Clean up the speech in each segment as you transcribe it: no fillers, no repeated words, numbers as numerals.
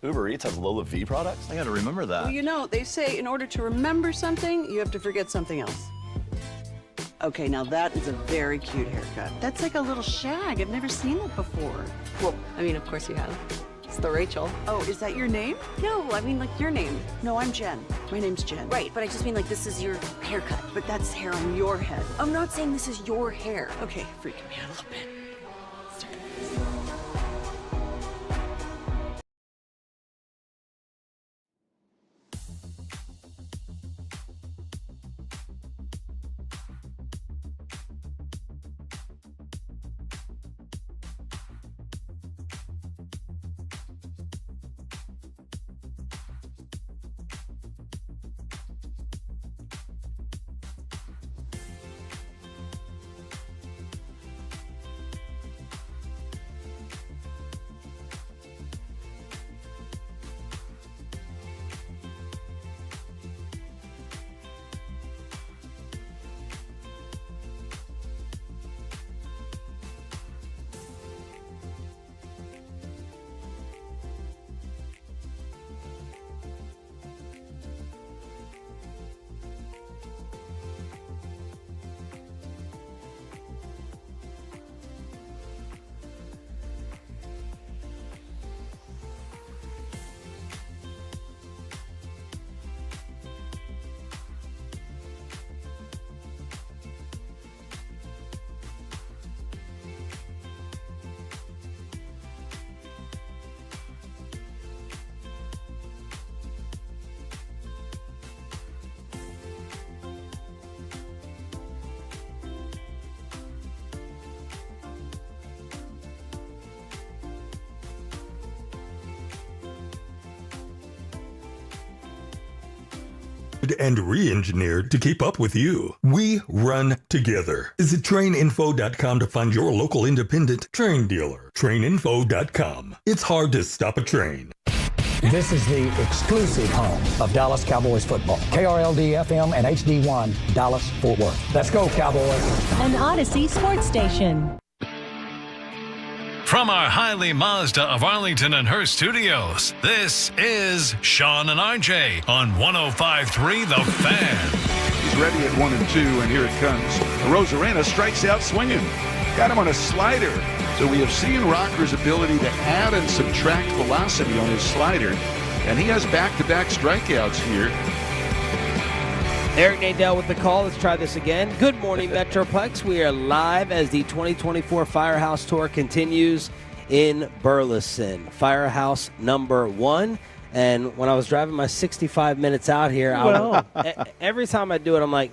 Uber Eats has Lola V products? I gotta remember that. Well, you know, they say in order to remember something, you have to forget something else. Okay, now that is a very cute haircut. That's like a little shag. I've never seen that before. Well, I mean, of course you have. It's the Rachel. Oh, is that your name? No, I mean, like, your name. No, I'm Jen. My name's Jen. Right, but I just mean, like, this is your haircut. But that's hair on your head. I'm not saying this is your hair. Okay, freaking me out a little bit. And re-engineered to keep up with you. We run together. Visit traininfo.com to find your local independent train dealer. Traininfo.com. It's hard to stop a train. This is the exclusive home of Dallas Cowboys football. KRLD-FM and HD1, Dallas, Fort Worth. Let's go, Cowboys. An Odyssey sports station. From our Highly Mazda of Arlington and Hearst studios, this is Shan and RJ on 105.3 The Fan. He's ready at 1-2, and here it comes. Rosarena strikes out swinging. Got him on a slider. So we have seen Rocker's ability to add and subtract velocity on his slider, and he has back-to-back strikeouts here. Eric Nadell with the call. Let's try this again. Good morning, Metroplex. We are live as the 2024 Firehouse Tour continues in Burleson. Firehouse number 1. And when I was driving my 65 minutes out here, every time I do it, I'm like,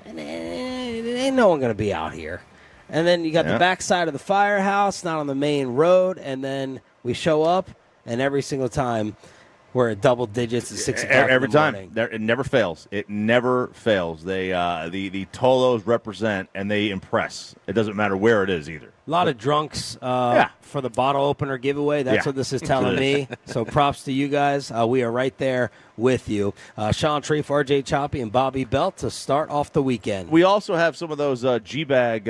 ain't no one going to be out here. And then you got the backside of the firehouse, not on the main road. And then we show up, and every single time we're at double digits at 6 o'clock every in the time. morning. It never fails. It never fails. They the Tolos represent, and they impress. It doesn't matter where it is either. A lot of drunks for the bottle opener giveaway. That's what this is telling me. So props to you guys. We are right there with you. Sean Treef, RJ Choppy, and Bobby Belt to start off the weekend. We also have some of those GBag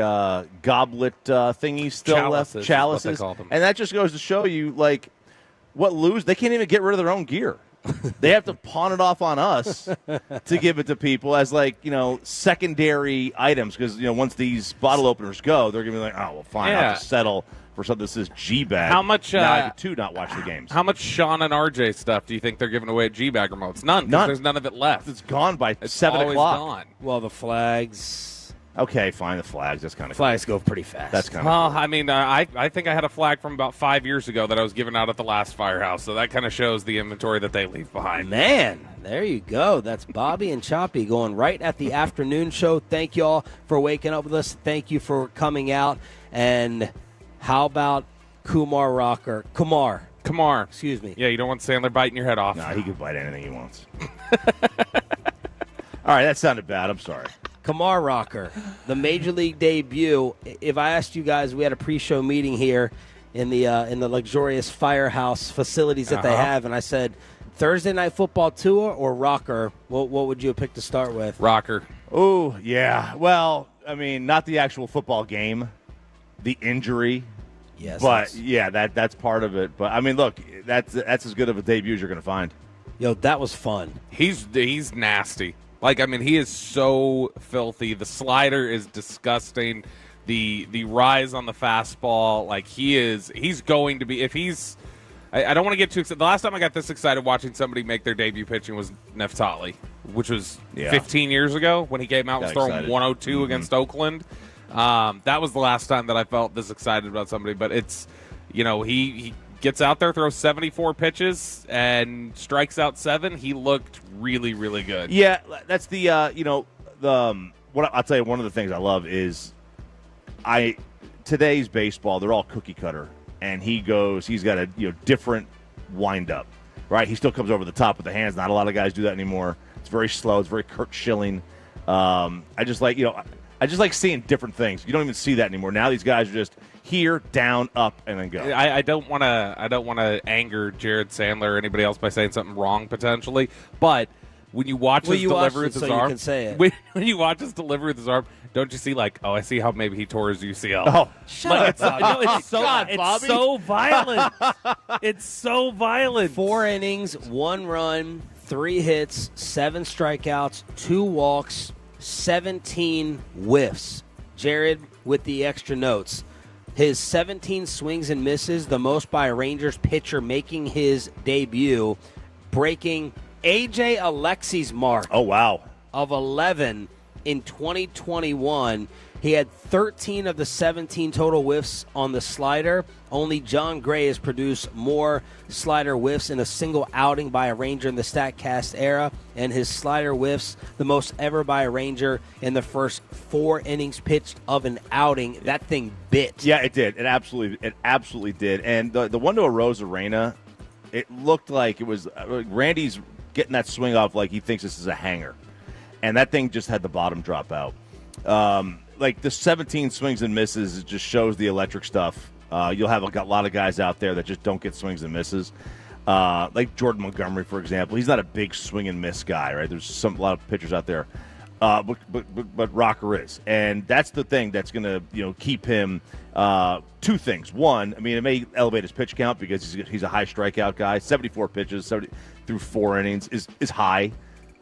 goblet thingies still left. Chalices. What they call them. And that just goes to show you, like, what lose. They can't even get rid of their own gear. They have to pawn it off on us to give it to people as, like, secondary items. Because, once these bottle openers go, they're going to be like, oh, well, fine, I'll just settle for something that says G-Bag. How much? Now I get to not watch the games. How much Sean and RJ stuff do you think they're giving away at G-Bag remotes? None. There's none of it left. It's gone by it's 7 always o'clock. Gone. Well, the flags. Okay, fine. The flags. That's kind of flags go pretty fast. That's kind of well. Cool. I mean, I think I had a flag from about 5 years ago that I was giving out at the last firehouse, so that kind of shows the inventory that they leave behind. Man, there you go. That's Bobby and Choppy going right at the afternoon show. Thank you all for waking up with us. Thank you for coming out. And how about Kumar Rocker? Kumar. Excuse me. Yeah, you don't want Sandler biting your head off. No, he can bite anything he wants. All right, that sounded bad. I'm sorry. Kumar Rocker, the Major League debut. If I asked you guys, we had a pre-show meeting here in the luxurious firehouse facilities that they have, and I said, Thursday Night Football tour or Rocker? What would you pick to start with? Rocker. Oh, yeah. Well, I mean, not the actual football game, the injury. Yes. But yeah, that's part of it. But I mean, look, that's as good of a debut as you're going to find. Yo, that was fun. He's nasty. Like, I mean, he is so filthy. The slider is disgusting. The rise on the fastball, like he's going to be, if he's, I don't want to get too excited. The last time I got this excited watching somebody make their debut pitching was Neftali, which was 15 years ago when he came out and was throwing 102 against Oakland. That was the last time that I felt this excited about somebody. But it's, he gets out there, throws 74 pitches, and strikes out 7. He looked really, really good. Yeah, that's the what I'll tell you. One of the things I love is today's baseball. They're all cookie cutter, and he's got a different wind up, right? He still comes over the top with the hands. Not a lot of guys do that anymore. It's very slow. It's very Kurt Schilling. I just like seeing different things. You don't even see that anymore. Now these guys are just here, down, up, and then go. I don't want to anger Jared Sandler or anybody else by saying something wrong potentially, but when you watch his delivery with his arm, you can say it. When you watch his delivery with his arm, don't you see I see how maybe he tore his UCL? Oh, shut up! It's so violent. It's so violent. 4 innings, 1 run, 3 hits, 7 strikeouts, 2 walks, 17 whiffs. Jared with the extra notes. His 17 swings and misses, the most by a Rangers pitcher making his debut, breaking A.J. Alexi's mark. Oh, wow. Of 11 in 2021. He had 13 of the 17 total whiffs on the slider. Only John Gray has produced more slider whiffs in a single outing by a Ranger in the StatCast era, and his slider whiffs, the most ever by a Ranger in the first 4 innings pitched of an outing. That thing bit. Yeah, it did. It absolutely did. And the one to Arozarena, it looked like it was Randy's getting that swing off like he thinks this is a hanger, and that thing just had the bottom drop out. Like the 17 swings and misses, it just shows the electric stuff. You'll have a lot of guys out there that just don't get swings and misses. Like Jordan Montgomery, for example. He's not a big swing and miss guy, right? There's a lot of pitchers out there. But Rocker is. And that's the thing that's going to keep him 2 things. One, I mean, it may elevate his pitch count because he's a high strikeout guy. 74 pitches through 4 innings is high.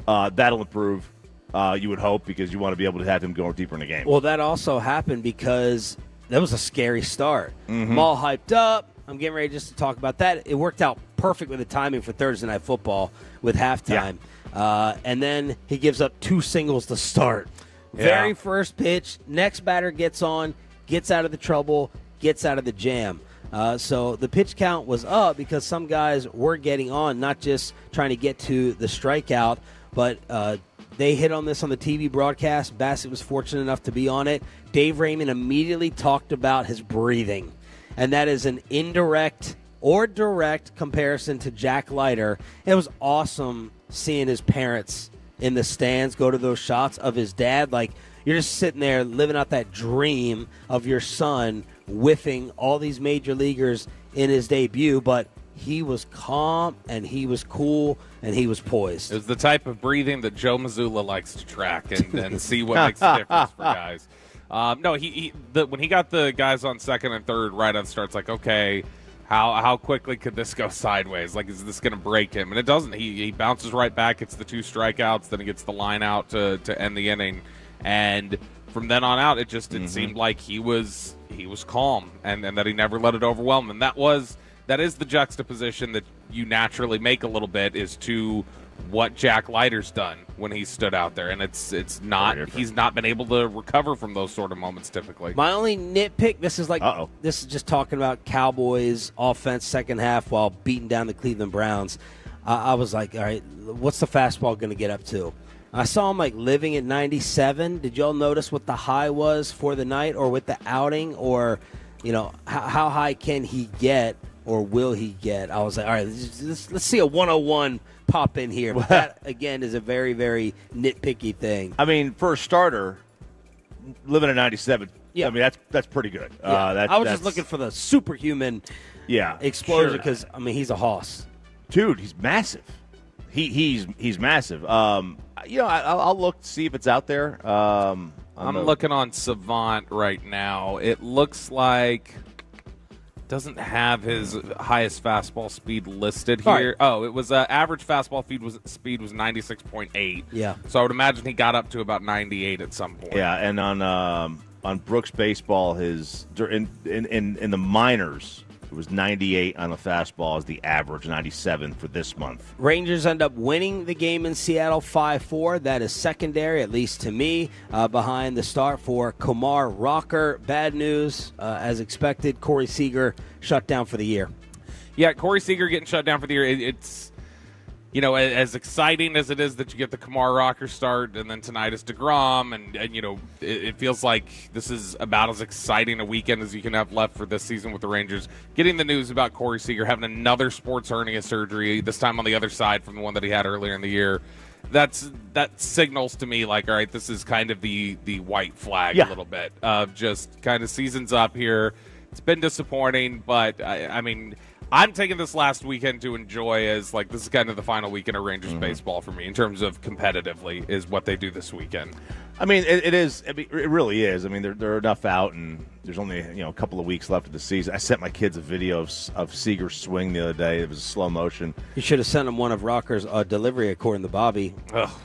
That'll improve. You would hope, because you want to be able to have him go deeper in the game. Well, that also happened because that was a scary start. Mm-hmm. I'm all hyped up. I'm getting ready just to talk about that. It worked out perfect with the timing for Thursday Night Football with halftime. Yeah. And then he gives up 2 singles to start. Yeah. Very first pitch, next batter gets on, gets out of the trouble, gets out of the jam. So the pitch count was up because some guys were getting on, not just trying to get to the strikeout, but they hit on this on the TV broadcast. Bassett was fortunate enough to be on it. Dave Raymond immediately talked about his breathing, and that is an indirect or direct comparison to Jack Leiter. It was awesome seeing his parents in the stands go to those shots of his dad. Like, you're just sitting there living out that dream of your son whiffing all these major leaguers in his debut, but he was calm, and he was cool, and he was poised. It was the type of breathing that Joe Mazzulla likes to track and see what makes a difference for guys. When he got the guys on second and third right on starts, like, okay, how quickly could this go sideways? Like, is this going to break him? And it doesn't. He bounces right back, gets the 2 strikeouts, then he gets the line out to end the inning. And from then on out, it seemed like he was calm, and that he never let it overwhelm him. And that is the juxtaposition that you naturally make a little bit, is to what Jack Leiter's done when he stood out there, and he's not been able to recover from those sort of moments typically. My only nitpick, this is just talking about Cowboys offense second half while beating down the Cleveland Browns. I was like, all right, what's the fastball going to get up to? I saw him living at 97. Did y'all notice what the high was for the night, or with the outing, or how high can he get? Or will he get? I was like, all right, let's see a 101 pop in here. But that, again, is a very, very nitpicky thing. I mean, for a starter, living at 97, yeah. I mean, that's pretty good. Yeah. I was just looking for the superhuman explosion because, I mean, he's a hoss. Dude, he's massive. He's massive. I'll look to see if it's out there. I'm looking on Savant right now. It looks like doesn't have his highest fastball speed listed All here. right. Oh, it was average fastball speed was 96.8. Yeah. So I would imagine he got up to about 98 at some point. Yeah, and on Brooks Baseball, his in the minors, it was 98 on the fastball as the average, 97 for this month. Rangers end up winning the game in Seattle 5-4. That is secondary, at least to me, behind the start for Kumar Rocker. Bad news, as expected, Corey Seager shut down for the year. Yeah, Corey Seager getting shut down for the year. It's, as exciting as it is that you get the Kumar Rocker start, and then tonight is DeGrom, and it feels like this is about as exciting a weekend as you can have left for this season with the Rangers. Getting the news about Corey Seager having another sports hernia surgery, this time on the other side from the one that he had earlier in the year, that signals to me like, all right, this is kind of the white flag a little bit of just kind of season's up here. It's been disappointing, but I mean, I'm taking this last weekend to enjoy as like this is kind of the final weekend of Rangers baseball for me in terms of competitively is what they do this weekend. I mean, it is. I mean, it really is. I mean, they're enough out, and there's only a couple of weeks left of the season. I sent my kids a video of Seager's swing the other day. It was slow motion. You should have sent them one of Rocker's delivery, according to Bobby.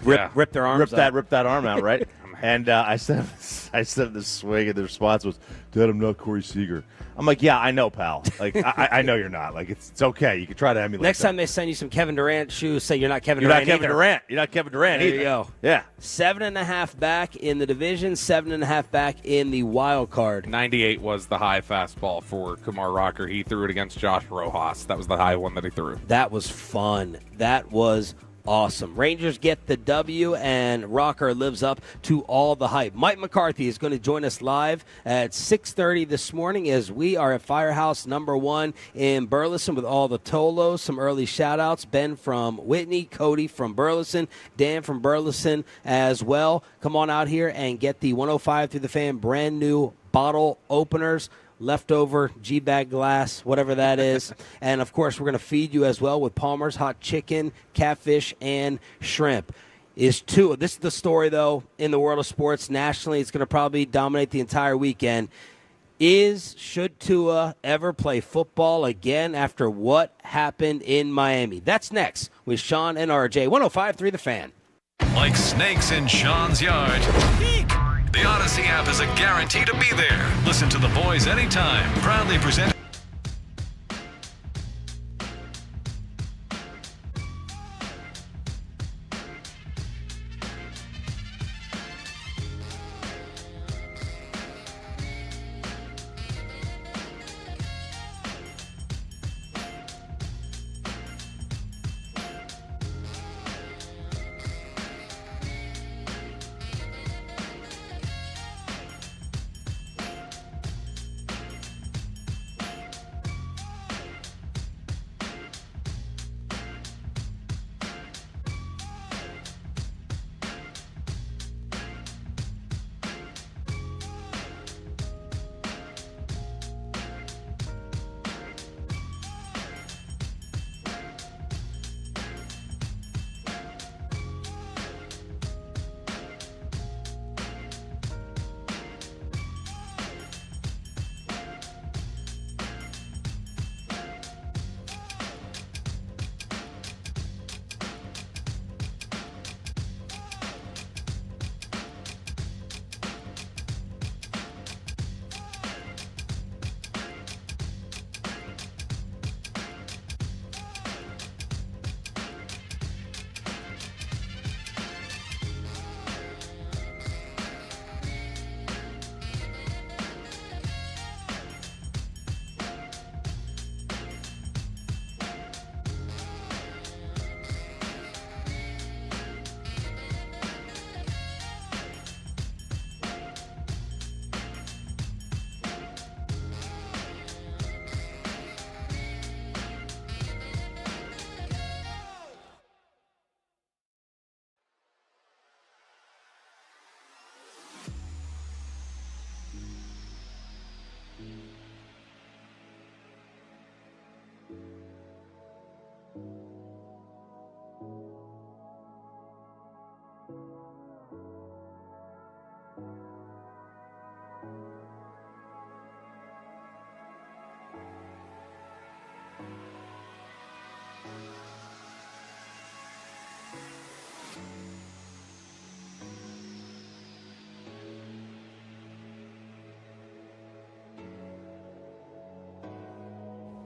Rip their arms out. Rip that arm out, right? And I sent this swing, and the response was, "Dad, I'm not Corey Seager." I'm like, "Yeah, I know, pal. Like, I know you're not. Like, it's okay. You can try to emulate." Next that. time they send you some Kevin Durant shoes, say you're not Kevin You're Durant. not Kevin Durant. You're not Kevin Durant There either. you go. Yeah. 7.5 back in the division, 7.5 back in the wild card. 98 was the high fastball for Kumar Rocker. He threw it against Josh Rojas. That was the high one that he threw. That was fun. That was awesome. Rangers get the W, and Rocker lives up to all the hype. Mike McCarthy is going to join us live at 6:30 this morning as we are at Firehouse number 1 in Burleson with all the Tolos. Some early shout-outs. Ben from Whitney, Cody from Burleson, Dan from Burleson as well. Come on out here and get the 105 through the fan brand new bottle openers. Leftover GBag glass, whatever that is. And, of course, we're going to feed you as well with Palmer's hot chicken, catfish, and shrimp. This is the story, though, in the world of sports. Nationally, it's going to probably dominate the entire weekend. Should Tua ever play football again after what happened in Miami? That's next with Shan and RJ. 105.3 The Fan. Like snakes in Sean's yard. Eek! The Odyssey app is a guarantee to be there. Listen to the boys anytime. Proudly presented.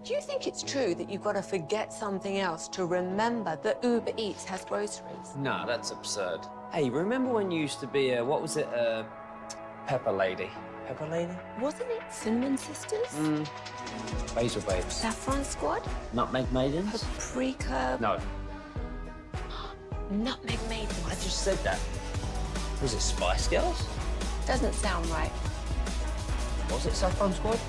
Do you think it's true that you've got to forget something else to remember that Uber Eats has groceries? Nah, that's absurd. Hey, remember when you used to be Pepper Lady? Pepper Lady? Wasn't it Cinnamon Sisters? Basil Babes. Saffron Squad? Nutmeg Maidens? Paprika? No. Nutmeg Maidens. I just said that. Was it Spice Girls? Doesn't sound right. Was it Saffron Squad?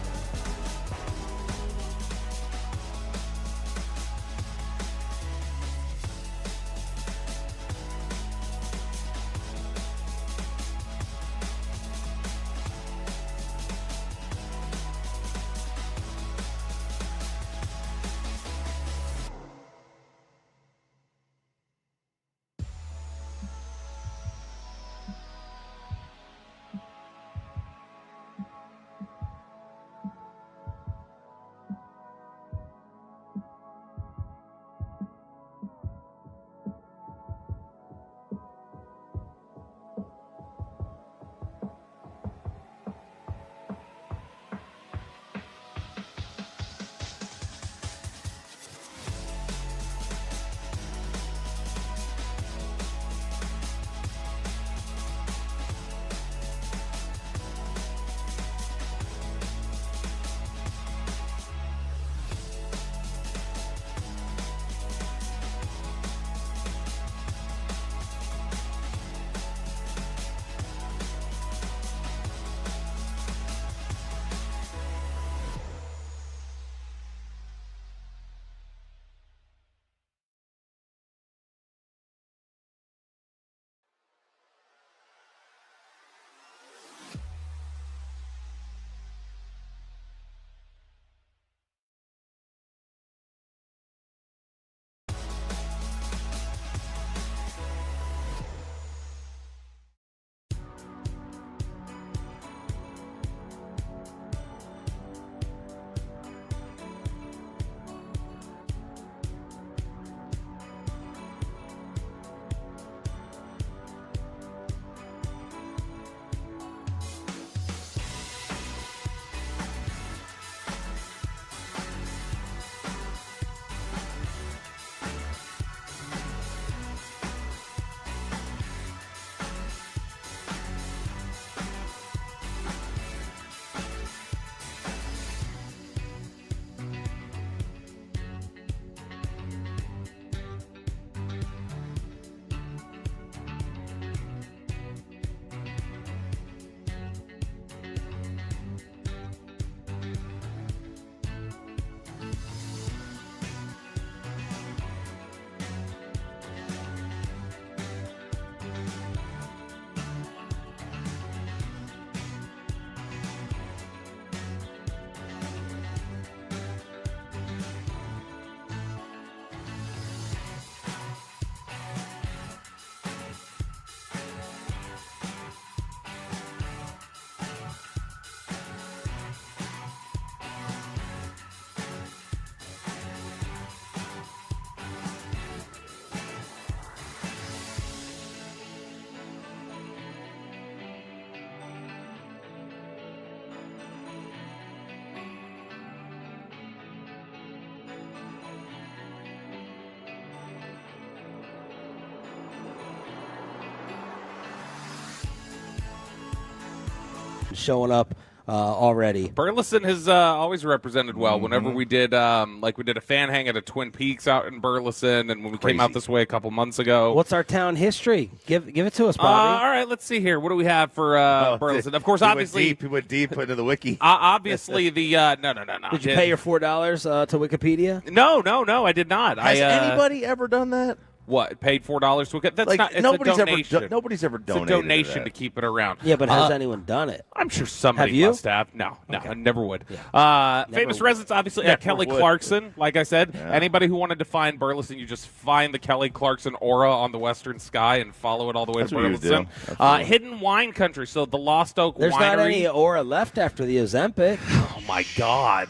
Showing up already. Burleson has always represented well. Whenever we did, we did a fan hang at a Twin Peaks out in Burleson, and when we came out this way a couple months ago. What's our town history? Give it to us, Bobby. All right, let's see here. What do we have for Burleson? Of course, obviously, he went deep into the wiki. Obviously, the no. Did you pay your $4 to Wikipedia? No, I did not. Has anybody ever done that? What, paid $4 to a That's like, not. It's nobody's a donation. Nobody's ever donated. It's a donation to keep it around. Yeah, but has anyone done it? I'm sure somebody Have you? must have. No, Okay. I never would. Yeah. Famous Never residents, obviously, Never Kelly would. Clarkson. Like I said, anybody who wanted to find Burleson, you just find the Kelly Clarkson aura on the western sky and follow it all the way That's to what you would Burleson. do. Absolutely. Hidden wine country, so the Lost Oak There's Winery. not any aura left after the Ozempic. Oh, my God.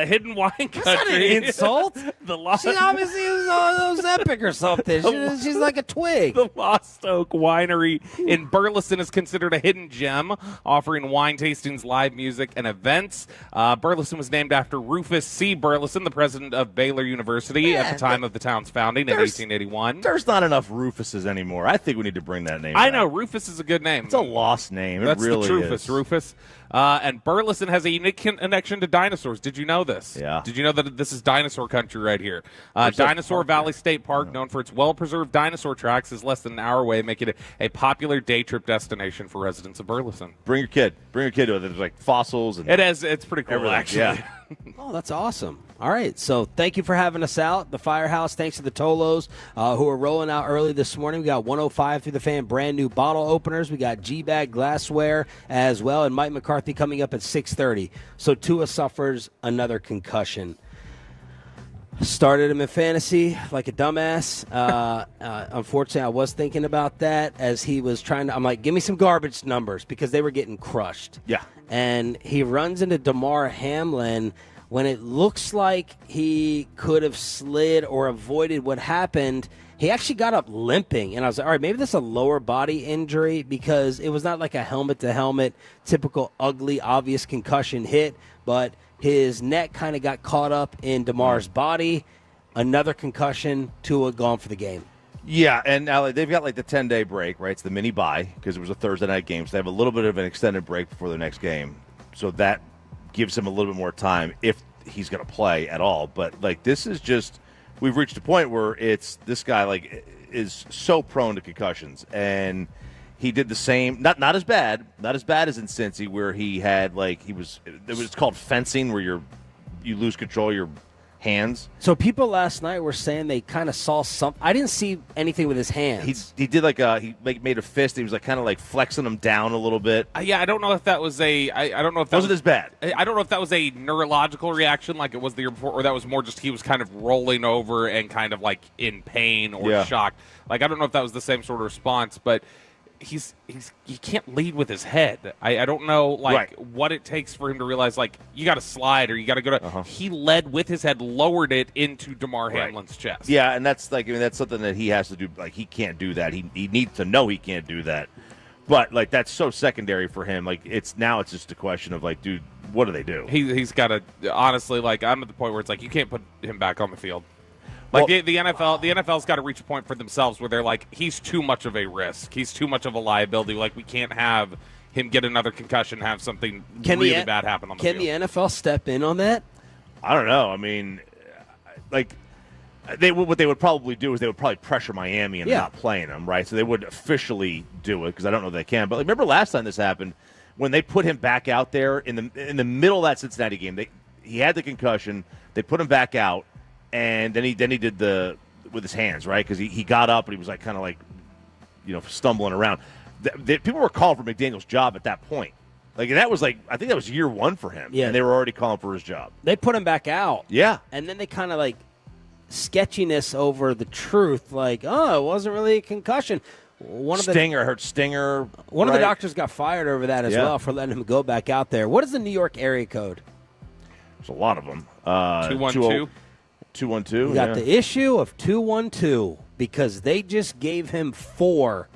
Hidden wine country. That's not an insult. The She obviously was epic or something. She's like a twig. The Lost Oak Winery in Burleson is considered a hidden gem, offering wine tastings, live music, and events. Burleson was named after Rufus C. Burleson, the president of Baylor University at the time of the town's founding in 1881. There's not enough Rufuses anymore. I think we need to bring that name I back. know. Rufus is a good name. It's a lost name. That's it really the Rufus. is. Rufus. And Burleson has a unique connection to dinosaurs. Did you know this? Yeah. Did you know that this is dinosaur country right here? Dinosaur Valley State Park, known for its well-preserved dinosaur tracks, is less than an hour away, making it a popular day trip destination for residents of Burleson. Bring your kid. Bring your kid to it. There's like fossils and It's pretty cool, everything. actually. Yeah. Oh, that's awesome. All right, so thank you for having us out. The Firehouse, thanks to the Tolos who are rolling out early this morning. We got 105 through the fan, brand new bottle openers. We got GBag glassware as well, and Mike McCarthy coming up at 6:30. So Tua suffers another concussion. Started him in fantasy like a dumbass. Unfortunately, I was thinking about that as he was trying to. I'm like, give me some garbage numbers because they were getting crushed. Yeah. And he runs into Damar Hamlin when it looks like he could have slid or avoided what happened. He actually got up limping, and I was like, all right, maybe that's a lower body injury because it was not like a helmet-to-helmet, typical ugly, obvious concussion hit, but his neck kind of got caught up in Damar's body. Another concussion, Tua gone for the game. Yeah, and now they've got like the 10-day break, right? It's the mini bye because it was a Thursday night game, so they have a little bit of an extended break before their next game. So that gives him a little bit more time if he's going to play at all. But like this is just we've reached a point where it's this guy like is so prone to concussions, and he did the same. Not as bad as in Cincy where he had like it was called fencing where you lose control of your hands. So people last night were saying they kind of saw something. I didn't see anything with his hands. He did he made a fist. He was like kind of like flexing them down a little bit. Yeah, I don't know if that was I don't know if that wasn't as bad. I don't know if that was a neurological reaction like it was the year before, or that was more just he was kind of rolling over and kind of like in pain or shocked. Like I don't know if that was the same sort of response, but he can't lead with his head. I don't know what it takes for him to realize like you got to slide or you got to go to. He led with his head, lowered it into Damar Hamlin's chest. Yeah, and that's that's something that he has to do. Like he can't do that. He needs to know he can't do that. But like that's so secondary for him. Like it's just a question of like, dude, what do they do? He's got to honestly like I'm at the point where it's like you can't put him back on the field. Like the NFL's got to reach a point for themselves where they're like, he's too much of a risk. He's too much of a liability. Like we can't have him get another concussion, have something really bad happen on the field. Can the NFL step in on that? I don't know. I mean, like what they would probably do is they would probably pressure Miami and not playing them, right? So they would officially do it because I don't know if they can. But like, remember last time this happened when they put him back out there in the middle of that Cincinnati game. He had the concussion. They put him back out. And then he did with his hands, right? Because he got up and he was like kind of like, stumbling around. People were calling for McDaniel's job at that point. Like that was like I think that was year one for him. Yeah, and they were already calling for his job. They put him back out. Yeah, and then they kind of like sketchiness over the truth. Like, oh, it wasn't really a concussion. Stinger hurt Stinger. One of the doctors got fired over that as well for letting him go back out there. What is the New York area code? There's a lot of them. 212. 212. We got the issue of 212 because they just gave him 4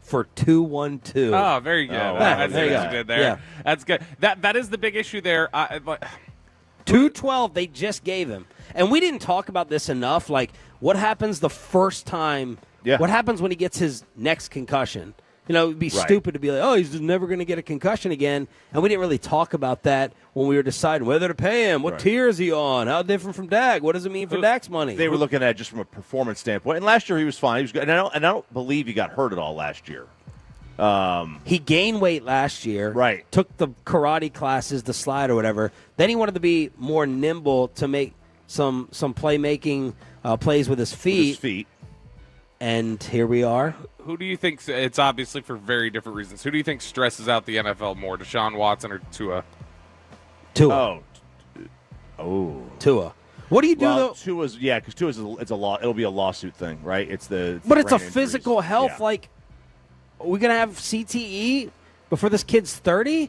for 212. Oh, very good. That's what you did there. Yeah. That's good. That is the big issue there. 212 they just gave him. And we didn't talk about this enough. Like, what happens the first time? Yeah. What happens when he gets his next concussion? It would be stupid to be like, oh, he's just never going to get a concussion again. And we didn't really talk about that when we were deciding whether to pay him. What tier is he on? How different from Dak? What does it mean for Dak's money? They were looking at it just from a performance standpoint. And last year he was fine. He was good. And I don't believe he got hurt at all last year. He gained weight last year. Right. Took the karate classes, the slide or whatever. Then he wanted to be more nimble to make some playmaking plays with his feet. And here we are. Who do you think, it's obviously for very different reasons, who do you think stresses out the NFL more, Deshaun Watson or Tua? Tua. Oh. Tua. What do you do, though? Tua's, because Tua's, it'll be a lawsuit thing, right? But it's a physical health. Yeah. Like, are we going to have CTE before this kid's 30?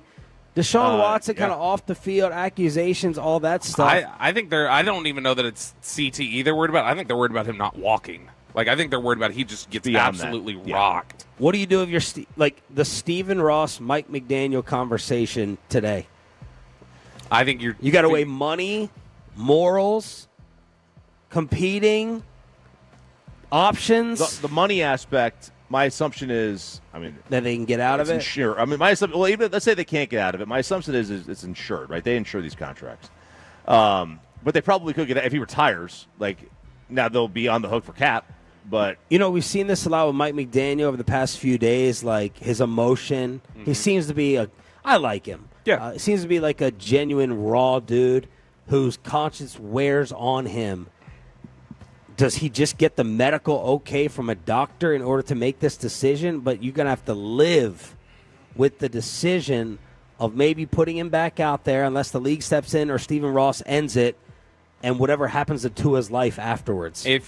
Deshaun Watson kind of off the field, accusations, all that stuff. I think I don't even know that it's CTE they're worried about. I think they're worried about him not walking. Like, I think they're worried about he just gets absolutely rocked. What do you do if you're the Stephen Ross, Mike McDaniel conversation today? I think you got to weigh money, morals, competing, options. The money aspect, my assumption is, that they can get out of it. Sure. My assumption. Well, even let's say they can't get out of it. My assumption is it's insured, right? They insure these contracts, but they probably could get if he retires. Like now, they'll be on the hook for cap. But we've seen this a lot with Mike McDaniel over the past few days. Like his emotion, he seems to be I like him. Yeah, he seems to be like a genuine raw dude whose conscience wears on him. Does he just get the medical okay from a doctor in order to make this decision? But you're going to have to live with the decision of maybe putting him back out there unless the league steps in or Stephen Ross ends it and whatever happens to Tua's life afterwards. I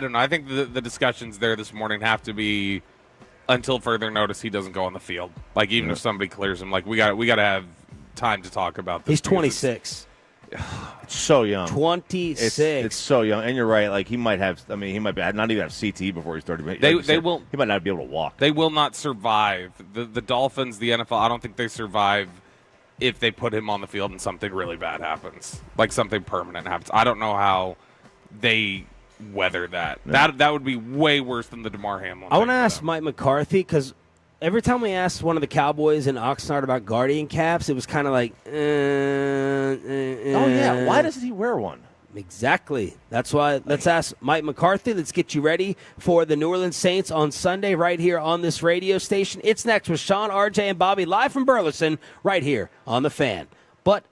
don't know. I think the discussions there this morning have to be until further notice he doesn't go on the field. Like, even if somebody clears him, like, we got to have time to talk about this. He's 26. It's so young. 26. It's so young, and you're right. Like he might have. He might not even have CTE before he's 30. They will. He might not be able to walk. They will not survive. The Dolphins, the NFL. I don't think they survive if they put him on the field and something really bad happens, like something permanent happens. I don't know how they weather that. Yeah. That would be way worse than the DeMar Hamlin. I want to ask Mike McCarthy because every time we asked one of the Cowboys in Oxnard about Guardian caps, it was kind of like, Oh, yeah. Why doesn't he wear one? Exactly. That's why. Let's ask Mike McCarthy. Let's get you ready for the New Orleans Saints on Sunday right here on this radio station. It's next with Shan, RJ, and Bobby live from Burleson right here on The Fan. But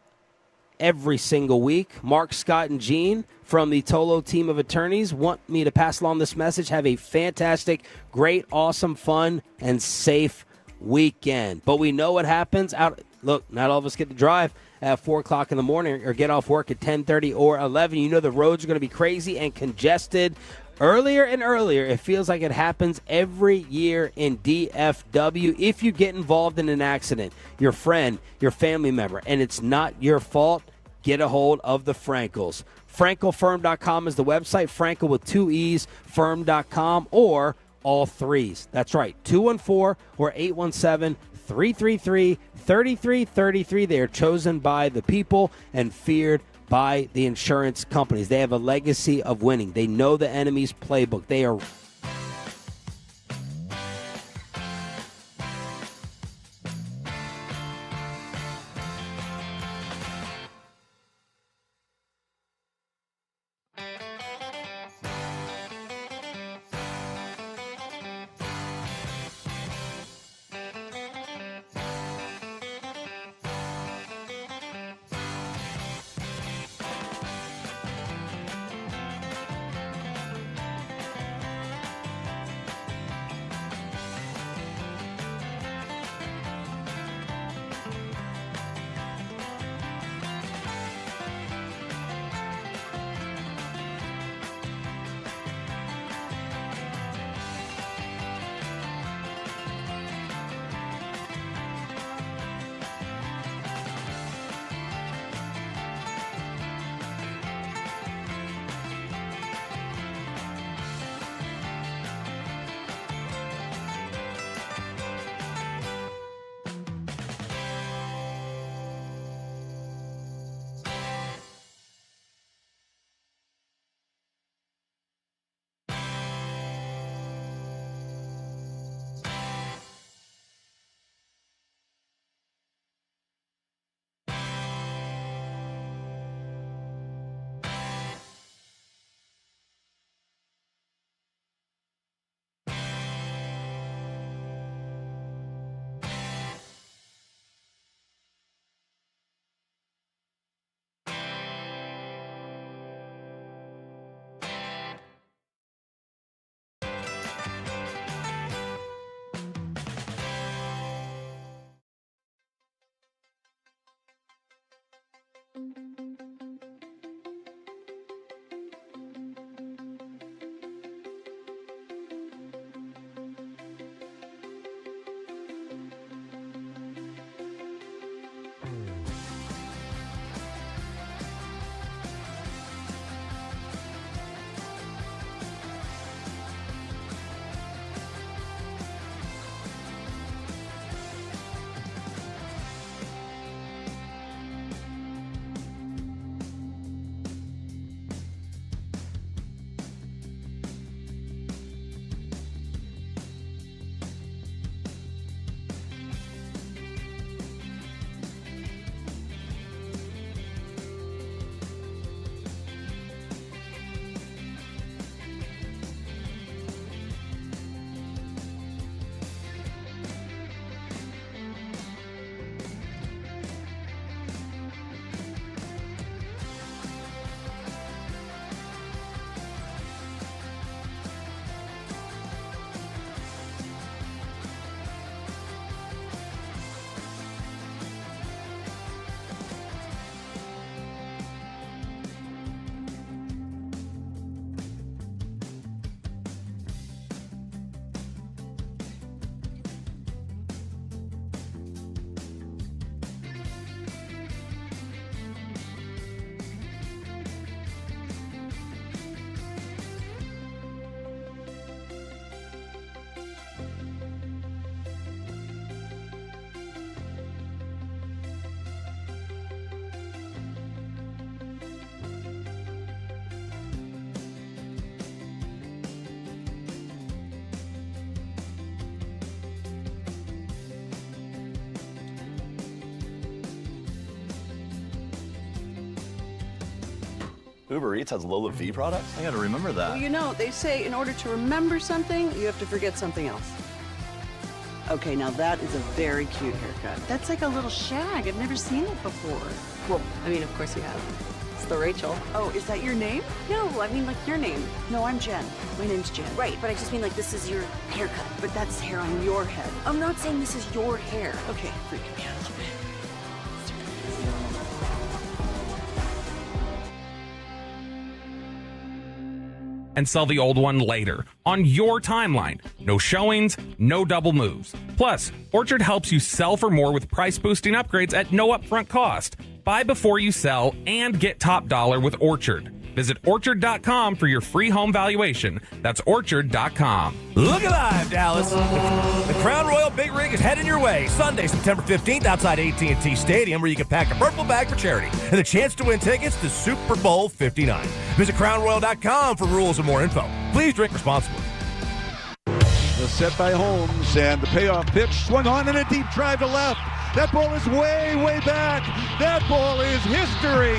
every single week, Mark, Scott, and Gene from the Tolo team of attorneys want me to pass along this message. Have a fantastic, great, awesome, fun, and safe weekend. But we know what happens out. Look, not all of us get to drive at 4 o'clock in the morning or get off work at 10:30 or 11. You know the roads are going to be crazy and congested. Earlier and earlier, it feels like it happens every year in DFW. If you get involved in an accident, your friend, your family member, and it's not your fault, get a hold of the Frankels. FrankelFirm.com is the website. Frankel with 2 E's, firm.com, or all threes. That's right, 214 or 817-333-3333. They are chosen by the people and feared by the insurance companies. They have a legacy of winning. They know the enemy's playbook. They are... Uber Eats has low fee products? I gotta remember that. Well, you know, they say in order to remember something, you have to forget something else. Okay, now that is a very cute haircut. That's like a little shag. I've never seen it before. Well, I mean, of course you have. It's the Rachel. Oh, is that your name? No, I mean like your name. No, I'm Jen. My name's Jen. Right, but I just mean like this is your haircut. But that's hair on your head. I'm not saying this is your hair. Okay, freak me out a little bit. And sell the old one later on your timeline. No showings, no double moves. Plus, Orchard helps you sell for more with price boosting upgrades at no upfront cost. Buy before you sell and get top dollar with Orchard. Visit orchard.com for your free home valuation. That's orchard.com. Look alive, Dallas. The Crown Royal Big Rig is heading your way Sunday, September 15th outside AT&T Stadium, where you can pack a purple bag for charity and the chance to win tickets to Super Bowl 59. Visit crownroyal.com for rules and more info. Please drink responsibly. The set by Holmes and the payoff pitch swung on and a deep drive to left. That ball is way, way back. That ball is history.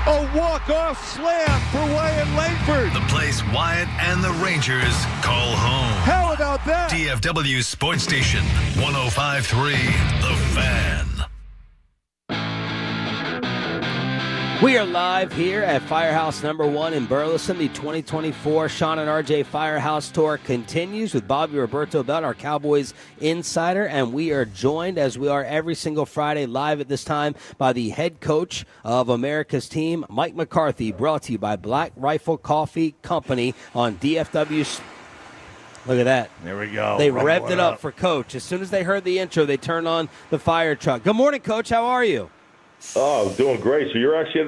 A walk-off slam for Wyatt Langford. The place Wyatt and the Rangers call home. How about that? DFW Sports Station 105.3 The Fan. We are live here at Firehouse number 1 in Burleson. The 2024 Shan RJ Firehouse Tour continues with Bobby Roberto Bell, our Cowboys insider, and we are joined, as we are every single Friday, live at this time by the head coach of America's team, Mike McCarthy, brought to you by Black Rifle Coffee Company on DFW. Look at that. There we go. They revved it up for Coach. As soon as they heard the intro, they turned on the fire truck. Good morning, Coach. How are you? Oh, doing great. So you're actually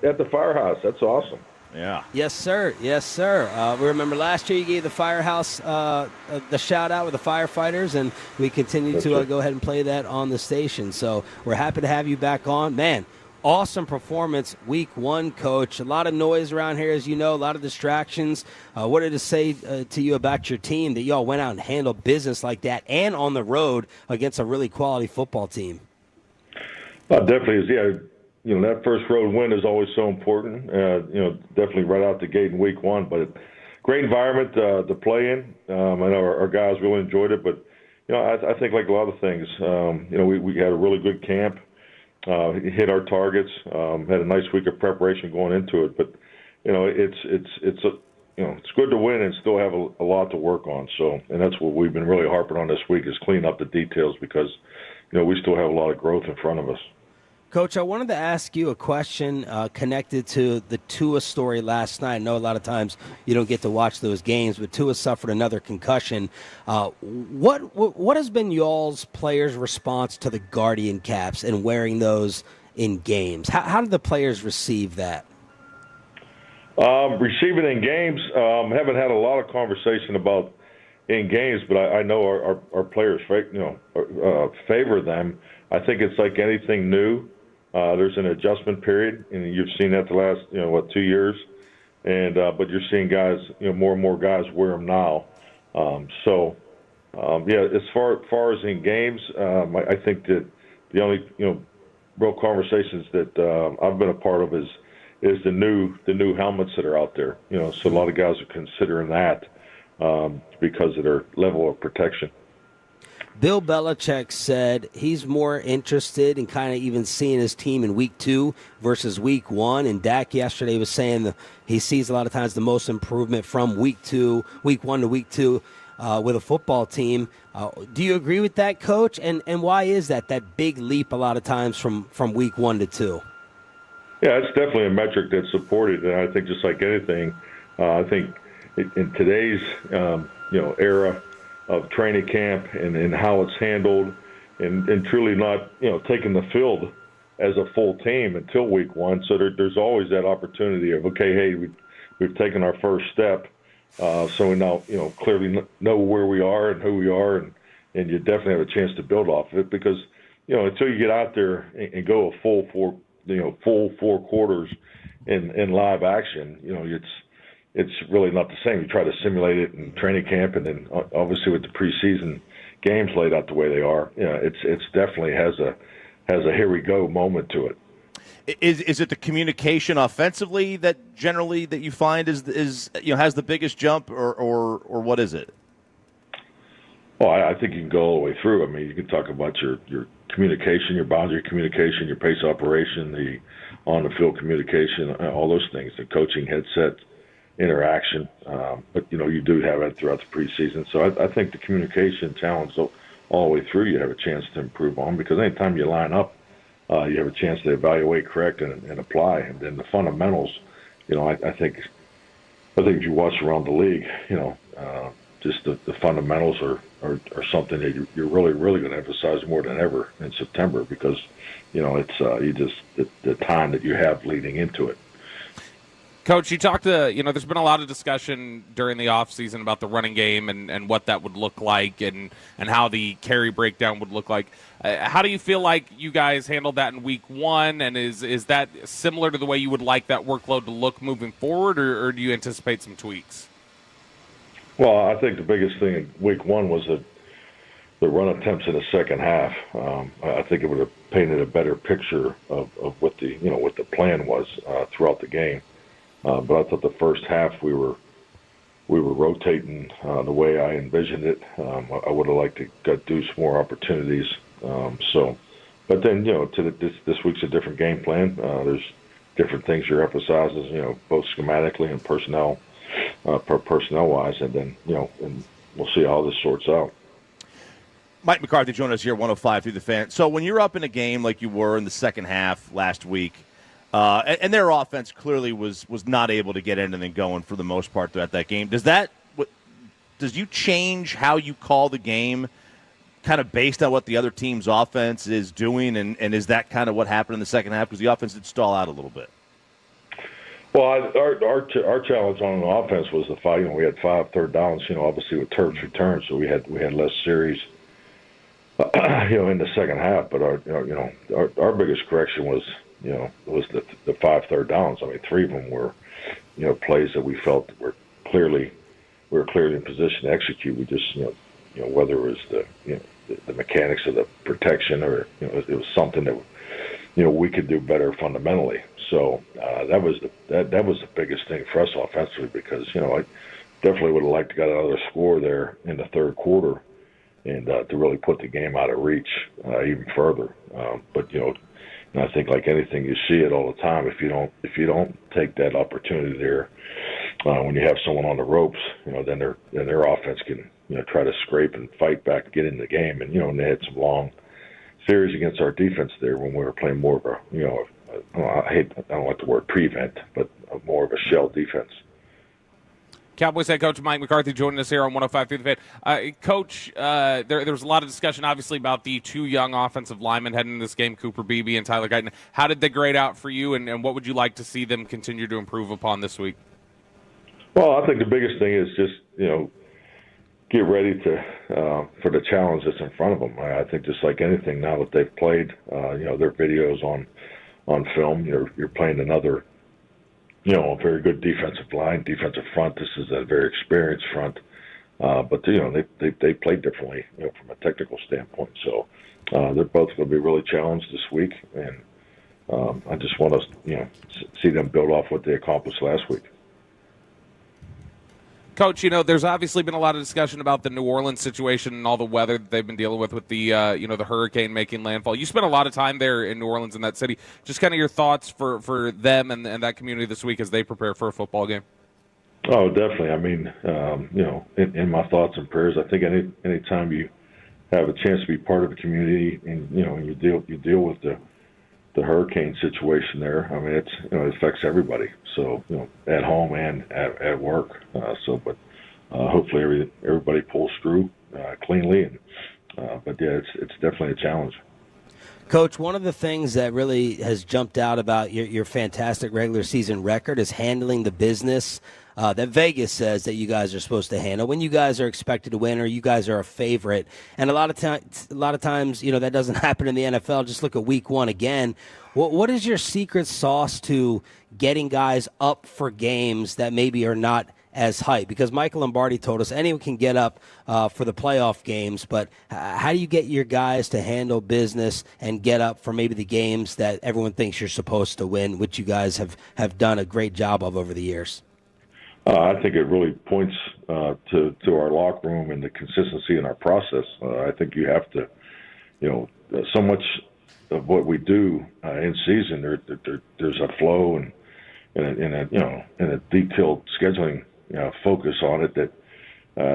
at the Firehouse. That's awesome. Yeah. Yes, sir. Yes, sir. We remember last year you gave the Firehouse the shout-out with the firefighters, and we continue to go ahead and play that on the station. So we're happy to have you back on. Man, awesome performance week 1, Coach. A lot of noise around here, as you know, a lot of distractions. What did it say to you about your team that y'all went out and handled business like that and on the road against a really quality football team? Definitely is. Yeah, that first road win is always so important. Definitely right out the gate in week 1. But great environment to play in. I know our guys really enjoyed it. But I think like a lot of things, we had a really good camp. Hit our targets. Had a nice week of preparation going into it. But it's good to win and still have a lot to work on. So, and that's what we've been really harping on this week is clean up the details because we still have a lot of growth in front of us. Coach, I wanted to ask you a question connected to the Tua story last night. I know a lot of times you don't get to watch those games, but Tua suffered another concussion. What has been y'all's players' response to the Guardian caps and wearing those in games? How did the players receive that? Receiving in games, haven't had a lot of conversation about in games, but I know our players favor them. I think it's like anything new. There's an adjustment period, and you've seen that the last 2 years, and but you're seeing guys, more and more guys wear them now. As far as in games, I think that the only real conversations that I've been a part of is the new helmets that are out there. So a lot of guys are considering that because of their level of protection. Bill Belichick said he's more interested in kind of even seeing his team in week 2 versus week 1. And Dak yesterday was saying that he sees a lot of times the most improvement from week 1 to week 2 with a football team. Do you agree with that, Coach? And why is that big leap a lot of times from week 1 to 2? Yeah, it's definitely a metric that's supported. And I think just like anything, I think in today's era of training camp and how it's handled and truly not, taking the field as a full team until week 1. So there's always that opportunity of, okay, hey, we've taken our first step. So we now, clearly know where we are and who we are. And you definitely have a chance to build off of it because, until you get out there and go a full 4 quarters in live action, it's really not the same. You try to simulate it in training camp, and then obviously with the preseason games laid out the way they are, it's definitely has a here we go moment to it. Is it the communication offensively that generally that you find is has the biggest jump, or what is it? Well, I think you can go all the way through. I mean, you can talk about your communication, your boundary communication, your pace operation, the on-the-field communication, all those things, the coaching headset interaction. But, you do have it throughout the preseason. So I think the communication challenge all the way through you have a chance to improve on, because anytime you line up, you have a chance to evaluate, correct, and apply. And then the fundamentals, I think if you watch around the league, just the fundamentals are something that you're really, really going to emphasize more than ever in September, because, it's the time that you have leading into it. Coach, you talked to, there's been a lot of discussion during the offseason about the running game and what that would look like and how the carry breakdown would look like. How do you feel like you guys handled that in week one? And is that similar to the way you would like that workload to look moving forward, or do you anticipate some tweaks? Well, I think the biggest thing in week one was the run attempts in the second half. I think it would have painted a better picture of what the plan was throughout the game. But I thought the first half we were rotating the way I envisioned it. I would have liked to get Deuce more opportunities. But then this week's a different game plan. There's different things you're emphasizing, both schematically and personnel wise, and then and we'll see how this sorts out. Mike McCarthy joined us here, 105 through the Fan. So when you're up in a game like you were in the second half last week. And their offense clearly was not able to get anything going for the most part throughout that game. Does you change how you call the game kind of based on what the other team's offense is doing, and is that kind of what happened in the second half? Because the offense did stall out a little bit. Well, our challenge on the offense was the fight. We had 5 third downs, obviously with Turks returned, so we had less series, in the second half. But our biggest correction was the 5 third downs. I mean, 3 of them were, plays that we felt were clearly in position to execute. We just, whether it was the mechanics of the protection or it was something that we could do better fundamentally. So that was the biggest thing for us offensively, because I definitely would have liked to get another score there in the third quarter and to really put the game out of reach even further. But and I think, like anything, you see it all the time. If you don't take that opportunity there, when you have someone on the ropes, then their offense can try to scrape and fight back, get in the game, and and they had some long series against our defense there when we were playing more of a I don't like the word prevent, but more of a shell defense. Cowboys head coach Mike McCarthy joining us here on 105 through the Fan. Coach, there was a lot of discussion, obviously, about the 2 young offensive linemen heading into this game, Cooper Beebe and Tyler Guyton. How did they grade out for you, and what would you like to see them continue to improve upon this week? Well, I think the biggest thing is just, get ready for the challenge that's in front of them. I think just like anything, now that they've played, their videos on film, you're playing another a very good defensive line, defensive front. This is a very experienced front, but they play differently, from a technical standpoint. So they're both going to be really challenged this week, and I just want to see them build off what they accomplished last week. Coach, there's obviously been a lot of discussion about the New Orleans situation and all the weather that they've been dealing with the, the hurricane making landfall. You spent a lot of time there in New Orleans, in that city. Just kind of your thoughts for them and that community this week as they prepare for a football game. Oh, definitely. I mean, in my thoughts and prayers, I think any time you have a chance to be part of a community and, you deal with the hurricane situation there. I mean, it affects everybody. So, at home and at work. But hopefully everybody pulls through cleanly. But yeah, it's definitely a challenge. Coach, one of the things that really has jumped out about your fantastic regular season record is handling the business that Vegas says that you guys are supposed to handle when you guys are expected to win or you guys are a favorite. And a lot of times, that doesn't happen in the NFL. Just look at week 1 again. What is your secret sauce to getting guys up for games that maybe are not as hype? Because Michael Lombardi told us anyone can get up for the playoff games, but how do you get your guys to handle business and get up for maybe the games that everyone thinks you're supposed to win, which you guys have done a great job of over the years? I think it really points to our locker room and the consistency in our process. I think you have to, so much of what we do in season, there's a flow and a detailed scheduling focus on it that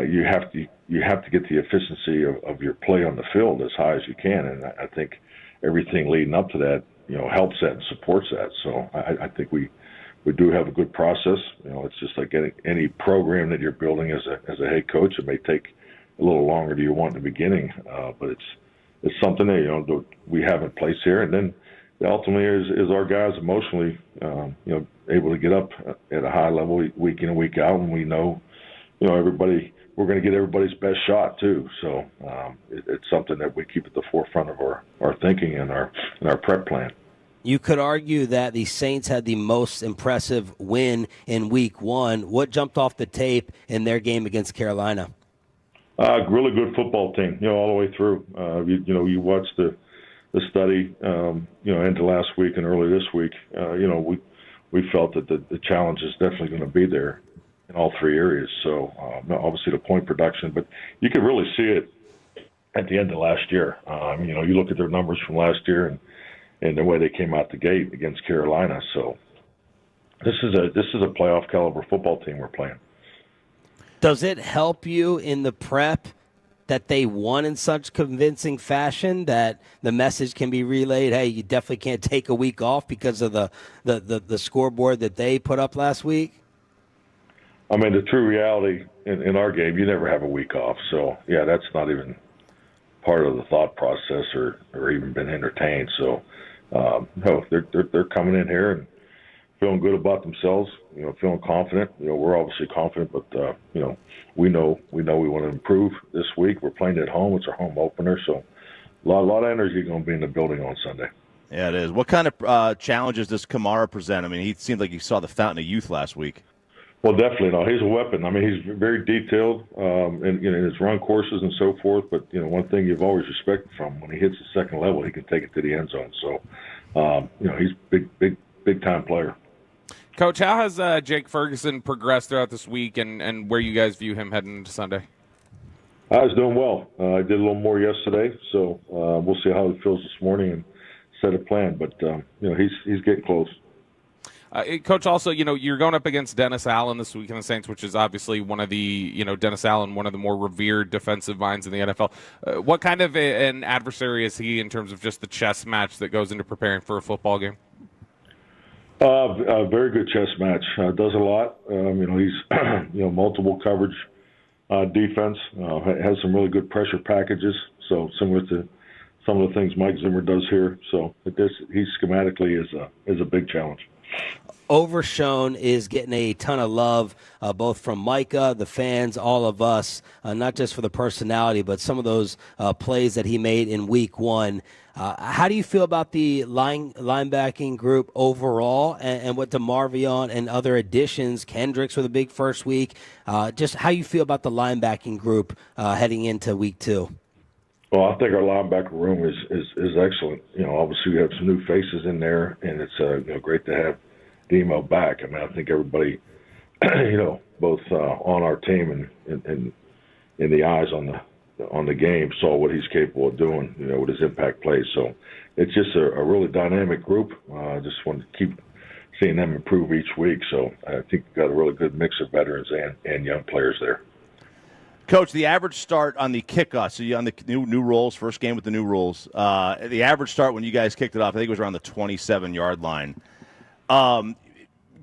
you have to get the efficiency of your play on the field as high as you can, and I think everything leading up to that helps that and supports that. So I think we do have a good process. It's just like any program that you're building as a head coach. It may take a little longer than you want in the beginning, but it's something that we have in place here, and then ultimately is our guys emotionally able to get up at a high level week in and week out, and we know everybody, we're going to get everybody's best shot too. So it's something that we keep at the forefront of our thinking and our prep plan. You could argue that the Saints had the most impressive win in Week 1. What jumped off the tape in their game against Carolina? Really good football team, all the way through. You watch the study, into last week and early this week. We felt that the challenge is definitely going to be there in all three areas. So obviously the point production, but you could really see it at the end of last year. You look at their numbers from last year and the way they came out the gate against Carolina. So this is a playoff caliber football team we're playing. Does it help you in the prep that they won in such convincing fashion that the message can be relayed, hey, you definitely can't take a week off because of the scoreboard that they put up last week? I mean, the true reality in our game, you never have a week off. So, yeah, that's not even part of the thought process or even been entertained. So, no, they're coming in here and feeling good about themselves, feeling confident. We're obviously confident, but, we know we want to improve this week. We're playing at home. It's our home opener. So a lot of energy going to be in the building on Sunday. Yeah, it is. What kind of challenges does Kamara present? I mean, he seemed like he saw the fountain of youth last week. Well, definitely. No, he's a weapon. I mean, he's very detailed in his run courses and so forth. But, one thing you've always respected from him, when he hits the second level, he can take it to the end zone. So, he's a big time player. Coach, how has Jake Ferguson progressed throughout this week and where you guys view him heading into Sunday? He's doing well. I did a little more yesterday, so we'll see how he feels this morning and set a plan. But, he's getting close. Coach, also, you're going up against Dennis Allen this week in the Saints, which is obviously one of the, Dennis Allen, one of the more revered defensive minds in the NFL. What kind of an adversary is he in terms of just the chess match that goes into preparing for a football game? A very good chess match. Does a lot. He's multiple coverage defense. Has some really good pressure packages. So similar to some of the things Mike Zimmer does here. So he schematically is a big challenge. Overshown is getting a ton of love, both from Micah, the fans, all of us, not just for the personality, but some of those plays that he made in Week 1. How do you feel about the linebacking group overall and what DeMarvion and other additions, Kendricks with a big first week, just how you feel about the linebacking group heading into Week 2? Well, I think our linebacker room is excellent. Obviously we have some new faces in there, and it's great to have Demo back. I mean, I think everybody, both on our team and in the eyes on the game saw what he's capable of doing, with his impact plays. So it's just a really dynamic group. I just want to keep seeing them improve each week. So I think we've got a really good mix of veterans and young players there. Coach, the average start on the kickoff, so you on the new rules, first game with the new rules, the average start when you guys kicked it off, I think it was around the 27-yard line.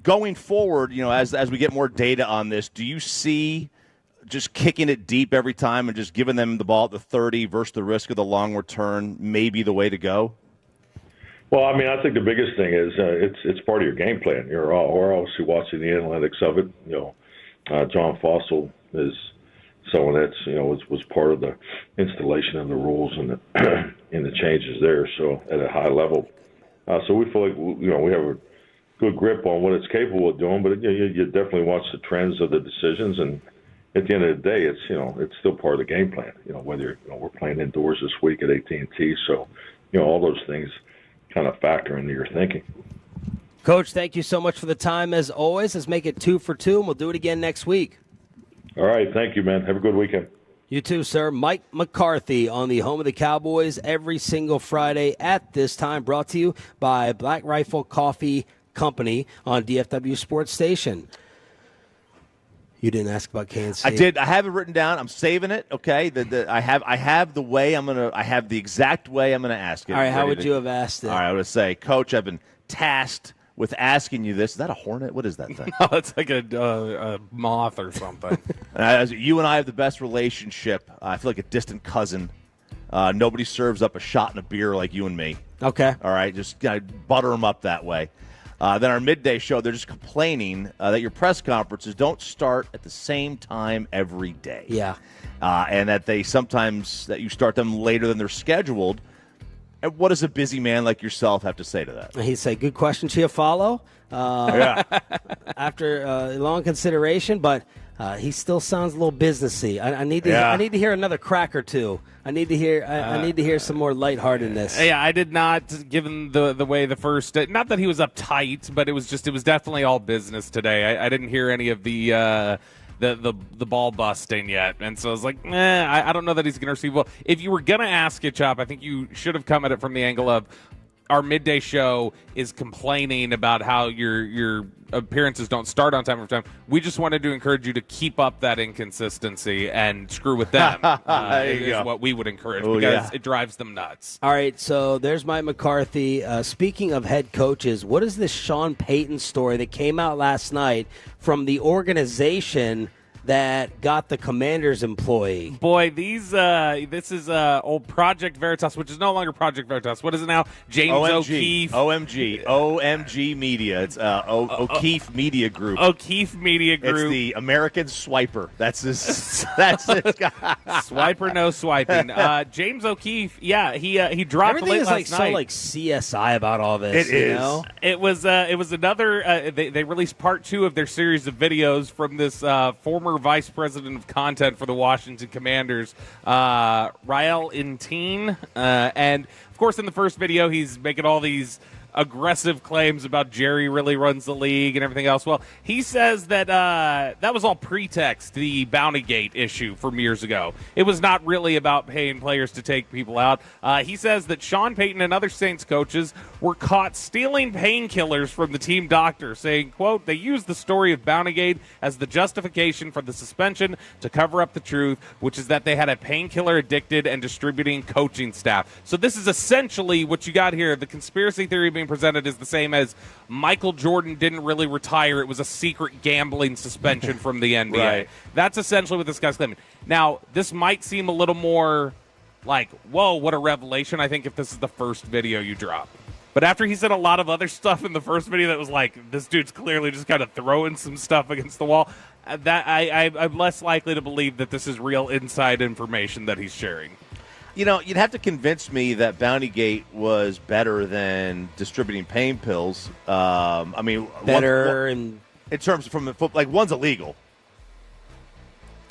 Going forward, as we get more data on this, do you see just kicking it deep every time and just giving them the ball at the 30 versus the risk of the long return may be the way to go? Well, I mean, I think the biggest thing is it's part of your game plan. We're obviously watching the analytics of it. John Fossil is someone that's was part of the installation of the rules and the changes there. So at a high level, so we feel like we have a good grip on what it's capable of doing. But you definitely watch the trends of the decisions, and at the end of the day, it's still part of the game plan. Whether we're playing indoors this week at AT&T, so all those things kind of factor into your thinking. Coach, thank you so much for the time as always. Let's make it 2 for 2, and we'll do it again next week. All right, thank you, man. Have a good weekend. You too, sir. Mike McCarthy on the home of the Cowboys every single Friday at this time, brought to you by Black Rifle Coffee Company on DFW Sports Station. You didn't ask about KNC. I did. I have it written down. I'm saving it. Okay. I have the way I have the exact way I'm gonna ask it. All right. How would you have asked it? All right. I would say, Coach, I've been tasked with asking you this. Is that a hornet? What is that thing? No, it's like a moth or something. You and I have the best relationship. I feel like a distant cousin. Nobody serves up a shot and a beer like you and me. Okay. All right. Just butter them up that way. Then our midday show, they're just complaining that your press conferences don't start at the same time every day. Yeah. And that that you start them later than they're scheduled. And what does a busy man like yourself have to say to that? He'd say, good question, Chiafalo. Yeah. After long consideration, but he still sounds a little businessy. I need to hear another crack or two. I need to hear some more lightheartedness. Yeah, I did not, given the way the first, not that he was uptight, but it was definitely all business today. I didn't hear any of the ball busting yet, and so I was like, I don't know that he's going to receive well. If you were going to ask it, Chop, I think you should have come at it from the angle of our midday show is complaining about how your appearances don't start on time every time. We just wanted to encourage you to keep up that inconsistency and screw with them. Is what we would encourage because it drives them nuts. All right, so there's Mike McCarthy. Speaking of head coaches, what is this Sean Payton story that came out last night from the organization that got the Commanders employee? Boy, this is old Project Veritas, which is no longer Project Veritas. What is it now? James O'Keefe. OMG Media. It's O'Keefe Media Group. O'Keefe Media Group. It's the American Swiper. That's his guy. Swiper, no swiping. James O'Keefe, he dropped Everything late is last night. so like CSI about all this. It is. Know? It was another. They released part 2 of their series of videos from this former vice president of content for the Washington Commanders, Rael Inteen, and of course in the first video he's making all these aggressive claims about Jerry really runs the league and everything else. Well, he says that that was all pretext, the Bountygate issue from years ago. It was not really about paying players to take people out. He says that Sean Payton and other Saints coaches were caught stealing painkillers from the team doctor, saying, quote, they used the story of Bountygate as the justification for the suspension to cover up the truth, which is that they had a painkiller addicted and distributing coaching staff. So this is essentially what you got here. The conspiracy theory being presented is the same as Michael Jordan didn't really retire. It was a secret gambling suspension from the NBA. Right. That's essentially what this guy's claiming. Now, this might seem a little more like, whoa, what a revelation, I think, if this is the first video you drop. But after he said a lot of other stuff in the first video that was like, this dude's clearly just kind of throwing some stuff against the wall, that I'm less likely to believe that this is real inside information that he's sharing. You know, you'd have to convince me that Bountygate was better than distributing pain pills. I mean, better in terms of from the foot, like one's illegal.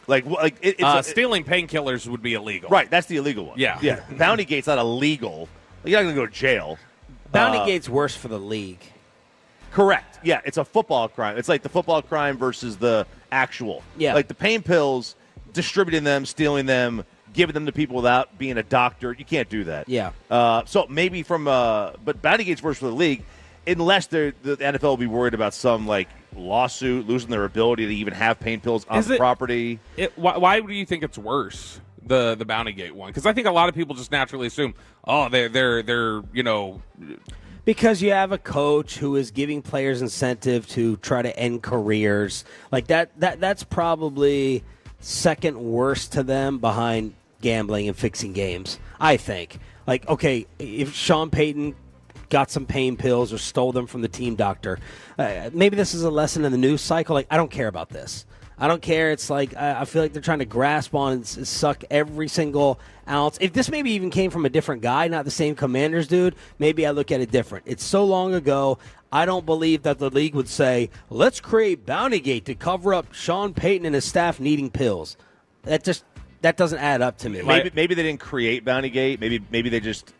Stealing painkillers would be illegal. Right, that's the illegal one. Yeah. Bountygate not illegal. You're not going to go to jail. Bountygate's worse for the league. Correct. Yeah, it's a football crime. It's like the football crime versus the actual. Yeah. Like the pain pills, distributing them, stealing them, giving them to people without being a doctor. You can't do that. Yeah. So maybe but Bountygate's worse for the league, unless the NFL will be worried about some like lawsuit, losing their ability to even have pain pills on property. Why do you think it's worse, the Bountygate one? Because I think a lot of people just naturally assume, oh, they're because you have a coach who is giving players incentive to try to end careers. Like that's probably second worst to them behind gambling and fixing games, I think. Like, okay, if Sean Payton got some pain pills or stole them from the team doctor, maybe this is a lesson in the news cycle. Like, I don't care about this. I don't care. It's like I feel like they're trying to grasp on and suck every single ounce. If this maybe even came from a different guy, not the same Commanders dude, maybe I look at it different. It's so long ago. I don't believe that the league would say, let's create Bountygate to cover up Sean Payton and his staff needing pills. That doesn't add up to me. Maybe they didn't create Bountygate. Maybe they just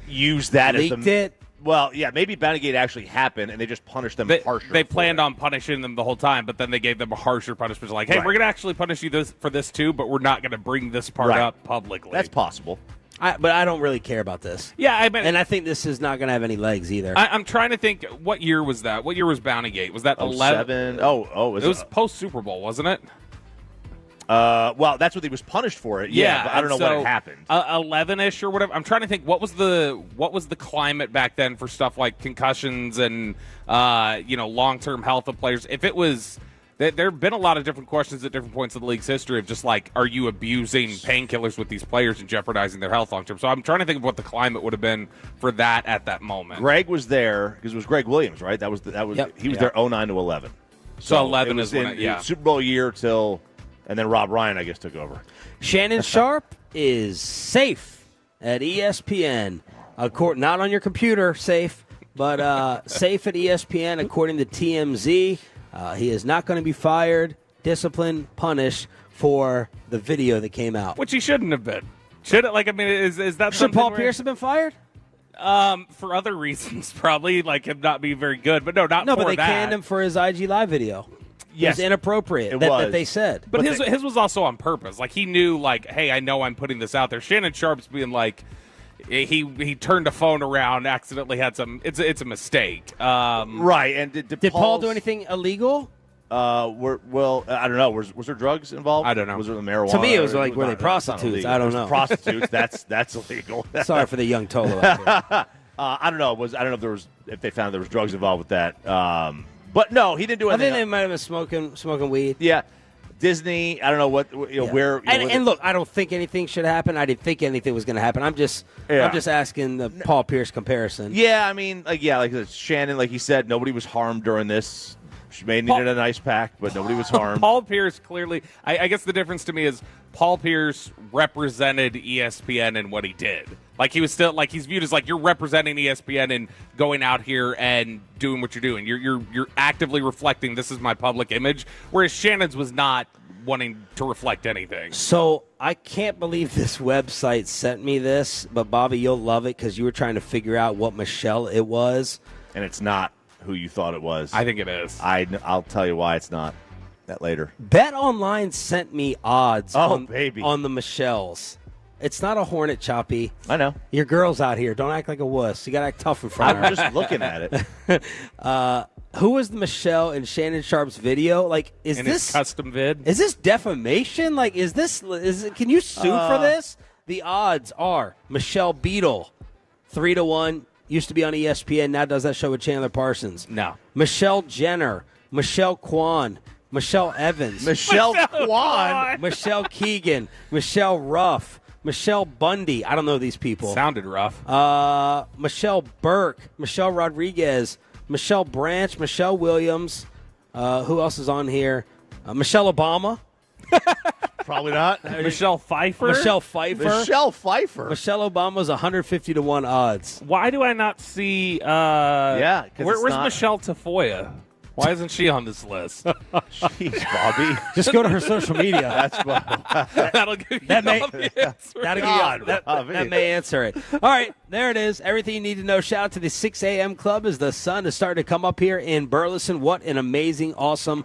used that leaked as the it. Well, yeah, maybe Bountygate actually happened, and they just punished them harsher. They planned on punishing them the whole time, but then they gave them a harsher punishment. Like, hey, we're going to actually punish you for this too, but we're not going to bring this part up publicly. That's possible. But I don't really care about this. Yeah, and I think this is not going to have any legs either. I'm trying to think, what year was that? What year was Bountygate? Was that 11? 07? It was post-Super Bowl, wasn't it? Well, that's what he was punished for it. Yeah, but I don't know what had happened. 11-ish or whatever. I'm trying to think what was the climate back then for stuff like concussions and long-term health of players. If it was, there have been a lot of different questions at different points in the league's history of just like, are you abusing painkillers with these players and jeopardizing their health long-term? So I'm trying to think of what the climate would have been for that at that moment. Greg was there because it was Greg Williams, right? He was there 09 to 11. So 11 is when it Super Bowl year till. And then Rob Ryan, I guess, took over. Shannon Sharpe is safe at ESPN. Not on your computer, safe, but safe at ESPN, according to TMZ. He is not going to be fired, disciplined, punished for the video that came out. Which he shouldn't have been. Is that Should Paul Pierce have been fired? For other reasons, probably, like him not being very good. But not for that. No, but they canned him for his IG Live video. Yes. It was inappropriate. That they said. But his was also on purpose. Like, he knew, like, hey, I know I'm putting this out there. Shannon Sharpe's being like, he turned a phone around, accidentally had some. It's a mistake. Right. And did Paul do anything illegal? I don't know. Was there drugs involved? I don't know. Was there the marijuana? To me, it was like, were they prostitutes? I don't know. Prostitutes. That's illegal. Sorry for the young Tolo out there. I don't know. I don't know if they found there was drugs involved with that. But no, he didn't do anything. I think they might have been smoking weed. Yeah, Disney. I don't know where. And look, I don't think anything should happen. I didn't think anything was going to happen. I'm just asking the Paul Pierce comparison. Yeah, I mean, like Shannon, like he said, nobody was harmed during this. She may have needed an ice pack, but nobody was harmed. Paul Pierce clearly. I guess the difference to me is Paul Pierce represented ESPN in what he did. Like, he was still, like, he's viewed as like, you're representing ESPN and going out here and doing what you're doing. You're actively reflecting, this is my public image. Whereas Shannon's was not wanting to reflect anything. So I can't believe this website sent me this, but Bobby, you'll love it because you were trying to figure out what Michelle it was. And it's not who you thought it was. I think it is. I'll tell you why it's not. That later. Bet Online sent me odds on the Michelles. It's not a Hornet, Choppy. I know. Your girl's out here. Don't act like a wuss. You got to act tough in front of her. I'm just looking at it. Who was the Michelle in Shannon Sharpe's video? Like, is in this his custom vid? Is this defamation? Like, can you sue for this? The odds are Michelle Beadle, 3-1. Used to be on ESPN. Now does that show with Chandler Parsons. No. Michelle Jenner, Michelle Kwan, Michelle Evans, Michelle Kwan, Michelle Keegan, Michelle Ruff, Michelle Bundy. I don't know these people. Sounded rough. Michelle Burke, Michelle Rodriguez, Michelle Branch, Michelle Williams. Who else is on here? Michelle Obama. Probably not. Michelle Pfeiffer. Michelle Pfeiffer. Michelle Obama's 150-1 odds. Why do I not see? Where's Michelle Tafoya? Why isn't she on this list? Jeez, Bobby. Just go to her social media. That'll give you that may answer it. All right, there it is. Everything you need to know. Shout out to the 6 a.m. club as the sun is starting to come up here in Burleson. What an amazing, awesome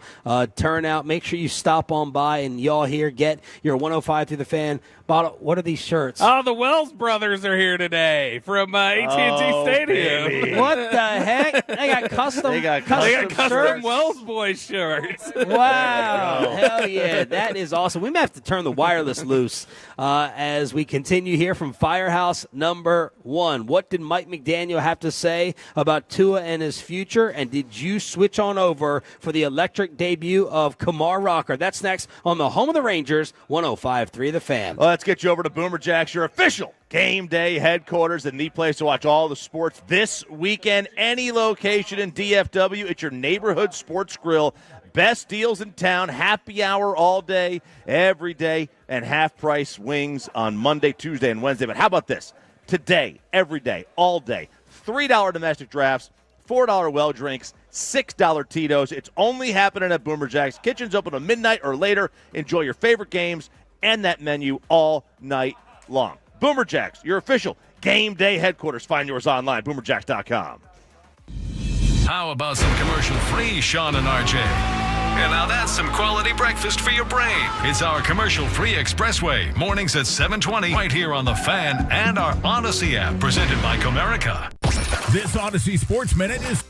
turnout. Make sure you stop on by and y'all here get your 105 through the fan bottle. What are these shirts? Oh, the Wells brothers are here today from AT&T Stadium. Baby. What the heck? They got custom custom Wells Boys shirts. Wow. Hell yeah. That is awesome. We may have to turn the wireless loose as we continue here from Firehouse number 1. What did Mike McDaniel have to say about Tua and his future? And did you switch on over for the electric debut of Kumar Rocker? That's next on the home of the Rangers, 105.3 The Fan. Well, let's get you over to Boomer Jacks, your official game day headquarters and the place to watch all the sports this weekend. Any location in DFW, it's your neighborhood sports grill. Best deals in town, happy hour all day, every day, and half-price wings on Monday, Tuesday, and Wednesday. But how about this? Today, every day, all day, $3 domestic drafts, $4 well drinks, $6 Tito's. It's only happening at Boomer Jacks. Kitchen's open at midnight or later. Enjoy your favorite games and that menu all night long. Boomer Jacks, your official game day headquarters. Find yours online, boomerjacks.com. How about some commercial-free Shan and RJ? And now that's some quality breakfast for your brain. It's our commercial-free Expressway, mornings at 7:20, right here on The Fan and our Odyssey app, presented by Comerica. This Odyssey Sports Minute is...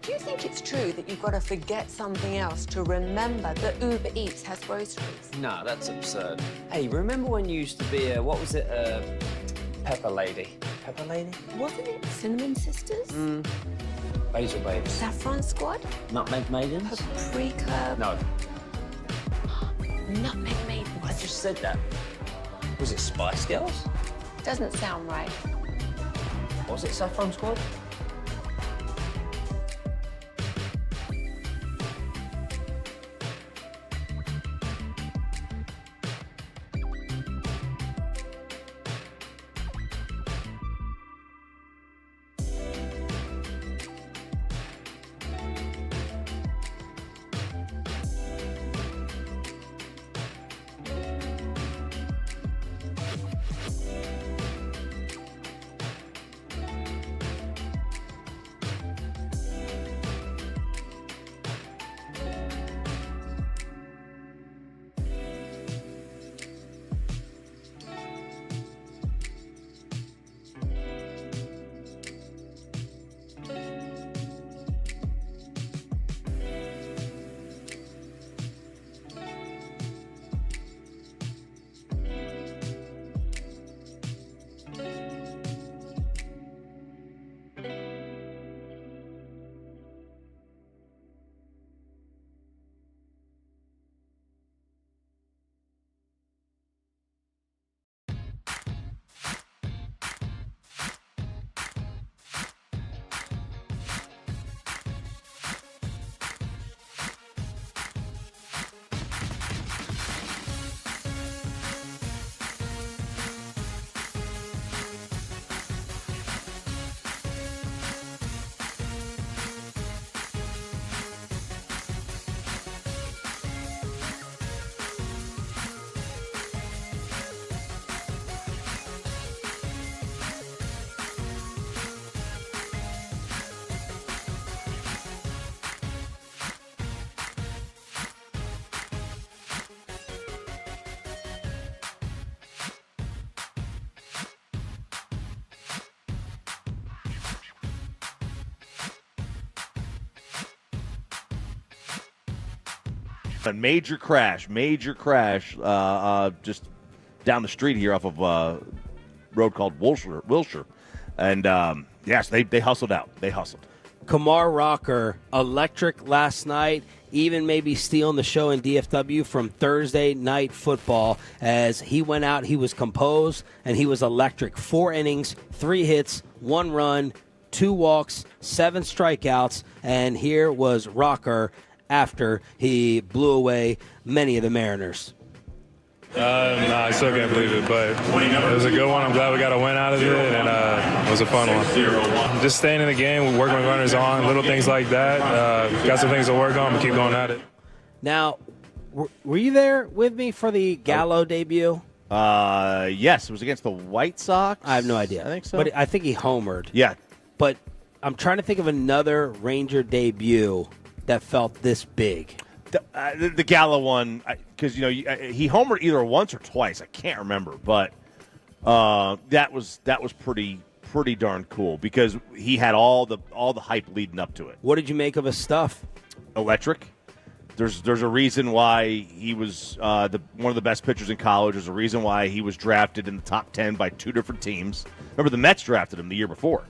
Do you think it's true that you've got to forget something else to remember that Uber Eats has groceries? No, that's absurd. Hey, remember when you used to be a, what was it, Pepper Lady? Pepper Lady? Wasn't it Cinnamon Sisters? Basil Babies. Saffron Squad? Nutmeg Maidens? Paprika? No. Nutmeg Maidens. I just said that. Was it Spice Girls? Doesn't sound right. What's it, Saffron Squad? A major crash, just down the street here off of a road called Wilshire. And, yes, they hustled out. They hustled. Kumar Rocker, electric last night, even maybe stealing the show in DFW from Thursday Night Football. As he went out, he was composed, and he was electric. 4 innings, 3 hits, 1 run, 2 walks, 7 strikeouts, and here was Rocker after he blew away many of the Mariners. I still can't believe it, but it was a good one. I'm glad we got a win out of it, and it was a fun one. Just staying in the game, working with runners on, little things like that. Got some things to work on, but keep going at it. Now, were you there with me for the Gallo debut? Yes, it was against the White Sox. I have no idea. I think so. But I think he homered. Yeah. But I'm trying to think of another Ranger debut that felt this big. The Gallo one, because he homered either once or twice. I can't remember, but that was pretty darn cool because he had all the hype leading up to it. What did you make of his stuff? Electric. There's a reason why he was one of the best pitchers in college. There's a reason why he was drafted in the top 10 by 2 different teams. Remember, the Mets drafted him the year before,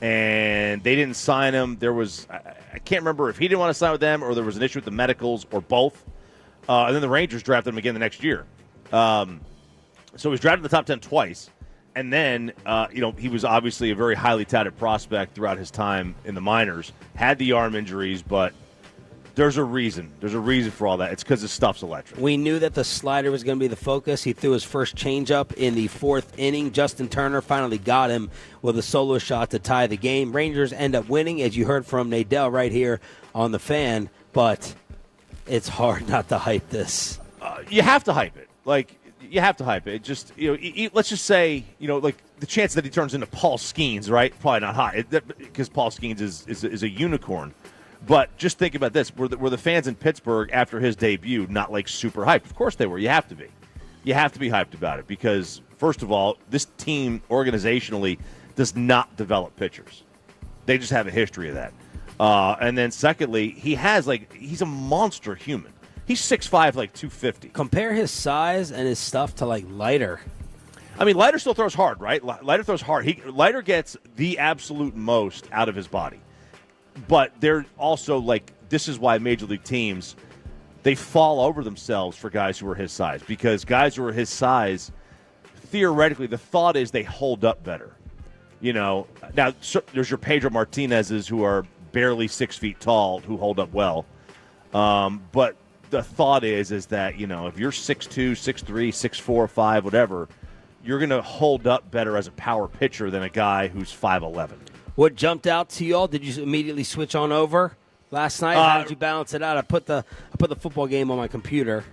and they didn't sign him. There was I can't remember if he didn't want to sign with them or there was an issue with the medicals or both. And then the Rangers drafted him again the next year. So he was drafted in the top 10 twice. And then, he was obviously a very highly touted prospect throughout his time in the minors. Had the arm injuries, but there's a reason. There's a reason for all that. It's because his stuff's electric. We knew that the slider was going to be the focus. He threw his first changeup in the 4th inning. Justin Turner finally got him with a solo shot to tie the game. Rangers end up winning, as you heard from Nadell right here on the Fan. But it's hard not to hype this. You have to hype it. You have to hype it. It just, let's just say, the chance that he turns into Paul Skeens, right? Probably not high, because Paul Skeens is a unicorn. But just think about this. Were the fans in Pittsburgh after his debut not, super hyped? Of course they were. You have to be. You have to be hyped about it because, first of all, this team organizationally does not develop pitchers. They just have a history of that. And then, secondly, he's a monster human. He's 6'5", 250. Compare his size and his stuff to, Leiter. I mean, Leiter still throws hard, right? Leiter throws hard. Leiter gets the absolute most out of his body. But they're also, this is why Major League teams, they fall over themselves for guys who are his size. Because guys who are his size, theoretically, the thought is they hold up better. Now there's your Pedro Martinez's who are barely 6 feet tall who hold up well. But the thought is that, if you're 6'2", 6'3", 6'4", 5", whatever, you're going to hold up better as a power pitcher than a guy who's 5'11". What jumped out to y'all? Did you immediately switch on over last night? How did you balance it out? I put the football game on my computer.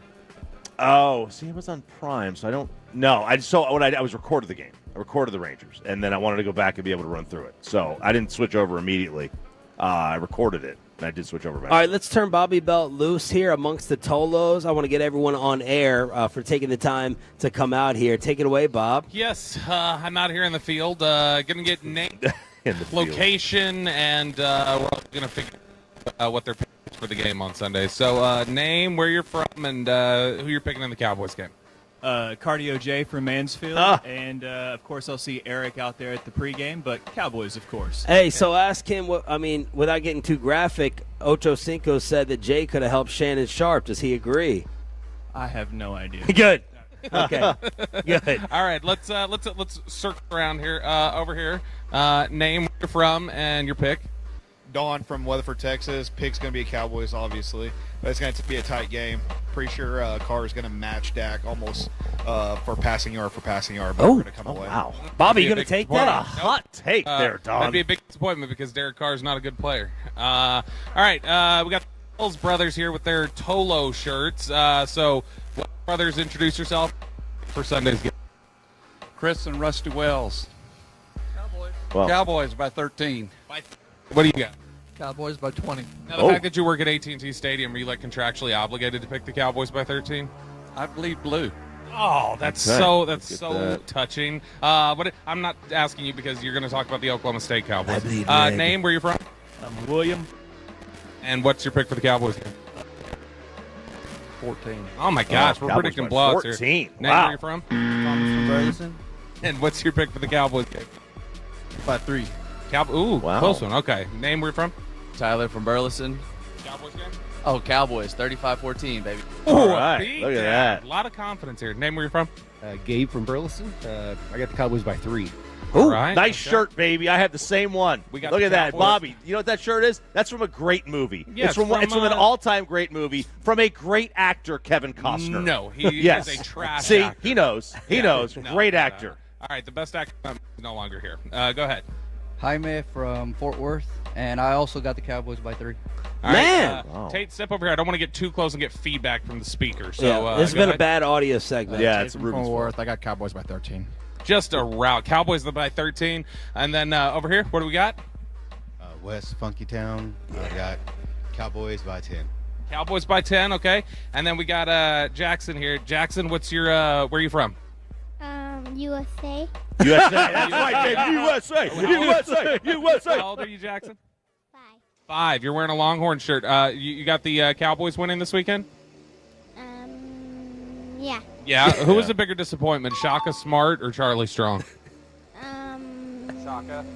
Oh, see, it was on Prime, so I don't know. I was recorded the game. I recorded the Rangers, and then I wanted to go back and be able to run through it. So I didn't switch over immediately. I recorded it, and I did switch over back. All right, let's turn Bobby Belt loose here amongst the Tolos. I want to get everyone on air for taking the time to come out here. Take it away, Bob. Yes, I'm out here in the field. Going to get name, location, and we're going to figure out what they're picking for the game on Sunday. So name, where you're from, and who you're picking in the Cowboys game. Cardio J from Mansfield, and of course I'll see Eric out there at the pregame, but Cowboys, of course. Hey, so ask him, without getting too graphic, Ocho Cinco said that Jay could have helped Shannon Sharp. Does he agree? I have no idea. Good. Okay. Good. All right, let's circle around here. Over here, name, where you're from, and your pick. Dawn from Weatherford, Texas. Pick's going to be Cowboys, obviously, but it's going to be a tight game. Pretty sure Carr is going to match Dak almost for passing yard, but we're going to come away. Wow. Bobby, you going to take that? What a hot take there, Don. That'd be a big disappointment because Derek Carr is not a good player. All right, we got the Wells brothers here with their Tolo shirts. So, Wells brothers, introduce yourself for Sunday's game. Chris and Rusty Wells. Well, Cowboys by 13. What do you got? Cowboys by 20. Now, the fact that you work at AT&T Stadium, are you contractually obligated to pick the Cowboys by 13? I bleed blue. Oh, that's so touching. But I'm not asking you because you're going to talk about the Oklahoma State Cowboys. Name, where you're from? I'm William. And what's your pick for the Cowboys game? 14. Oh my gosh, we're predicting blowouts here. 14. Name, wow. where you're from? Thomas from Burleson. And what's your pick for the Cowboys game? By 3. Ooh, close one. Okay. Name, where you're from? Tyler from Burleson. Cowboys game? Oh, Cowboys, 35-14, baby. All right. Look at that. A lot of confidence here. Name, where you're from? Gabe from Burleson. I got the Cowboys by 3. Ooh, right, nice shirt, baby. I have the same one. We got Look the at that. Cowboys. Bobby, you know what that shirt is? That's from a great movie. Yeah, it's from an all-time great movie from a great actor, Kevin Costner. No, he yes. is a trash See, actor. he knows. He knows. No, great actor. All right, the best actor is no longer here. Go ahead. Jaime from Fort Worth, and I also got the Cowboys by 3. All Man! Right, Tate, step over here. I don't want to get too close and get feedback from the speaker. So this has been ahead. a bad audio segment. Yeah, it's Ruben's Fort Worth. I got Cowboys by 13. Just a rout. Cowboys by 13. And then over here, what do we got? West Funky Town. I got Cowboys by 10. Cowboys by 10, okay. And then we got Jackson here. Jackson, what's your where are you from? USA. USA. That's right, baby. USA. How old are you, Jackson? 5. You're wearing a Longhorn shirt. You got the Cowboys winning this weekend? Yeah. Yeah. Who was the bigger disappointment, Shaka Smart or Charlie Strong? Shaka.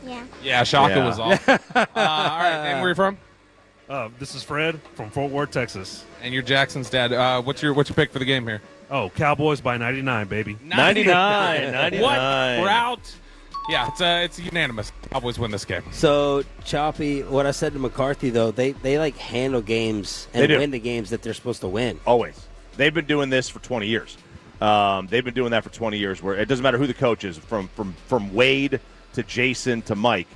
Yeah. Yeah, Shaka was awesome. All right, and where are you from? This is Fred from Fort Worth, Texas. And you're Jackson's dad. What's your pick for the game here? Oh, Cowboys by 99, baby. 99. What route? Yeah, it's unanimous. Cowboys win this game. So, Choppy, what I said to McCarthy, though, they handle games and win the games that they're supposed to win. Always. They've been doing this for 20 years. They've been doing that for 20 years where it doesn't matter who the coach is, from Wade to Jason to Mike.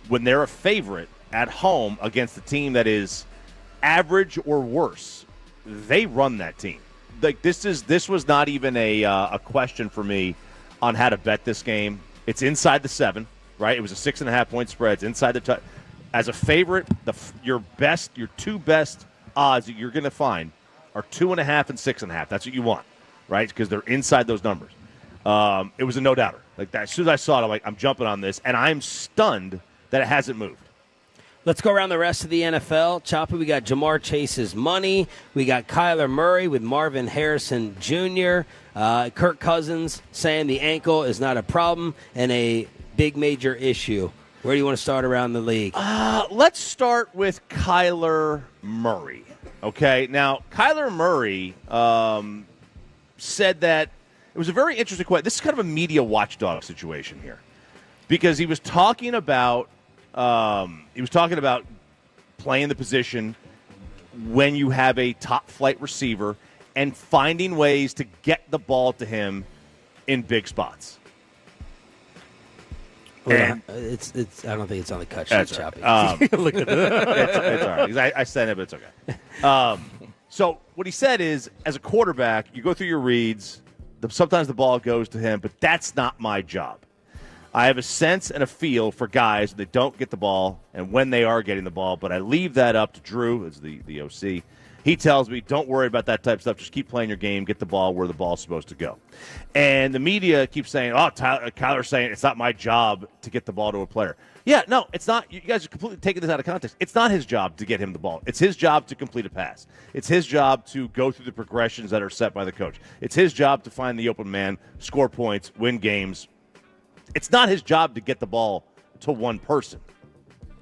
When they're a favorite at home against a team that is average or worse, they run that team. Like this was not even a question for me on how to bet this game. It's inside the 7, right? It was a 6.5-point spread. It's inside the as a favorite, your two best odds that you're going to find are 2.5 and 6.5. That's what you want, right? Because they're inside those numbers. It was a no doubter. Like that, as soon as I saw it, I'm like, I'm jumping on this, and I'm stunned that it hasn't moved. Let's go around the rest of the NFL. Choppy, we got Jamar Chase's money. We got Kyler Murray with Marvin Harrison Jr. Kirk Cousins saying the ankle is not a problem and a big major issue. Where do you want to start around the league? Let's start with Kyler Murray. Okay, now Kyler Murray said that it was a very interesting question. This is kind of a media watchdog situation here. because he was talking about playing the position when you have a top flight receiver and finding ways to get the ball to him in big spots. And it's. I don't think it's on the cut sheet, That's Choppy. right. Look at it's all right. I said it, but it's okay. So what he said is, as a quarterback, you go through your reads. Sometimes the ball goes to him, but that's not my job. I have a sense and a feel for guys that don't get the ball and when they are getting the ball, but I leave that up to Drew, as the OC. He tells me, don't worry about that type of stuff. Just keep playing your game. Get the ball where the ball's supposed to go. And the media keeps saying, Kyler's saying it's not my job to get the ball to a player. Yeah, no, it's not. You guys are completely taking this out of context. It's not his job to get him the ball. It's his job to complete a pass. It's his job to go through the progressions that are set by the coach. It's his job to find the open man, score points, win games. It's not his job to get the ball to one person.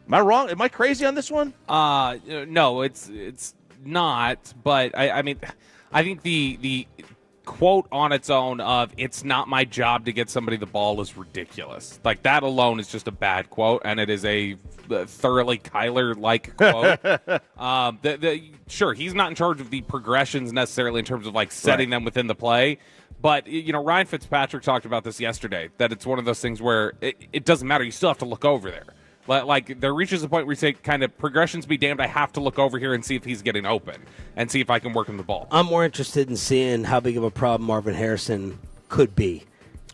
Am I wrong? Am I crazy on this one? No, it's not. But I mean, I think the quote on its own of "it's not my job to get somebody the ball" is ridiculous. Like, that alone is just a bad quote, and it is a thoroughly Kyler-like quote. Sure, he's not in charge of the progressions necessarily in terms of like setting them within the play. But, Ryan Fitzpatrick talked about this yesterday, that it's one of those things where it doesn't matter. You still have to look over there. Like, there reaches a point where you say, kind of, progressions be damned, I have to look over here and see if he's getting open and see if I can work him the ball. I'm more interested in seeing how big of a problem Marvin Harrison could be.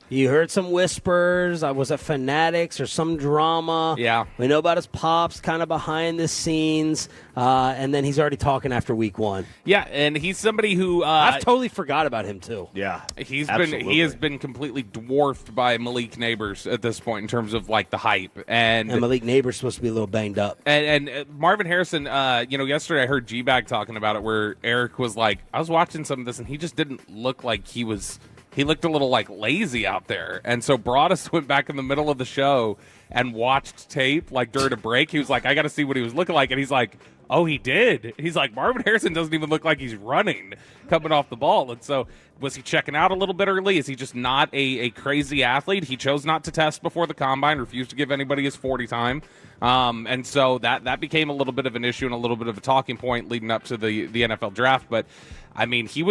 You heard some whispers. Was it Fanatics or some drama? Yeah. We know about his pops kind of behind the scenes, and then he's already talking after week one. Yeah, and he's somebody who I've totally forgot about him too. Yeah, he has been completely dwarfed by Malik Neighbors at this point in terms of like the hype, and Malik Neighbors supposed to be a little banged up. And Marvin Harrison, yesterday I heard GBag talking about it, where Eric was like, I was watching some of this, and he just didn't look like he was. He looked a little like lazy out there. And so Broadus went back in the middle of the show and watched tape like during a break. He was like, I got to see what he was looking like. And he's like, oh, he did. He's like, Marvin Harrison doesn't even look like he's running coming off the ball. And so was he checking out a little bit early? Is he just not a crazy athlete? He chose not to test before the combine, refused to give anybody his 40 time. And so that became a little bit of an issue and a little bit of a talking point leading up to the NFL draft. But I mean, he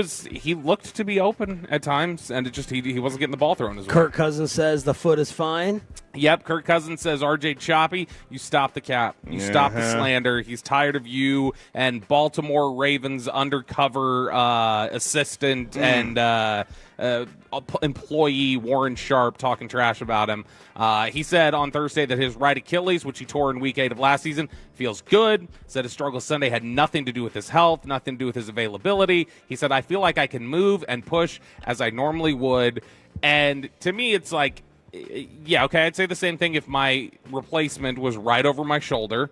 looked to be open at times, and he wasn't getting the ball thrown as well. Kirk Cousins says the foot is fine. Yep, Kirk Cousins says, RJ Choppy, you stop the cap. You stop the slander. He's tired of you and Baltimore Ravens undercover assistant and employee Warren Sharp talking trash about him. He said on Thursday that his right Achilles, which he tore in Week 8 of last season, feels good. Said his struggle Sunday had nothing to do with his health, nothing to do with his availability. He said, I feel like I can move and push as I normally would. And to me, it's like, yeah, okay, I'd say the same thing if my replacement was right over my shoulder,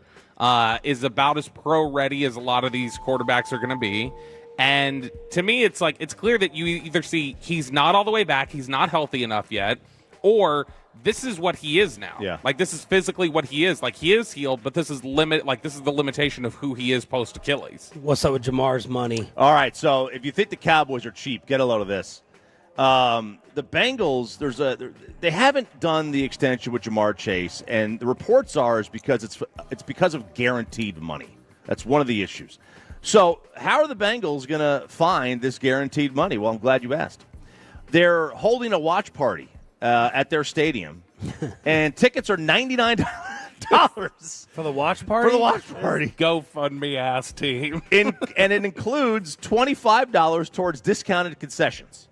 is about as pro-ready as a lot of these quarterbacks are going to be. And to me, it's like, it's clear that you either see he's not all the way back, he's not healthy enough yet, or this is what he is now. Yeah. Like, this is physically what he is. Like, he is healed, but this is the limitation of who he is post-Achilles. What's up with Jamar's money? All right, so if you think the Cowboys are cheap, get a load of this. The Bengals, they haven't done the extension with Jamar Chase, and the reports are it's because of guaranteed money. That's one of the issues. So how are the Bengals going to find this guaranteed money? Well, I'm glad you asked. They're holding a watch party at their stadium, and tickets are $99 for the watch party. For the watch party, GoFundMe ass team, and it includes $25 towards discounted concessions.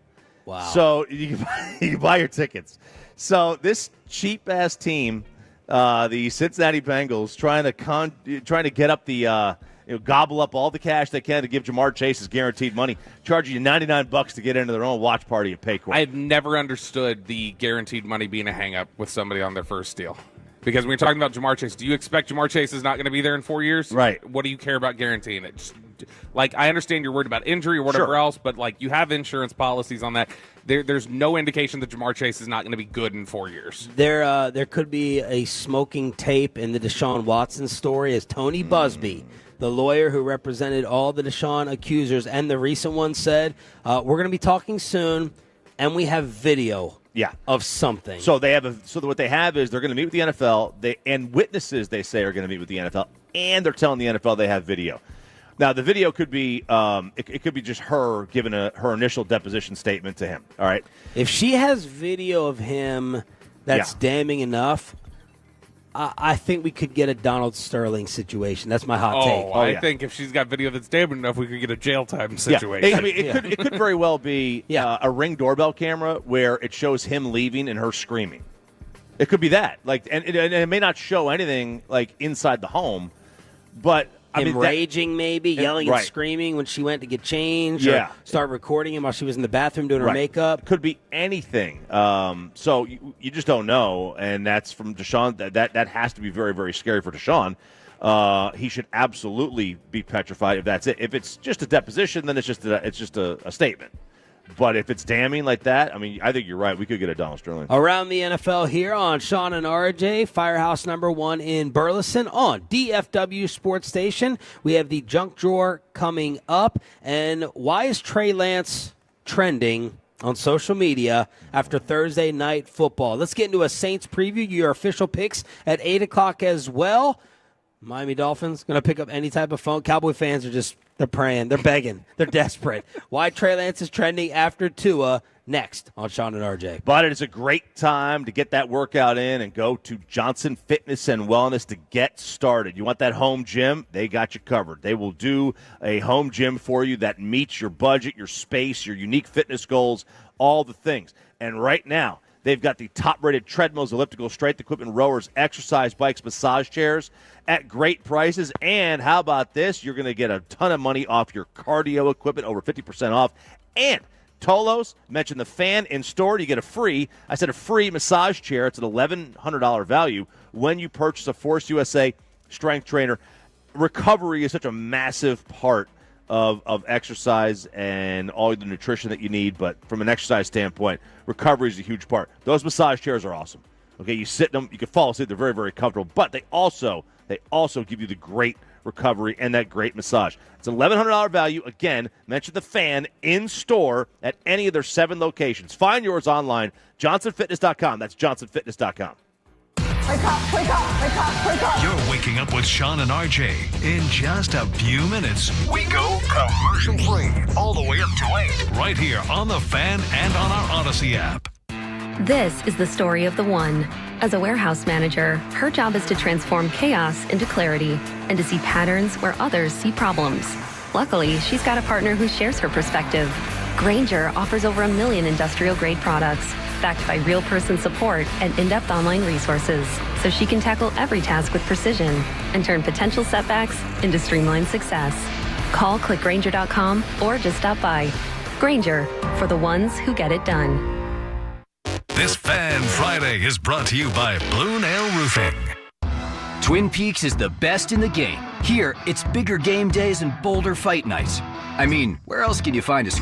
Wow! So you can buy your tickets. So this cheap ass team, the Cincinnati Bengals, trying to get up the. Gobble up all the cash they can to give Jamar Chase his guaranteed money, charging you $99 to get into their own watch party at Paycor. I've never understood the guaranteed money being a hang-up with somebody on their first deal. Because when you're talking about Jamar Chase, do you expect Jamar Chase is not going to be there in 4 years? Right. What do you care about guaranteeing it? I understand you're worried about injury or whatever else, but you have insurance policies on that. There's no indication that Jamar Chase is not going to be good in 4 years. There could be a smoking tape in the Deshaun Watson story as Tony Busby, the lawyer who represented all the Deshaun accusers and the recent one, said, we're going to be talking soon, and we have video Yeah. of something. So they have so what they have is they're going to meet with the NFL, and witnesses they say are going to meet with the NFL, and they're telling the NFL they have video. Now the video could be it could be just her giving her initial deposition statement to him. All right. If she has video of him that's damning enough, I think we could get a Donald Sterling situation. That's my hot take. I think if she's got video that's damning enough, we could get a jail time situation. Yeah. I mean, it could very well be a Ring doorbell camera where it shows him leaving and her screaming. It could be that. And it may not show anything like inside the home, but raging, maybe yelling and right. screaming when she went to get changed. Yeah. Or start recording him while she was in the bathroom doing her Right. makeup. Could be anything. So you just don't know, and that's from Deshaun. That has to be very, very scary for Deshaun. He should absolutely be petrified if that's it. If it's just a deposition, then it's just a statement. But if it's damning like that, I mean, I think you're right. We could get a Donald Sterling. Around the NFL here on Shan and RJ, Firehouse number 1 in Burleson on DFW Sports Station. We have the junk drawer coming up. And why is Trey Lance trending on social media after Thursday night football? Let's get into a Saints preview, your official picks at 8 o'clock as well. Miami Dolphins going to pick up any type of phone. Cowboy fans are they're praying. They're begging. They're desperate. Why Trey Lance is trending after Tua next on Shan and RJ. But it is a great time to get that workout in and go to Johnson Fitness and Wellness to get started. You want that home gym? They got you covered. They will do a home gym for you that meets your budget, your space, your unique fitness goals, all the things. And right now, they've got the top-rated treadmills, elliptical, strength equipment, rowers, exercise bikes, massage chairs at great prices. And how about this? You're going to get a ton of money off your cardio equipment, over 50% off. And Tolos, mention the fan in store. You get a free massage chair. It's an $1,100 value when you purchase a Force USA strength trainer. Recovery is such a massive part of exercise and all the nutrition that you need, but from an exercise standpoint, recovery is a huge part. Those massage chairs are awesome. Okay, you sit in them, you can fall asleep. They're very, very comfortable, but they also give you the great recovery and that great massage. It's an $1,100 value. Again, mention the fan in store at any of their 7 locations. Find yours online, johnsonfitness.com. That's johnsonfitness.com. Wake up, wake up, wake up, wake up. You're waking up with Shan and RJ. In just a few minutes, we go commercial free all the way up to 8. Right here on The Fan and on our Odyssey app. This is the story of the one. As a warehouse manager, her job is to transform chaos into clarity and to see patterns where others see problems. Luckily, she's got a partner who shares her perspective. Grainger offers over 1 million industrial-grade products, backed by real person support and in-depth online resources, so she can tackle every task with precision and turn potential setbacks into streamlined success. Call clickgrainger.com or just stop by. Grainger, for the ones who get it done. This Fan Friday is brought to you by Blue Nail Roofing. Twin Peaks is the best in the game. Here, it's bigger game days and bolder fight nights. I mean, where else can you find us?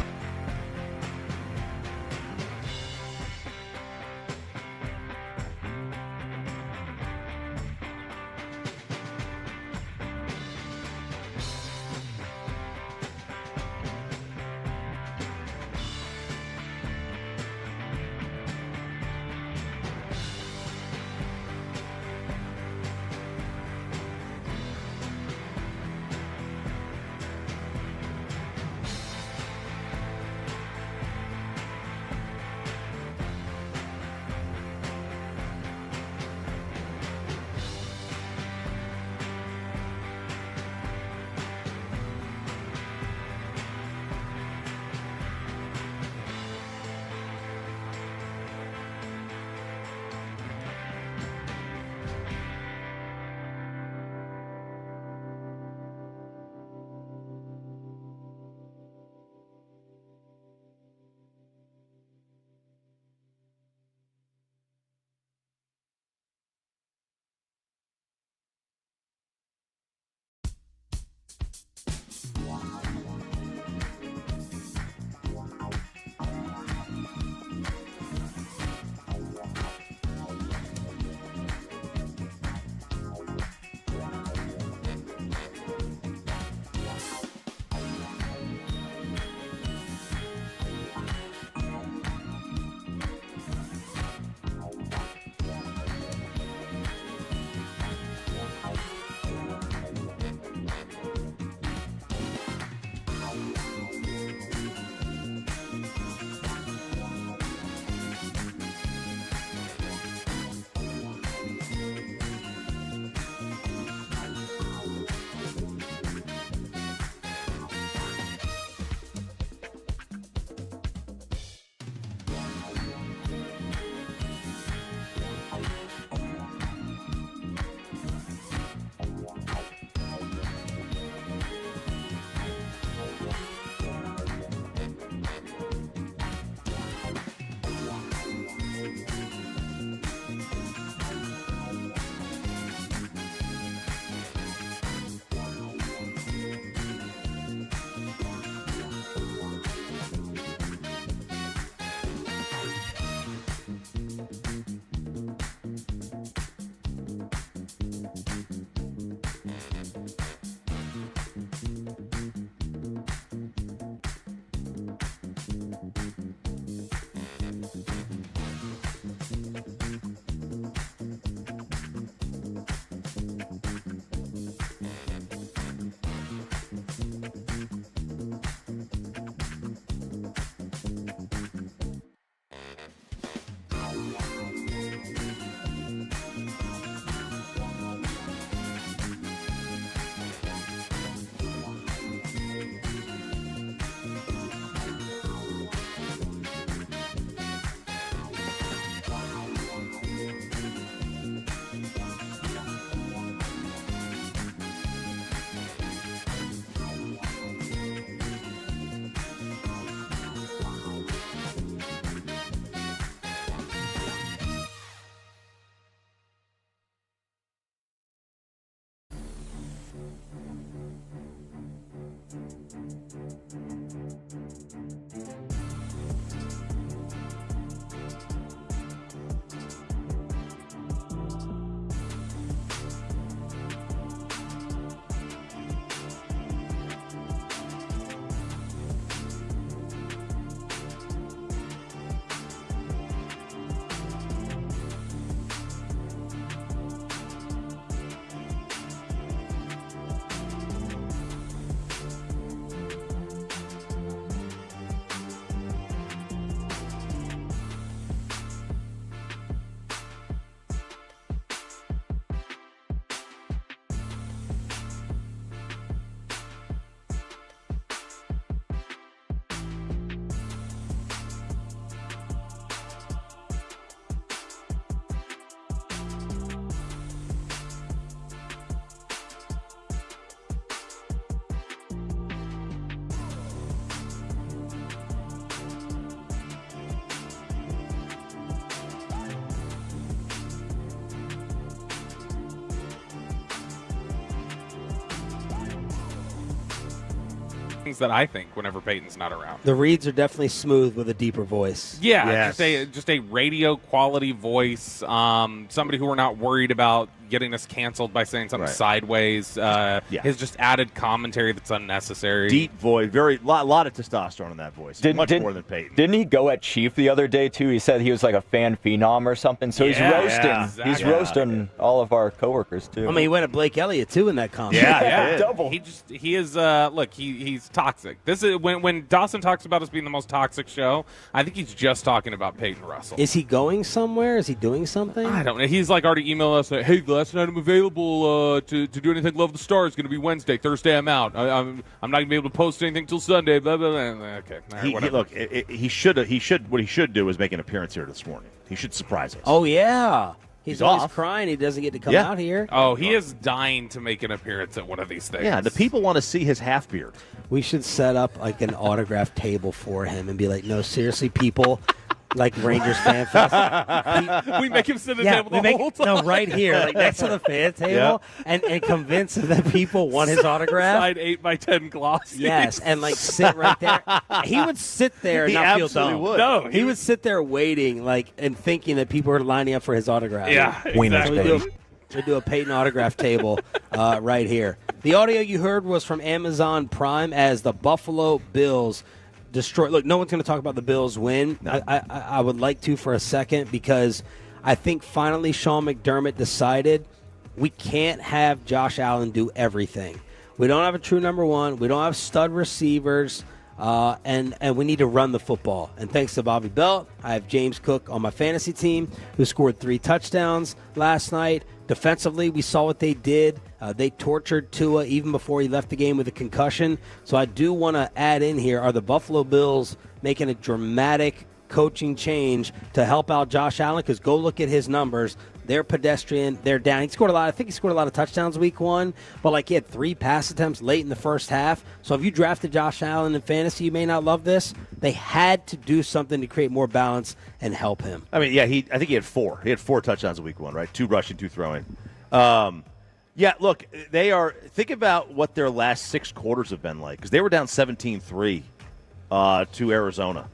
things that I think whenever Peyton's not around. The reads are definitely smooth with a deeper voice. Yeah, Yes. just a radio quality voice. Somebody who we're not worried about getting us canceled by saying something sideways. His just added commentary that's unnecessary. Deep voice, lot of testosterone in that voice. Much more than Peyton. Didn't he go at Chief the other day too? He said he was like a fan phenom or something. So he's roasting. exactly. He's roasting all of our coworkers too. I mean, he went at Blake Elliott too in that comment. double. He is look. He's toxic. This is when Dawson talks about us being the most toxic show. I think he's just talking about Peyton Russell. Is he going somewhere? Is he doing something? I don't know. He's like already emailed us. Hey, last night I'm available to do anything. Love the Stars. Going to be Wednesday. Thursday I'm out. I'm not going to be able to post anything till Sunday. Blah blah blah. Okay. All right, whatever. Look, he should. What he should do is make an appearance here this morning. He should surprise us. Oh yeah. He's always off. crying he doesn't get to come out here. Oh, he is dying to make an appearance at one of these things. Yeah, the people want to see his half beard. We should set up like an autograph table for him and be like, no, seriously, people, like Rangers Fan Fest. We make him sit at the table the whole time. No, right here, like next to the fan table, and convince him that people want his autograph. Side 8x10 glossy. Yes, and like sit right there. He would sit there and He not feel absolutely dumb. would. No, He would sit there waiting, like, and thinking that people are lining up for his autograph. Yeah, So we do a Peyton autograph table right here. The audio you heard was from Amazon Prime as the Buffalo Bills destroy. Look, no one's going to talk about the Bills win. No. I would like to for a second because I think finally Sean McDermott decided we can't have Josh Allen do everything. We don't have a true number one. We don't have stud receivers. And we need to run the football. And thanks to Bobby Belt, I have James Cook on my fantasy team who scored 3 touchdowns last night. Defensively, we saw what they did. They tortured Tua even before he left the game with a concussion. So I do want to add in here, are the Buffalo Bills making a dramatic coaching change to help out Josh Allen? Because go look at his numbers. They're pedestrian. They're down. He scored a lot. I think he scored a lot of touchdowns week 1, but like he had 3 pass attempts late in the first half. So if you drafted Josh Allen in fantasy, you may not love this. They had to do something to create more balance and help him. I mean, yeah, I think he had 4. He had 4 touchdowns in week 1, right? 2 rushing, 2 throwing. Yeah, look, they are. Think about what their last 6 quarters have been like because they were down 17-3 to Arizona.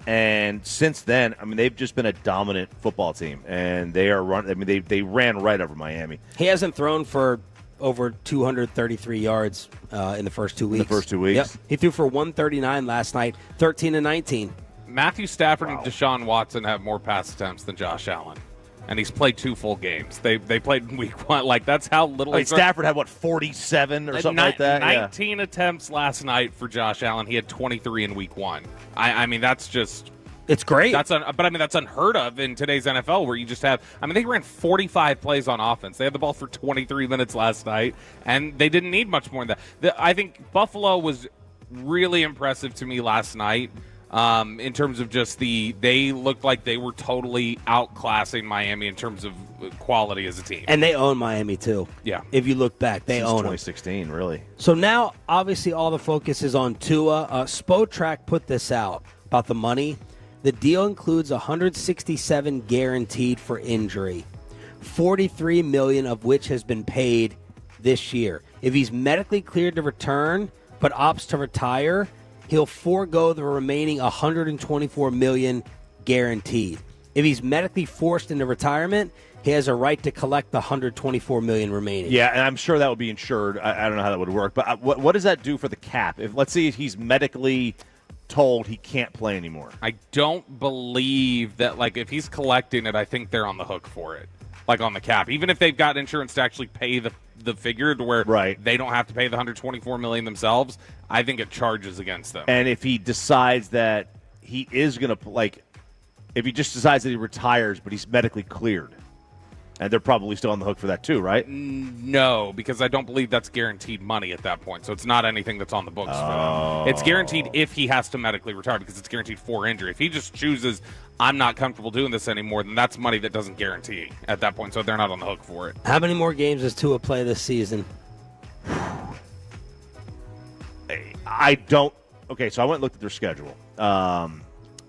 And since then, I mean, they've just been a dominant football team, and they are running. I mean, they ran right over Miami. He hasn't thrown for over 233 yards in the first 2 weeks. Yep. He threw for 139 last night, 13-19. Matthew Stafford and Deshaun Watson have more pass attempts than Josh Allen. And he's played 2 full games. They played in week 1. Like, that's how little. I mean, Stafford had, 47 or something like that? 19 attempts last night for Josh Allen. He had 23 in week 1. I mean, that's just. It's great. But I mean, that's unheard of in today's NFL where you just have. I mean, they ran 45 plays on offense. They had the ball for 23 minutes last night, and they didn't need much more than that. I think Buffalo was really impressive to me last night. In terms of just they looked like they were totally outclassing Miami in terms of quality as a team. And they own Miami, too. Yeah. If you look back, they Since own 2016, really. So now, obviously, all the focus is on Tua. Spotrac put this out about the money. The deal includes $167 guaranteed for injury, $43 million of which has been paid this year. If he's medically cleared to return but opts to retire, he'll forego the remaining $124 million guaranteed. If he's medically forced into retirement, he has a right to collect the $124 million remaining. Yeah, and I'm sure that would be insured. I don't know how that would work, but what does that do for the cap? If let's say he's medically told he can't play anymore. I don't believe that. Like, if he's collecting it, I think they're on the hook for it. Like on the cap, even if they've got insurance to actually pay the figure to where they don't have to pay the $124 million themselves, I think it charges against them. And if he decides that he is going to, if he just decides that he retires but he's medically cleared, and they're probably still on the hook for that too, right? No, because I don't believe that's guaranteed money at that point. So it's not anything that's on the books for them. It's guaranteed if he has to medically retire because it's guaranteed for injury. If he just chooses, I'm not comfortable doing this anymore, then that's money that doesn't guarantee at that point. So they're not on the hook for it. How many more games does Tua play this season? I don't. Okay, so I went and looked at their schedule.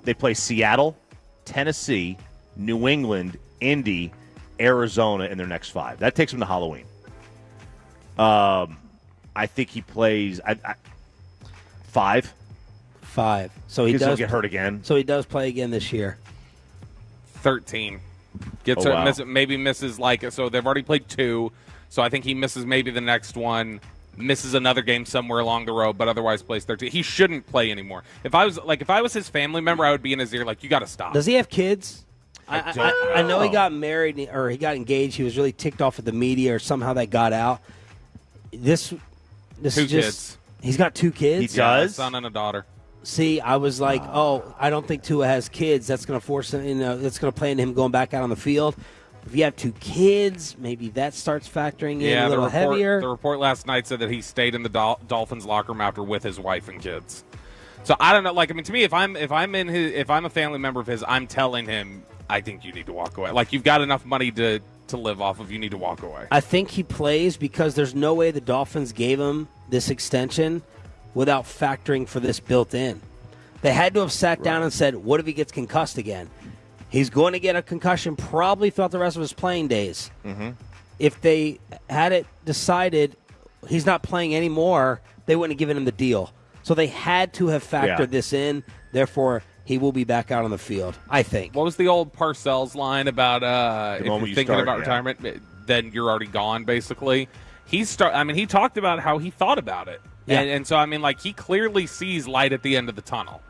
They play Seattle, Tennessee, New England, Indy, Arizona in their next 5. That takes them to Halloween. I think he plays. 5. So he He's does gonna get hurt again. So he does play again this year. 13. Gets Oh, hurt, wow. maybe misses so they've already played 2. So I think he misses maybe the next one, misses another game somewhere along the road, but otherwise plays 13. He shouldn't play anymore. If I was his family member, I would be in his ear like, you got to stop. Does he have kids? I know he know. got married or he got engaged. He was really ticked off at the media, or somehow that got out. This 2 is just kids. He's got 2 kids. Yeah, a son and a daughter. See, I was like, I don't think Tua has kids. That's going to force him. That's going to play into him going back out on the field. If you have 2 kids, maybe that starts factoring in a little heavier. The report last night said that he stayed in the Dolphins locker room after with his wife and kids. So I don't know. To me, if I'm a family member of his, I'm telling him, I think you need to walk away. Like, you've got enough money to live off of. You need to walk away. I think he plays because there's no way the Dolphins gave him this extension without factoring for this built in. They had to have sat down and said, what if he gets concussed again? He's going to get a concussion probably throughout the rest of his playing days. Mm-hmm. If they had it decided he's not playing anymore, they wouldn't have given him the deal. So they had to have factored this in. Therefore, he will be back out on the field, I think. What was the old Parcells line about if you're thinking about retirement, then you're already gone, basically? He talked about how he thought about it. Yeah. And so, he clearly sees light at the end of the tunnel.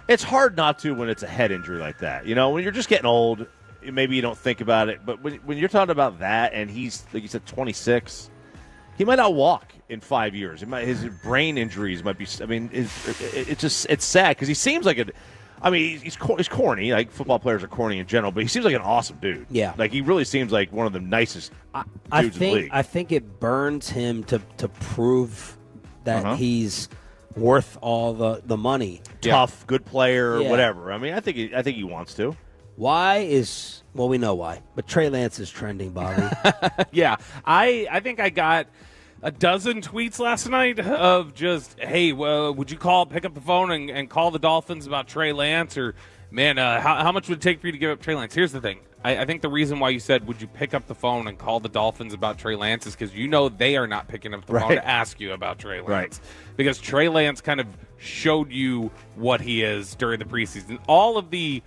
It's hard not to when it's a head injury like that. When you're just getting old, maybe you don't think about it. But when you're talking about that, and he's, like you said, 26, he might not walk in 5 years. His brain injuries might be. It's sad because he seems like he's corny. Like, football players are corny in general, but he seems like an awesome dude. Yeah. Like, he really seems like one of the nicest dudes in the league. I think it burns him to prove that he's worth all the money. Tough, good player, Yeah. whatever. I think he wants to. We know why. But Trey Lance is trending, Bobby. Yeah. I think I got a dozen tweets last night of just, hey, would you pick up the phone and call the Dolphins about Trey Lance? Or, man, how much would it take for you to give up Trey Lance? Here's the thing. I think the reason why you said, would you pick up the phone and call the Dolphins about Trey Lance is because they are not picking up the phone to ask you about Trey Lance. Right. Because Trey Lance kind of showed you what he is during the preseason. All of the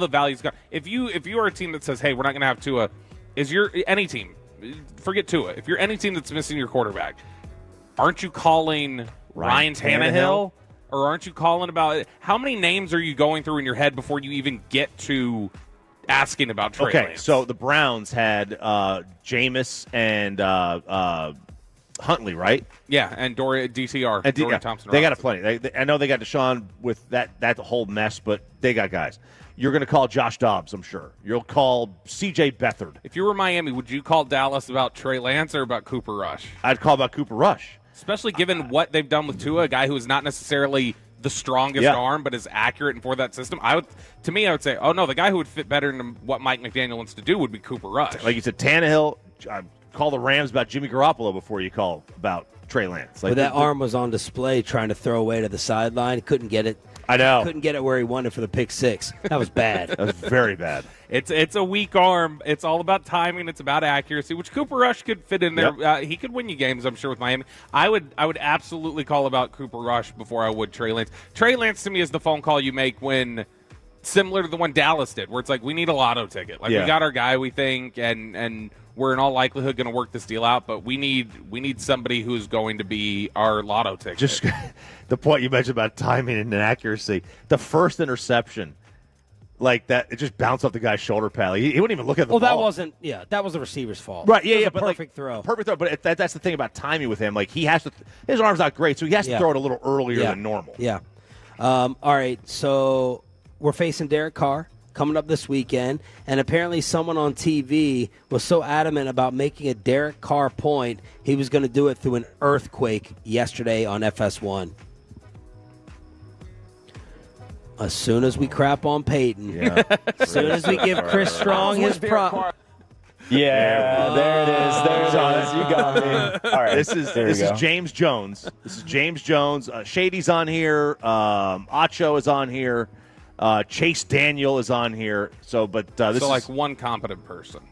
values. If you are a team that says, hey, we're not going to have Tua, any team, forget Tua. If you're any team that's missing your quarterback, aren't you calling Ryan Tannehill? Or aren't you calling about how many names are you going through in your head before you even get to asking about Trey Lance? So the Browns had Jameis and Huntley, right? Yeah, and DTR. And Dorian Thompson. They got a plenty. I know they got Deshaun with that whole mess, but they got guys. You're going to call Josh Dobbs, I'm sure. You'll call C.J. Beathard. If you were Miami, would you call Dallas about Trey Lance or about Cooper Rush? I'd call about Cooper Rush. Especially given what they've done with Tua, a guy who is not necessarily the strongest arm, but is accurate and for that system. I would say, oh no, the guy who would fit better than what Mike McDaniel wants to do would be Cooper Rush. Like you said, Tannehill. Call the Rams about Jimmy Garoppolo before you call about Trey Lance. But that arm was on display trying to throw away to the sideline. Couldn't get it. I know. Couldn't get it where he wanted for the pick six. That was bad. That was very bad. It's a weak arm. It's all about timing. It's about accuracy, which Cooper Rush could fit in there. Yep. He could win you games, I'm sure, with Miami. I would absolutely call about Cooper Rush before I would Trey Lance. Trey Lance to me is the phone call you make when, similar to the one Dallas did, where it's like, we need a lotto ticket. Like, we got our guy, we think, and we're in all likelihood going to work this deal out, but we need somebody who's going to be our lotto ticket. Just the point you mentioned about timing and inaccuracy. The first interception, like that, it just bounced off the guy's shoulder pad. He wouldn't even look at the ball. Well, that wasn't. Yeah, that was the receiver's fault. Right? It was a but perfect throw. Perfect throw. But that's the thing about timing with him. Like, he has to. His arm's not great, so he has to throw it a little earlier than normal. Yeah. All right. So we're facing Derek Carr coming up this weekend, and apparently someone on TV was so adamant about making a Derek Carr point, he was going to do it through an earthquake yesterday on FS1. As soon as we crap on Peyton, as soon as we give Chris Strong his prop. Yeah, there it is. There it is. You got me. All right, This is James Jones. This is James Jones. Shady's on here. Acho is on here. Chase Daniel is on here. But this so is one competent person.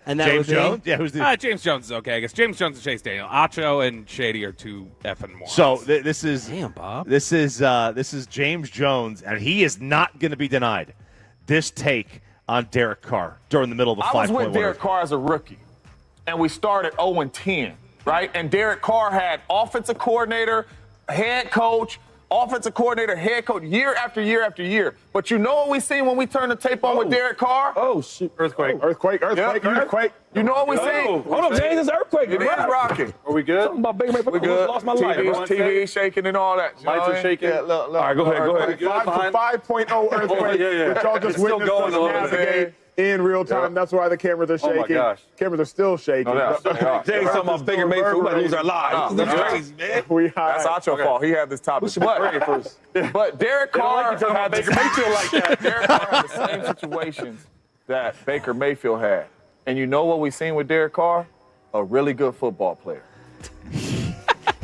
And that James was Jones. Yeah, who's the James Jones is okay. I guess James Jones and Chase Daniel. Acho and Shady are too effing morons. So this is Bob. This is James Jones, and he is not going to be denied this take on Derek Carr during the middle of the 5.1. I was with Derek Carr as a rookie, and we started 0-10, right? And Derek Carr had offensive coordinator, head coach, year after year after year. But you know what we seen when we turned the tape on with Derek Carr? Oh, shoot. Earthquake. You know what we seen? Hold on, James, it's earthquake. It is rocking. Are we good? Talking about Baker Mayfield. We good. Lost my life. TV shaking and all that. Lights are shaking. Yeah, look. All right, go ahead. 5.0 earthquake. Yeah. But y'all just It's still witnessed going us on, navigate in real time. That's why the cameras are shaking. Oh, my gosh. Cameras are still shaking. James talking about Baker Mayfield. We about to lose our lives. This is crazy, man. That's Acho's fault. He had this topic. We should be praying first. But Derek Carr had Baker Mayfield like that. Derek Carr had the same situations that Baker Mayfield had. And you know what we've seen with Derek Carr? A really good football player.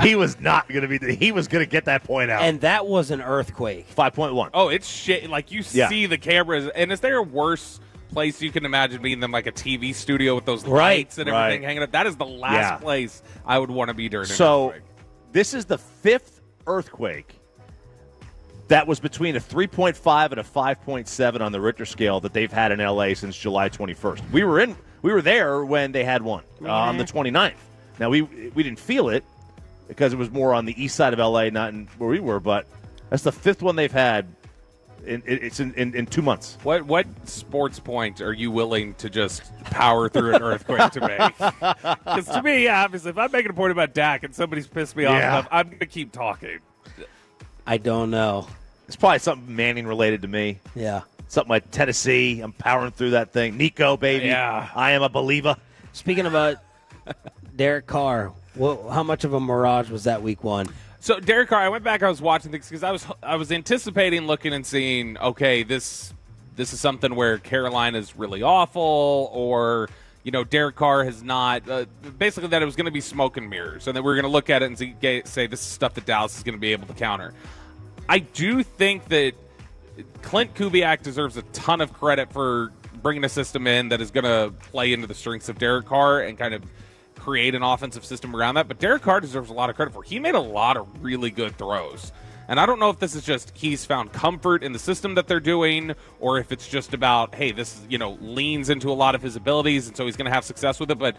He was not going to be. He was going to get that point out. And that was an earthquake. 5.1. Oh, it's shit. Like, you see the cameras. And is there a worse place you can imagine being than like a TV studio with those lights and everything hanging up? That is the last place I would want to be during an earthquake. This is the 5th earthquake that was between a 3.5 and a 5.7 on the Richter scale that they've had in L.A. since July 21st. We were there when they had one on the 29th. Now, we didn't feel it because it was more on the east side of L.A., not in where we were, but that's the 5th one they've had. It's in 2 months. What sports point are you willing to just power through an earthquake to make? Because to me, obviously, if I'm making a point about Dak and somebody's pissed me off enough, I'm going to keep talking. I don't know. It's probably something Manning related to me. Yeah. Something like Tennessee. I'm powering through that thing. Nico, baby. Yeah. I am a believer. Speaking about Derek Carr, how much of a mirage was that week one? So Derek Carr, I went back. I was watching things because I was anticipating looking and seeing. Okay, this is something where Carolina's really awful, or Derek Carr has not. Basically, that it was going to be smoke and mirrors, and that we're going to look at it and say this is stuff that Dallas is going to be able to counter. I do think that Clint Kubiak deserves a ton of credit for bringing a system in that is going to play into the strengths of Derek Carr and kind of create an offensive system around that. But Derek Carr deserves a lot of credit for. He made a lot of really good throws. And I don't know if this is just he's found comfort in the system that they're doing, or if it's just about, hey, this leans into a lot of his abilities, and so he's going to have success with it. But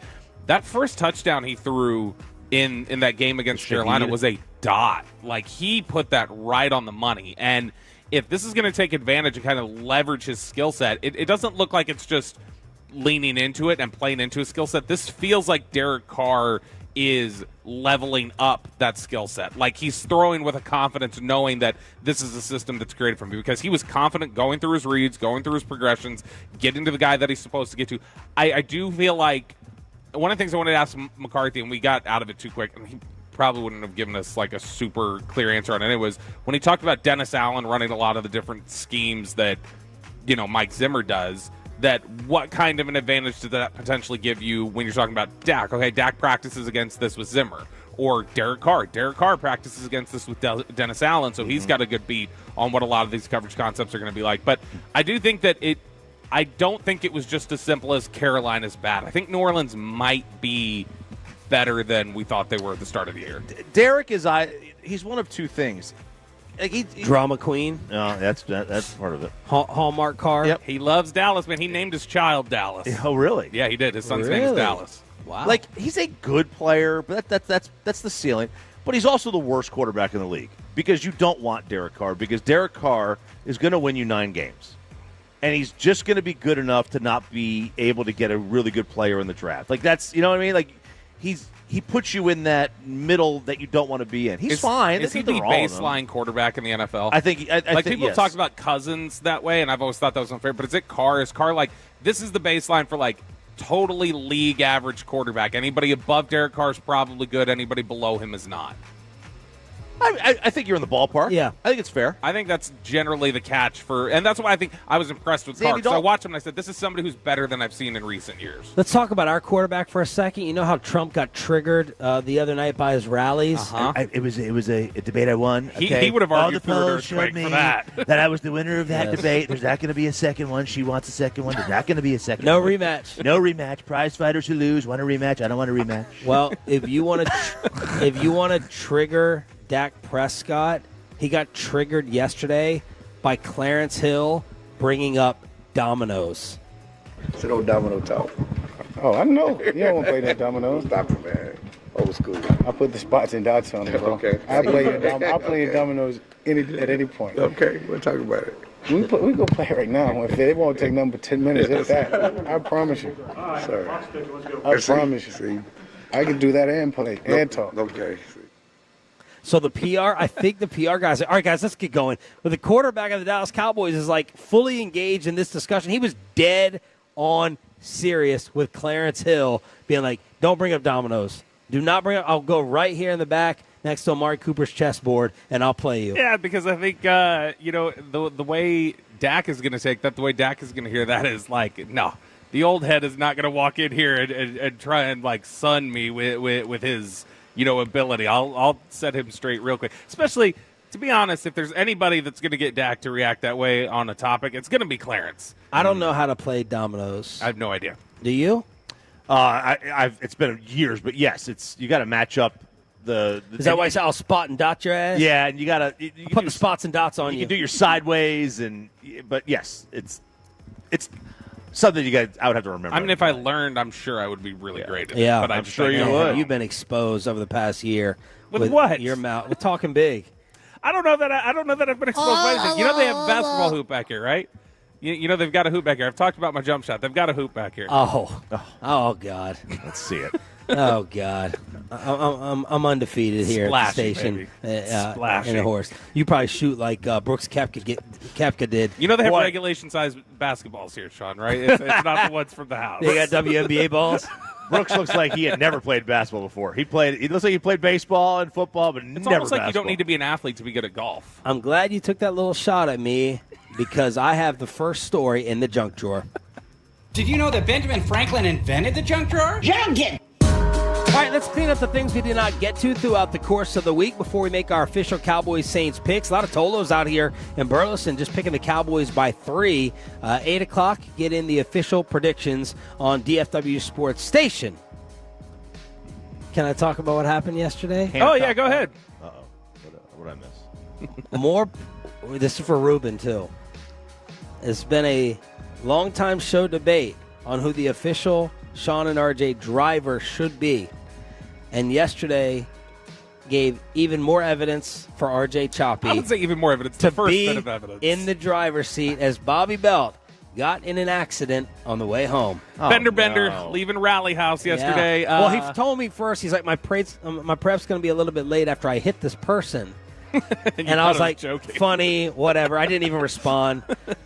that first touchdown he threw in that game against Carolina was a dot. Like, he put that right on the money. And if this is going to take advantage and kind of leverage his skill set, it doesn't look like it's just leaning into it and playing into his skill set. This feels like Derek Carr is leveling up that skill set. Like, he's throwing with a confidence, knowing that this is a system that's created for me, because he was confident going through his reads, going through his progressions, getting to the guy that he's supposed to get to. I do feel like one of the things I wanted to ask McCarthy, and we got out of it too quick, and he probably wouldn't have given us like a super clear answer on it, was when he talked about Dennis Allen running a lot of the different schemes that Mike Zimmer does, that what kind of an advantage did that potentially give you when you're talking about Dak? Okay, Dak practices against this with Zimmer. Or Derek Carr. Derek Carr practices against this with Dennis Allen, so he's got a good beat on what a lot of these coverage concepts are going to be like. But I do think that I don't think it was just as simple as Carolina's bad. I think New Orleans might be better than we thought they were at the start of the year. Derek he's one of two things. Like Drama queen. No, that's part of it. Hallmark Carr. Yep. He loves Dallas, man. He named his child Dallas. Oh, really? Yeah, he did. His son's name is Dallas. Wow. Like, he's a good player, but that's the ceiling. But he's also the worst quarterback in the league, because you don't want Derek Carr, because Derek Carr is going to win you 9 games. And he's just going to be good enough to not be able to get a really good player in the draft. Like, that's, you know what I mean? Like, he puts you in that middle that you don't want to be in. He's fine. Is he the baseline quarterback in the NFL? I think people yes. talked about Cousins that way, and I've always thought that was unfair. But is it Carr? Is Carr like, this is the baseline for like totally league average quarterback? Anybody above Derek Carr is probably good. Anybody below him is not. I think you're in the ballpark. Yeah. I think it's fair. I think that's generally the catch and that's why I think I was impressed with Carr. So I watched him and I said, this is somebody who's better than I've seen in recent years. Let's talk about our quarterback for a second. You know how Trump got triggered the other night by his rallies? It was a debate I won. He would have argued all the polls for showed me for that. I was the winner of that debate. There's not going to be a second one. She wants a second one. There's not going to be a second No one. rematch. No rematch. Prize fighters who lose want a rematch. I don't want a rematch. Well, if you want to trigger Dak Prescott, he got triggered yesterday by Clarence Hill bringing up dominoes. It's an old domino talk. Oh, I know. You don't want to play no dominoes. Stop it, man. Old school. I put the spots and dots on it, bro. Okay. I play dominoes at any point. Okay, we'll talk about it. We go play it right now. If it won't take nothing but 10 minutes, if that. I promise you. Sorry. I promise you. See? I can do that and play and talk. Okay. So the PR, I think the PR guys, all right, guys, let's get going. But the quarterback of the Dallas Cowboys is like fully engaged in this discussion. He was dead on serious with Clarence Hill being like, don't bring up dominoes. Do not bring up, I'll go right here in the back next to Amari Cooper's chessboard, and I'll play you. Yeah, because I think, the way Dak is going to take that, the way Dak is going to hear that is like, no, the old head is not going to walk in here and try and, like, sun me with his, ability. I'll set him straight real quick. Especially, to be honest, if there's anybody that's going to get Dak to react that way on a topic, it's going to be Clarence. I don't know how to play dominoes. I have no idea. Do you? It's been years, but yes, you got to match up the. Is that why I say I'll spot and dot your ass? Yeah, and you got to put the spots and dots on you. You can do your sideways, but yes, it's something I would have to remember. I mean, if I learned, I'm sure I would be really great at it. Yeah, But I'm sure you would. You've been exposed over the past year with what? Your mouth. We're talking big. I don't know that I've been exposed to anything. They have a basketball hoop back here, right? They've got a hoop back here. I've talked about my jump shot. They've got a hoop back here. Oh God. Let's see it. Oh God. I'm undefeated here at the station. Splashing. In a horse. You probably shoot like Brooks Koepka did. They have regulation-sized basketballs here, Sean, right? It's not the ones from the house. They got WNBA balls. Brooks looks like he had never played basketball before. He looks like he played baseball and football, but it's never almost like basketball. you don't need to be an athlete to be good at golf. I'm glad you took that little shot at me because I have the first story in the junk drawer. Did you know that Benjamin Franklin invented the junk drawer? Junkin! All right, let's clean up the things we did not get to throughout the course of the week before we make our official Cowboys-Saints picks. A lot of Tolos out here in Burleson just picking the Cowboys by 3. 8 o'clock, get in the official predictions on DFW Sports Station. Can I talk about what happened yesterday? Oh, yeah, go ahead. Uh-oh. What did I miss? This is for Ruben, too. It's been a long-time show debate on who the official Shan RJ driver should be. And yesterday gave even more evidence for RJ Choppy. I would say even more evidence. To The first be bit of evidence. in the driver's seat as Bobby Belt got in an accident on the way home. Bender, leaving Rally House yesterday. Yeah. Well, he told me first, he's like, my prep's going to be a little bit late after I hit this person. and I was like, joking. funny, whatever. I didn't even respond.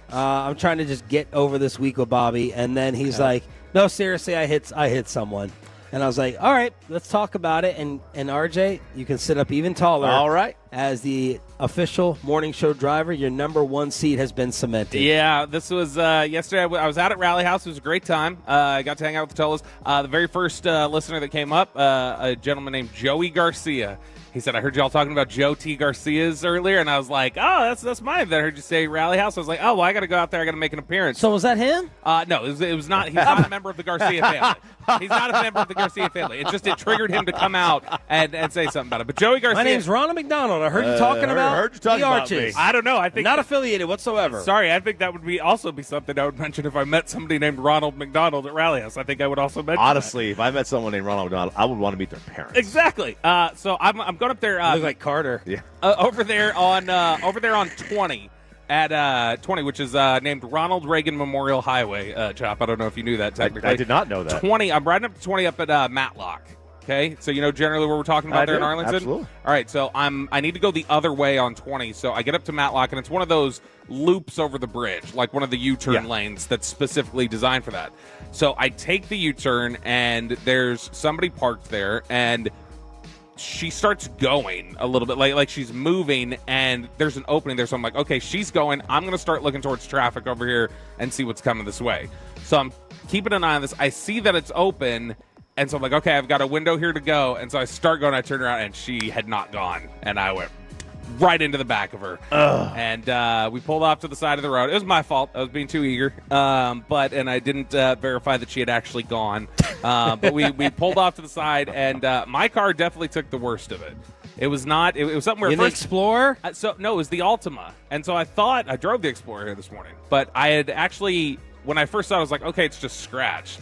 I'm trying to just get over this week with Bobby. And then he's like, no, seriously, I hit someone. And I was like, all right, let's talk about it. And RJ, you can sit up even taller. All right. As the official morning show driver, your number 1 seat has been cemented. Yeah, this was yesterday. I was out at Rally House. It was a great time. I got to hang out with the Tolas. The very first listener that came up, a gentleman named Joey Garcia. He said, I heard y'all talking about Joe T. Garcia's earlier, and I was like, oh, that's mine. That I heard you say Rally House. I was like, oh, well, I got to go out there. I got to make an appearance. So was that him? No, it was not. He's not a member of the Garcia family. He's not a member of the Garcia family. It triggered him to come out and say something about it. But Joey Garcia. My name's Ronald McDonald. I heard you talking about the Arches. I don't know. I think not affiliated whatsoever. Sorry, I think that would also be something I would mention if I met somebody named Ronald McDonald at Rally House. I think I would also mention Honestly, if I met someone named Ronald McDonald, I would want to meet their parents. Exactly. So I'm going up there. You look like Carter. Yeah. Over there on 20 at 20, which is named Ronald Reagan Memorial Highway. Chop. I don't know if you knew that technically. I did not know that. 20. I'm riding up to 20 up at Matlock. Okay, so you know generally what we're talking about there in Arlington? Absolutely. All right, so I need to go the other way on 20, so I get up to Matlock, and it's one of those loops over the bridge, like one of the U-turn lanes that's specifically designed for that. So I take the U-turn, and there's somebody parked there, and she starts going a little bit, like she's moving, and there's an opening there. So I'm like, okay, she's going. I'm going to start looking towards traffic over here and see what's coming this way. So I'm keeping an eye on this. I see that it's open, and so I'm like, okay, I've got a window here to go. And so I start going. I turn around, and she had not gone, and I went right into the back of her. And we pulled off to the side of the road. It was my fault. I was being too eager. And I didn't verify that she had actually gone. But we pulled off to the side, and my car definitely took the worst of it. It was not. It was something where the Explorer? No, it was the Altima. And so I thought I drove the Explorer here this morning, but I had actually, when I first saw it, I was like, okay, it's just scratched,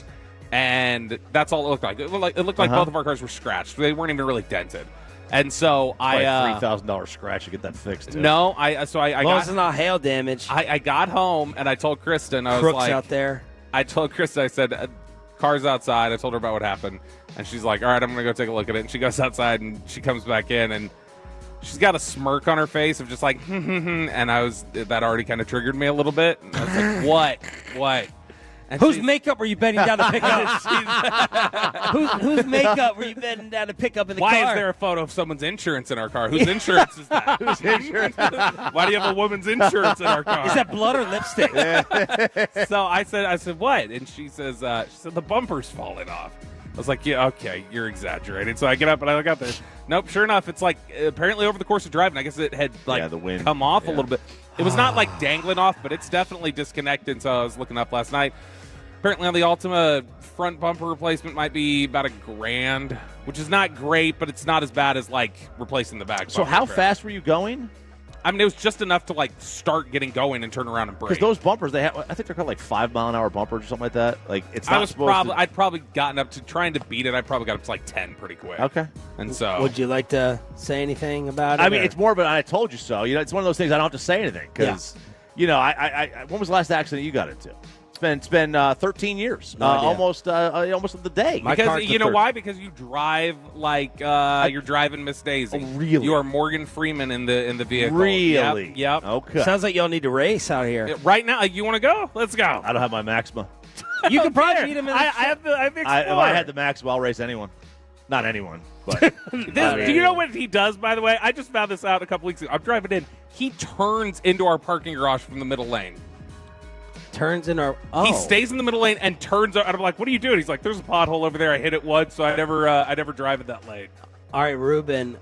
and that's all it looked like. It looked like both of our cars were scratched. They weren't even really dented. And so $3,000 scratch to get that fixed. Too. No, I got it's not hail damage. I got home and I told Kristen, I was Crooks like, out there. I told Kristen, I said, car's outside. I told her about what happened, and she's like, all right, I'm gonna go take a look at it. And she goes outside and she comes back in and she's got a smirk on her face of just like, and that already kind of triggered me a little bit. And I was like, what? And whose makeup were you bending down to pick up? whose makeup were you bending down to pick up in the car? Why is there a photo of someone's insurance in our car? Whose insurance is that? Whose insurance? Why do you have a woman's insurance in our car? Is that blood or lipstick? So I said, what? And she said, the bumper's falling off. I was like, yeah, okay, you're exaggerating. So I get up and I look out there. Nope, sure enough, it's like apparently over the course of driving, I guess it had the wind. come off a little bit. It was not like dangling off, but it's definitely disconnected. So I was looking up last night. Apparently on the Altima, front bumper replacement might be about $1,000, which is not great, but it's not as bad as like replacing the back bumper. So how fast were you going? I mean, it was just enough to like start getting going and turn around and brake. Because those bumpers, I think they're called like 5-mile-an-hour bumpers or something like that. Like it's not I'd probably gotten up to trying to beat it. I probably got up to like 10 pretty quick. Okay. And so, would you like to say anything about it? I mean, it's more of an I told you so. You know, it's one of those things I don't have to say anything because, I when was the last accident you got into? It's been 13 years, almost the day. Because you know why? Because you drive like you're driving Miss Daisy. Oh, really? You are Morgan Freeman in the vehicle. Really? Yep. Okay. Sounds like y'all need to race out here. Right now, you want to go? Let's go. I don't have my Maxima. You can probably beat him in I have the if I had the Maxima, I'll race anyone. Not anyone, but. Do you know what he does, by the way? I just found this out a couple weeks ago. I'm driving in. He turns into our parking garage from the middle lane. Turns in our. He stays in the middle lane and turns. And I'm like, "What are you doing?" He's like, "There's a pothole over there. I hit it once, so I never drive in that lane." All right, Ruben.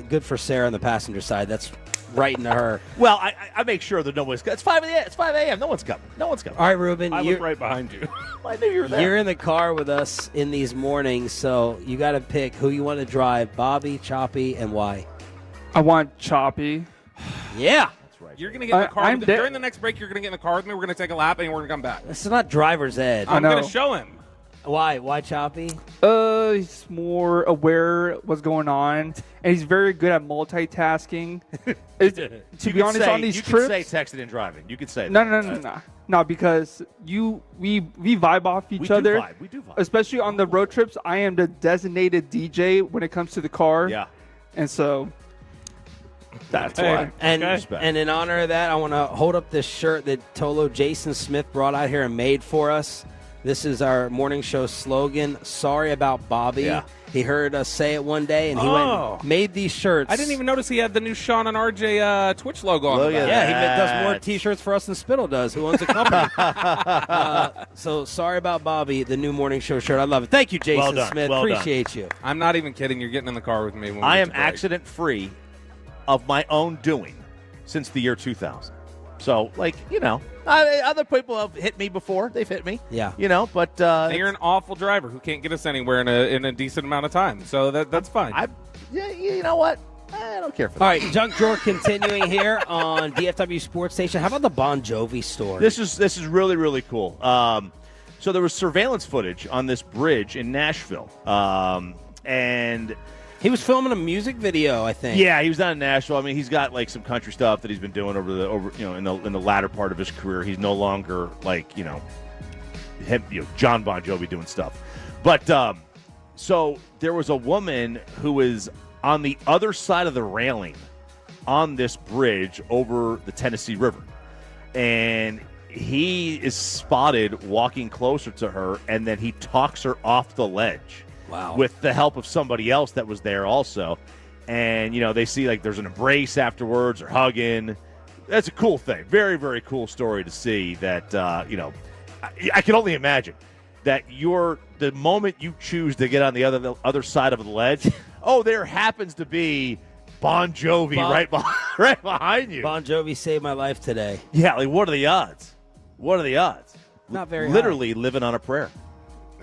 Good for Sarah on the passenger side. That's right into her. Well, I make sure that no one's. It's 5 a.m. No one's coming. No one's coming. All right, Ruben. I was right behind you. I knew you were there. You're in the car with us in these mornings, so you got to pick who you want to drive: Bobby, Choppy, and why. I want Choppy. Yeah. You're going to get in the car. During the next break, you're going to get in the car with me. We're going to take a lap, and we're going to come back. This is not driver's ed. I'm going to show him. Why? Why Choppy? He's more aware what's going on, and he's very good at multitasking. To be honest, on these trips, you can say texting and driving. You can say that. No, because we vibe off each other. We do vibe. Especially on the road trips. I am the designated DJ when it comes to the car. Yeah, and so. That's why. And in honor of that, I want to hold up this shirt that Tolo Jason Smith brought out here and made for us. This is our morning show slogan, Sorry About Bobby. Yeah. He heard us say it one day, and he went made these shirts. I didn't even notice he had the new Shan RJ Twitch logo on the back. Yeah, he does more T-shirts for us than Spittle does, who owns a company. So Sorry About Bobby, the new morning show shirt. I love it. Thank you, Jason Smith. Appreciate you. I'm not even kidding. You're getting in the car with me. When I am accident-free of my own doing since the year 2000. So, other people have hit me before. They've hit me. Yeah. But you're an awful driver who can't get us anywhere in a decent amount of time. So that's fine. You know what? I don't care for that. All right, Junk Drawer continuing here on DFW Sports Station. How about the Bon Jovi story? This is really, really cool. So there was surveillance footage on this bridge in Nashville. And he was filming a music video, I think. Yeah, he was down in Nashville. I mean, he's got some country stuff that he's been doing in the latter part of his career. He's no longer John Bon Jovi doing stuff. But so there was a woman who was on the other side of the railing on this bridge over the Tennessee River, and he is spotted walking closer to her, and then he talks her off the ledge. Wow. with the help of somebody else that was there also. And, they see like there's an embrace afterwards or hugging. That's a cool thing. Very, very cool story to see that, I can only imagine that the moment you choose to get on the other side of the ledge, there happens to be Bon Jovi right behind you. Bon Jovi saved my life today. Yeah, like what are the odds? What are the odds? Not very Literally living on a prayer.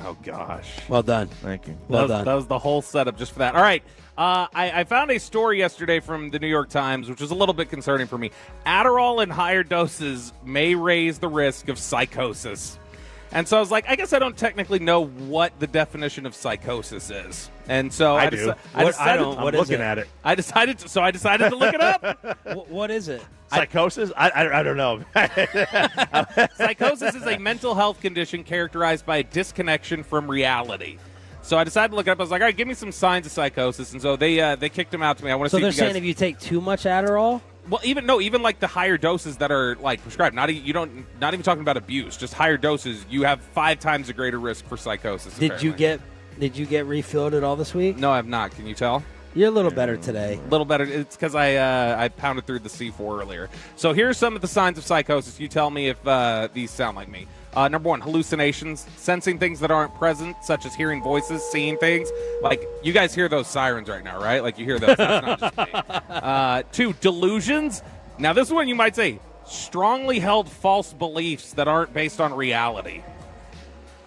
Oh, gosh. Well done. Thank you. Well done. That was the whole setup just for that. All right. I found a story yesterday from the New York Times, which was a little bit concerning for me. Adderall in higher doses may raise the risk of psychosis. And so I was like, I guess I don't technically know what the definition of psychosis is. And so I do. I'm looking at it. I decided to look it up. What is it? Psychosis? I don't know. Psychosis is a mental health condition characterized by a disconnection from reality. So I decided to look it up. I was like, all right, give me some signs of psychosis. And so they kicked them out to me. I want to So see they're if you guys... saying if you take too much Adderall? Well, even like the higher doses that are like prescribed. Not even talking about abuse. Just higher doses. You have 5 times a greater risk for psychosis. Did you get refilled at all this week? No, I have not. Can you tell? You're a little better today. A little better. It's because I pounded through the C4 earlier. So here's some of the signs of psychosis. You tell me if these sound like me. Number 1, hallucinations, sensing things that aren't present, such as hearing voices, seeing things. Like, you guys hear those sirens right now, right? Like, you hear those. That's not just me. 2, delusions. Now, this is one you might say, strongly held false beliefs that aren't based on reality.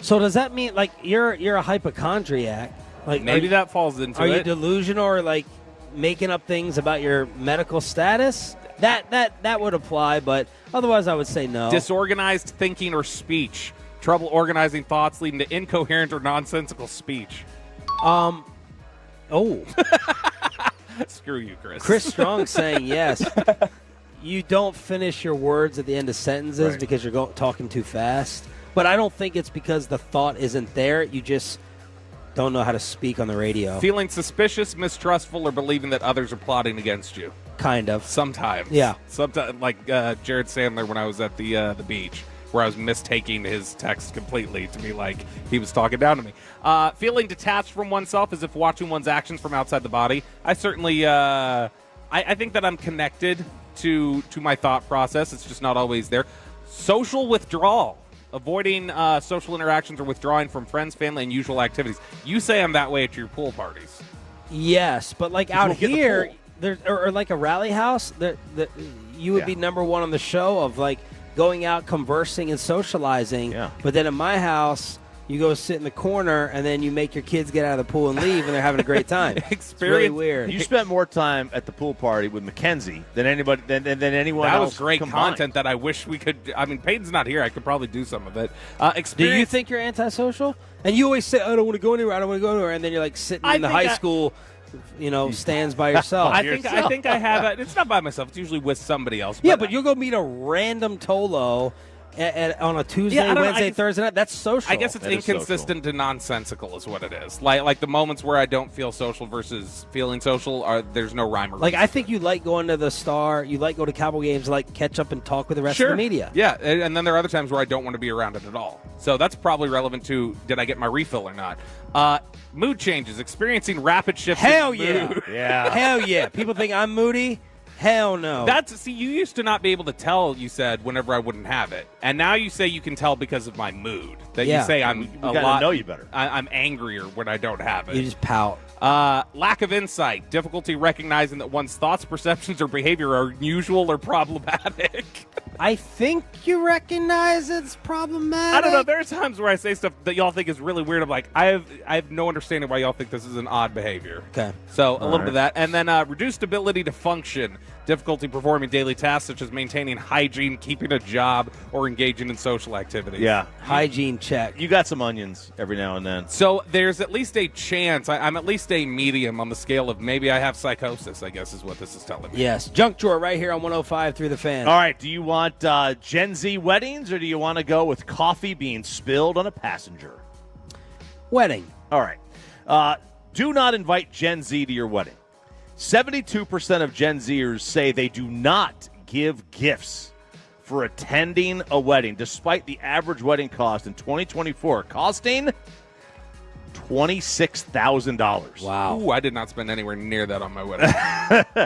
So does that mean, like, you're a hypochondriac? Like, Maybe that falls into it. Are it. you delusional or, like, making up things about your medical status? That would apply, but otherwise I would say no. Disorganized thinking or speech. Trouble organizing thoughts leading to incoherent or nonsensical speech. Screw you, Chris. Chris Strong saying yes. You don't finish your words at the end of sentences because you're talking too fast. But I don't think it's because the thought isn't there. You just don't know how to speak on the radio. Feeling suspicious, mistrustful, or believing that others are plotting against you. Kind of. Sometimes. Yeah. Sometimes, like Jared Sandler when I was at the beach, where I was mistaking his text completely to be like he was talking down to me. Feeling detached from oneself as if watching one's actions from outside the body. I certainly, I think that I'm connected to my thought process. It's just not always there. Social withdrawal. Avoiding social interactions or withdrawing from friends, family, and usual activities. You say I'm that way at your pool parties. Yes, but like out here, or like a rally house, you would be number one on the show of like going out, conversing, and socializing. Yeah. But then in my house, you go sit in the corner, and then you make your kids get out of the pool and leave, and they're having a great time. It's really weird. You spent more time at the pool party with Mackenzie than anybody than anyone That else. was great combined. content that I wish we could. I mean, Peyton's not here. I could probably do some of it. Do you think you're antisocial? And you always say, I don't want to go anywhere. I don't want to go anywhere. And then you're like sitting in the high school, stands by yourself. I think I have it. It's not by myself. It's usually with somebody else. Yeah, but you'll go meet a random Tolo on a Tuesday, Wednesday, Thursday night. That's social. I guess it's inconsistent to nonsensical is what it is. Like the moments where I don't feel social versus feeling social, there's no rhyme or reason. Like, I think you like going to the Star. You like go to Cowboy games, like catch up and talk with the rest of the media. Yeah, and then there are other times where I don't want to be around it at all. So that's probably relevant to did I get my refill or not. Mood changes, experiencing rapid shifts Hell in yeah. mood. Yeah. Hell yeah. People think I'm moody. Hell no. You used to not be able to tell, you said, whenever I wouldn't have it. And now you say you can tell because of my mood. That you say I'm we gotta know you better. I'm angrier when I don't have it. You just pout. Lack of insight, difficulty recognizing that one's thoughts, perceptions, or behavior are unusual or problematic. I think you recognize it's problematic. I don't know. There are times where I say stuff that y'all think is really weird. I'm like, I have no understanding why y'all think this is an odd behavior. Okay. So a little bit of that. And then reduced ability to function, difficulty performing daily tasks such as maintaining hygiene, keeping a job, or engaging in social activities. Yeah. Hygiene check. You got some onions every now and then. So there's at least a chance. I'm at least a medium on the scale of maybe I have psychosis, I guess is what this is telling me. Yes. Junk drawer right here on 105 through the fan. All right. Do you want Gen Z weddings, or do you want to go with coffee being spilled on a passenger? Wedding. All right. Do not invite Gen Z to your wedding. 72% of Gen Zers say they do not give gifts for attending a wedding, despite the average wedding cost in 2024 costing $26,000. Wow. Ooh, I did not spend anywhere near that on my wedding.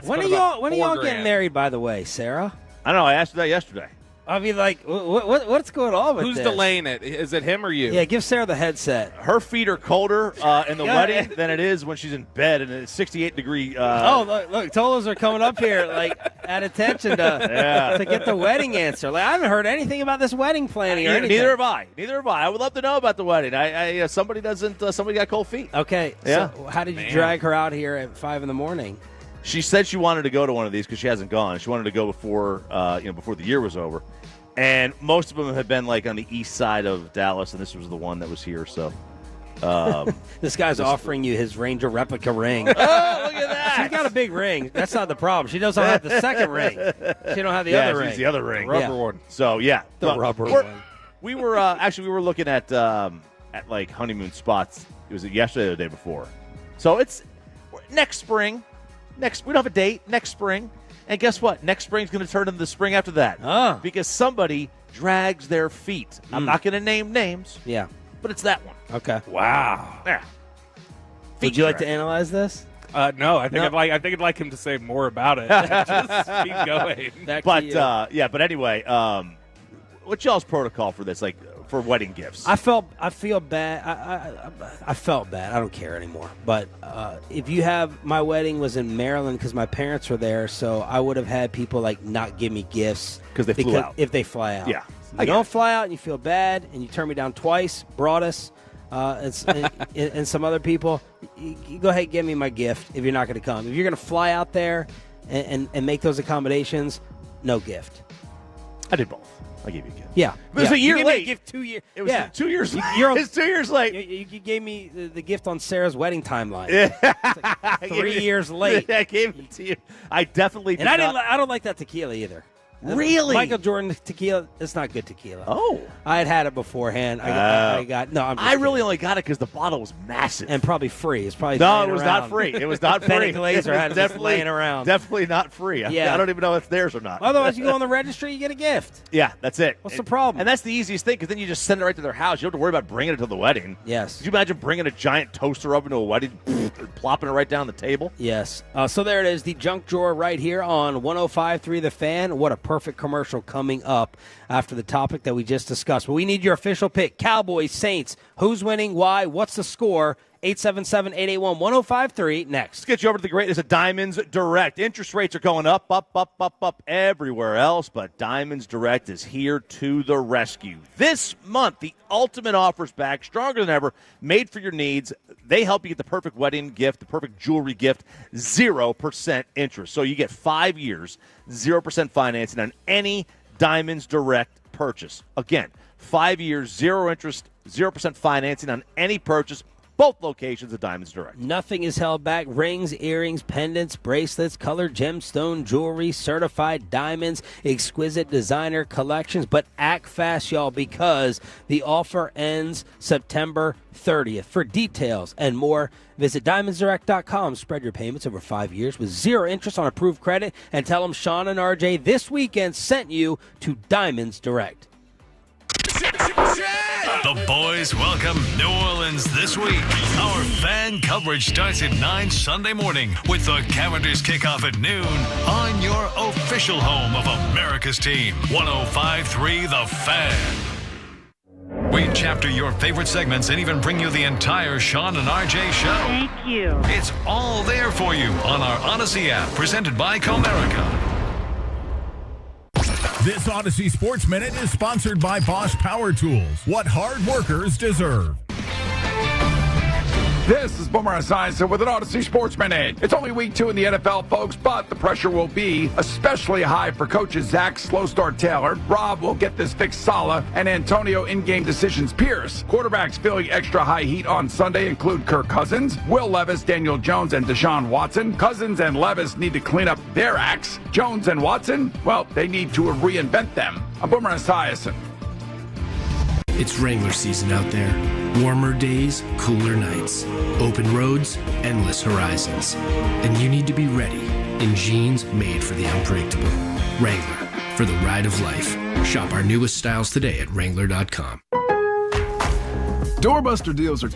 When are y'all getting married, by the way, Sarah? I don't know. I asked you that yesterday. I mean, like, what's going on with Who's this? delaying it? Is it him or you? Yeah, give Sarah the headset. Her feet are colder in the wedding than it is when she's in bed, and it's 68-degree. Look, Tolos are coming up here, like, at attention to get the wedding answer. Like, I haven't heard anything about this wedding planning or anything. Neither have I. I would love to know about the wedding. Somebody got cold feet. Okay. Yeah. So how did you drag her out here at 5 in the morning? She said she wanted to go to one of these because she hasn't gone. She wanted to go before the year was over. And most of them have been like on the east side of Dallas, and this was the one that was here. So, this guy's offering you his Ranger replica ring. Oh, look at that! She's got a big ring. That's not the problem. She doesn't have the second ring. She don't have the other ring. The other ring, the rubber one. So the rubber one. We were we were looking at like honeymoon spots. It was yesterday or the day before. So it's next spring. We don't have a date. Next spring. And guess what? Next spring's going to turn into the spring after that. Because somebody drags their feet. I'm not going to name names. Yeah. But it's that one. Okay. Wow. Yeah. Would you like to analyze this? No, I think I'd like him to say more about it. Just keep going. But anyway, what's y'all's protocol for this? Like for wedding gifts? I feel bad. I felt bad. I don't care anymore. But if you have, my wedding was in Maryland because my parents were there, so I would have had people like not give me gifts because they flew out. If they fly out, yeah. You don't fly out and you feel bad and you turn me down twice. Broadus and some other people. You go ahead and give me my gift if you're not going to come. If you're going to fly out there and make those accommodations, no gift. I did both. I gave you a gift. Yeah. It was a year late. late. Me a gift 2 years. It was 2 years late. It's 2 years late. You gave me the gift on Sarah's wedding timeline. Yeah. Like 3 years late. I gave it to you. I definitely did and not. I don't like that tequila either. Really? Michael Jordan tequila, it's not good tequila. Oh. I had it beforehand. I really only got it because the bottle was massive. And probably free. It's probably No, it was not free. It was not free. Benny Glazer had it just laying around. Definitely not free. Yeah. I don't even know if it's theirs or not. Otherwise, you go on the registry, you get a gift. Yeah, that's it. What's the problem? And that's the easiest thing because then you just send it right to their house. You don't have to worry about bringing it to the wedding. Yes. Could you imagine bringing a giant toaster oven to a wedding and plopping it right down the table? Yes. So there it is, the junk drawer right here on 105.3 The Fan. What a perfect commercial coming up after the topic that we just discussed. But we need your official pick. Cowboys, Saints. Who's winning? Why? What's the score? 877-881-1053 next. Let's get you over to the greatness of Diamonds Direct. Interest rates are going up everywhere else, but Diamonds Direct is here to the rescue. This month, the ultimate offers back, stronger than ever, made for your needs. They help you get the perfect wedding gift, the perfect jewelry gift, 0% interest. So you get 5 years, 0% financing on any Diamonds Direct purchase. Again, 5 years, 0 interest, 0% financing on any purchase. Both locations of Diamonds Direct. Nothing is held back. Rings, earrings, pendants, bracelets, colored gemstone jewelry, certified diamonds, exquisite designer collections. But act fast, y'all, because the offer ends September 30th. For details and more, visit DiamondsDirect.com. Spread your payments over 5 years with 0 interest on approved credit. And tell them Shan and RJ this weekend sent you to Diamonds Direct. The boys welcome New Orleans this week. Our fan coverage starts at 9 Sunday morning with the Cavenders kickoff at noon on your official home of America's team, 105.3 The Fan. We chapter your favorite segments and even bring you the entire Shan and RJ show. Thank you. It's all there for you on our Odyssey app, presented by Comerica. This Odyssey Sports Minute is sponsored by Bosch Power Tools. What hard workers deserve. This is Boomer Esiason with an Odyssey Sports Minute. It's only week 2 in the NFL, folks, but the pressure will be especially high for coaches Zach Slow Start Taylor, Rob will get this fixed Saleh, and Antonio in-game decisions Pierce. Quarterbacks feeling extra high heat on Sunday include Kirk Cousins, Will Levis, Daniel Jones, and Deshaun Watson. Cousins and Levis need to clean up their acts. Jones and Watson, well, they need to reinvent them. I'm Boomer Esiason. It's Wrangler season out there. Warmer days, cooler nights. Open roads, endless horizons. And you need to be ready in jeans made for the unpredictable. Wrangler, for the ride of life. Shop our newest styles today at Wrangler.com. Doorbuster deals are...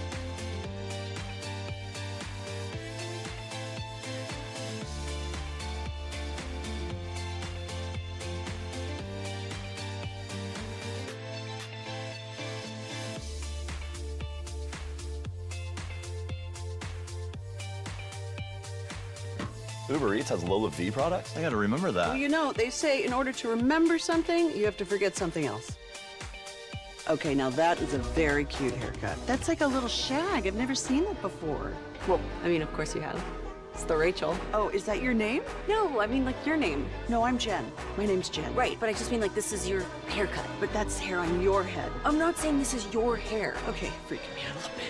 Uber Eats has Lola V products? I gotta remember that. Well, you know, they say in order to remember something, you have to forget something else. Okay, now that is a very cute haircut. That's like a little shag. I've never seen that before. Well, I mean, of course you have. It's the Rachel. Oh, is that your name? No, I mean, like, your name. No, I'm Jen. My name's Jen. Right, but I just mean, like, this is your haircut. But that's hair on your head. I'm not saying this is your hair. Okay, freaking me out a little bit.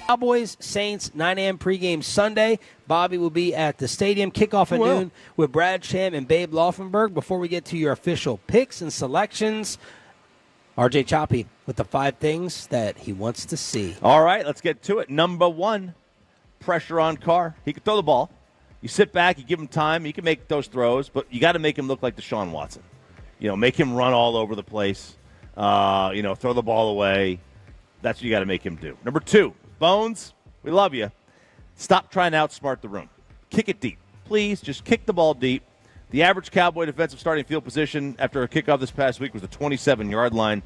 Cowboys, Saints, 9 a.m. pregame Sunday. Bobby will be at the stadium. Kickoff at noon with Brad Sham and Babe Laufenberg. Before we get to your official picks and selections, RJ Choppy with the 5 things that he wants to see. All right, let's get to it. Number 1, pressure on Carr. He can throw the ball. You sit back, you give him time, he can make those throws, but you got to make him look like Deshaun Watson. You know, make him run all over the place. Throw the ball away. That's what you got to make him do. Number 2, Bones, we love you. Stop trying to outsmart the room. Kick it deep. Please, just kick the ball deep. The average Cowboy defensive starting field position after a kickoff this past week was the 27-yard line.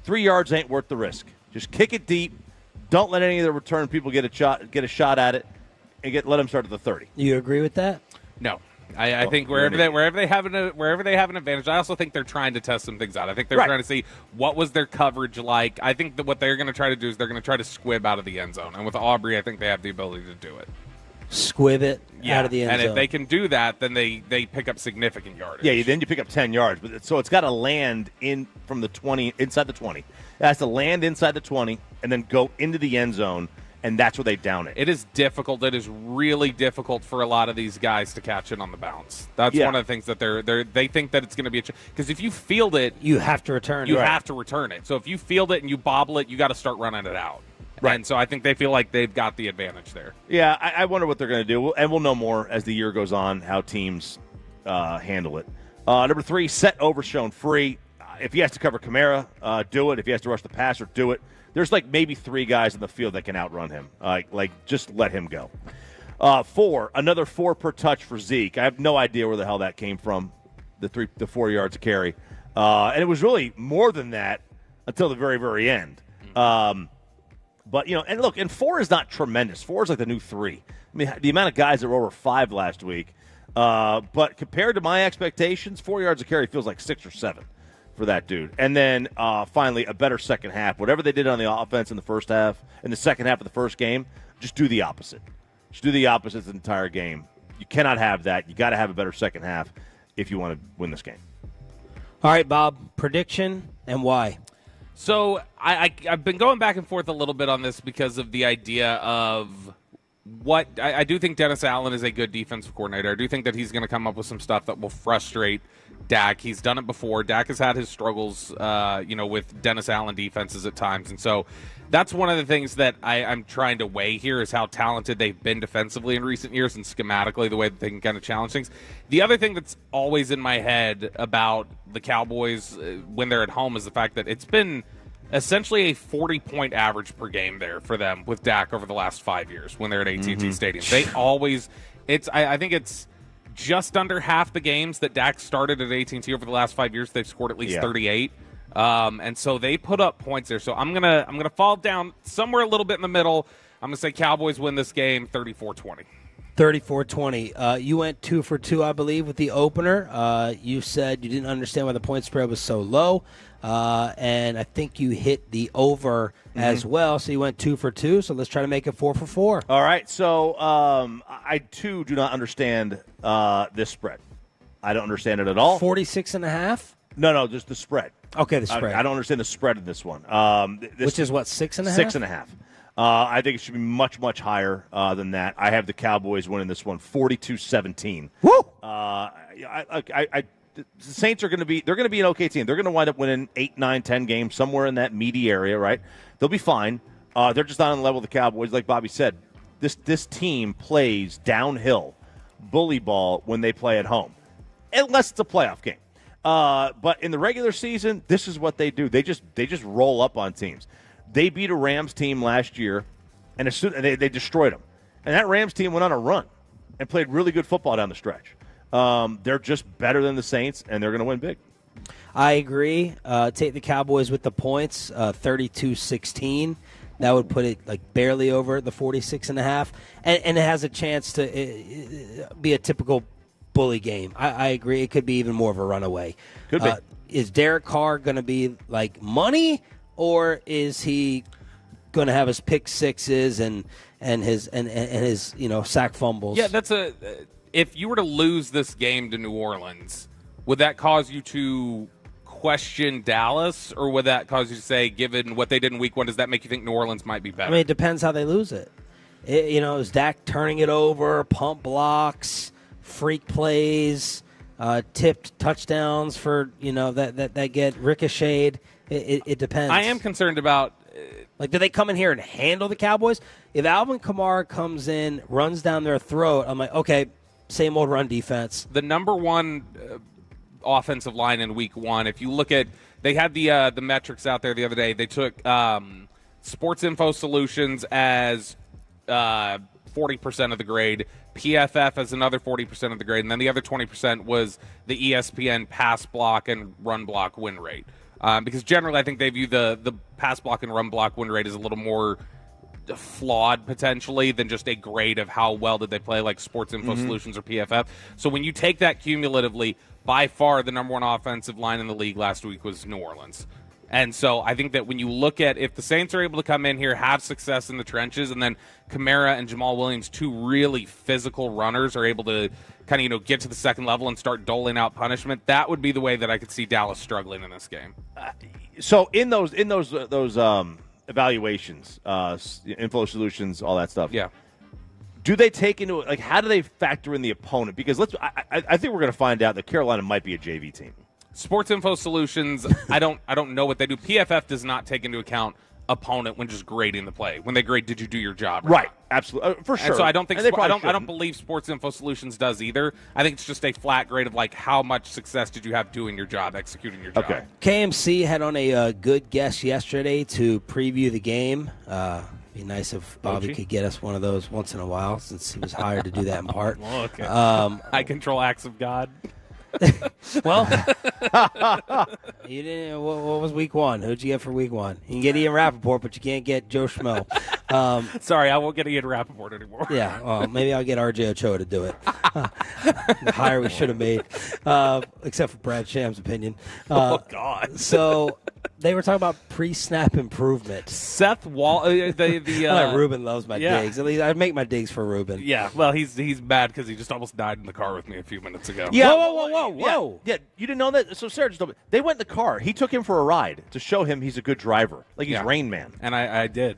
3 yards ain't worth the risk. Just kick it deep. Don't let any of the return people get a shot at it, and let them start at the 30. You agree with that? No. I think wherever they have an advantage, I also think they're trying to test some things out. I think they're trying to see what was their coverage like. I think that what they're going to try to do is they're going to try to squib out of the end zone. And with Aubrey, I think they have the ability to do it. Squib it out of the end zone. And if they can do that, then they pick up significant yardage. Yeah, then you pick up 10 yards. But so it's got to land from the 20, inside the 20. It has to land inside the 20 and then go into the end zone. And that's where they down it. It is difficult. It is really difficult for a lot of these guys to catch it on the bounce. That's one of the things that they think that it's going to be because if you field it, you have to return it. You have to return it. So if you field it and you bobble it, you got to start running it out. Right. And so I think they feel like they've got the advantage there. Yeah, I wonder what they're going to do, and we'll know more as the year goes on how teams handle it. Number 3, set over shown free. If he has to cover Kamara, do it. If he has to rush the passer, do it. There's like maybe 3 guys in the field that can outrun him. Just let him go. 4, another 4 per touch for Zeke. I have no idea where the hell that came from, the 4 yards of carry. And it was really more than that until the very, very end. But, and look, and 4 is not tremendous. 4 is like the new 3. I mean, the amount of guys that were over 5 last week. But compared to my expectations, 4 yards of carry feels like 6 or 7. For that dude. And then finally, a better second half. Whatever they did on the offense in the first half, in the second half of the first game, just do the opposite. Just do the opposite the entire game. You cannot have that. You got to have a better second half if you want to win this game. All right, Bob, prediction and why? So I've been going back and forth a little bit on this because of the idea of what I do think Dennis Allen is a good defensive coordinator. I do think that he's going to come up with some stuff that will frustrate Dak. He's done it before. Dak has had his struggles, with Dennis Allen defenses at times. And so that's one of the things that I'm trying to weigh here is how talented they've been defensively in recent years and schematically, the way that they can kind of challenge things. The other thing that's always in my head about the Cowboys when they're at home is the fact that it's been essentially a 40-point average per game there for them with Dak over the last 5 years when they're at AT&T Stadium. They always – I think it's just under half the games that Dak started at AT&T over the last 5 years, they've scored at least 38. And so they put up points there. So I'm gonna fall down somewhere a little bit in the middle. I'm going to say Cowboys win this game 34-20. 34-20. You went 2 for 2, I believe, with the opener. You said you didn't understand why the point spread was so low. And I think you hit the over as well. So you went 2 for 2. So let's try to make it 4 for 4. All right. So I, too, do not understand this spread. I don't understand it at all. 46.5? No, just the spread. Okay, the spread. I don't understand the spread in this one. Which is what, 6.5? 6.5. I think it should be much, much higher than that. I have the Cowboys winning this one 42-17. Woo! The Saints are going to be an okay team. They're going to wind up winning 8, 9, 10 games, somewhere in that meaty area, right? They'll be fine. They're just not on the level of the Cowboys. Like Bobby said, this team plays downhill bully ball when they play at home, unless it's a playoff game. But in the regular season, this is what they do. They just roll up on teams. They beat a Rams team last year, and they destroyed them. And that Rams team went on a run and played really good football down the stretch. They're just better than the Saints, and they're going to win big. I agree. Take the Cowboys with the points, 32-16. That would put it like barely over the 46.5. And it has a chance to be a typical bully game. I agree. It could be even more of a runaway. Could be. Is Derek Carr going to be like money, or is he going to have his pick sixes and his sack fumbles? Yeah, that's if you were to lose this game to New Orleans, would that cause you to question Dallas, or would that cause you to say, given what they did in Week 1, does that make you think New Orleans might be better? I mean, it depends how they lose it. Is Dak turning it over, pump blocks, freak plays, tipped touchdowns for that get ricocheted? It depends. I am concerned about. Do they come in here and handle the Cowboys? If Alvin Kamara comes in, runs down their throat, I'm like, okay, same old run defense. The number one offensive line in Week 1, if you look at, they had the metrics out there the other day. They took Sports Info Solutions as 40% of the grade, PFF as another 40% of the grade, and then the other 20% was the ESPN pass block and run block win rate. Because generally I think they view the pass block and run block win rate as a little more flawed potentially than just a grade of how well did they play, like Sports Info Solutions or PFF. So when you take that cumulatively, by far the number one offensive line in the league last week was New Orleans. And so I think that when you look at if the Saints are able to come in here, have success in the trenches, and then Kamara and Jamal Williams, two really physical runners, are able to kind of get to the second level and start doling out punishment, that would be the way that I could see Dallas struggling in this game. So in those evaluations, Info Solutions, all that stuff. Yeah. Do they take into how do they factor in the opponent? Because I think we're going to find out that Carolina might be a JV team. Sports Info Solutions, I don't know what they do. PFF does not take into account opponent when just grading the play. When they grade, did you do your job? Right. Absolutely. For sure. And so I don't think I don't believe Sports Info Solutions does either. I think it's just a flat grade of how much success did you have doing your job, executing your job. Okay. KMC had on a good guest yesterday to preview the game. Be nice if Bobby could get us one of those once in a while, since he was hired to do that in part. Well, okay. I control acts of God. Well, you didn't. What was week one? Who'd you get for week one? You can get Ian Rappaport, but you can't get Joe Schmo. Sorry, I won't get Ian Rappaport anymore. Yeah, well, maybe I'll get RJ Ochoa to do it. The hire we should have made, except for Brad Sham's opinion. Oh, God. So they were talking about pre-snap improvement. Seth Wall, Ruben loves my digs. At least I make my digs for Ruben. Yeah, well, he's mad because he just almost died in the car with me a few minutes ago. Yeah. Whoa. Yeah, you didn't know that? So Sarah just told me. They went in the car. He took him for a ride to show him he's a good driver. Like he's Rain Man. And I did.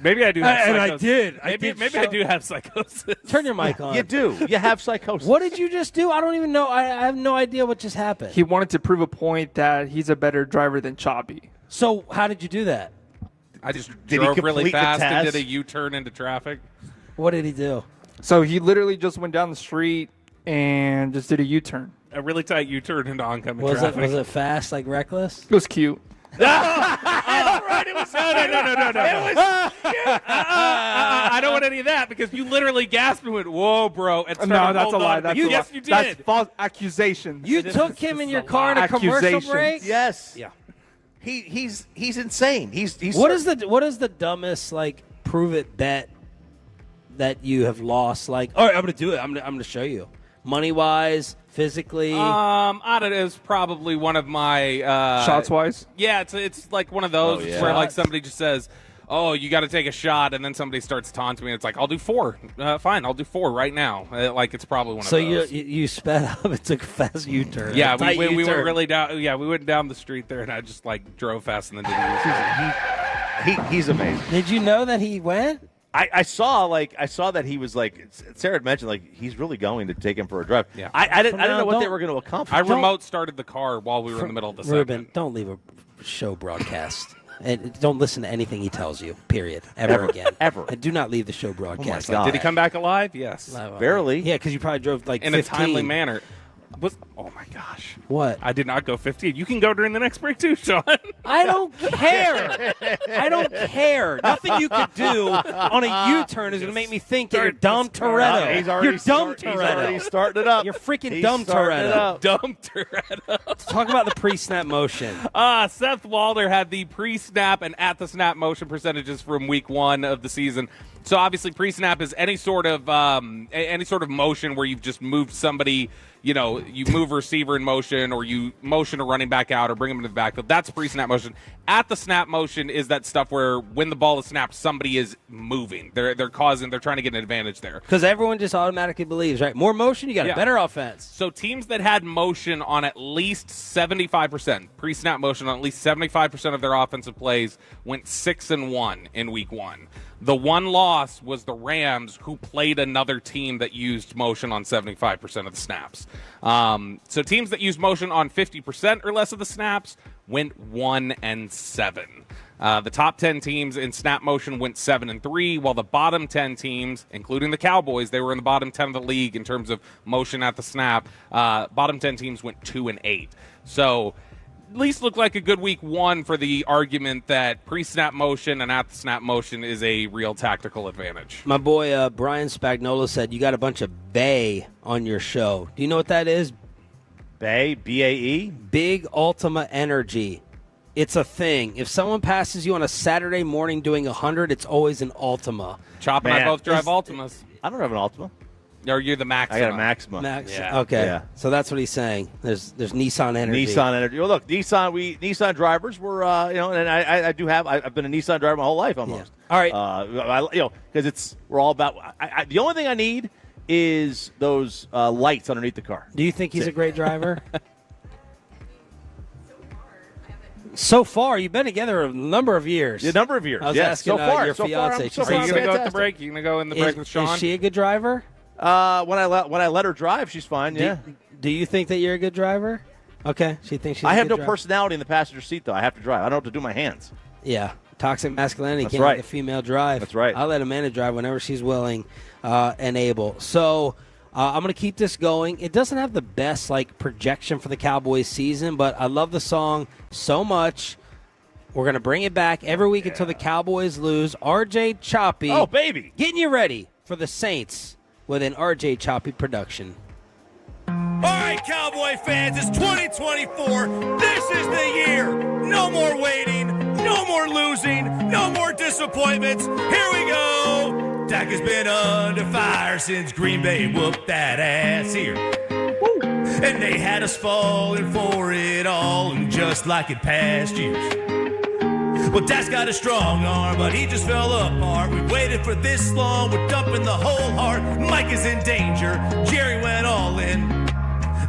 Maybe I do have psychosis. Maybe I do have psychosis. Turn your mic on. You do. You have psychosis. What did you just do? I don't even know. I have no idea what just happened. He wanted to prove a point that he's a better driver than Choppy. So how did you do that? I just drove really fast and did a U-turn into traffic. What did he do? So he literally just went down the street and just did a U-turn. A really tight U-turn into oncoming Was traffic. it fast, like reckless? It was cute. Right, it was no. It was I don't want any of that because you literally gasped and went, "Whoa, bro!" And No, that's a lie. That's yes, you did. That's false accusations. You took him in your car in a commercial break? Yes. Yeah. He's insane. He's What is the dumbest prove it bet that you have lost? All right, I'm gonna do it. I'm gonna show you. Money wise, physically. I don't know. It's probably one of my shots wise. Yeah, it's like one of those where somebody just says, "Oh, you got to take a shot," and then somebody starts taunting me. It's like, "I'll do 4." Fine, I'll do 4 right now. It's probably one of those. So you sped up and took a fast U-turn. Yeah, we went really down. Yeah, we went down the street there, and I just drove fast and then did the U-turn. He's amazing. Did you know that he went? I saw that he was Sarah had mentioned he's really going to take him for a drive. Yeah. I didn't know what they were going to accomplish. I remote started the car while we were in the middle of the Ruben, segment. don't leave a show broadcast. And don't listen to anything he tells you, period. Ever again. Ever. And do not leave the show broadcast. God. Did he come back alive? Yes. Barely. Yeah, because you probably drove in 15. a timely manner. Oh my gosh! What? I did not go 15. You can go during the next break too, Sean. I don't care. I don't care. Nothing you could do on a U-turn is going to make me think that you're dumb Toretto. You're dumb Toretto. He's already starting it up. You're freaking dumb Toretto. Dumb Toretto. Let's talk about the pre-snap motion. Seth Walder had the pre-snap and at the snap motion percentages from week 1 of the season. So obviously pre-snap is any sort of motion where you've just moved somebody. You move a receiver in motion, or you motion a running back out, or bring him into the backfield. That's pre-snap motion. At the snap motion is that stuff where when the ball is snapped, somebody is moving. They're trying to get an advantage there. Because everyone just automatically believes, right? More motion, you got a better offense. So teams that had motion on at least 75%, pre-snap motion on at least 75% of their offensive plays, went 6-1 in week 1. The one loss was the Rams, who played another team that used motion on 75% of the snaps. So teams that used motion on 50% or less of the snaps went 1-7. The top 10 teams in snap motion went 7-3, while the bottom 10 teams, including the Cowboys, they were in the bottom 10 of the league in terms of motion at the snap. Bottom 10 teams went 2-8. So least look like a good week 1 for the argument that pre-snap motion and at-the-snap motion is a real tactical advantage. My boy Brian Spagnola said you got a bunch of Bay on your show. Do you know what that is? Bay, B-A-E? Big Ultima Energy. It's a thing. If someone passes you on a Saturday morning doing 100, it's always an Ultima. Chop and I both drive Ultimas. I don't have an Ultima. Or you're the Maxima. I got a Maxima. Yeah. Okay. Yeah. So that's what he's saying. There's Nissan Energy. Nissan Energy. Well, look, Nissan drivers were, and I do have. I've been a Nissan driver my whole life almost. Yeah. All right. Because we're all about. The only thing I need is those lights underneath the car. Do you think he's a great driver? So far, you've been together a number of years. A number of years. I was yes. asking So far, your fiance. Are you going to go with the break? You going to go in the break with Sean? Is she a good driver? When I let her drive, she's fine. Yeah. Do you think that you're a good driver? Okay. She thinks she's. I a have good no driver. personality in the passenger seat, though. I have to drive. I don't know what to do with my hands. Yeah. Toxic masculinity. That's Can't right. let a female drive. That's right. I'll let Amanda drive whenever she's willing and able. So I'm going to keep this going. It doesn't have the best projection for the Cowboys season, but I love the song so much. We're going to bring it back every week until the Cowboys lose. RJ Choppy. Oh, baby. Getting you ready for the Saints with an RJ Choppy production. All right, Cowboy fans, it's 2024. This is the year. No more waiting, no more losing, no more disappointments. Here we go. Dak has been under fire since Green Bay whooped that ass here. Woo. And they had us falling for it all, and just like in past years. Well, Dak's got a strong arm, but he just fell apart. We waited for this long, we're dumping the whole heart. Mike is in danger, Jerry went all in.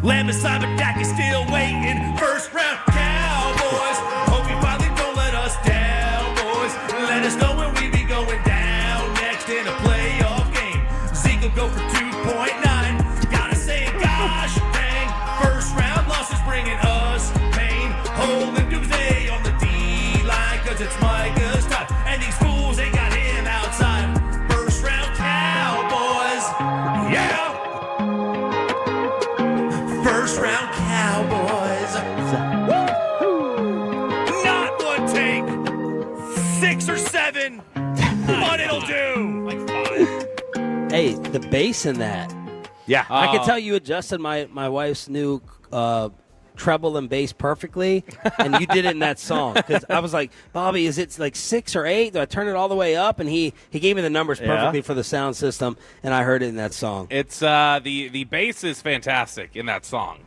Lamb aside, but Dak is still waiting. First round Cowboys, hope you finally don't let us down, boys. Let us know when we be going down next in a playoff game. Zeke will go for 2.9. Gotta say, gosh dang, first round losses bringing us pain. Holding doomsday on the D-line, cause it's Micah's time. And these fools ain't got him outside. First round Cowboys, yeah. First round Cowboys. Not one take, 6 or 7, but it'll do. Like 5. Hey, the bass in that. Yeah. I can tell you adjusted my wife's new treble and bass perfectly, and you did it in that song. Because I was like, Bobby, is it 6 or 8? Do I turn it all the way up? And he gave me the numbers perfectly for the sound system, and I heard it in that song. It's the bass is fantastic in that song.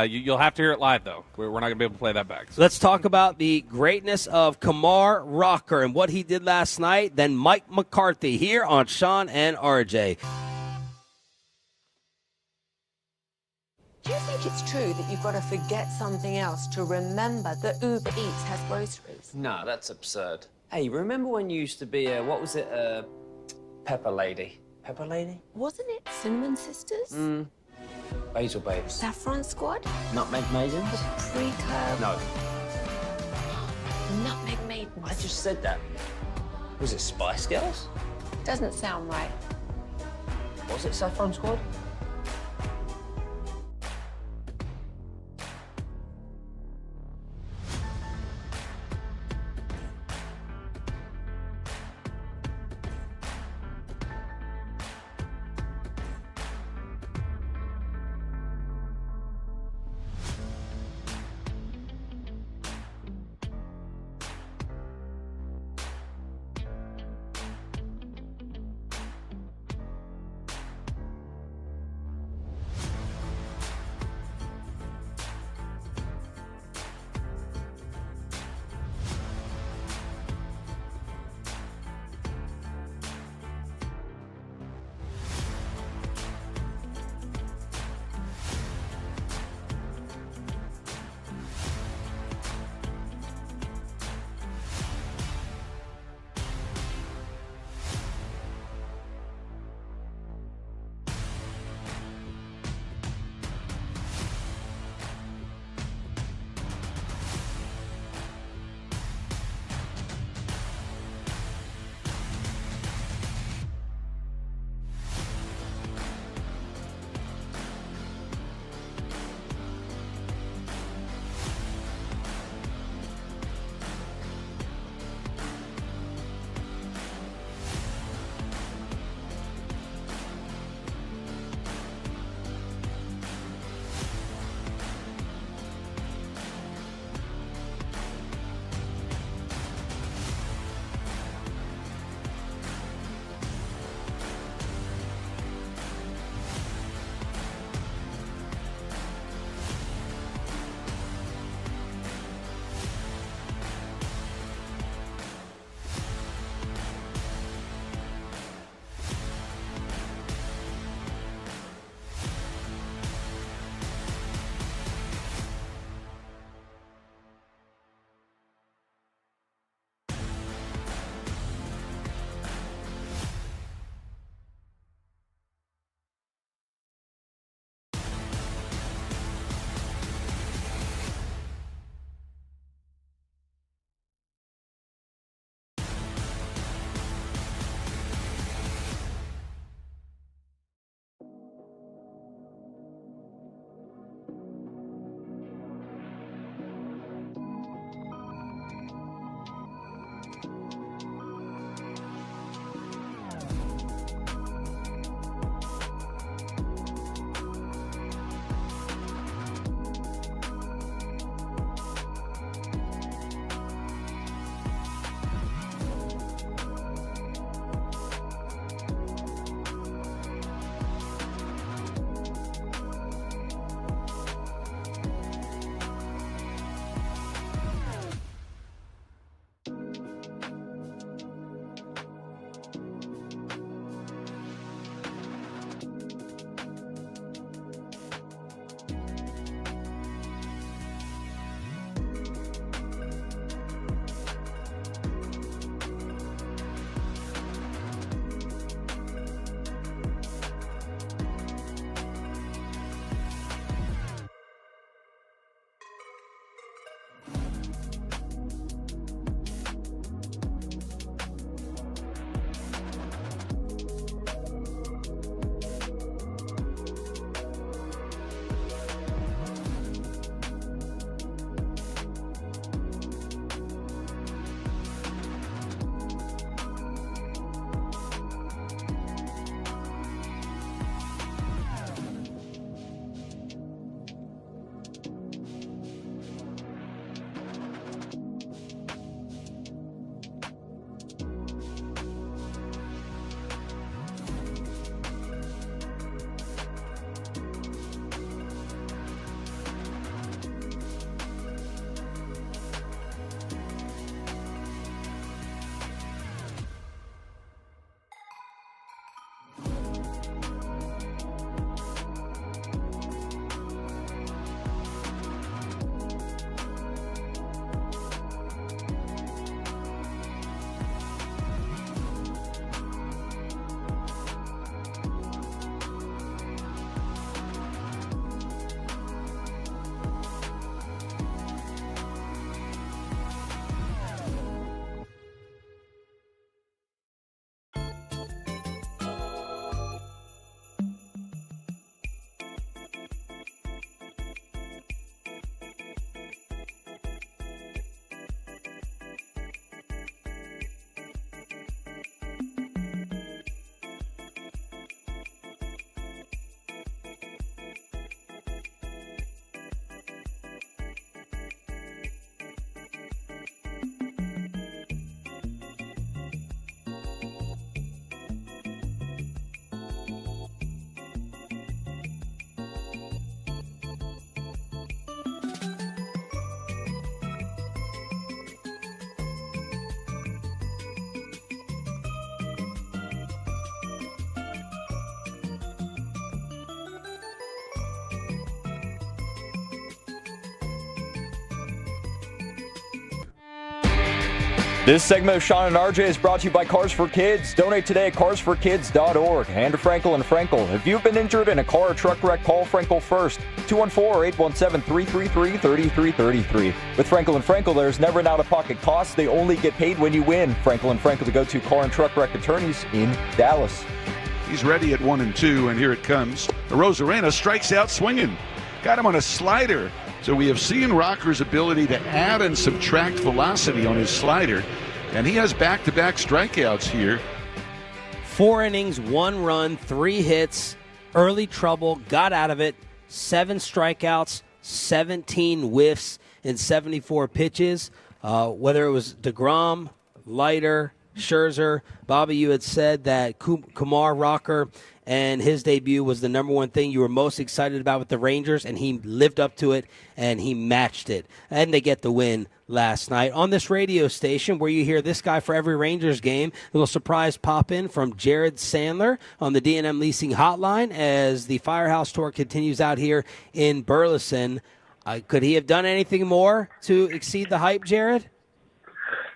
You'll have to hear it live, though. We're not going to be able to play that back. So. Let's talk about the greatness of Kumar Rocker and what he did last night. Then Mike McCarthy here on Shan and RJ. Do you think it's true that you've got to forget something else to remember that Uber Eats has groceries? No, that's absurd. Hey, remember when you used to be Pepper Lady? Pepper Lady? Wasn't it Cinnamon Sisters? Basil Babes. Saffron Squad? Nutmeg Maidens? Pre-curb? No. Nutmeg Maidens? I just said that. Was it Spice Girls? Doesn't sound right. Was it Saffron Squad? This segment of Shan and RJ is brought to you by Cars for Kids. Donate today at carsforkids.org. And to Frankel and Frankel. If you've been injured in a car or truck wreck, call Frankel first. 214-817-333-3333. With Frankel and Frankel, there's never an out-of-pocket cost. They only get paid when you win. Frankel and Frankel, the go-to car and truck wreck attorneys in Dallas. He's ready at 1-2, and here it comes. Rosarena strikes out swinging. Got him on a slider. So we have seen Rocker's ability to add and subtract velocity on his slider, and he has back-to-back strikeouts here. 4 innings, 1 run, 3 hits, early trouble, got out of it, 7 strikeouts, 17 whiffs in 74 pitches. Whether it was DeGrom, Leiter, Scherzer, Bobby, you had said that Kumar Rocker and his debut was the number one thing you were most excited about with the Rangers, and he lived up to it, and he matched it. And they get the win last night. On this radio station where you hear this guy for every Rangers game, a little surprise pop-in from Jared Sandler on the D&M Leasing Hotline as the Firehouse Tour continues out here in Burleson. Could he have done anything more to exceed the hype, Jared?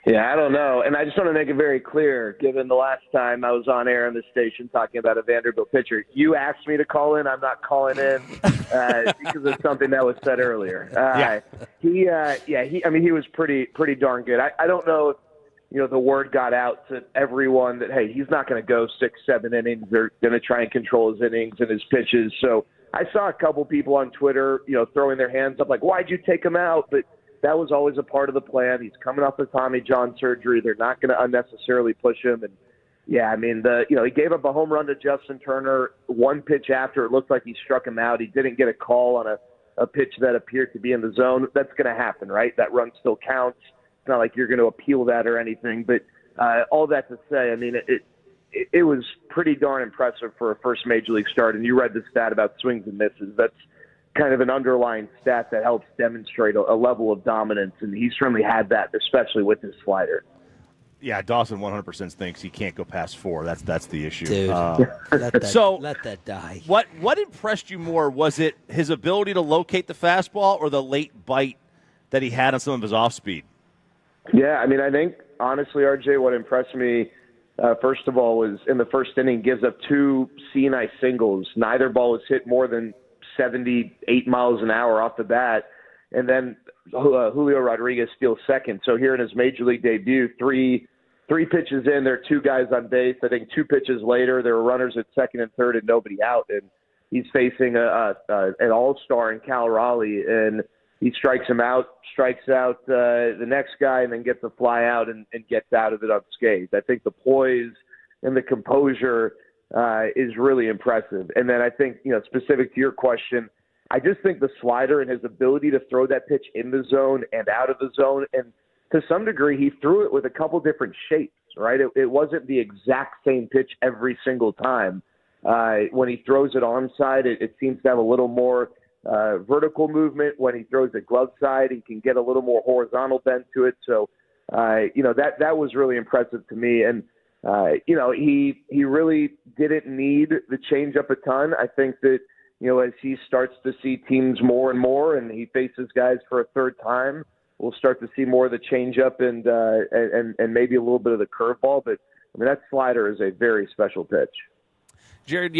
Yeah, I don't know. And I just want to make it very clear, given the last time I was on air on this station talking about a Vanderbilt pitcher, you asked me to call in. I'm not calling in because of something that was said earlier. He was pretty darn good. I don't know if, the word got out to everyone that, hey, he's not going to go 6-7 innings. They're going to try and control his innings and his pitches. So I saw a couple people on Twitter, throwing their hands up like, why'd you take him out? But that was always a part of the plan. He's coming off of Tommy John surgery. They're not going to unnecessarily push him. And, he gave up a home run to Justin Turner 1 pitch after. It looked like he struck him out. He didn't get a call on a pitch that appeared to be in the zone. That's going to happen, right? That run still counts. It's not like you're going to appeal that or anything. But all that to say, it was pretty darn impressive for a first Major League start. And you read the stat about swings and misses. That's kind of an underlying stat that helps demonstrate a level of dominance, and he certainly had that, especially with his slider. Yeah, Dawson 100% thinks he can't go past 4. That's the issue. Dude, let that die. What impressed you more? Was it his ability to locate the fastball or the late bite that he had on some of his off speed? Yeah, I think, honestly, RJ, what impressed me, first of all, was in the first inning, gives up 2 C&I singles. Neither ball was hit more than 78 miles an hour off the bat, and then Julio Rodriguez steals second. So here in his Major League debut, three pitches in, there are 2 guys on base. I think 2 pitches later, there were runners at second and third and nobody out, and he's facing an all-star in Cal Raleigh, and he strikes out the next guy, and then gets a fly out and gets out of it unscathed. I think the poise and the composure is really impressive. And then I think, specific to your question, I just think the slider and his ability to throw that pitch in the zone and out of the zone, and to some degree, he threw it with a couple different shapes, right? It wasn't the exact same pitch every single time. When he throws it onside, it seems to have a little more vertical movement. When he throws it glove side, he can get a little more horizontal bend to it. So, that was really impressive to me. And, he really didn't need the changeup a ton. I think that, as he starts to see teams more and more and he faces guys for a third time, we'll start to see more of the changeup and maybe a little bit of the curveball. But, that slider is a very special pitch. Jared,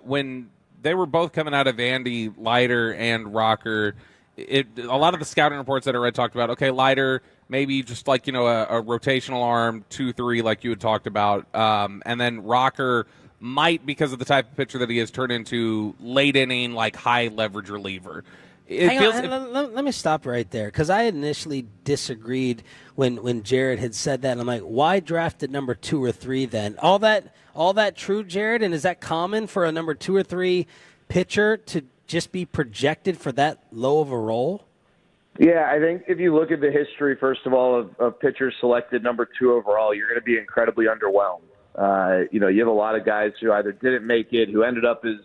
when they were both coming out of Andy, Leiter and Rocker, a lot of the scouting reports that I read talked about, okay, Leiter, maybe just like, a rotational arm, 2-3 like you had talked about. And then Rocker might, because of the type of pitcher that he has, turned into late inning, like high leverage reliever. Let me stop right there, because I initially disagreed when Jared had said that. And I'm like, why draft at number 2 or 3 then? All that true, Jared? And is that common for a number 2 or 3 pitcher to just be projected for that low of a role? Yeah, I think if you look at the history, first of all, of pitchers selected number 2 overall, you're going to be incredibly underwhelmed. You have a lot of guys who either didn't make it, who ended up as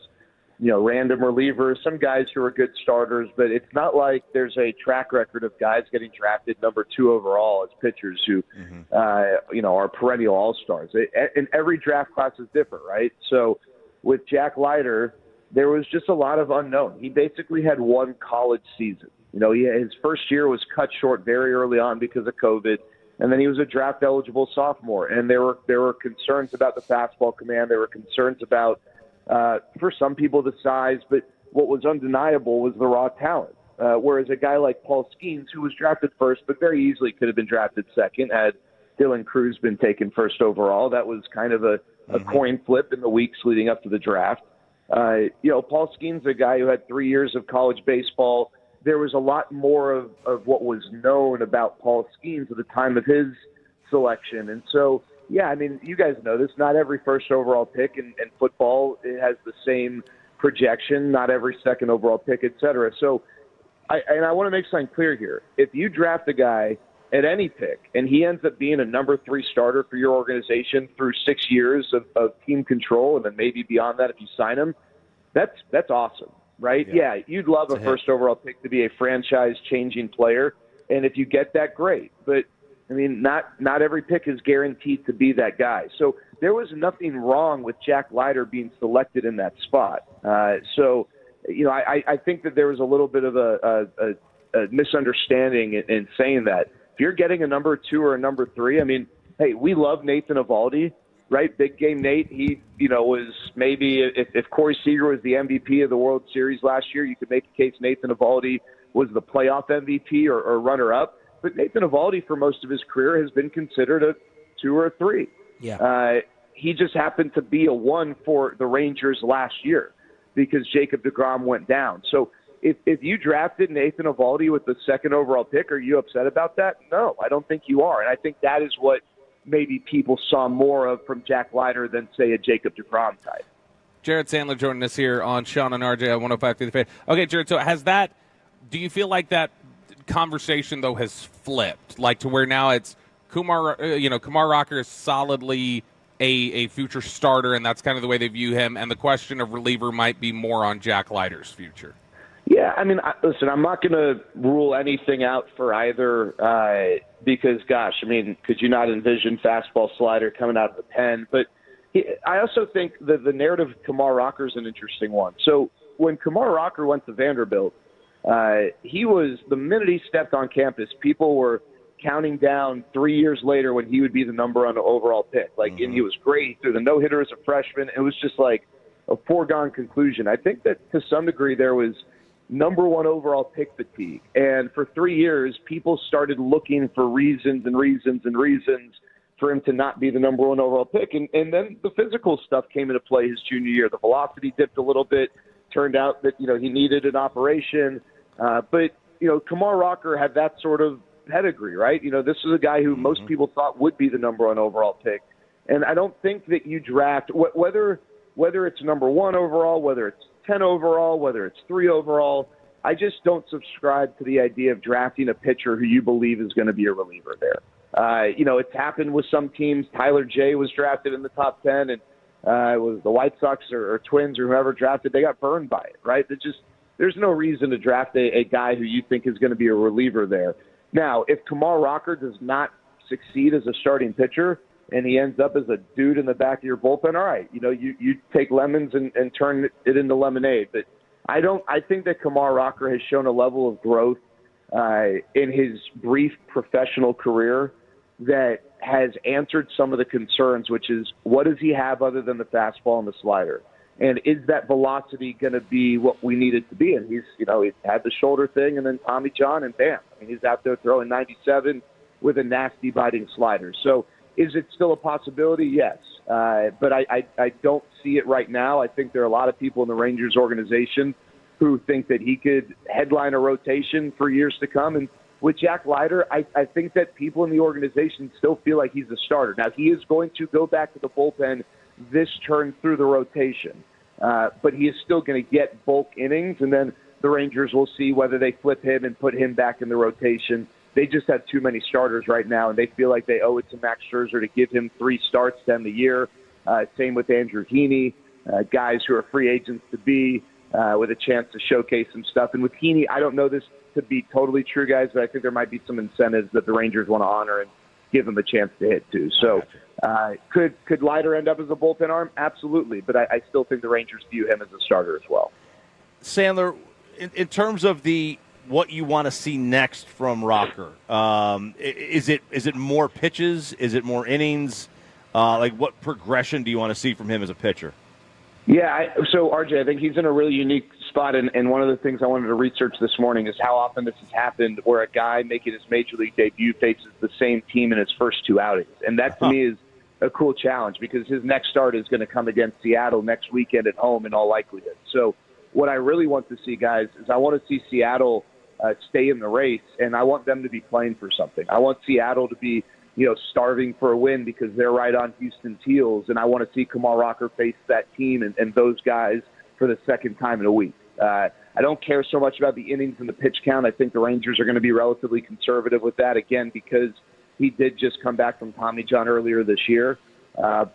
random relievers, some guys who are good starters, but it's not like there's a track record of guys getting drafted number 2 overall as pitchers who, are perennial all-stars. And every draft class is different, right? So with Jack Leiter, there was just a lot of unknown. He basically had one college season. His first year was cut short very early on because of COVID, and then he was a draft-eligible sophomore. And there were concerns about the fastball command. There were concerns about, for some people, the size. But what was undeniable was the raw talent. Whereas a guy like Paul Skeens, who was drafted first, but very easily could have been drafted second, had Dylan Cruz been taken first overall. That was kind of a coin flip in the weeks leading up to the draft. Paul Skeens, a guy who had 3 years of college baseball. There was a lot more of what was known about Paul Skeens at the time of his selection. And so, yeah, I mean, you guys know this. Not every first overall pick in football has the same projection, not every second overall pick, et cetera. So, I want to make something clear here. If you draft a guy at any pick and he ends up being a number 3 starter for your organization through 6 years of team control and then maybe beyond that if you sign him, that's awesome. Right? Yeah, you'd love a first overall pick to be a franchise-changing player, and if you get that, great. But, I mean, not every pick is guaranteed to be that guy. So there was nothing wrong with Jack Leiter being selected in that spot. I think that there was a little bit of a misunderstanding in saying that. If you're getting a number 2 or a number 3, I mean, hey, we love Nathan Eovaldi. Right, big game Nate. He, was maybe if Corey Seager was the MVP of the World Series last year, you could make a case Nathan Eovaldi was the playoff MVP or runner-up. But Nathan Eovaldi, for most of his career, has been considered a 2 or a 3. Yeah. He just happened to be a 1 for the Rangers last year because Jacob deGrom went down. So if you drafted Nathan Eovaldi with the 2nd overall pick, are you upset about that? No, I don't think you are, and I think that is what maybe people saw more of from Jack Leiter than, say, a Jacob deGrom type. Jared Sandler joining us here on Shan and RJ at 105 through the Fan. Okay, Jared, so do you feel like that conversation, though, has flipped? Like to where now it's Kumar Rocker is solidly a future starter, and that's kind of the way they view him, and the question of reliever might be more on Jack Leiter's future? Yeah, I mean, listen, I'm not going to rule anything out for either because, gosh, I mean, could you not envision fastball slider coming out of the pen? But I also think that the narrative of Kumar Rocker is an interesting one. So when Kumar Rocker went to Vanderbilt, he was, the minute he stepped on campus, people were counting down 3 years later when he would be the number 1 overall pick. And he was great. He threw the no-hitter as a freshman. It was just like a foregone conclusion. I think that to some degree there was number 1 overall pick fatigue. And for 3 years, people started looking for reasons for him to not be the number 1 overall pick. And then the physical stuff came into play his junior year. The velocity dipped a little bit. Turned out that, he needed an operation. But Kumar Rocker had that sort of pedigree, right? This is a guy who most people thought would be the number 1 overall pick. And I don't think that you draft, whether it's number 1 overall, whether it's 10 overall, whether it's 3 overall, I just don't subscribe to the idea of drafting a pitcher who you believe is going to be a reliever there. It's happened with some teams. Tyler J was drafted in the top 10, and it was the White Sox or Twins or whoever drafted, they got burned by it, right? There's no reason to draft a guy who you think is going to be a reliever there. Now, if Kumar Rocker does not succeed as a starting pitcher, and he ends up as a dude in the back of your bullpen, all right, you take lemons and turn it into lemonade. But I think that Kumar Rocker has shown a level of growth in his brief professional career that has answered some of the concerns, which is what does he have other than the fastball and the slider? And is that velocity going to be what we need it to be? And he's had the shoulder thing and then Tommy John and bam. I mean, he's out there throwing 97 with a nasty biting slider. So is it still a possibility? Yes. But I don't see it right now. I think there are a lot of people in the Rangers organization who think that he could headline a rotation for years to come. And with Jack Leiter, I think that people in the organization still feel like he's a starter. Now, he is going to go back to the bullpen this turn through the rotation, but he is still going to get bulk innings, and then the Rangers will see whether they flip him and put him back in the rotation. They just have too many starters right now, and they feel like they owe it to Max Scherzer to give him 3 starts to end the year. Same with Andrew Heaney. guys who are free agents to be with a chance to showcase some stuff. And with Heaney, I don't know this to be totally true, guys, but I think there might be some incentives that the Rangers want to honor and give him a chance to hit too. So could Leiter end up as a bullpen arm? Absolutely, but I still think the Rangers view him as a starter as well. Sandler, in terms of what you want to see next from Rocker, is it more pitches? Is it more innings? What progression do you want to see from him as a pitcher? Yeah, so RJ, I think he's in a really unique spot, and one of the things I wanted to research this morning is how often this has happened where a guy making his major league debut faces the same team in his first 2 outings. And that, to me, is a cool challenge because his next start is going to come against Seattle next weekend at home in all likelihood. So what I really want to see, guys, is I want to see Seattle stay in the race, and I want them to be playing for something. I want Seattle to be starving for a win because they're right on Houston's heels, and I want to see Kumar Rocker face that team and those guys for the second time in a week. I don't care so much about the innings and the pitch count. I think the Rangers are going to be relatively conservative with that, again, because he did just come back from Tommy John earlier this year. If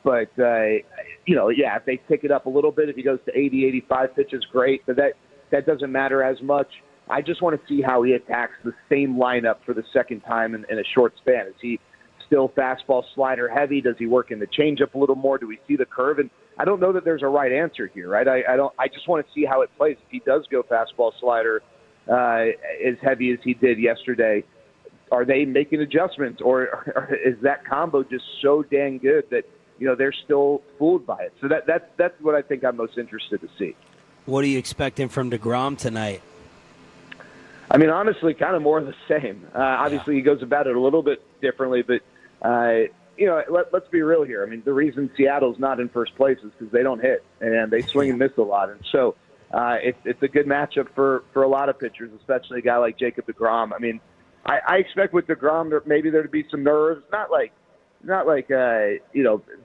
they pick it up a little bit, if he goes to 80, 85 pitches, great, but that doesn't matter as much. I just want to see how he attacks the same lineup for the second time in a short span. Is he still fastball slider heavy? Does he work in the changeup a little more? Do we see the curve? And I don't know that there's a right answer here, right? I just want to see how it plays. If he does go fastball slider as heavy as he did yesterday, are they making adjustments, or is that combo just so dang good that they're still fooled by it? So that's what I think I'm most interested to see. What are you expecting from DeGrom tonight? I mean, honestly, kind of more of the same. Obviously, he goes about it a little bit differently, but let's be real here. I mean, the reason Seattle's not in first place is because they don't hit and they swing and miss a lot, and so it's a good matchup for a lot of pitchers, especially a guy like Jacob DeGrom. I mean, I expect with DeGrom maybe there to be some nerves, not like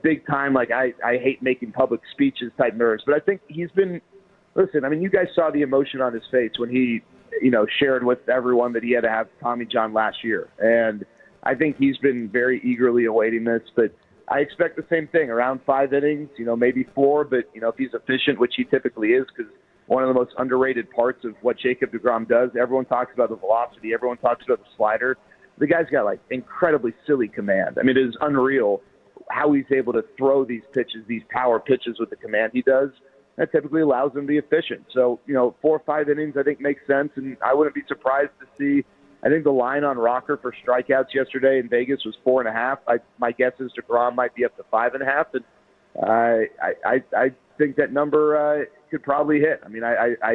big time like I hate making public speeches type nerves, but I think he's been. Listen, I mean, you guys saw the emotion on his face when he shared with everyone that he had to have Tommy John last year. And I think he's been very eagerly awaiting this, but I expect the same thing, around 5 innings, maybe 4, but, if he's efficient, which he typically is, because one of the most underrated parts of what Jacob DeGrom does, everyone talks about the velocity, everyone talks about the slider. The guy's got, incredibly silly command. I mean, it is unreal how he's able to throw these pitches, these power pitches with the command he does. That typically allows them to be efficient. So, 4 or 5 innings, I think, makes sense. And I wouldn't be surprised to see, I think the line on Rocker for strikeouts yesterday in Vegas was 4.5. My guess is DeGrom might be up to 5.5. And I think that number could probably hit. I mean, I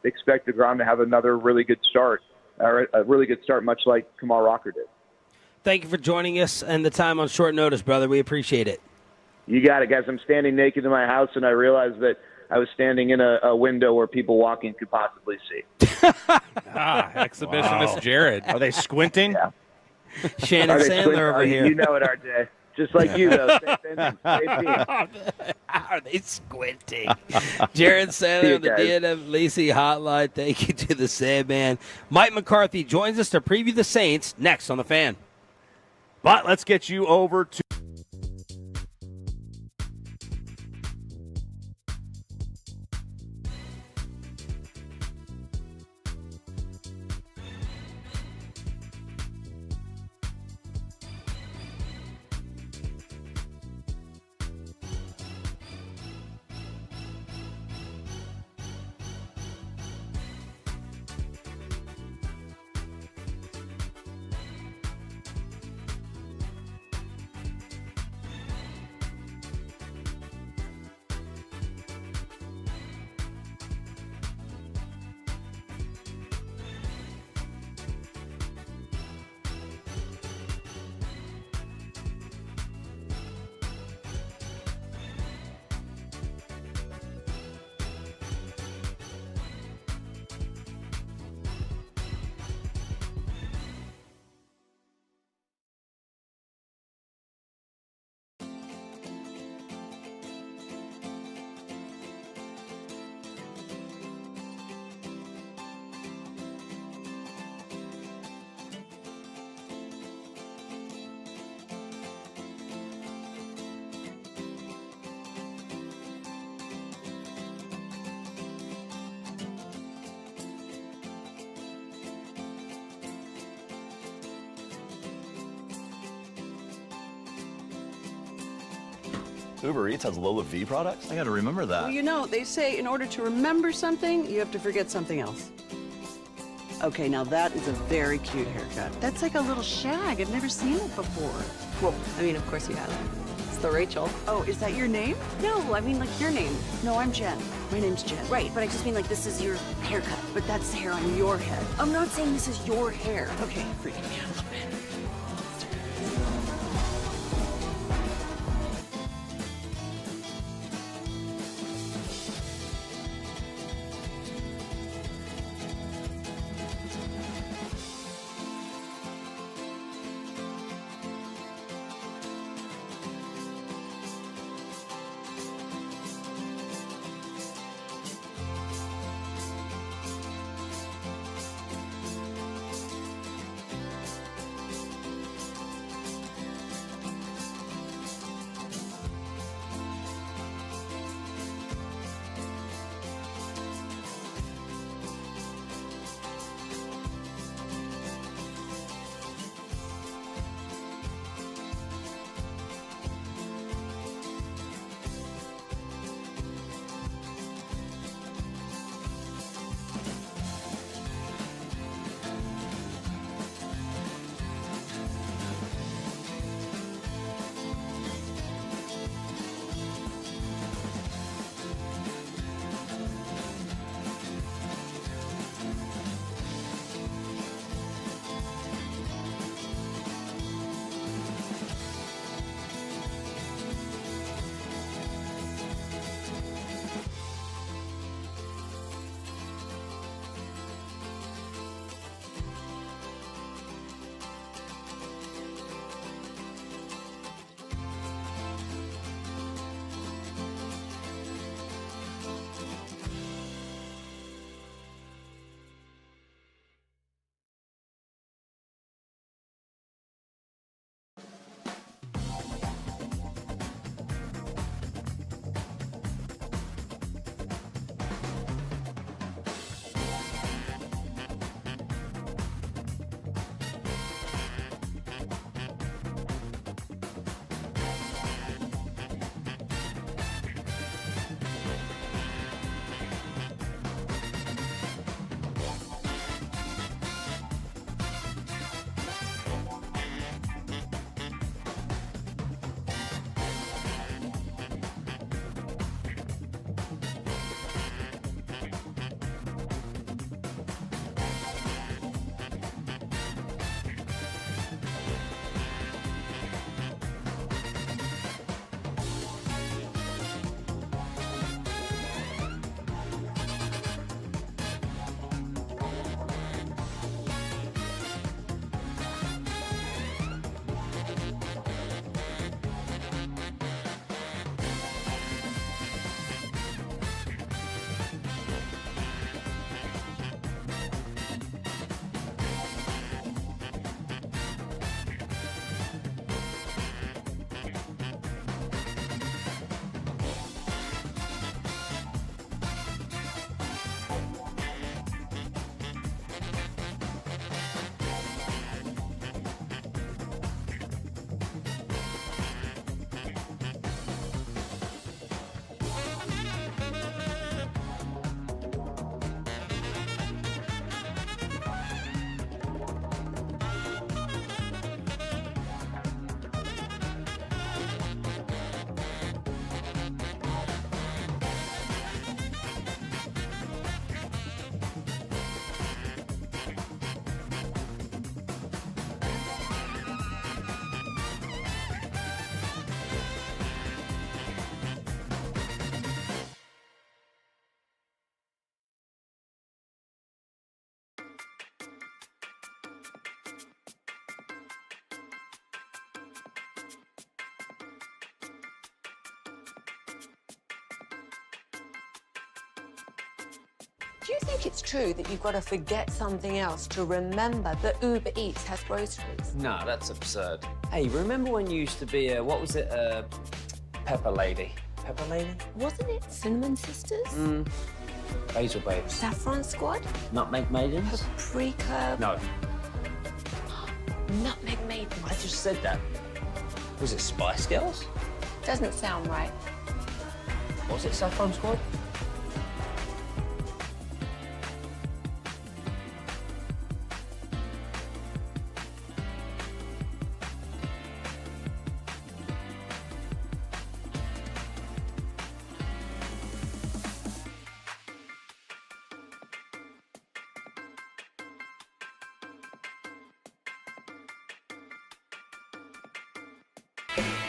expect DeGrom to have another really good start, or a really good start, much like Kumar Rocker did. Thank you for joining us and the time on short notice, brother. We appreciate it. You got it, guys. I'm standing naked in my house, and I realized that I was standing in a window where people walking could possibly see. Exhibitionist Jared. Are they squinting? Yeah. Shannon Sandler over here. You know it, RJ. Just like you, though. Same team. Are they squinting? Jared Sandler on the DNM Lacey Hotline. Thank you to the Sandman. Mike McCarthy joins us to preview the Saints next on The Fan. But let's get you over to Uber Eats has Lola V products? I gotta remember that. Well, you know, they say in order to remember something, you have to forget something else. Okay, now that is a very cute haircut. That's like a little shag. I've never seen it before. Well, I mean, of course you have. It's the Rachel. Oh, is that your name? No, I mean like your name. No, I'm Jen. My name's Jen. Right, but I just mean like this is your haircut. But that's hair on your head. I'm not saying this is your hair. Okay, freaking me out a little bit. Do you think it's true that you've got to forget something else to remember that Uber Eats has groceries? No, that's absurd. Hey, remember when you used to be a, what was it, Pepper Lady? Pepper Lady? Wasn't it Cinnamon Sisters? Basil Babes. Saffron Squad? Nutmeg Maidens? Paprika? No. Nutmeg Maidens. I just said that. Was it Spice Girls? doesn't sound right. Was it Saffron Squad?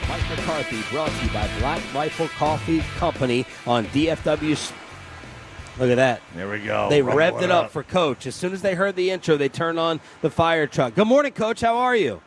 Mike McCarthy brought to you by Black Rifle Coffee Company on DFW. Look at that. There we go. They revved it up for Coach. As soon as they heard the intro, they turned on the fire truck. Good morning, Coach. How are you?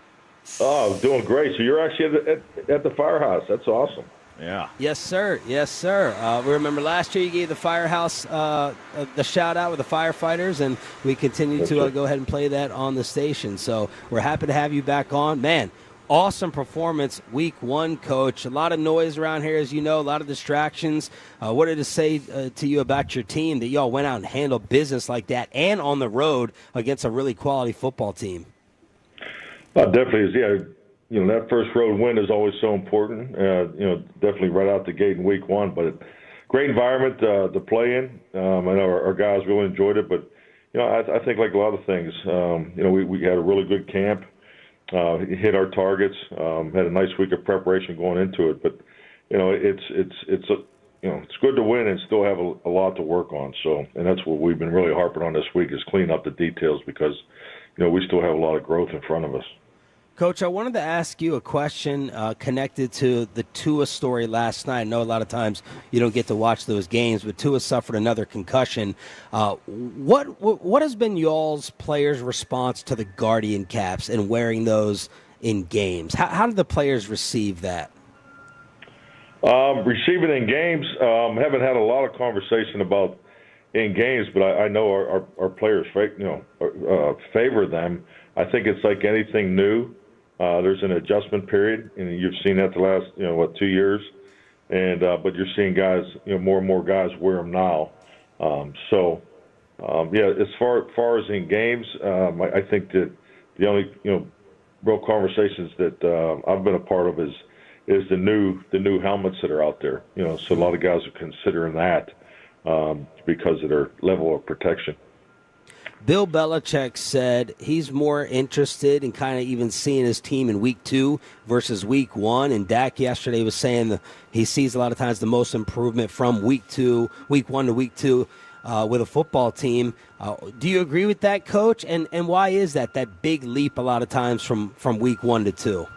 Oh, doing great. So you're actually at the firehouse. That's awesome. Yeah. Yes, sir. Yes, sir. We remember last year you gave the firehouse the shout-out with the firefighters, and we continue to go ahead and play that on the station. So we're happy to have you back on. Man, awesome performance week one, Coach. A lot of noise around here, as you know, a lot of distractions. What did it say to you about your team that y'all went out and handled business like that and on the road against a really quality football team? Definitely is, yeah. You know, that first road win is always so important. Definitely right out the gate in week one. But great environment to play in. I know our guys really enjoyed it. But, I think like a lot of things, we had a really good camp. Hit our targets. Had a nice week of preparation going into it. But, it's good to win and still have a lot to work on. So, and that's what we've been really harping on this week is clean up the details because, we still have a lot of growth in front of us. Coach, I wanted to ask you a question connected to the Tua story last night. I know a lot of times you don't get to watch those games, but Tua suffered another concussion. What has been y'all's players' response to the Guardian caps and wearing those in games? How did the players receive that? Receiving in games, haven't had a lot of conversation about in games, but I know our players favor them. I think it's like anything new. There's an adjustment period, and you've seen that the last 2 years, and but you're seeing guys, more and more guys wear them now. As far as in games, I think that the only real conversations that I've been a part of is the new helmets that are out there. So a lot of guys are considering that because of their level of protection. Bill Belichick said he's more interested in kind of even seeing his team in week 2 versus week 1. And Dak yesterday was saying that he sees a lot of times the most improvement from week 1 to week 2 with a football team. Do you agree with that, Coach? And why is that big leap a lot of times from week 1 to 2?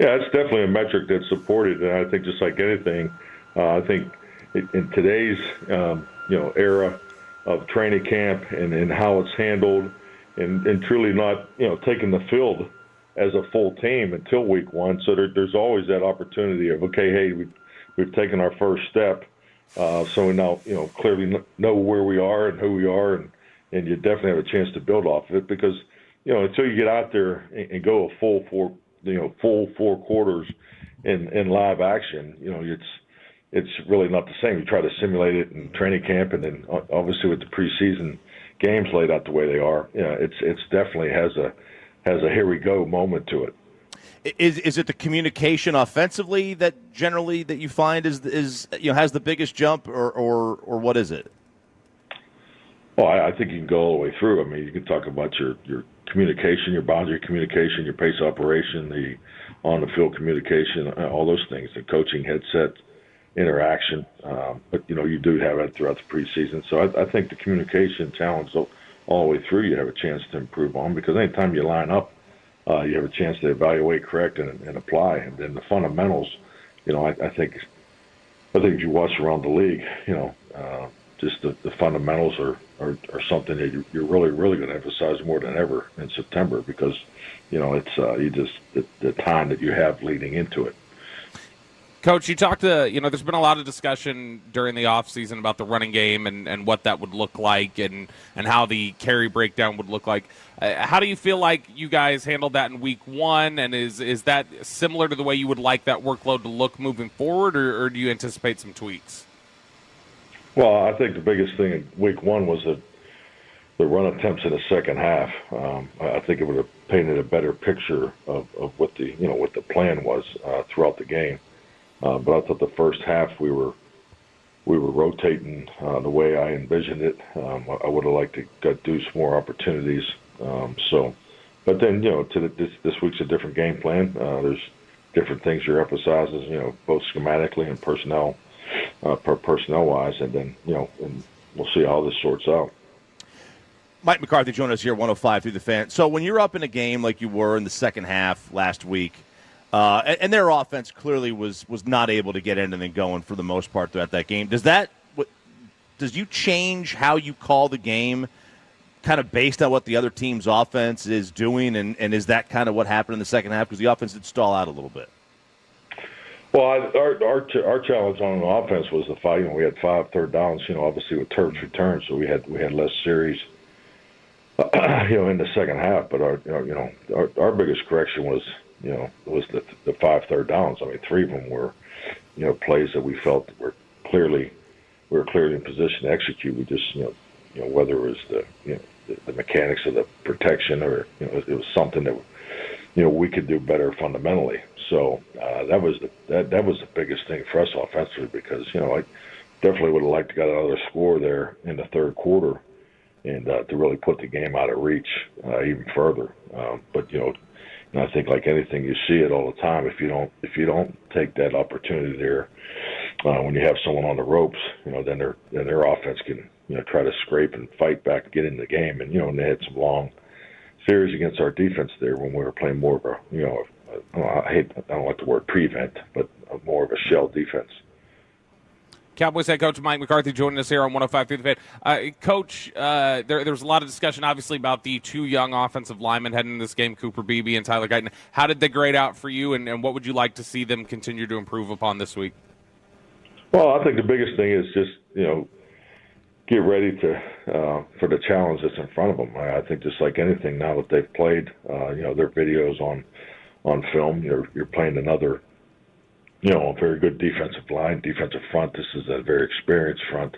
Yeah, it's definitely a metric that's supported. And I think just like anything, I think in today's era of training camp and how it's handled and truly not, taking the field as a full team until week 1. So there's always that opportunity of, okay, hey, we've taken our first step. So we now, clearly know where we are and who we are. And you definitely have a chance to build off of it because, until you get out there and go a full 4 quarters in live action, it's really not the same. You try to simulate it in training camp, and then obviously with the preseason games laid out the way they are, it's definitely has a here we go moment to it. Is it the communication offensively that generally that you find is has the biggest jump, or what is it? Well, I think you can go all the way through. I mean, you can talk about your communication, your boundary communication, your pace operation, the on the field communication, all those things, the coaching headset interaction, but you do have it throughout the preseason. So I think the communication challenge all the way through you have a chance to improve on because anytime you line up, you have a chance to evaluate, correct, and apply. And then the fundamentals, I think if you watch around the league, just the fundamentals are something that you're really going to emphasize more than ever in September because it's the time that you have leading into it. Coach, you talked to, there's been a lot of discussion during the offseason about the running game and what that would look like and how the carry breakdown would look like. How do you feel like you guys handled that in week 1? And is that similar to the way you would like that workload to look moving forward, or do you anticipate some tweaks? Well, I think the biggest thing in week 1 was the run attempts in the second half. I think it would have painted a better picture of what the plan was throughout the game. But I thought the first half we were rotating the way I envisioned it. I would have liked to do some more opportunities. But then this week's a different game plan. There's different things you're emphasizing, both schematically and personnel wise, and then and we'll see how this sorts out. Mike McCarthy joined us here, 105 through the Fan. So when you're up in a game like you were in the second half last week, and their offense clearly was not able to get anything going for the most part throughout that game, does you change how you call the game kind of based on what the other team's offense is doing, and is that kind of what happened in the second half? Because the offense did stall out a little bit. Well, our challenge on offense was the fight. We had 5 third downs, obviously with Turks returns, so we had less series, in the second half. But our biggest correction was the 5 third downs. I mean, 3 of them were, plays that we felt we were clearly in position to execute. We just, whether it was the mechanics of the protection or it was something that we could do better fundamentally. So that was the biggest thing for us offensively, because I definitely would have liked to got another score there in the third quarter and to really put the game out of reach even further. But I think like anything, you see it all the time. If you don't take that opportunity there when you have someone on the ropes, then their offense can try to scrape and fight back and get in the game. And and they had some long series against our defense there when we were playing more of a I don't like the word prevent, but more of a shell defense. Cowboys head coach Mike McCarthy joining us here on 105 through the Fan. Coach, there's a lot of discussion, obviously, about the 2 young offensive linemen heading into this game, Cooper Beebe and Tyler Guyton. How did they grade out for you, and what would you like to see them continue to improve upon this week? Well, I think the biggest thing is just, get ready for the challenge that's in front of them. I think just like anything, now that they've played, their videos on film, you're playing another, a very good defensive line, defensive front. This is a very experienced front,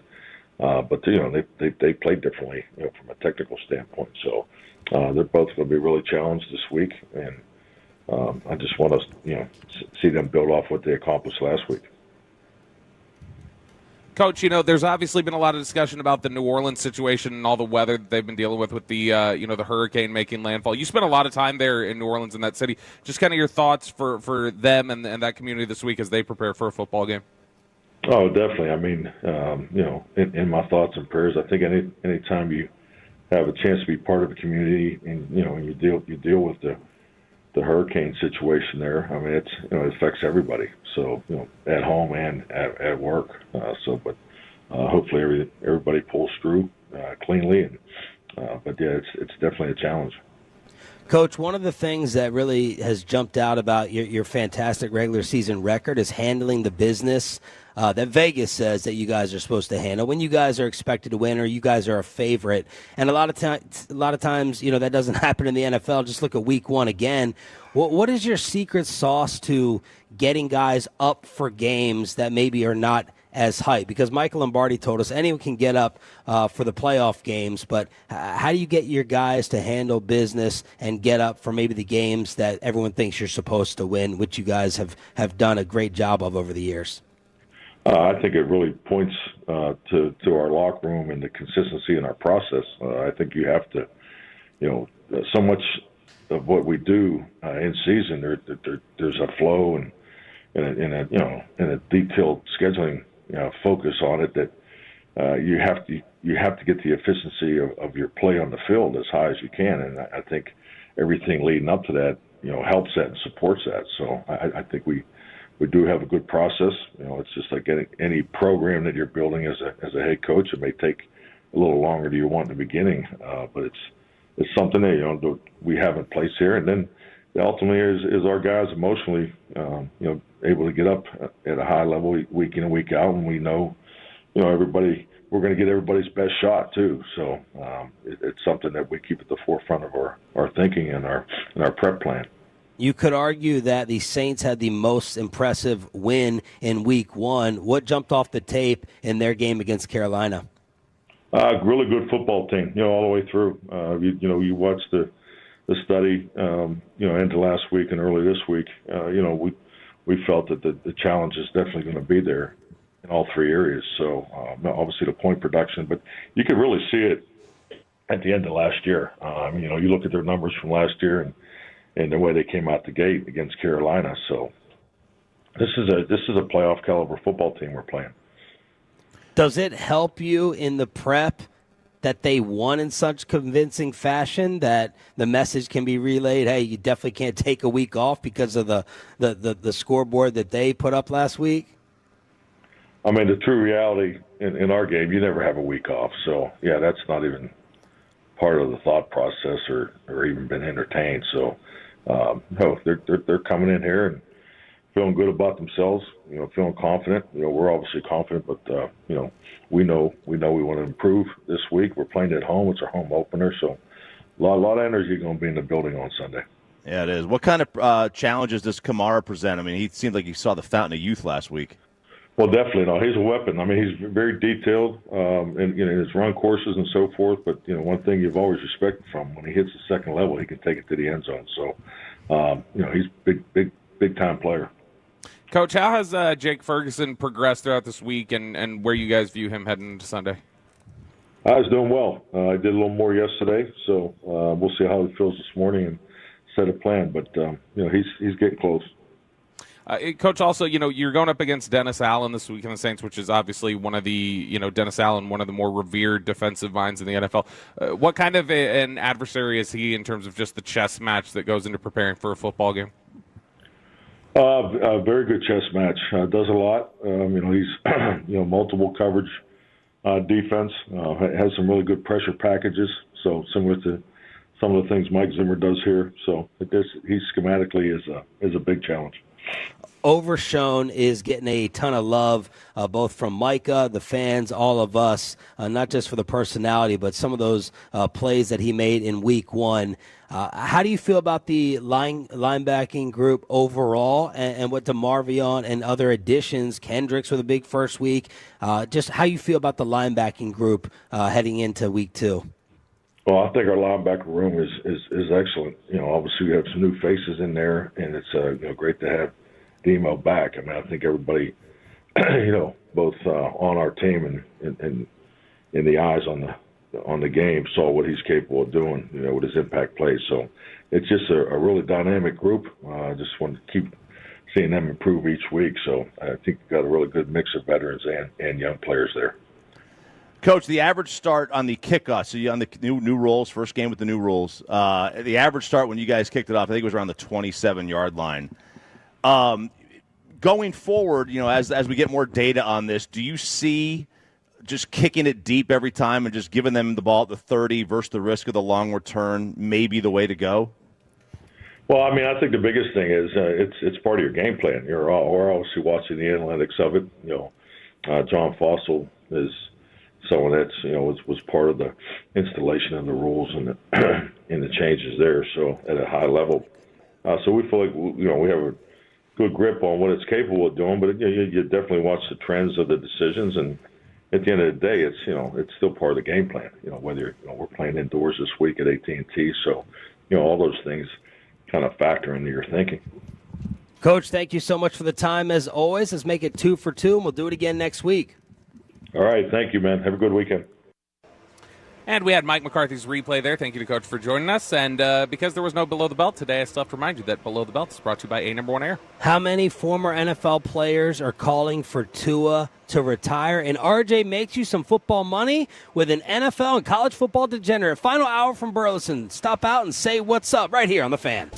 but they play differently, from a technical standpoint. So they're both going to be really challenged this week, and I just want to see them build off what they accomplished last week. Coach, there's obviously been a lot of discussion about the New Orleans situation and all the weather that they've been dealing with the, the hurricane making landfall. You spent a lot of time there in New Orleans, in that city. Just kind of your thoughts for them and that community this week as they prepare for a football game. Oh, definitely. I mean, in my thoughts and prayers, I think any time you have a chance to be part of a community and, you deal with the hurricane situation there. I mean, it affects everybody. So, at home and at work. But hopefully everybody pulls through cleanly. But yeah, it's definitely a challenge. Coach, one of the things that really has jumped out about your fantastic regular season record is handling the business that Vegas says that you guys are supposed to handle when you guys are expected to win or you guys are a favorite. And a lot of times, that doesn't happen in the NFL. Just look at week 1 again. What is your secret sauce to getting guys up for games that maybe are not as hype? Because Michael Lombardi told us anyone can get up for the playoff games, but how do you get your guys to handle business and get up for maybe the games that everyone thinks you're supposed to win, which you guys have done a great job of over the years? I think it really points to our locker room and the consistency in our process. I think you have to, so much of what we do in season, there's a flow and a detailed scheduling focus on it that you have to get the efficiency of your play on the field as high as you can, and I think everything leading up to that helps that and supports that. So I think we do have a good process. It's just like any program that you're building as a head coach. It may take a little longer than you want in the beginning, but it's something that we have in place here. And then ultimately is our guys emotionally able to get up at a high level week in and week out, and we know everybody. We're going to get everybody's best shot too. So it's something that we keep at the forefront of our thinking and our prep plan. You could argue that the Saints had the most impressive win in week 1. What jumped off the tape in their game against Carolina? Really good football team, all the way through. You watch the study, into last week and early this week. we felt that the challenge is definitely going to be there in all three areas. So obviously the point production, but you could really see it at the end of last year. You look at their numbers from last year and the way they came out the gate against Carolina. So this is a playoff caliber football team we're playing. Does it help you in the prep that they won in such convincing fashion that the message can be relayed, hey, you definitely can't take a week off because of the scoreboard that they put up last week? I mean, the true reality in our game, you never have a week off. So, yeah, that's not even part of the thought process or even been entertained. So, no, they're coming in here and feeling good about themselves, feeling confident. We're obviously confident, but, we know we want to improve this week. We're playing at home. It's our home opener. So a lot of energy going to be in the building on Sunday. Yeah, it is. What kind of challenges does Kumar present? I mean, he seemed like he saw the fountain of youth last week. Well, definitely. No, he's a weapon. I mean, he's very detailed in his run courses and so forth. But, one thing you've always respected from him, when he hits the second level, he can take it to the end zone. So, he's big time player. Coach, how has Jake Ferguson progressed throughout this week and where you guys view him heading into Sunday? I was doing well. I did a little more yesterday, so we'll see how he feels this morning and set a plan. But, he's getting close. Coach, also, you're going up against Dennis Allen this week in the Saints, which is obviously one of the, Dennis Allen, one of the more revered defensive minds in the NFL. What kind of an adversary is he in terms of just the chess match that goes into preparing for a football game? A very good chess match. Does a lot. He's multiple coverage defense. Has some really good pressure packages. So similar to some of the things Mike Zimmer does here. So he schematically is a big challenge. Overshown is getting a ton of love, both from Micah, the fans, all of us, not just for the personality, but some of those plays that he made in week one. How do you feel about the linebacking group overall and what DeMarvion and other additions, Kendricks with a big first week, just how you feel about the linebacking group heading into week two? Well, I think our linebacker room is excellent. Obviously we have some new faces in there, and it's great to have Demo back. I mean, I think everybody, both on our team and in the eyes on the game saw what he's capable of doing, with his impact plays. So it's just a really dynamic group. I just want to keep seeing them improve each week. So I think we've got a really good mix of veterans and young players there. Coach, the average start on the kickoff, so you on the new rules, first game with the new rules, the average start when you guys kicked it off, I think it was around the 27-yard line. Going forward, as we get more data on this, do you see just kicking it deep every time and just giving them the ball at the 30 versus the risk of the long return may be the way to go? Well, I mean, I think the biggest thing is it's part of your game plan. We're obviously watching the analytics of it. John Fossil is someone that's was part of the installation of the rules and the changes there. So at a high level, so we feel like we have a good grip on what it's capable of doing. But you definitely watch the trends of the decisions, and at the end of the day, it's still part of the game plan. Whether we're playing indoors this week at AT&T, so all those things kind of factor into your thinking. Coach, thank you so much for the time as always. Let's make it 2 for 2, and we'll do it again next week. All right, thank you, man. Have a good weekend. And we had Mike McCarthy's replay there. Thank you to Coach for joining us. And because there was no Below the Belt today, I still have to remind you that Below the Belt is brought to you by A1 Air. How many former NFL players are calling for Tua to retire? And RJ makes you some football money with an NFL and college football degenerate. Final hour from Burleson. Stop out and say what's up right here on The Fan.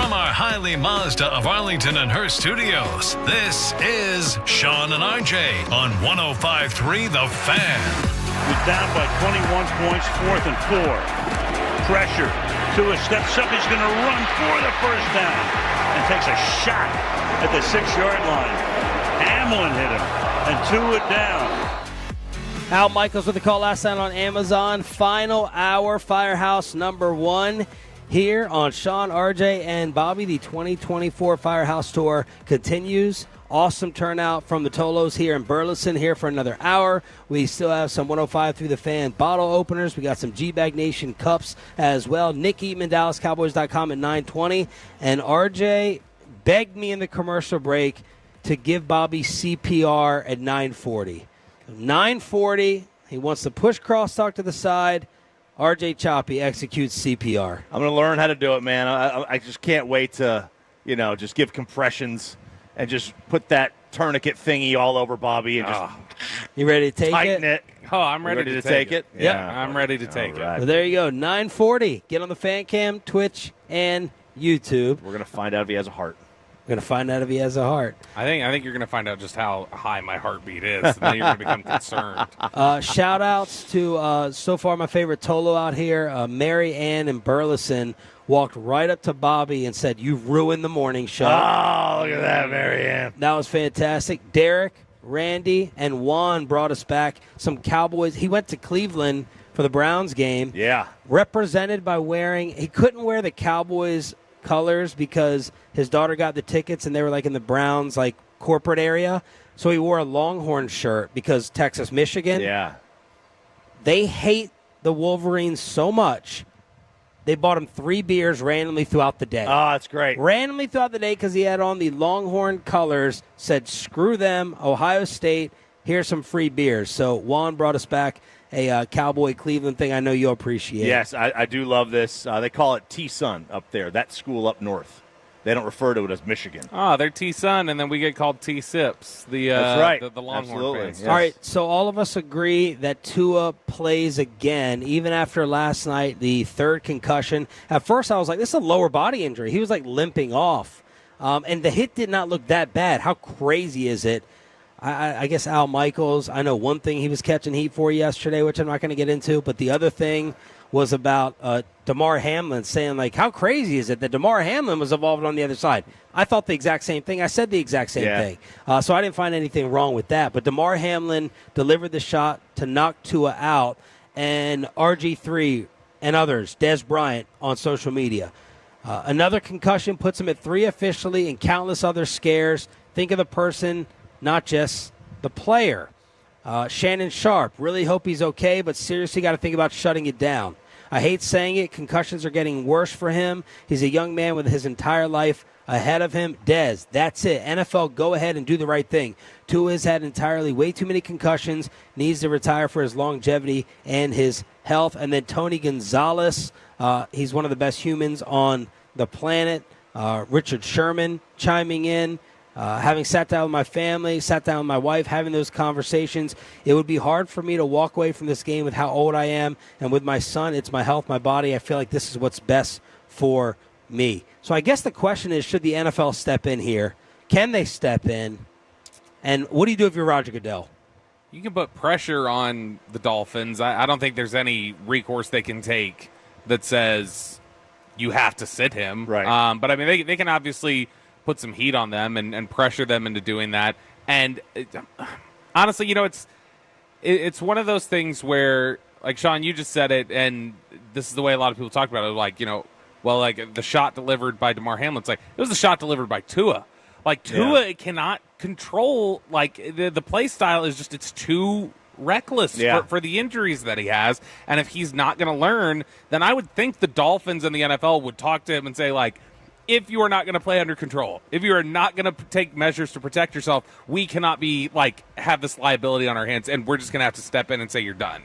From our Highly Mazda of Arlington and Hearst studios, this is Shan and RJ on 105.3 The Fan. Was down by 21 points, 4th and 4. Pressure. Tua steps up. He's going to run for the first down and takes a shot at the 6-yard line. Hamlin hit him and Tua down. Al Michaels with the call last night on Amazon. Final hour, Firehouse number 1. Here on Shan, RJ, and Bobby, the 2024 Firehouse Tour continues. Awesome turnout from the Tolos here in Burleson, here for another hour. We still have some 105 through the fan bottle openers. We got some GBag Nation cups as well. Nick Eatman, DallasCowboys.com at 9:20. And RJ begged me in the commercial break to give Bobby CPR at 9:40. 9:40, he wants to push crosstalk to the side. RJ Choppy executes CPR. I'm going to learn how to do it, man. I just can't wait to, just give compressions and just put that tourniquet thingy all over Bobby and just you ready to take tighten it. Oh, I'm ready to take it. Yeah, I'm ready to take it. Well, there you go, 9:40. Get on the fan cam, Twitch, and YouTube. We're going to find out if he has a heart. We're going to find out if he has a heart. I think you're going to find out just how high my heartbeat is, and then you're going to become concerned. Shout-outs to, so far, my favorite Tolo out here, Mary Ann in Burleson, walked right up to Bobby and said, "You've ruined the morning show." Oh, look at that, Mary Ann. That was fantastic. Derek, Randy, and Juan brought us back some Cowboys. He went to Cleveland for the Browns game. Yeah. Represented by he couldn't wear the Cowboys colors because his daughter got the tickets and they were in the Browns corporate area. So he wore a Longhorn shirt because Texas, Michigan. Yeah. They hate the Wolverines so much. They bought him 3 beers randomly throughout the day. Oh, that's great. Randomly throughout the day because he had on the Longhorn colors, said, "Screw them, Ohio State, here's some free beers." So Juan brought us back a Cowboy Cleveland thing I know you'll appreciate. Yes, I do love this. They call it T-Sun up there, that school up north. They don't refer to it as Michigan. Oh, they're T-Sun, and then we get called T-Sips. That's right. The Longhorn Absolutely. fans. Yes. All right, so all of us agree that Tua plays again, even after last night, the 3rd concussion. At first, I was like, this is a lower body injury. He was limping off. And the hit did not look that bad. How crazy is it? I guess Al Michaels, I know one thing he was catching heat for yesterday, which I'm not going to get into, but the other thing was about Damar Hamlin saying, how crazy is it that Damar Hamlin was involved on the other side? I thought the exact same thing. I said the exact same thing. So I didn't find anything wrong with that. But Damar Hamlin delivered the shot to knock Tua out, and RG3 and others, Des Bryant on social media. Another concussion puts him at 3 officially and countless other scares. Think of the person, not just the player. Shannon Sharp, really hope he's okay, but seriously got to think about shutting it down. I hate saying it. Concussions are getting worse for him. He's a young man with his entire life ahead of him. Dez, that's it. NFL, go ahead and do the right thing. Tua has had entirely way too many concussions, needs to retire for his longevity and his health. And then Tony Gonzalez, he's one of the best humans on the planet. Richard Sherman chiming in. Having sat down with my family, sat down with my wife, having those conversations, it would be hard for me to walk away from this game with how old I am. And with my son, it's my health, my body. I feel like this is what's best for me. So I guess the question is, should the NFL step in here? Can they step in? And what do you do if you're Roger Goodell? You can put pressure on the Dolphins. I don't think there's any recourse they can take that says you have to sit him. Right. But, I mean, they can obviously put some heat on them and pressure them into doing that. And honestly, it's one of those things where, like Sean, you just said it, and this is the way a lot of people talk about it. The shot delivered by Damar Hamlin. It's it was the shot delivered by Tua. Tua cannot control, the play style is just, it's too reckless for the injuries that he has. And if he's not going to learn, then I would think the Dolphins and the NFL would talk to him and say, if you are not going to play under control, if you are not going to take measures to protect yourself, we cannot be have this liability on our hands, and we're just going to have to step in and say you're done.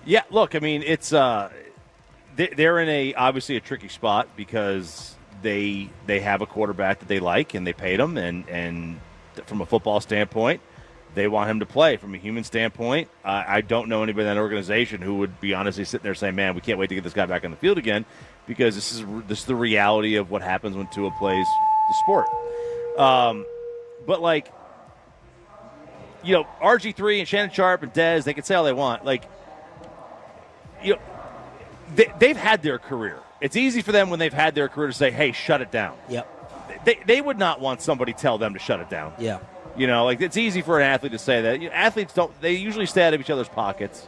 Yeah, look, I mean, it's they're in obviously a tricky spot because they have a quarterback that they like and they paid him, and from a football standpoint, they want him to play. From a human standpoint, I don't know anybody in that organization who would be honestly sitting there saying, "Man, we can't wait to get this guy back on the field again," because this is the reality of what happens when Tua plays the sport. But RG3 and Shannon Sharp and Dez, they can say all they want. They've had their career. It's easy for them when they've had their career to say, "Hey, shut it down." Yep. They would not want somebody tell them to shut it down. Yeah. It's easy for an athlete to say that. Athletes don't. They usually stay out of each other's pockets.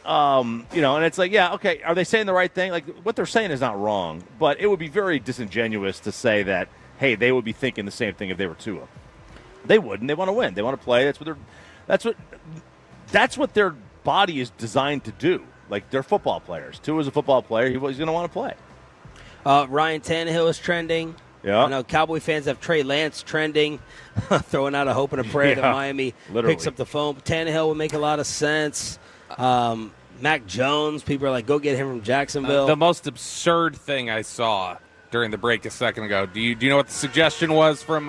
And it's okay. Are they saying the right thing? What they're saying is not wrong, but it would be very disingenuous to say that, hey, they would be thinking the same thing if they were Tua. They wouldn't. They want to win. They want to play. That's what their body is designed to do. They're football players. Tua's a football player. He's going to want to play. Ryan Tannehill is trending. Yeah. I know Cowboy fans have Trey Lance trending, throwing out a hope and a prayer that Miami picks up the phone. Tannehill would make a lot of sense. Mac Jones, people are like, go get him from Jacksonville. The most absurd thing I saw during the break a second ago. Do you know what the suggestion was from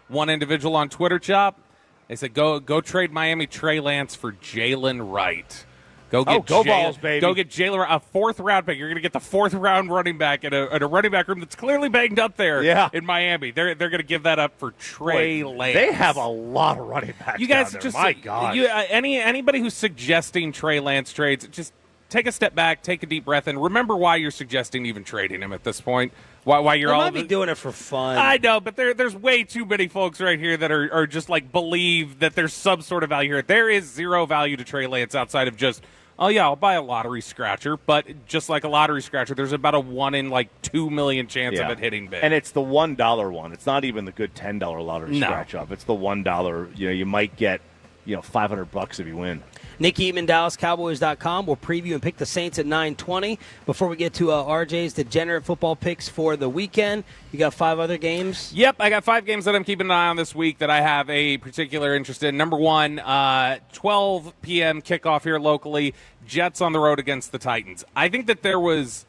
one individual on Twitter, Chop? They said, go trade Miami Trey Lance for Jalen Wright. Go Balls, baby. Go get Jalen, a fourth-round pick. You're going to get the fourth-round running back in a running back room that's clearly banged up there in Miami. They're going to give that up for Trey Lance. They have a lot of running backs. You guys down there. just My God. Anybody who's suggesting Trey Lance trades, just take a step back, take a deep breath, and remember why you're suggesting even trading him at this point. Why you're they all might be doing it for fun. I know, but there's way too many folks right here that are just believe that there's some sort of value here. There is zero value to Trey Lance outside of just, oh, yeah, I'll buy a lottery scratcher. But just like a lottery scratcher, there's about a 1 in 2 million chance of it hitting big. And it's the $1 one. It's not even the good $10 lottery scratch off. It's the $1. You might get $500 if you win. Nick Eatman, DallasCowboys.com. We'll preview and pick the Saints at 9:20. Before we get to RJ's degenerate football picks for the weekend, you got 5 other games? Yep, I got 5 games that I'm keeping an eye on this week that I have a particular interest in. Number 1, 12 p.m. kickoff here locally, Jets on the road against the Titans. I think that there was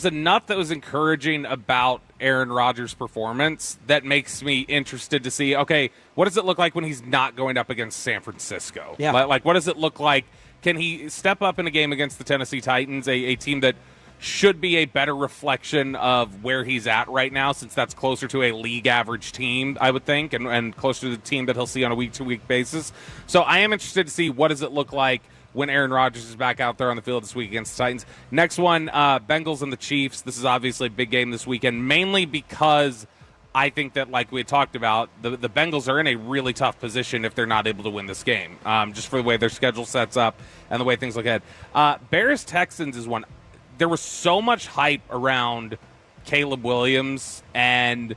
enough that was encouraging about Aaron Rodgers' performance that makes me interested to see, okay, what does it look like when he's not going up against San Francisco? Yeah. What does it look like? Can he step up in a game against the Tennessee Titans, a team that should be a better reflection of where he's at right now, since that's closer to a league average team, I would think, and closer to the team that he'll see on a week-to-week basis. So I am interested to see what does it look like when Aaron Rodgers is back out there on the field this week against the Titans. Next one, Bengals and the Chiefs. This is obviously a big game this weekend, mainly because I think that, like we had talked about, the Bengals are in a really tough position if they're not able to win this game, just for the way their schedule sets up and the way things look ahead. Bears-Texans is one. There was so much hype around Caleb Williams and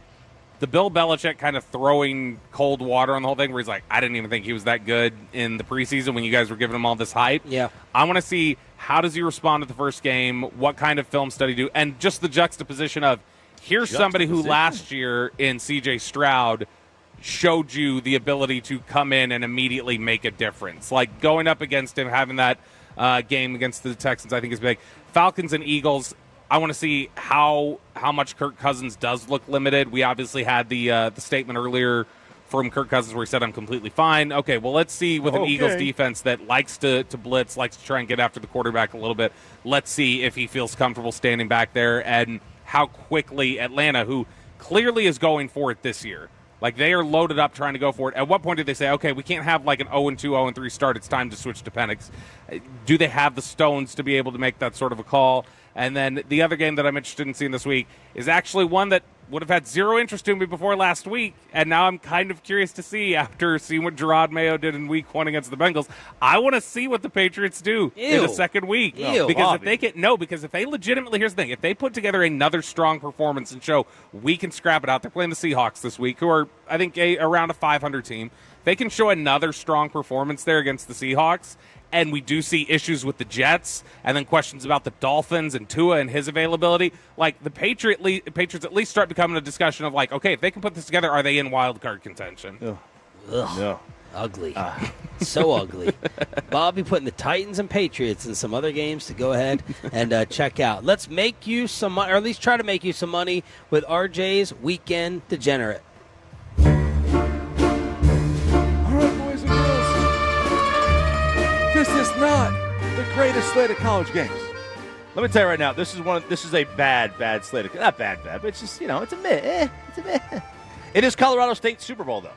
the Bill Belichick kind of throwing cold water on the whole thing, where he's like, I didn't even think he was that good in the preseason when you guys were giving him all this hype. Yeah. I want to see, how does he respond to the first game, what kind of film study do, and just the juxtaposition of, here's somebody who last year in C.J. Stroud showed you the ability to come in and immediately make a difference. Like, going up against him, having that game against the Texans, I think is big. Falcons and Eagles, I want to see how much Kirk Cousins does look limited. We obviously had the statement earlier from Kirk Cousins where he said, I'm completely fine. Okay, well, let's see with an Eagles defense that likes to blitz, likes to try and get after the quarterback a little bit. Let's see if he feels comfortable standing back there, and how quickly Atlanta, who clearly is going for it this year, like they are loaded up trying to go for it. At what point did they say, okay, we can't have like an 0-2, 0-3 start. It's time to switch to Penix. Do they have the stones to be able to make that sort of a call? And then the other game that I'm interested in seeing this week is actually one that would have had zero interest to me before last week, and now I'm kind of curious to see after seeing what Gerard Mayo did in Week 1 against the Bengals. I want to see what the Patriots do in the second week. Because if they legitimately, here's the thing, if they put together another strong performance and show we can scrap it out, they're playing the Seahawks this week, who are, I think, around a 500 team. They can show another strong performance there against the Seahawks, and we do see issues with the Jets, and then questions about the Dolphins and Tua and his availability, like the Patriots at least start becoming a discussion of like, okay, if they can put this together, are they in wild card contention? Ugh. No. Ugly. So ugly. Bob be putting the Titans and Patriots in some other games to go ahead and check out. Let's make you some money, or at least try to make you some money with RJ's Weekend Degenerate. All right, boys and girls. This is not the greatest slate of college games. Let me tell you right now, this is a bad slate of, not bad, but it's just, it's a meh. It is Colorado State Super Bowl, though.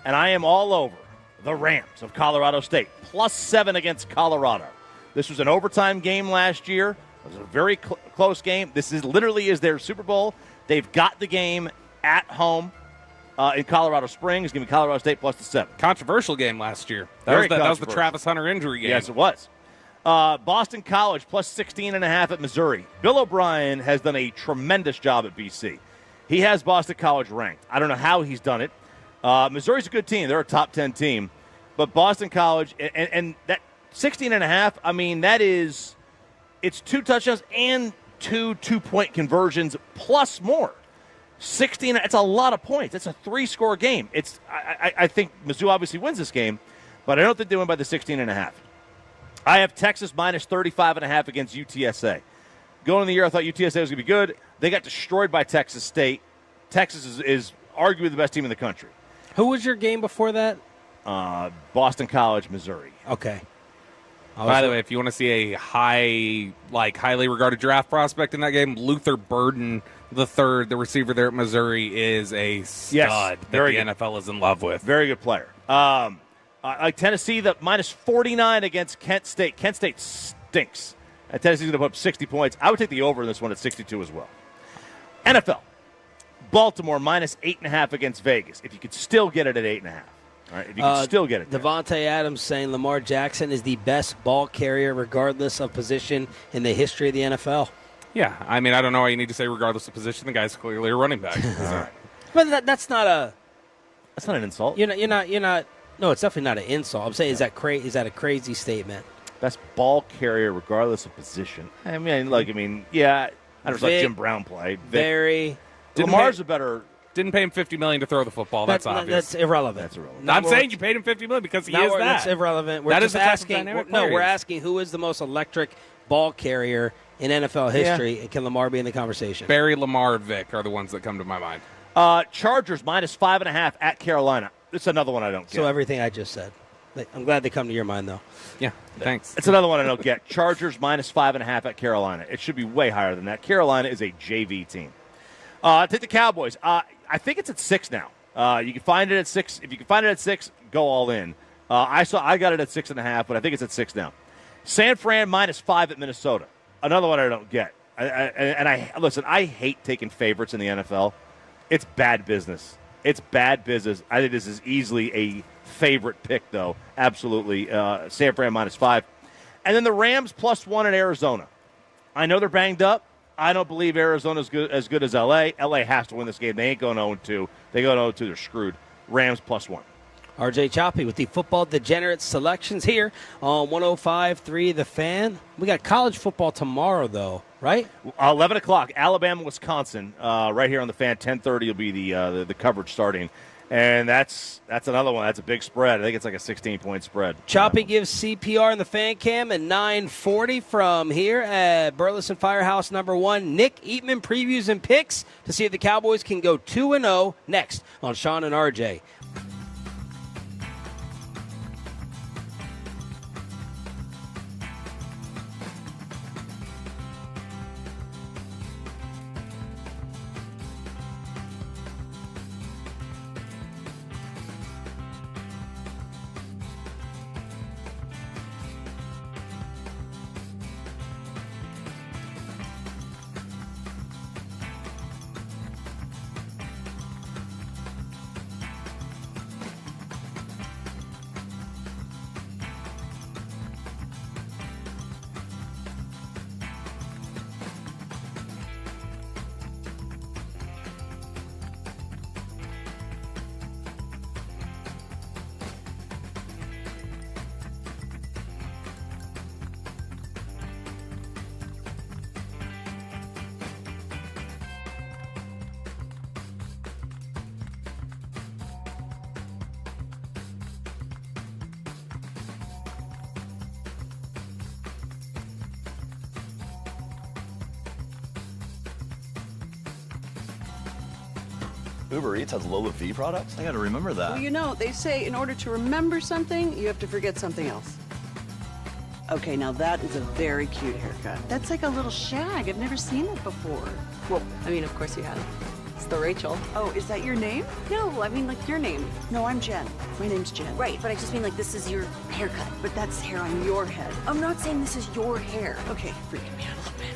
And I am all over the Rams of Colorado State, +7 against Colorado. This was an overtime game last year. It was a very close game. This is literally their Super Bowl. They've got the game at home in Colorado Springs. Give me Colorado State +7. Controversial game last year. That was the Travis Hunter injury game. Yes, it was. Boston College +16.5 at Missouri. Bill O'Brien has done a tremendous job at BC. He has Boston College ranked. I don't know how he's done it. Missouri's a good team. They're a top 10 team. But Boston College, and that 16.5, I mean, it's 2 touchdowns and 2 2-point conversions plus more. 16, it's a lot of points. It's a 3-score game. I think Mizzou obviously wins this game, but I don't think they win by the 16.5. I have Texas -35.5 against UTSA. Going into the year, I thought UTSA was going to be good. They got destroyed by Texas State. Texas is arguably the best team in the country. Who was your game before that? Boston College, Missouri. Okay. By the way, if you want to see a highly regarded draft prospect in that game, Luther Burden III, the receiver there at Missouri, is a stud that the NFL is in love with. Very good player. Like Tennessee, the -49 against Kent State. Kent State stinks. Tennessee's going to put up 60 points. I would take the over in this one at 62 as well. NFL. Baltimore -8.5 against Vegas. If you could still get it at 8.5. All right, if you could still get it. Devontae Adams saying Lamar Jackson is the best ball carrier regardless of position in the history of the NFL. Yeah, I mean, I don't know why you need to say regardless of position. The guy's clearly a running back. But that's not an insult. You're not. No, it's definitely not an insult. I'm saying, is that a crazy statement? Best ball carrier regardless of position. I mean, yeah. I don't know if Jim Brown played. Very. Lamar's a better. Didn't pay him $50 million to throw the football. That's obvious. That's irrelevant. That's irrelevant. I'm saying you paid him $50 million because he is that. That's irrelevant. We're just asking. We're asking who is the most electric ball carrier in NFL history, and can Lamar be in the conversation? Barry, Lamar, Vic are the ones that come to my mind. Chargers -5.5 at Carolina. It's another one I don't get. So everything I just said. I'm glad they come to your mind, though. Yeah, thanks. It's another one I don't get. Chargers -5.5 at Carolina. It should be way higher than that. Carolina is a JV team. Take the Cowboys. I think it's at 6 now. You can find it at 6. If you can find it at 6, go all in. I got it at 6.5, but I think it's at 6 now. San Fran -5 at Minnesota. Another one I don't get. Listen, I hate taking favorites in the NFL. It's bad business. It's bad business. I think this is easily a favorite pick, though. Absolutely. San Fran -5. And then the Rams +1 in Arizona. I know they're banged up. I don't believe Arizona's as good as L.A. L.A. has to win this game. They ain't going 0-2. They go 0-2, they're screwed. Rams +1. RJ Choppy with the Football Degenerate selections here on 105.3 The Fan. We got college football tomorrow, though, right? 11 o'clock, Alabama, Wisconsin, right here on The Fan. 10:30 will be the coverage starting. And that's another one. That's a big spread. I think it's like a 16-point spread. Choppy gives CPR in the fan cam at 9:40 from here at Burleson Firehouse #1. Nick Eatman previews and picks to see if the Cowboys can go 2-0 next on Shan and RJ. Uber Eats has low fee products? I gotta remember that. Well, you know, they say in order to remember something, you have to forget something else. Okay, now that is a very cute haircut. That's like a little shag. I've never seen it before. Well, I mean, of course you have. It's the Rachel. Oh, is that your name? No, I mean, like your name. No, I'm Jen. My name's Jen. Right, but I just mean like this is your haircut. But that's hair on your head. I'm not saying this is your hair. Okay, freaking me out a little bit.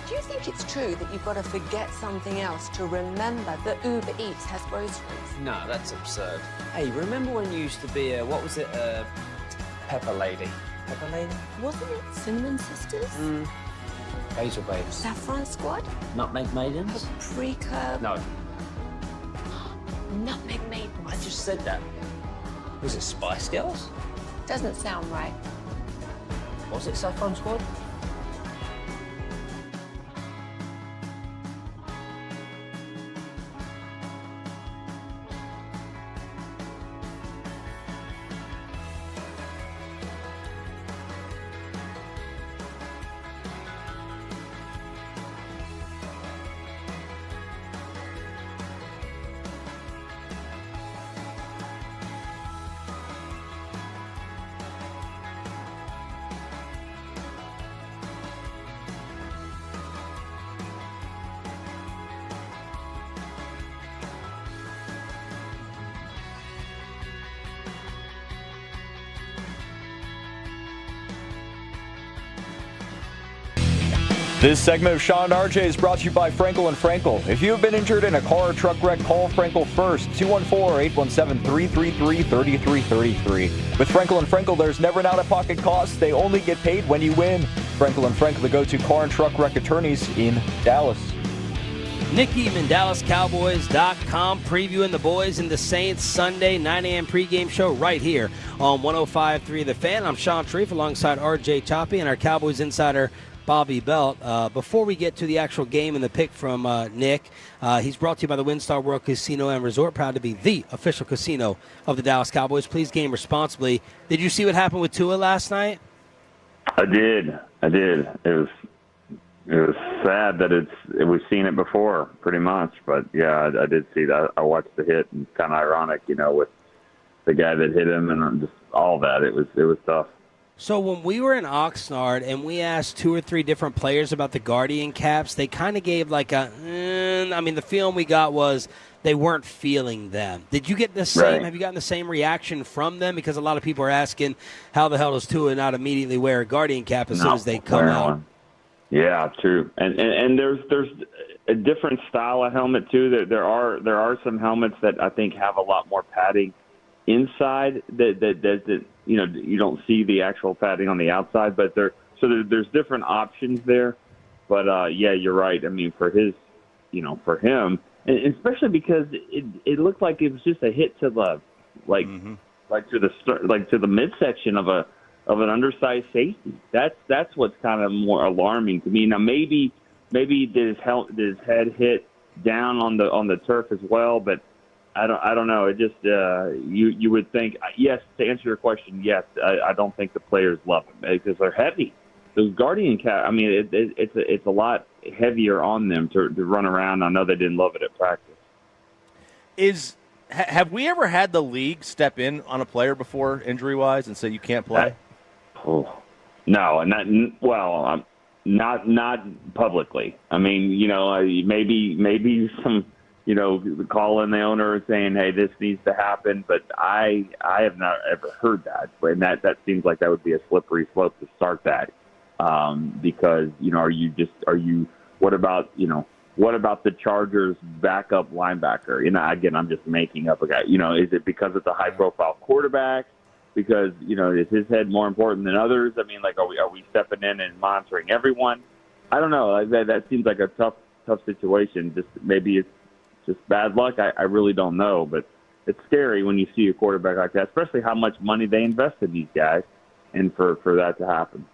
Do you think it's true that you've got to forget something else to remember that Uber Eats has groceries? No, that's absurd. Hey, remember when you used to be a, what was it, Pepper Lady? Pepper Lady? Wasn't it Cinnamon Sisters? Basil Babes. Saffron Squad? Nutmeg Maidens? Paprika? No. Nutmeg Maidens. I just said that. Was it Spice Girls? Doesn't sound right. Was it Saffron Squad? This segment of Shan RJ is brought to you by Frankel & Frankel. If you have been injured in a car or truck wreck, call Frankel first, 214-817-3333. With Frankel & Frankel, there's never an out-of-pocket cost. They only get paid when you win. Frankel & Frankel, the go-to car and truck wreck attorneys in Dallas. Nick Eatman, DallasCowboys.com, previewing the boys and the Saints Sunday 9 a.m. pregame show right here on 105.3 The Fan. I'm Sean Sharif alongside RJ Choppy and our Cowboys insider Bobby Belt. Before we get to the actual game and the pick from Nick, he's brought to you by the WinStar World Casino and Resort, proud to be the official casino of the Dallas Cowboys. Please game responsibly. Did you see what happened with Tua last night? I did. It was sad that we've seen it before, pretty much. But yeah, I did see that. I watched the hit, and kind of ironic, with the guy that hit him and just all that. It was tough. So when we were in Oxnard and we asked 2 or 3 different players about the Guardian caps, they kind of gave the feeling we got was they weren't feeling them. Did you get the same? Right. Have you gotten the same reaction from them? Because a lot of people are asking, how the hell does Tua not immediately wear a Guardian cap as soon as they come out? Yeah, true. And there's a different style of helmet too. There are some helmets that I think have a lot more padding inside that you don't see the actual padding on the outside, but there's different options there. But yeah, you're right. I mean, for him, and especially because it looked like it was just a hit to the to the midsection of an undersized safety. That's what's kind of more alarming to me. Now maybe did his head hit down on the turf as well, but I don't know. It just you would think, yes, to answer your question, yes. I don't think the players love them because they're heavy. Those Guardian cap, I mean, it's a lot heavier on them to run around. I know they didn't love it at practice. Have we ever had the league step in on a player before, injury-wise, and say you can't play? No, not publicly. I mean, maybe some. Calling the owner saying, hey, this needs to happen. But I have not ever heard that. And that seems like that would be a slippery slope to start that. Because, what about the Chargers backup linebacker? Again, I'm just making up a guy. Is it because it's a high profile quarterback? Because, is his head more important than others? I mean, are we stepping in and monitoring everyone? I don't know. That seems like a tough situation. Maybe it's just bad luck. I really don't know, but it's scary when you see a quarterback like that, especially how much money they invest in these guys, and for that to happen.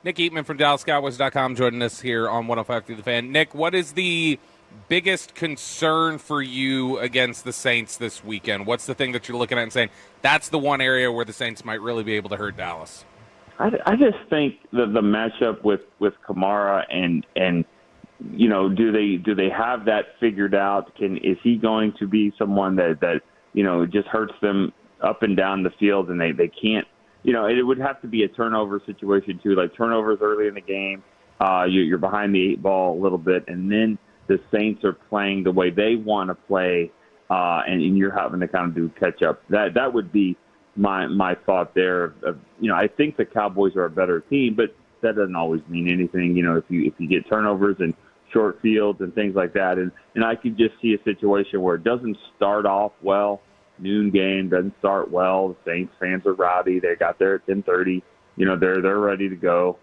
Nick Eatman from DallasCowboys.com joining us here on 105.3 The Fan. Nick, what is the biggest concern for you against the Saints this weekend? What's the thing that you're looking at and saying, that's the one area where the Saints might really be able to hurt Dallas? I just think the matchup with Kamara and do they have that figured out? Is he going to be someone that just hurts them up and down the field and they can't? It would have to be a turnover situation too, like turnovers early in the game. You're behind the 8 ball a little bit, and then the Saints are playing the way they want to play, and you're having to kind of do catch up. That would be my thought there. I think the Cowboys are a better team, but that doesn't always mean anything. If you get turnovers and short fields and things like that, and I could just see a situation where it doesn't start off well. Noon game doesn't start well. The Saints fans are rowdy. They got there at 10:30. They're ready to go,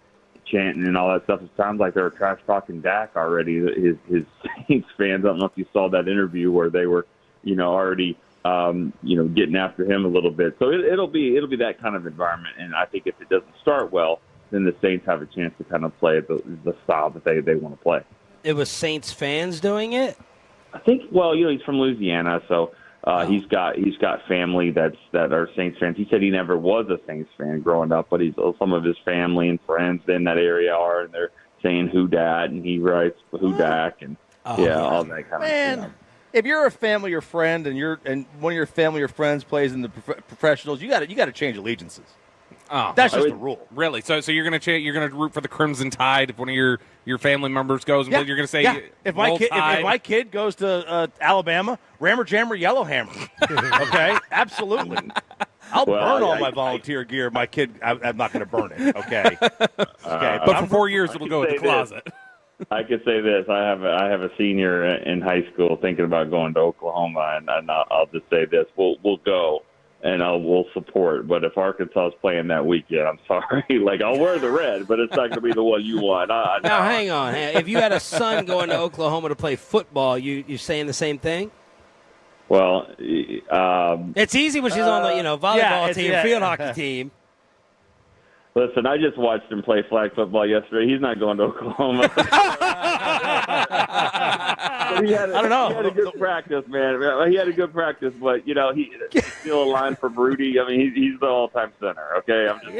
chanting and all that stuff. It sounds like they're trash talking Dak already. His Saints fans. I don't know if you saw that interview where they were, already getting after him a little bit. So it'll be that kind of environment. And I think if it doesn't start well, then the Saints have a chance to kind of play the style that they want to play. It was Saints fans doing it? I think. Well, he's from Louisiana, so he's got family that are Saints fans. He said he never was a Saints fan growing up, but some of his family and friends in that area are, and they're saying "Who Dat," and he writes "Who Dak," and all that kind of stuff. If you're a family or friend, and one of your family or friends plays in the professionals, you got to change allegiances. Oh, that's just a rule. Really? So you're gonna root for the Crimson Tide if one of your family members goes? And you're gonna say if my kid goes to Alabama, Rammer Jammer Yellowhammer. Okay, absolutely. I'll burn all my volunteer gear. My kid, I'm not going to burn it. Okay, but for 4 years it'll go in the closet. I could say this: I have a senior in high school thinking about going to Oklahoma, and I'll just say this: we'll go. And we'll support. But if Arkansas is playing that weekend, I'm sorry. I'll wear the red, but it's not going to be the one you want. Now, hang on. If you had a son going to Oklahoma to play football, you saying the same thing? Well, it's easy when she's on the volleyball team, field hockey team. Listen, I just watched him play flag football yesterday. He's not going to Oklahoma. He had a good practice, man. He had a good practice, but he's still a line from Rudy. I mean, he's the all-time center. Okay, I'm just.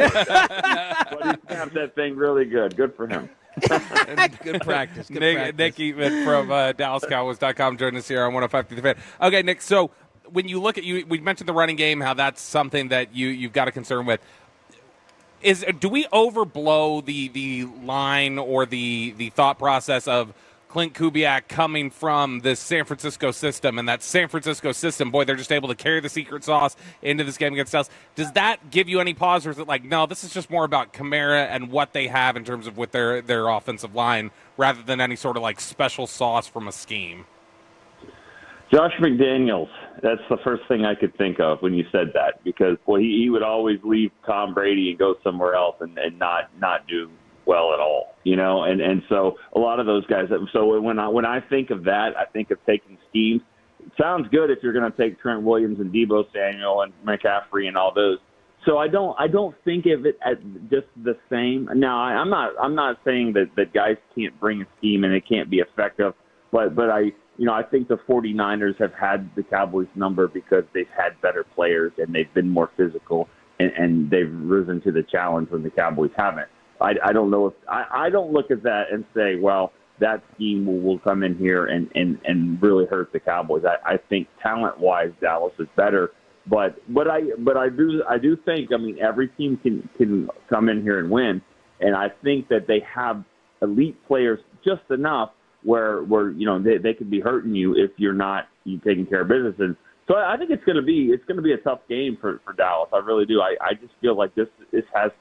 But he snapped that thing really good. Good for him. Good practice. Nick Eatman from DallasCowboys.com joined us here on 105 through the Fan. Okay, Nick. So when you look at we mentioned the running game, how that's something that you've got a concern with. Do we overblow the line or the thought process of Clint Kubiak coming from this San Francisco system, and that San Francisco system, boy, they're just able to carry the secret sauce into this game against Dallas? Does that give you any pause, or is it no, this is just more about Kamara and what they have in terms of with their offensive line rather than any sort of special sauce from a scheme? Josh McDaniels, that's the first thing I could think of when you said that, because he would always leave Tom Brady and go somewhere else and not do well at all, and so a lot of those guys. So when I think of that, I think of taking schemes. It sounds good if you're going to take Trent Williams and Deebo Samuel and McCaffrey and all those. So I don't think of it as just the same. Now I'm not saying that guys can't bring a scheme and it can't be effective, but I think the 49ers have had the Cowboys number because they've had better players and they've been more physical and they've risen to the challenge when the Cowboys haven't. I don't know if I don't look at that and say, well, that scheme will come in here and really hurt the Cowboys. I think talent-wise, Dallas is better, but I do think, every team can come in here and win, and I think that they have elite players just enough where they could be hurting you if you're not taking care of business. And so I think it's going to be a tough game for Dallas. I really do. I just feel like this has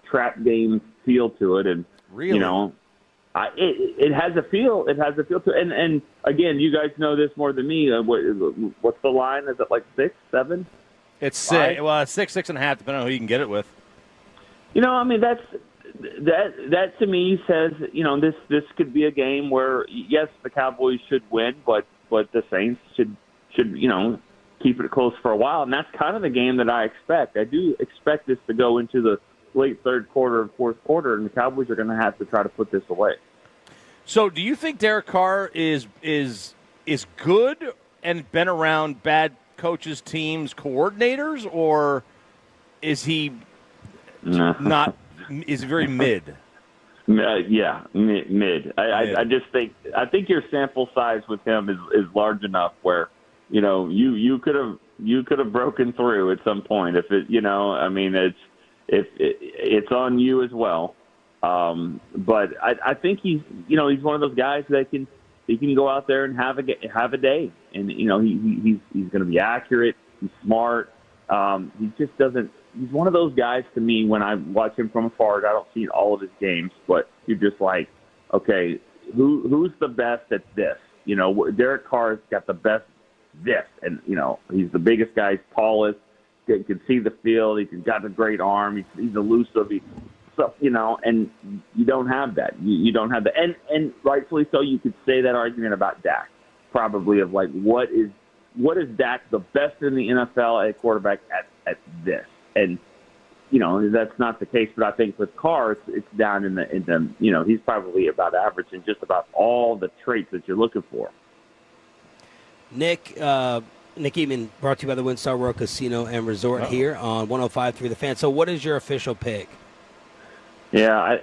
trap game feel to it, and really? It has a feel. It has a feel to it. And again, you guys know this more than me. What's the line? Is it 6, 7? It's 6. Well, it's 6.5, depending on who you can get it with. That to me says this could be a game where yes, the Cowboys should win, but the Saints should keep it close for a while, and that's kind of the game that I expect. I do expect this to go into the late third quarter and fourth quarter, and the Cowboys are going to have to try to put this away. So, do you think Derek Carr is good and been around bad coaches, teams, coordinators, or is he not? Is very mid? Yeah, mid. I just think your sample size with him is large enough where you could have broken through at some point if it it's on you as well. But I think he's one of those guys that he can go out there and have a day, and he's going to be accurate. He's smart. He just doesn't. He's one of those guys to me when I watch him from afar. I don't see all of his games, but you're just like, okay, who's the best at this? Derek Carr's got the best this, and he's the biggest guy, he's tallest. He can see the field. He's got a great arm. He's elusive. And you don't have that. You don't have that. And rightfully so, you could say that argument about Dak, probably of what is what is Dak the best in the NFL at quarterback at this? And that's not the case. But I think with Carr, it's down in the he's probably about average in just about all the traits that you're looking for. Nick Eatman, brought to you by the WinStar World Casino and Resort here on 105.3 The Fan. So what is your official pick? Yeah,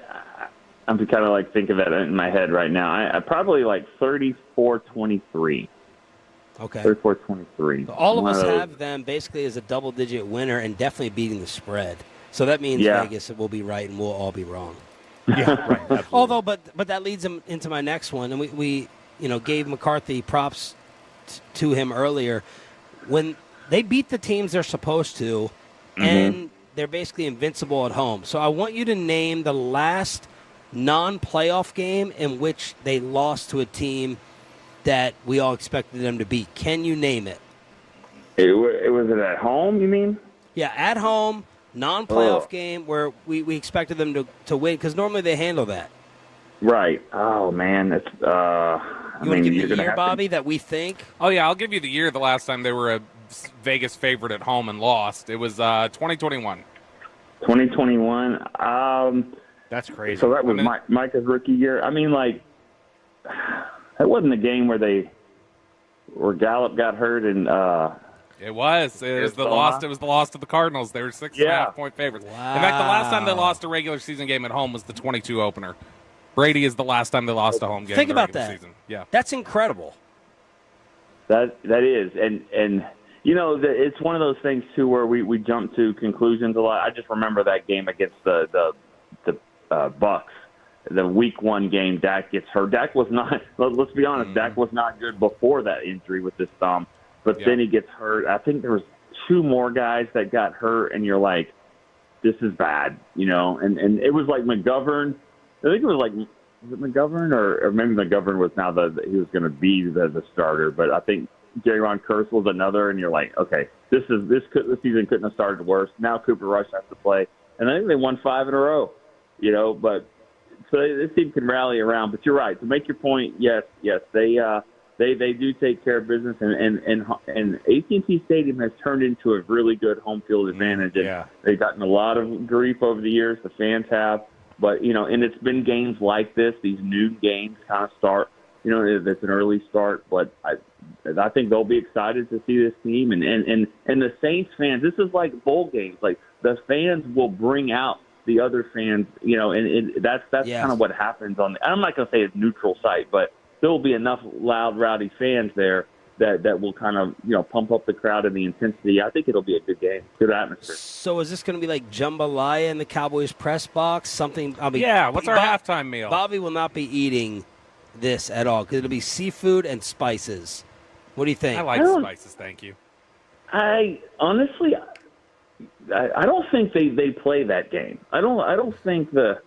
I'm kind of like thinking that in my head right now. I probably like 34-23. Okay. 34-23. So all of us have them basically as a double-digit winner and definitely beating the spread. So that means Vegas will be right and we'll all be wrong. Yeah, right. Absolutely. Although, but that leads him into my next one, and we gave McCarthy props to him earlier. When they beat the teams they're supposed to, and they're basically invincible at home. So I want you to name the last non-playoff game in which they lost to a team that we all expected them to beat. Can you name it? It was it at home, you mean? Yeah, at home, non-playoff game where we expected them to win, because normally they handle that. Right. Oh, man. It's, you want to give me the year, Bobby, that we think? Oh, yeah, I'll give you the year the last time they were a Vegas favorite at home and lost. It was 2021. 2021? That's crazy. So that was Micah's rookie year. I mean, like, that wasn't the game where Gallup got hurt and It was the loss. It was the loss to the Cardinals. They were 6.5 point favorites. Wow. In fact, the last time they lost a regular season game at home was the 22 opener. Brady is the last time they lost a home game. Think in the about regular that. Season. Yeah, that's incredible. That is, and it's one of those things too where we jump to conclusions a lot. I just remember that game against the Bucks, the Week 1 game. Dak gets hurt. Dak was not. Let's be honest. Dak was not good before that injury with his thumb, but then he gets hurt. I think there was 2 more guys that got hurt, and you're like, this is bad, And it was like McGovern. I think it was was it McGovern or maybe McGovern was now he was going to be the starter, but I think J-Ron Kearse was another, and you're like, okay, this season couldn't have started worse. Now Cooper Rush has to play, and I think they won 5 in a row, But so this team can rally around. But you're right. To make your point, yes, they do take care of business, and AT&T Stadium has turned into a really good home field advantage. And they've gotten a lot of grief over the years. The fans have. But, and it's been games like this, these noon games kind of start, it's an early start. But I think they'll be excited to see this team. And the Saints fans, this is like bowl games. Like, the fans will bring out the other fans, and that's kind of what happens on I'm not going to say it's neutral site, but there will be enough loud, rowdy fans there that will kind of, pump up the crowd and the intensity. I think it'll be a good game, good atmosphere. So is this going to be like jambalaya in the Cowboys press box? Something? What's our halftime meal? Bobby will not be eating this at all because it'll be seafood and spices. What do you think? I like spices, thank you. I honestly, I don't think they play that game. I don't think the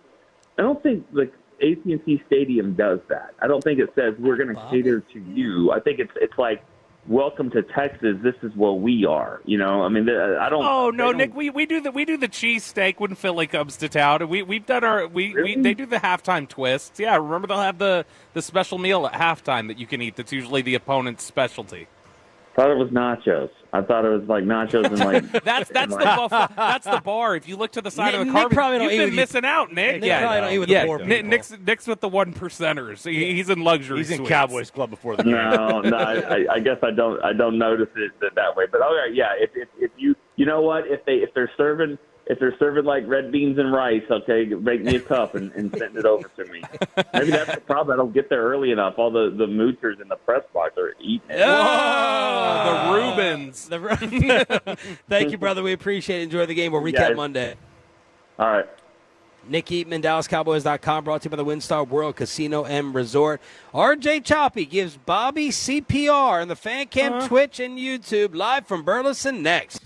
AT&T Stadium does that. I don't think it says we're going to cater to you. I think it's like, welcome to Texas. This is what we are. I mean, I don't. Oh no, Nick, we do the cheesesteak when Philly comes to town. We've done our they do the halftime twists. Yeah, remember they'll have the special meal at halftime that you can eat. That's usually the opponent's specialty. I thought it was nachos. I thought it was like nachos and like that's the bar. If you look to the side of the car, you've been missing out, Nick. Nick probably don't eat with the poor people. Nick's with the 1%ers. He's in luxury. He's in suites. Cowboys Club before the game. No, I guess I don't notice it that way. But okay, yeah. If you know what, if they're serving like red beans and rice, okay, make me a cup and send it over to me. Maybe that's the problem. I don't get there early enough. All the moochers in the press box are eating. The Rubens. Thank you, brother. We appreciate it. Enjoy the game. We'll recap Monday. All right. Nick Eatman, DallasCowboys.com, brought to you by the WinStar World Casino and Resort. RJ Choppy gives Bobby CPR on the Fan Cam, Twitch, and YouTube, live from Burleson next.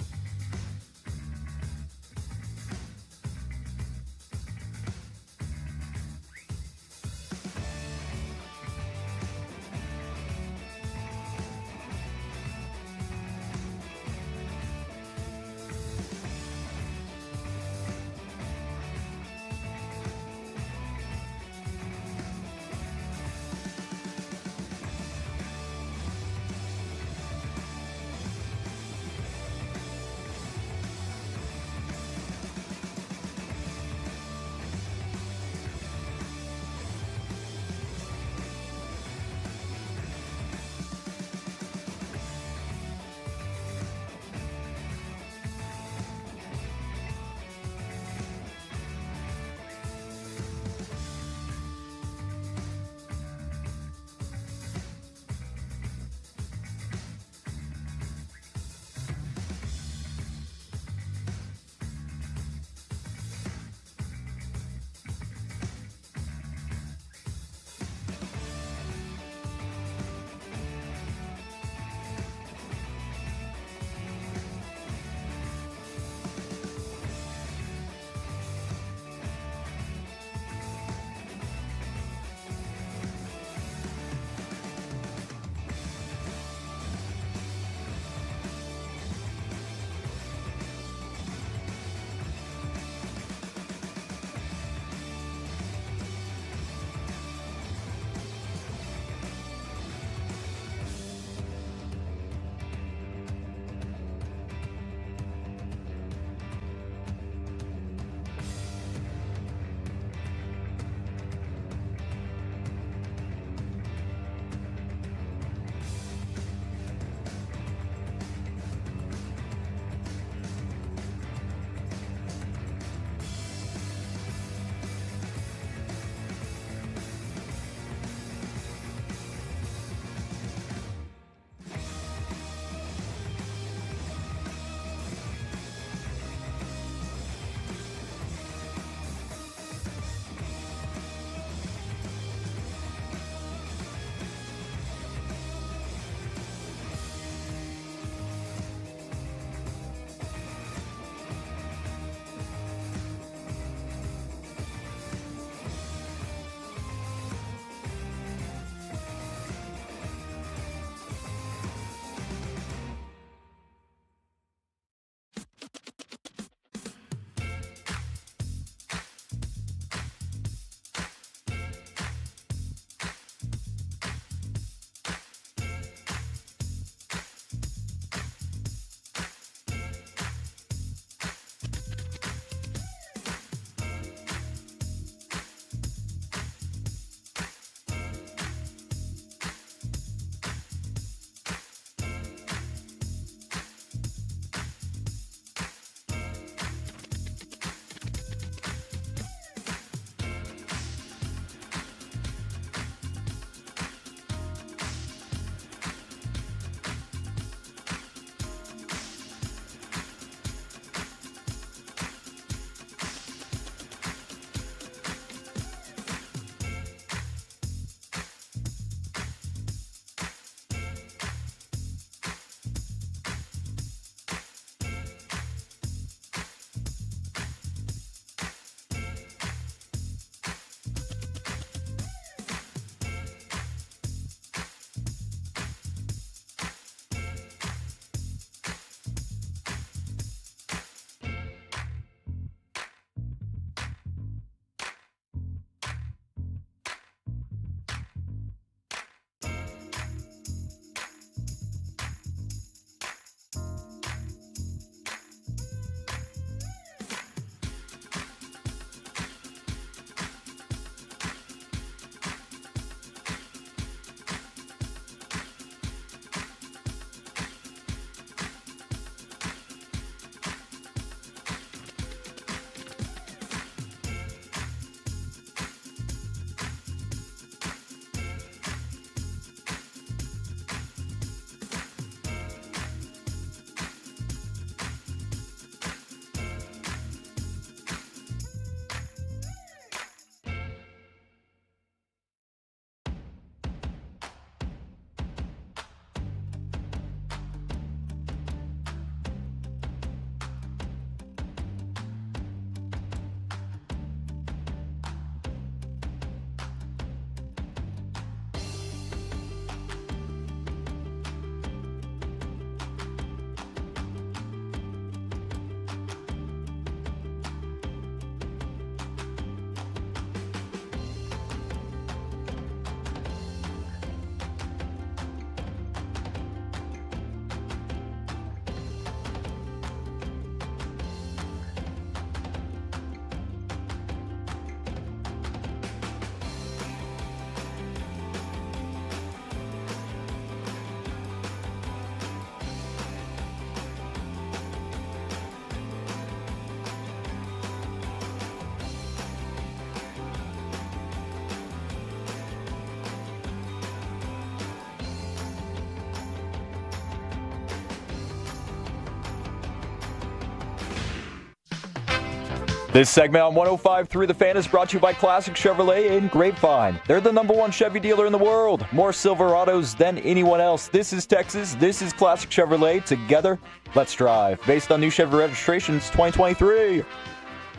This segment on 105.3 The Fan is brought to you by Classic Chevrolet in Grapevine. They're the #1 Chevy dealer in the world. More Silverados than anyone else. This is Texas. This is Classic Chevrolet. Together, let's drive. Based on new Chevy registrations 2023.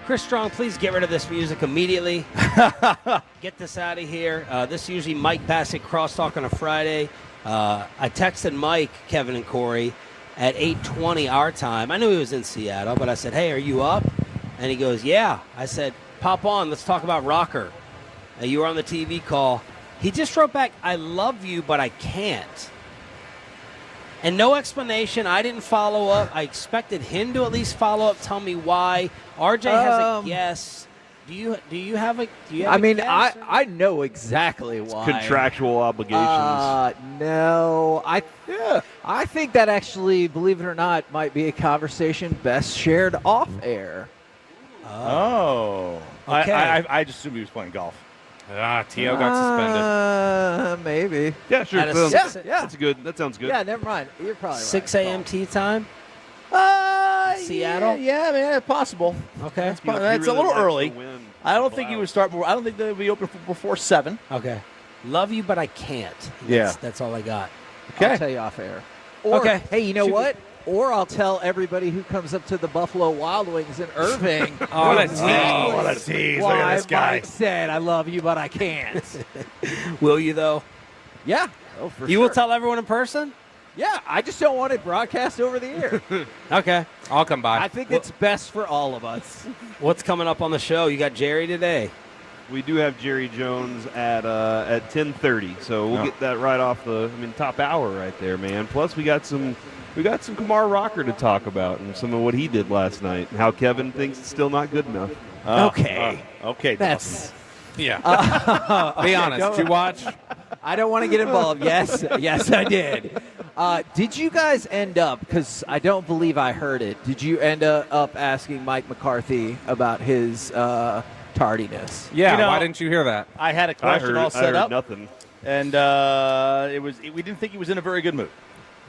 Chris Strong, please get rid of this music immediately. Get this out of here. This is usually Mike Bassett crosstalk on a Friday. I texted Mike, Kevin, and Corey at 8:20 our time. I knew he was in Seattle, but I said, hey, are you up? And he goes, yeah. I said, pop on. Let's talk about Rocker. You were on the TV call. He just wrote back, I love you, but I can't. And no explanation. I didn't follow up. I expected him to at least follow up, tell me why. RJ has a guess. Do you have a guess? I know exactly why. Contractual obligations. No. I think that actually, believe it or not, might be a conversation best shared off air. Oh. Okay. I just assumed he was playing golf. T.O. got suspended. Maybe. Yeah, sure. At a That's good. That sounds good. Yeah, never mind. You're probably right. 6 a.m. tea time? Seattle? Yeah, I mean, possible. Okay. It's a little early. I don't think he would start. I don't think they would be open before 7. Okay. Love you, but I can't. Yeah. That's all I got. Okay. I'll tell you off air. Or, Okay. hey, you know what? Or I'll tell everybody who comes up to the Buffalo Wild Wings in Irving. What a tease. What a tease. Look at this guy. Mike said, I love you, but I can't. Will you, though? Yeah. Oh, for You sure. will tell everyone in person? Yeah, I just don't want it broadcast over the air. Okay. I'll come by. I think it's best for all of us. What's coming up on the show? You got Jerry today. We do have Jerry Jones at 10:30, so we'll get that right off the top hour right there, man. Plus we got some Kumar Rocker to talk about and some of what he did last night and how Kevin thinks it's still not good enough. Okay. That's Yeah. Be honest. Did you watch? I don't want to get involved. Yes, I did. Did you guys end up, because I don't believe I heard it, did you end up asking Mike McCarthy about his tardiness? Yeah. Why didn't you hear that? I had a question all set up. Nothing. And we didn't think he was in a very good mood.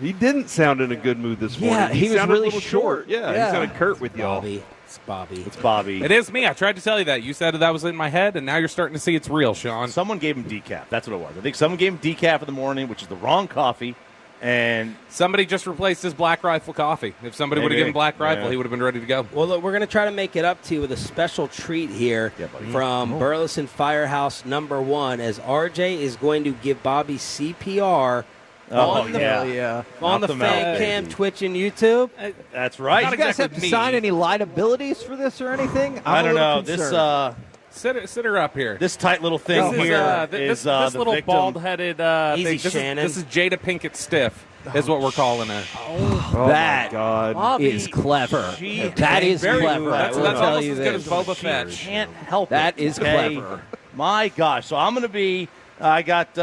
He didn't sound in a good mood this morning. Yeah, he was sounded really a little short. Yeah, Yeah. he sounded curt with y'all. It's Bobby. It's Bobby. It is me. I tried to tell you that. You said that was in my head, and now you're starting to see it's real, Sean. Someone gave him decaf. That's what it was. I think someone gave him decaf in the morning, which is the wrong coffee. And somebody just replaced his Black Rifle coffee. If somebody would have given Black Rifle, he would have been ready to go. Well, look, we're going to try to make it up to you with a special treat here from Burleson Firehouse #1, as RJ is going to give Bobby CPR on the fan cam, Twitch, and YouTube. That's right. You guys have to sign any liabilities for this or anything? I don't know. Concerned. Sit her up here. This tight little thing This the little victim. bald-headed Easy, thing. Shannon. This is Jada Pinkett Stiff, is what we're calling her. Oh that my God. is clever. That is Very clever. That's I will tell almost you as good as this. Boba Fett. Can't help That it. is okay? clever. My gosh. So I'm going to be. I got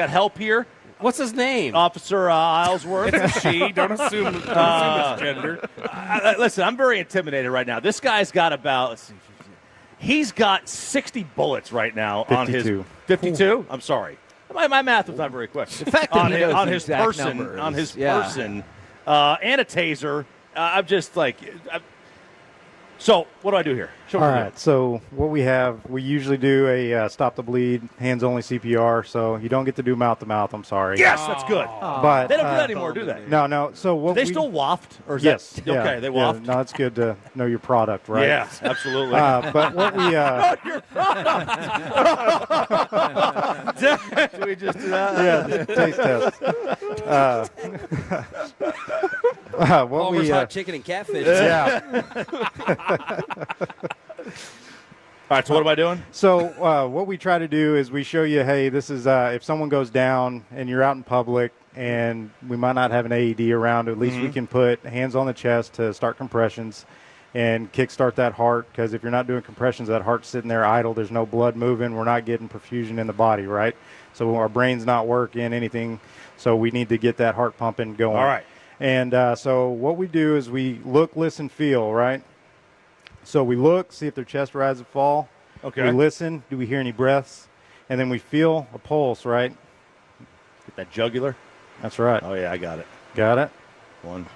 help here. What's his name? Officer Islesworth. It's a she. Don't assume his gender. Listen, I'm very intimidated right now. This guy's got about. Let's see. He's got 60 bullets right now 52. on his 52. I'm sorry, my math was not very quick. The fact that he knows on the his exact person, numbers. on his Yeah. person, and a taser. I'm just like. So what do I do here? Show me All what to do. right. So what we usually do a stop the bleed, hands only CPR. So you don't get to do mouth to mouth. I'm sorry. Yes, that's good. But They don't do that anymore, do they? No. So what Do they we, still waft? Or is yes. that, yeah, okay, they yeah. waft. No, it's good to know your product, right? Yeah, absolutely. But what we your product. Do we just do that? yeah, taste test. What Palmer's we hot chicken and catfish. yeah. All right, so what am I doing? So what we try to do is we show you, hey, this is if someone goes down and you're out in public and we might not have an AED around, at least we can put hands on the chest to start compressions and kickstart that heart, because if you're not doing compressions, that heart's sitting there idle. There's no blood moving. We're not getting perfusion in the body, right? So our brain's not working, anything. So we need to get that heart pumping going. All right. And so what we do is we look, listen, feel, right? So we look, see if their chest rise and fall. Okay. We listen. Do we hear any breaths? And then we feel a pulse, right? Get that jugular. That's right. Oh, yeah, I got it. Got it? 1,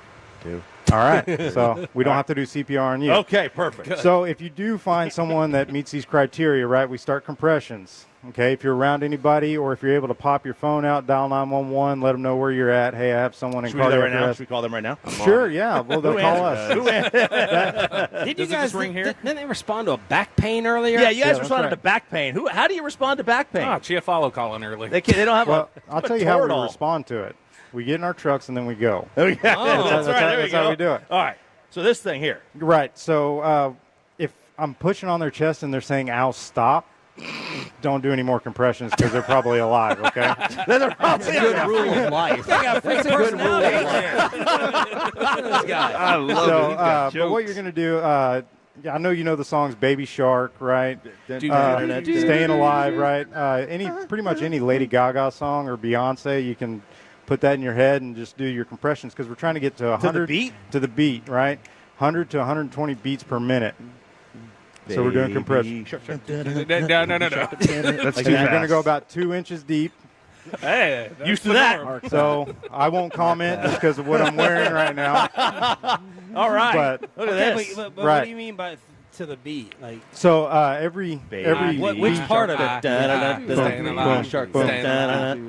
2. All right. So we don't have to do CPR on you. Okay, perfect. So if you do find someone that meets these criteria, right, we start compressions. Okay, if you're around anybody or if you're able to pop your phone out, dial 911, let them know where you're at. Hey, I have someone in Should we do that cardiac right now? arrest. Should we call them right now? Sure, yeah. Well, they'll call us. Did you guys didn't they respond to a back pain earlier? Yeah, you guys responded to back pain. How do you respond to back pain? Chiafalo calling early. They don't have Well, a I'll tell you how we Toradol. respond to it. We get in our trucks and then we go. That's right. There That's how we do it. All right. So this thing here. Right. So if I'm pushing on their chest and they're saying, ow, stop, don't do any more compressions because they're probably alive, okay? They're probably a good rule of life. That's a good rule of life. I love So, it. He's got but what jokes. you're going to do, I know you know the songs Baby Shark, right? Staying Alive, right? Pretty much any Lady Gaga song or Beyonce, you can put that in your head and just do your compressions because we're trying to get to 100 beat? To the beat, right? 100 to 120 beats per minute. So we're doing compression. No. That's too You're fast. going to go about 2 inches deep. Hey, used to that. So I won't comment just because of what I'm wearing right now. All right. But look at this. But Right. what do you mean by to the beat? Like so every which part of it?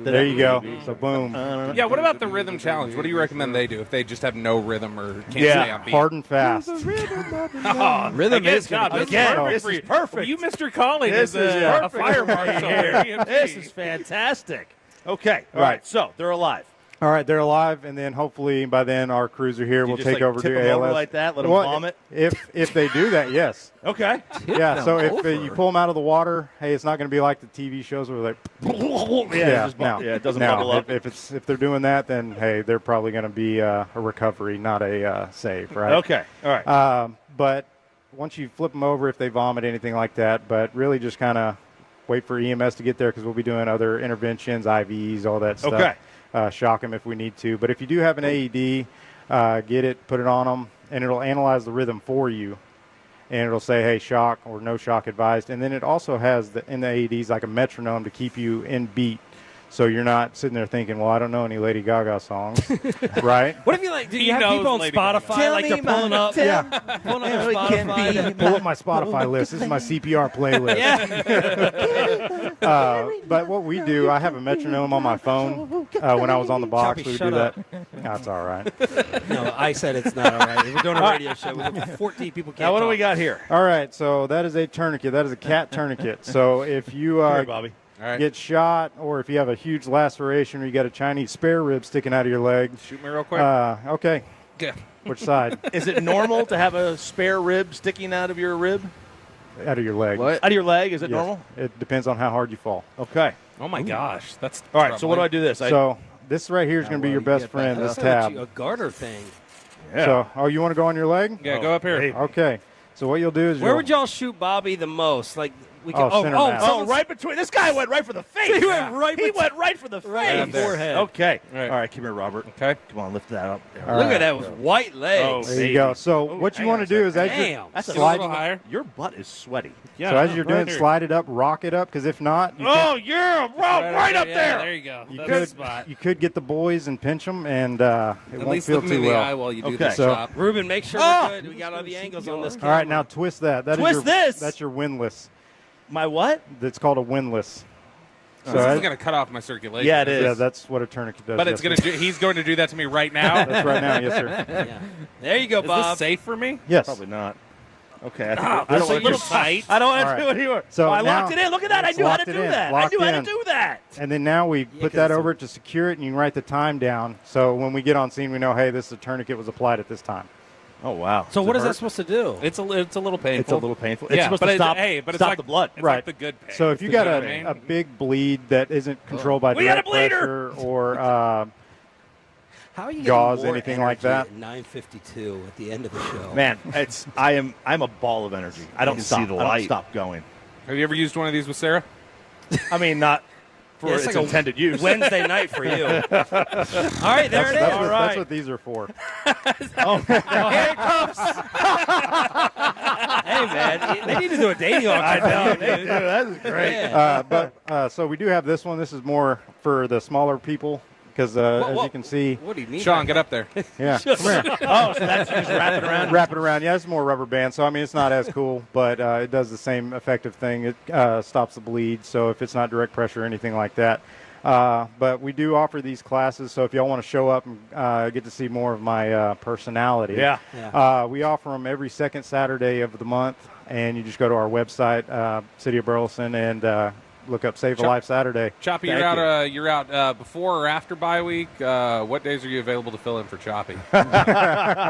There you go. So boom. Yeah, what about the rhythm challenge? What do you recommend they do if they just have no rhythm or can't stay on beat? Hard and fast. Rhythm is God, gonna this be is good. perfect This for is you. perfect. You, Mr. Collie, This is is a perfect fire right marshal. here. This is fantastic. Okay. All right. So they're alive. All right, they're alive, and then hopefully by then our crews are here. You We'll just, take like, over tip to them over ALS like that, let them Well, vomit? If they do that, yes. Okay. Yeah. So if you pull them out of the water, hey, it's not going to be like the TV shows where they're it doesn't bubble up. If they're doing that, then hey, they're probably going to be a recovery, not a save, right? Okay. All right. But once you flip them over, if they vomit, anything like that, but really just kind of wait for EMS to get there because we'll be doing other interventions, IVs, all that stuff. Okay. Shock them if we need to. But if you do have an AED, get it, put it on them, and it'll analyze the rhythm for you. And it'll say, hey, shock or no shock advised. And then it also has in the AEDs like a metronome to keep you in beat. So you're not sitting there thinking, well, I don't know any Lady Gaga songs, right? What if you like? Do you have people on Spotify like they're pulling up? Yeah. Pulling up their Spotify. Pull up my Spotify list. This is my CPR playlist. But what we do, I have a metronome on my phone. When I was on the box, Choppy, we would shut do up. that. That's all right. No, I said it's not all right. We're doing a radio show. We're 14 people. Can't Now, what do talk. we got here? All right, so that is a tourniquet. That is a cat tourniquet. So if you Here, Bobby. get shot or if you have a huge laceration or you got a Chinese spare rib sticking out of your leg. Shoot me real quick. Okay. Yeah. Which side? Is it normal to have a spare rib sticking out of your rib? Out of your leg. Out of your leg? Is it Yes. normal? It depends on how hard you fall. Okay. Oh my gosh, that's all right. So what do I do this? So this right here is going to be your best friend. This tab. A garter thing. So, you want to go on your leg? Yeah, go up here. Okay. So what you'll do is Where would y'all shoot Bobby the most? Like we can. center mass. Oh, right between. This guy went right for the face. He went right He went right for the face. Right forehead. Okay. All right. All right. Come here, Robert. Okay. Come on, lift that up. All Look right. at that with white legs. There you go. So what you want to do is as you're Damn. That's a sliding, little higher. Your butt is sweaty. so as you're doing, slide it up, rock it up, because if not, you Oh, yeah, right up Yeah, there. there you go. You That's could, the spot. you could get the boys and pinch them, and it At won't least feel look me too in the well. eye while you do Okay. this So- shop. Ruben, make sure we're good. We got all the angles on this. All right, now twist that. That is Twist your, this. That's your windlass. My what? That's called a windlass. So this is going to cut off my circulation. Yeah, it is. Yeah, that's what a tourniquet does. But it's going to. He's going to do that to me right now. That's right now, yes, sir. Yeah. There you go, Is Bob. this safe for me? Yes. Probably not. Okay. I Ah, don't that's a want little to tight. I don't want All to do right. it anymore. So I now- locked it in. Look at that. I knew how to Locked it do in. that. I Locked knew how to in. do that. And then now we put that over to secure it, and you can write the time down. So when we get on scene, we know, hey, this tourniquet was applied at this time. Oh, wow. So Does what it is that hurt? supposed to do? It's a little painful. It's a little painful. It's Yeah, supposed but to it's, stop, hey, but it's stop like the blood. It's Right. like the good pain. So if you got know what I mean? a big bleed that isn't controlled by We got a direct bleeder! pressure or How are you gauze, getting more anything like energy that? at 9:52 at the end of the show. Man, I'm a ball of energy. I don't can stop. see the I don't light. stop going. Have you ever used one of these with Sarah? I mean, not for Yeah, its like a intended use. Wednesday night for you. All right, there it is. That's what these are for. Oh, Here it comes. Hey, man, they need to do a dating auction. I know, dude. they do. That is great. Yeah. But so we do have this one. This is more for the smaller people. because as you can see, what do you mean? Sean, get up there. Yeah, come here. Oh, so that's just wrap it around. Wrap it around. Yeah, it's more rubber band. So I mean, it's not as cool, but it does the same effective thing. It stops the bleed. So if it's not direct pressure or anything like that. But we do offer these classes, so if y'all want to show up and get to see more of my personality, we offer them every second Saturday of the month, and you just go to our website, City of Burleson, and look up Save a Life Saturday. Choppy, you're out before or after bye week. What days are you available to fill in for Choppy?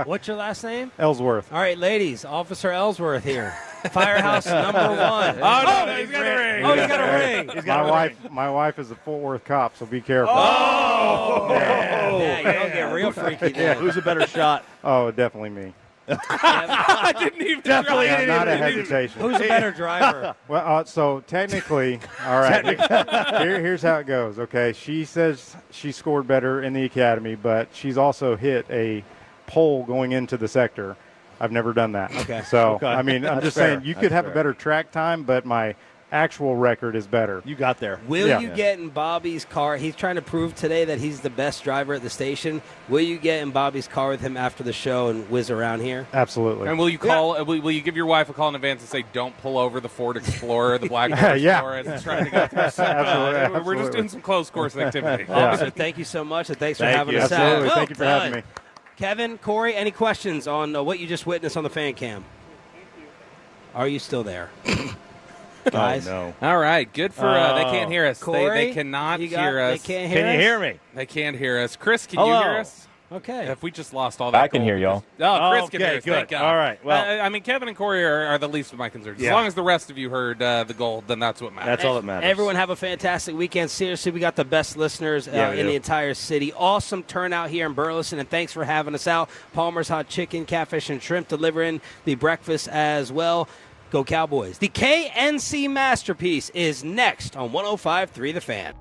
What's your last name? Ellsworth. All right, ladies, Officer Ellsworth here. Firehouse number 1. Oh, no, he's got a ring. Oh, he's got a ring. My wife is a Fort Worth cop, so be careful. Oh, yeah, you don't get real freaky there. Who's a better shot? Oh, definitely me. I didn't even Definitely try. not a hesitation. Who's a better driver? Well, so technically, all right. Here's how it goes. Okay, she says she scored better in the academy, but she's also hit a pole going into the sector. I've never done that. Okay. So Okay. I mean, I'm That's just fair. saying you could have a better track time, but my actual record is better. You got there. Will you get in Bobby's car? He's trying to prove today that he's the best driver at the station. Will you get in Bobby's car with him after the show and whiz around here? Absolutely. And will you call? Will you give your wife a call in advance and say, "Don't pull over the Ford Explorer, the black Ford Explorer, and trying to go through some, Absolutely. We're just doing some close course activity." Officer, thank you so much, and thanks for Thank having you. us out. Absolutely. Well Thank you for done. having me. Kevin, Corey, any questions on what you just witnessed on the fan cam? Are you still there? Guys? Oh, All right, good for they can't hear us. Corey, they cannot you got- hear us. They can't hear Can you us? hear me? They can't hear us. Chris, can you Hello. hear us? Okay. If we just lost all that, I can gold. hear y'all. Oh, Chris can Okay, hear us. good. Thank God. All right, well. I mean, Kevin and Corey are the least of my concerns. As Yeah. long as the rest of you heard the gold, then that's what matters. That's all that matters. Everyone have a fantastic weekend. Seriously, we got the best listeners Yeah, we in do. the entire city. Awesome turnout here in Burleson, and thanks for having us out. Palmer's Hot Chicken, Catfish, and Shrimp delivering the breakfast as well. Go Cowboys. The KNC Masterpiece is next on 105.3 The Fan.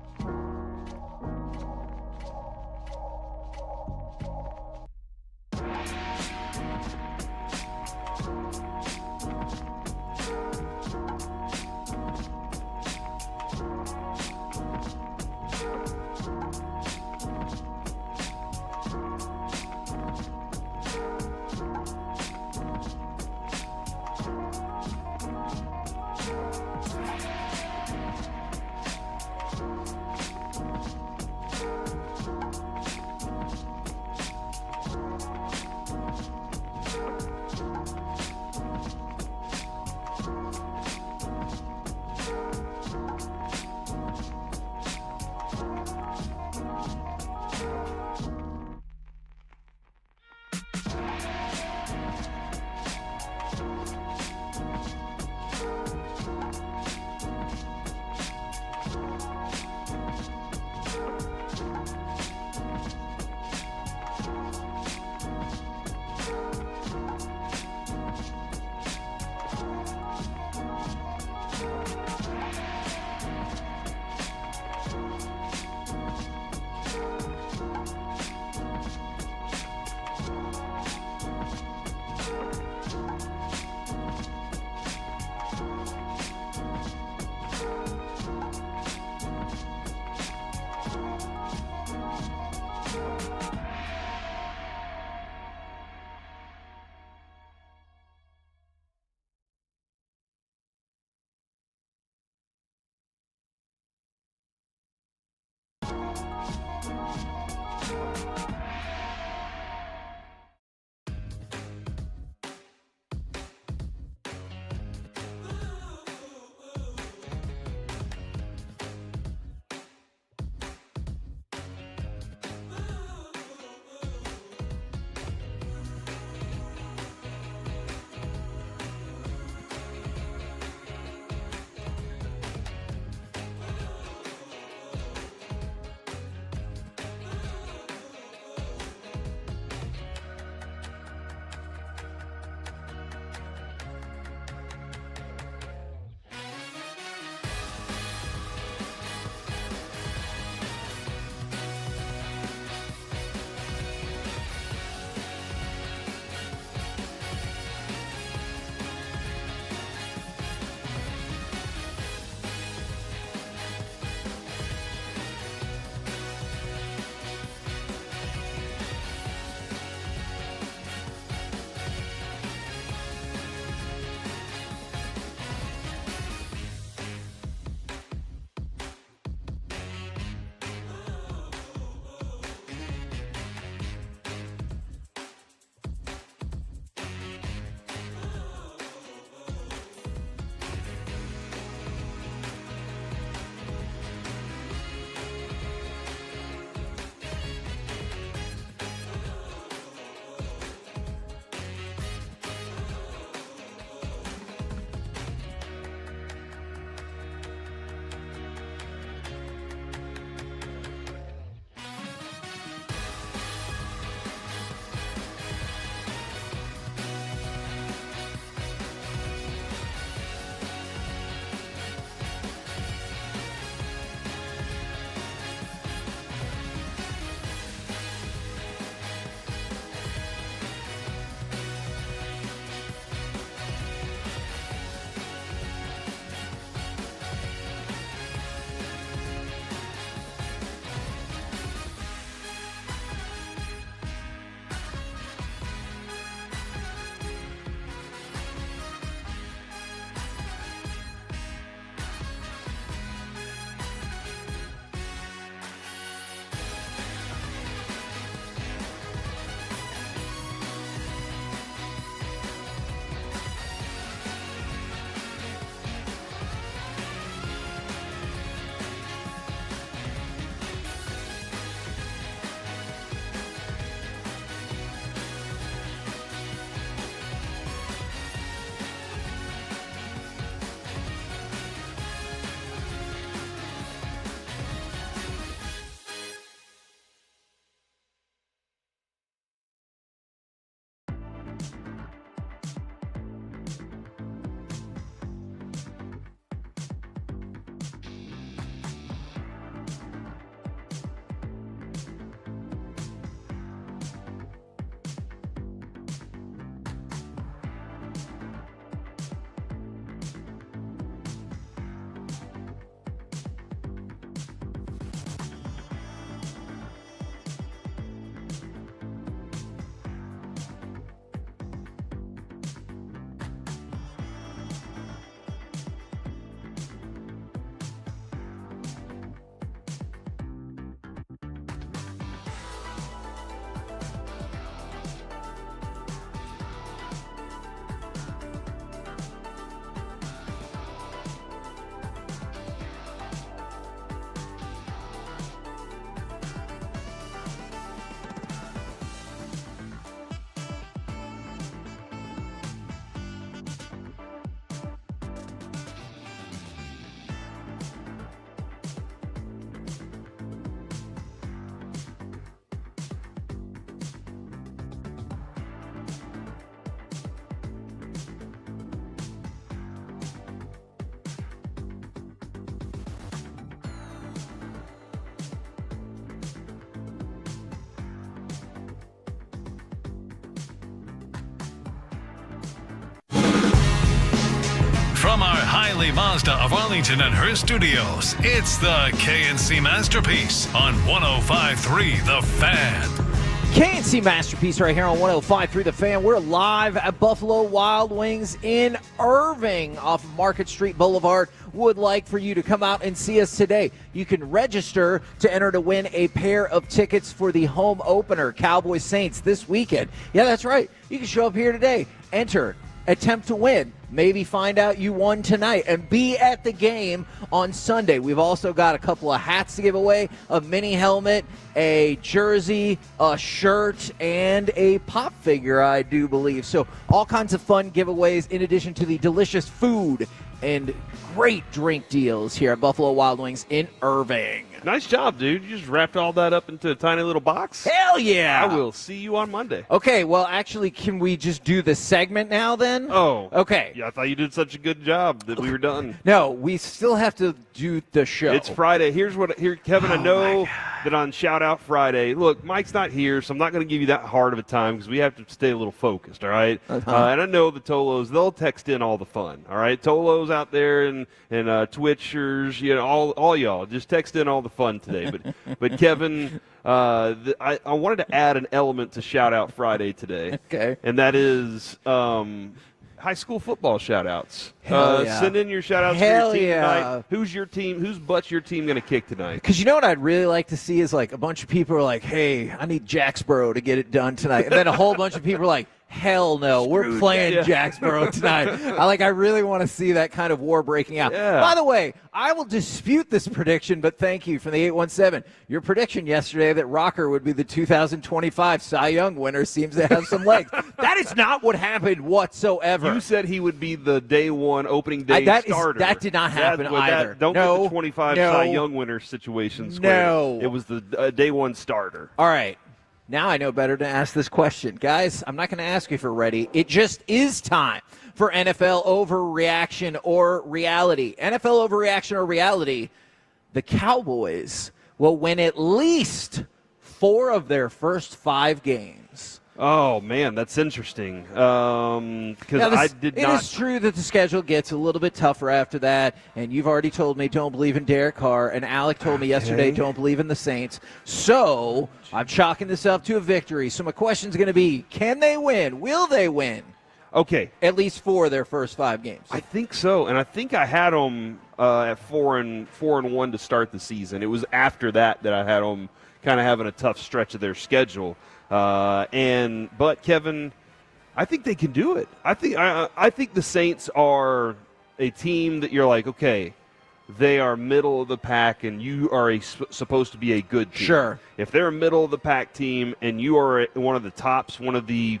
O'Reilly Mazda of Arlington and her studios. It's the K&C Masterpiece on 105.3 The Fan. K&C Masterpiece right here on 105.3 The Fan. We're live at Buffalo Wild Wings in Irving off of Market Street Boulevard. Would like for you to come out and see us today. You can register to enter to win a pair of tickets for the home opener, Cowboys Saints, this weekend. Yeah, that's right. You can show up here today, enter, attempt to win, maybe find out you won tonight, and be at the game on Sunday. We've also got a couple of hats to give away, a mini helmet, a jersey, a shirt, and a pop figure, I do believe. So all kinds of fun giveaways in addition to the delicious food and great drink deals here at Buffalo Wild Wings in Irving. Nice job, dude. You just wrapped all that up into a tiny little box. Hell yeah! I will see you on Monday. Okay, well, actually, can we just do the segment now then? Oh. Okay. Yeah, I thought you did such a good job that we were done. No, we still have to do the show. It's Friday. Here, Kevin, I know that on Shout Out Friday, look, Mike's not here, so I'm not going to give you that hard of a time because we have to stay a little focused, all right? And I know the Tolos, they'll text in all the fun, all right? Tolos out there and Twitchers, you know, all y'all, just text in all the fun today. But Kevin, I wanted to add an element to Shout Out Friday today. Okay. And that is high school football shout-outs. Yeah. Send in your shout-outs for your team tonight. Who's your team? Whose butt's your team going to kick tonight? Because you know what I'd really like to see is like a bunch of people are like, hey, I need Jacksboro to get it done tonight. And then a whole bunch of people are like, hell no, we're playing Jacksboro tonight. I really want to see that kind of war breaking out. Yeah. By the way, I will dispute this prediction, but thank you from the 817. Your prediction yesterday that Rocker would be the 2025 Cy Young winner seems to have some legs. That is not what happened whatsoever. You said he would be the day one opening day starter. That did not happen either. Don't get the 25 Cy Young winner situation squared. No. It was the day one starter. All right. Now I know better to ask this question. Guys, I'm not going to ask you if you're ready. It just is time for NFL overreaction or reality. NFL overreaction or reality, the Cowboys will win at least 4 of their first 5 games. Oh, man, that's interesting. Because It is true that the schedule gets a little bit tougher after that, and you've already told me don't believe in Derek Carr, and Alec told me yesterday don't believe in the Saints. So I'm chalking this up to a victory. So my question is going to be, can they win? Will they win? Okay. At least 4 of their first 5 games. I think so, and I think I had them at 4-1 to start the season. It was after that I had them kind of having a tough stretch of their schedule. But Kevin, I think they can do it. I think the Saints are a team that you're like, okay, they are middle of the pack, and you are supposed to be a good team. Sure. If they're a middle of the pack team, and you are one of the tops, one of the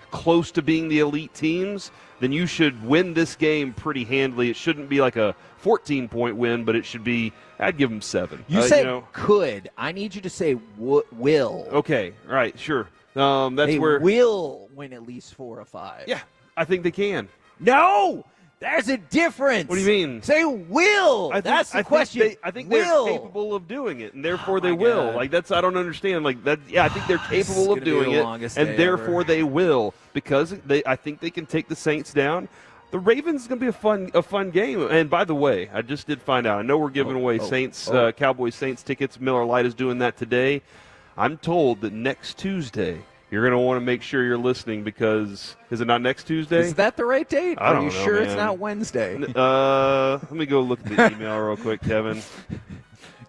close to being the elite teams, then you should win this game pretty handily. It shouldn't be like a 14-point win, but it should be, I'd give them 7. You said could. I need you to say will. Okay, right, sure. They will win at least 4 or 5. Yeah, I think they can. No! There's a difference. What do you mean? Say will. That's the question. I think will. they're capable of doing it, and therefore they will. God. Like I don't understand. Like that. Yeah, I think they're capable of doing it, and therefore they will because I think they can take the Saints down. The Ravens is going to be a fun game. And by the way, I just did find out. I know we're giving away Cowboys Saints tickets. Miller Lite is doing that today. I'm told that next Tuesday you're going to want to make sure you're listening because is it not next Tuesday? Is that the right date? I don't Are you know, sure man. It's not Wednesday? Let me go look at the email real quick, Kevin.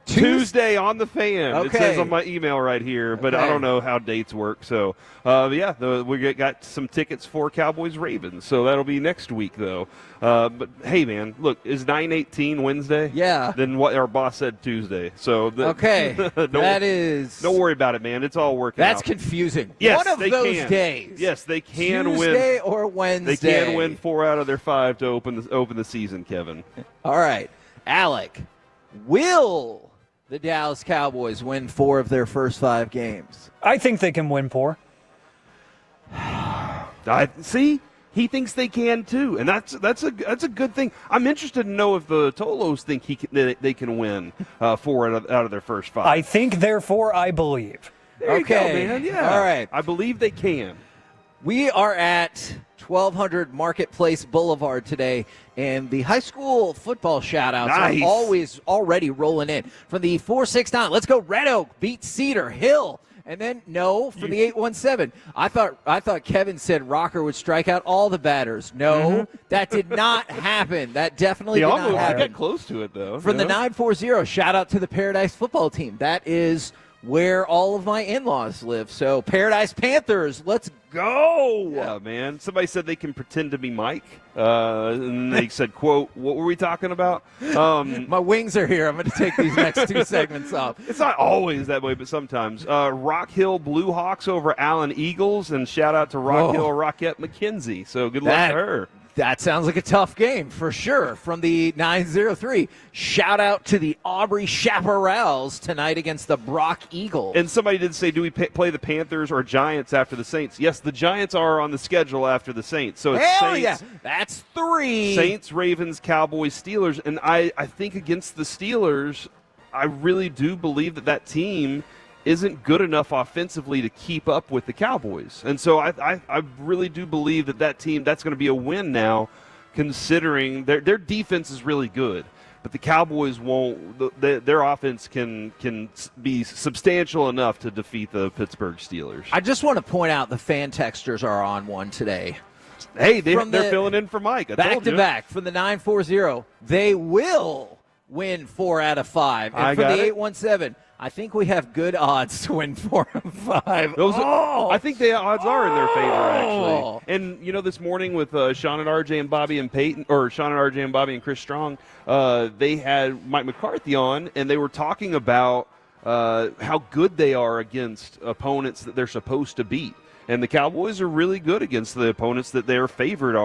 Tuesday on the Fan. Okay. It says on my email right here, but I don't know how dates work. So, we got some tickets for Cowboys Ravens. So that'll be next week, though. But hey, man, look, is 9/18 Wednesday? Yeah. Then what our boss said Tuesday. So Don't worry about it, man. It's all working. That's out. confusing. Yes, One of they those can. days. Yes, they can win. Tuesday or Wednesday. They can win 4 out of their 5 to open the season, Kevin. All right, Alec, will the Dallas Cowboys win 4 of their first 5 games? I think they can win 4. See, he thinks they can too, and that's a good thing. I'm interested to know if the Tolos think they can win 4 out of their first 5. I think, therefore, I believe. There you go, man. Yeah. All right. I believe they can. We are at 1200 Marketplace Boulevard today, and the high school football shout-outs Nice. are already rolling in. From the 4-6-9, let's go Red Oak, beat Cedar Hill. And then, for the 8-1-7. I thought Kevin said Rocker would strike out all the batters. No, that did not happen. That definitely did not happen. Got close to it, though. From the 940, shout out to the Paradise football team. That is where all of my in-laws live. So Paradise Panthers, let's go. Yeah, man. Somebody said they can pretend to be Mike. And they said, quote, what were we talking about? My wings are here. I'm going to take these next 2 segments off. It's not always that way, but sometimes. Rock Hill Blue Hawks over Allen Eagles, and shout out to Rock Hill Rockette McKenzie. So good luck to her. That sounds like a tough game for sure. From the 903, shout out to the Aubrey Chaparrals tonight against the Brock Eagles. And somebody did say, do we play the Panthers or Giants after the Saints? Yes, the Giants are on the schedule after the Saints. So it's Hell Saints, yeah, that's 3. Saints, Ravens, Cowboys, Steelers. And I think against the Steelers, I really do believe that team isn't good enough offensively to keep up with the Cowboys. And so I really do believe that team, that's going to be a win now, considering their defense is really good. But the Cowboys won't. Their offense can be substantial enough to defeat the Pittsburgh Steelers. I just want to point out the fan texters are on one today. Hey, they're filling in for Mike. Back to back from the 940. They will win 4 out of 5. And for the 817, I think we have good odds to win 4 out of 5. I think the odds are in their favor, actually. And, this morning with Shan RJ and Bobby and Peyton, or Shan RJ and Bobby and Chris Strong, they had Mike McCarthy on, and they were talking about how good they are against opponents that they're supposed to beat. And the Cowboys are really good against the opponents that they're favored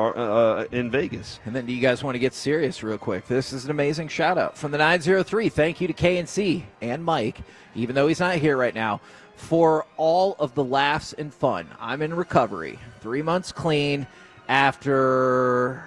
in Vegas. And then do you guys want to get serious real quick? This is an amazing shout-out from the 903. Thank you to KNC and Mike, even though he's not here right now, for all of the laughs and fun. I'm in recovery. 3 months clean after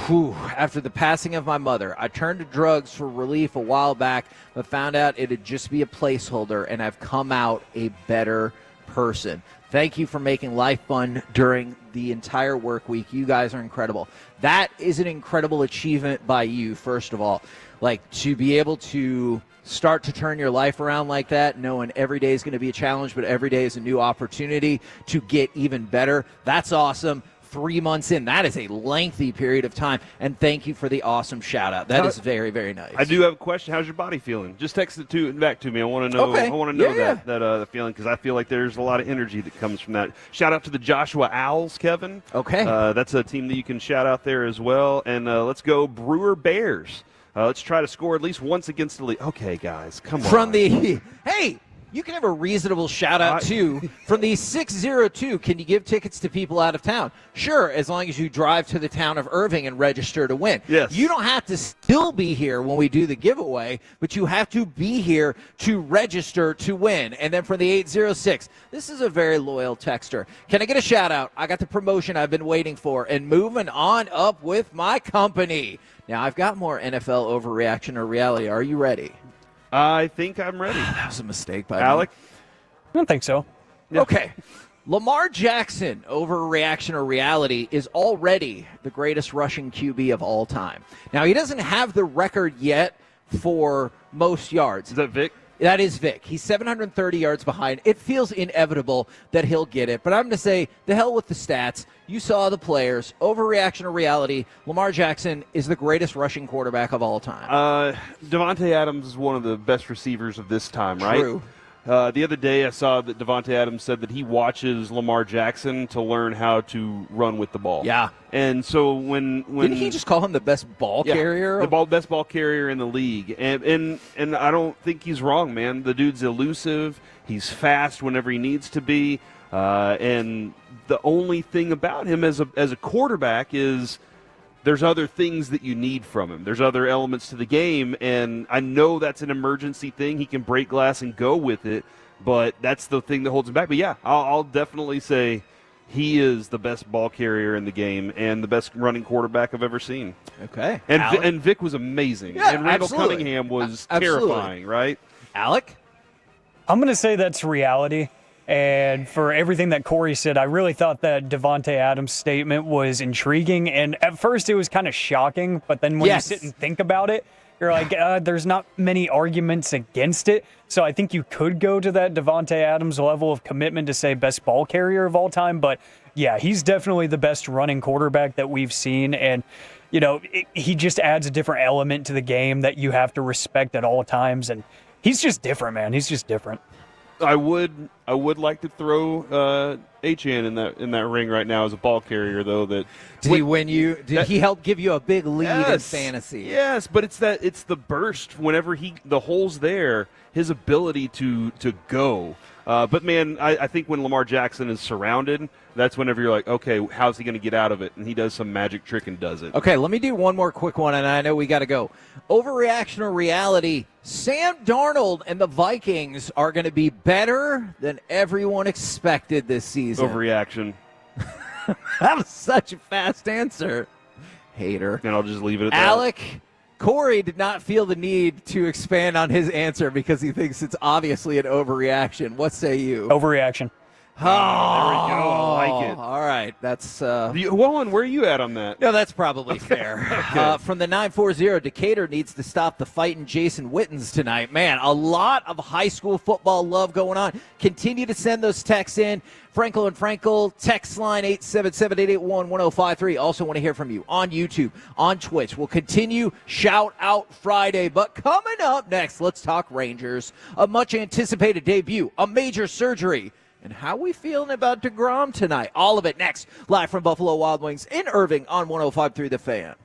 the passing of my mother. I turned to drugs for relief a while back, but found out it'd just be a placeholder, and I've come out a better person. Thank you for making life fun during the entire work week. You guys are incredible. That is an incredible achievement by you, first of all. Like, to be able to start to turn your life around like that, knowing every day is going to be a challenge, but every day is a new opportunity to get even better. That's awesome. 3 months in, that is a lengthy period of time, and thank you for the awesome shout out. That is very, very nice. I do have a question. How's your body feeling? Just text it back to me. I want to know. Okay. I want to know that feeling, because I feel like there's a lot of energy that comes from that. Shout out to the Joshua Owls, Kevin. Okay, that's a team that you can shout out there as well. And let's go Brewer Bears. Let's try to score at least once against the league. Okay, guys, come on. Hey. You can have a reasonable shout-out, too. From the 602, can you give tickets to people out of town? Sure, as long as you drive to the town of Irving and register to win. Yes. You don't have to still be here when we do the giveaway, but you have to be here to register to win. And then from the 806, this is a very loyal texter. Can I get a shout-out? I got the promotion I've been waiting for, and moving on up with my company. Now, I've got more NFL overreaction or reality. Are you ready? I think I'm ready. That was a mistake by Alec? I don't think so. Yeah. Okay. Lamar Jackson, overreaction or reality, is already the greatest rushing QB of all time. Now, he doesn't have the record yet for most yards. Is that Vic? That is Vic. He's 730 yards behind. It feels inevitable that he'll get it. But I'm going to say, the hell with the stats. You saw the players. Overreaction or reality, Lamar Jackson is the greatest rushing quarterback of all time. Devontae Adams is one of the best receivers of this time, right? True. The other day I saw that Devontae Adams said that he watches Lamar Jackson to learn how to run with the ball. Yeah. And so when Didn't he just call him the best ball carrier? The best ball carrier in the league. And I don't think he's wrong, man. The dude's elusive. He's fast whenever he needs to be. And the only thing about him as a quarterback is there's other things that you need from him. There's other elements to the game, and I know that's an emergency thing. He can break glass and go with it, but that's the thing that holds him back. But, yeah, I'll definitely say he is the best ball carrier in the game and the best running quarterback I've ever seen. Okay. And Vic was amazing. Yeah, and Randall absolutely. Cunningham was Absolutely. terrifying, right? Alec? I'm going to say that's reality. And for everything that Corey said, I really thought that Davante Adams statement was intriguing. And at first it was kind of shocking, but then when you sit and think about it, you're like, there's not many arguments against it. So I think you could go to that Davante Adams level of commitment to say best ball carrier of all time. But yeah, he's definitely the best running quarterback that we've seen. And, you know, he just adds a different element to the game that you have to respect at all times. And he's just different, man. He's just different. I would like to throw H.N. in that ring right now as a ball carrier, though. Did he help give you a big lead in fantasy? Yes, but it's the burst whenever the hole's there, his ability to go. But man, I think when Lamar Jackson is surrounded, that's whenever you're like, okay, how's he going to get out of it? And he does some magic trick and does it. Okay, let me do one more quick one, and I know we got to go. Overreaction or reality? Sam Darnold and the Vikings are going to be better than everyone expected this season. Overreaction. That was such a fast answer. Hater. And I'll just leave it at that. Alec, Corey did not feel the need to expand on his answer because he thinks it's obviously an overreaction. What say you? Overreaction. Oh, there we go. I like it. All right. That's Wallen, where are you at on that? No, that's probably fair. Okay. From the 940, Decatur needs to stop the fighting Jason Wittens tonight. Man, a lot of high school football love going on. Continue to send those texts in. Frankel and Frankel, text line 877-881-1053. Also want to hear from you on YouTube, on Twitch. We'll continue Shout Out Friday. But coming up next, let's talk Rangers. A much-anticipated debut, a major surgery, and how we feeling about DeGrom tonight. All of it next, live from Buffalo Wild Wings in Irving on 105.3 The Fan.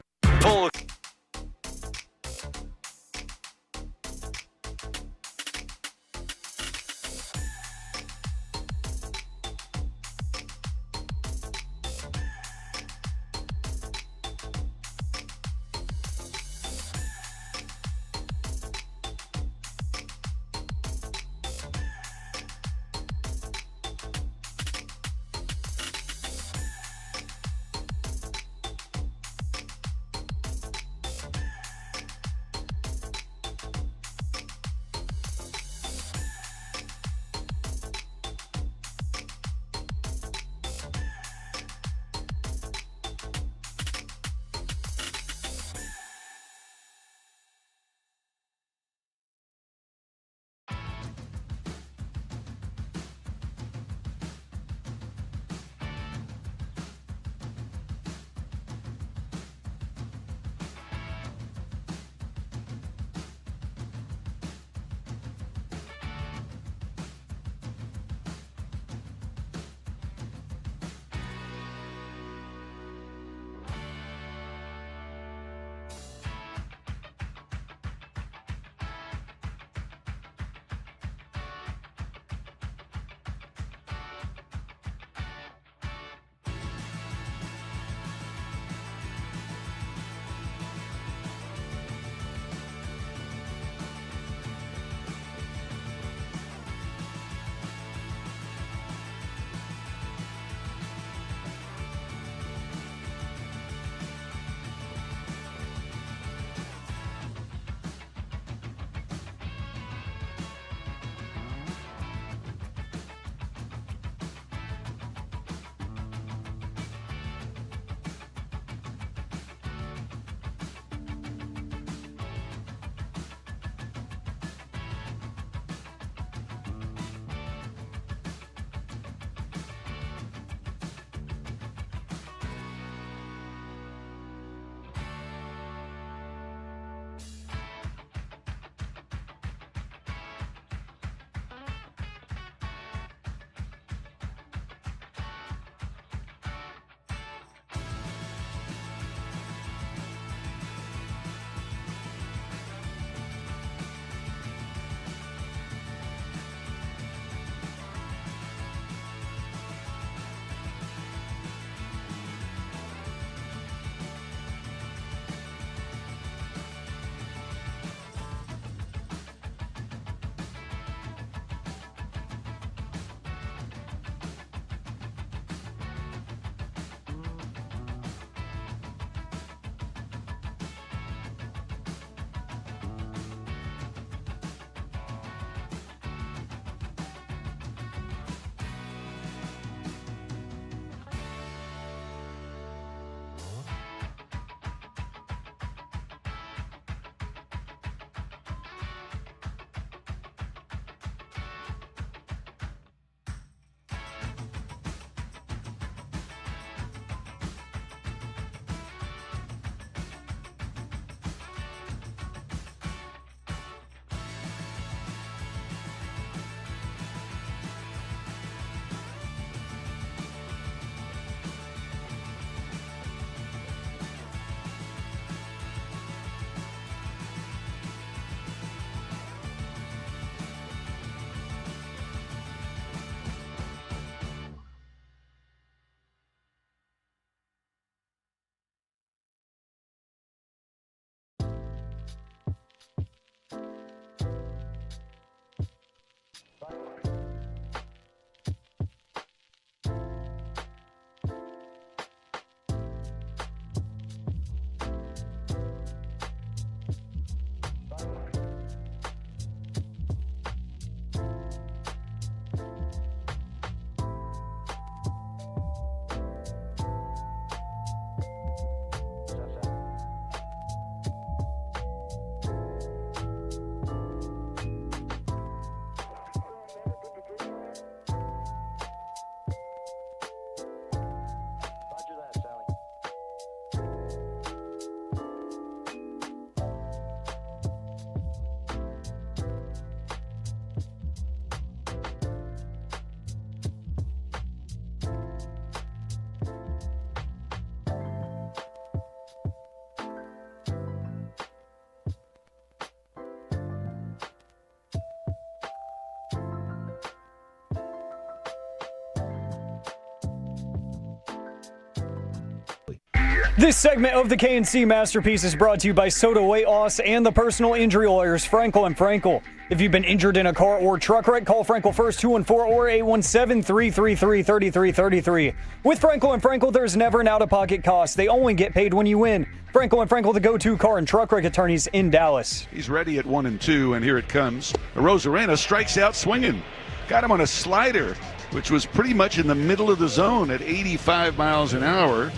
This segment of the KNC Masterpiece is brought to you by Soda Weight Loss and the personal injury lawyers Frankel and Frankel. If you've been injured in a car or truck wreck, call Frankel first 214 or 817-333-3333. With Frankel and Frankel, there's never an out-of-pocket cost. They only get paid when you win. Frankel and Frankel, the go-to car and truck wreck attorneys in Dallas. He's ready at 1-2, and here it comes. Rosarena strikes out swinging. Got him on a slider, which was pretty much in the middle of the zone at 85 miles an hour.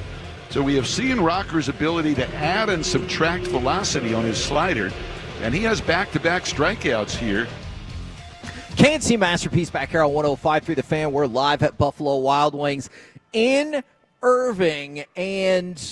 So we have seen Rocker's ability to add and subtract velocity on his slider, and he has back-to-back strikeouts here. KNC Masterpiece back here on 105 through the Fan. We're live at Buffalo Wild Wings in Irving, and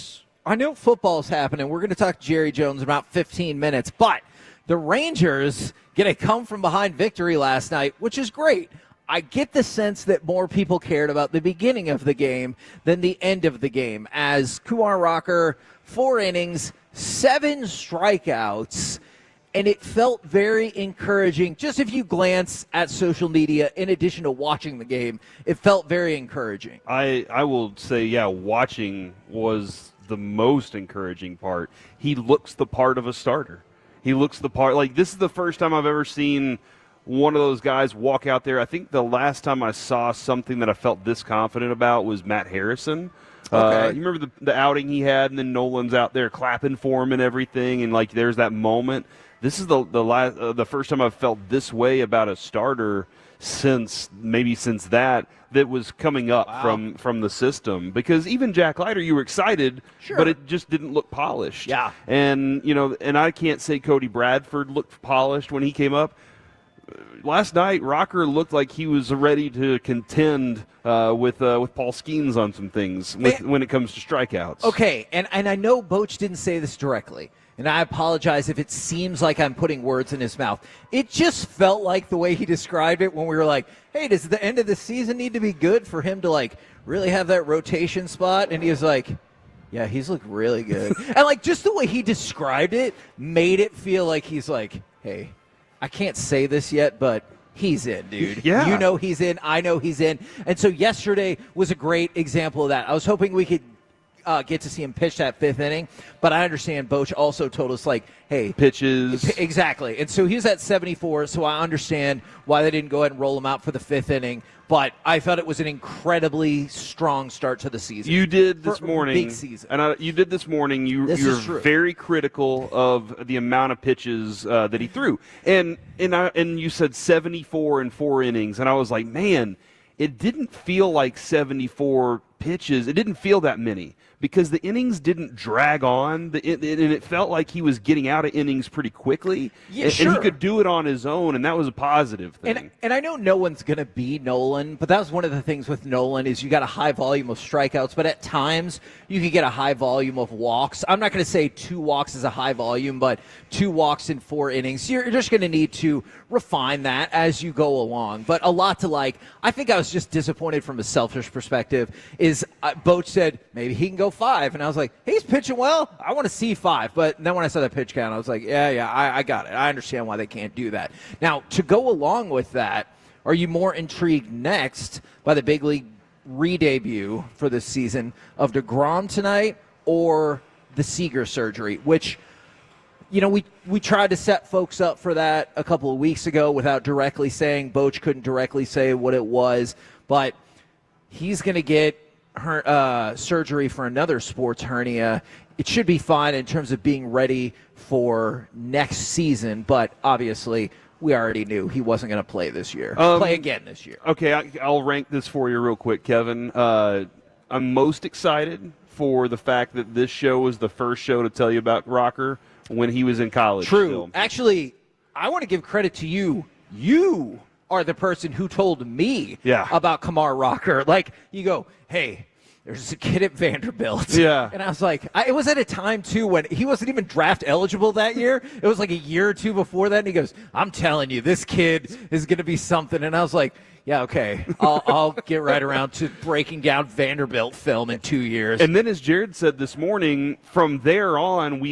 I know football's happening. We're going to talk to Jerry Jones in about 15 minutes, but the Rangers get a come-from-behind victory last night, which is great. I get the sense that more people cared about the beginning of the game than the end of the game, as Kumar Rocker, 4 innings, 7 strikeouts, and it felt very encouraging. Just if you glance at social media, in addition to watching the game, it felt very encouraging. I will say, yeah, watching was the most encouraging part. He looks the part of a starter. He looks the part. Like, this is the first time I've ever seen one of those guys walk out there. I think the last time I saw something that I felt this confident about was Matt Harrison. Okay. You remember the outing he had, and then Nolan's out there clapping for him and everything, and like there's that moment. This is the first time I've felt this way about a starter since that was coming up from the system. Because even Jack Leiter, you were excited, but it just didn't look polished. Yeah. And and I can't say Cody Bradford looked polished when he came up. Last night, Rocker looked like he was ready to contend with Paul Skeens on some things when it comes to strikeouts. Okay, and I know Boch didn't say this directly, and I apologize if it seems like I'm putting words in his mouth. It just felt like the way he described it when we were like, hey, does the end of the season need to be good for him to like really have that rotation spot? And he was like, yeah, he's looked really good. And like just the way he described it made it feel like he's like, hey, I can't say this yet, but he's in, dude. Yeah. You know he's in. I know he's in. And so yesterday was a great example of that. I was hoping we could get to see him pitch that 5th inning, but I understand Boch also told us, like, hey. Pitches. Exactly. And so he was at 74, so I understand why they didn't go ahead and roll him out for the 5th inning. But I thought it was an incredibly strong start to the season. You did this morning. Big season. And you did this morning. You're very critical of the amount of pitches that he threw. And you said 74 in 4 innings. And I was like, man, it didn't feel like 74 pitches. It didn't feel that many because the innings didn't drag on. And it felt like he was getting out of innings pretty quickly. Yeah, and sure. he could do it on his own, and that was a positive thing. And I know no one's going to be Nolan, but that was one of the things with Nolan is you got a high volume of strikeouts, but at times you could get a high volume of walks. I'm not going to say 2 walks is a high volume, but 2 walks in 4 innings. You're just going to need to refine that as you go along. But a lot to like. I think I was just disappointed from a selfish perspective is Boch said maybe he can go 5, and I was like, he's pitching well. I want to see 5. But then when I saw that pitch count, I was like, yeah, I got it. I understand why they can't do that. Now, to go along with that, are you more intrigued next by the big league re-debut for this season of DeGrom tonight or the Seager surgery, which, we tried to set folks up for that a couple of weeks ago without directly saying. Boch couldn't directly say what it was, but he's going to get surgery for another sports hernia. It should be fine in terms of being ready for next season, but obviously we already knew he wasn't going to play this year. Play again this year. Okay, I'll rank this for you real quick, Kevin. I'm most excited for the fact that this show was the first show to tell you about Rocker when he was in college. True. Still. Actually, I want to give credit to you. You are the person who told me about Kumar Rocker. Like, you go, hey, there's a kid at Vanderbilt. Yeah. And I was like, it was at a time, too, when he wasn't even draft eligible that year. It was like a year or 2 before that. And he goes, I'm telling you, this kid is going to be something. And I was like, yeah, okay. I'll get right around to breaking down Vanderbilt film in 2 years. And then as Jared said this morning, from there on,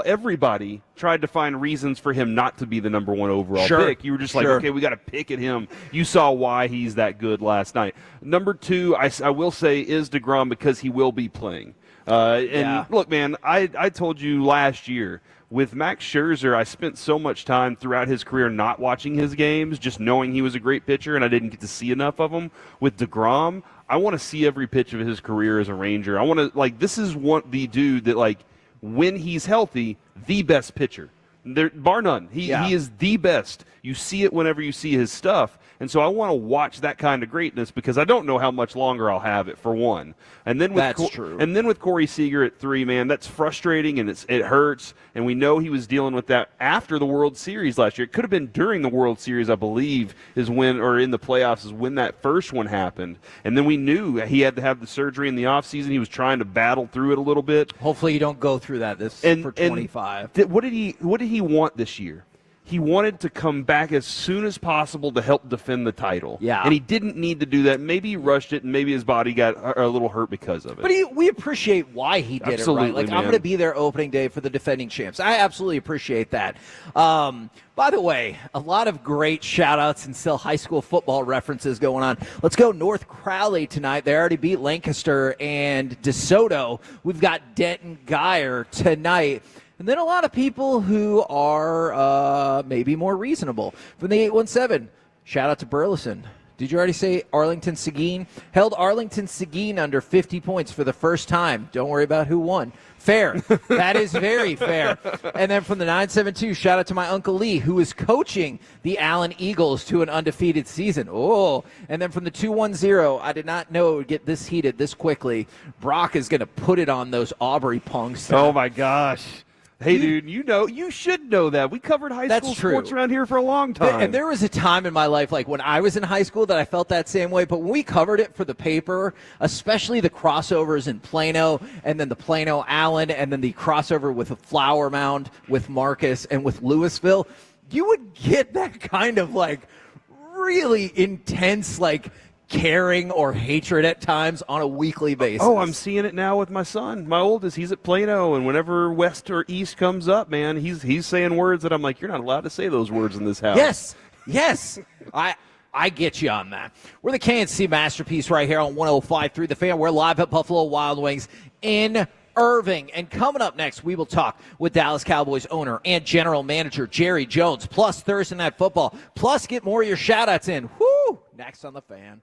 everybody tried to find reasons for him not to be the number 1 overall pick. You were just like, okay, we got to pick at him. You saw why he's that good last night. Number 2, I will say, is DeGrom because he will be playing. Look, man, I told you last year, with Max Scherzer, I spent so much time throughout his career not watching his games, just knowing he was a great pitcher, and I didn't get to see enough of him. With DeGrom, I want to see every pitch of his career as a Ranger. I want to, this is the dude that, when he's healthy, the best pitcher. Bar none. He is the best. You see it whenever you see his stuff. And so I want to watch that kind of greatness because I don't know how much longer I'll have it, for one. And then with true. And then with Corey Seager at 3, man, that's frustrating and it hurts. And we know he was dealing with that after the World Series last year. It could have been during the World Series, I believe, or in the playoffs is when that first one happened. And then we knew he had to have the surgery in the offseason. He was trying to battle through it a little bit. Hopefully you don't go through that for 25. What did he want this year? He wanted to come back as soon as possible to help defend the title. Yeah. And he didn't need to do that. Maybe he rushed it, and maybe his body got a little hurt because of it. But we appreciate why he did Absolutely, it, right? man. I'm going to be there opening day for the defending champs. I absolutely appreciate that. By the way, a lot of great shout-outs and still high school football references going on. Let's go North Crowley tonight. They already beat Lancaster and DeSoto. We've got Denton Geyer tonight. And then a lot of people who are maybe more reasonable. From the 817, shout out to Burleson. Did you already say Arlington Seguin? Held Arlington Seguin under 50 points for the first time. Don't worry about who won. Fair. That is very fair. And then from the 972, shout out to my Uncle Lee, who is coaching the Allen Eagles to an undefeated season. Oh. And then from the 210, I did not know it would get this heated this quickly. Brock is going to put it on those Aubrey punks. Oh, my gosh. Hey, dude, you should know that. We covered high school sports around here for a long time. And there was a time in my life, like when I was in high school, that I felt that same way. But when we covered it for the paper, especially the crossovers in Plano, and then the Plano Allen, and then the crossover with the Flower Mound with Marcus and with Louisville, you would get that kind of really intense, caring or hatred at times on a weekly basis. Oh, I'm seeing it now with my son. My oldest, he's at Plano, and whenever West or East comes up, man, he's saying words that I'm like, you're not allowed to say those words in this house. Yes. I get you on that. We're the KNC Masterpiece right here on 105.3 The Fan. We're live at Buffalo Wild Wings in Irving. And coming up next, we will talk with Dallas Cowboys owner and general manager Jerry Jones, plus Thursday Night Football, plus get more of your shout-outs in. Woo! Next on The Fan.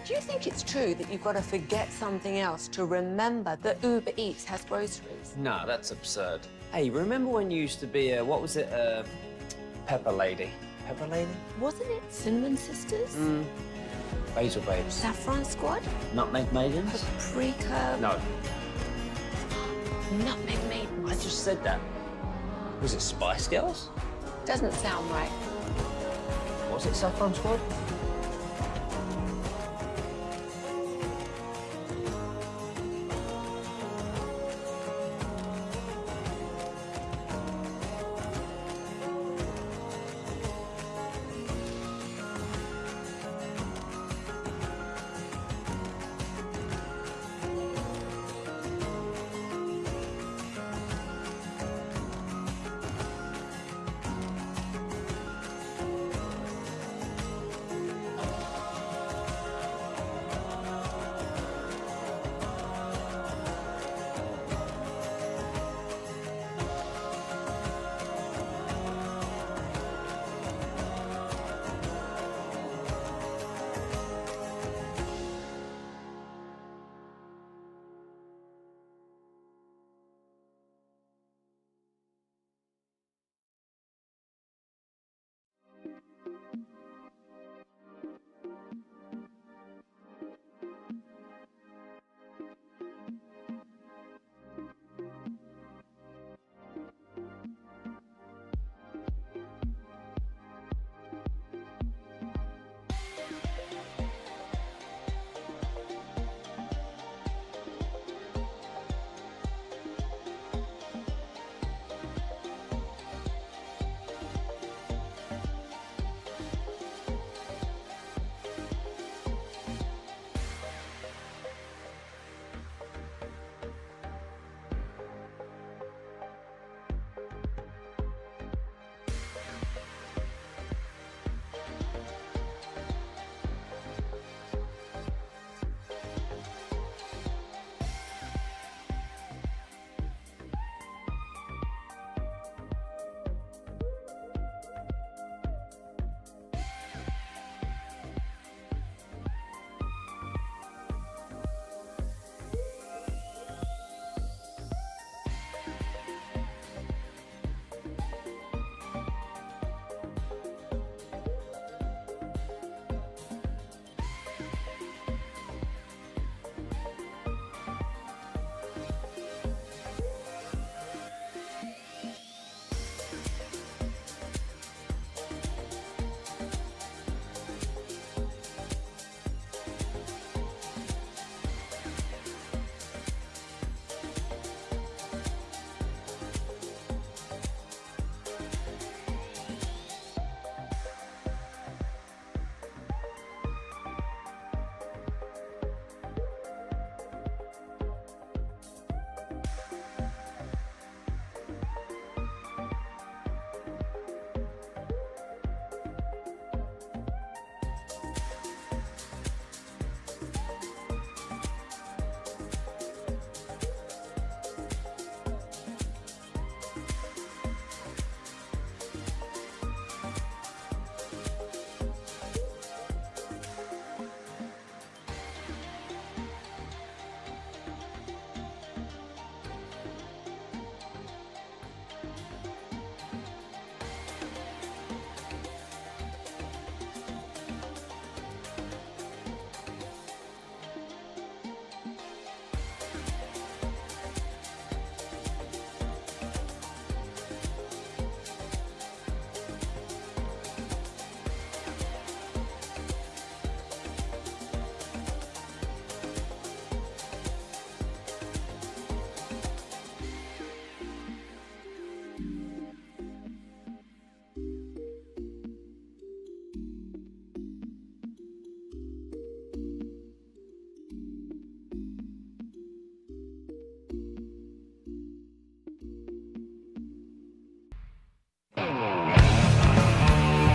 Do you think it's true that you've got to forget something else to remember that Uber Eats has groceries? No, that's absurd. Hey, remember when you used to be Pepper Lady? Pepper Lady? Wasn't it Cinnamon Sisters? Basil Babes. Saffron Squad? Nutmeg Maidens? Paprika? No. Nutmeg Maidens. I just said that. Was it Spice Girls? Doesn't sound right. What's it, Saffron Squad?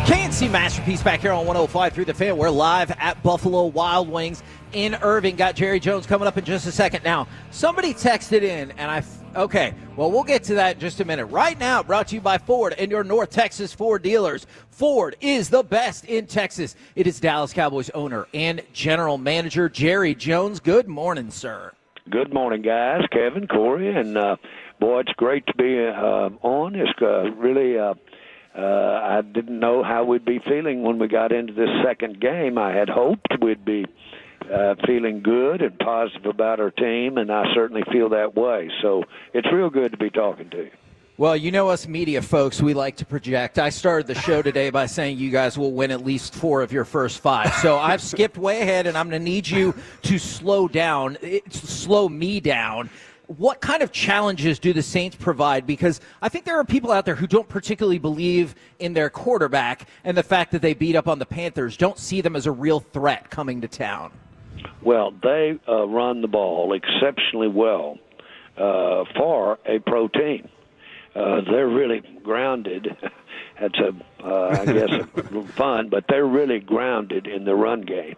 KNC Masterpiece back here on 105 through the fan. We're live at Buffalo Wild Wings in Irving. Got Jerry Jones coming up in just a second. Now, somebody texted in, and okay, well, we'll get to that in just a minute. Right now, brought to you by Ford and your North Texas Ford dealers. Ford is the best in Texas. It is Dallas Cowboys owner and general manager Jerry Jones. Good morning, sir. Good morning, guys. Kevin, Corey, and boy, it's great to be on. It's really I didn't know how we'd be feeling when we got into this second game. I had hoped we'd be feeling good and positive about our team, and I certainly feel that way. So it's real good to be talking to you. Well, you know us media folks, we like to project. I started the show today by saying you guys will win at least 4 of your first 5. So I've skipped way ahead, and I'm going to need you to slow me down. What kind of challenges do the Saints provide? Because I think there are people out there who don't particularly believe in their quarterback, and the fact that they beat up on the Panthers don't see them as a real threat coming to town. Well, they run the ball exceptionally well for a pro team. They're really grounded. That's I guess, a little fun, but they're really grounded in the run game.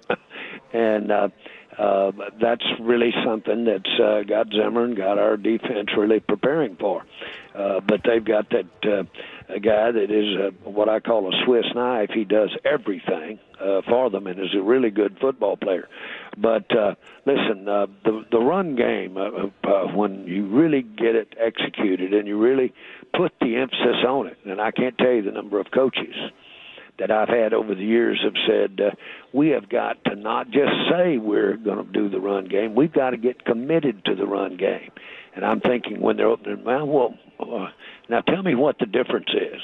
And that's really something that's got Zimmer and got our defense really preparing for. But they've got that a guy that is what I call a Swiss knife. He does everything for them and is a really good football player. But listen, the run game, when you really get it executed and you really put the emphasis on it, and I can't tell you the number of coaches that I've had over the years have said, we have got to not just say we're going to do the run game, we've got to get committed to the run game. And I'm thinking when they're opening their mouth, now tell me what the difference is.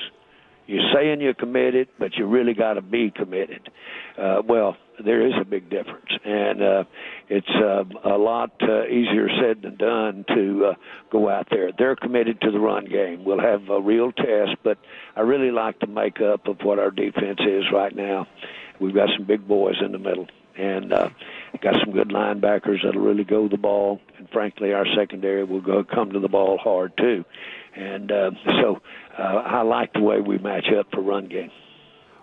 You're saying you're committed, but you really got to be committed. Well, there is a big difference, and it's a lot easier said than done to go out there. They're committed to the run game. We'll have a real test, but I really like the makeup of what our defense is right now. We've got some big boys in the middle, and got some good linebackers that'll really go the ball, and frankly, our secondary will come to the ball hard too. And so I like the way we match up for run game.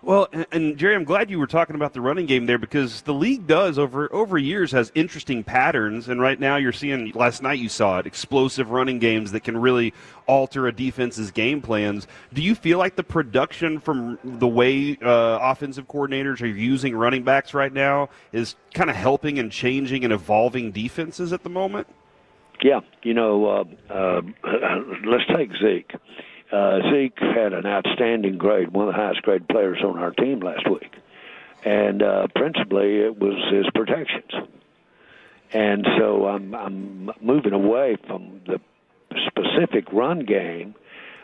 Well, and Jerry, I'm glad you were talking about the running game there, because the league does over years has interesting patterns, and right now you're seeing, last night you saw it, explosive running games that can really alter a defense's game plans. Do you feel like the production from the way offensive coordinators are using running backs right now is kind of helping and changing and evolving defenses at the moment? Yeah, let's take Zeke. Zeke had an outstanding grade, one of the highest grade players on our team last week. And principally it was his protections. And so I'm moving away from the specific run game,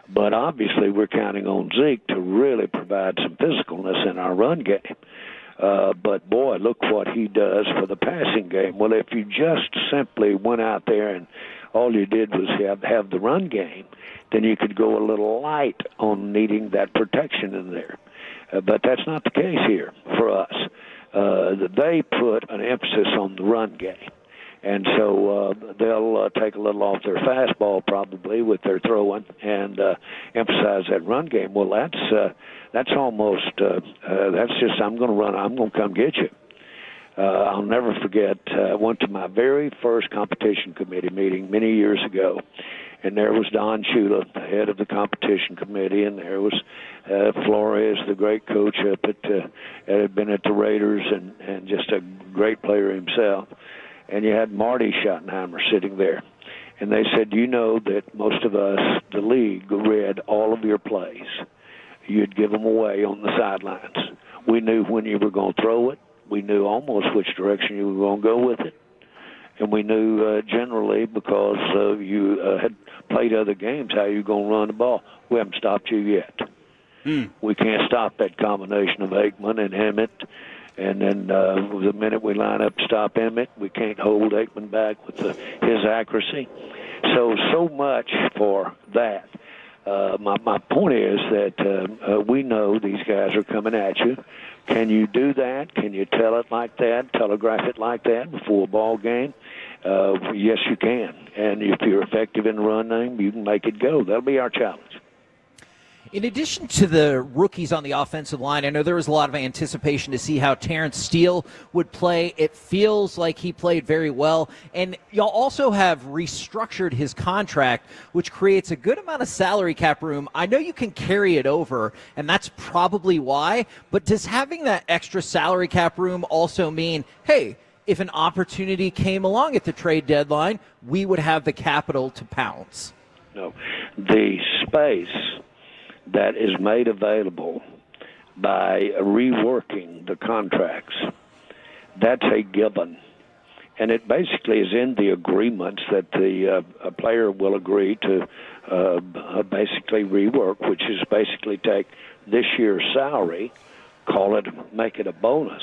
but obviously we're counting on Zeke to really provide some physicalness in our run game. But, boy, look what he does for the passing game. Well, if you just simply went out there and all you did was have the run game, then you could go a little light on needing that protection in there. But that's not the case here for us. They put an emphasis on the run game. And so they'll take a little off their fastball probably with their throwing and emphasize that run game. Well, that's almost that's just I'm going to run. I'm going to come get you. I'll never forget. I went to my very first competition committee meeting many years ago, and there was Don Shula, the head of the competition committee, and there was Flores, the great coach up that had been at the Raiders and just a great player himself. And you had Marty Schottenheimer sitting there. And they said, you know that most of us, the league, read all of your plays. You'd give them away on the sidelines. We knew when you were going to throw it. We knew almost which direction you were going to go with it. And we knew generally, because you had played other games, how you were going to run the ball. We haven't stopped you yet. We can't stop that combination of Aikman and Emmett. And then the minute we line up to stop Emmett, we can't hold Aikman back with his accuracy. So much for that. My point is that we know these guys are coming at you. Can you do that? Can you tell it like that, telegraph it like that before a ball game? Yes, you can. And if you're effective in the run game, you can make it go. That'll be our challenge. In addition to the rookies on the offensive line, I know there was a lot of anticipation to see how Terrence Steele would play. It feels like he played very well. And y'all also have restructured his contract, which creates a good amount of salary cap room. I know you can carry it over, and that's probably why. But does having that extra salary cap room also mean, hey, if an opportunity came along at the trade deadline, we would have the capital to pounce? No. The space that is made available by reworking the contracts, that's a given. And it basically is in the agreements that the a player will agree to basically rework, which is basically take this year's salary, make it a bonus,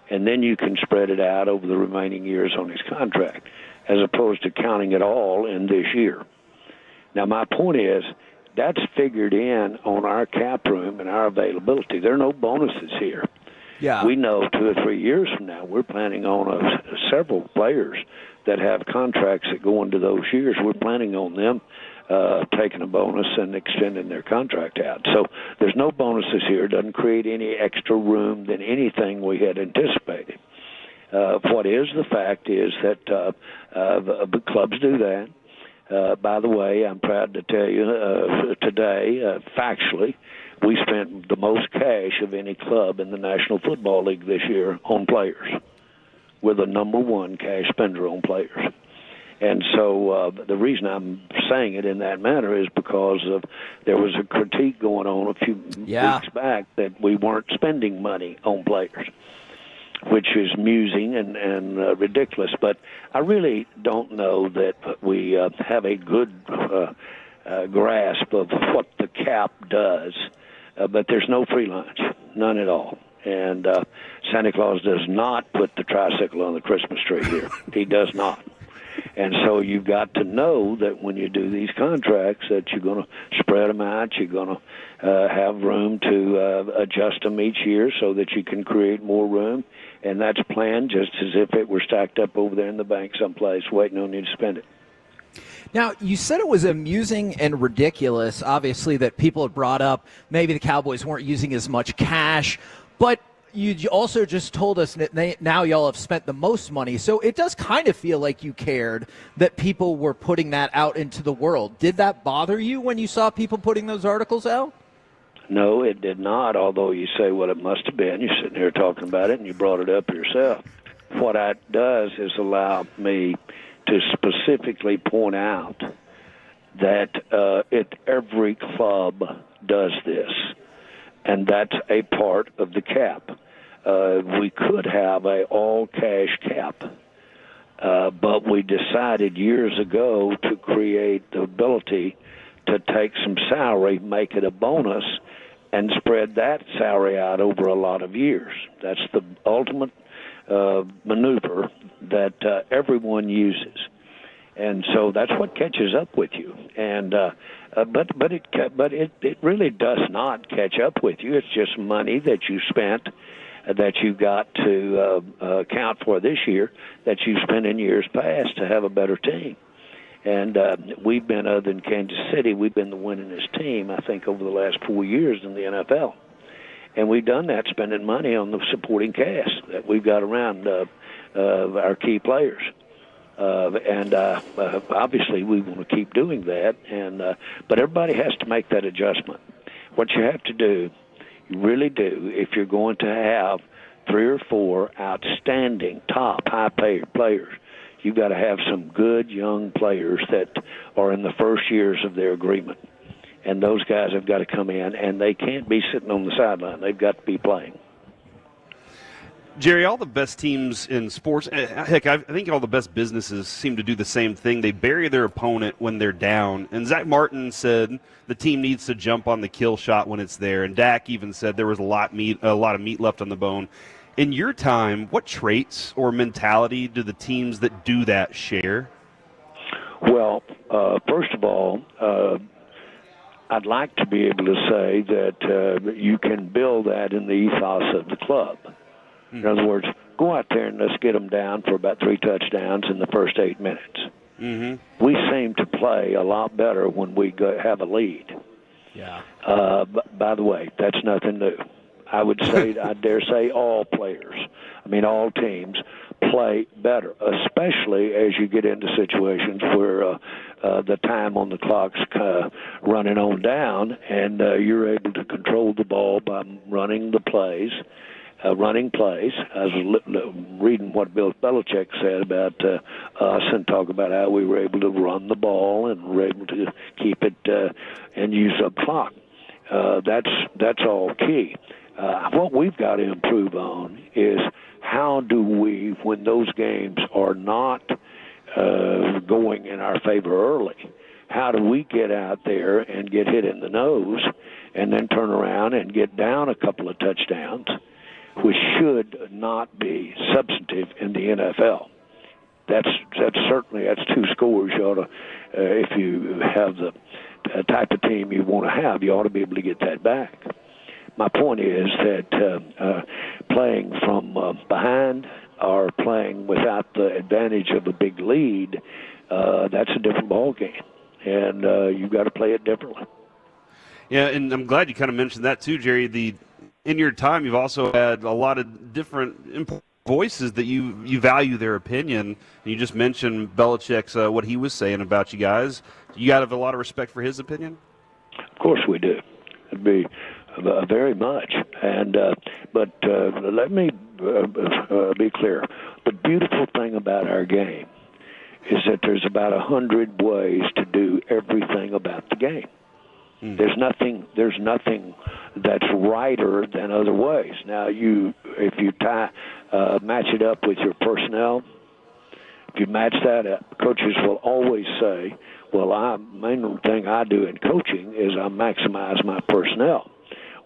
and then you can spread it out over the remaining years on his contract, as opposed to counting it all in this year. Now, my point is, that's figured in on our cap room and our availability. There are no bonuses here. Yeah. We know 2 or 3 years from now, we're planning on several players that have contracts that go into those years. We're planning on them taking a bonus and extending their contract out. So there's no bonuses here. It doesn't create any extra room than anything we had anticipated. What is the fact is that clubs do that. By the way, I'm proud to tell you today, factually, we spent the most cash of any club in the National Football League this year on players. We're the number one cash spender on players. And so the reason I'm saying it in that manner is because there was a critique going on a few weeks back that we weren't spending money on players, which is amusing and ridiculous. But I really don't know that we have a good grasp of what the cap does. But there's no free lunch, none at all. And Santa Claus does not put the tricycle on the Christmas tree here. He does not. And so you've got to know that when you do these contracts that you're going to spread them out, you're going to have room to adjust them each year so that you can create more room. And that's planned just as if it were stacked up over there in the bank someplace waiting on you to spend it. Now, you said it was amusing and ridiculous, obviously, that people had brought up maybe the Cowboys weren't using as much cash, but you also just told us that now y'all have spent the most money, so it does kind of feel like you cared that people were putting that out into the world. Did that bother you when you saw people putting those articles out? No, it did not, although you say, well, it must have been. You're sitting here talking about it, and you brought it up yourself. What that does is allow me to specifically point out that every club does this, and that's a part of the cap. We could have a all-cash cap, but we decided years ago to create the ability to take some salary, make it a bonus, and spread that salary out over a lot of years. That's the ultimate maneuver that everyone uses, and so that's what catches up with you. And but it really does not catch up with you. It's just money that you spent that you got to account for this year that you spent in years past to have a better team. And we've been, other than Kansas City, we've been the winningest team, I think, over the last 4 years in the NFL. And we've done that spending money on the supporting cast that we've got around our key players. And obviously we want to keep doing that. But everybody has to make that adjustment. What you have to do, you really do, if you're going to have 3 or 4 outstanding, top, high-paid players, you've got to have some good young players that are in the first years of their agreement. And those guys have got to come in, and they can't be sitting on the sideline. They've got to be playing. Jerry, all the best teams in sports, heck, I think all the best businesses seem to do the same thing. They bury their opponent when they're down. And Zach Martin said the team needs to jump on the kill shot when it's there. And Dak even said there was a lot of meat left on the bone. In your time, what traits or mentality do the teams that do that share? Well, first of all, I'd like to be able to say that you can build that in the ethos of the club. In other words, go out there and let's get them down for about 3 touchdowns in the first 8 minutes. Mm-hmm. We seem to play a lot better when we have a lead. Yeah. By the way, that's nothing new. I would say, I dare say all players, all teams play better, especially as you get into situations where the time on the clock's running on down and you're able to control the ball by running plays. I was reading what Bill Belichick said about us and talk about how we were able to run the ball and were able to keep it and use up clock. That's all key. What we've got to improve on is how do we, when those games are not going in our favor early, how do we get out there and get hit in the nose and then turn around and get down a couple of touchdowns, which should not be substantive in the NFL? That's two scores. You ought to, if you have the type of team you want to have, you ought to be able to get that back. My point is that playing from behind or playing without the advantage of a big lead, that's a different ball game, and you've got to play it differently. Yeah, and I'm glad you kind of mentioned that too, Jerry. In your time, you've also had a lot of different voices that you value their opinion. And you just mentioned Belichick's what he was saying about you guys. You got to have a lot of respect for his opinion? Of course we do. It'd be very much. And but let me be clear. The beautiful thing about our game is that there's about 100 ways to do everything about the game. There's nothing that's righter than other ways. Now, if you match it up with your personnel, if you match that up, coaches will always say, well, main thing I do in coaching is I maximize my personnel.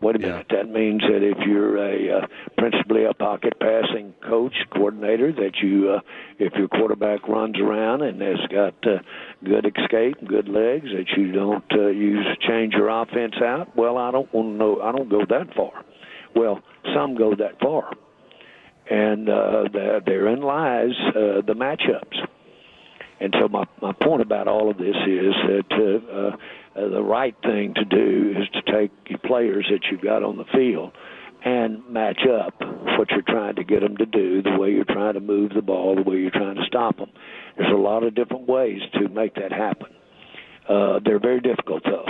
Wait a minute, that means that if you're principally a pocket passing coach, coordinator, that if your quarterback runs around and has got good escape, good legs, that you don't change your offense out. Well, I don't go that far. Well, some go that far, and therein lies the matchups. And so my point about all of this is that the right thing to do is to take your players that you've got on the field and match up what you're trying to get them to do, the way you're trying to move the ball, the way you're trying to stop them. There's a lot of different ways to make that happen. They're very difficult, though.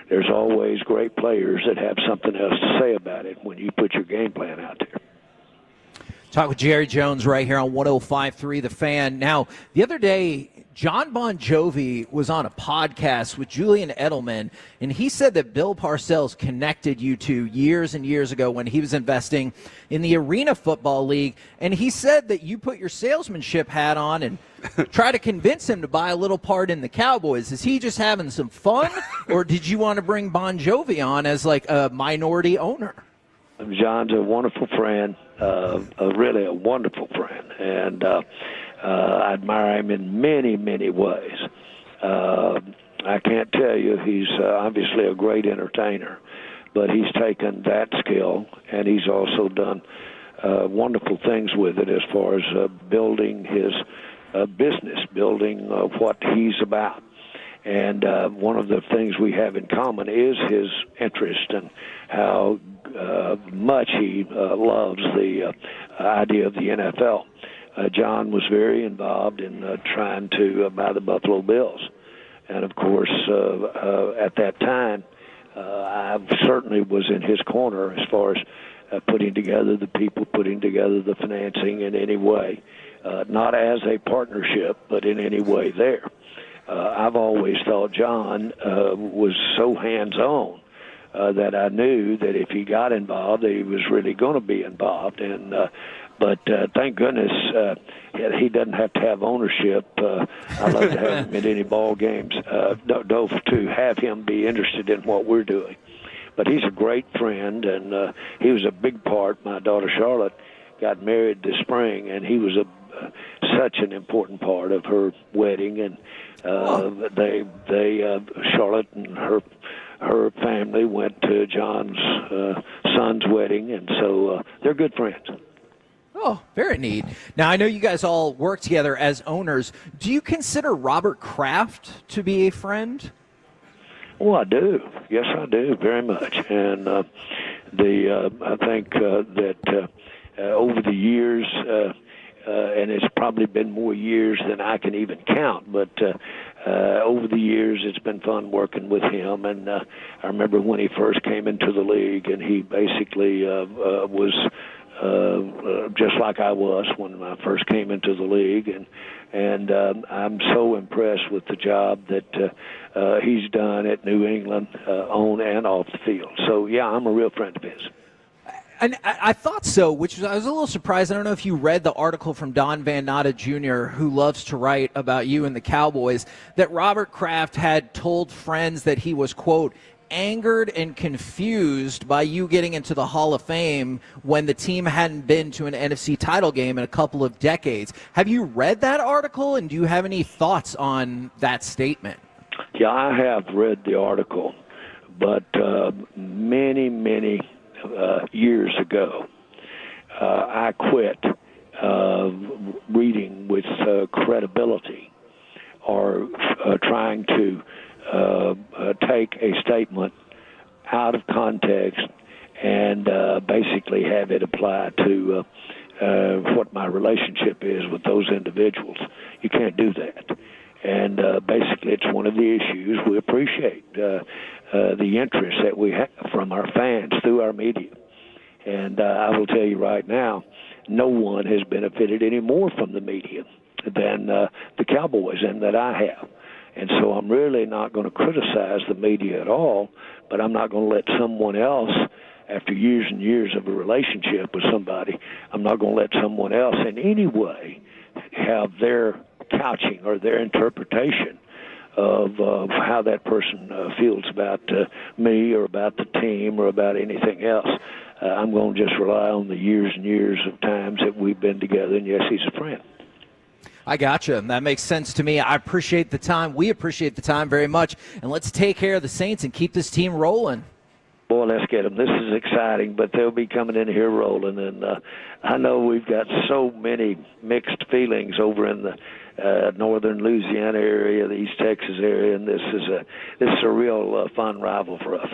There's always great players that have something else to say about it when you put your game plan out there. Talk with Jerry Jones right here on 105.3 The Fan. Now, the other day, John Bon Jovi was on a podcast with Julian Edelman, and he said that Bill Parcells connected you two years and years ago when he was investing in the Arena Football League, and he said that you put your salesmanship hat on and try to convince him to buy a little part in the Cowboys. Is he just having some fun, or did you want to bring Bon Jovi on as like a minority owner? John's a wonderful friend, really a wonderful friend, and I admire him in many, many ways. I can't tell you, he's obviously a great entertainer, but he's taken that skill, and he's also done wonderful things with it as far as building his business, building what he's about. And one of the things we have in common is his interest and how much he loves the idea of the NFL. John was very involved in trying to buy the Buffalo Bills. And, of course, at that time, I certainly was in his corner as far as putting together the people, putting together the financing in any way, not as a partnership, but in any way there. I've always thought John was so hands-on that I knew that if he got involved, he was really going to be involved. And but thank goodness he doesn't have to have ownership. I love to have him at any ball games, to have him be interested in what we're doing. But he's a great friend, and he was a big part. My daughter Charlotte got married this spring, and he was such an important part of her wedding. And Charlotte and her family went to John's son's wedding, and so they're good friends. Oh, very neat. Now, I know you guys all work together as owners. Do you consider Robert Kraft to be a friend? Oh, I do. Yes, I do, very much. And I think that over the years, and it's probably been more years than I can even count, but over the years it's been fun working with him. And I remember when he first came into the league, and he basically was just like I was when I first came into the league, and I'm so impressed with the job that he's done at New England on and off the field. So, yeah, I'm a real friend of his. And I thought so, which was, I was a little surprised. I don't know if you read the article from Don Van Natta Jr., who loves to write about you and the Cowboys, that Robert Kraft had told friends that he was, quote, angered and confused by you getting into the Hall of Fame when the team hadn't been to an NFC title game in a couple of decades. Have you read that article, and do you have any thoughts on that statement? Yeah, I have read the article, but many years ago, I quit reading with credibility or trying to take a statement out of context and basically have it apply to what my relationship is with those individuals. You can't do that. And basically it's one of the issues. We appreciate the interest that we have from our fans through our media. And I will tell you right now, no one has benefited any more from the media than the Cowboys and that I have. And so I'm really not going to criticize the media at all, but I'm not going to let someone else, after years and years of a relationship with somebody, I'm not going to let someone else in any way have their couching or their interpretation of how that person feels about me or about the team or about anything else. I'm going to just rely on the years and years of times that we've been together, and yes, he's a friend. I gotcha. That makes sense to me. I appreciate the time. We appreciate the time very much. And let's take care of the Saints and keep this team rolling. Boy, let's get them. This is exciting, but they'll be coming in here rolling. And I know we've got so many mixed feelings over in the northern Louisiana area, the East Texas area, and this is a real fun rival for us.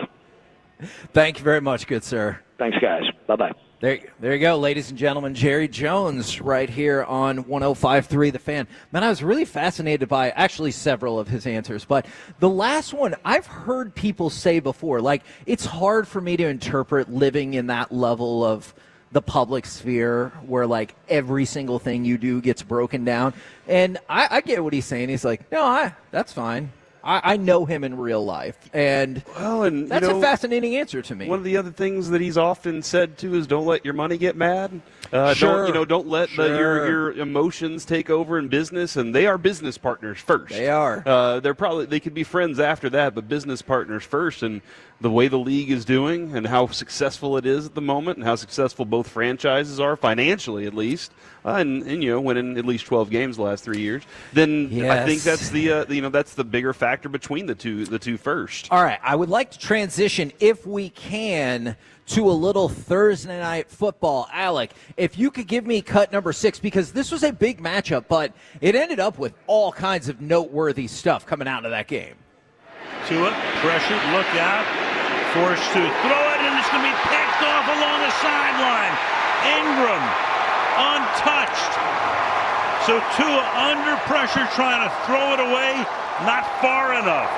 Thank you very much, good sir. Thanks, guys. Bye-bye. There you go, ladies and gentlemen. Jerry Jones right here on 105.3 The Fan. Man, I was really fascinated by actually several of his answers, but the last one I've heard people say before, like, it's hard for me to interpret living in that level of the public sphere where, like, every single thing you do gets broken down. And I get what he's saying. He's like, no, that's fine. I know him in real life, and that's a fascinating answer to me. One of the other things that he's often said too is don't let your money get mad. Don't let your emotions take over in business, and they are business partners first. They are. They could be friends after that, but business partners first. And the way the league is doing and how successful it is at the moment and how successful both franchises are financially at least, and winning at least 12 games the last 3 years, then I think that's that's the bigger factor between the two first. All right, I would like to transition, if we can, to a little Thursday night football. Alec, if you could give me cut number 6, because this was a big matchup, but it ended up with all kinds of noteworthy stuff coming out of that game. Tua, pressured, look out, forced to throw it, and it's going to be picked off along the sideline. Ingram, untouched. So Tua under pressure trying to throw it away, not far enough.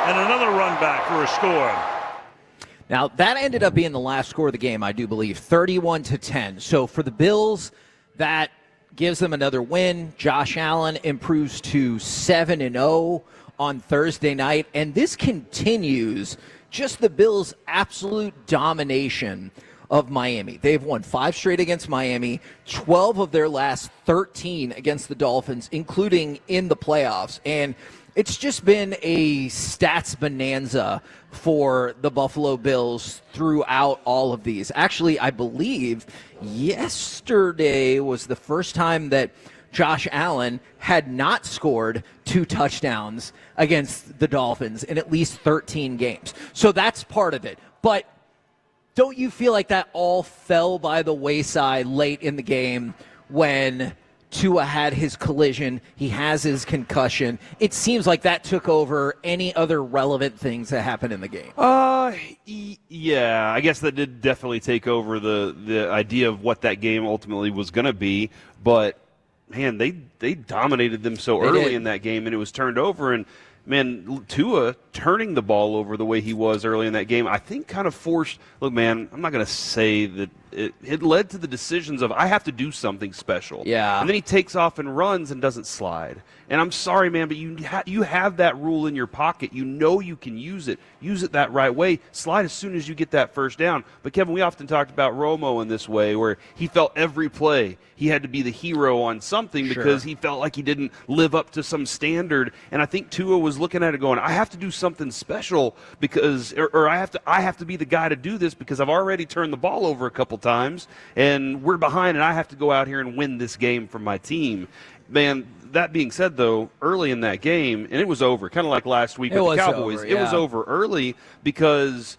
And another run back for a score. Now, that ended up being the last score of the game, I do believe, 31-10. So for the Bills, that gives them another win. Josh Allen improves to 7-0 on Thursday night, and this continues just the Bills' absolute domination of Miami. They've won 5 straight against Miami, 12 of their last 13 against the Dolphins, including in the playoffs. And it's just been a stats bonanza for the Buffalo Bills throughout all of these. Actually, I believe yesterday was the first time that Josh Allen had not scored 2 touchdowns against the Dolphins in at least 13 games. So that's part of it. But don't you feel like that all fell by the wayside late in the game when Tua had his collision, he has his concussion? It seems like that took over any other relevant things that happened in the game. Yeah, I guess that did definitely take over the idea of what that game ultimately was going to be. But man, they dominated them so early in that game, and it was turned over. And man, Tua turning the ball over the way he was early in that game, I think kind of forced. Look, man, I'm not going to say that it led to the decisions of I have to do something special. Yeah. And then he takes off and runs and doesn't slide. And I'm sorry, man, but you have that rule in your pocket. You know you can use it. Use it that right way. Slide as soon as you get that first down. But, Kevin, we often talked about Romo in this way where he felt every play he had to be the hero on something because he felt like he didn't live up to some standard. And I think Tua was looking at it going, I have to do something special because or I have to be the guy to do this because I've already turned the ball over a couple times and we're behind and I have to go out here and win this game for my team. Man, that being said, though, early in that game, and it was over, kind of like last week with the Cowboys, it was over early because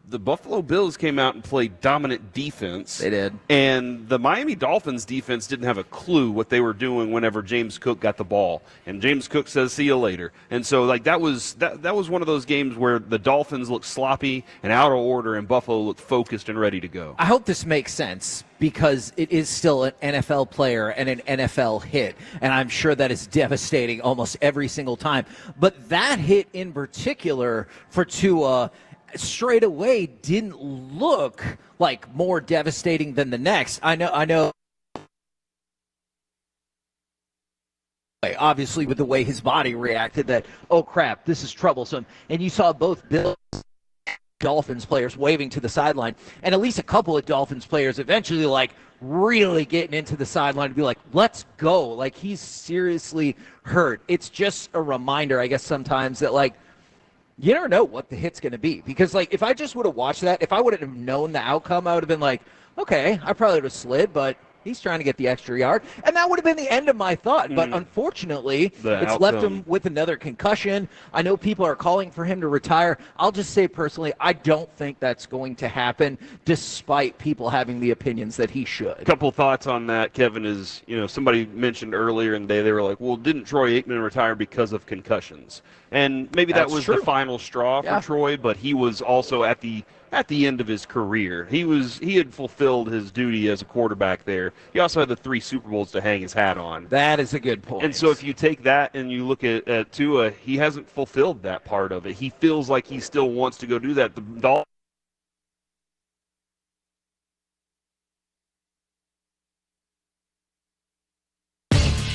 the Buffalo Bills came out and played dominant defense. They did. And the Miami Dolphins defense didn't have a clue what they were doing whenever James Cook got the ball. And James Cook says, see you later. And so, like, that was one of those games where the Dolphins looked sloppy and out of order and Buffalo looked focused and ready to go. I hope this makes sense because it is still an NFL player and an NFL hit. And I'm sure that is devastating almost every single time. But that hit in particular for Tua straight away didn't look like more devastating than the next. I know. Obviously, with the way his body reacted, that, oh crap, this is troublesome. And you saw both Bills Dolphins players waving to the sideline, and at least a couple of Dolphins players eventually really getting into the sideline to be like, let's go. Like, he's seriously hurt. It's just a reminder, I guess, sometimes that, you never know what the hit's going to be. Because, if I just would have watched that, if I would have known the outcome, I would have been like, okay, I probably would have slid, but he's trying to get the extra yard. And that would have been the end of my thought. But unfortunately, it's left him with another concussion. I know people are calling for him to retire. I'll just say personally, I don't think that's going to happen, despite people having the opinions that he should. A couple thoughts on that, Kevin, is, somebody mentioned earlier in the day, they were like, well, didn't Troy Aikman retire because of concussions? And maybe that was the final straw for Troy, but he was also at the end of his career. He had fulfilled his duty as a quarterback there. He also had the 3 Super Bowls to hang his hat on. That is a good point. And so if you take that and you look at Tua, he hasn't fulfilled that part of it. He feels like he still wants to go do that. The Dolphins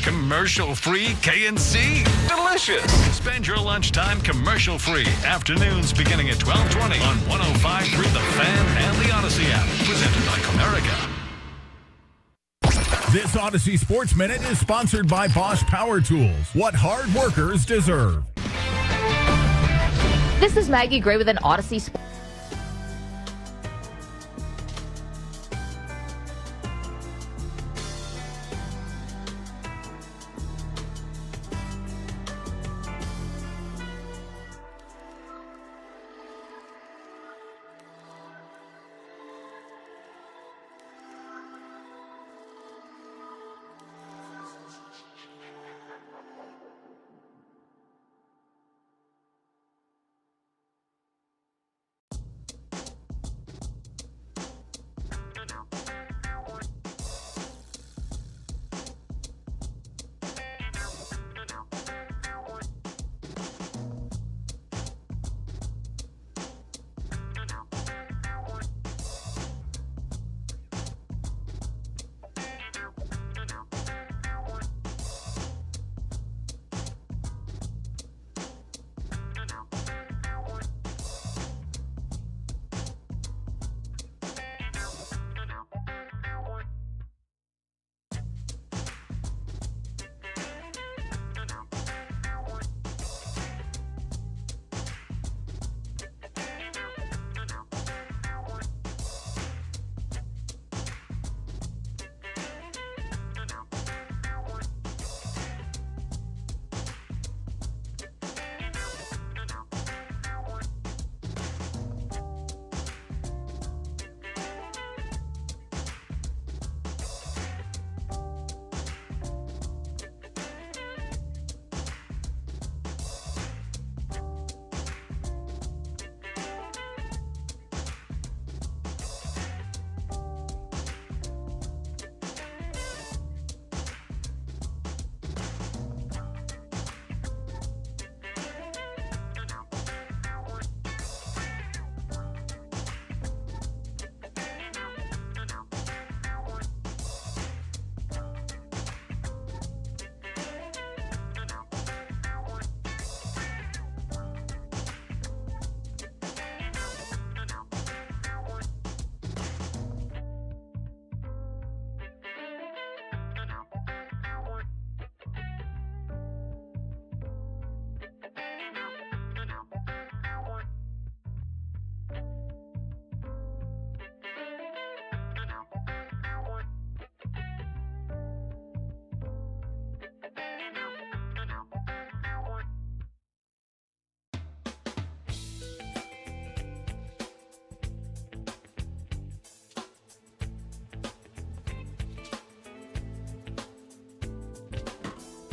Commercial-free K&C. Delicious. Spend your lunchtime commercial-free. Afternoons beginning at 12:20 on 105.3 The Fan and the Odyssey app. Presented by Comerica. This Odyssey Sports Minute is sponsored by Bosch Power Tools. What hard workers deserve. This is Maggie Gray with an Odyssey Sports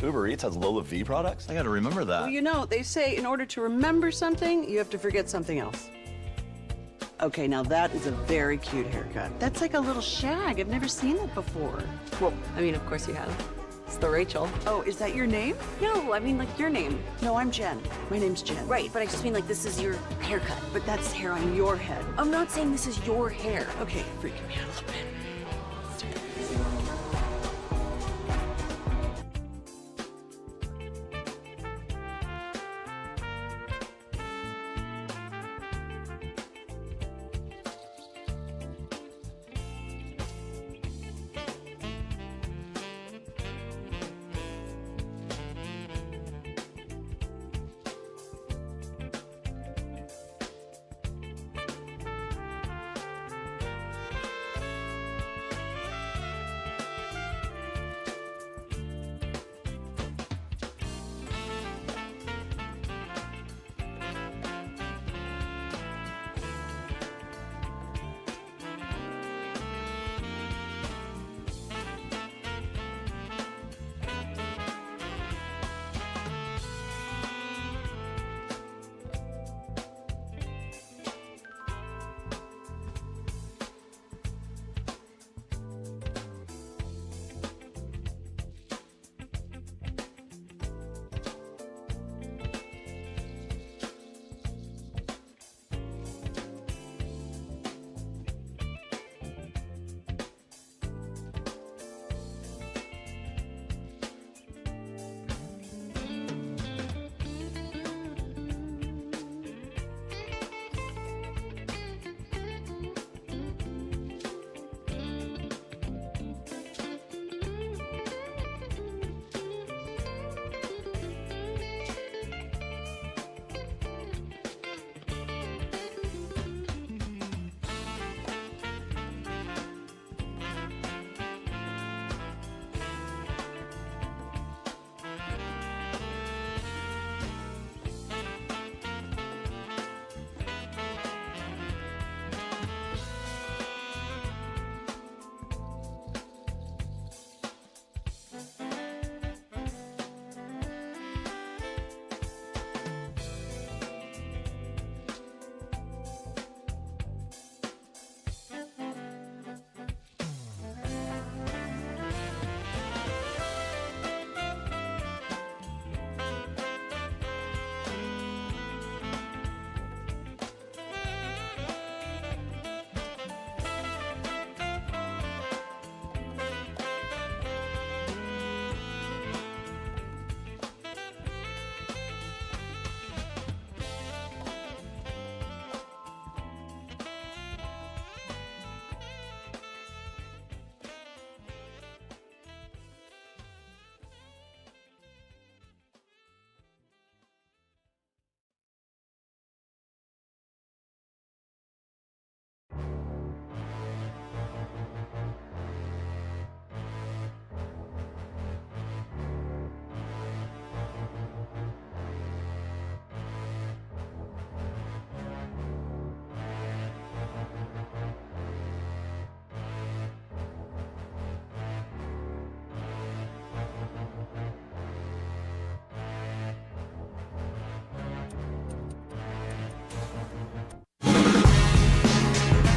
Uber Eats has Lola V products? I got to remember that. Well, you know, they say in order to remember something, you have to forget something else. Okay, now that is a very cute haircut. That's like a little shag. I've never seen that before. Well, I mean, of course you have. It's the Rachel. Oh, is that your name? No, I mean, like, your name. No, I'm Jen. My name's Jen. Right, but I just mean, like, this is your haircut. But that's hair on your head. I'm not saying this is your hair. Okay, freaking me out a little bit.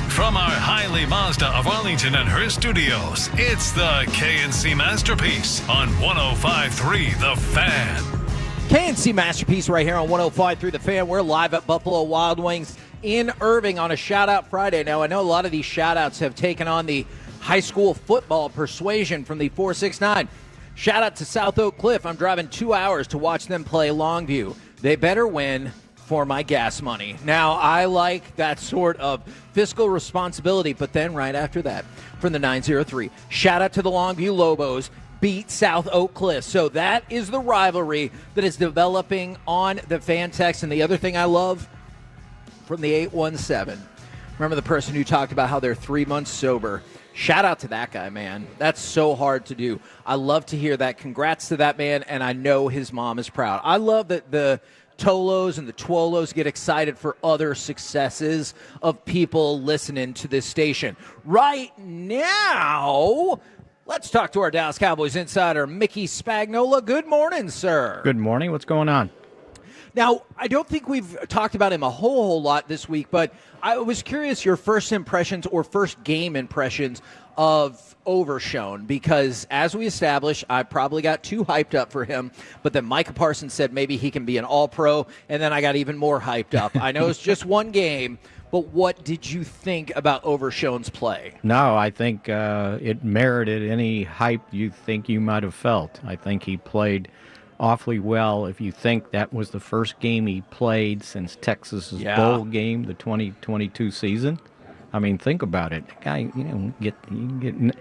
From our Hiley Mazda of Arlington and her studios, it's the KNC Masterpiece on 105.3 The Fan. KNC Masterpiece right here on 105.3 The Fan. We're live at Buffalo Wild Wings in Irving on a Shout-Out Friday. Now, I know a lot of these shout-outs have taken on the high school football persuasion from the 469. Shout-out to South Oak Cliff. I'm driving 2 hours to watch them play Longview. They better win for my gas money. Now, I like that sort of fiscal responsibility, but then right after that, from the 903, shout out to the Longview Lobos, beat South Oak Cliff. So that is the rivalry that is developing on the fan text. And the other thing I love from the 817, remember the person who talked about how they're 3 months sober. Shout out to that guy, man. That's so hard to do. I love to hear that. Congrats to that man, and I know his mom is proud. I love that the Tolos and the Twolos get excited for other successes of people listening to this station. Right now, Let's talk to our Dallas Cowboys insider, Mickey Spagnola. Good morning, sir. Good morning. What's going on? Now, I don't think we've talked about him a whole lot this week, but I was curious your first impressions or first game impressions of Overshown, because as we established, I probably got too hyped up for him, but then Micah Parsons said maybe he can be an all-pro, and then I got even more hyped up. I know it's just one game, but what did you think about Overshown's play? No, I think it merited any hype you think you might have felt. I think he played awfully well. If you think that was the first game he played since Texas's bowl game, the 2022 season, I mean, think about it. The guy, you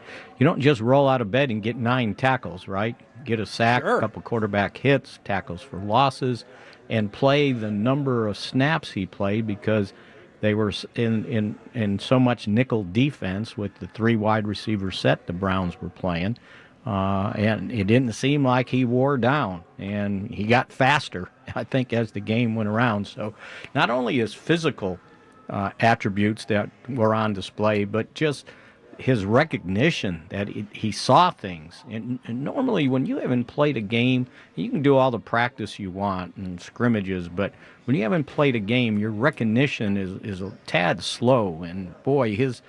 don't just roll out of bed and get 9 tackles, right? Get a sack, a couple quarterback hits, tackles for losses, and play the number of snaps he played, because they were in so much nickel defense with the 3 wide receiver set the Browns were playing. And it didn't seem like he wore down, and he got faster, I think, as the game went around. So not only his physical attributes that were on display, but just his recognition that he saw things. And normally when you haven't played a game, you can do all the practice you want and scrimmages, but when you haven't played a game, your recognition is a tad slow. And boy, his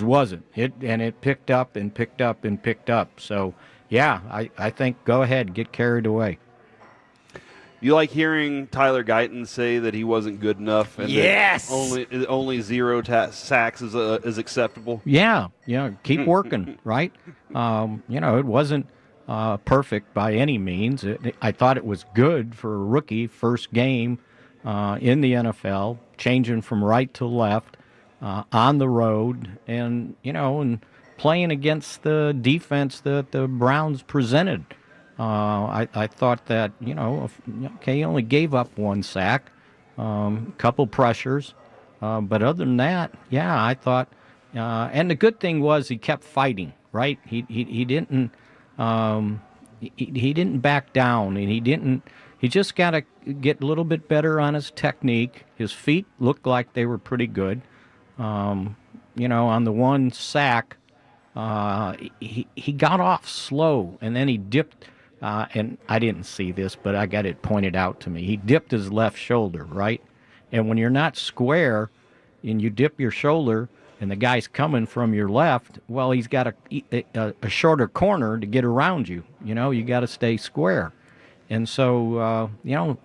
wasn't. It picked up and picked up and picked up. So, yeah, I think go ahead, get carried away. You like hearing Tyler Guyton say that he wasn't good enough and that only 0 sacks is acceptable? Yeah, keep working, right? It wasn't perfect by any means. I thought it was good for a rookie, first game in the NFL, changing from right to left. On the road, and playing against the defense that the Browns presented. I thought that he only gave up 1 sack, couple pressures, but other than that, I thought. And the good thing was he kept fighting. Right? He didn't he didn't back down, and he just got to get a little bit better on his technique. His feet looked like they were pretty good. On the 1 sack, he got off slow, and then he dipped, and I didn't see this, but I got it pointed out to me. He dipped his left shoulder, right? And when you're not square and you dip your shoulder and the guy's coming from your left, well, he's got a shorter corner to get around you. You got to stay square. And so,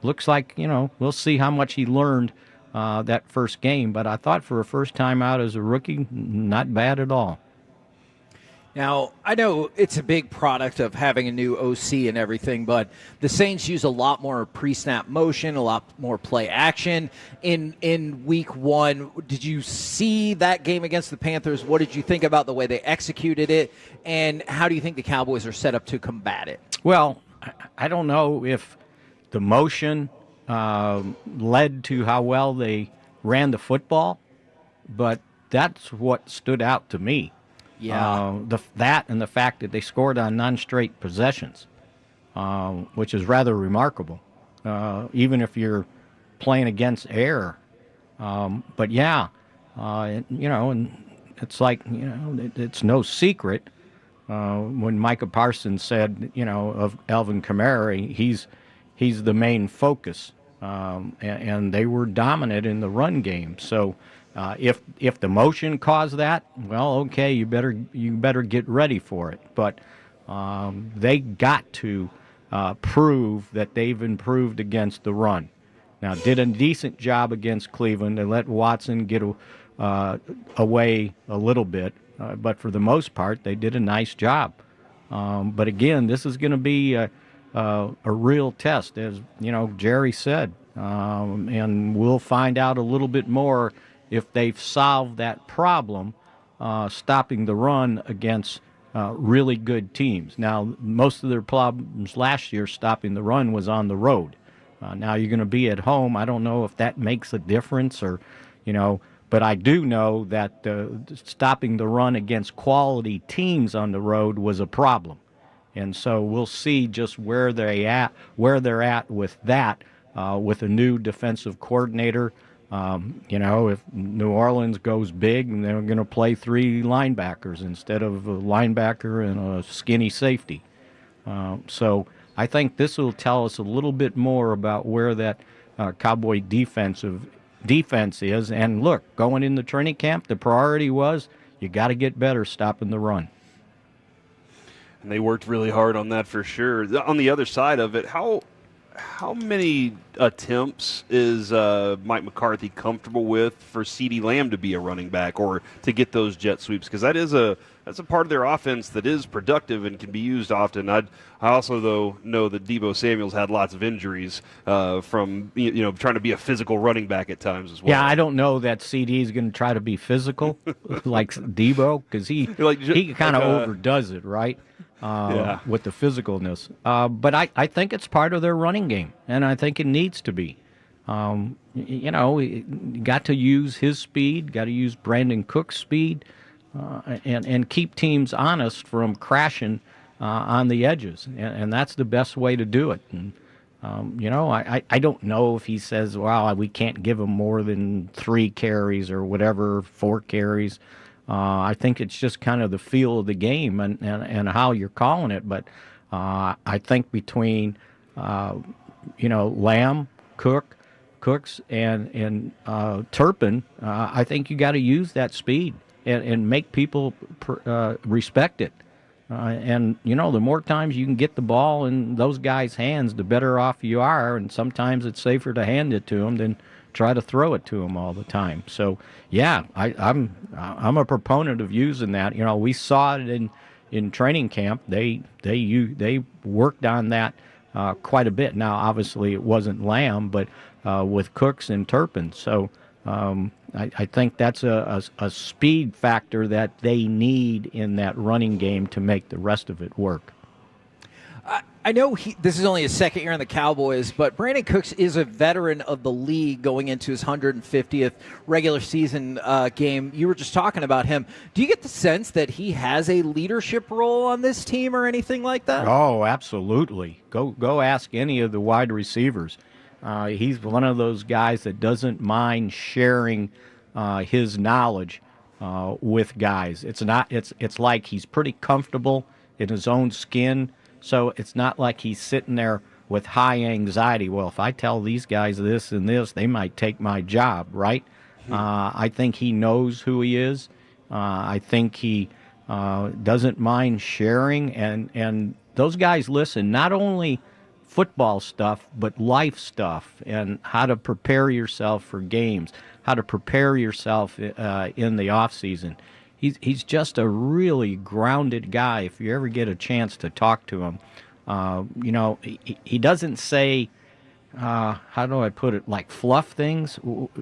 looks like, we'll see how much he learned that first game, but I thought for a first time out as a rookie, not bad at all. Now, I know it's a big product of having a new OC and everything, but the Saints use a lot more pre-snap motion, a lot more play action. In week 1, did you see that game against the Panthers? What did you think about the way they executed it, and how do you think the Cowboys are set up to combat it? Well, I don't know if the motion led to how well they ran the football, but that's what stood out to me. Yeah. That and the fact that they scored on non-straight possessions, which is rather remarkable, even if you're playing against air. But yeah, and it's like, it's no secret when Micah Parsons said, of Alvin Kamara, he's the main focus, and they were dominant in the run game. So if the motion caused that, well, okay, you better get ready for it. But they got to prove that they've improved against the run. Now, did a decent job against Cleveland. They let Watson get away a little bit, but for the most part, they did a nice job. But again, this is going to be a real test, as Jerry said, and we'll find out a little bit more if they've solved that problem, stopping the run against really good teams. Now, most of their problems last year stopping the run was on the road. Now you're going to be at home. I don't know if that makes a difference, or but I do know that stopping the run against quality teams on the road was a problem. And so we'll see just where they're at with that, with a new defensive coordinator. If New Orleans goes big, they're going to play 3 linebackers instead of a linebacker and a skinny safety. So I think this will tell us a little bit more about where that Cowboy defense is. And look, going into training camp, the priority was you got to get better stopping the run. And they worked really hard on that for sure. On the other side of it, how many attempts is Mike McCarthy comfortable with for CeeDee Lamb to be a running back or to get those jet sweeps? Because that's a part of their offense that is productive and can be used often. I also, though, know that Deebo Samuel's had lots of injuries from trying to be a physical running back at times as well. Yeah, I don't know that CD is going to try to be physical like Deebo because he kind of overdoes it, right? With the physicalness. But I think it's part of their running game, and I think it needs to be. You got to use his speed, got to use Brandon Cook's speed, and keep teams honest from crashing on the edges. And that's the best way to do it. And, I don't know if he says, well, we can't give him more than 3 carries or whatever, 4 carries. I think it's just kind of the feel of the game and how you're calling it. But I think between, Lamb, Cooks, and Turpin, I think you got to use that speed and make people respect it. And, the more times you can get the ball in those guys' hands, the better off you are. And sometimes it's safer to hand it to them than try to throw it to them all the time. So, yeah, I'm a proponent of using that. We saw it in training camp. They worked on that quite a bit. Now, obviously, it wasn't Lamb, but with Cooks and Turpin. So I think that's a speed factor that they need in that running game to make the rest of it work. I know this is only his second year in the Cowboys, but Brandon Cooks is a veteran of the league going into his 150th regular season game. You were just talking about him. Do you get the sense that he has a leadership role on this team or anything like that? Oh, absolutely. Go ask any of the wide receivers. He's one of those guys that doesn't mind sharing his knowledge with guys. It's like he's pretty comfortable in his own skin. So it's not like he's sitting there with high anxiety. Well, if I tell these guys this and this, they might take my job, right? I think he knows who he is. I think he doesn't mind sharing. And those guys listen, not only football stuff, but life stuff and how to prepare yourself for games, how to prepare yourself in the off season. He's just a really grounded guy. If you ever get a chance to talk to him, he doesn't say, how do I put it, like fluff things.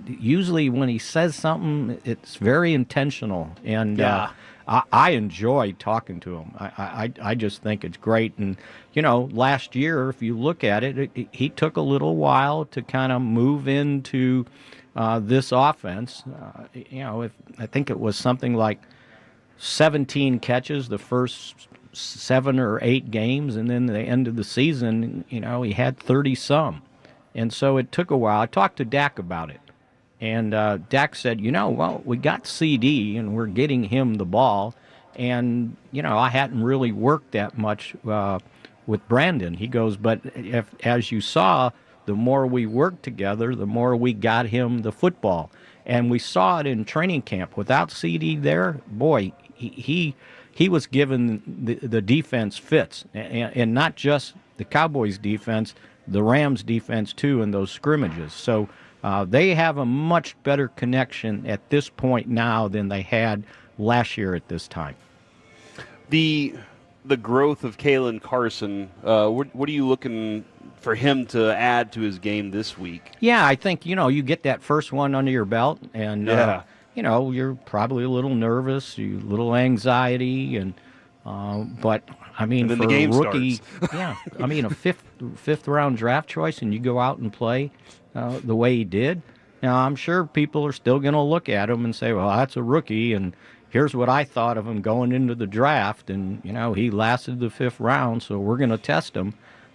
Usually when he says something, it's very intentional. And I enjoy talking to him. I just think it's great. And, last year, if you look at it, he took a little while to kind of move into this offense. I think it was something like 17 catches the first 7 or 8 games, and then the end of the season, he had 30-some. And so it took a while. I talked to Dak about it, and Dak said, we got CD, and we're getting him the ball, and, I hadn't really worked that much with Brandon. He goes, but as you saw, the more we worked together, the more we got him the football. And we saw it in training camp. Without CD there, boy, he was given the defense fits, and not just the Cowboys defense, the Rams defense too in those scrimmages. So they have a much better connection at this point now than they had last year at this time. The growth of Kalen Carson, what are you looking for him to add to his game this week? Yeah, I think, you get that first one under your belt, and, you're probably a little nervous, a little anxiety, and but, I mean, and for the game a rookie, starts. yeah, I mean, a fifth-round draft choice, and you go out and play the way he did, now, I'm sure people are still going to look at him and say, well, that's a rookie, and here's what I thought of him going into the draft, and, he lasted the 5th round, so we're going to test him.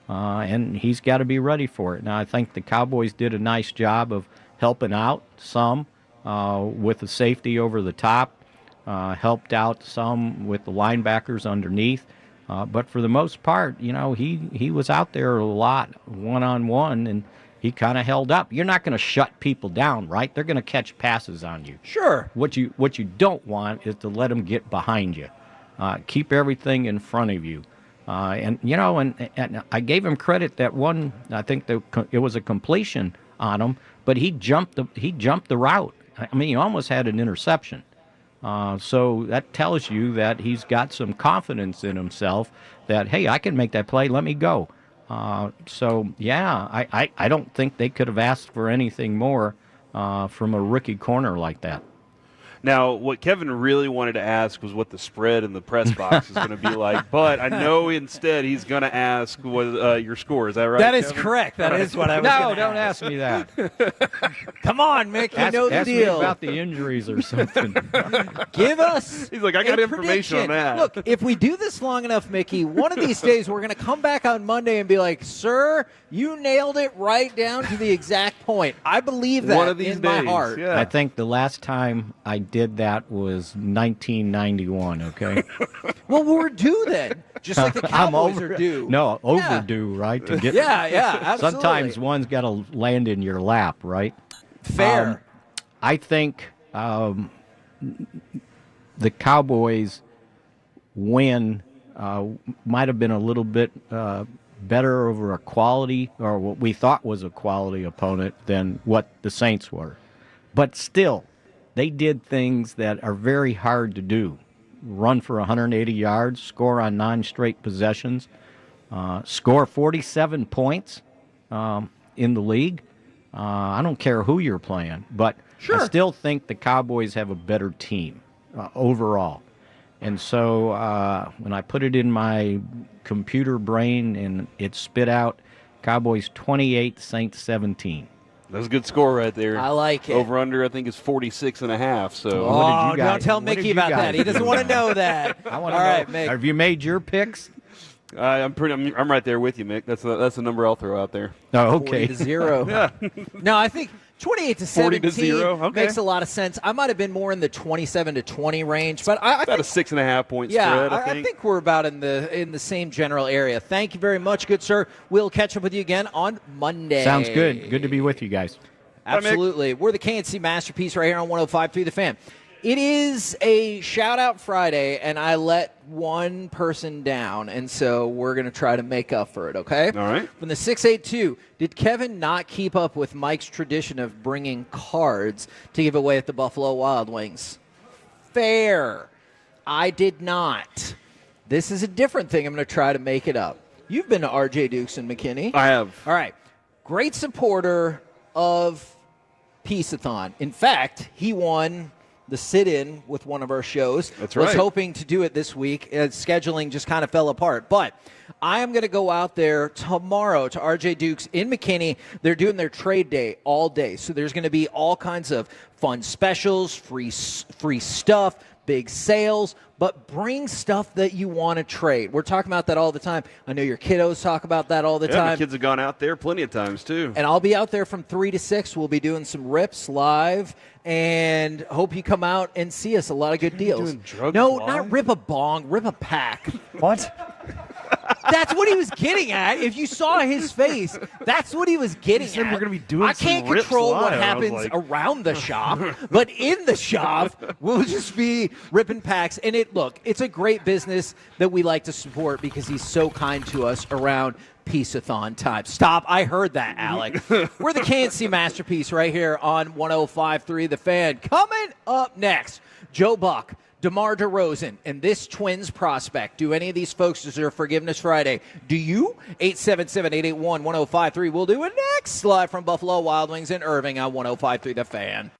And he's got to be ready for it. Now, I think the Cowboys did a nice job of helping out some with the safety over the top, helped out some with the linebackers underneath. But for the most part, he was out there a lot one-on-one, and he kind of held up. You're not going to shut people down, right? They're going to catch passes on you. Sure. What you don't want is to let them get behind you. Keep everything in front of you. And I gave him credit that one. I think it was a completion on him, but he jumped the route. I mean, he almost had an interception. So that tells you that he's got some confidence in himself that, hey, I can make that play. Let me go. I don't think they could have asked for anything more from a rookie corner like that. Now, what Kevin really wanted to ask was what the spread in the press box is going to be like, but I know instead he's going to ask what your score. Is that right? That is Kevin? correct. That is what I was No, don't ask me that. Come on, Mick. You know the ask deal. me about the injuries or something. Give us. He's like, I got a information on prediction. that. Look, if we do this long enough, Mickey, one of these days we're going to come back on Monday and be like, "Sir, you nailed it right down to the exact point." I believe that one of these in days, my heart. Yeah. I think the last time I did that was 1991, okay? Well, we're due then, just like the Cowboys are due. No, overdue, right? To get, yeah, absolutely. Sometimes one's got to land in your lap, right? Fair. I think the Cowboys win might have been a little bit better over a quality, or what we thought was a quality opponent than what the Saints were. But still, they did things that are very hard to do. Run for 180 yards, score on non-straight possessions, score 47 points in the league. I don't care who you're playing, but I still think the Cowboys have a better team overall. And so when I put it in my computer brain and it spit out Cowboys 28, Saints 17. That's a good score right there. I like it. Over under, I think, is 46.5. So Oh, don't tell Mickey about that. He doesn't want to know that. I want All to know. right, Mick. Have you made your picks? I'm right there with you, Mick. That's the number I'll throw out there. Oh, okay. 40-0. Yeah. No, I think 28 to 17 40-0. Okay. makes a lot of sense. I might have been more in the 27 to 20 range, but I About think, a 6.5 point yeah, spread. I think we're about in the same general area. Thank you very much, good sir. We'll catch up with you again on Monday. Sounds good. Good to be with you guys. Absolutely. We're the KNC Masterpiece right here on 105.3 The Fan. It is a shout-out Friday, and I let one person down, and so we're going to try to make up for it, okay? All right. From the 682, did Kevin not keep up with Mike's tradition of bringing cards to give away at the Buffalo Wild Wings? Fair. I did not. This is a different thing. I'm going to try to make it up. You've been to RJ Dukes in McKinney. I have. All right. Great supporter of Peace-a-thon. In fact, he won the sit-in with one of our shows. That's right. Was hoping to do it this week. Scheduling just kind of fell apart. But I am going to go out there tomorrow to RJ Dukes in McKinney. They're doing their trade day all day. So there's going to be all kinds of fun specials, free stuff, big sales, but bring stuff that you want to trade. We're talking about that all the time. I know your kiddos talk about that all the My time. kids have gone out there plenty of times, too. And I'll be out there from 3 to 6. We'll be doing some rips live, and hope you come out and see us. A lot of good deals. Doing drugs No, live? not rip a bong, rip a pack. What? That's what he was getting at. If you saw his face, that's what he was getting He said at. we're gonna be doing I can't some rips control live. what I was happens like- around the shop, but in the shop, we'll just be ripping packs. And it's a great business that we like to support because he's so kind to us around Peace-a-thon time. Stop. I heard that, Alec. We're the KNC Masterpiece right here on 105.3 The Fan. Coming up next, Joe Buck, DeMar DeRozan, and this Twins prospect. Do any of these folks deserve Forgiveness Friday? Do you? 877-881-1053. We'll do it next. Live from Buffalo Wild Wings in Irving on 105.3 The Fan.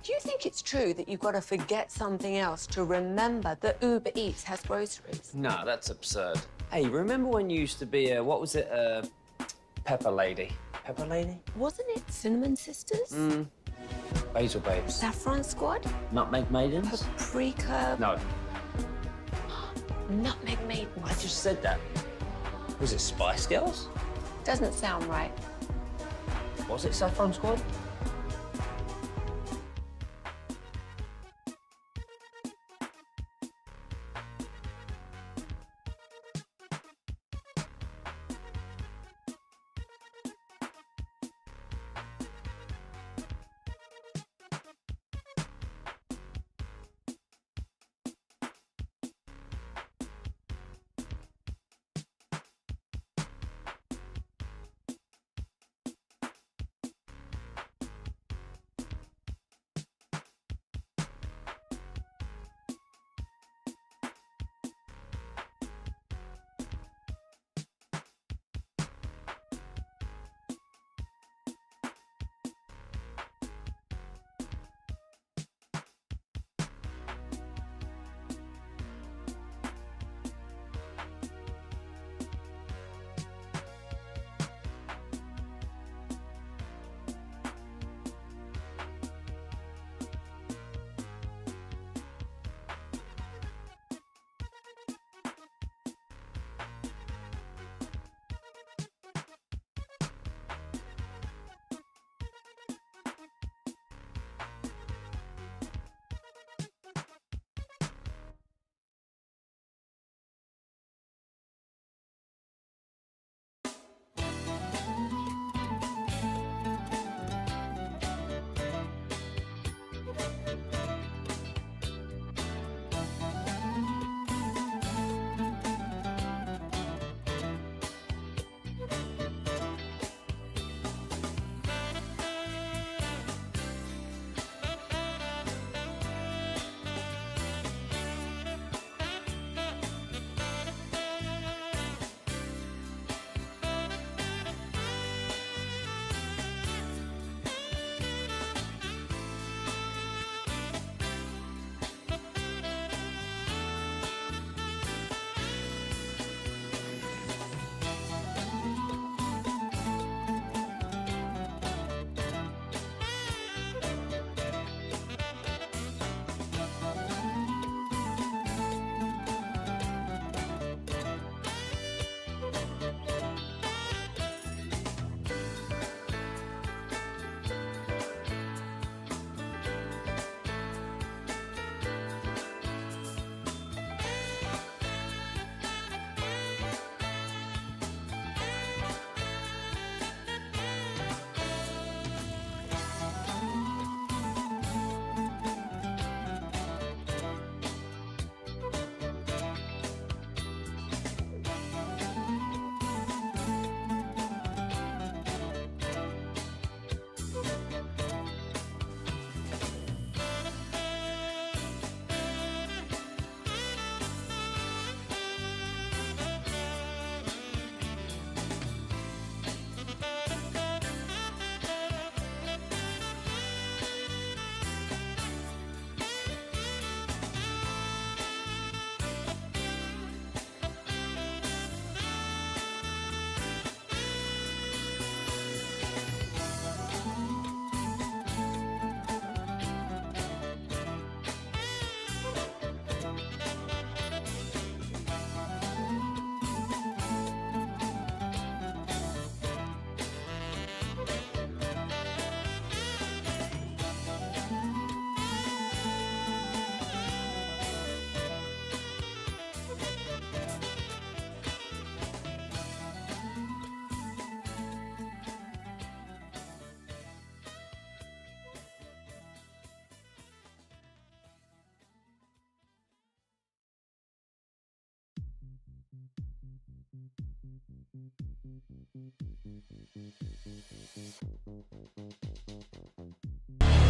Do you think it's true that you've got to forget something else to remember that Uber Eats has groceries? No, that's absurd. Hey, remember when you used to be Pepper Lady? Pepper Lady? Wasn't it Cinnamon Sisters? Basil Babes. Saffron Squad? Nutmeg Maidens? Paprika? No, Nutmeg Maidens. I just said that. Was it Spice Girls? Doesn't sound right. Was it Saffron Squad?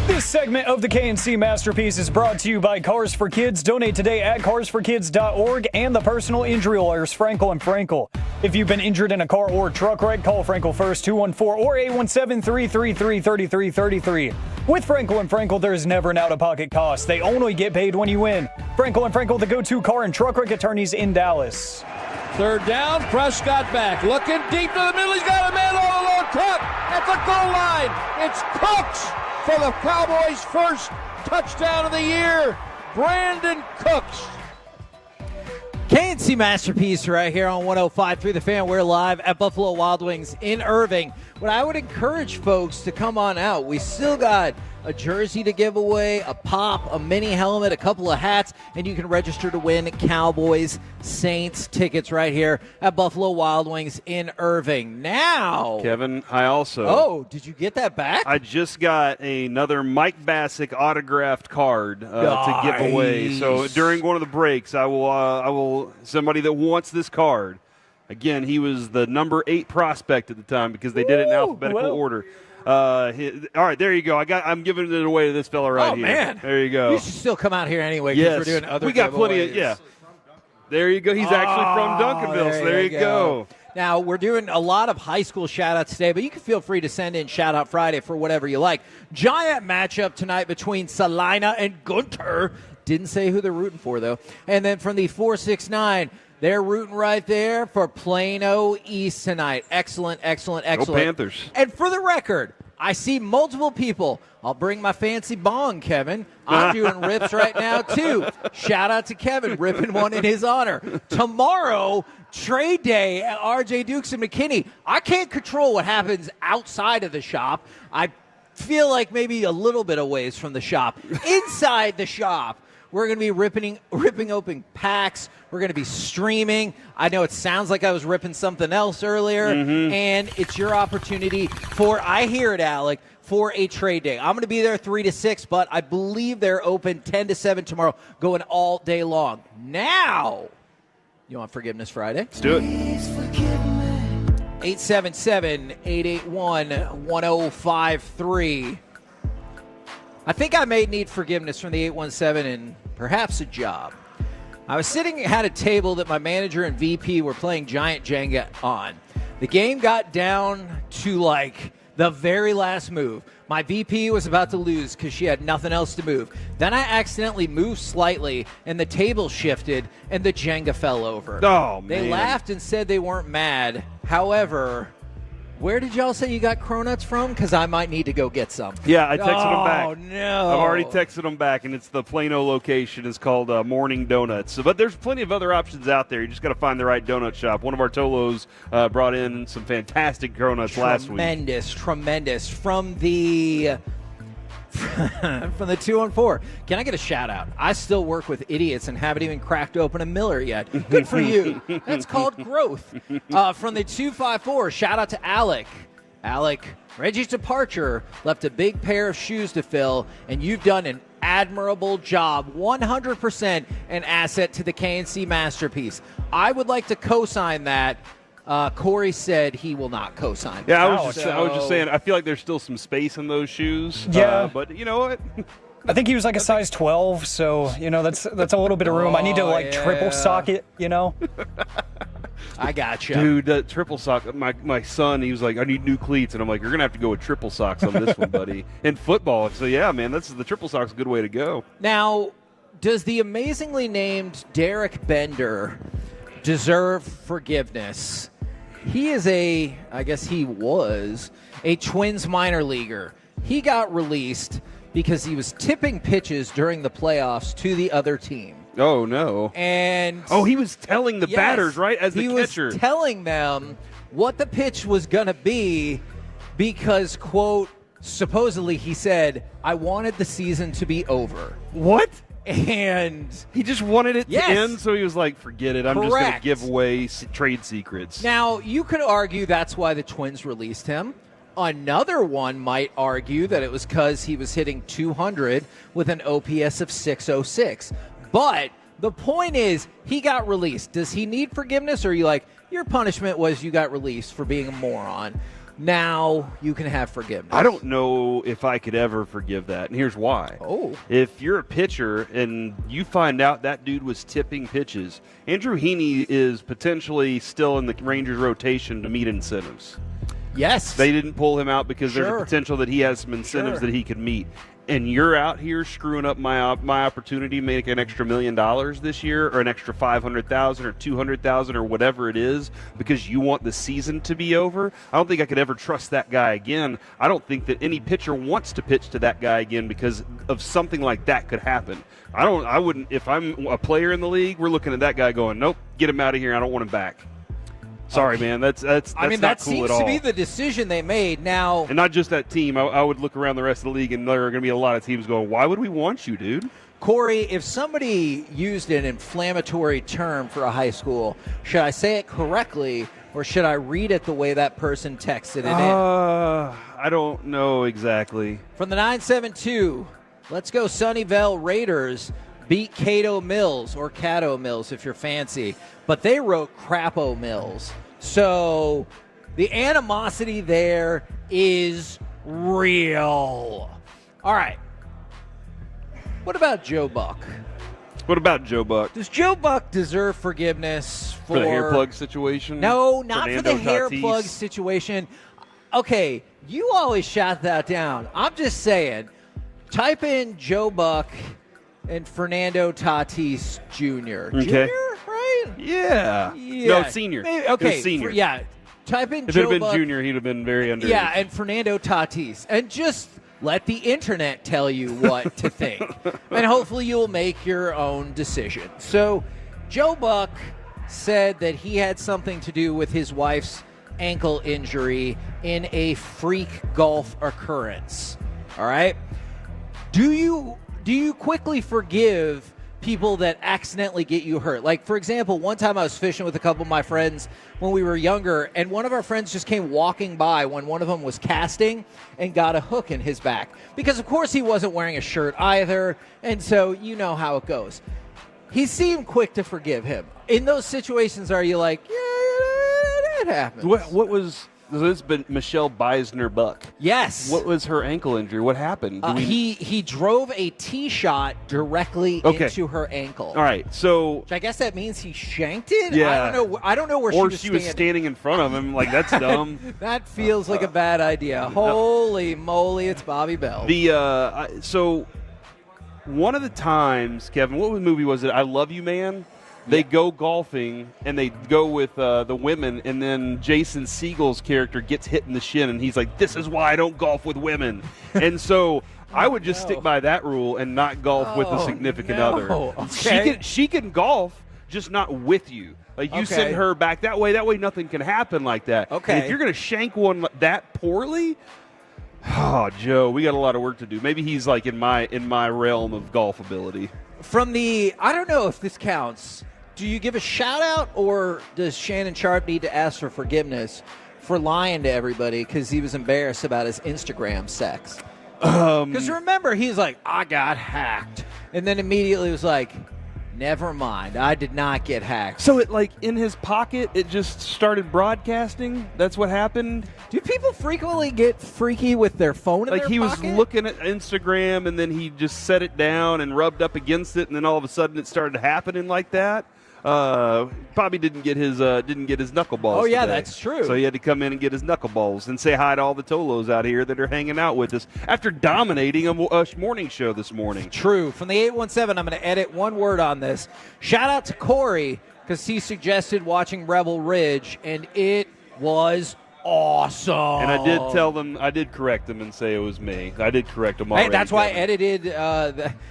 This segment of the KNC Masterpiece is brought to you by Cars for Kids. Donate today at carsforkids.org and the personal injury lawyers Frankel and Frankel. If you've been injured in a car or truck wreck, call Frankel first, 214 or 817-333-3333. With Frankel & Frankel, there's never an out-of-pocket cost. They only get paid when you win. Frankel & Frankel, the go-to car and truck wreck attorneys in Dallas. Third down, Prescott back, looking deep to the middle. He's got a man all alone, cut at the goal line. It's Cooks for the Cowboys' first touchdown of the year. Brandon Cooks. KNC Masterpiece right here on 105.3 The Fan. We're live at Buffalo Wild Wings in Irving. But I would encourage folks to come on out. We still got a jersey to give away, a pop, a mini helmet, a couple of hats, and you can register to win Cowboys Saints tickets right here at Buffalo Wild Wings in Irving. Now, Kevin, I also. Oh, did you get that back? I just got another Mike Bassick autographed card to give away. So during one of the breaks, I will somebody that wants this card. Again, he was the number 8 prospect at the time because they did it in alphabetical order. All right, there you go. I'm giving it away to this fella right here. Oh, man. There you go. You should still come out here anyway because we're doing other we got plenty giveaways. of, yeah. There you go. He's actually from Duncanville, so there you go. Now, we're doing a lot of high school shout-outs today, but you can feel free to send in Shout-Out Friday for whatever you like. Giant matchup tonight between Salina and Gunter. Didn't say who they're rooting for, though. And then from the 469, they're rooting right there for Plano East tonight. Excellent, excellent, excellent. Go Panthers. And for the record, I see multiple people. I'll bring my fancy bong, Kevin. I'm doing rips right now, too. Shout out to Kevin, ripping one in his honor. Tomorrow, trade day at RJ Dukes and McKinney. I can't control what happens outside of the shop. I feel like maybe a little bit of ways from the shop. Inside the shop, we're going to be ripping open packs. We're going to be streaming. I know it sounds like I was ripping something else earlier, and it's your opportunity for, I hear it, Alec, for a trade day. I'm going to be there 3 to 6, but I believe they're open 10 to 7 tomorrow, going all day long. Now, you want Forgiveness Friday? Let's do it. 877-881-1053. I think I may need forgiveness from the 817 and perhaps a job. I was sitting at a table that my manager and VP were playing Giant Jenga on. The game got down to like the very last move. My VP was about to lose because she had nothing else to move. Then I accidentally moved slightly, and the table shifted, and the Jenga fell over. Oh, They man. laughed and said they weren't mad. However, where did y'all say you got cronuts from? Because I might need to go get some. Yeah, I texted them back. Oh, no. I've already texted them back, and it's the Plano location. It's called Morning Donuts. But there's plenty of other options out there. You just got to find the right donut shop. One of our Tolos brought in some fantastic cronuts last week. Tremendous. From the 214. Can I get a shout out? I still work with idiots and haven't even cracked open a Miller yet. Good for you. That's called growth. From the 254, shout out to Alec. Alec, Reggie's departure left a big pair of shoes to fill, and you've done an admirable job. 100% an asset to the KNC Masterpiece. I would like to co-sign that. Corey said he will not co-sign. Yeah, I was just saying, I feel like there's still some space in those shoes. Yeah. But you know what? I think he was like a size 12, so, that's a little bit of room. I need to, triple sock it, I gotcha. Dude, triple sock. My son, he was like, I need new cleats. And I'm like, you're going to have to go with triple socks on this one, buddy. In football. So, yeah, man, the triple sock's a good way to go. Now, does the amazingly named Derek Bender deserve forgiveness? He is I guess he was, a Twins minor leaguer. He got released because he was tipping pitches during the playoffs to the other team. Oh, no. And he was telling the batters, right, as the catcher. He was telling them what the pitch was going to be because, quote, supposedly he said, I wanted the season to be over. What? And he just wanted it Yes. to end, so he was like, forget it. I'm just going to Correct. give away trade secrets. Now, you could argue that's why the Twins released him. Another one might argue that it was because he was hitting 200 with an OPS of 606. But the point is, he got released. Does he need forgiveness, or are you like, your punishment was you got released for being a moron? now you can have forgiveness. I don't know if I could ever forgive that, and here's why. Oh. If you're a pitcher and you find out that dude was tipping pitches, Andrew Heaney is potentially still in the Rangers rotation to meet incentives. Yes. They didn't pull him out because there's Sure. a potential that he has some incentives Sure. that he could meet. And you're out here screwing up my opportunity to make an extra $1 million this year, or an extra $500,000 or $200,000 or whatever it is, because you want the season to be over. I don't think I could ever trust that guy again. I don't think that any pitcher wants to pitch to that guy again because of something like that could happen. I wouldn't. If I'm a player in the league, we're looking at that guy going, nope, get him out of here. I don't want him back. Sorry, man. That's I mean, not that cool seems at all. to be the decision they made. Now, And not just that team. I would look around the rest of the league, and there are going to be a lot of teams going, why would we want you, dude? Corey, if somebody used an inflammatory term for a high school, should I say it correctly or should I read it the way that person texted it in? I don't know exactly. From the 972, let's go Sunnyvale Raiders beat Cato Mills, or Cato Mills if you're fancy, but they wrote Crapo Mills. So the animosity there is real. All right. What about Joe Buck? What about Joe Buck? Does Joe Buck deserve forgiveness for the hair plug situation? No, not Fernando for the hair Tatis? plug situation. Okay, you always shot that down. I'm just saying, type in Joe Buck and Fernando Tatis Jr. Okay. Junior, right? Yeah. No, senior. Maybe, It okay, was senior. yeah. Type in If Joe it had been Buck. junior, he'd have been very underage. Yeah, and Fernando Tatis. And just let the internet tell you what to think. And hopefully you'll make your own decision. So Joe Buck said that he had something to do with his wife's ankle injury in a freak golf occurrence. All right? Do you quickly forgive people that accidentally get you hurt? Like, for example, one time I was fishing with a couple of my friends when we were younger, and one of our friends just came walking by when one of them was casting and got a hook in his back. Because, of course, he wasn't wearing a shirt either, and so you know how it goes. He seemed quick to forgive him. In those situations, are you like, yeah, it happens? What was this? Been Michelle Beisner Buck? Yes. What was her ankle injury? What happened? He drove a tee shot directly into her ankle. All right, so Which I guess that means he shanked it. Yeah. I don't know where or she was standing in front of him. Like, that's dumb. That feels like a bad idea. Holy moly, it's Bobby Bell. So one of the times, Kevin, what movie was it? I Love You, Man. They go golfing, and they go with the women, and then Jason Segel's character gets hit in the shin, and he's like, this is why I don't golf with women. And so I would just stick by that rule and not golf with a significant other. Okay. She can golf, just not with you. Like, you send her back that way nothing can happen like that. Okay. And if you're going to shank one that poorly, oh, Joe, we got a lot of work to do. Maybe he's like in my realm of golf ability. From the, I don't know if this counts. Do you give a shout out, or does Shannon Sharp need to ask for forgiveness for lying to everybody because he was embarrassed about his Instagram sex? Because remember, he's like, I got hacked. And then immediately was like, never mind, I did not get hacked. So it, like, in his pocket, it just started broadcasting? That's what happened? Do people frequently get freaky with their phone in Like, their he pocket? was looking at Instagram, and then he just set it down and rubbed up against it, and then all of a sudden it started happening like that? Bobby didn't get his knuckleballs. Oh, yeah, today. that's true. So he had to come in and get his knuckleballs and say hi to all the Tolos out here that are hanging out with us after dominating a morning show this morning. True. From the 817, I'm going to edit one word on this. Shout out to Corey, because he suggested watching Rebel Ridge, and it was awesome. And I did correct them and say it was me. I did correct them already. Hey, that's why I Kevin. edited.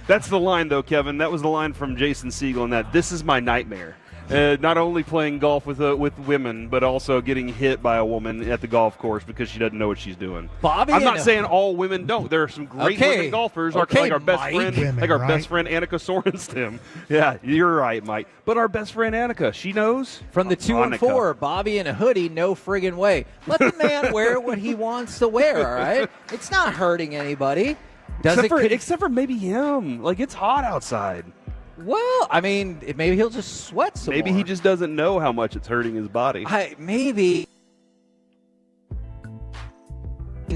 That's the line, though, Kevin. That was the line from Jason Segel in that. This is my nightmare. Not only playing golf with women, but also getting hit by a woman at the golf course because she doesn't know what she's doing. Bobby, I'm not saying all women don't. There are some great women golfers, like our best friend, best friend Annika Sorenstam. Yeah, you're right, Mike. But our best friend Annika, she knows. From the 214, Bobby in a hoodie, no friggin' way. Let the man wear what he wants to wear, all right? It's not hurting anybody. Except for maybe him. Like, it's hot outside. Well, I mean, maybe he'll just sweat some Maybe more. he just doesn't know how much it's hurting his body. Maybe.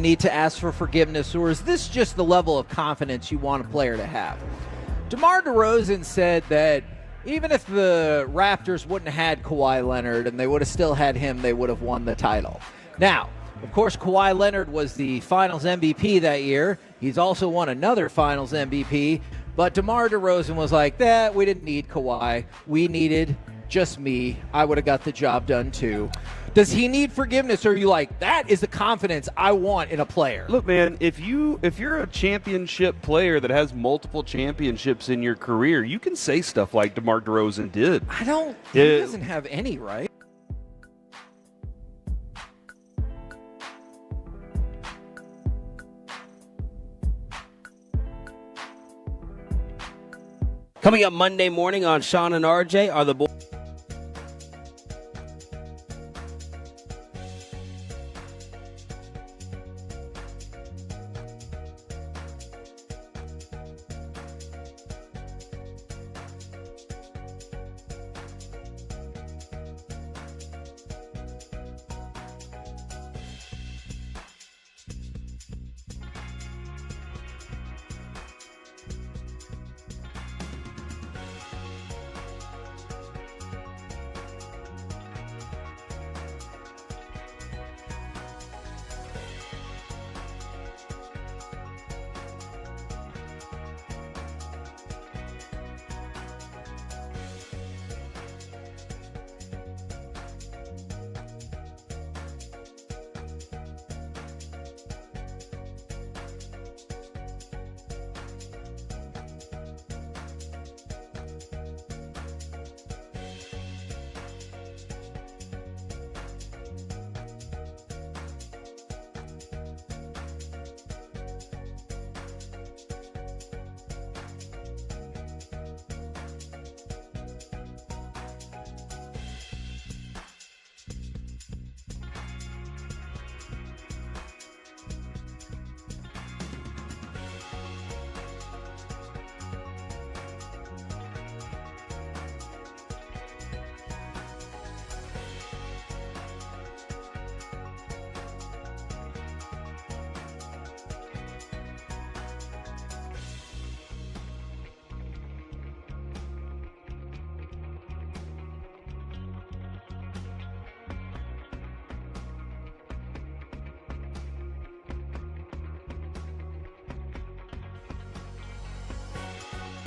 need to ask for forgiveness, or is this just the level of confidence you want a player to have? DeMar DeRozan said that even if the Raptors wouldn't have had Kawhi Leonard and they would have still had him, they would have won the title. Now, of course, Kawhi Leonard was the Finals MVP that year. He's also won another Finals MVP. But DeMar DeRozan was like, we didn't need Kawhi. We needed just me. I would have got the job done too. Does he need forgiveness, or are you like, that is the confidence I want in a player? Look, man, if you're a championship player that has multiple championships in your career, you can say stuff like DeMar DeRozan did. He doesn't have any, right? Coming up Monday morning on Shan and RJ are the boys.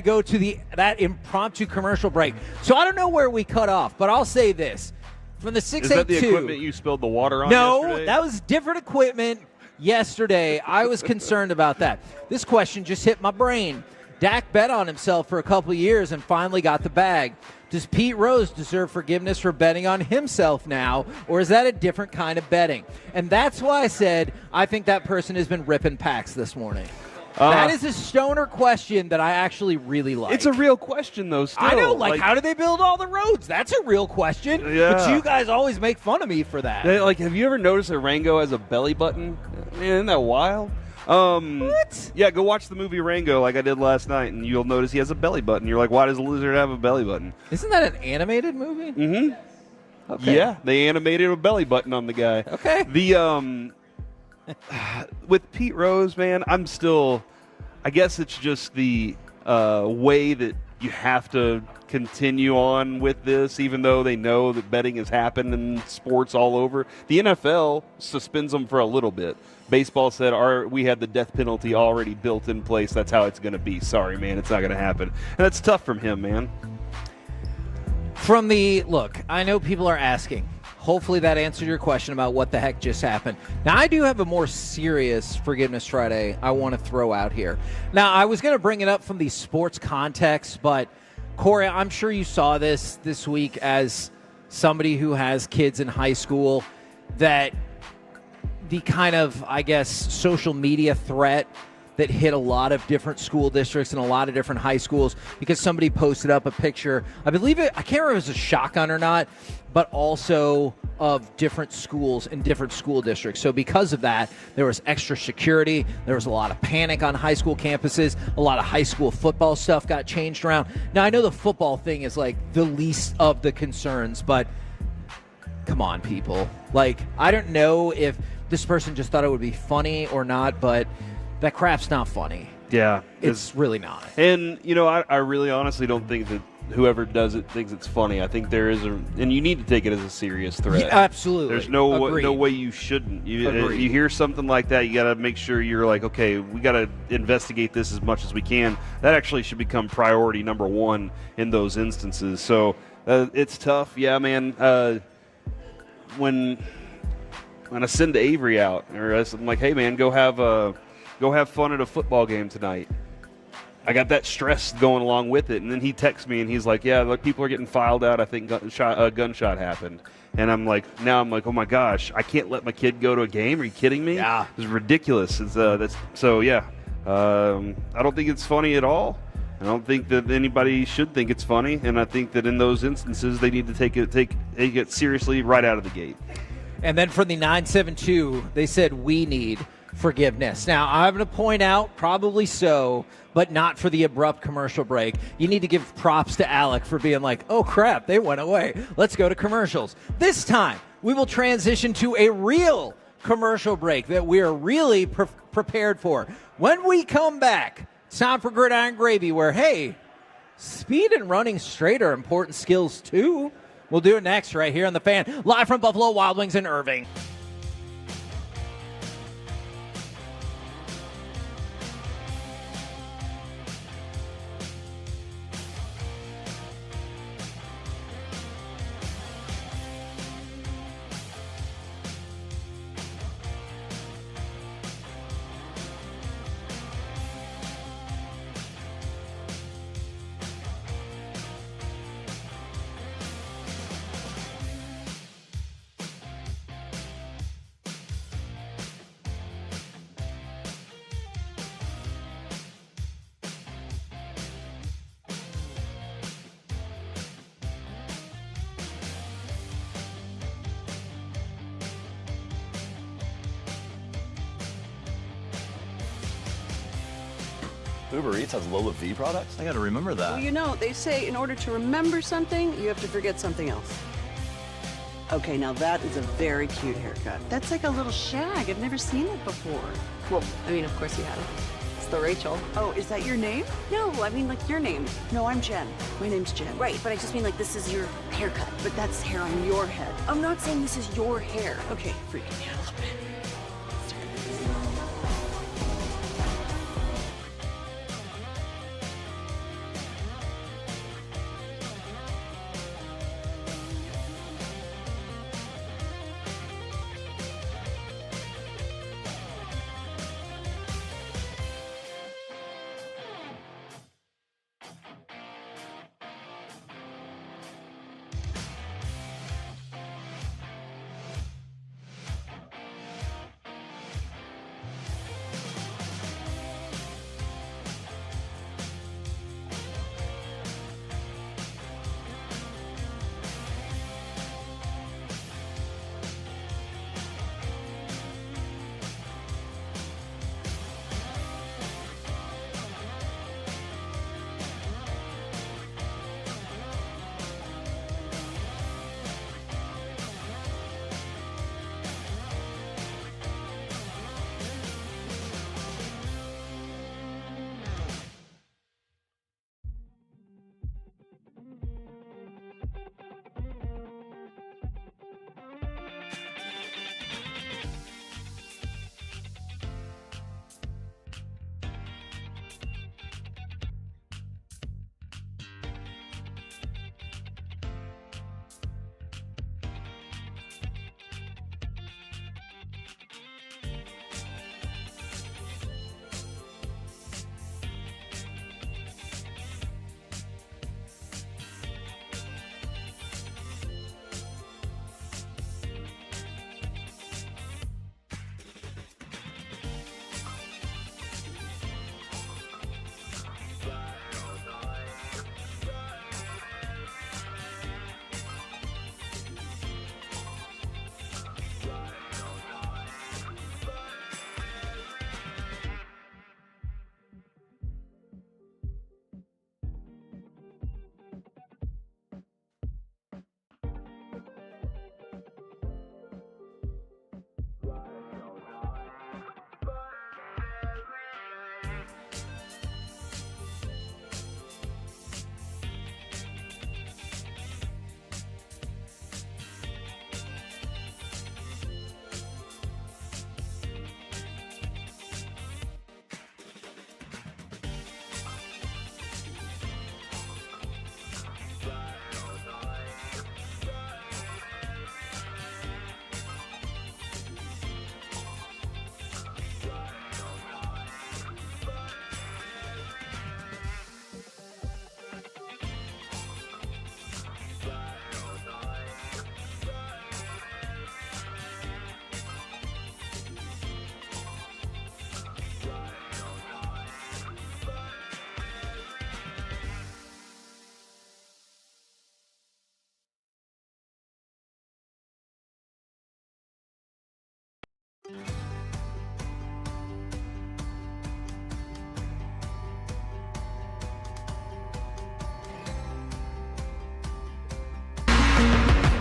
Go to that impromptu commercial break. So I don't know where we cut off, but I'll say this. From the 682. Is that the equipment you spilled the water on yesterday? That was different equipment yesterday. I was concerned about that. This question just hit my brain. Dak bet on himself for a couple of years and finally got the bag. Does Pete Rose deserve forgiveness for betting on himself now, or is that a different kind of betting? And that's why I said I think that person has been ripping packs this morning. That is a stoner question that I actually really like. It's a real question, though, still. I know, like how do they build all the roads? That's a real question. Yeah. But you guys always make fun of me for that. Have you ever noticed that Rango has a belly button? Man, isn't that wild? What? Yeah, go watch the movie Rango like I did last night, and you'll notice he has a belly button. You're like, why does a lizard have a belly button? Isn't that an animated movie? Mm-hmm. Okay. Yeah, they animated a belly button on the guy. Okay. With Pete Rose, man, I guess it's just the way that you have to continue on with this, even though they know that betting has happened in sports all over. The NFL suspends them for a little bit. Baseball said, we had the death penalty already built in place. That's how it's going to be. Sorry, man, it's not going to happen. And that's tough from him, man. Look, I know people are asking. Hopefully that answered your question about what the heck just happened. Now, I do have a more serious Forgiveness Friday I want to throw out here. Now, I was going to bring it up from the sports context, but Corey, I'm sure you saw this week as somebody who has kids in high school, that the kind of, I guess, social media threat that hit a lot of different school districts and a lot of different high schools because somebody posted up a picture. I can't remember if it was a shotgun or not, but also of different schools in different school districts. So because of that, there was extra security. There was a lot of panic on high school campuses. A lot of high school football stuff got changed around. Now, I know the football thing is like the least of the concerns, but come on, people. Like, I don't know if this person just thought it would be funny or not, but that crap's not funny. Yeah. It's really not. And, I really honestly don't think that whoever does it thinks it's funny. I think there is and you need to take it as a serious threat. Yeah, absolutely. There's no Agreed. way you shouldn't. You Agreed. hear something like that, you got to make sure you're like, okay, we got to investigate this as much as we can. That actually should become priority number one in those instances. So it's tough. Yeah, man. When I send Avery out, or I'm like, hey, man, go have fun at a football game tonight. I got that stress going along with it, and then he texts me and he's like, "Yeah, look, people are getting filed out. I think a gunshot happened." And I'm like, "Oh my gosh, I can't let my kid go to a game. Are you kidding me? Yeah, it's ridiculous." It's so yeah. I don't think it's funny at all. I don't think that anybody should think it's funny, and I think that in those instances they need to take it seriously right out of the gate. And then for the 972, they said we need forgiveness. Now, I'm going to point out, probably so, but not for the abrupt commercial break. You need to give props to Alec for being like, oh, crap, they went away. Let's go to commercials. This time, we will transition to a real commercial break that we are really prepared for. When we come back, it's time for Gridiron Gravy, where, hey, speed and running straight are important skills, too. We'll do it next right here on The Fan, live from Buffalo Wild Wings in Irving. Uber Eats has Lola V products? I gotta remember that. Well, they say in order to remember something, you have to forget something else. Okay, now that is a very cute haircut. That's like a little shag. I've never seen it before. Well, I mean, of course you have. It's the Rachel. Oh, is that your name? No, I mean, like, your name. No, I'm Jen. My name's Jen. Right, but I just mean, like, this is your haircut. But that's hair on your head. I'm not saying this is your hair. Okay, freaking me out a little bit.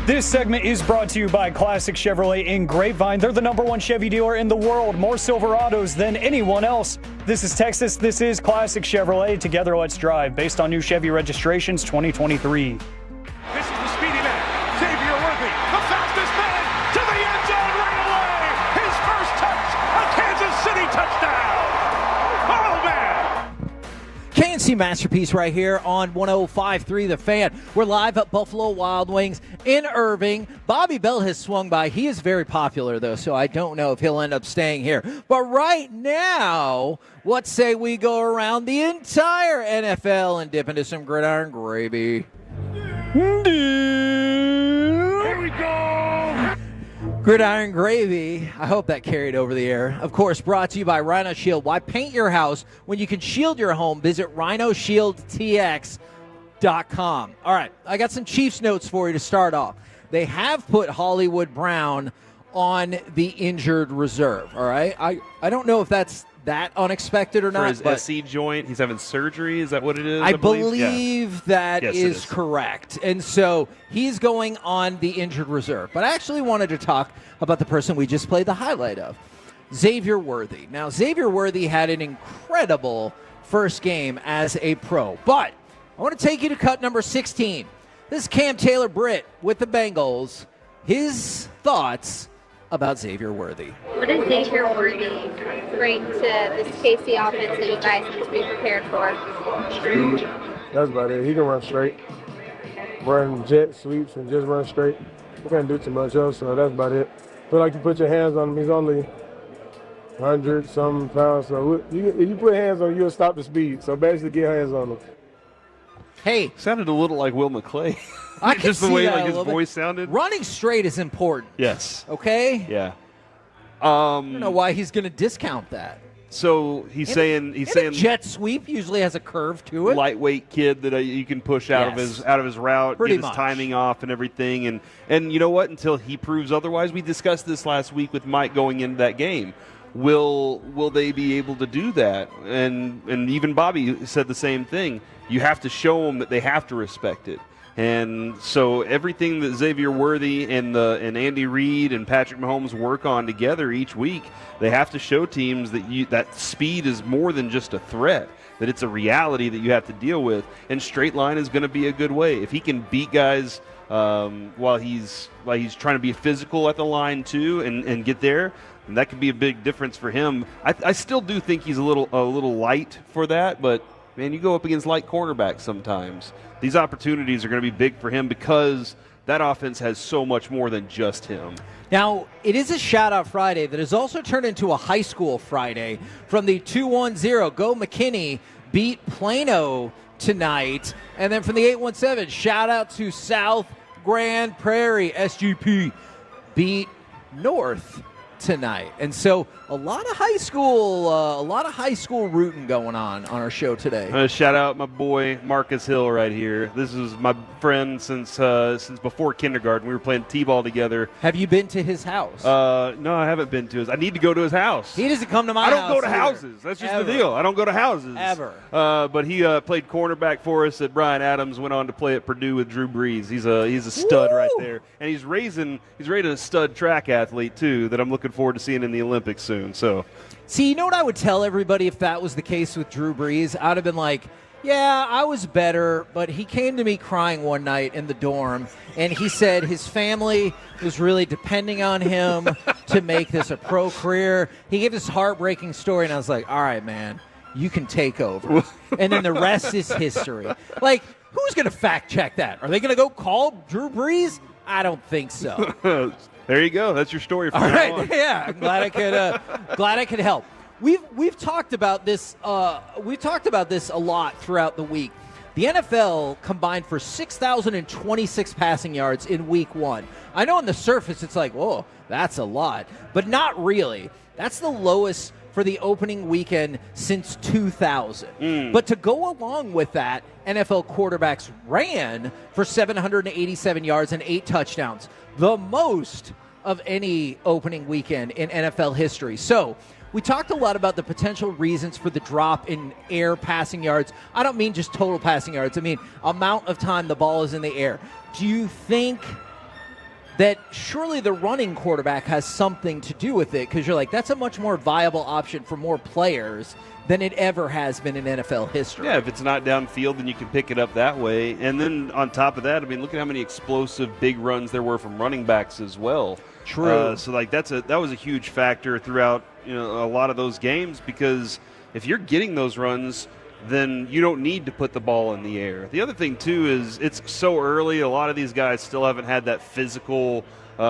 This segment is brought to you by Classic Chevrolet in Grapevine. They're the #1 Chevy dealer in the world. More Silverados than anyone else. This is Texas. This is Classic Chevrolet. Together, let's drive. Based on new Chevy registrations 2023. This is the speedy man, Xavier Worthy, the fastest man to the end zone right away. His first touch, a Kansas City touchdown. Oh, man. KNC Masterpiece right here on 105.3 The Fan. We're live at Buffalo Wild Wings in Irving. Bobby Bell has swung by. He is very popular, though, so I don't know if he'll end up staying here. But right now, what say we go around the entire NFL and dip into some gridiron gravy? Here we go. Gridiron gravy. I hope that carried over the air. Of course, brought to you by Rhino Shield. Why paint your house when you can shield your home? Visit rhinoshieldtx.com. All right, I got some Chiefs notes for you to start off. They have put Hollywood Brown on the injured reserve. All right, I don't know if that's that unexpected or not. For his SC joint, he's having surgery. Is that what it is? I believe that Yes, is correct. And so he's going on the injured reserve. But I actually wanted to talk about the person we just played the highlight of, Xavier Worthy. Now, Xavier Worthy had an incredible first game as a pro. But I want to take you to cut number 16. This is Cam Taylor-Britt with the Bengals. His thoughts about Xavier Worthy. What does Xavier Worthy bring to this KC offense that you guys need to be prepared for? That's about it. He can run straight. Run jet sweeps and just run straight. He can't do too much else, so that's about it. Feel like you put your hands on him. He's only 100-something pounds. So if you put hands on him, you'll stop the speed. So basically get hands on him. Hey. Sounded a little like Will McClay. I can Just the see way that like a his little voice bit. sounded. Running straight is important. Yes. Okay? Yeah. I don't know why he's going to discount that. So he's saying A jet sweep usually has a curve to it. Lightweight kid that you can push out Yes. of his route, Pretty get his much. timing off and everything. And you know what? Until he proves otherwise, we discussed this last week with Mike going into that game. Will they be able to do that? And even Bobby said the same thing. You have to show them that they have to respect it. And so everything that Xavier Worthy and Andy Reid and Patrick Mahomes work on together each week, they have to show teams that that speed is more than just a threat, that it's a reality that you have to deal with. And straight line is going to be a good way. If he can beat guys while he's trying to be physical at the line too and get there, and that could be a big difference for him. I still do think he's a little light for that, but man, you go up against light cornerbacks sometimes. These opportunities are going to be big for him because that offense has so much more than just him. Now, it is a shout-out Friday that has also turned into a high school Friday. From the 210, Go McKinney beat Plano tonight. And then from the 817, shout-out to South Grand Prairie, SGP, beat North tonight. And so a lot of high school rooting going on our show today. I'm going to shout out my boy Marcus Hill right here. This is my friend since before kindergarten. We were playing t-ball together. Have you been to his house? No, I haven't been to his. I need to go to his house. He doesn't come to my I house. don't go to either. houses. That's just Ever. the deal. I don't go to houses. Ever. But he played cornerback for us at Bryan Adams, went on to play at Purdue with Drew Brees. He's a stud right there. And he's raising a stud track athlete too that I'm looking forward to seeing in the Olympics soon. So See, you know what I would tell everybody if that was the case with Drew Brees? I would have been like, yeah, I was better, but he came to me crying one night in the dorm, and he said his family was really depending on him to make this a pro career. He gave this heartbreaking story, and I was like, all right, man, you can take over. And then the rest is history. Like, who's going to fact check that? Are they going to go call Drew Brees? I don't think so. there you go. That's your story. From All now right, on. yeah, I'm glad I could help. We've talked about this. We've talked about this a lot throughout the week. The NFL combined for 6,026 passing yards in Week 1. I know on the surface it's like, whoa, that's a lot, but not really. That's the lowest for the opening weekend since 2000. But to go along with that, NFL quarterbacks ran for 787 yards and 8 touchdowns, the most of any opening weekend in NFL history. So we talked a lot about the potential reasons for the drop in air passing yards. I don't mean just total passing yards. I mean amount of time the ball is in the air. Do you think that surely the running quarterback has something to do with it, because you're like, that's a much more viable option for more players than it ever has been in NFL history. Yeah, if it's not downfield, then you can pick it up that way. And then on top of that, I mean, look at how many explosive big runs there were from running backs as well. True. So like that was a huge factor throughout a lot of those games, because if you're getting those runs, then you don't need to put the ball in the air. The other thing too is it's so early. A lot of these guys still haven't had that physical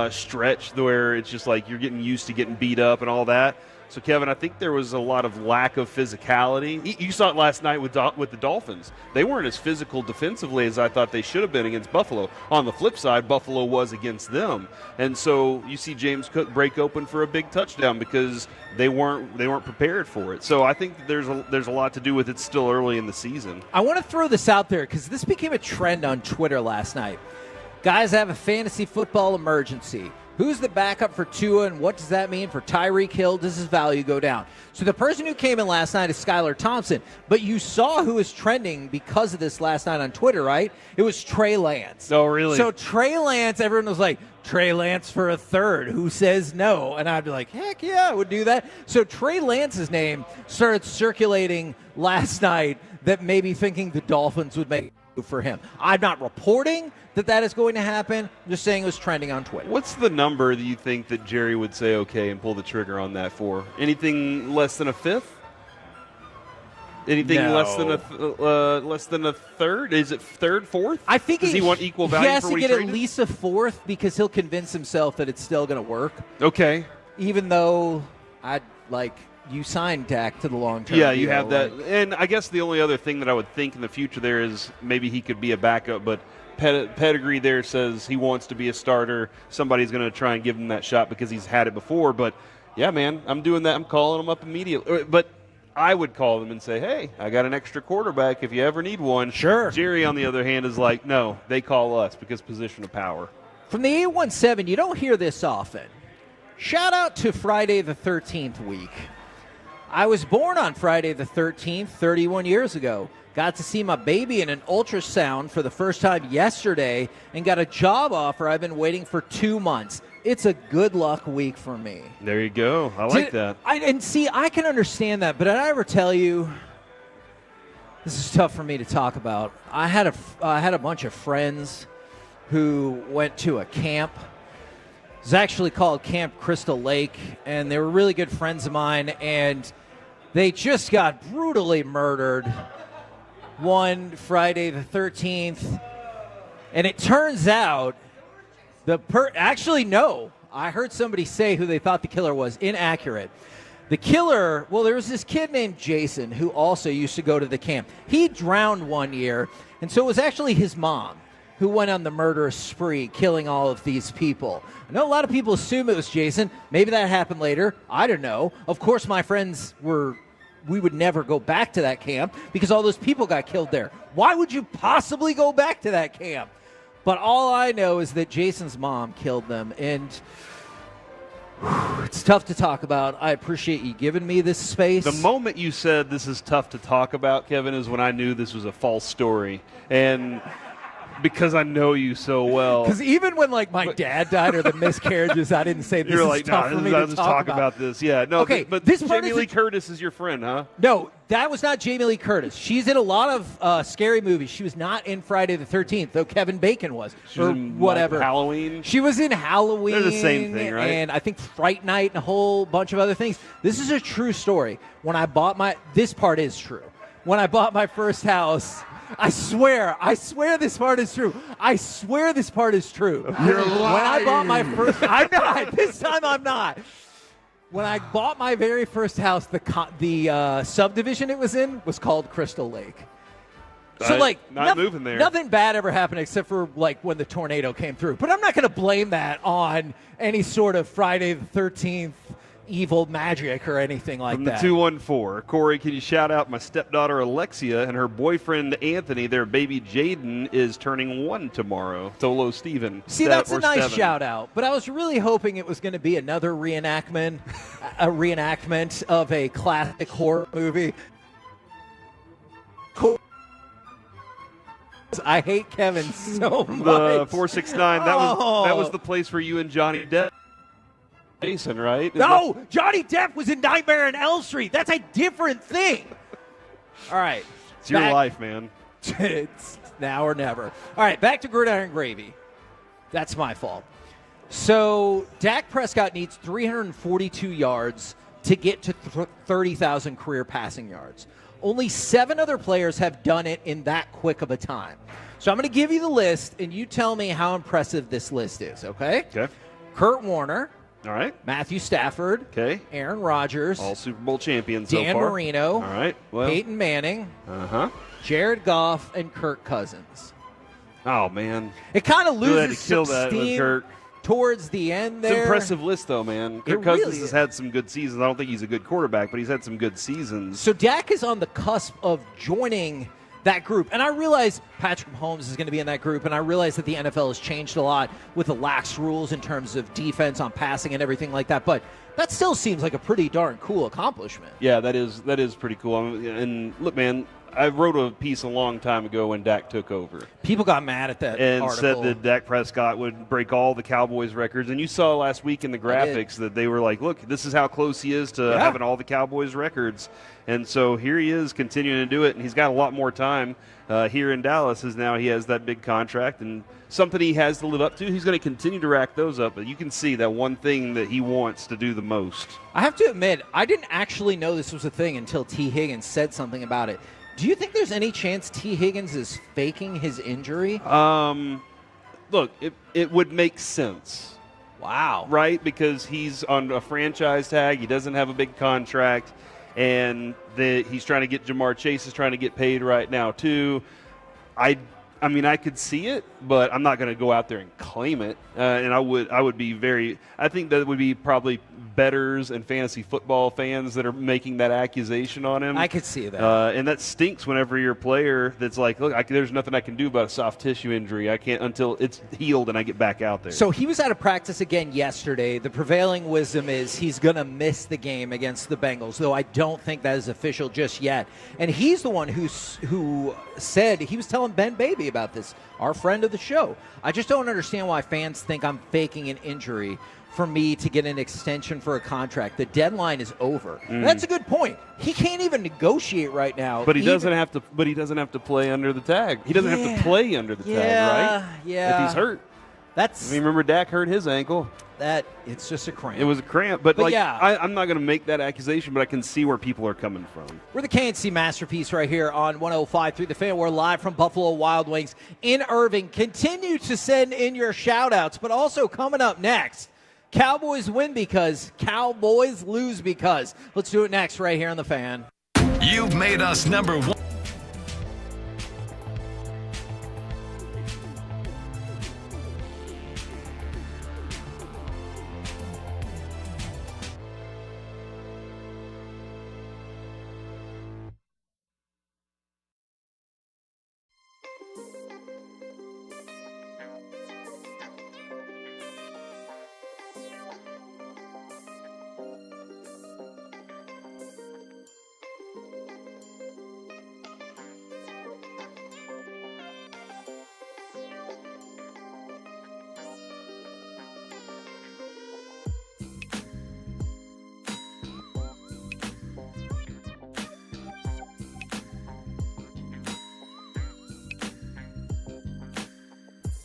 stretch where it's just like you're getting used to getting beat up and all that. So, Kevin, I think there was a lot of lack of physicality. You saw it last night with the Dolphins. They weren't as physical defensively as I thought they should have been against Buffalo. On the flip side, Buffalo was against them. And so you see James Cook break open for a big touchdown because they weren't prepared for it. So I think there's a lot to do with it still early in the season. I want to throw this out there because this became a trend on Twitter last night. Guys have a fantasy football emergency. Who's the backup for Tua, and what does that mean for Tyreek Hill? Does his value go down? So the person who came in last night is Skylar Thompson, but you saw who was trending because of this last night on Twitter, right? It was Trey Lance. Oh, really? So Trey Lance, everyone was like, Trey Lance for a third. Who says no? And I'd be like, heck yeah, I would do that. So Trey Lance's name started circulating last night that maybe thinking the Dolphins would make for him. I'm not reporting that is going to happen. I'm just saying it was trending on Twitter. What's the number that you think that Jerry would say okay and pull the trigger on that for? Anything less than a fifth? Anything less than a third? Is it third, fourth? I think does he want equal value? He has for to what get he at traded? least a fourth because he'll convince himself that it's still going to work. Okay. Even though you signed Dak to the long term. Yeah, you have that. And I guess the only other thing that I would think in the future there is maybe he could be a backup, but pedigree there says he wants to be a starter. Somebody's going to try and give him that shot because he's had it before. But, yeah, man, I'm doing that. I'm calling him up immediately. But I would call them and say, hey, I got an extra quarterback if you ever need one. Sure. Jerry, on the other hand, is like, no, they call us because position of power. From the 817, you don't hear this often. Shout out to Friday the 13th week. I was born on Friday the 13th, 31 years ago. Got to see my baby in an ultrasound for the first time yesterday and got a job offer I've been waiting for 2 months. It's a good luck week for me. There you go. I like that. I can understand that, but did I ever tell you, this is tough for me to talk about. I had a bunch of friends who went to a camp. It was actually called Camp Crystal Lake, and they were really good friends of mine, and they just got brutally murdered one Friday the 13th. And it turns out actually, no. I heard somebody say who they thought the killer was. Inaccurate. The killer, well, there was this kid named Jason who also used to go to the camp. He drowned one year, and so it was actually his mom who went on the murderous spree, killing all of these people. I know a lot of people assume it was Jason. Maybe that happened later. I don't know. Of course, my friends we would never go back to that camp because all those people got killed there. Why would you possibly go back to that camp? But all I know is that Jason's mom killed them, and it's tough to talk about. I appreciate you giving me this space. The moment you said this is tough to talk about, Kevin, is when I knew this was a false story. And because I know you so well. Because even when my dad died or the miscarriages, I didn't say this You're is like, tough for me to talk about this. Yeah, no. Okay, but this part Jamie Lee Curtis is your friend, huh? No, that was not Jamie Lee Curtis. She's in a lot of scary movies. She was not in Friday the 13th, though Kevin Bacon was. She was in whatever. Halloween. She was in Halloween. They're the same thing, right? And I think Fright Night and a whole bunch of other things. This is a true story. When I bought this part is true. When I bought my first house, I swear this part is true. I swear this part is true. You're lying. When I bought my first, I'm not. This time I'm not. When I bought my very first house, the subdivision it was in was called Crystal Lake. So not moving there. Nothing bad ever happened except for when the tornado came through. But I'm not going to blame that on any sort of Friday the 13th evil magic or anything like that. From the 214, Corey, can you shout out my stepdaughter Alexia and her boyfriend Anthony? Their baby Jaden is turning 1 tomorrow. Tolo Steven. See, that's a nice shout out. But I was really hoping it was going to be another reenactment of a classic horror movie. I hate Kevin so much. The 469. That was the place where you and Johnny Depp, Jason, right? No, Johnny Depp was in Nightmare on Elm Street. That's a different thing. All right. It's your life, man. It's now or never. All right, back to Gridiron Gravy. That's my fault. So Dak Prescott needs 342 yards to get to 30,000 career passing yards. Only 7 other players have done it in that quick of a time. So I'm going to give you the list, and you tell me how impressive this list is, okay? Okay. Kurt Warner. All right. Matthew Stafford. Okay. Aaron Rodgers. All Super Bowl champions Dan so far. Marino. All right. Well. Peyton Manning. Uh-huh. Jared Goff and Kirk Cousins. Oh, man. It kind of Really had loses to kill some that with steam Kirk. towards the end there. It's an impressive list, though, man. Kirk It Cousins really has is. had some good seasons. I don't think he's a good quarterback, but he's had some good seasons. So Dak is on the cusp of joining that group. And I realize Patrick Mahomes is going to be in that group, and I realize that the NFL has changed a lot with the lax rules in terms of defense on passing and everything like that. But that still seems like a pretty darn cool accomplishment. Yeah, that is pretty cool. And look, man, I wrote a piece a long time ago when Dak took over. People got mad at that and article. said that Dak Prescott would break all the Cowboys records. And you saw last week in the graphics that they were like, look, this is how close he is to having all the Cowboys records. And so here he is continuing to do it, and he's got a lot more time here in Dallas as now he has that big contract and something he has to live up to. He's going to continue to rack those up, but you can see that one thing that he wants to do the most. I have to admit, I didn't actually know this was a thing until T. Higgins said something about it. Do you think there's any chance T. Higgins is faking his injury? Look, it would make sense. Wow. Right? Because he's on a franchise tag. He doesn't have a big contract. And he's trying to get Jamar Chase is trying to get paid right now, too. I mean, I could see it, but I'm not going to go out there and claim it. And I would be very – I think that would be probably bettors and fantasy football fans that are making that accusation on him. I could see that. And that stinks whenever you're a player that's like, look, there's nothing I can do about a soft tissue injury. I can't until it's healed and I get back out there. So he was out of practice again yesterday. The prevailing wisdom is he's going to miss the game against the Bengals, though I don't think that is official just yet. And he's the one who said – he was telling Ben Baby about this, our friend of the show. I just don't understand why fans think I'm faking an injury for me to get an extension for a contract. The deadline is over. That's a good point. He can't even negotiate right now. But he doesn't have to. But he doesn't have to play under the tag. He doesn't have to play under the tag, right? Yeah. If he's hurt. I mean, remember Dak hurt his ankle. It's just a cramp. It was a cramp, but like yeah. I'm not going to make that accusation, but I can see where people are coming from. We're the KNC Masterpiece right here on 105 through the Fan. We're live from Buffalo Wild Wings in Irving. Continue to send in your shout-outs, but also coming up next, Cowboys win because, Cowboys lose because. Let's do it next right here on the Fan. You've made us number one.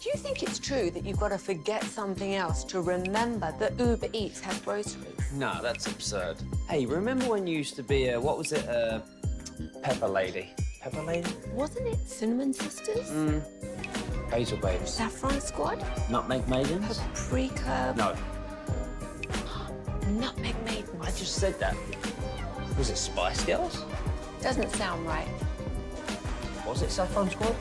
Do you think it's true that you've got to forget something else to remember that Uber Eats has groceries? No, that's absurd. Hey, remember when you used to be what was it, Pepper Lady? Pepper Lady? Wasn't it Cinnamon Sisters? Basil Babes. Saffron Squad? Nutmeg Maidens? Paprika? No. Nutmeg Maidens? I just said that. Was it Spice Girls? Doesn't sound right. Was it Saffron Squad?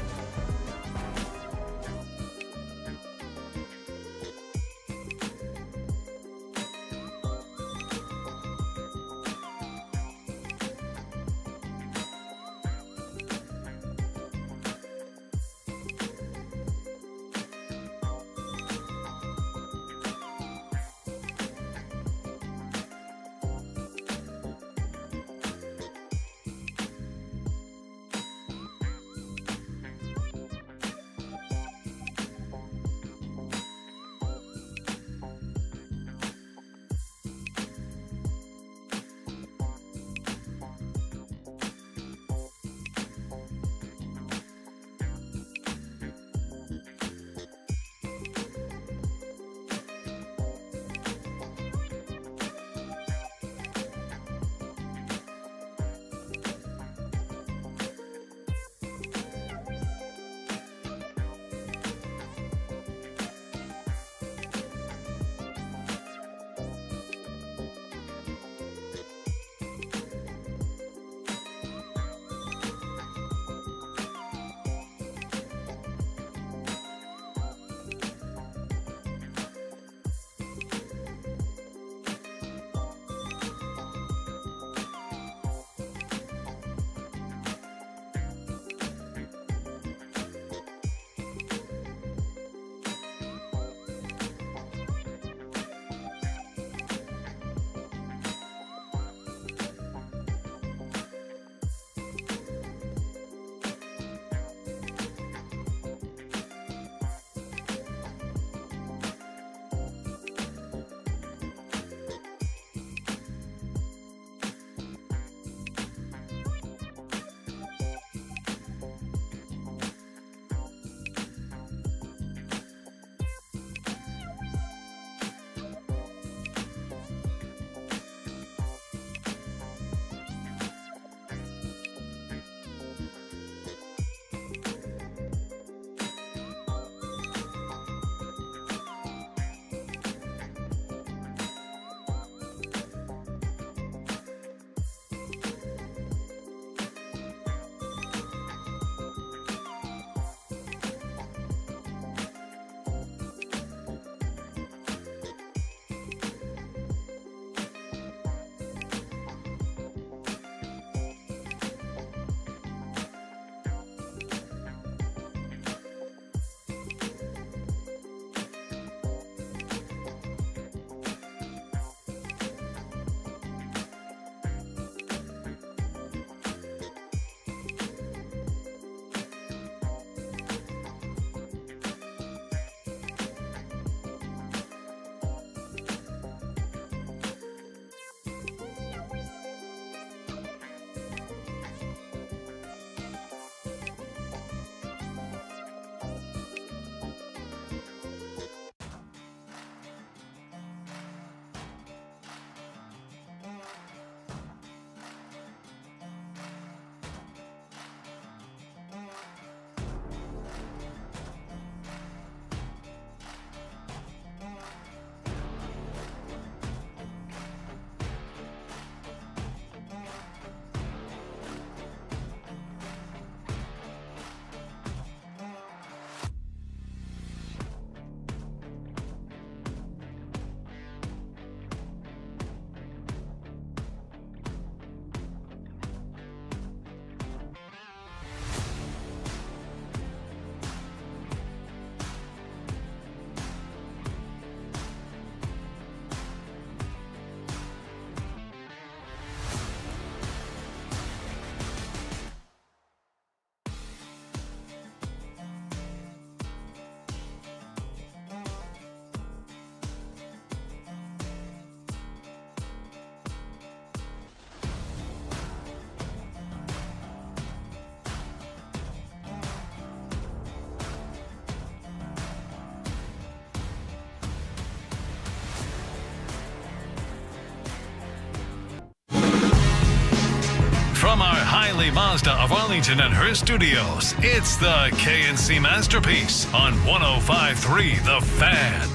O'Reilly Mazda of Arlington and her studios. It's the KNC Masterpiece on 105.3 The Fan.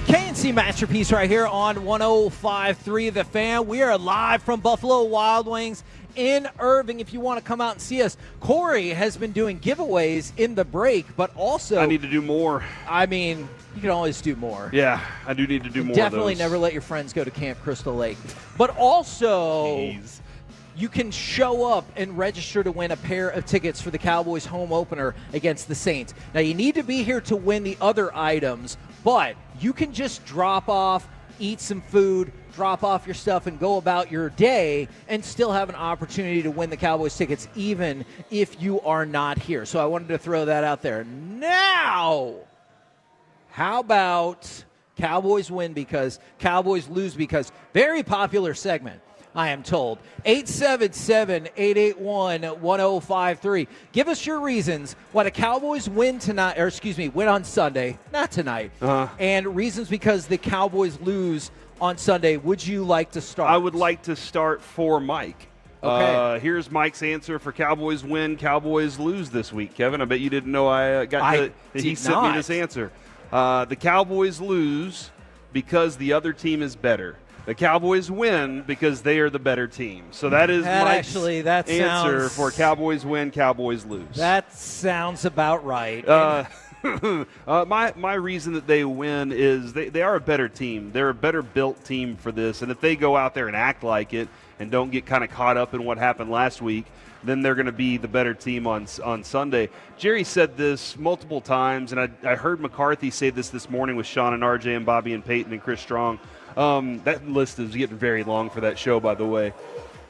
KNC Masterpiece right here on 105.3 The Fan. We are live from Buffalo Wild Wings in Irving. If you want to come out and see us, Corey has been doing giveaways in the break, but also I need to do more. I mean, you can always do more. Yeah, I do need to do more. Definitely of those. never let your friends go to Camp Crystal Lake. But also, you can show up and register to win a pair of tickets for the Cowboys home opener against the Saints. Now, you need to be here to win the other items, but you can just drop off, eat some food, drop off your stuff, and go about your day and still have an opportunity to win the Cowboys tickets even if you are not here. So I wanted to throw that out there. Now, how about Cowboys win because Cowboys lose because? Very popular segment, I am told. 877-881-1053. Give us your reasons why the Cowboys win tonight, or win on Sunday, not tonight, and reasons because the Cowboys lose on Sunday. Would you like to start? I would like to start for Mike. Okay. Here's Mike's answer for Cowboys win, Cowboys lose this week. Kevin, I bet you didn't know he sent me this answer. The Cowboys lose because the other team is better. The Cowboys win because they are the better team. So that is Mike's answer for Cowboys win, Cowboys lose. That sounds about right. My reason that they win is they are a better team. They're a better built team for this. And if they go out there and act like it and don't get kind of caught up in what happened last week, then they're going to be the better team on Sunday. Jerry said this multiple times, and I heard McCarthy say this morning with Shan RJ and Bobby and Peyton and Chris Strong. That list is getting very long for that show, by the way.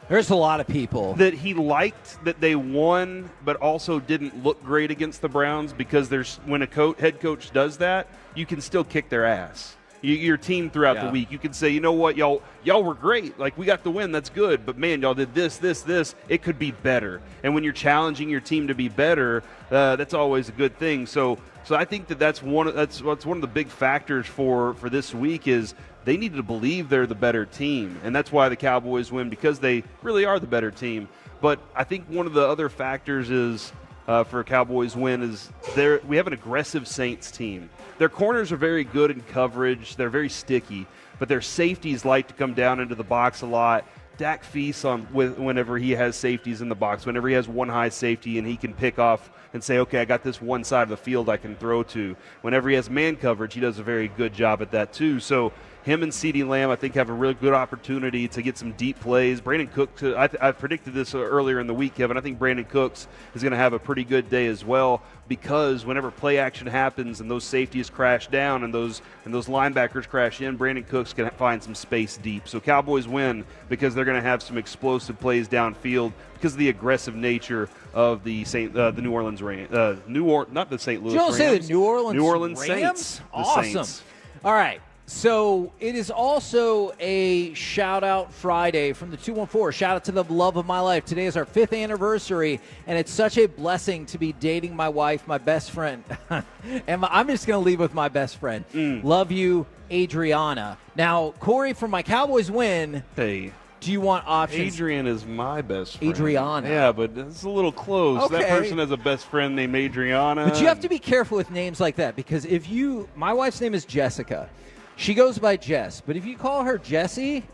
There's a lot of people. That he liked that they won, but also didn't look great against the Browns because when a head coach does that, you can still kick their ass. Your team throughout the week, you can say, you know what, y'all were great. Like, we got the win, that's good. But, man, y'all did this. It could be better. And when you're challenging your team to be better, that's always a good thing. So I think that's one of the big factors for this week is they need to believe they're the better team. And that's why the Cowboys win, because they really are the better team. But I think one of the other factors is for a Cowboys win is we have an aggressive Saints team. Their corners are very good in coverage. They're very sticky, but their safeties like to come down into the box a lot. Dak feasts whenever he has safeties in the box, whenever he has one high safety and he can pick off and say, okay, I got this one side of the field I can throw to. Whenever he has man coverage, he does a very good job at that too. So him and CeeDee Lamb, I think, have a really good opportunity to get some deep plays. Brandon Cooks, I predicted this earlier in the week, Kevin. I think Brandon Cooks is going to have a pretty good day as well because whenever play action happens and those safeties crash down and those linebackers crash in, Brandon Cooks can find some space deep. So Cowboys win because they're going to have some explosive plays downfield because of the aggressive nature of the New Orleans Rams. Not the St. Louis Rams. Did you say the New Orleans Rams? Saints. Awesome. Saints. All right. So it is also a shout-out Friday from the 214. Shout out to the love of my life. Today is our 5th anniversary, and it's such a blessing to be dating my wife, my best friend. And I'm just going to leave with my best friend. Love you, Adriana. Now, Corey, from my Cowboys win. Hey. Do you want options? Adrian is my best friend. Adriana. Yeah, but it's a little close. Okay. That person has a best friend named Adriana. But you have to be careful with names like that because my wife's name is Jessica. She goes by Jess, but if you call her Jessie,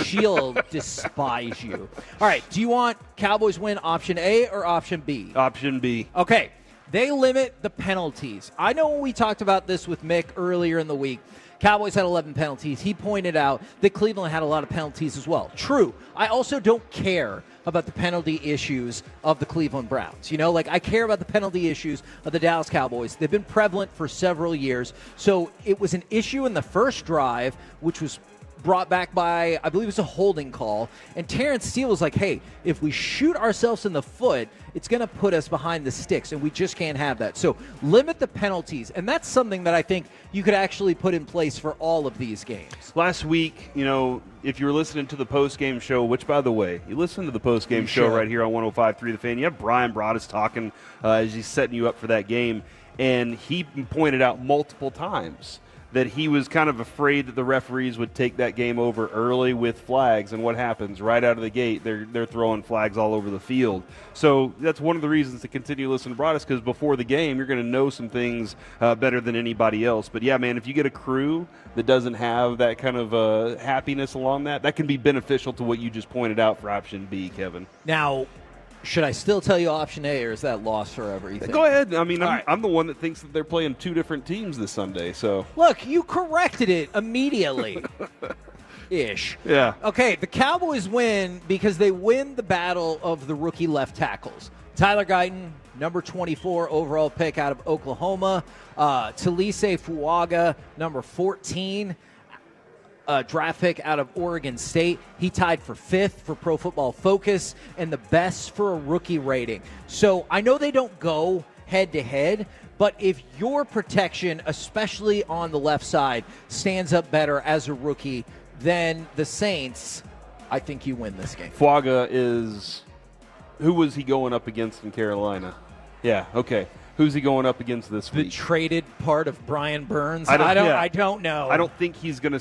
she'll despise you. All right, do you want Cowboys win option A or option B? Option B. Okay, they limit the penalties. I know when we talked about this with Mick earlier in the week, Cowboys had 11 penalties. He pointed out that Cleveland had a lot of penalties as well. True. I also don't care about the penalty issues of the Cleveland Browns. I care about the penalty issues of the Dallas Cowboys. They've been prevalent for several years. So it was an issue in the first drive, which was brought back by, I believe it was a holding call. And Terrence Steele was like, hey, if we shoot ourselves in the foot, it's going to put us behind the sticks, and we just can't have that. So limit the penalties, and that's something that I think you could actually put in place for all of these games. Last week, if you were listening to the post-game show, which, by the way, you listen to the post-game show right here on 105.3 The Fan. You have Brian Broaddus talking as he's setting you up for that game, and he pointed out multiple times that he was kind of afraid that the referees would take that game over early with flags, and what happens right out of the gate, they're throwing flags all over the field. So that's one of the reasons to continue listening to Broadus, because before the game you're going to know some things better than anybody else. But yeah, man, if you get a crew that doesn't have that kind of happiness along that can be beneficial to what you just pointed out for option B, Kevin. Now, should I still tell you option A, or is that lost forever, you think? Go ahead. I mean, I'm the one that thinks that they're playing two different teams this Sunday. So look, you corrected it immediately. Ish. Yeah. Okay, the Cowboys win because they win the battle of the rookie left tackles. Tyler Guyton, number 24 overall pick out of Oklahoma. Talise Fuaga, number 14. Draft pick out of Oregon State. He tied for 5th for Pro Football Focus and the best for a rookie rating. So I know they don't go head-to-head, but if your protection, especially on the left side, stands up better as a rookie than the Saints, I think you win this game. Fuaga is – who was he going up against in Carolina? Yeah, okay. Who's he going up against this week? The traded part of Brian Burns. I don't know. I don't think he's gonna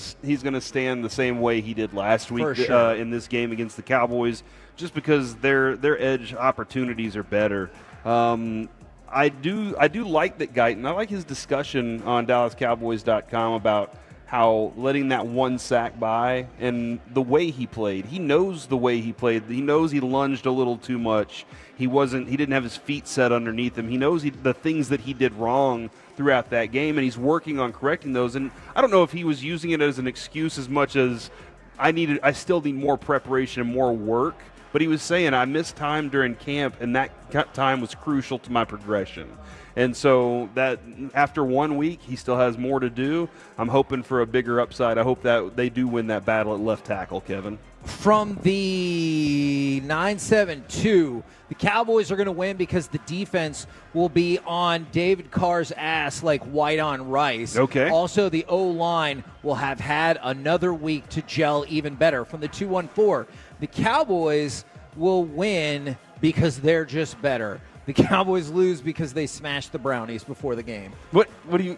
stand the same way he did last week in this game against the Cowboys, just because their edge opportunities are better. I do like that Guyton. I like his discussion on DallasCowboys.com about how letting that one sack by and the way he played. He knows the way he played. He knows he lunged a little too much. He didn't have his feet set underneath him. He knows the things that he did wrong throughout that game, and he's working on correcting those. And I don't know if he was using it as an excuse as much as I still need more preparation and more work. But he was saying, I missed time during camp, and that time was crucial to my progression. And so that after 1 week, he still has more to do. I'm hoping for a bigger upside. I hope that they do win that battle at left tackle, Kevin. From the 9-7-2, the Cowboys are going to win because the defense will be on David Carr's ass like white on rice. Okay. Also, the O-line will have had another week to gel even better. From the 2-1-4, the Cowboys will win because they're just better. The Cowboys lose because they smashed the Brownies before the game. What do you...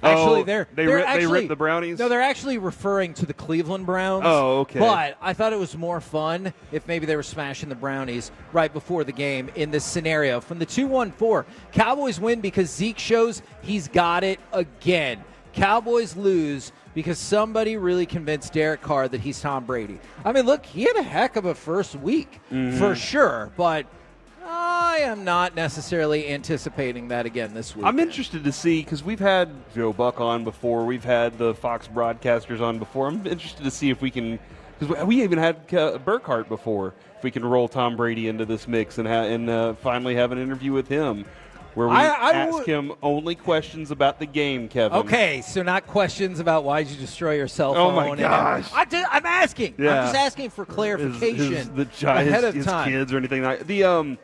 Actually, they ripped the Brownies? No, they're actually referring to the Cleveland Browns. Oh, okay. But I thought it was more fun if maybe they were smashing the Brownies right before the game in this scenario. From the 2-1-4, Cowboys win because Zeke shows he's got it again. Cowboys lose because somebody really convinced Derek Carr that he's Tom Brady. I mean, look, he had a heck of a first week for sure, but I am not necessarily anticipating that again this week. I'm interested to see, because we've had Joe Buck on before. We've had the Fox broadcasters on before. I'm interested to see if we can, because we even had Burkhart before, if we can roll Tom Brady into this mix and finally have an interview with him where we ask him only questions about the game, Kevin. Okay, so not questions about why'd you destroy your cell phone. Oh, my gosh. I'm asking. Yeah. I'm just asking for clarification ahead of his time. Kids or anything like that.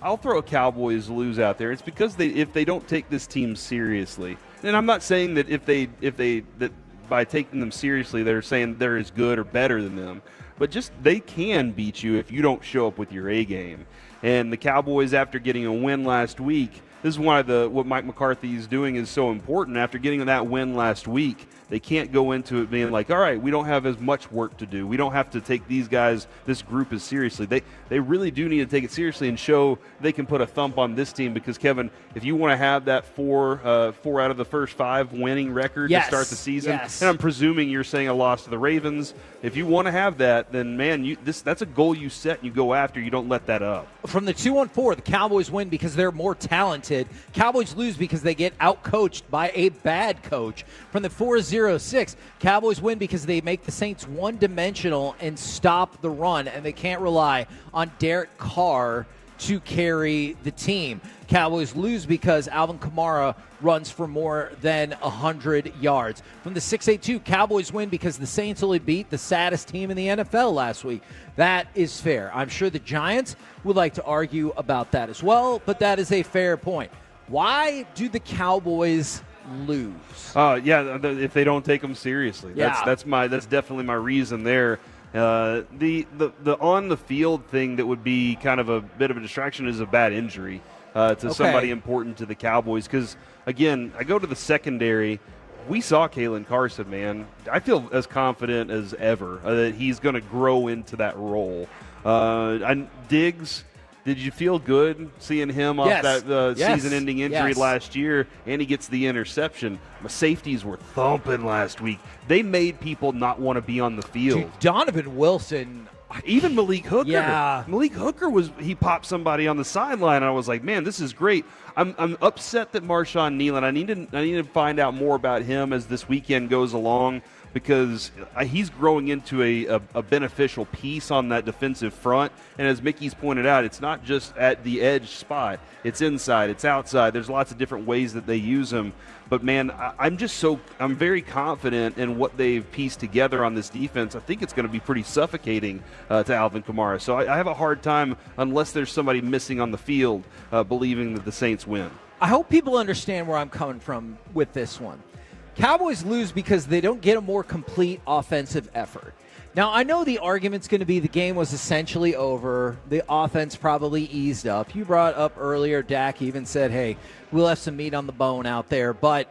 I'll throw a Cowboys lose out there. It's because if they don't take this team seriously, and I'm not saying that that by taking them seriously they're saying they're as good or better than them, but just they can beat you if you don't show up with your A game. And the Cowboys, after getting a win last week, this is why what Mike McCarthy is doing is so important. After getting that win last week, they can't go into it being like, all right, we don't have as much work to do. We don't have to take these guys, this group, as seriously. They really do need to take it seriously and show they can put a thump on this team because, Kevin, if you want to have that four out of the first 5 winning record to start the season, and I'm presuming you're saying a loss to the Ravens, if you want to have that, then, man, that's a goal you set and you go after. You don't let that up. From the 2-1-4, the Cowboys win because they're more talented. Cowboys lose because they get outcoached by a bad coach. From the 4-0-6, Cowboys win because they make the Saints one-dimensional and stop the run, and they can't rely on Derek Carr to carry the team. Cowboys lose because Alvin Kamara runs for more than 100 yards. From the 6-8-2, Cowboys win because the Saints only beat the saddest team in the NFL last week. That is fair. I'm sure the Giants would like to argue about that as well, but that is a fair point. Why do the Cowboys lose? If they don't take them seriously. Yeah. That's definitely my reason there. The on the field thing that would be kind of a bit of a distraction is a bad injury to somebody important to the Cowboys. Because again, I go to the secondary. we saw Kalen Carson, man. I feel as confident as ever that he's going to grow into that role. And Diggs, did you feel good seeing him off that season-ending injury last year? And he gets the interception. The safeties were thumping last week. They made people not want to be on the field. Dude, Donovan Wilson. Even Malik Hooker. Yeah. Malik Hooker he popped somebody on the sideline, and I was like, man, this is great. I'm upset that Marshawn Nealon, I need to find out more about him as this weekend goes along, because he's growing into a beneficial piece on that defensive front. And as Mickey's pointed out, it's not just at the edge spot. It's inside, it's outside. There's lots of different ways that they use him. But, man, I'm very confident in what they've pieced together on this defense. I think it's going to be pretty suffocating to Alvin Kamara. So I have a hard time, unless there's somebody missing on the field, believing that the Saints win. I hope people understand where I'm coming from with this one. Cowboys lose because they don't get a more complete offensive effort. Now, I know the argument's going to be the game was essentially over. The offense probably eased up. You brought up earlier, Dak even said, hey, we'll have some meat on the bone out there. But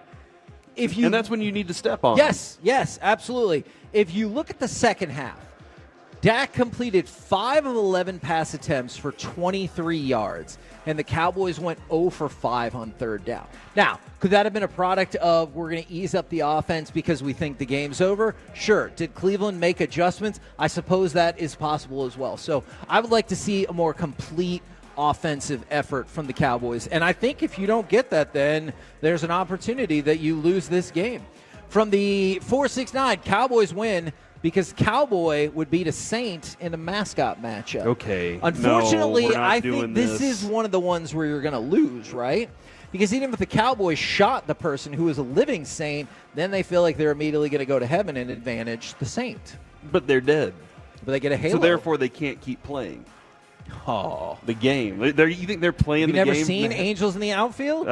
if you... And that's when you need to step on. Yes, absolutely. If you look at the second half, Dak completed 5 of 11 pass attempts for 23 yards, and the Cowboys went 0 for 5 on third down. Now, could that have been a product of we're going to ease up the offense because we think the game's over? Sure. Did Cleveland make adjustments? I suppose that is possible as well. So I would like to see a more complete offensive effort from the Cowboys. And I think if you don't get that, then there's an opportunity that you lose this game. From the 4-6-9, Cowboys win because Cowboy would beat a Saint in a mascot matchup. Okay. Unfortunately, no, I think this is one of the ones where you're going to lose, right? Because even if the Cowboys shot the person who is a living Saint, then they feel like they're immediately going to go to heaven and advantage the Saint. But they're dead. But they get a halo. So therefore, they can't keep playing. Oh. The game. You think they're playing the game? You've never seen Angels in the outfield?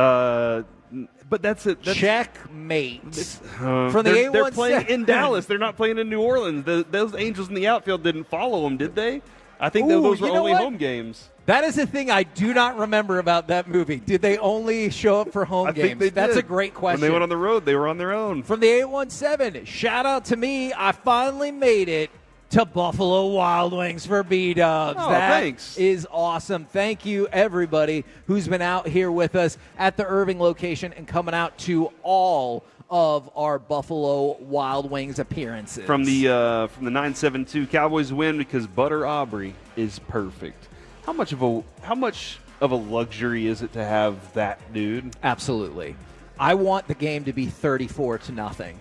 But that's it. Checkmate. From the they're playing in Dallas. They're not playing in New Orleans. Those Angels in the outfield didn't follow them, did they? I think those were only home games. That is the thing I do not remember about that movie. Did they only show up for home games? Think they That's did. a great question. When they went on the road, they were on their own. From the 817, shout out to me. I finally made it to Buffalo Wild Wings for B-Dubs. Oh, that thanks. is awesome. Thank you, everybody who's been out here with us at the Irving location and coming out to all of our Buffalo Wild Wings appearances. From the 972, Cowboys win because Butter Aubrey is perfect. How much of a luxury is it to have that dude? Absolutely. I want the game to be 34-0.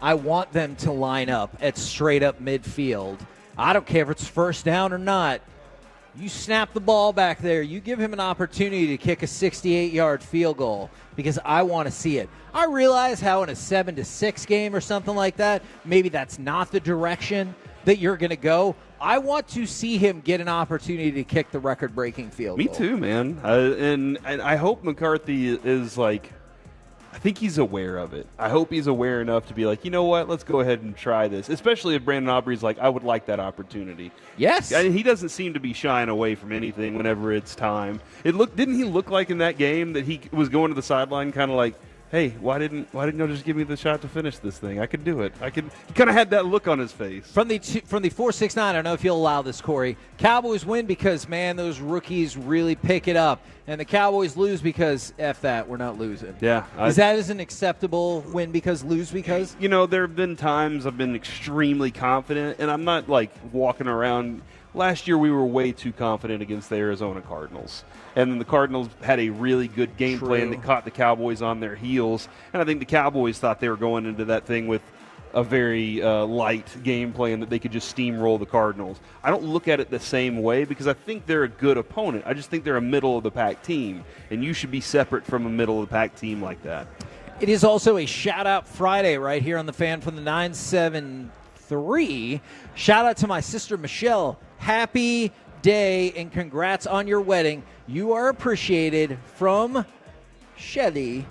I want them to line up at straight up midfield. I don't care if it's first down or not. You snap the ball back there. You give him an opportunity to kick a 68-yard field goal because I want to see it. I realize how in a 7-6 game or something like that, maybe that's not the direction that you're going to go. I want to see him get an opportunity to kick the record-breaking field goal. Me too, man. And I hope McCarthy is like, I think he's aware of it. I hope he's aware enough to be like, you know what, let's go ahead and try this. Especially if Brandon Aubrey's like, I would like that opportunity. Yes. And he doesn't seem to be shying away from anything whenever it's time. Didn't he look like in that game that he was going to the sideline kind of like, hey, why didn't you just give me the shot to finish this thing? I could do it. He kind of had that look on his face. From the 4-6-9, I don't know if you'll allow this, Corey. Cowboys win because, man, those rookies really pick it up. And the Cowboys lose because, F that, we're not losing. Yeah. Is that an acceptable win because, lose because? You know, there have been times I've been extremely confident, and I'm not, like, walking around. Last year we were way too confident against the Arizona Cardinals. And then the Cardinals had a really good game plan that caught the Cowboys on their heels. And I think the Cowboys thought they were going into that thing with a very light game plan that they could just steamroll the Cardinals. I don't look at it the same way because I think they're a good opponent. I just think they're a middle-of-the-pack team, and you should be separate from a middle-of-the-pack team like that. It is also a shout-out Friday right here on the Fan from the 973. Shout-out to my sister Michelle. Happy day and congrats on your wedding. You are appreciated from Shelly.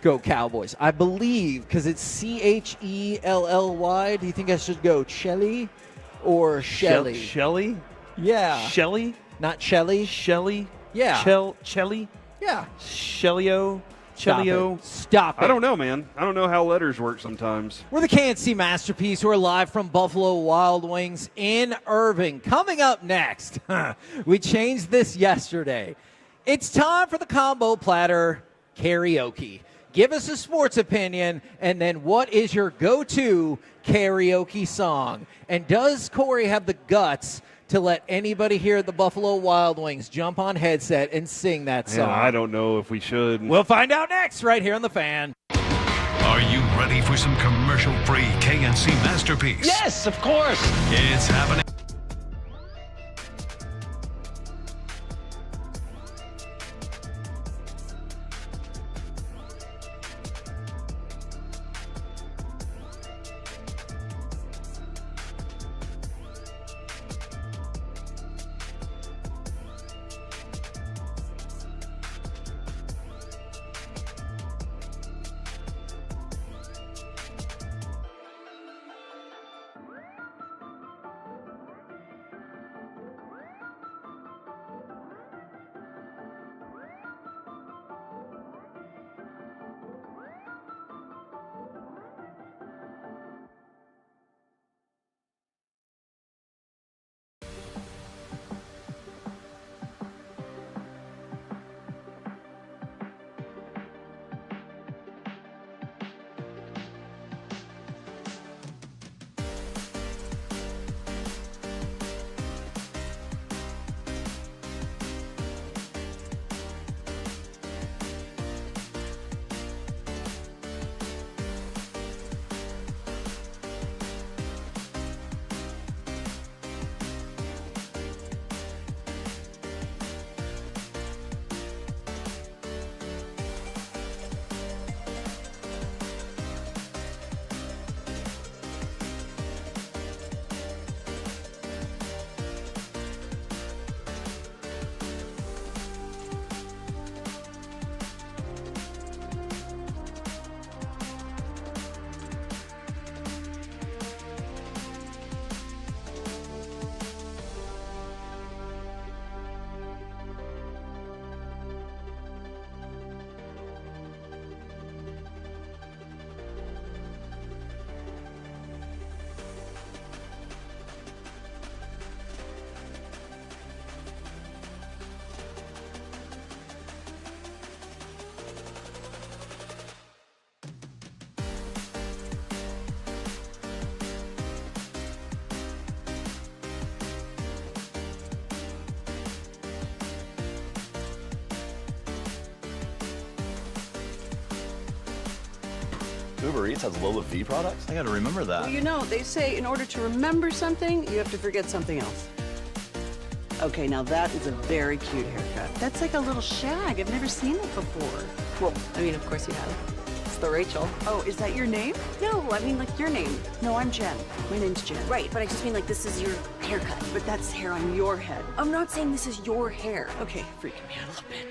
Go Cowboys. I believe, because it's Chelly. Do you think I should go Shelly or Shelly? Shelly? Yeah. Shelly? Not Shelly? Shelly? Yeah. Shelly? Yeah. Shellyo? Chelio? Stop it. I don't know, man. I don't know how letters work sometimes. We're the KNC Masterpiece. We're live from Buffalo Wild Wings in Irving. Coming up next, we changed this yesterday. It's time for the Combo Platter Karaoke. Give us a sports opinion, and then what is your go-to karaoke song? And does Corey have the guts to let anybody here at the Buffalo Wild Wings jump on headset and sing that song? Yeah, I don't know if we should. We'll find out next right here on The Fan. Are you ready for some commercial-free KNC Masterpiece? Yes, of course. It's happening. Uber Eats has Lola V products? I gotta remember that. Well, you know, they say in order to remember something, you have to forget something else. Okay, now that is a very cute haircut. That's like a little shag. I've never seen it before. Well, I mean, of course you have. It's the Rachel. Oh, is that your name? No, I mean, like, your name. No, I'm Jen. My name's Jen. Right, but I just mean, like, this is your haircut. But that's hair on your head. I'm not saying this is your hair. Okay, freaking me out a little bit.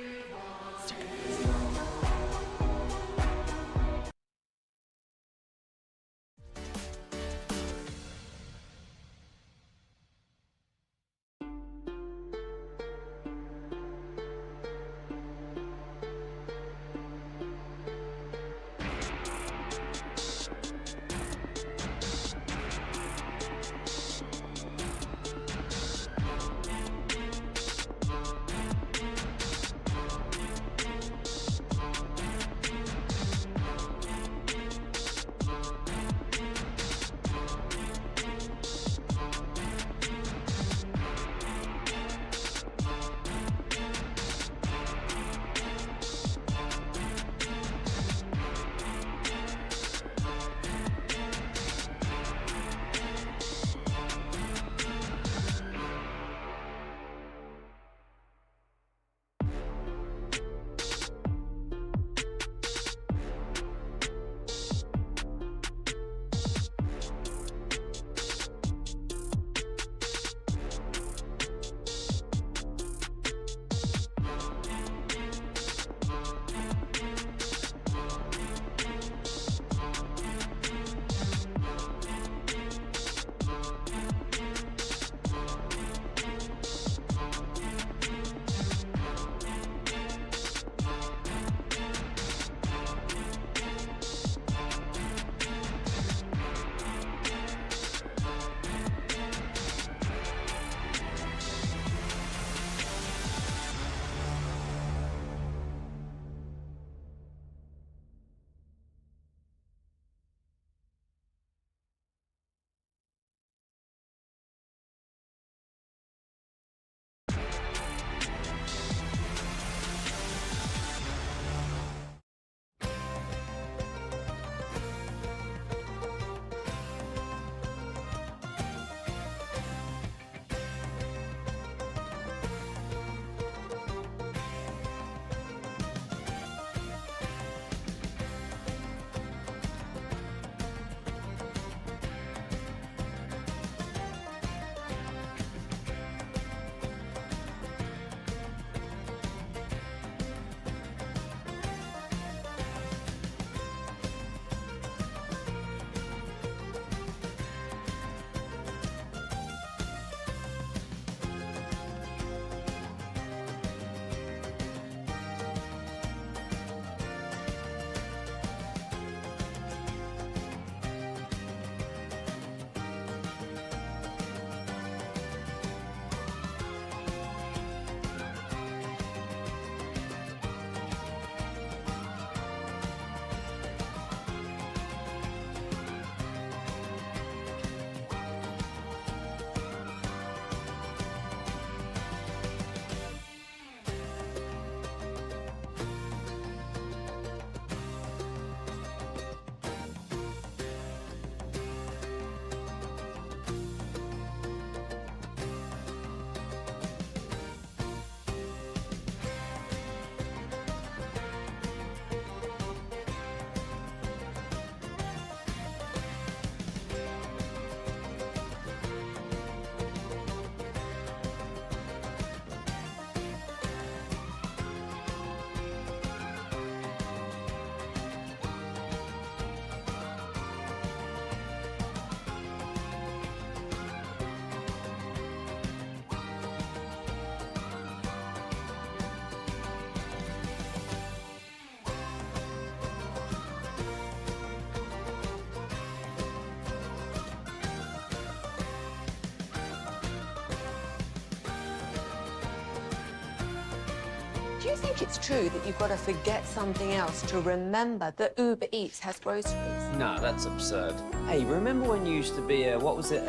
Do you think it's true that you've got to forget something else to remember that Uber Eats has groceries? No, that's absurd. Hey, remember when you used to be a, what was it,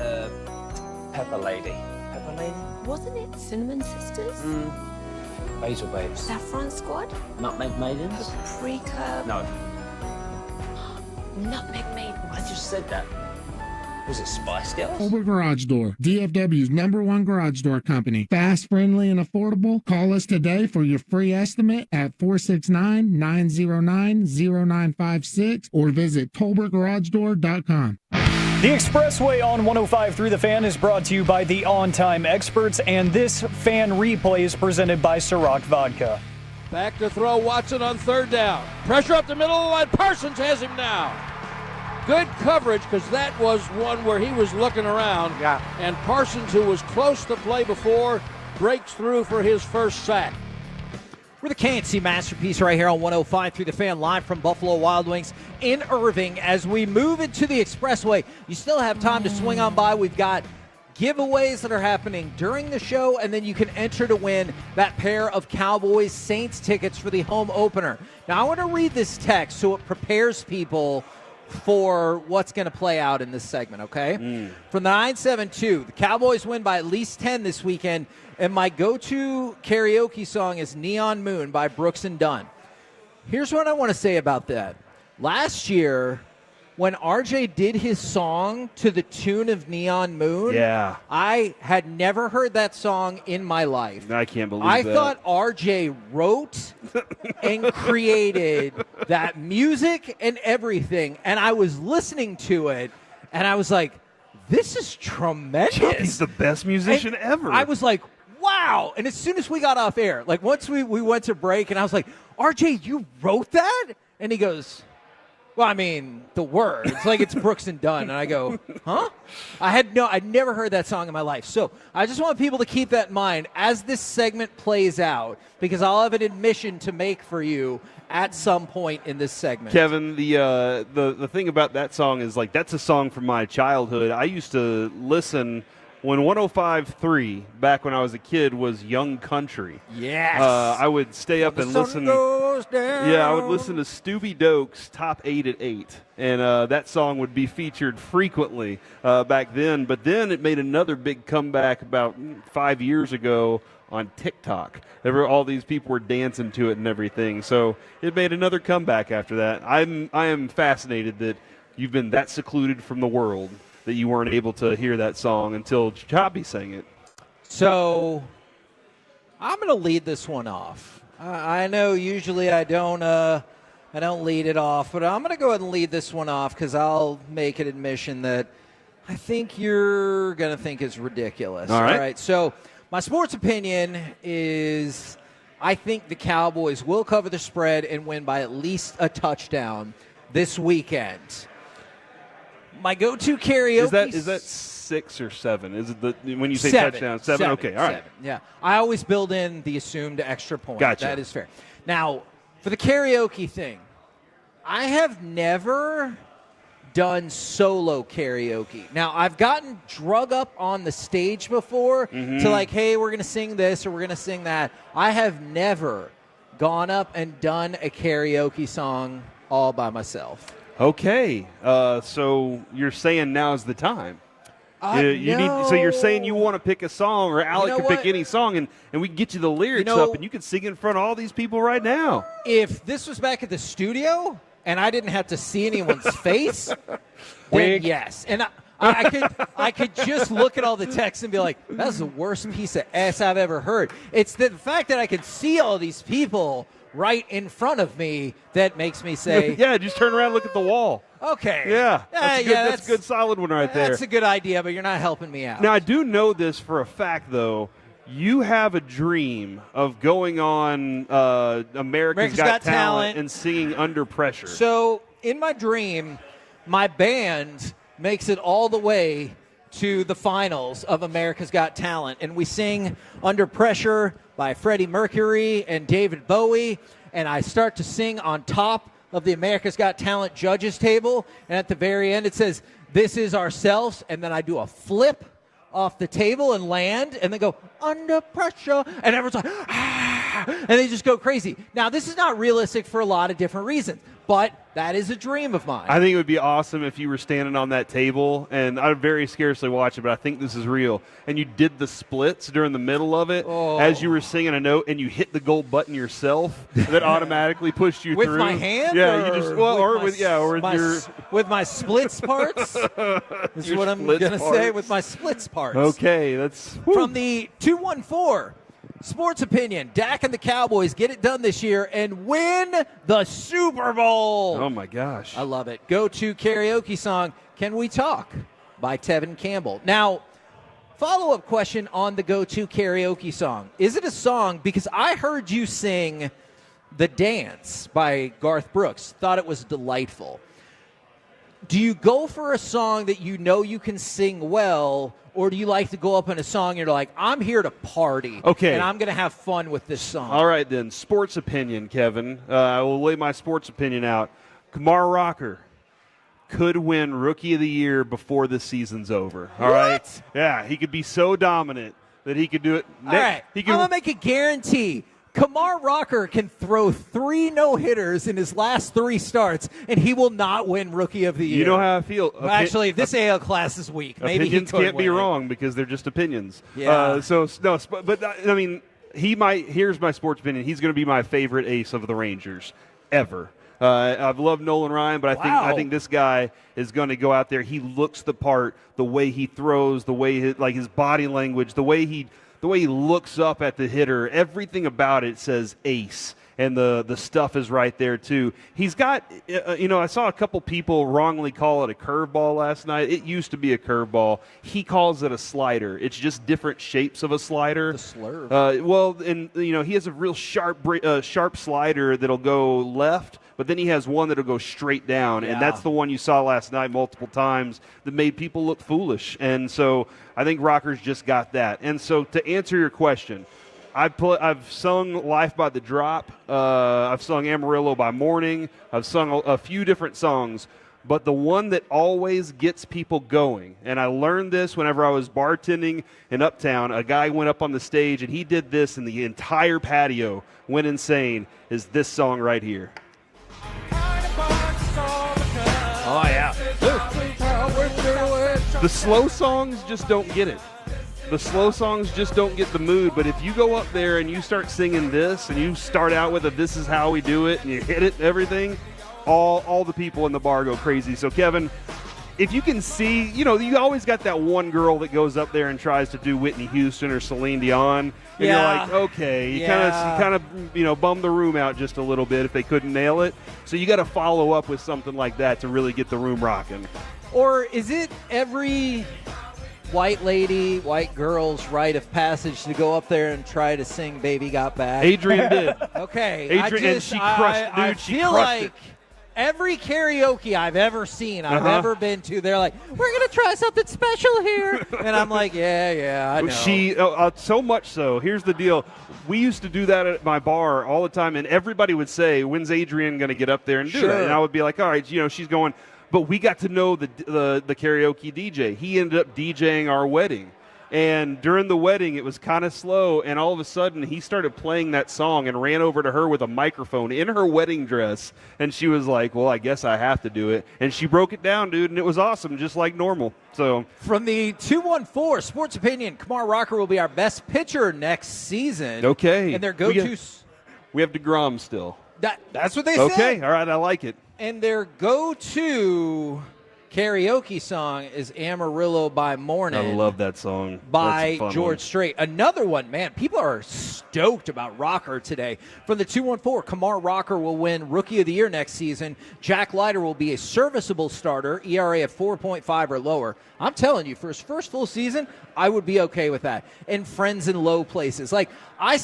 Pepper Lady? Pepper Lady? Wasn't it Cinnamon Sisters? Basil Babes. Saffron Squad? Nutmeg Maidens? Pre-curb? No. Nutmeg Maidens. I just said that. Was it Spice Girls? Colbert Garage Door, DFW's #1 garage door company. Fast, friendly, and affordable. Call us today for your free estimate at 469-909-0956 or visit TolbertGarageDoor.com. The Expressway on 105 through the Fan is brought to you by the On Time Experts, and this fan replay is presented by Ciroc Vodka. Back to throw, Watson on third down. Pressure up the middle of the line. Parsons has him now. Good coverage, because that was one where he was looking around. Yeah. And Parsons, who was close to play before, breaks through for his first sack. We're the KNC Masterpiece right here on 105 through the Fan, live from Buffalo Wild Wings in Irving. As we move into the Expressway, you still have time to swing on by. We've got giveaways that are happening during the show, and then you can enter to win that pair of Cowboys Saints tickets for the home opener. Now, I want to read this text so it prepares people for what's going to play out in this segment, okay? From the 972, the Cowboys win by at least 10 this weekend, and my go-to karaoke song is Neon Moon by Brooks and Dunn. Here's what I want to say about that. Last year, when RJ did his song to the tune of Neon Moon, I had never heard that song in my life. I can't believe I that. thought RJ wrote and created that music and everything, and I was listening to it, and I was like, this is tremendous. He's the best musician ever. I was like, wow. And as soon as we got off air, like once we went to break, and I was like, RJ, you wrote that? And he goes, well, I mean, the words, like it's Brooks and Dunn. And I go, huh? I'd never heard that song in my life. So I just want people to keep that in mind as this segment plays out, because I'll have an admission to make for you at some point in this segment. Kevin, the thing about that song is, like, that's a song from my childhood. I used to listen when 105.3, back when I was a kid, was Young Country. Yes. I would stay up and listen. Goes down. Yeah, I would listen to Stubby Doak's Top 8 at 8. And that song would be featured frequently back then. But then it made another big comeback about 5 years ago on TikTok. All these people were dancing to it and everything. So it made another comeback after that. I am fascinated that you've been that secluded from the world that you weren't able to hear that song until Choppy sang it. So I'm going to lead this one off. I know usually I don't lead it off, but I'm going to go ahead and lead this one off because I'll make an admission that I think you're going to think is ridiculous. All right. All right. So my sports opinion is I think the Cowboys will cover the spread and win by at least a touchdown this weekend. My go-to karaoke is that 6 or 7? Is it when you say 7, touchdown? 7? Okay, all right. 7, yeah. I always build in the assumed extra point. Gotcha. That is fair. Now, for the karaoke thing, I have never done solo karaoke. Now, I've gotten drug up on the stage before to like, hey, we're going to sing this or we're going to sing that. I have never gone up and done a karaoke song all by myself. Okay, so you're saying now's the time. So you're saying you want to pick a song, or Alec can pick any song, and we can get you the lyrics up, and you can sing in front of all these people right now. If this was back at the studio and I didn't have to see anyone's face, then yes. And I could just look at all the texts and be like, that's the worst piece of ass I've ever heard. It's the fact that I can see all these people right in front of me that makes me say, yeah, just turn around and look at the wall. Okay. Yeah, that's a good solid one right there. That's a good idea, but you're not helping me out. Now, I do know this for a fact, though. You have a dream of going on America's Got Talent and singing Under Pressure. So, in my dream, my band makes it all the way to the finals of America's Got Talent, and we sing Under Pressure by Freddie Mercury and David Bowie, and I start to sing on top of the America's Got Talent judges table, and at the very end it says, "This is ourselves," and then I do a flip off the table and land, and then go, "Under Pressure," and everyone's like, ah. and they just go crazy. Now, this is not realistic for a lot of different reasons, but that is a dream of mine. I think it would be awesome if you were standing on that table, and I would very scarcely watch it, but I think this is real, and you did the splits during the middle of it as you were singing a note, and you hit the gold button yourself that automatically pushed you with through. my hand? Yeah, you just with my splits parts. This is what I'm going to say, with my splits parts. Okay, that's from the 214. Sports opinion. Dak and the Cowboys get it done this year and win the Super Bowl. Oh, my gosh. I love it. Go-to karaoke song, Can We Talk by Tevin Campbell. Now, follow-up question on the go-to karaoke song. Is it a song, because I heard you sing The Dance by Garth Brooks. Thought it was delightful. Do you go for a song that you know you can sing well, or do you like to go up in a song and you're like, I'm here to party, and I'm going to have fun with this song? All right, then. Sports opinion, Kevin. I will lay my sports opinion out. Kumar Rocker could win Rookie of the Year before the season's over. All right? Yeah, he could be so dominant that he could do it. All right, I'm going to make a guarantee. Kumar Rocker can throw 3 no-hitters in his last 3 starts, and he will not win Rookie of the Year. You know how I feel. Well, actually, this AL class is weak. Maybe opinions he could can't be win. wrong because they're just opinions. Yeah. But I mean, he might. Here's my sports opinion. He's going to be my favorite ace of the Rangers ever. I've loved Nolan Ryan, but I think this guy is going to go out there. He looks the part, the way he throws, the way his body language, the way he looks up at the hitter, everything about it says ace, and the stuff is right there too. He's got, I saw a couple people wrongly call it a curveball last night. It used to be a curveball. He calls it a slider. It's just different shapes of a slider. The slurve. He has a real sharp slider that'll go left, but then he has one that'll go straight down, and that's the one you saw last night multiple times that made people look foolish. And so I think Rocker's just got that. And so to answer your question, I've sung Life by the Drop. I've sung Amarillo by Morning. I've sung a few different songs. But the one that always gets people going, and I learned this whenever I was bartending in Uptown, a guy went up on the stage, and he did this, and the entire patio went insane, is this song right here. Oh, yeah. The slow songs just don't get it. The slow songs just don't get the mood, but if you go up there and you start singing this and you start out with a "This Is How We Do It" and you hit it and everything, all the people in the bar go crazy. So, Kevin, if you can see, you always got that one girl that goes up there and tries to do Whitney Houston or Celine Dion, and you're like, okay, you kind of bum the room out just a little bit if they couldn't nail it. So you got to follow up with something like that to really get the room rocking. Or is it every white girl's rite of passage to go up there and try to sing "Baby Got Back"? Adrian did. Okay, and she crushed. I feel like it. Every karaoke I've ever seen, I've ever been to, they're like, "We're gonna try something special here," and I'm like, "Yeah, I know." She so much so. Here's the deal: we used to do that at my bar all the time, and everybody would say, "When's Adrian going to get up there and do that?" And I would be like, "All right, she's going." But we got to know the karaoke DJ. He ended up DJing our wedding. And during the wedding, it was kind of slow, and all of a sudden, he started playing that song and ran over to her with a microphone in her wedding dress, and she was like, well, I guess I have to do it. And she broke it down, dude, and it was awesome, just like normal. So from the 214 Sports Opinion, Kumar Rocker will be our best pitcher next season. Okay. And their go-to... We have DeGrom still. That's what they said. Okay, all right, I like it. And their go-to karaoke song is Amarillo by Morning. I love that song. By George Strait. Another one, man, people are stoked about Rocker today. From the 214, Kumar Rocker will win Rookie of the Year next season. Jack Leiter will be a serviceable starter, ERA of 4.5 or lower. I'm telling you, for his first full season, I would be okay with that. And friends in low places. Like, I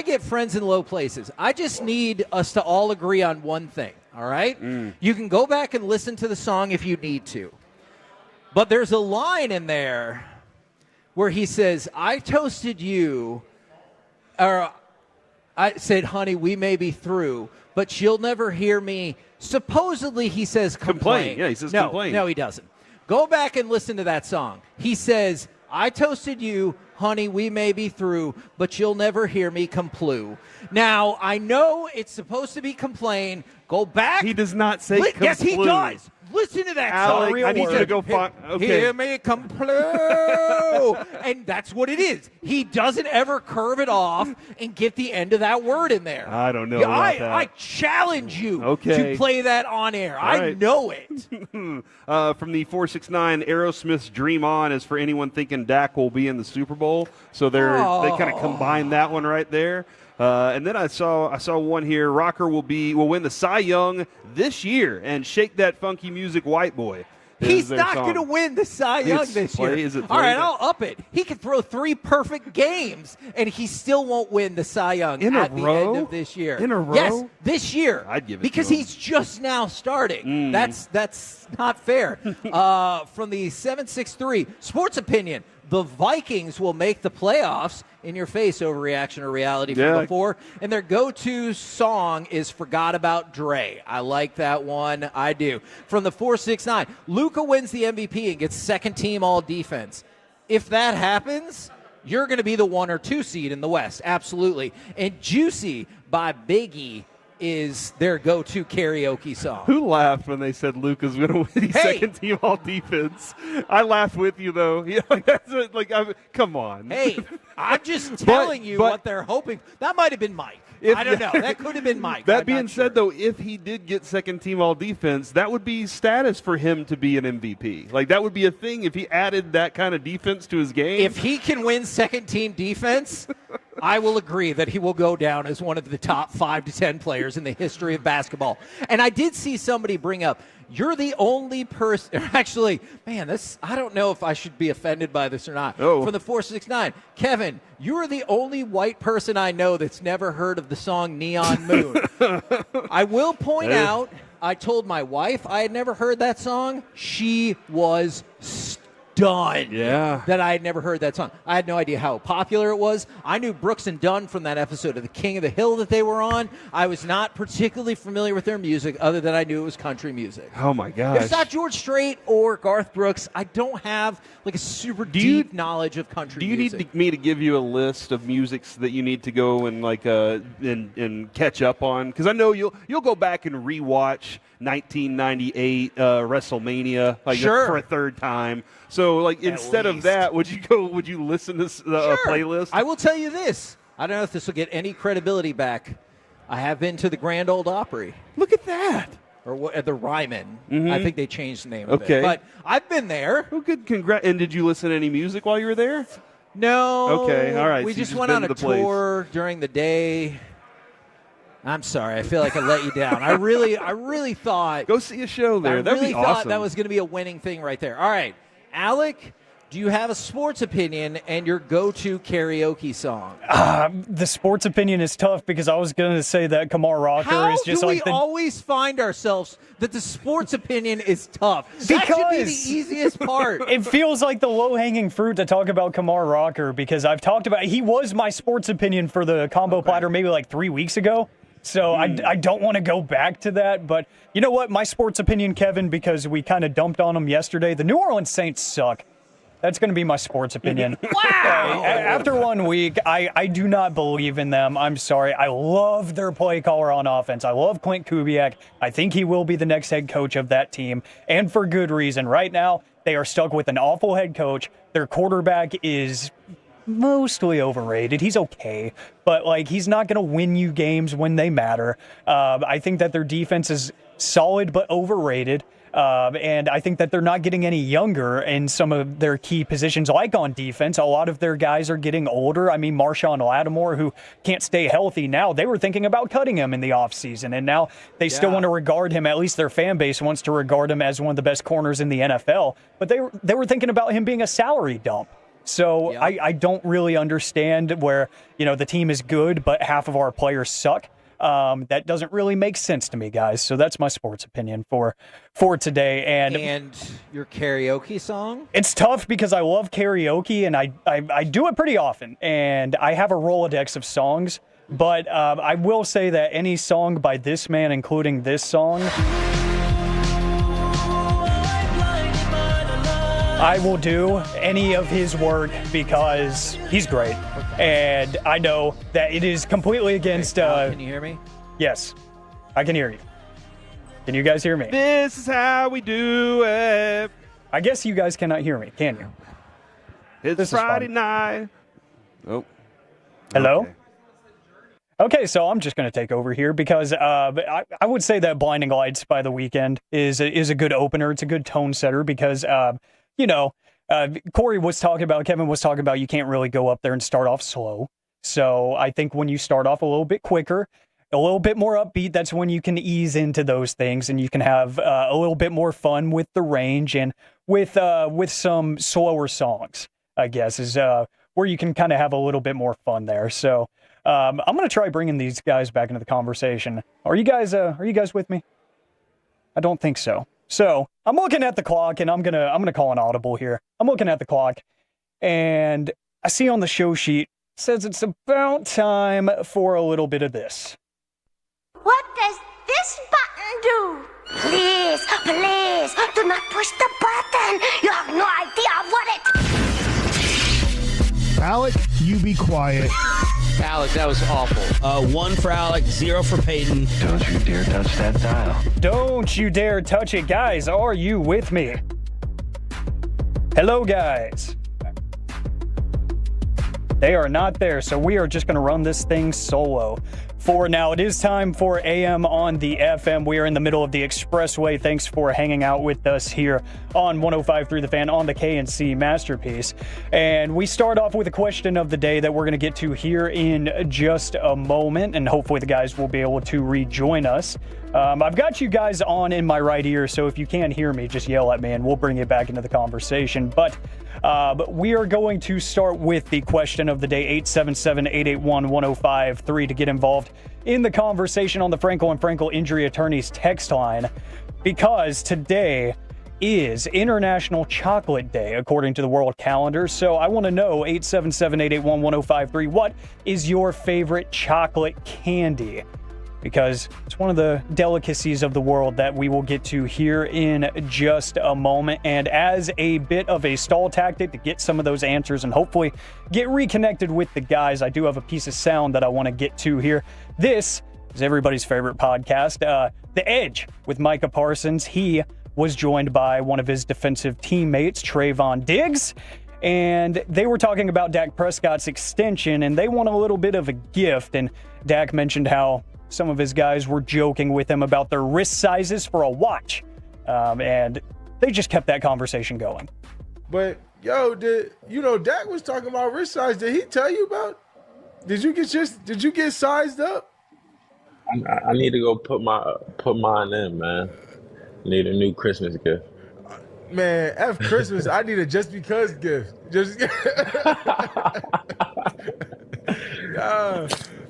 get friends in low places. I just need us to all agree on one thing. All right? You can go back and listen to the song if you need to. But there's a line in there where he says, I toasted you, or I said, honey, we may be through, but you'll never hear me. Supposedly, he says complain. Yeah, he says complain. No, he doesn't. Go back and listen to that song. He says, I toasted you, honey, we may be through, but you'll never hear me complue. Now, I know it's supposed to be complain. Go back. He does not say complue. Yes, he does. Listen to that Alec, song. I need you to go find. Okay. Hear me complue. And that's what it is. He doesn't ever curve it off and get the end of that word in there. I don't know about that. I challenge you Okay. to play that on air. All I right. know it. From the 469, Aerosmith's "Dream On" is for anyone thinking Dak will be in the Super Bowl. So they kind of combine that one right there. And then I saw one here. Rocker will win the Cy Young this year and shake that funky music, white boy. He's not going to win the Cy Young this year. All right, I'll up it. He could throw 3 perfect games, and he still won't win the Cy Young at the end of this year. In a row? Yes, this year. I'd give it because to him. he's just now starting. That's not fair. From the 763 Sports Opinion, the Vikings will make the playoffs. In your face, overreaction or reality from before. And their go-to song is Forgot About Dre. I like that one. I do. From the 469, Luka wins the MVP and gets second team all defense. If that happens, you're going to be the 1 or 2 seed in the West. Absolutely. And Juicy by Biggie is their go-to karaoke song. Who laughed when they said Luka's going to win second team all defense? I laughed with you, though. Come on. Hey, I'm just telling you what they're hoping. That might have been Mike. I don't know. That could have been Mike. That being said, though, if he did get second team all defense, that would be status for him to be an MVP. Like, that would be a thing if he added that kind of defense to his game. If he can win second team defense, I will agree that he will go down as one of the top 5 to 10 players in the history of basketball. And I did see somebody bring up, you're the only person. Actually, man, I don't know if I should be offended by this or not. Oh. From the 469, Kevin, you're the only white person I know that's never heard of the song Neon Moon. I will point out, I told my wife I had never heard that song. She was stunned that I had never heard that song. I had no idea how popular it was. I knew Brooks and Dunn from that episode of The King of the Hill that they were on. I was not particularly familiar with their music other than I knew it was country music. Oh, my gosh. If it's not George Strait or Garth Brooks, I don't have like a super deep knowledge of country music. Do you need me to give you a list of musics that you need to go and and catch up on? Because I know you'll go back and rewatch 1998 WrestleMania for a third time. So instead of that, would you listen to a playlist? I will tell you this. I don't know if this will get any credibility back. I have been to the Grand Ole Opry. Look at that. Or the Ryman. Mm-hmm. I think they changed the name of it. But I've been there. Oh, good. Congrats. And did you listen to any music while you were there? No. Okay. All right. We so just you went on a place. tour during the day. I'm sorry. I feel like I let you down. I really thought. Go see a show there. That'd be awesome. I thought that was going to be a winning thing right there. All right. Alec, do you have a sports opinion and your go-to karaoke song? The sports opinion is tough because I was going to say that Kumar Rocker is just How do like we always find ourselves that the sports opinion is tough? That should be the easiest part. It feels like the low-hanging fruit to talk about Kumar Rocker because I've talked about he was my sports opinion for the combo platter maybe like 3 weeks ago. So I don't want to go back to that. But you know what? My sports opinion, Kevin, because we kind of dumped on them yesterday, the New Orleans Saints suck. That's going to be my sports opinion. Wow! After 1 week, I do not believe in them. I'm sorry. I love their play caller on offense. I love Clint Kubiak. I think he will be the next head coach of that team, and for good reason. Right now, they are stuck with an awful head coach. Their quarterback is mostly overrated. He's okay, but he's not going to win you games when they matter. I think that their defense is solid but overrated. And I think that they're not getting any younger in some of their key positions, like on defense. A lot of their guys are getting older. I mean, Marshawn Lattimore, who can't stay healthy now, they were thinking about cutting him in the offseason, and now they still want to regard him, at least their fan base wants to regard him as one of the best corners in the NFL. But they were thinking about him being a salary dump. So I don't really understand where, the team is good, but half of our players suck. That doesn't really make sense to me, guys. So that's my sports opinion for today. And your karaoke song? It's tough because I love karaoke, and I do it pretty often. And I have a Rolodex of songs. But I will say that any song by this man, including this song... I will do any of his work because he's great. And I know that it is completely against... Can you hear me? Yes, I can hear you. Can you guys hear me? This is how we do it. I guess you guys cannot hear me, can you? It's Friday night. Oh. Hello? Okay, so I'm just going to take over here because I would say that Blinding Lights by The Weeknd is a good opener. It's a good tone setter because, Corey was talking about, Kevin was talking about, you can't really go up there and start off slow. So I think when you start off a little bit quicker, a little bit more upbeat, that's when you can ease into those things and you can have a little bit more fun with the range and with some slower songs, I guess, is where you can kind of have a little bit more fun there. So I'm going to try bringing these guys back into the conversation. Are you guys with me? I don't think so. So I'm looking at the clock and I'm gonna call an audible here. I'm looking at the clock and I see on the show sheet it says it's about time for a little bit of this. What does this button do? Please, please, do not push the button. You have no idea what it... Alec, you be quiet. Alec, that was awful. 1 for Alec, 0 for Peyton. Don't you dare touch that dial. Don't you dare touch it, guys. Are you with me? Hello, guys. They are not there, so we are just going to run this thing solo. For now, it is time for AM on the FM. We are in the middle of the expressway. Thanks for hanging out with us here on 105.3 The Fan on the KNC Masterpiece. And we start off with a question of the day that we're going to get to here in just a moment. And hopefully the guys will be able to rejoin us. I've got you guys on in my right ear, so if you can't hear me, just yell at me and we'll bring it back into the conversation. But we are going to start with the question of the day, 877-881-1053, to get involved in the conversation on the Frankel and Frankel Injury Attorneys text line, because today is International Chocolate Day, according to the world calendar. So I want to know, 877-881-1053, what is your favorite chocolate candy? Because it's one of the delicacies of the world that we will get to here in just a moment. And as a bit of a stall tactic to get some of those answers and hopefully get reconnected with the guys, I do have a piece of sound that I want to get to here. This is everybody's favorite podcast, The Edge with Micah Parsons. He was joined by one of his defensive teammates, Trayvon Diggs. And they were talking about Dak Prescott's extension, and they want a little bit of a gift. And Dak mentioned how some of his guys were joking with him about their wrist sizes for a watch. And they just kept that conversation going. But, yo, Dak was talking about wrist size. Did he tell you about? Did you get sized up? I need to go put mine in, man. Need a new Christmas gift. Man, F Christmas. I need a just because gift.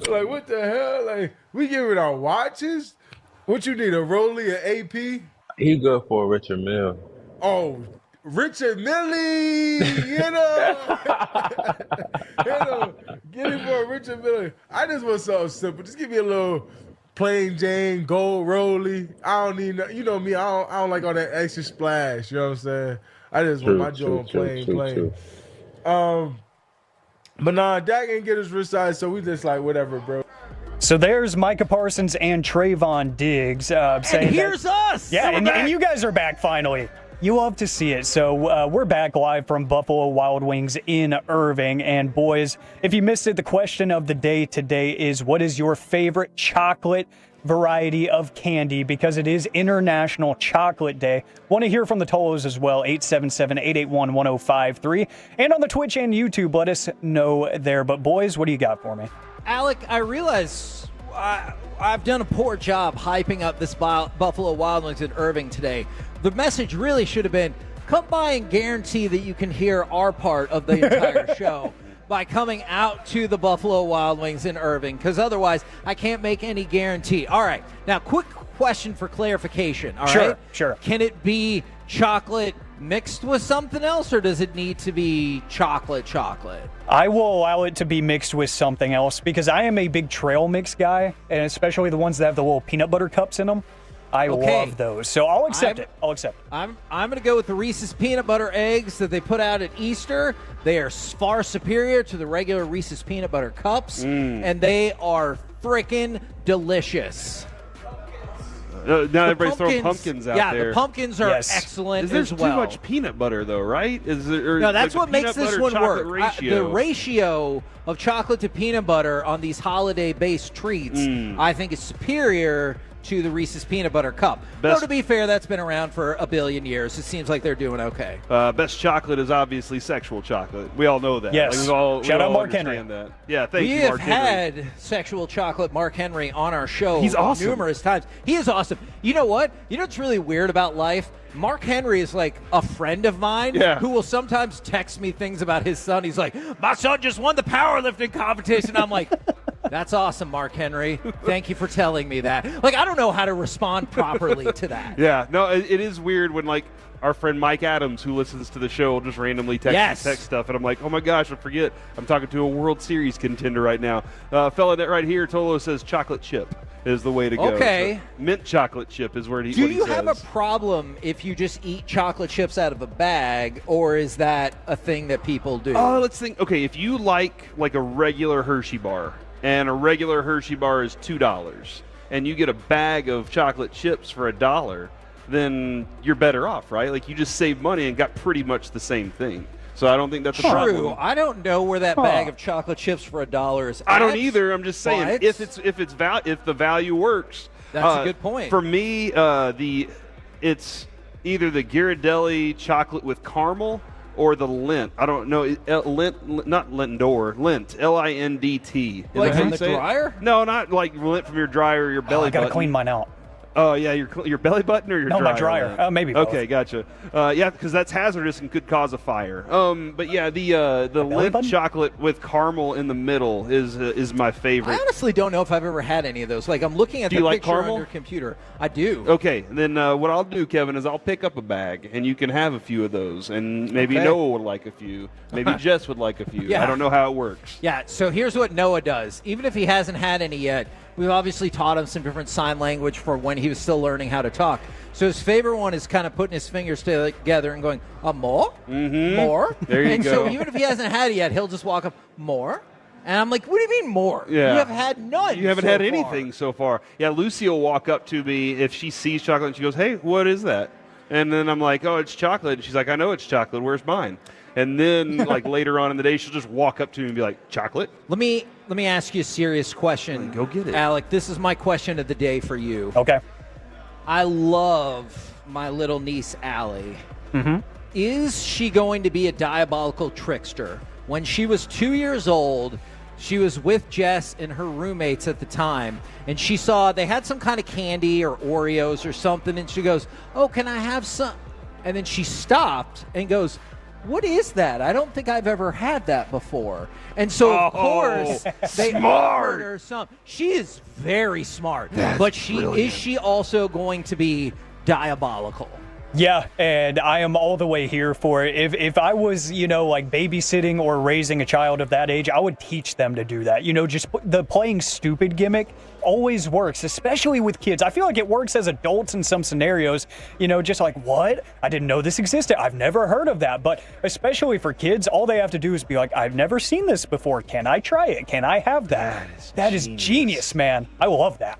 Like, what the hell? Like, we giving our watches? What you need, a Rolly, an AP? He good for a Richard Mille. Oh, Richard Mille, get him for a Richard Mille. I just want something simple. Just give me a little plain Jane gold Rolly. I don't need, you know me, I don't like all that extra splash, you know what I'm saying? I just want my joint plain. But nah, Dak ain't get his wrist size, so we just like, whatever, bro. So there's Micah Parsons and Trayvon Diggs saying and here's us! Yeah, and you guys are back finally. You love to see it. So we're back live from Buffalo Wild Wings in Irving. And boys, if you missed it, the question of the day today is, what is your favorite chocolate variety of candy? Because it is International Chocolate Day. Want to hear from the Tolos as well, 877-881-1053. And on the Twitch and YouTube, let us know there. But boys, what do you got for me? Alec, I realize I've done a poor job hyping up this Buffalo Wild Wings in Irving today. The message really should have been, come by and guarantee that you can hear our part of the entire show by coming out to the Buffalo Wild Wings in Irving, because otherwise I can't make any guarantee. All right, now quick question for clarification, all right? Sure. Can it be chocolate mixed with something else, or does it need to be chocolate? I will allow it to be mixed with something else, because I am a big trail mix guy, and especially the ones that have the little peanut butter cups in them. I Okay. love those. So I'll accept it. I'll accept it. I'm going to go with the Reese's peanut butter eggs that they put out at Easter. They are far superior to the regular Reese's peanut butter cups, and they are freaking delicious. Now everybody's throwing pumpkins out there. Yeah, the pumpkins are excellent There's as well. too much peanut butter, though, right? No, that's what makes this one work. Ratio. The ratio of chocolate to peanut butter on these holiday-based treats, I think, is superior to the Reese's peanut butter cup. Though, to be fair, that's been around for a billion years. It seems like they're doing okay. Best chocolate is obviously sexual chocolate. We all know that. Yes. Like, Shout out Mark understand Henry. that. Yeah, thank we you, have Mark Henry. had sexual chocolate Mark Henry on our show He's awesome. numerous times. He is awesome. You know what? You know what's really weird about life? Mark Henry is like a friend of mine who will sometimes text me things about his son. He's like, my son just won the powerlifting competition. I'm like, that's awesome, Mark Henry. Thank you for telling me that. Like, I don't know how to respond properly to that. Yeah, no, it is weird when, like, our friend Mike Adams, who listens to the show, will just randomly text stuff, and I'm like, oh my gosh, I forget. I'm talking to a World Series contender right now. Fella that right here, Tolo says chocolate chip is the way to go. Okay. So, mint chocolate chip is where he Do what he you says. have a problem if you just eat chocolate chips out of a bag, or is that a thing that people do? Oh, let's think. Okay, if you like a regular Hershey bar, and a regular Hershey bar is $2, and you get a bag of chocolate chips for $1, then you're better off, right? Like, you just saved money and got pretty much the same thing. So I don't think that's a True. problem. I don't know where that bag of chocolate chips for $1 is. I don't either. I'm just saying, but if the value works. That's a good point. For me, it's either the Ghirardelli chocolate with caramel or the Lindt. I don't know. Lindt, not Lindor. Lindt. L-I-N-D-T. Like from the dryer? No, not like Lindt from your dryer or your belly I got to button. clean mine out. Oh, yeah, your belly button or your dryer? No, my dryer. Maybe both. Okay, gotcha. Yeah, because that's hazardous and could cause a fire. But yeah, the Lindt chocolate with caramel in the middle is my favorite. I honestly don't know if I've ever had any of those. Like, I'm looking at Do the you like picture caramel? on your computer. I do. Okay, then what I'll do, Kevin, is I'll pick up a bag, and you can have a few of those, and maybe Okay. Noah would like a few. Maybe Jess would like a few. Yeah. I don't know how it works. Yeah, so here's what Noah does. Even if he hasn't had any yet, we've obviously taught him some different sign language for when he was still learning how to talk. So his favorite one is kind of putting his fingers together and going, more? Mm-hmm. More? There you and go. so even if he hasn't had it yet, he'll just walk up, more? And I'm like, what do you mean more? Yeah. You have had none. You haven't so had far. anything so far. Yeah, Lucy will walk up to me if she sees chocolate, and she goes, hey, what is that? And then I'm like, oh, it's chocolate. And she's like, I know it's chocolate. Where's mine? And then, like, later on in the day, she'll just walk up to me and be like, chocolate? Let me ask you a serious question. Go get it. Alec, this is my question of the day for you. Okay. I love my little niece, Allie. Mm-hmm. Is she going to be a diabolical trickster? When she was 2 years old, she was with Jess and her roommates at the time, and she saw they had some kind of candy or Oreos or something, and she goes, oh, can I have some? And then she stopped and goes, what is that? I don't think I've ever had that before. And so, of course, they offered her some. She is very smart. But is she also going to be diabolical? Yeah, and I am all the way here for it. If I was, like babysitting or raising a child of that age, I would teach them to do that. Just the playing stupid gimmick always works, especially with kids. I feel like it works as adults in some scenarios, just like, what? I didn't know this existed. I've never heard of that. But especially for kids, all they have to do is be like, I've never seen this before. Can I try it? Can I have that? That is genius, man. I love that.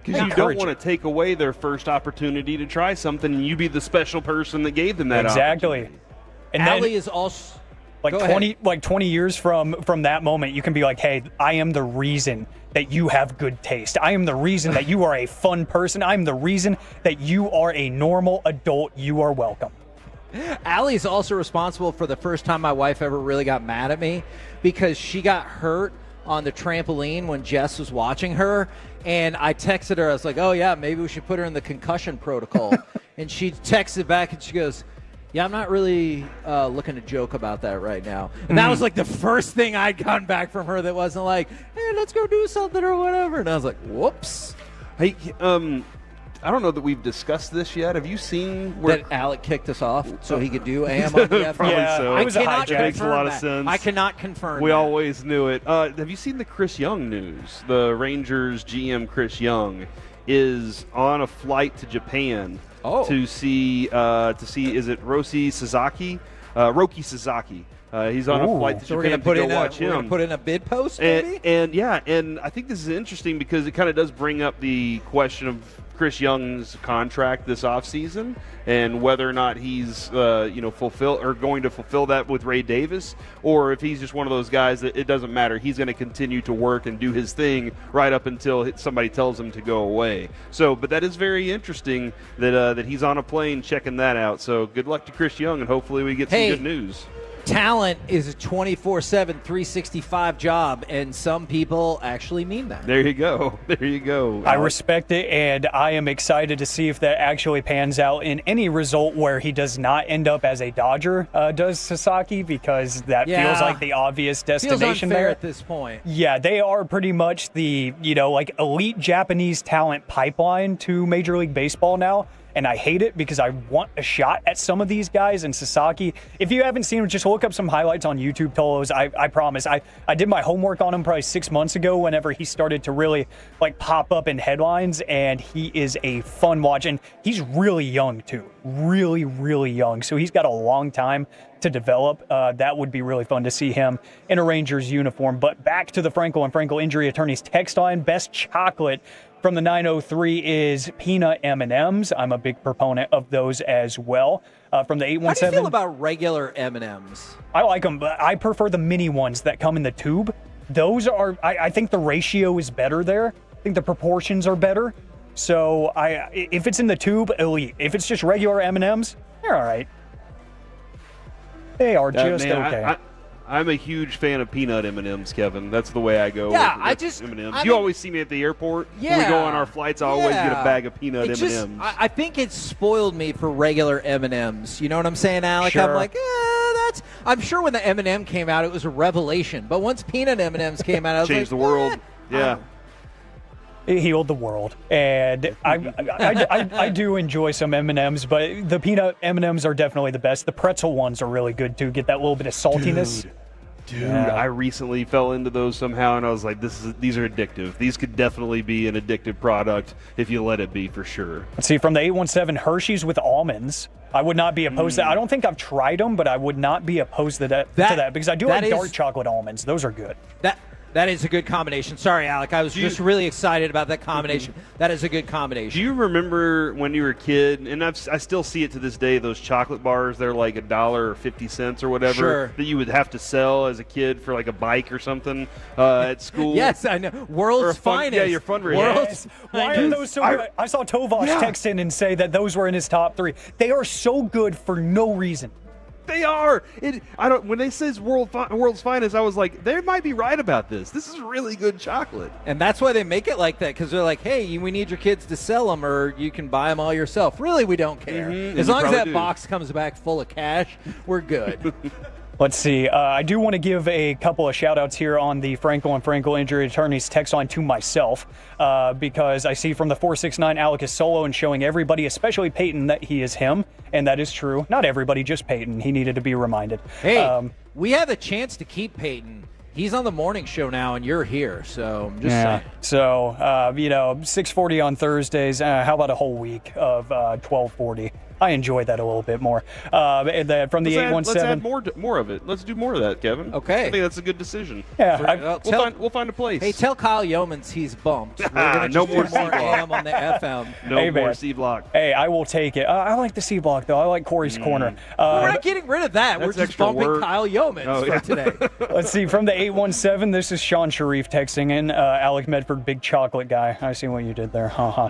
Because you don't want to take away their first opportunity to try something, and you be the special person that gave them that opportunity. And Allie then, is also like 20 years from that moment, you can be like, hey, I am the reason that you have good taste. I am the reason that you are a fun person. I'm the reason that you are a normal adult. You are welcome. Allie is also responsible for the first time my wife ever really got mad at me, because she got hurt on the trampoline when Jess was watching her, and I texted her. I was like, oh yeah, maybe we should put her in the concussion protocol. And she texted back and she goes, yeah, I'm not really looking to joke about that right now. And that was like the first thing I'd gotten back from her that wasn't like, hey, let's go do something or whatever. And I was like, whoops. Hey, I don't know that we've discussed this yet. Have you seen that Alec kicked us off so he could do AM on the FM? Probably so. It was a hijack. Makes a lot of sense. I cannot confirm We that. always knew it. Have you seen the Chris Young news? The Rangers GM Chris Young. is on a flight to Japan to see is it Roki Sasaki? He's on a flight to Japan to go watch him. We're going to put in a bid post, maybe? And I think this is interesting because it kind of does bring up the question of Chris Young's contract this offseason and whether or not he's going to fulfill that with Ray Davis, or if he's just one of those guys that it doesn't matter. He's going to continue to work and do his thing right up until somebody tells him to go away. So, but that is very interesting that he's on a plane checking that out. So good luck to Chris Young, and hopefully we get some good news. Talent is a 24/7, 365 job, and some people actually mean that. There you go. There you go. I respect it, and I am excited to see if that actually pans out in any result where he does not end up as a Dodger, does Sasaki, because that feels like the obvious destination feels unfair there. at this point. Yeah, they are pretty much the, elite Japanese talent pipeline to Major League Baseball now. And I hate it because I want a shot at some of these guys. And Sasaki, if you haven't seen him, just look up some highlights on YouTube, Tolos. I promise. I did my homework on him probably 6 months ago whenever he started to really pop up in headlines. And he is a fun watch. And he's really young, too. Really, really young. So he's got a long time to develop. That would be really fun to see him in a Rangers uniform. But back to the Frankel and Frankel Injury Attorneys text line. Best chocolate from the 903 is peanut M&Ms. I'm a big proponent of those as well. From the 817. How do you feel about regular M&Ms? I like them, but I prefer the mini ones that come in the tube. Those are, I think the ratio is better there. I think the proportions are better. So if it's in the tube, elite. If it's just regular M&Ms, they're all right. They are just okay. I'm a huge fan of peanut M&Ms, Kevin. That's the way I go. Yeah, with M&Ms. You always see me at the airport. Yeah, when we go on our flights, I always get a bag of peanut M&Ms. I think it's spoiled me for regular M&Ms. You know what I'm saying, Alec? Sure. I'm like, I'm sure when the M&M came out, it was a revelation. But once peanut M&Ms came out, I was changed the world. Yeah. It healed the world, and I do enjoy some M&Ms, but the peanut M&Ms are definitely the best. The pretzel ones are really good too. Get that little bit of saltiness. Dude, I recently fell into those somehow, and I was like, these are addictive. These could definitely be an addictive product if you let it be, for sure. Let's see, from the 817, Hershey's with almonds. I would not be opposed to that. I don't think I've tried them, but I would not be opposed to that because I do like dark chocolate almonds. Those are good. That is a good combination. Sorry, Alec. I was just really excited about that combination. That is a good combination. Do you remember when you were a kid, and I still see it to this day, those chocolate bars, they're like $1 or 50 cents or whatever, that you would have to sell as a kid for like a bike or something at school? Yes, I know. World's finest. Yeah, your fundraiser. Yes. Why are those so good? I saw Tovash text in and say that those were in his top 3. They are so good for no reason. They are. When they says world's finest, I was like, they might be right about this. This is really good chocolate. And that's why they make it like that, because they're like, hey, we need your kids to sell them, or you can buy them all yourself. Really, we don't care. As long as that box comes back full of cash, we're good. Let's see. I do want to give a couple of shout-outs here on the Frankel and Frankel Injury Attorneys text line to myself because I see from the 469 Alec is solo and showing everybody, especially Peyton, that he is him, and that is true. Not everybody, just Peyton. He needed to be reminded. Hey, we have a chance to keep Peyton. He's on the morning show now, and you're here, so I'm just saying. So, 6:40 on Thursdays. How about a whole week of 12:40? I enjoy that a little bit more. And then from the 817, let's add more of it. Let's do more of that, Kevin. Okay, I think that's a good decision. Yeah, we'll find a place. Hey, tell Kyle Yeomans he's bumped. We're gonna no more AM on the FM. No more C block. Hey, I will take it. I like the C block though. I like Corey's corner. We're not getting rid of that. We're just bumping Kyle Yeomans for today. Let's see. From the 817, this is Sean Sharif texting in. Alec Medford, big chocolate guy. I see what you did there. What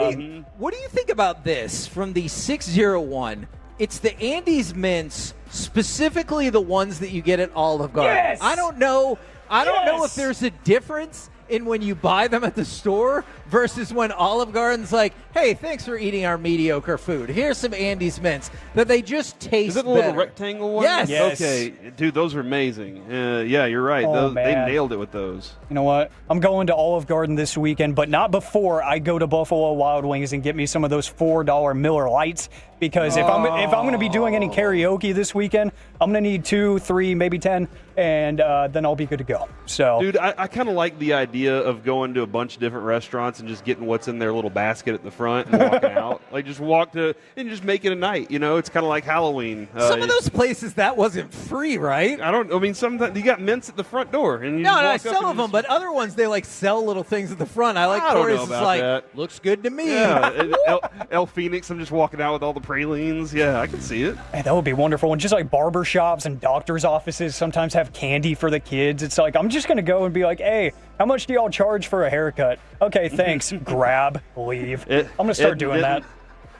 do you think about this from the 601? It's the Andes mints, specifically the ones that you get at Olive Garden. Yes! I don't know if there's a difference in when you buy them at the store versus when Olive Garden's like, hey, thanks for eating our mediocre food. Here's some Andes mints that they just taste better. Is it the little rectangle one? Yes. Okay. Dude, those are amazing. Yeah, you're right. They nailed it with those. You know what? I'm going to Olive Garden this weekend, but not before I go to Buffalo Wild Wings and get me some of those $4 Miller Lights. Because if I'm going to be doing any karaoke this weekend, I'm going to need 2, 3, maybe 10, and then I'll be good to go. So, dude, I kind of like the idea idea of going to a bunch of different restaurants and just getting what's in their little basket at the front and walking out. Like, just walk to and just make it a night. You know, it's kind of like Halloween. Some of those places that wasn't free, right? I mean, sometimes you got mints at the front door, and you No, just walk some up of them, but other ones they like sell little things at the front. I like I don't Corey's. know It's about like that. looks good to me. Yeah, El Phoenix. I'm just walking out with all the pralines. Yeah, I can see it. Hey, that would be wonderful. And just like barber shops and doctors' offices sometimes have candy for the kids. It's like, I'm just going to go and be like, hey, how much do y'all charge for a haircut? Okay, thanks. Grab, leave. I'm going to start doing that.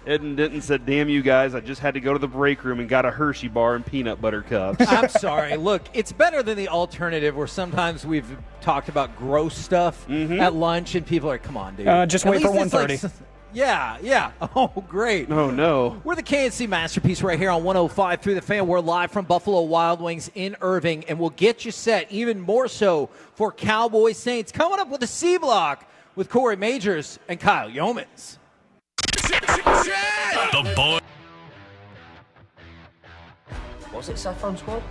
Ed and Denton said, damn you guys, I just had to go to the break room and got a Hershey bar and peanut butter cups. I'm sorry. Look, it's better than the alternative where sometimes we've talked about gross stuff at lunch and people are, come on, dude. Just At wait for least it's 1:30. like, yeah. Oh, great. Oh, no. We're the KNC Masterpiece right here on 105 through the Fan. We're live from Buffalo Wild Wings in Irving, and we'll get you set even more so for Cowboys Saints. Coming up with the C Block with Corey Majors and Kyle Yeomans. The boy. Was it Saffron Squad?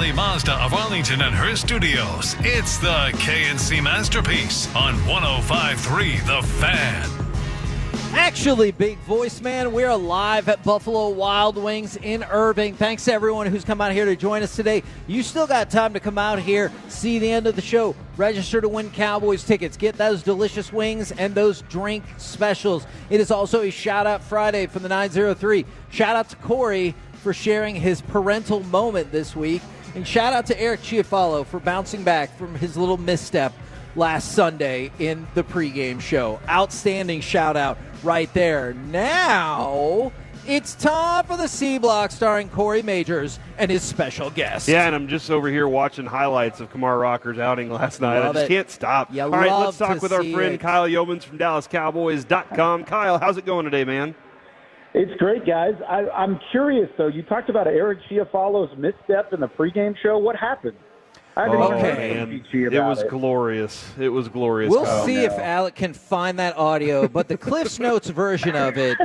O'Reilly Mazda of Arlington and her studios. It's the KNC Masterpiece on 105.3 The Fan. Actually, big voice man, we're live at Buffalo Wild Wings in Irving. Thanks to everyone who's come out here to join us today. You still got time to come out here, see the end of the show, register to win Cowboys tickets, get those delicious wings and those drink specials. It is also a shout-out Friday from the 903. Shout-out to Corey for sharing his parental moment this week. And shout-out to Eric Chiafalo for bouncing back from his little misstep last Sunday in the pregame show. Outstanding shout-out right there. Now, it's time for the C Block starring Corey Majors and his special guest. Yeah, and I'm just over here watching highlights of Kumar Rocker's outing last night. I just can't stop. All right, let's talk with our friend Kyle Yeomans from DallasCowboys.com. Kyle, how's it going today, man? It's great, guys. I'm curious, though. You talked about Eric Chiafalo's misstep in the pregame show. What happened? I haven't even heard anything it was glorious. It was glorious. We'll see if Alec can find that audio, but the Cliff's Notes version of it,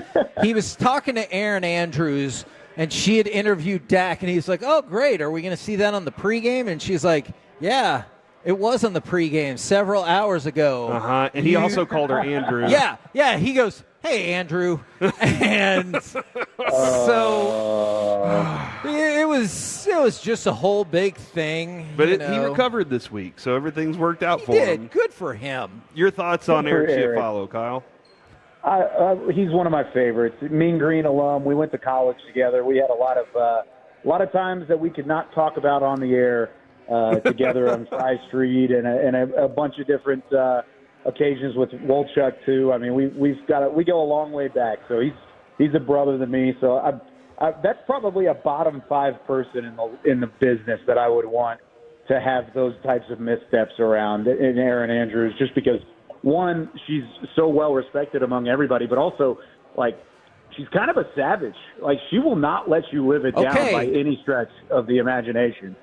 he was talking to Erin Andrews, and she had interviewed Dak, and he's like, oh, great, are we going to see that on the pregame? And she's like, yeah, it was on the pregame several hours ago. Uh-huh, and he also called her Andrew. Yeah, he goes, hey, Andrew. And so it was just a whole big thing. But he recovered this week, so everything's worked out for him. Good for him. Your thoughts on Eric Chiafalo, Kyle? He's one of my favorites. Mean Green alum. We went to college together. We had a lot of times that we could not talk about on the air together on Fry Street and a bunch of different occasions with Wolchuk too. I mean, we go a long way back. So he's a brother to me. So that's probably a bottom 5 person in the business that I would want to have those types of missteps around. And Erin Andrews, just because one, she's so well respected among everybody, but also like she's kind of a savage. Like she will not let you live it down by any stretch of the imagination.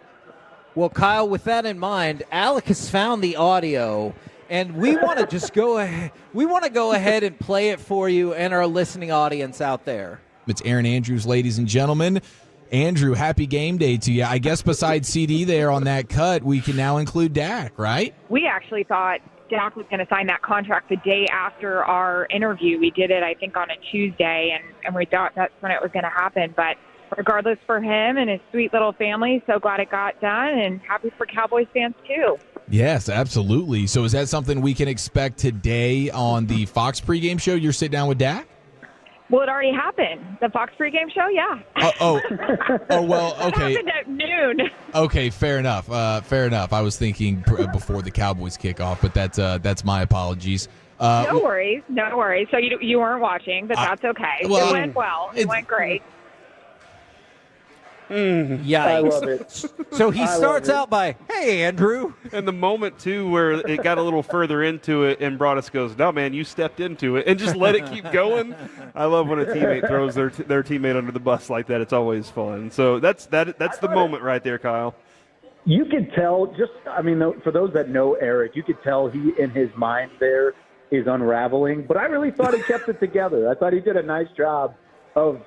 Well, Kyle, with that in mind, Alec has found the audio. And we want to just go ahead. We want to go ahead and play it for you and our listening audience out there. It's Erin Andrews, ladies and gentlemen. Andrew, happy game day to you. I guess besides CD there on that cut, we can now include Dak, right? We actually thought Dak was going to sign that contract the day after our interview. We did it, I think, on a Tuesday, and we thought that's when it was going to happen. But regardless, for him and his sweet little family, so glad it got done, and happy for Cowboys fans too. Yes, absolutely. So is that something we can expect today on the Fox pregame show? You're sitting down with Dak? Well, it already happened. The Fox pregame show, yeah. Well, okay. It happened at noon. Okay, fair enough. Fair enough. I was thinking before the Cowboys kickoff, but that's my apologies. No worries. So you weren't watching, but that's okay. It went well. It went great. Yikes. I love it. So he starts out by, hey, Andrew. And the moment, too, where it got a little further into it and Broadus goes, no, man, you stepped into it, and just let it keep going. I love when a teammate throws their teammate under the bus like that. It's always fun. So that's the moment right there, Kyle. You could tell, for those that know Eric, you could tell he, in his mind there, is unraveling. But I really thought he kept it together. I thought he did a nice job of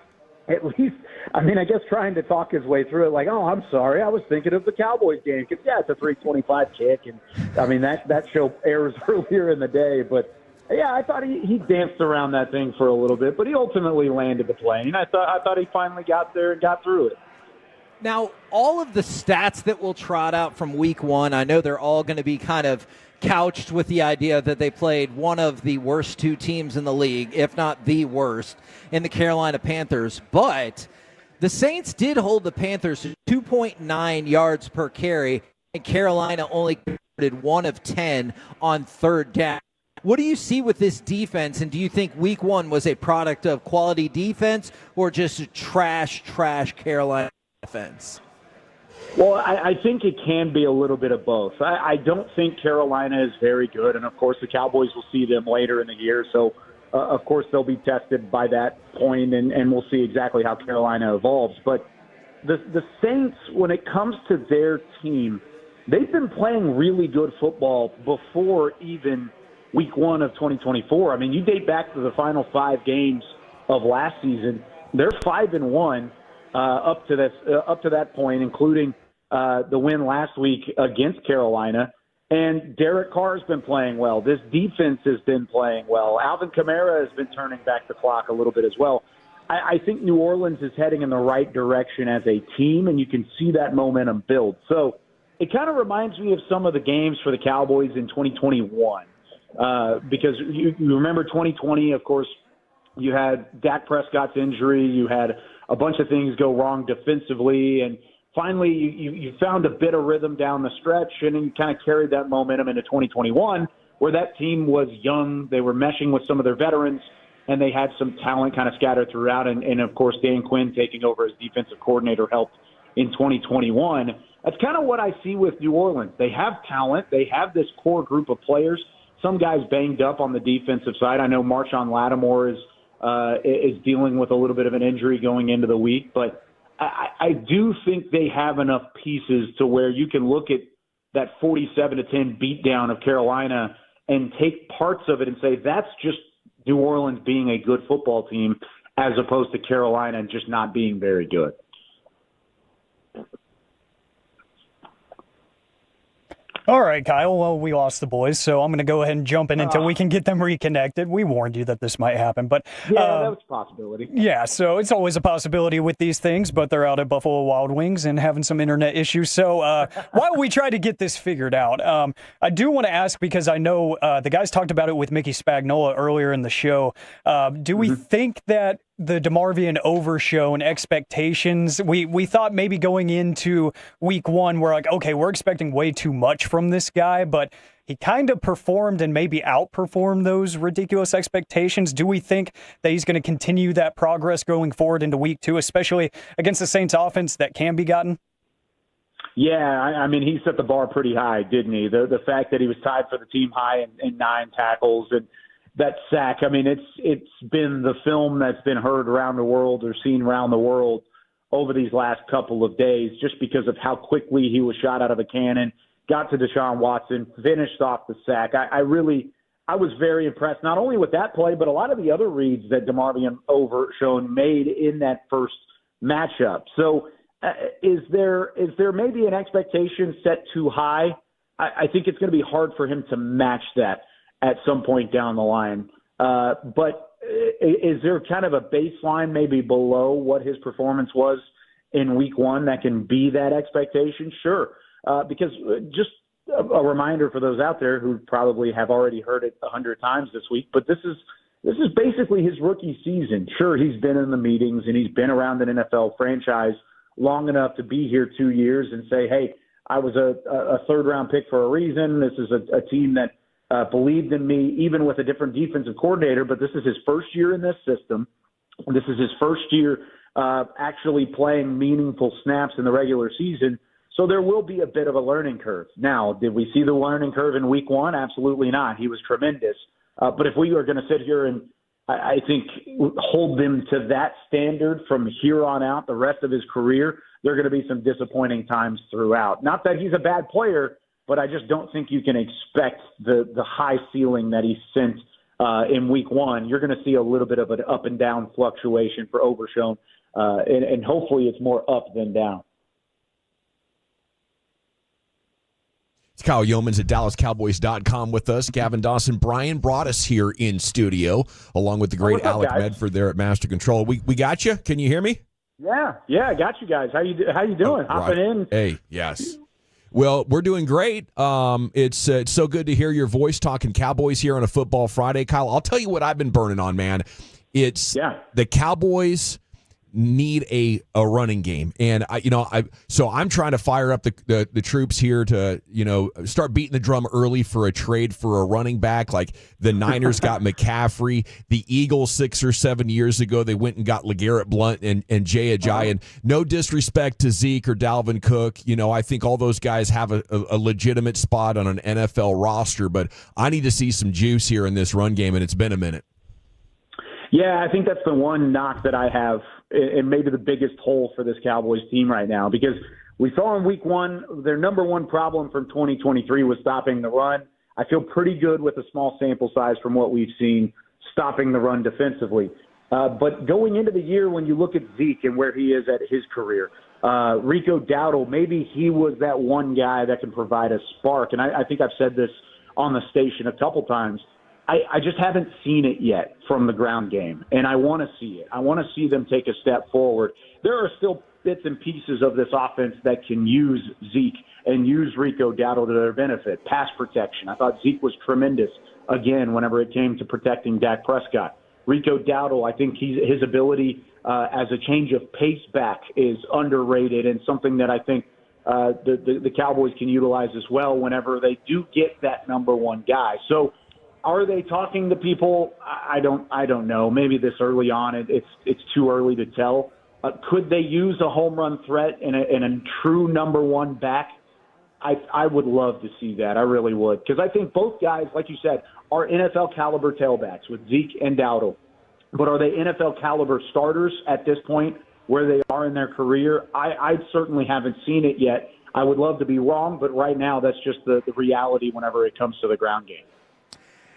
at least, I guess trying to talk his way through it, like, oh, I'm sorry, I was thinking of the Cowboys game. Because, yeah, it's a 325 kick, and, that show airs earlier in the day. But, yeah, I thought he danced around that thing for a little bit, but he ultimately landed the plane. I thought he finally got there and got through it. Now, all of the stats that we'll trot out from week one, I know they're all going to be kind of couched with the idea that they played one of the worst 2 teams in the league, if not the worst, in the Carolina Panthers. But the Saints did hold the Panthers to 2.9 yards per carry, and Carolina only converted 1 of 10 on third down. What do you see with this defense, and do you think week one was a product of quality defense or just a trash Carolina defense? Well, I think it can be a little bit of both. I don't think Carolina is very good, and, of course, the Cowboys will see them later in the year. So, of course, they'll be tested by that point, and we'll see exactly how Carolina evolves. But the Saints, when it comes to their team, they've been playing really good football before even week one of 2024. You date back to the final 5 games of last season. They're 5-1 up to that point, including the win last week against Carolina. And Derek Carr's been playing well. This defense has been playing well. Alvin Kamara has been turning back the clock a little bit as well. I think New Orleans is heading in the right direction as a team, and you can see that momentum build. So it kind of reminds me of some of the games for the Cowboys in 2021 because you remember 2020, of course, you had Dak Prescott's injury. You had a bunch of things go wrong defensively, and finally you found a bit of rhythm down the stretch, and you kind of carried that momentum into 2021 where that team was young. They were meshing with some of their veterans, and they had some talent kind of scattered throughout. And of course, Dan Quinn taking over as defensive coordinator helped in 2021. That's kind of what I see with New Orleans. They have talent. They have this core group of players. Some guys banged up on the defensive side. I know Marshawn Lattimore is dealing with a little bit of an injury going into the week, but I do think they have enough pieces to where you can look at that 47-10 beatdown of Carolina and take parts of it and say that's just New Orleans being a good football team as opposed to Carolina just not being very good. All right, Kyle. Well, we lost the boys, so I'm going to go ahead and jump in until we can get them reconnected. We warned you that this might happen, but yeah, that was a possibility. Yeah, so it's always a possibility with these things, but they're out at Buffalo Wild Wings and having some internet issues. So while we try to get this figured out, I do want to ask, because I know the guys talked about it with Mickey Spagnola earlier in the show. Do we think that the DeMarvion overshown expectations, we thought maybe going into week one, we're like, okay, we're expecting way too much from this guy, but he kind of performed and maybe outperformed those ridiculous expectations. Do we think that he's going to continue that progress going forward into week two, especially against the Saints offense that can be gotten? Yeah, I mean, he set the bar pretty high, didn't he? The fact that he was tied for the team high in 9 tackles and that sack, I mean, it's been the film that's been heard around the world or seen around the world over these last couple of days just because of how quickly he was shot out of a cannon, got to Deshaun Watson, finished off the sack. I was very impressed, not only with that play, but a lot of the other reads that DeMarvion Overshown made in that first matchup. So is there maybe an expectation set too high? I think it's going to be hard for him to match that at some point down the line. But is there kind of a baseline maybe below what his performance was in week one that can be that expectation? Sure. Because just a reminder for those out there who probably have already heard it 100 times this week, but this is basically his rookie season. Sure, he's been in the meetings and he's been around an NFL franchise long enough to be here 2 years and say, hey, I was a third-round pick for a reason. This is a team that believed in me, even with a different defensive coordinator, but this is his first year in this system. This is his first year actually playing meaningful snaps in the regular season. So there will be a bit of a learning curve. Now, did we see the learning curve in week one? Absolutely not. He was tremendous. But if we are going to sit here and I think hold them to that standard from here on out, the rest of his career, there are going to be some disappointing times throughout. Not that he's a bad player, but I just don't think you can expect the high ceiling that he sent in week one. You're going to see a little bit of an up and down fluctuation for Overshown, and hopefully it's more up than down. It's Kyle Yeomans at DallasCowboys.com with us. Gavin Dawson, Brian brought us here in studio, along with the great Alec Medford there at Master Control. We got you. Can you hear me? Yeah, I got you guys. How you doing? Hopping in. Hey, yes. Well, we're doing great. It's so good to hear your voice talking Cowboys here on a Football Friday. Kyle, I'll tell you what I've been burning on, man. It's the Cowboys need a running game, and I'm trying to fire up the troops here to start beating the drum early for a trade for a running back. Like the Niners got McCaffrey, the Eagles 6 or 7 years ago they went and got LeGarrette Blount and Jay Ajayi. And no disrespect to Zeke or Dalvin Cook, I think all those guys have a legitimate spot on an NFL roster, but I need to see some juice here in this run game, and it's been a minute. Yeah, I think that's the one knock that I have, and maybe the biggest hole for this Cowboys team right now, because we saw in week one, their number one problem from 2023 was stopping the run. I feel pretty good with a small sample size from what we've seen stopping the run defensively. But going into the year, when you look at Zeke and where he is at his career, Rico Dowdle, maybe he was that one guy that can provide a spark. And I think I've said this on the station a couple times. I just haven't seen it yet from the ground game, and I want to see it. I want to see them take a step forward. There are still bits and pieces of this offense that can use Zeke and use Rico Dowdle to their benefit. Pass protection. I thought Zeke was tremendous, again, whenever it came to protecting Dak Prescott. Rico Dowdle, I think his ability as a change of pace back is underrated and something that I think the Cowboys can utilize as well whenever they do get that number one guy. So are they talking to people? I don't know. Maybe this early on, it's too early to tell. Could they use a home run threat and a true number one back? I would love to see that. I really would. Because I think both guys, like you said, are NFL caliber tailbacks with Zeke and Dowdle. But are they NFL caliber starters at this point where they are in their career? I certainly haven't seen it yet. I would love to be wrong, but right now that's just the reality whenever it comes to the ground game.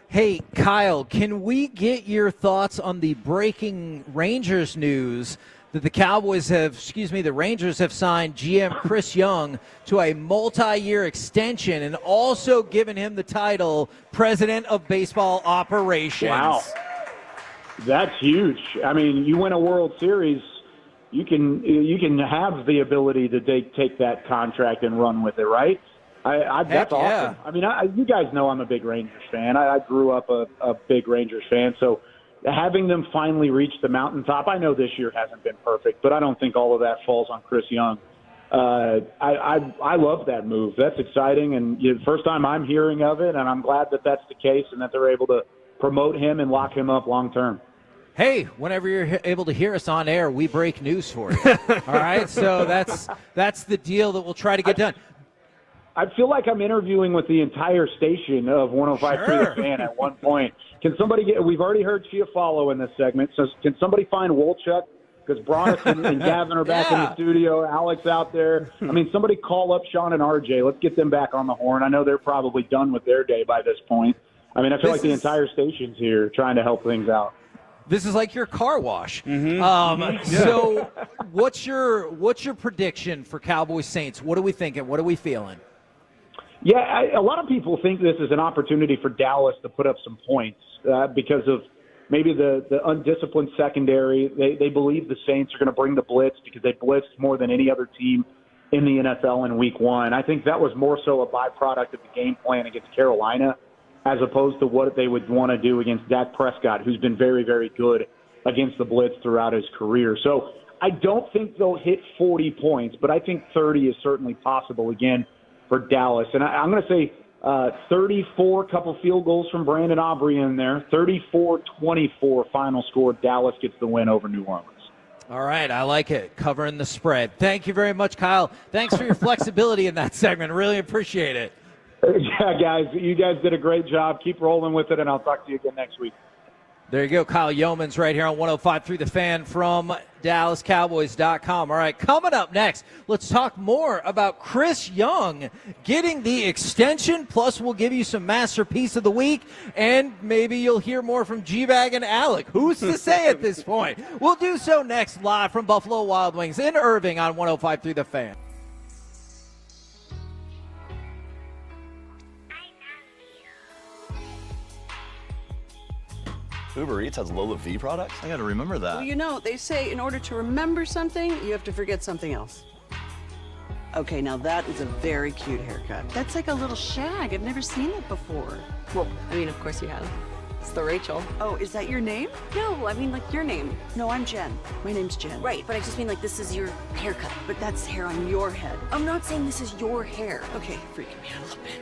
Hey, Kyle, can we get your thoughts on the breaking Rangers news that the Rangers have signed GM Chris Young to a multi-year extension and also given him the title President of Baseball Operations? Wow. That's huge. I mean, you win a World Series, you can have the ability to take that contract and run with it, right? That's awesome. I mean, you guys know I'm a big Rangers fan. I grew up a big Rangers fan, so having them finally reach the mountaintop, I know this year hasn't been perfect, but I don't think all of that falls on Chris Young. I love that move. That's exciting, and the first time I'm hearing of it, and I'm glad that that's the case and that they're able to promote him and lock him up long term. Hey, whenever you're able to hear us on air, we break news for you. All right, so that's the deal that we'll try to get done. I feel like I'm interviewing with the entire station of 105.3 The Fan at one point. Can somebody we've already heard Chiafalo in this segment, so can somebody find Wolchuk? Because Bronson and Gavin are back in the studio, Alex out there. I mean, somebody call up Shan and RJ. Let's get them back on the horn. I know they're probably done with their day by this point. I mean, I feel like the entire station's here trying to help things out. This is like your car wash. Mm-hmm. So what's your prediction for Cowboys Saints? What are we thinking? What are we feeling? Yeah, a lot of people think this is an opportunity for Dallas to put up some points because of maybe the undisciplined secondary. They believe the Saints are going to bring the blitz because they blitzed more than any other team in the NFL in Week 1. I think that was more so a byproduct of the game plan against Carolina as opposed to what they would want to do against Dak Prescott, who's been very, very good against the blitz throughout his career. So I don't think they'll hit 40 points, but I think 30 is certainly possible again for Dallas. And I'm going to say 34, couple field goals from Brandon Aubrey in there, 34-24 final score. Dallas gets the win over New Orleans. All right, I like it. Covering the spread. Thank you very much, Kyle. Thanks for your flexibility in that segment. Really appreciate it. Yeah, guys, you guys did a great job. Keep rolling with it, and I'll talk to you again next week. There you go. Kyle Yeomans right here on 105.3 The Fan from DallasCowboys.com. All right, coming up next, let's talk more about Chris Young getting the extension, plus we'll give you some Masterpiece of the Week, and maybe you'll hear more from GBag and Alec. Who's to say at this point? We'll do so next, live from Buffalo Wild Wings in Irving on 105.3 The Fan. Uber Eats has Lola V products? I gotta remember that. Well, you know, they say in order to remember something, you have to forget something else. Okay, now that is a very cute haircut. That's like a little shag. I've never seen it before. Well, I mean, of course you have. It's the Rachel. Oh, is that your name? No, I mean, like, your name. No, I'm Jen. My name's Jen. Right, but I just mean, like, this is your haircut. But that's hair on your head. I'm not saying this is your hair. Okay, freaking me out a little bit.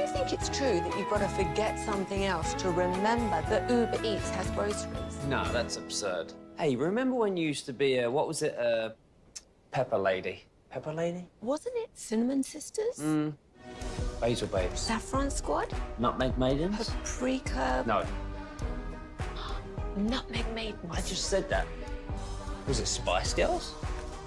you think it's true that you've got to forget something else to remember that Uber Eats has groceries? No, that's absurd. Hey, remember when you used to be a, what was it, Pepper Lady? Pepper Lady? Wasn't it Cinnamon Sisters? Basil Babes. Saffron Squad? Nutmeg Maidens? Paprika? No, Nutmeg Maidens. I just said that. Was it Spice Girls?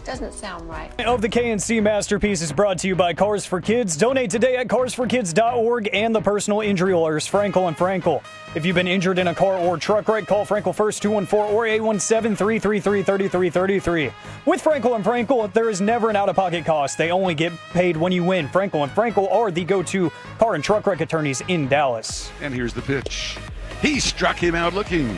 Doesn't sound right. Of the KNC Masterpiece is brought to you by Cars for Kids. Donate today at carsforkids.org and the personal injury lawyers, Frankel and Frankel. If you've been injured in a car or truck wreck, call Frankel first, 214 or 817-333-3333. With Frankel and Frankel, there is never an out-of-pocket cost. They only get paid when you win. Frankel and Frankel are the go-to car and truck wreck attorneys in Dallas. And here's the pitch. He struck him out looking.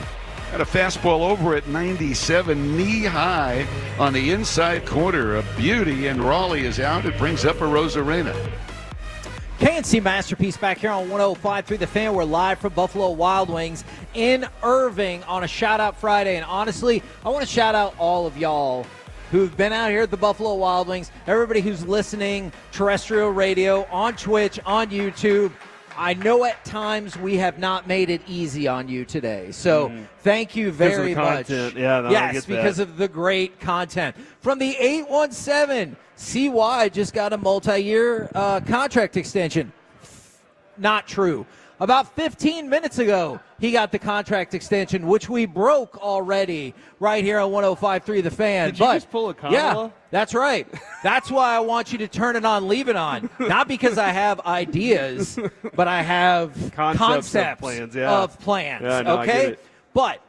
Got a fastball over at 97, knee-high on the inside corner. A beauty, and Raleigh is out. It brings up a Rosarena. KNC Masterpiece back here on 105.3 The Fan. We're live from Buffalo Wild Wings in Irving on a Shout-Out Friday. And honestly, I want to shout out all of y'all who've been out here at the Buffalo Wild Wings, everybody who's listening, terrestrial radio, on Twitch, on YouTube. I know at times we have not made it easy on you today. So thank you very much. Yeah, no, yes, because of the great content. From the 817, CY just got a multi-year contract extension. Not true. About 15 minutes ago, he got the contract extension, which we broke already right here on 105.3 The Fan. Did you just pull a Kamala? Yeah, that's right. That's why I want you to turn it on, leave it on. Not because I have ideas, but I have concepts of plans. Yeah. Yeah, no, I get okay? it. But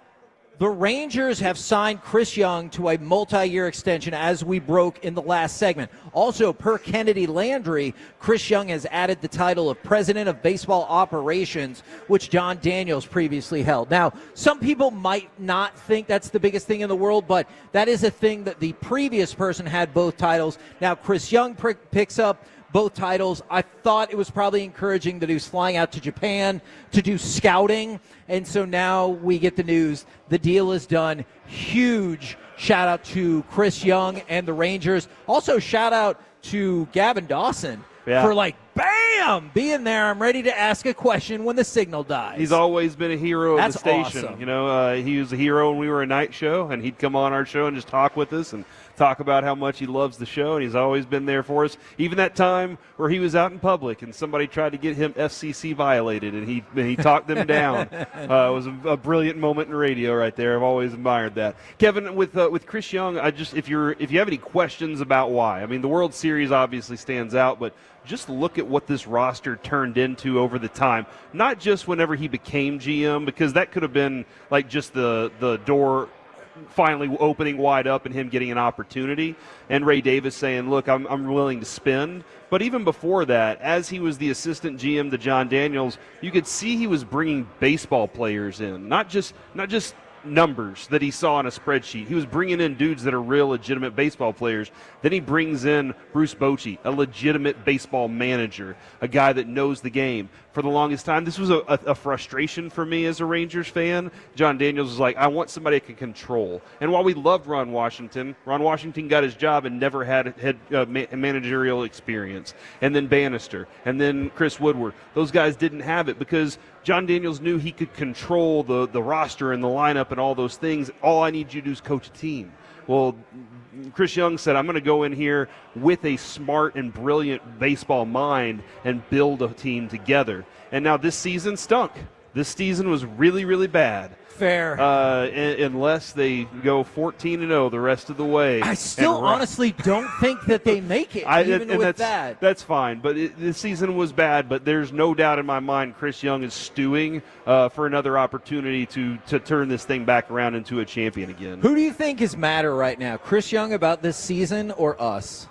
the Rangers have signed Chris Young to a multi-year extension, as we broke in the last segment. Also, per Kennedy Landry, Chris Young has added the title of President of Baseball Operations, which John Daniels previously held. Now, some people might not think that's the biggest thing in the world, but that is a thing that the previous person had both titles. Now, Chris Young picks up both titles. I thought it was probably encouraging that he was flying out to Japan to do scouting, and so now we get the news. The deal is done. Huge shout out to Chris Young and the Rangers. Also, shout out to Gavin Dawson for bam, being there. I'm ready to ask a question when the signal dies. He's always been a hero of the station. Awesome. You know, he was a hero when we were a night show, and he'd come on our show and just talk with us and talk about how much he loves the show, and he's always been there for us. Even that time where he was out in public and somebody tried to get him FCC violated, and he talked them down. It was a brilliant moment in radio right there. I've always admired that. Kevin, with Chris Young, if you have any questions about why, I mean, the World Series obviously stands out, but just look at what this roster turned into over the time. Not just whenever he became GM, because that could have been like just the door finally opening wide up and him getting an opportunity, and Ray Davis saying, look, I'm willing to spend. But even before that, as he was the assistant GM to John Daniels, you could see he was bringing baseball players in, not just numbers that he saw on a spreadsheet. He was bringing in dudes that are real legitimate baseball players. Then he brings in Bruce Bochy, a legitimate baseball manager, a guy that knows the game. For the longest time, this was a frustration for me as a Rangers fan. John Daniels was like, I want somebody I can control. And while we loved Ron Washington got his job and never had managerial experience. And then Bannister, and then Chris Woodward. Those guys didn't have it because John Daniels knew he could control the roster and the lineup and all those things. All I need you to do is coach a team. Well, Chris Young said, I'm going to go in here with a smart and brilliant baseball mind and build a team together. And now this season stunk. This season was really, really bad. Fair. Unless they go 14-0 the rest of the way. I still honestly don't think that they make it, that. That's fine. But this season was bad, but there's no doubt in my mind Chris Young is stewing for another opportunity to turn this thing back around into a champion again. Who do you think is madder right now, Chris Young about this season or us?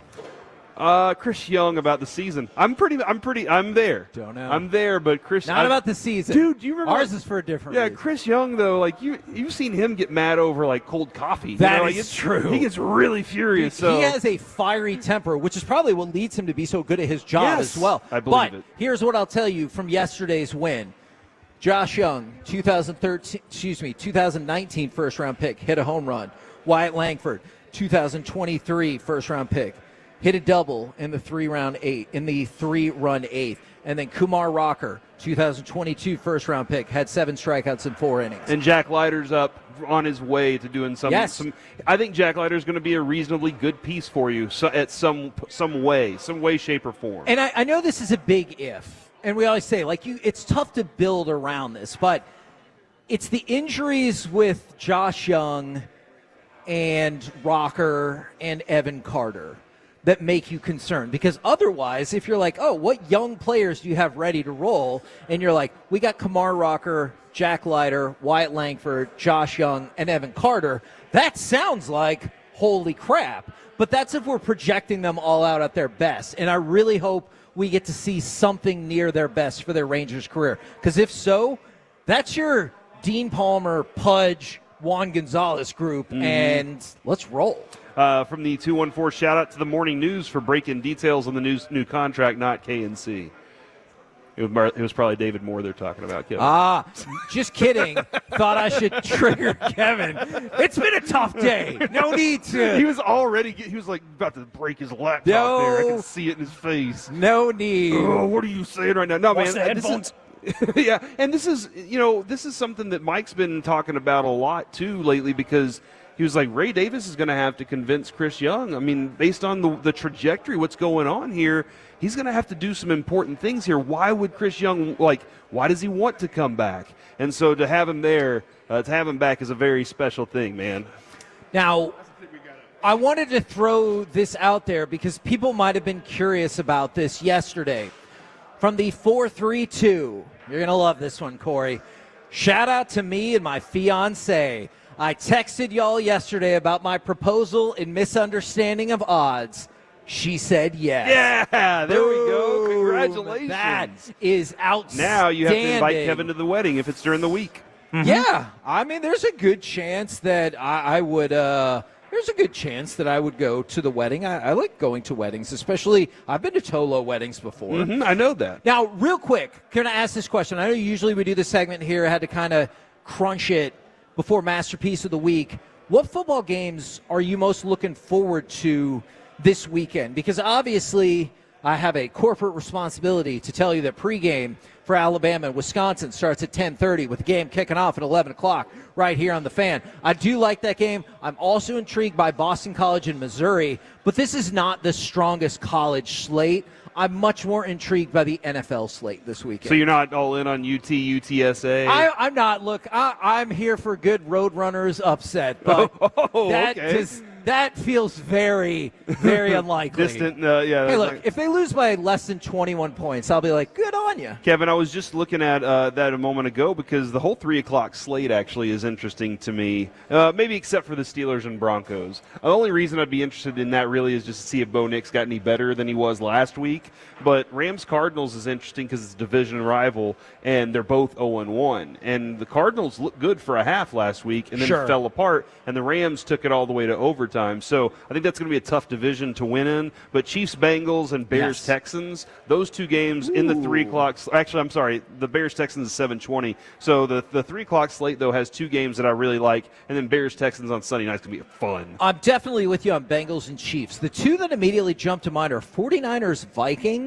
Chris Young about the season. I'm there. Don't know. I'm there, but Chris. Not about the season. Dude, do you remember? Ours is for a different reason. Chris Young, though, like you've seen him get mad over like cold coffee. That is true. He gets really furious. He has a fiery temper, which is probably what leads him to be so good at his job as well. I believe it. Here's what I'll tell you from yesterday's win. Josh Young, 2019 first-round pick, hit a home run. Wyatt Langford, 2023 first-round pick, hit a double in the three-run eighth. And then Kumar Rocker, 2022 first-round pick, had 7 strikeouts in 4 innings. And Jack Leiter's up on his way to doing some. Yes. I think Jack Leiter's going to be a reasonably good piece for you at some way, shape, or form. And I know this is a big if, and we always say, it's tough to build around this, but it's the injuries with Josh Young and Rocker and Evan Carter that make you concerned. Because otherwise, if you're like, oh, what young players do you have ready to roll? And you're like, we got Kumar Rocker, Jack Leiter, Wyatt Langford, Josh Young, and Evan Carter. That sounds like holy crap. But that's if we're projecting them all out at their best. And I really hope we get to see something near their best for their Rangers career. Because if so, that's your Dean Palmer, Pudge, Juan Gonzalez group, and let's roll. From the 214, shout out to the Morning News for breaking details on the new contract, not KNC. It was probably David Moore they're talking about, Kevin. Just kidding. Thought I should trigger Kevin. It's been a tough day. No need to. He was like about to break his laptop there. I can see it in his face. No need. Oh, what are you saying right now? No, What's man. the headphones? Yeah, and this is something that Mike's been talking about a lot too lately, because he was like, Ray Davis is going to have to convince Chris Young. I mean, based on the trajectory, what's going on here, he's going to have to do some important things here. Why would Chris Young, why does he want to come back? And so to have him there, to have him back is a very special thing, man. Now, I wanted to throw this out there because people might have been curious about this yesterday. From the 432, you're going to love this one, Corey. Shout out to me and my fiancé. I texted y'all yesterday about my proposal in misunderstanding of odds. She said yes. Yeah, there we go. Congratulations. That is outstanding. Now you have to invite Kevin to the wedding if it's during the week. Mm-hmm. Yeah, I mean, there's a good chance that I would. There's a good chance that I would go to the wedding. I like going to weddings, especially I've been to Tolo weddings before. Mm-hmm, I know that. Now, real quick, can I ask this question? I know usually we do this segment here. I had to kind of crunch it before Masterpiece of the Week. What football games are you most looking forward to this weekend? Because obviously I have a corporate responsibility to tell you that pregame for Alabama and Wisconsin starts at 10:30 with the game kicking off at 11 o'clock right here on the Fan. I do like that game. I'm also intrigued by Boston College and Missouri, but this is not the strongest college slate. I'm much more intrigued by the NFL slate this weekend. So you're not all in on UT, UTSA? I'm not. Look, I'm here for good Roadrunners upset, but that feels very, very unlikely. Distant, yeah. Hey, look, if they lose by less than 21 points, I'll be like, good on you. Kevin, I was just looking at that a moment ago because the whole 3 o'clock slate actually is interesting to me, maybe except for the Steelers and Broncos. The only reason I'd be interested in that really is just to see if Bo Nix got any better than he was last week. But Rams-Cardinals is interesting because it's a division rival, and they're both 0-1. And the Cardinals looked good for a half last week and then fell apart, and the Rams took it all the way to overtime. So I think that's going to be a tough division to win in. But Chiefs-Bengals and Bears-Texans, those 2 games in the 3 o'clock. Actually, I'm sorry, the Bears-Texans is 7:20. So the 3 o'clock slate, though, has 2 games that I really like, and then Bears-Texans on Sunday night is going to be fun. I'm definitely with you on Bengals and Chiefs. The 2 that immediately jump to mind are 49ers-Vikings.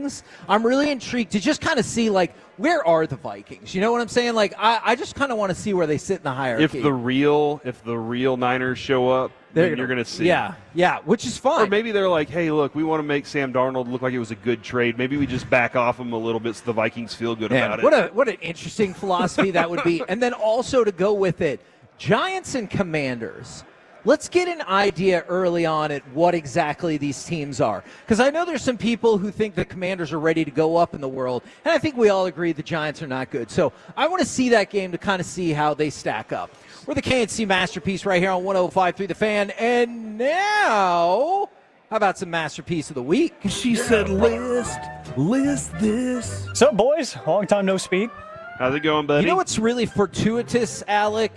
I'm really intrigued to just kind of see, where are the Vikings? You know what I'm saying? I just kind of want to see where they sit in the hierarchy. If the real Niners show up, then you're going to see. Yeah, which is fine. Or maybe they're like, hey, look, we want to make Sam Darnold look like it was a good trade. Maybe we just back off him a little bit so the Vikings feel good about it. What an interesting philosophy that would be. And then also to go with it, Giants and Commanders. Let's get an idea early on at what exactly these teams are. Because I know there's some people who think the Commanders are ready to go up in the world, and I think we all agree the Giants are not good. So I want to see that game to kind of see how they stack up. We're the KNC Masterpiece right here on 105.3 The Fan. And now, how about some Masterpiece of the Week? She said list this. What's up, boys? Long time no speak. How's it going, buddy? You know what's really fortuitous, Alec?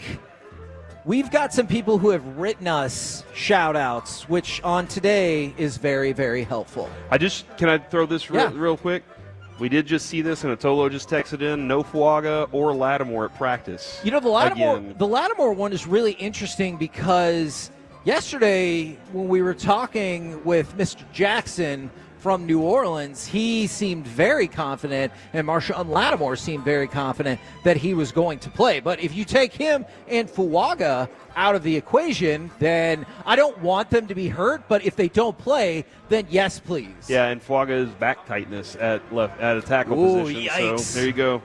We've got some people who have written us shout-outs, which on today is very, very helpful. Can I throw this real quick? We did just see this, and Atolo just texted in, no Fuaga or Lattimore at practice. You know, the Lattimore one is really interesting because yesterday when we were talking with Mr. Jackson from New Orleans, he seemed very confident, and Marshawn Lattimore seemed very confident that he was going to play. But if you take him and Fuaga out of the equation, then I don't want them to be hurt, but if they don't play, then yes, please. Yeah, and Fuaga's back tightness at a tackle position. Yikes. So there you go.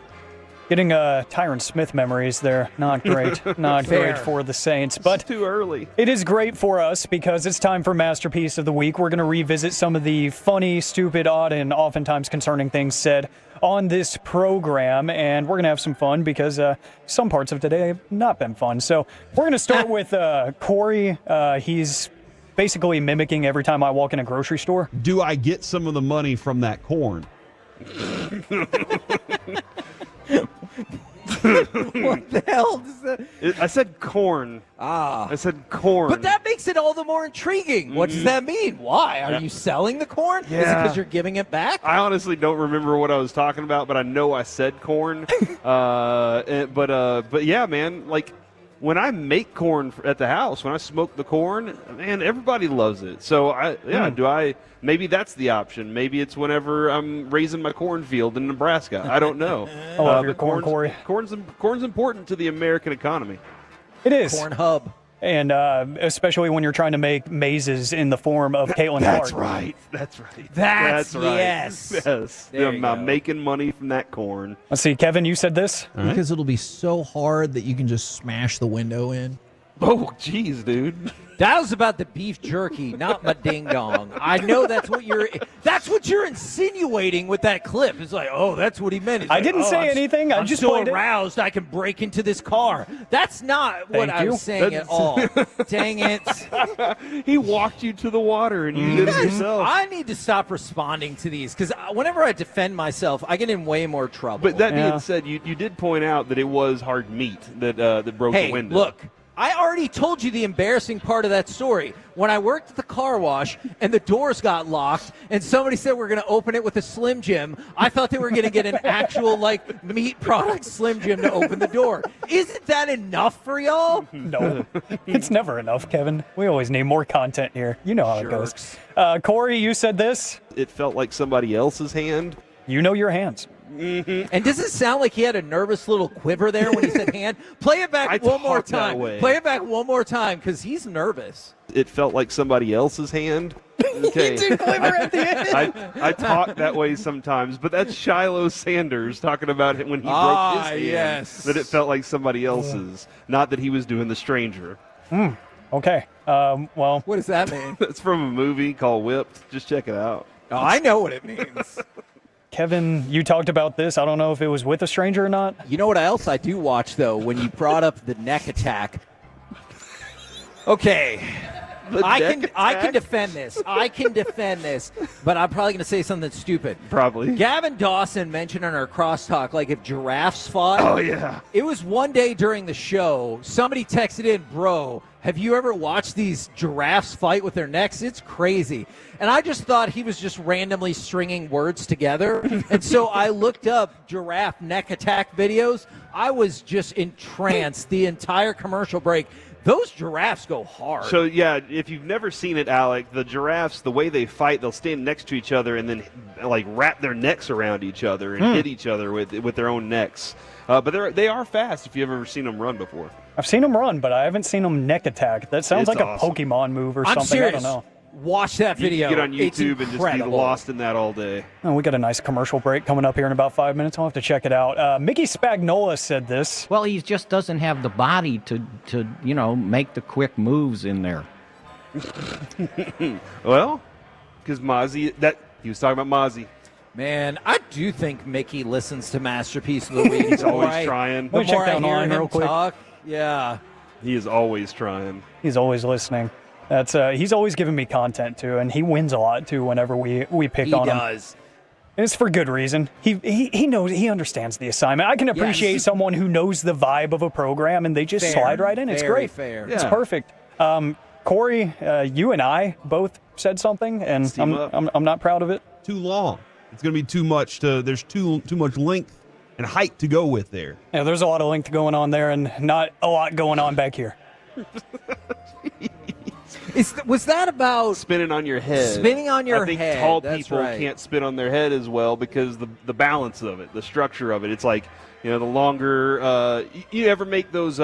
Getting Tyron Smith memories there. Not great. Not great for the Saints. But it's too early. It is great for us because it's time for Masterpiece of the Week. We're going to revisit some of the funny, stupid, odd, and oftentimes concerning things said on this program. And we're going to have some fun because some parts of today have not been fun. So we're going to start with Corey. He's basically mimicking every time I walk in a grocery store. Do I get some of the money from that corn? What the hell does that? I said corn. I said corn. But that makes it all the more intriguing. What does that mean? Why? Are you selling the corn? Is it because you're giving it back? I honestly don't remember what I was talking about, but I know I said corn. But yeah, man, like when I make corn at the house, when I smoke the corn, man, everybody loves it. So maybe that's the option. Maybe it's whenever I'm raising my cornfield in Nebraska. I don't know. I love your corn, Corey. Corn's important to the American economy. It is. Corn hub. And especially when you're trying to make mazes in the form of Caitlin That's Clark. right. That's right. That's right. yes. Yes. There you go. I'm making money from that corn. Let's see, Kevin, you said this? Because it'll be so hard that you can just smash the window in. Oh, jeez, dude. That was about the beef jerky, not my ding dong. I know that's what you're insinuating with that clip. It's like, oh, that's what he meant. It's I like, didn't say anything. I I'm just so played it. aroused I can break into this car. That's not what I was saying at all. Dang it. He walked you to the water and you did it yourself. I need to stop responding to these because whenever I defend myself, I get in way more trouble. But that being said, you did point out that it was hard meat that broke the window. Look. I already told you the embarrassing part of that story. When I worked at the car wash and the doors got locked and somebody said we're going to open it with a Slim Jim, I thought they were going to get an actual, meat product Slim Jim to open the door. Isn't that enough for y'all? No, it's never enough, Kevin. We always need more content here. You know how it goes. Corey, you said this. It felt like somebody else's hand. You know your hands. Mm-hmm. And does it sound like he had a nervous little quiver there when he said hand? Play it back one more time. Play it back one more time because he's nervous. It felt like somebody else's hand. Okay. He did quiver at the end. I talk that way sometimes, but that's Shiloh Sanders talking about it when he broke his hand. Yes. That it felt like somebody else's, not that he was doing the stranger. Okay. Well, what does that mean? It's from a movie called Whipped. Just check it out. Oh, I know what it means. Kevin, you talked about this. I don't know if it was with a stranger or not. You know what else I do watch, though, when you brought up the neck attack? Okay. I can defend this. I can defend this, but I'm probably going to say something stupid. Probably. Gavin Dawson mentioned on our crosstalk, if giraffes fought. Oh, yeah. It was one day during the show, somebody texted in, bro, have you ever watched these giraffes fight with their necks? It's crazy. And I just thought he was just randomly stringing words together. And so I looked up giraffe neck attack videos. I was just entranced the entire commercial break. Those giraffes go hard. So, yeah, if you've never seen it, Alec, the giraffes, the way they fight, they'll stand next to each other and then, wrap their necks around each other and hit each other with their own necks. But they are fast if you've ever seen them run before. I've seen them run, but I haven't seen them neck attack. That sounds like awesome. a Pokemon move or I'm something. serious. I don't know. Watch that video. You can get on It's YouTube and just be incredible. lost in that all day. Oh, we got a nice commercial break coming up here in about 5 minutes. I'll have to check it out. Mickey Spagnola said this. Well, he just doesn't have the body to make the quick moves in there. Well, because Mozzie, he was talking about Mozzie. Man, I do think Mickey listens to Masterpiece of the Week. He's always trying. The Let me check more I down hear on him real quick. talk, yeah. He is always trying. He's always listening. That's he's always giving me content too, and he wins a lot too whenever we pick on him. He does. And it's for good reason. He knows, he understands the assignment. I can appreciate someone who knows the vibe of a program and they just slide right in. It's Very great. fair. It's Yeah. perfect. Corey, you and I both said something, and I'm not proud of it. Too long. It's going to be too much. There's too much length and height to go with there. Yeah, there's a lot of length going on there, and not a lot going on back here. Was that about spinning on your head? Spinning on your I think head. tall That's people right. can't spin on their head as well because the balance of it, the structure of it. It's like, the longer you ever make those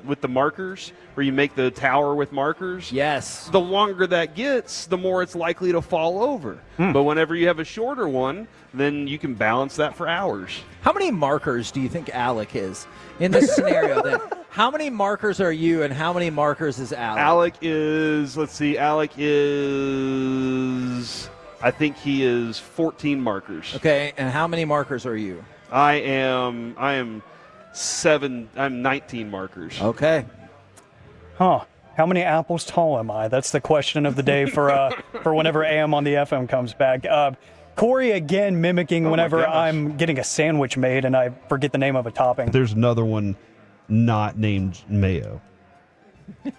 with the markers where you make the tower with markers? Yes. The longer that gets, the more it's likely to fall over. But whenever you have a shorter one, then you can balance that for hours. How many markers do you think Alec is in this scenario? Then, how many markers are you, and how many markers is Alec? Alec is, I think he is 14 markers. Okay, and how many markers are you? I am 19 markers. Okay. Huh. How many apples tall am I? That's the question of the day for whenever AM on the FM comes back. Corey again mimicking whenever I'm getting a sandwich made and I forget the name of a topping. There's another one not named mayo. I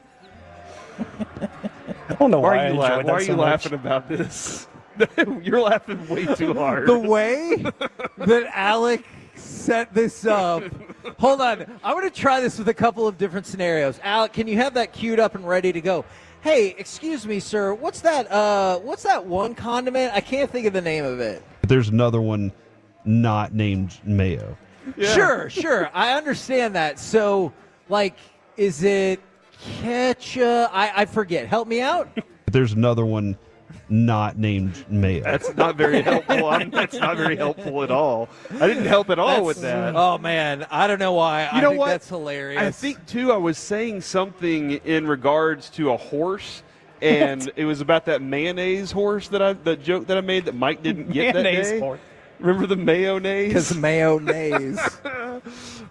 don't know why I enjoyed that Why are so you much. laughing about this? You're laughing way too hard. The way that Alec set this up. Hold on. I'm going to try this with a couple of different scenarios. Alec, can you have that queued up and ready to go? Hey, excuse me, sir. What's that one condiment? I can't think of the name of it. There's another one not named mayo. Yeah. Sure. I understand that. So, is it ketchup? I forget. Help me out. There's another one not named mayo. That's not very helpful. That's not very helpful at all. I didn't help at all with that. Oh, man. I don't know why. I think that's hilarious. I think, too, I was saying something in regards to a horse, and it was about that mayonnaise horse that joke that I made that Mike didn't get that Mayonnaise day. horse. Remember the mayonnaise? Because mayonnaise.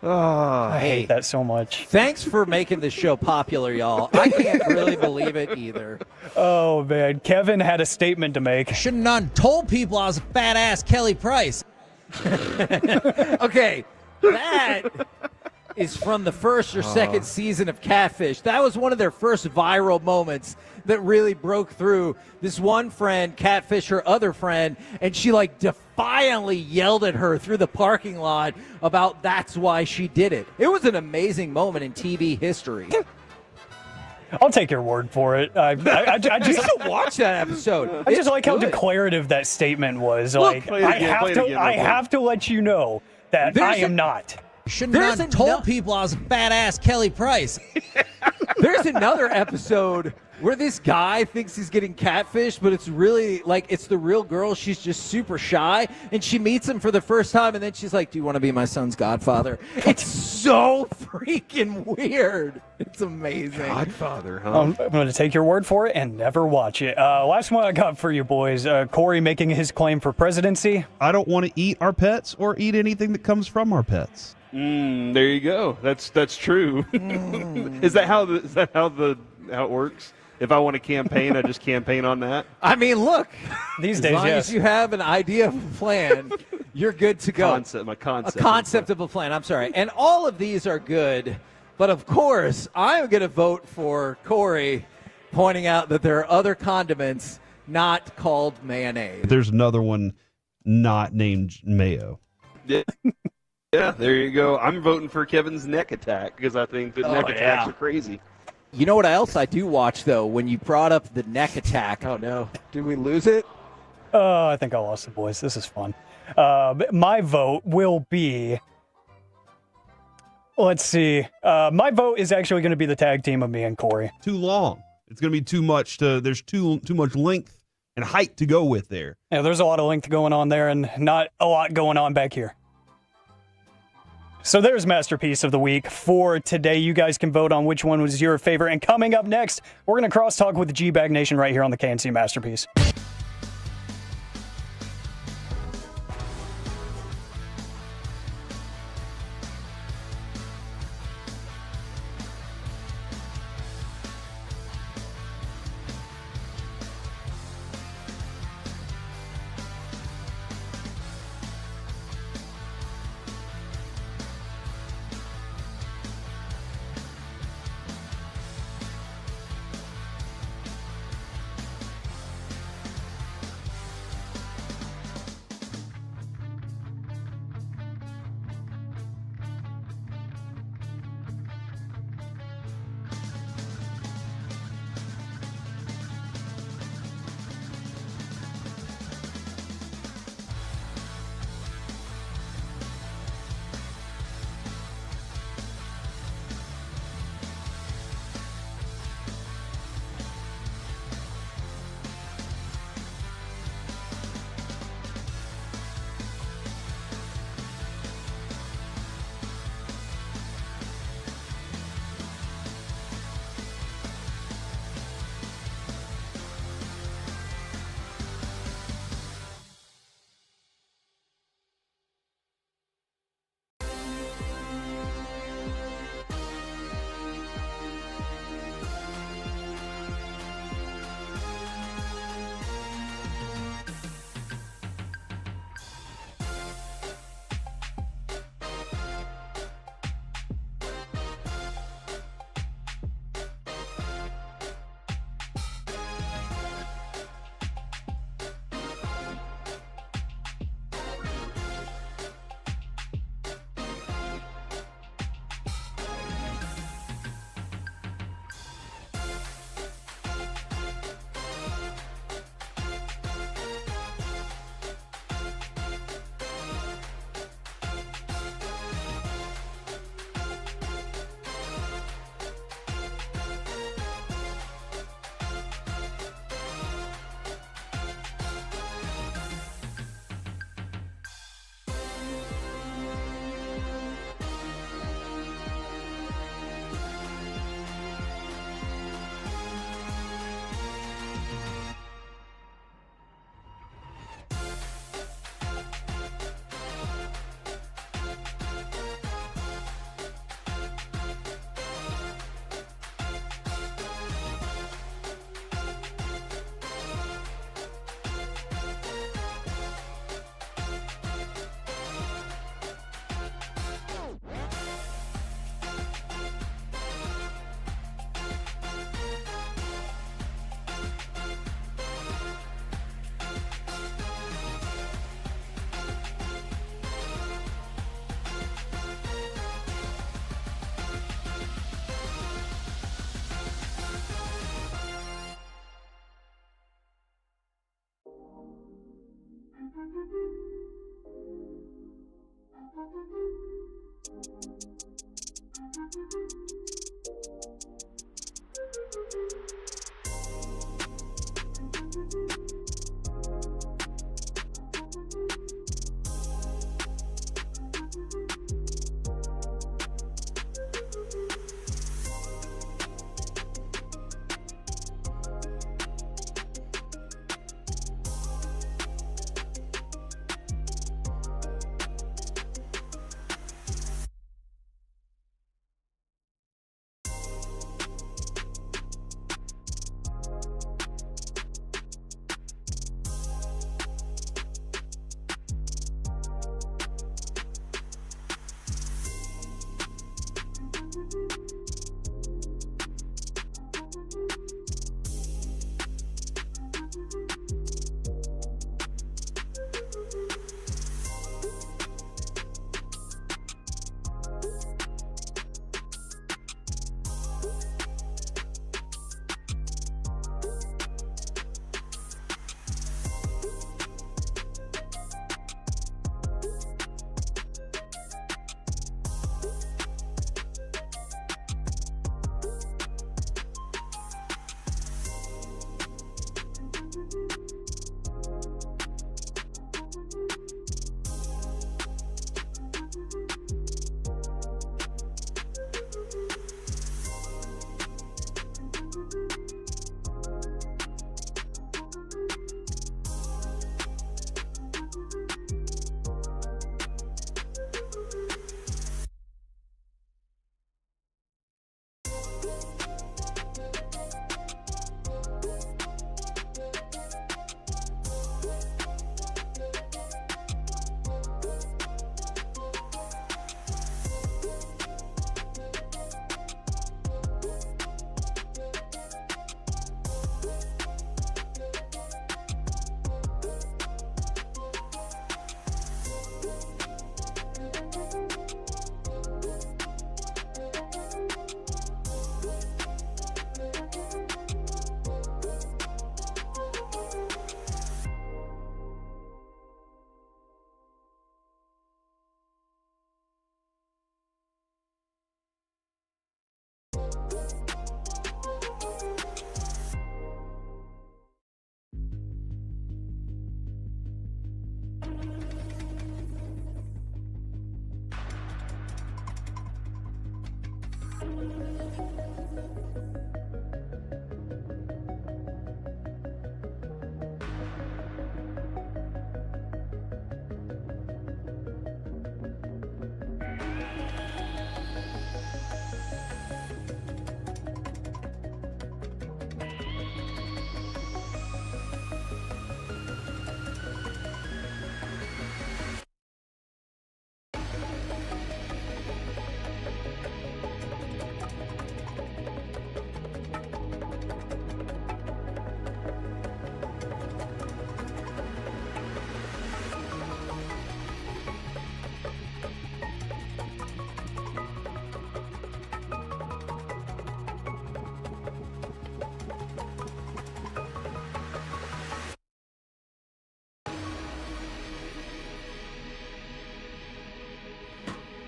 I hate that so much. Thanks for making this show popular, y'all. I can't really believe it either. Oh, man. Kevin had a statement to make. Shouldn't have told people I was a fat ass Kelly Price. Okay, that is from the first or second season of Catfish. That was one of their first viral moments that really broke through. This one friend catfished her other friend, and she defiantly yelled at her through the parking lot about that's why she did it. It was an amazing moment in TV history. I'll take your word for it. I You just should watch that episode. I just like how good. declarative that statement was. Look, play it again, I have to let you know that I am not. Shouldn't have told people I was a fat ass Kelly Price. There's another episode where this guy thinks he's getting catfished, but it's really it's the real girl. She's just super shy, and she meets him for the first time, and then she's like, "Do you want to be my son's godfather?" It's so freaking weird. It's amazing. Godfather, huh? I'm going to take your word for it and never watch it. Last one I got for you boys. Corey making his claim for presidency. I don't want to eat our pets or eat anything that comes from our pets. There you go. That's true. Is that how it works? If I want to campaign, I just campaign on that. I mean, look. These as days, long yes. as you have an idea of a plan, you're good to go. My concept. A concept of a plan. I'm sorry. And all of these are good, but of course, I'm going to vote for Corey pointing out that there are other condiments not called mayonnaise. There's another one not named mayo. Yeah, there you go. I'm voting for Kevin's neck attack because I think that neck attacks are crazy. You know what else I do watch, though, when you brought up the neck attack? Oh, no. Did we lose it? I think I lost the boys. This is fun. My vote will be... Let's see. My vote is actually going to be the tag team of me and Corey. Too long. It's going to be too much. There's too much length and height to go with there. Yeah, there's a lot of length going on there and not a lot going on back here. So there's Masterpiece of the Week for today. You guys can vote on which one was your favorite. And coming up next, we're going to crosstalk with the GBag Nation right here on the KNC Masterpiece.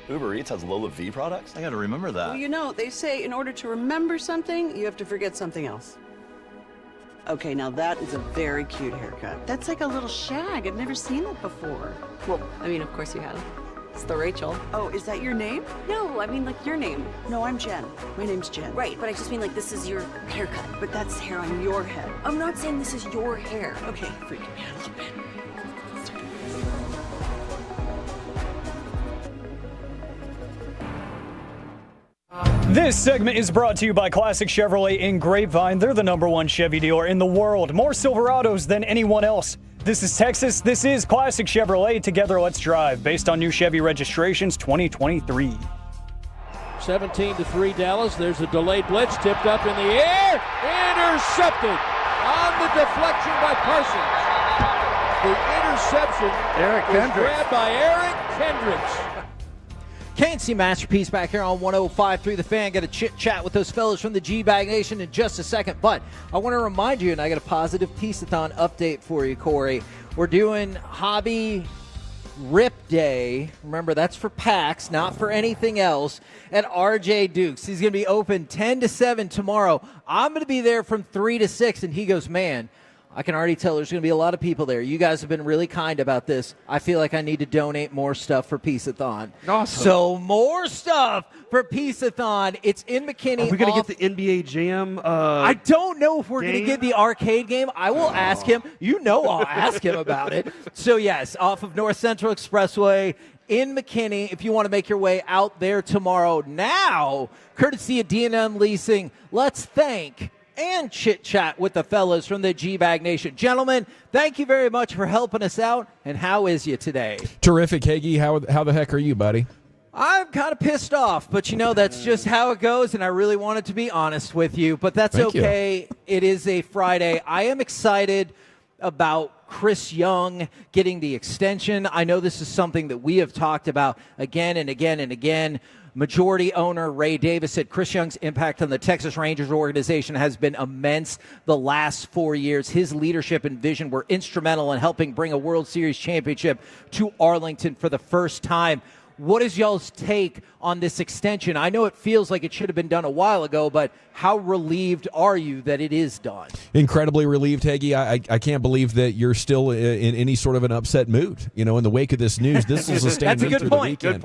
Uber Eats has Lola V products? I gotta remember that. Well, you know, they say in order to remember something, you have to forget something else. Okay, now that is a very cute haircut. That's like a little shag. I've never seen that before. Well, I mean, of course you have. It's the Rachel. Oh, is that your name? No, I mean, like, your name. No, I'm Jen. My name's Jen. Right, but I just mean, like, this is your haircut. But that's hair on your head. I'm not saying this is your hair. Okay, freaking me out a little bit. This segment is brought to you by Classic Chevrolet in Grapevine. They're the #1 Chevy dealer in the world. More Silverados than anyone else. This is Texas. This is Classic Chevrolet. Together, let's drive. Based on new Chevy registrations 2023. 17-3 Dallas. There's a delayed blitz. Tipped up in the air. Intercepted on the deflection by Parsons. The interception was grabbed by Eric Kendricks. KNC Masterpiece back here on 105.3 The Fan. Got a chit-chat with those fellas from the GBag Nation in just a second. But I want to remind you, and I got a positive Peace-a-thon update for you, Corey. We're doing Hobby Rip Day. Remember, that's for packs, not for anything else, at RJ Dukes. He's going to be open 10 to 7 tomorrow. I'm going to be there from 3 to 6, and he goes, man, I can already tell there's going to be a lot of people there. You guys have been really kind about this. I feel like I need to donate more stuff for Peace-a-thon. Awesome. So more stuff for Peace-a-thon. It's in McKinney. Are we going to get the NBA Jam? I don't know if we're going to get the arcade game. I will ask him. You know I'll ask him about it. So, yes, off of North Central Expressway in McKinney, if you want to make your way out there tomorrow. Now, courtesy of D&M Leasing, let's thank and chit-chat with the fellas from the GBag Nation. Gentlemen, thank you very much for helping us out, and how is you today? Terrific, Hagee. How the heck are you, buddy? I'm kind of pissed off, but that's just how it goes, and I really wanted to be honest with you, but that's okay. It is a Friday. I am excited about Chris Young getting the extension. I know this is something that we have talked about again and again and again. Majority owner Ray Davis said Chris Young's impact on the Texas Rangers organization has been immense the last 4 years. His leadership and vision were instrumental in helping bring a World Series championship to Arlington for the first time. What is y'all's take on this extension? I know it feels like it should have been done a while ago, but how relieved are you that it is done? Incredibly relieved, Hagee. I can't believe that you're still in any sort of an upset mood. In the wake of this news, this will sustain me through the weekend.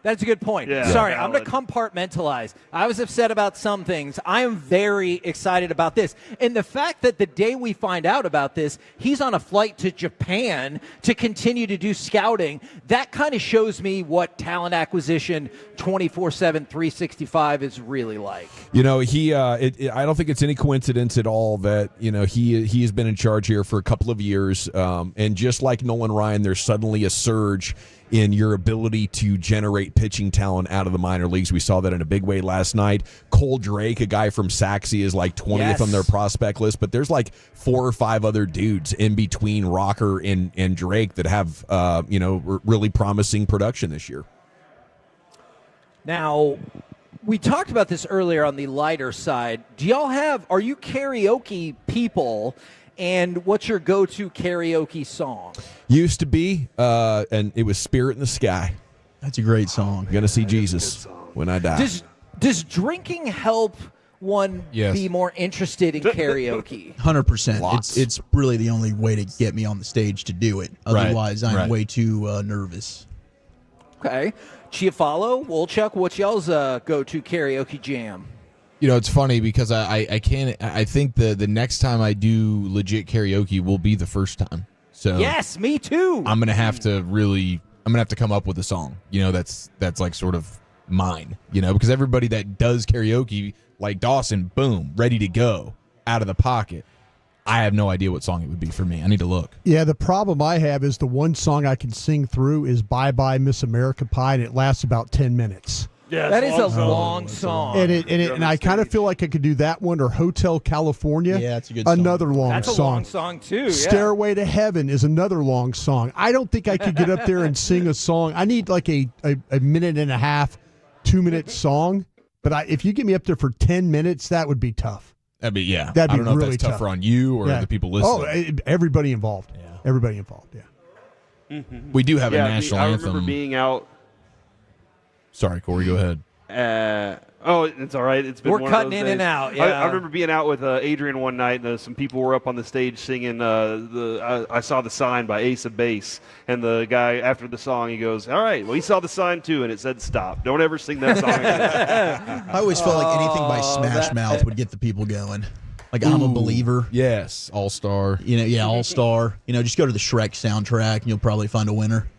That's a good point. Yeah. Sorry, I'm going to compartmentalize. I was upset about some things. I am very excited about this. And the fact that the day we find out about this, he's on a flight to Japan to continue to do scouting, that kind of shows me what talent acquisition 24/7, 365 is really like. I don't think it's any coincidence at all that he has been in charge here for a couple of years, and just like Nolan Ryan, there's suddenly a surge in your ability to generate pitching talent out of the minor leagues. We saw that in a big way last night. Cole Drake, a guy from Saxe, is like 20th on their prospect list, but there's like 4 or 5 other dudes in between Rocker and Drake that have really promising production this year. Now, we talked about this earlier on the lighter side. Are you karaoke people? And what's your go-to karaoke song? Used to be, and it was Spirit in the Sky. That's a great song. I'm going to see Jesus when I die. Does drinking help one be more interested in karaoke? 100%. It's really the only way to get me on the stage to do it. Otherwise, I'm way too nervous. Okay. Chiafalo, Wolchuk, what's y'all's go-to karaoke jam? It's funny because I think the next time I do legit karaoke will be the first time. So yes, me too. I'm gonna have to come up with a song. That's like sort of mine. Because everybody that does karaoke, like Dawson, boom, ready to go out of the pocket. I have no idea what song it would be for me. I need to look. Yeah, the problem I have is the one song I can sing through is Bye Bye Miss America Pie, and it lasts about 10 minutes. Yeah, that is a long song. And I kind of feel like I could do that one or Hotel California. Yeah, that's a good song. Another long that's song. That's a long song, too. Yeah. Stairway to Heaven is another long song. I don't think I could get up there and sing a song. I need like a minute and a half, 2-minute song. But if you get me up there for 10 minutes, that would be tough. That'd be That'd be I don't know really if that's tougher on you or the people listening. Oh, everybody involved. Yeah. Everybody involved, yeah. Mm-hmm. We do have a national anthem. I remember being out. Sorry, Corey, go ahead. It's all right. It's been We're one cutting of those in days. and out. Yeah. I remember being out with Adrian one night, and some people were up on the stage singing I Saw the Sign by Ace of Base, and the guy after the song, he goes, all right, well, he saw the sign too, and it said stop. Don't ever sing that song again. I always felt like anything by Smash Mouth would get the people going. Like I'm a Believer. Yes, All Star. All Star. Just go to the Shrek soundtrack, and you'll probably find a winner.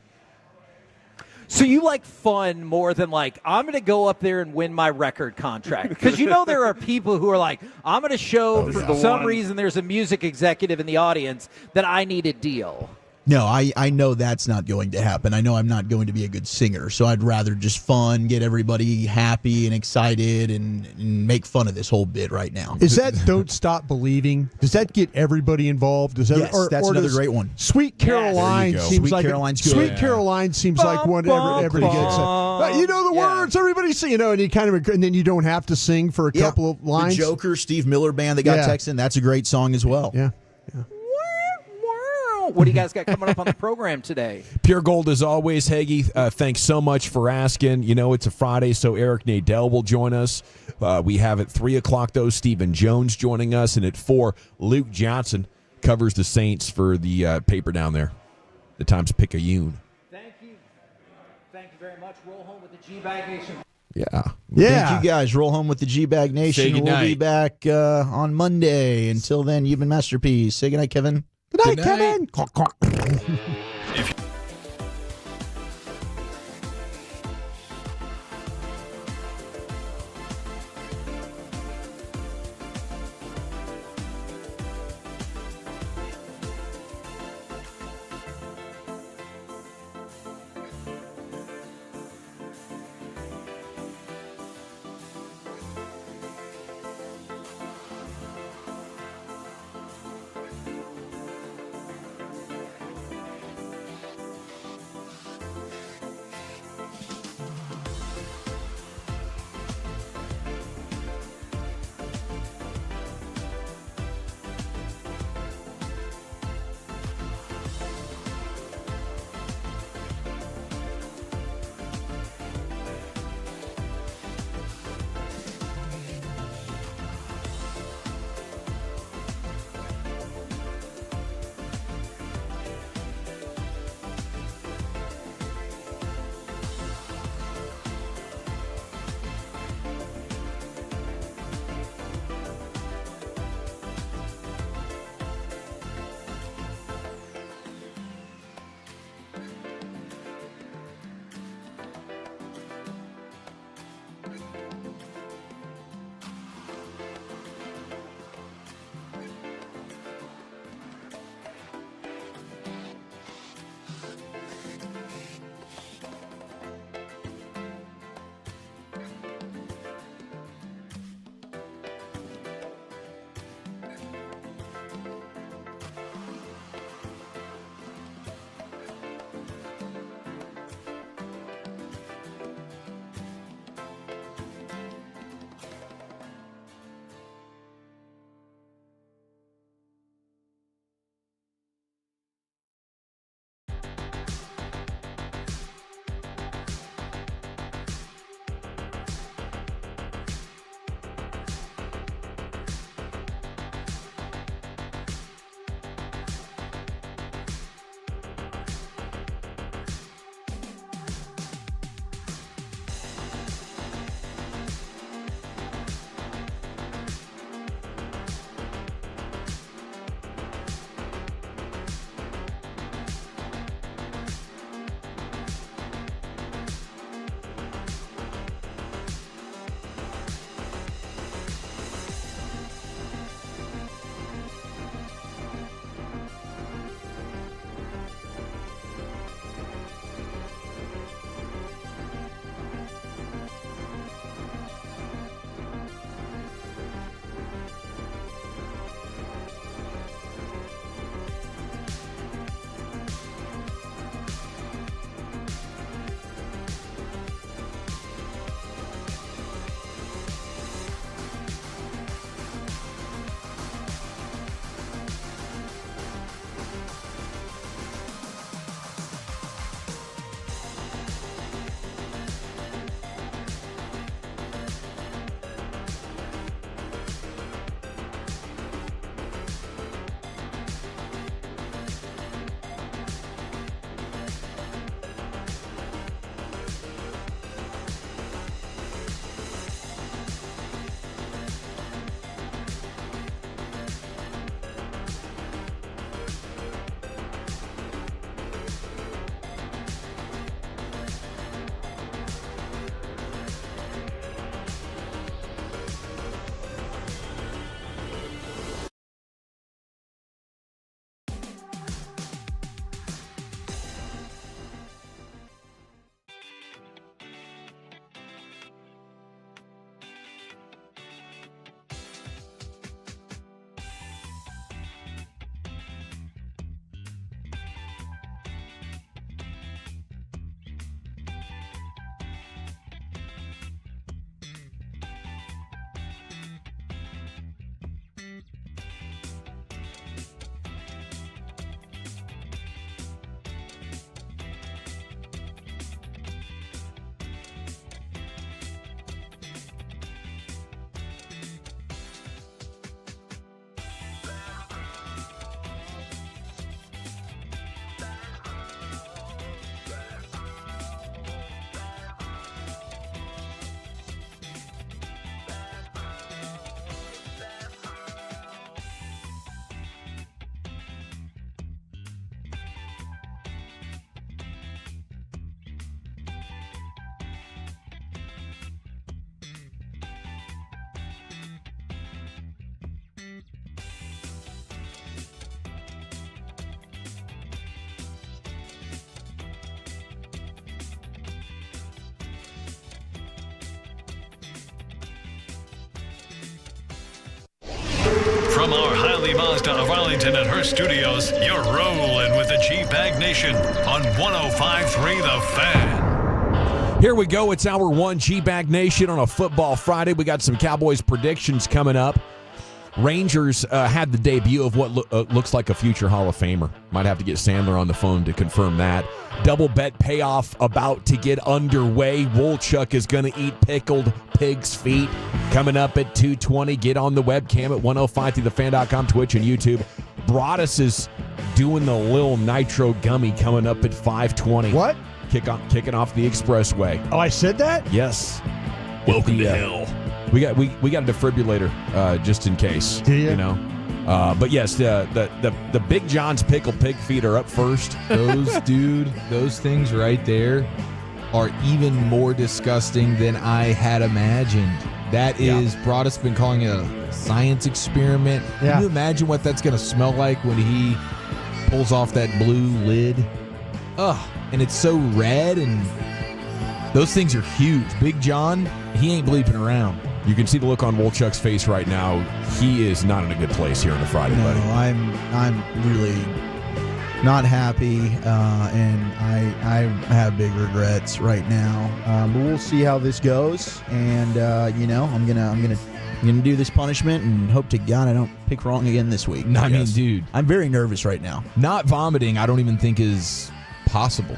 So you like fun more than like, I'm going to go up there and win my record contract. Because there are people who are like, I'm going to show for some reason there's a music executive in the audience that I need a deal. No, I know that's not going to happen. I know I'm not going to be a good singer, so I'd rather just fun, get everybody happy and excited, and make fun of this whole bit right now. Is that Don't Stop Believing? Does that get everybody involved? Yes, that's another great one. Sweet Caroline seems like Caroline's good. Sweet Caroline seems like one everybody gets. The words, everybody sing, and you and then you don't have to sing for a couple of lines. The Joker, Steve Miller Band that got texted, that's a great song as well. Yeah. What do you guys got coming up on the program today? Pure Gold as always, Hagee. Thanks so much for asking. You know, it's a Friday, so Eric Nadell will join us. We have at 3 o'clock, though, Stephen Jones joining us. And at 4, Luke Johnson covers the Saints for the paper down there, the Times-Picayune. Thank you. Thank you very much. Roll home with the GBag Nation. Yeah. Thank you guys. Roll home with the GBag Nation. Say We'll be goodnight. back on Monday. Until then, you've been Masterpiece. Say goodnight, Kevin. Good night, Kevin. Caw, caw. From our Highly Mazda of Arlington and Hearst studios, you're rolling with the GBag Nation on 105.3 The Fan. Here we go. It's hour one, GBag Nation on a football Friday. We got some Cowboys predictions coming up. Rangers had the debut of what looks like a future Hall of Famer. Might have to get Sandler on the phone to confirm that. Double bet payoff about to get underway. Wolchuk is going to eat pickled pig's feet. Coming up at 2:20. Get on the webcam at 105thethefan.com, Twitch, and YouTube. Broadus is doing the Lil Nitro Gummy coming up at 5:20. What? Kicking off the expressway. Oh, I said that? Yes. Welcome to hell. We got a defibrillator just in case. Do you? You know. But yes, the Big John's pickled pig feet are up first. Those things right there are even more disgusting than I had imagined. That is, Broadus been calling it a science experiment. Yeah. Can you imagine what that's going to smell like when he pulls off that blue lid? Ugh, and it's so red, and those things are huge. Big John, he ain't bleeping around. You can see the look on Wolchuk's face right now. He is not in a good place here on a Friday, No, buddy. I'm really not happy, and I have big regrets right now. But we'll see how this goes, and I'm gonna do this punishment and hope to God I don't pick wrong again this week. I mean, dude, I'm very nervous right now. Not vomiting, I don't even think is possible.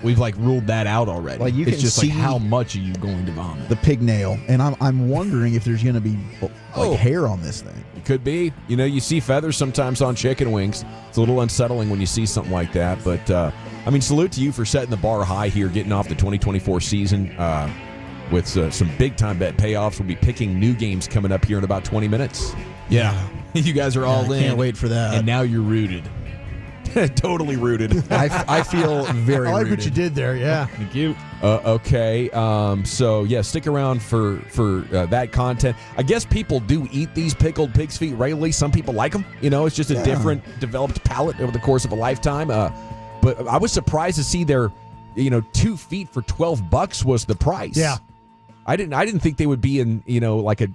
We've ruled that out already. Like, you it's can just see how much are you going to vomit? The pig nail, and I'm wondering if there's going to be hair on this thing. It could be. You know, you see feathers sometimes on chicken wings. It's a little unsettling when you see something like that. But, I mean, salute to you for setting the bar high here, getting off the 2024 season with some big-time bet payoffs. We'll be picking new games coming up here in about 20 minutes. Yeah. You guys are all in. I can't wait for that. And now you're rooted. Totally rooted. I feel very I like rooted. what you did there, yeah. Thank you. Okay. So, yeah, stick around for that content. I guess people do eat these pickled pig's feet regularly. Some people like them. You know, it's just a different developed palate over the course of a lifetime. But I was surprised to see their, 2 feet for $12 was the price. Yeah. I didn't think they would be in, like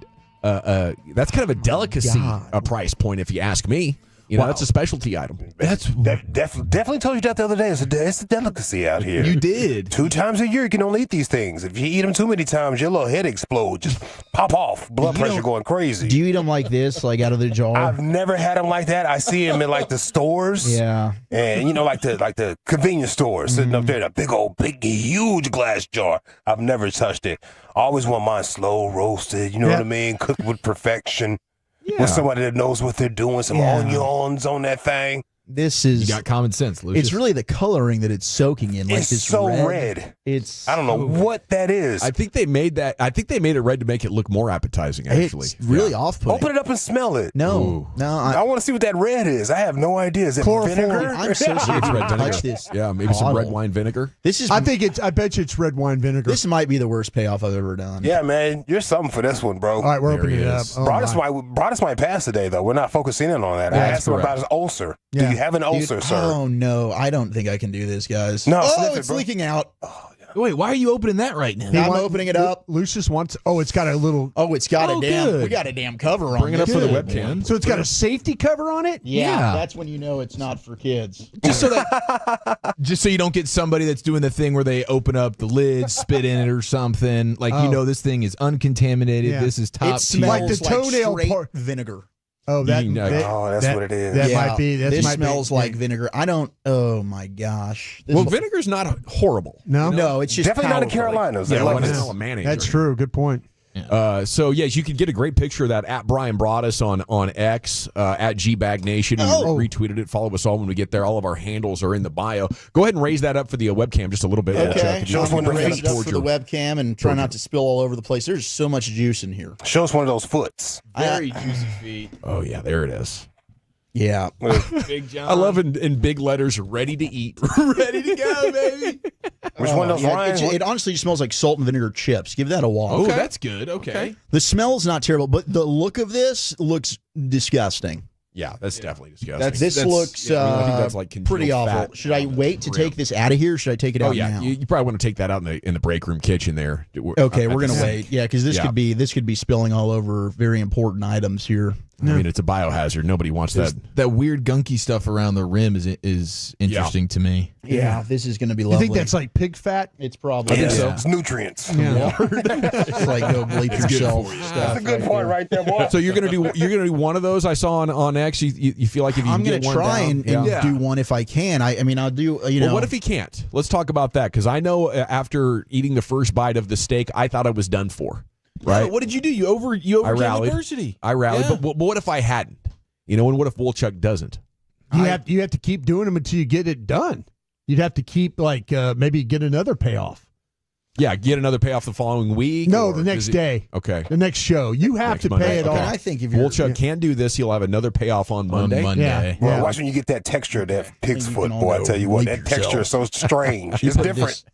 that's kind of a delicacy price point if you ask me. That's a specialty item. That's definitely told you that the other day. It's a delicacy out here. You did. 2 times a year you can only eat these things. If you eat them too many times, your little head explodes. Just pop off. Blood pressure going crazy. Do you eat them like this, like out of the jar? I've never had them like that. I see them in the stores. Yeah. And like the convenience stores sitting up there in a big huge glass jar. I've never touched it. I always want mine slow roasted. You know what I mean? Cooked with perfection. Yeah. With somebody that knows what they're doing, some onions on that thing. This is. You got common sense, Lucius. It's really the coloring that it's soaking in. Like It's this so red. It's. I don't know what that is. I think they made it red to make it look more appetizing, actually. It's really off-putting. Open it up and smell it. No. I want to see what that red is. I have no idea. Is it vinegar? I'm so sorry It's red to vinegar. touch this. Yeah, maybe some red wine vinegar. This is. I bet you it's red wine vinegar. This might be the worst payoff I've ever done. Yeah, man. You're something for this one, bro. All right, we're opening it up. Oh, Broadus might pass today, though. We're not focusing in on that. I asked him about his ulcer. Yeah. Do you have an ulcer, sir? Oh, no. I don't think I can do this, guys. No, oh, sniff it, it's bro. leaking out. Wait, why are you opening that right now? I'm opening it up. Lucius wants. Oh, it's got a little. Oh, it's got a damn. good. We got a damn cover on. Bring it up for the Good. webcam. So it's got a safety cover on it. Yeah, that's when you know it's not for kids. Just so you don't get somebody that's doing the thing where they open up the lid, spit in it or something. This thing is uncontaminated. Yeah. This is top It smells Like the toenail straight part- vinegar. Oh, that's what it is. That might be. That This might smells be, like vinegar. I don't. Oh my gosh. This Well, is- vinegar's not horrible. no, it's just Definitely not in powerful. Carolinas. They Yeah, love when it. it's a mayonnaise. That's true. Good point. So, yes, you can get a great picture of that at Brian Broadus on X, at GBag Nation. We retweeted it. Follow us all when we get there. All of our handles are in the bio. Go ahead and raise that up for the webcam just a little bit. Okay, Show us one of raise those it up for the webcam and try not to spill all over the place. There's so much juice in here. Show us one of those foots. Very juicy feet. Oh, yeah, there it is. Yeah. Big John. I love in big letters, ready to eat. Ready to go, baby. Which one of those Ryan? It honestly smells like salt and vinegar chips. Give that a wash. Oh, that's good. Okay. The smell's not terrible, but the look of this looks disgusting. Yeah, that's definitely disgusting. This looks I think that's like pretty congealed awful. fat Should I on the wait to grill. take this out of here? Or should I take it out Oh yeah, now? you probably want to take that out in the break room kitchen there. Okay, we're gonna wait. Yeah, because this Yeah. could be spilling all over very important items here. I mean, it's a biohazard. Nobody wants that. That weird gunky stuff around the rim is interesting to me. Yeah, this is going to be You lovely. think that's like pig fat? It's probably. I think so. Yeah. It's nutrients. Yeah. It's like go bleach yourself. That's a good point right there, boy. So you're gonna do one of those? I saw on X. You feel like if you I'm can going get to one try down, and do one if I can. I mean, I'll do. Well, what if he can't? Let's talk about that, because I know after eating the first bite of the steak, I thought I was done for. Right? Yeah, what did you do? You I overcame rallied. adversity. I rallied, Yeah. but what if I hadn't? And what if Wolchuk doesn't? You have to keep doing them until you get it done. You'd have to keep maybe get another payoff. Yeah, get another payoff the following week. No, or the next day. Okay. The next show. You have Next to Monday. pay it Okay. off. I think if you're Wolchuk can't do this, he'll have another payoff on Monday. Yeah. Well, watch when you get that texture of that pig's foot, boy. I tell you what, that texture is so strange. It's different.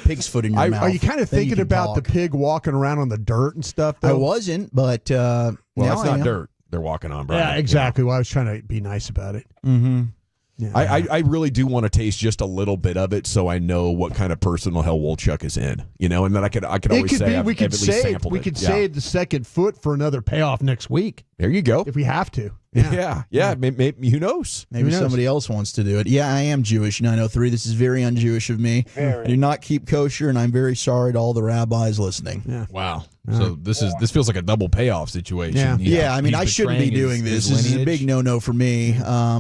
Pig's foot in your mouth. Are you kind of Then thinking can about the talk. pig walking around on the dirt and stuff, though? I wasn't, but Well, now that's I not am. dirt they're walking on, Brian. Yeah, exactly. Well, I was trying to be nice about it. Mm-hmm. Yeah. I really do want to taste just a little bit of it, so I know what kind of personal hell Wolchuk is in, and then I could It always could say be. I've We could at least save. sampled We it. could Yeah. save the second foot for another payoff next week There you go. if we have to. Yeah. Maybe, who knows? Maybe Who knows? somebody else wants to do it. Yeah, I am Jewish, 903. This is very un-Jewish of me. I do not keep kosher, and I'm very sorry to all the rabbis listening. Yeah. Wow. So this feels like a double payoff situation. Yeah. Yeah, I mean, He's I shouldn't be betraying doing his this. This is a lineage. big no-no for me,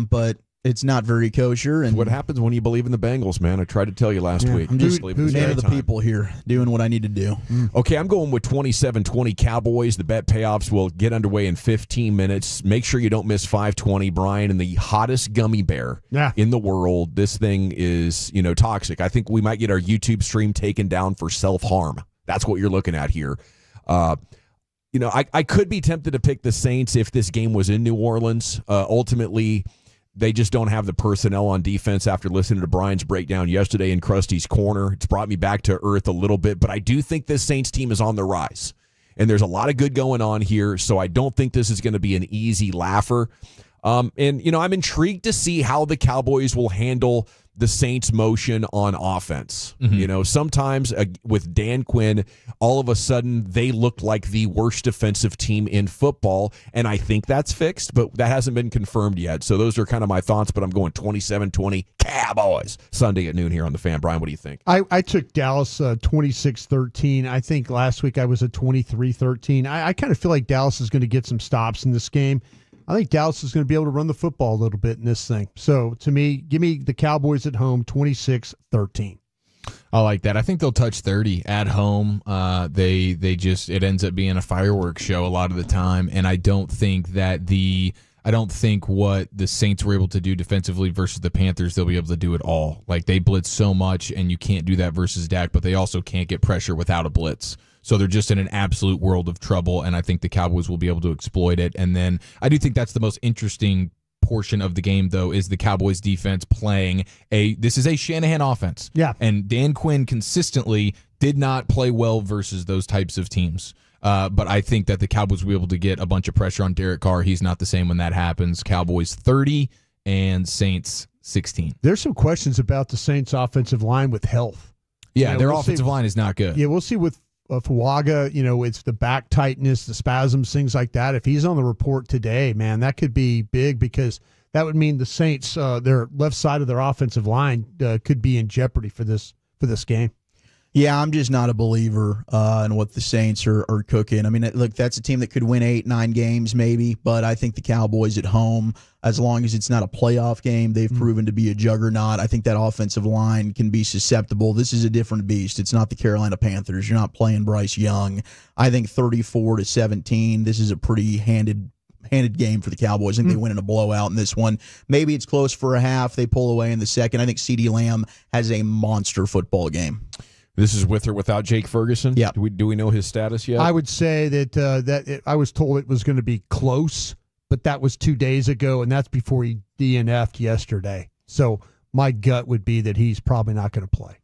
but it's not very kosher. And What happens when you believe in the Bengals, man? I tried to tell you last week. I'm just Believe this man every of the time. people here, doing what I need to do. Okay, I'm going with 27-20 Cowboys. The bet payoffs will get underway in 15 minutes. Make sure you don't miss 520, Brian, and the hottest gummy bear in the world. This thing is, toxic. I think we might get our YouTube stream taken down for self-harm. That's what you're looking at here. I could be tempted to pick the Saints if this game was in New Orleans. Ultimately, they just don't have the personnel on defense after listening to Brian's breakdown yesterday in Krusty's Corner. It's brought me back to earth a little bit, but I do think this Saints team is on the rise. And there's a lot of good going on here, so I don't think this is going to be an easy laugher. I'm intrigued to see how the Cowboys will handle the Saints' motion on offense. Sometimes with Dan Quinn, all of a sudden they looked like the worst defensive team in football, and I think that's fixed, but that hasn't been confirmed yet. So those are kind of my thoughts, but I'm going 27-20 Cowboys Sunday at noon here on The Fan. Brian, what do you think? I took Dallas 26-13. I think last week I was at 23-13. I kind of feel like Dallas is going to get some stops in this game. I think Dallas is going to be able to run the football a little bit in this thing. So, to me, give me the Cowboys at home, 26-13. I like that. I think they'll touch 30 at home. It ends up being a fireworks show a lot of the time, and I don't think what the Saints were able to do defensively versus the Panthers, they'll be able to do it all. Like, they blitz so much, and you can't do that versus Dak, but they also can't get pressure without a blitz. So they're just in an absolute world of trouble, and I think the Cowboys will be able to exploit it. And then I do think that's the most interesting portion of the game, though, is the Cowboys defense playing this is a Shanahan offense. Yeah. And Dan Quinn consistently did not play well versus those types of teams. But I think that the Cowboys will be able to get a bunch of pressure on Derek Carr. He's not the same when that happens. Cowboys 30 and Saints 16. There's some questions about the Saints' offensive line with health. Yeah, their offensive line is not good. Yeah, we'll see with Fuaga, it's the back tightness, the spasms, things like that. If he's on the report today, man, that could be big because that would mean the Saints, their left side of their offensive line could be in jeopardy for this game. Yeah, I'm just not a believer in what the Saints are cooking. I mean, look, that's a team that could win 8-9 games maybe, but I think the Cowboys at home, as long as it's not a playoff game, they've proven to be a juggernaut. I think that offensive line can be susceptible. This is a different beast. It's not the Carolina Panthers. You're not playing Bryce Young. I think 34-17, this is a pretty handed game for the Cowboys. I think they win in a blowout in this one. Maybe it's close for a half. They pull away in the second. I think CeeDee Lamb has a monster football game. This is with or without Jake Ferguson? Yeah. Do we know his status yet? I would say that I was told it was going to be close, but that was 2 days ago, and that's before he DNF'd yesterday. So my gut would be that he's probably not going to play.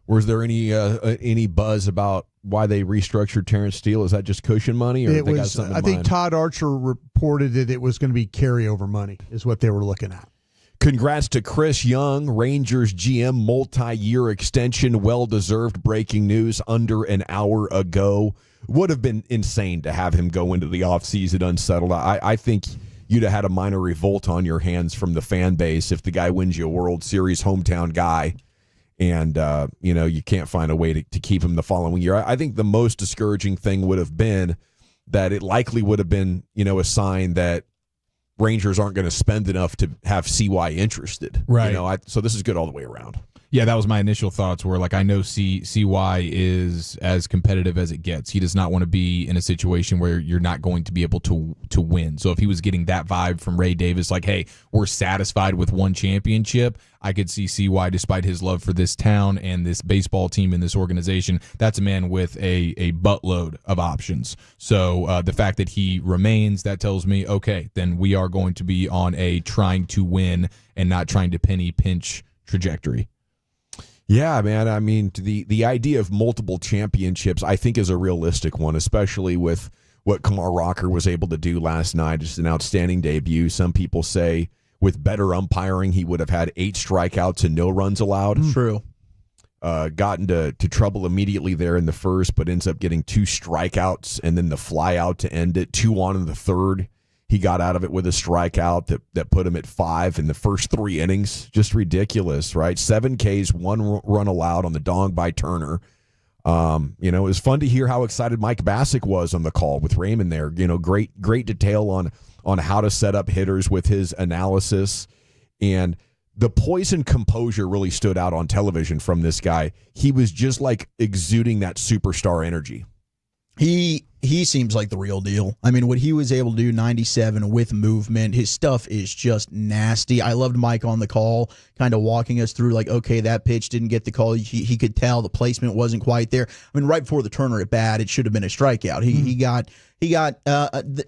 Was there any buzz about why they restructured Terrence Steele? Is that just cushion money, or It they got was. something in I think mind? Todd Archer reported that it was going to be carryover money, is what they were looking at. Congrats to Chris Young, Rangers GM, multi-year extension, well-deserved. Breaking news under an hour ago. Would have been insane to have him go into the offseason unsettled. I think you'd have had a minor revolt on your hands from the fan base if the guy wins you a World Series, hometown guy, and you can't find a way to keep him the following year. I think the most discouraging thing would have been that it likely would have been a sign that Rangers aren't going to spend enough to have CY interested. Right. So this is good all the way around. Yeah, that was my initial thoughts were like, I know CY is as competitive as it gets. He does not want to be in a situation where you're not going to be able to win. So if he was getting that vibe from Ray Davis, like, hey, we're satisfied with one championship, I could see CY, despite his love for this town and this baseball team and this organization, that's a man with a buttload of options. So the fact that he remains, that tells me, okay, then we are going to be on a trying to win and not trying to penny pinch trajectory. Yeah, man. I mean, the idea of multiple championships, I think, is a realistic one, especially with what Kumar Rocker was able to do last night. Just an outstanding debut. Some people say with better umpiring, he would have had 8 strikeouts and no runs allowed. True. Got into trouble immediately there in the first, but ends up getting 2 strikeouts and then the fly out to end it. 2 on in the third. He got out of it with a strikeout that put him at 5 in the first 3 innings. Just ridiculous, right? 7 Ks, 1 run allowed on the dong by Turner. It was fun to hear how excited Mike Bassick was on the call with Raymond there. Great detail on how to set up hitters with his analysis. And the poise and composure really stood out on television from this guy. He was just like exuding that superstar energy. He seems like the real deal. I mean, what he was able to do 97 with movement, his stuff is just nasty. I loved Mike on the call, kind of walking us through like, okay, that pitch didn't get the call. He could tell the placement wasn't quite there. I mean, right before the Turner at bat, it should have been a strikeout. He got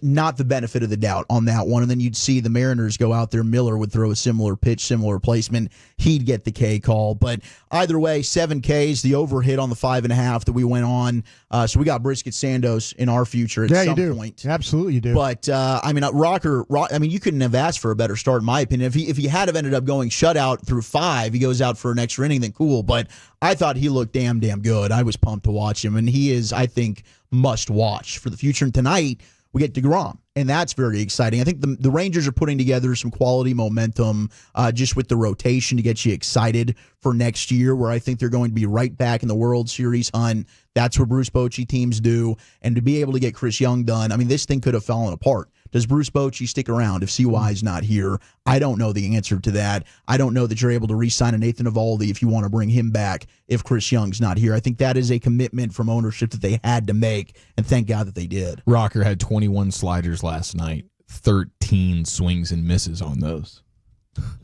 not the benefit of the doubt on that one. And then you'd see the Mariners go out there. Miller would throw a similar pitch, similar placement. He'd get the K call. But either way, 7 Ks, the overhit on the 5.5 that we went on. So we got Brisket Sandos in our future at some point. Absolutely, you do. But Rocker. You couldn't have asked for a better start, in my opinion. If he had have ended up going shutout through 5, he goes out for an extra inning, then cool. But I thought he looked damn good. I was pumped to watch him, and he is, I think, must watch for the future. And tonight we get DeGrom, and that's very exciting. I think the Rangers are putting together some quality momentum just with the rotation to get you excited for next year, where I think they're going to be right back in the World Series hunt. That's what Bruce Bochy teams do. And to be able to get Chris Young done, I mean, this thing could have fallen apart. Does Bruce Bochy stick around if CY is not here? I don't know the answer to that. I don't know that you're able to re-sign a Nathan Eovaldi if you want to bring him back if Chris Young's not here. I think that is a commitment from ownership that they had to make, and thank God that they did. Rocker had 21 sliders last night, 13 swings and misses on those.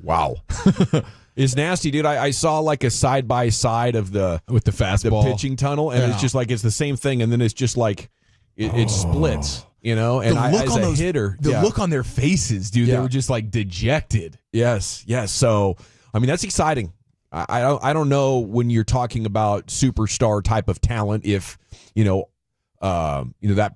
Wow. It's nasty, dude. I saw like a side-by-side of with the fastball, the pitching tunnel, and it's just like it's the same thing, and then it's just like it splits. And as a hitter, the look on their faces, dude, they were just like dejected. Yes. So, I mean, that's exciting. I don't know when you're talking about superstar type of talent if that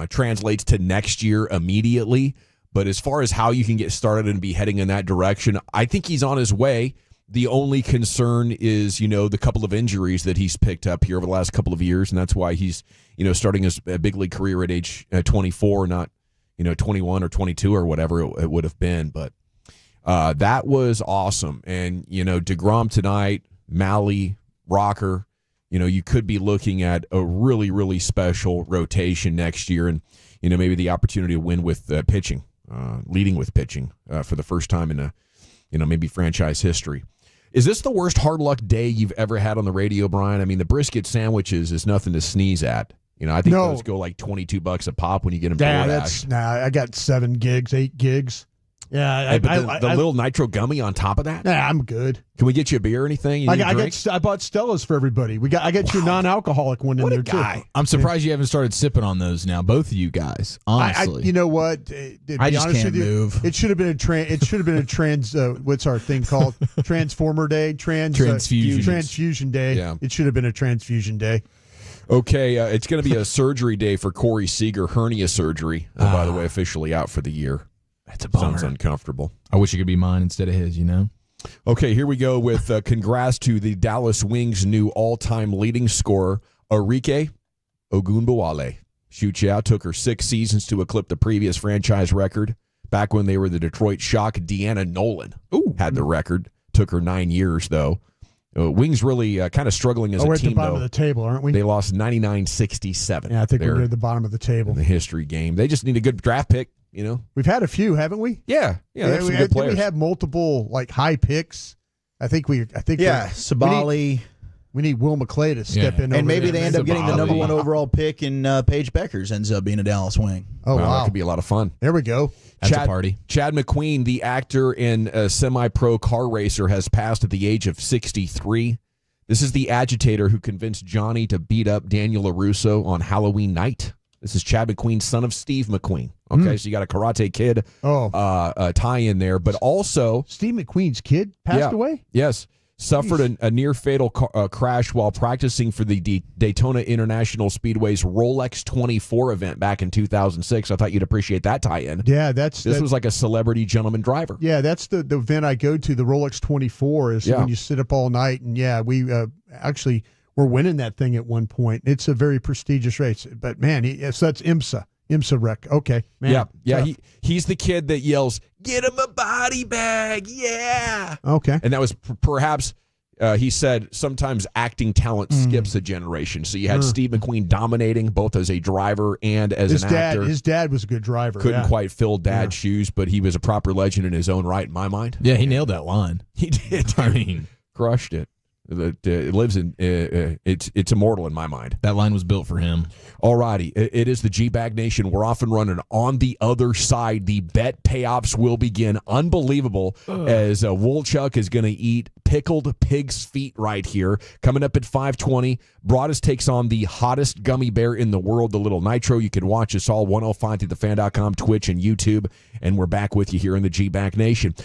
translates to next year immediately. But as far as how you can get started and be heading in that direction, I think he's on his way. The only concern is, the couple of injuries that he's picked up here over the last couple of years, and that's why he's, starting his big league career at age 24, not, 21 or 22 or whatever it would have been. But that was awesome. And, DeGrom tonight, Malley, Rocker, you could be looking at a really, really special rotation next year and, maybe the opportunity to win with pitching, leading with pitching for the first time in maybe franchise history. Is this the worst hard luck day you've ever had on the radio, Brian? I mean, the brisket sandwiches is nothing to sneeze at. I think those go like $22 a pop when you get them. I got 7 gigs, 8 gigs. Yeah, but the little nitro gummy on top of that. Yeah, I'm good. Can we get you a beer or anything? I bought Stella's for everybody. I got you a non-alcoholic one in there too. I'm surprised you haven't started sipping on those now, both of you guys. Honestly, you know what? I just can't move. It should have been a trans. What's our thing called? Transformer Day. Transfusion Day. Yeah. It should have been a transfusion day. Okay, it's going to be a surgery day for Corey Seager, hernia surgery. By the way, officially out for the year. It's a bummer. Sounds uncomfortable. I wish it could be mine instead of his, Okay, here we go with congrats to the Dallas Wings' new all-time leading scorer, Arike Ogunbowale. Shoot ya, took her 6 seasons to eclipse the previous franchise record. Back when they were the Detroit Shock, Deanna Nolan had the record. Took her 9 years, though. Wings really kind of struggling as a team, we're at the bottom though. of the table, aren't we? They lost 99-67. Yeah, I think we're near the bottom of the table. In the history game. They just need a good draft pick, We've had a few, haven't we? Yeah, they have some good players. We have multiple high picks. I think Sabali. We need Will McClay to step in, and maybe they there. end up getting the number 1 overall pick, and Paige Beckers ends up being a Dallas Wing. Oh wow, that could be a lot of fun. There we go. That's a party. Chad McQueen, the actor and semi-pro car racer, has passed at the age of 63. This is the agitator who convinced Johnny to beat up Daniel LaRusso on Halloween night. This is Chad McQueen, son of Steve McQueen. Okay, so you got a Karate Kid tie-in there, but also Steve McQueen's kid passed away? Yes. Suffered a near-fatal crash while practicing for the Daytona International Speedway's Rolex 24 event back in 2006. I thought you'd appreciate that tie-in. Yeah, this was like a celebrity gentleman driver. Yeah, that's the event I go to. The Rolex 24 is when you sit up all night, and we actually were winning that thing at one point. It's a very prestigious race, but man, so that's IMSA wreck. Okay, man. Yeah. He's the kid that yells, "Get him a body bag!" Yeah. Okay. And that was perhaps. He said sometimes acting talent skips a generation. So you had Steve McQueen dominating both as a driver and as an actor. His dad was a good driver. Couldn't quite fill Dad's shoes, but he was a proper legend in his own right, in my mind. Yeah, he nailed that line. He did. I mean, crushed it. It lives in it's immortal in my mind. That line was built for him. Alrighty, it is the GBag Nation. We're off and running. On the other side, the bet payoffs will begin. Unbelievable as Woolchuck is going to eat pickled pig's feet right here. Coming up at 5:20, Broadus takes on the hottest gummy bear in the world, the Little Nitro. You can watch us all 105 through thefan.com, Twitch, and YouTube. And we're back with you here in the GBag Nation.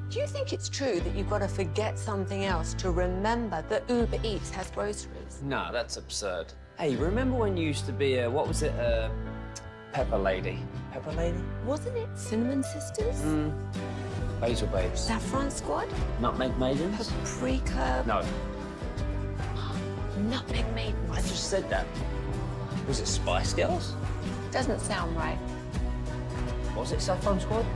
Do you think it's true that you've got to forget something else to remember that Uber Eats has groceries? No, that's absurd. Hey, remember when you used to be Pepper Lady? Pepper Lady? Wasn't it Cinnamon Sisters? Basil Babes. Saffron Squad? Nutmeg Maidens? Paprika? No. Nutmeg Maidens. I just said that. Was it Spice Girls? Doesn't sound right. Was it Saffron Squad?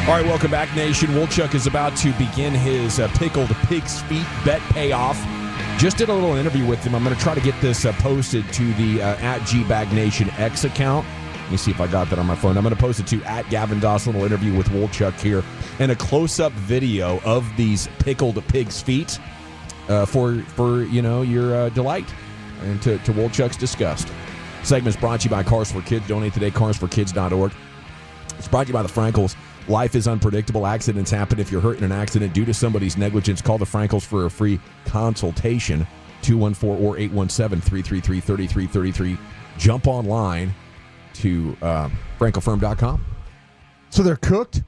All right, welcome back, Nation. Wolchuk is about to begin his pickled pig's feet bet payoff. Just did a little interview with him. I'm going to try to get this posted to the at GBag Nation X account. Let me see if I got that on my phone. I'm going to post it to at Gavin Doss, a little interview with Wolchuk here, and a close-up video of these pickled pig's feet for your delight and to Wolchuk's disgust. Segment is brought to you by Cars for Kids. Donate today, carsforkids.org. It's brought to you by the Frankels. Life is unpredictable. Accidents happen. If you're hurt in an accident due to somebody's negligence, call the Frankels for a free consultation. 214 or 817-333-3333. Jump online to frankelfirm.com. So they're cooked?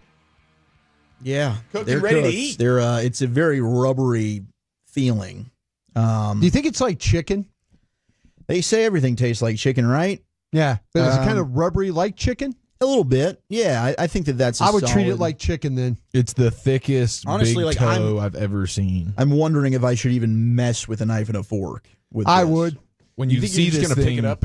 Yeah. Cooked they're and ready to cooked. eat. They're it's a very rubbery feeling. Do you think it's like chicken? They say everything tastes like chicken, right? Yeah. But is it kind of rubbery like chicken? A little bit. Yeah, I think that's I would treat it like chicken then. It's the thickest Honestly, big like, toe I've ever seen. I'm wondering if I should even mess with a knife and a fork. With I this. would. When you think see you're just this going to thing, pick it up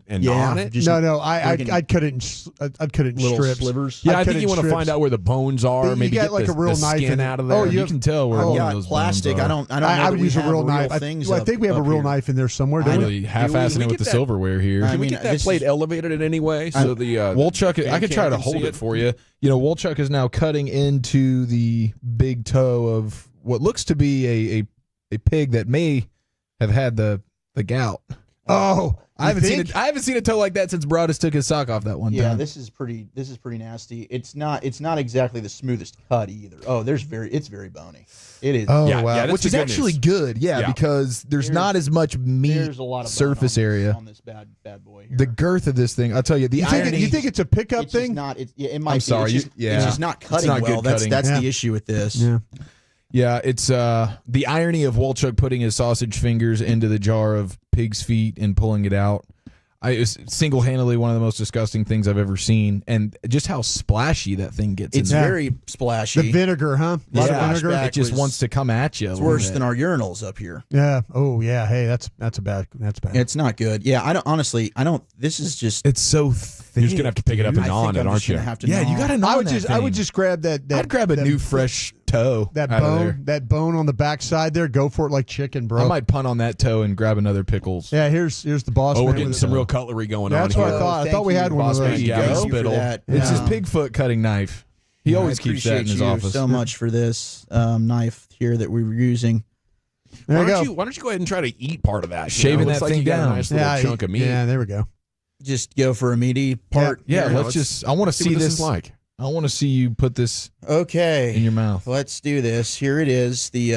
and Yeah, on it? just No, I'd cut it in little strips. slivers. Yeah, I'd I cut think it you in want to strips. find out where the bones are. You Maybe got get like the, a real the knife skin in it. out of there. Oh, you can tell where one Yeah, of those plastic. bones are. I don't know I that would we use a have real real knife. things I up- think we have a up real here. knife in there somewhere. Don't we? Really half-assing it with the silverware here. I Can we mean, get that this plate is- elevated in any way? So the Wolchuk, I could try to can hold see it for you. You know, Wolchuk is now cutting into the big toe of what looks to be a pig that may have had the gout. Oh, I haven't seen a toe like that since Broadus took his sock off that one Yeah, time. this is pretty nasty. It's not exactly the smoothest cut either. Oh, it's very bony. It is. Oh, Yeah, wow. yeah, that's Which the is good actually news. good, Yeah. because there's not as much meat There's a lot of bone surface on area. on this bad boy here. The girth of this thing, I'll tell you, the You irony. think it's a pickup it's just thing? not. It might I'm be. sorry, It's just, yeah. it's just not It's cutting not well. good That's cutting. that's Yeah. the issue with this. Yeah. Yeah, it's the irony of Wolchuk putting his sausage fingers into the jar of pig's feet and pulling it out. It's single-handedly one of the most disgusting things I've ever seen, and just how splashy that thing gets. It's in there. very splashy. The vinegar, huh? A lot Yeah. of vinegar. Splashback It just was- wants to come at you. It's worse than our urinals up here. Yeah. Oh, yeah. Hey, that's bad. That's bad. It's not good. Yeah, I don't. This is just. It's so thick. You're just going to have to pick it up and I gnaw on think it, I'm aren't just you? gonna have to. Yeah, gnaw. you got to know I would that just grab that. I'd grab a new fresh toe. That out of there. that bone on the backside there. Go for it like chicken, bro. I might punt on that toe and grab another pickles. Yeah. Here's the boss. Oh, we're man getting with some it. real cutlery going That's on what here. I thought. I Thank thought we you, had one of Boss those. man Thank you Gavin for Spittle. that. It's his Um, Bigfoot cutting knife. He always I keeps that in appreciate his you office. so much for this knife here that we were using. There Why you go. don't you go ahead and try to eat part of that? Shaving Looks that like thing you got down. a nice little chunk of meat. Yeah, there we go. Just go for a meaty part. Yeah, Yeah, let's just. I want to see see what this this. is like. I want to see you put this Okay. in your mouth. Let's do this. Here it is. The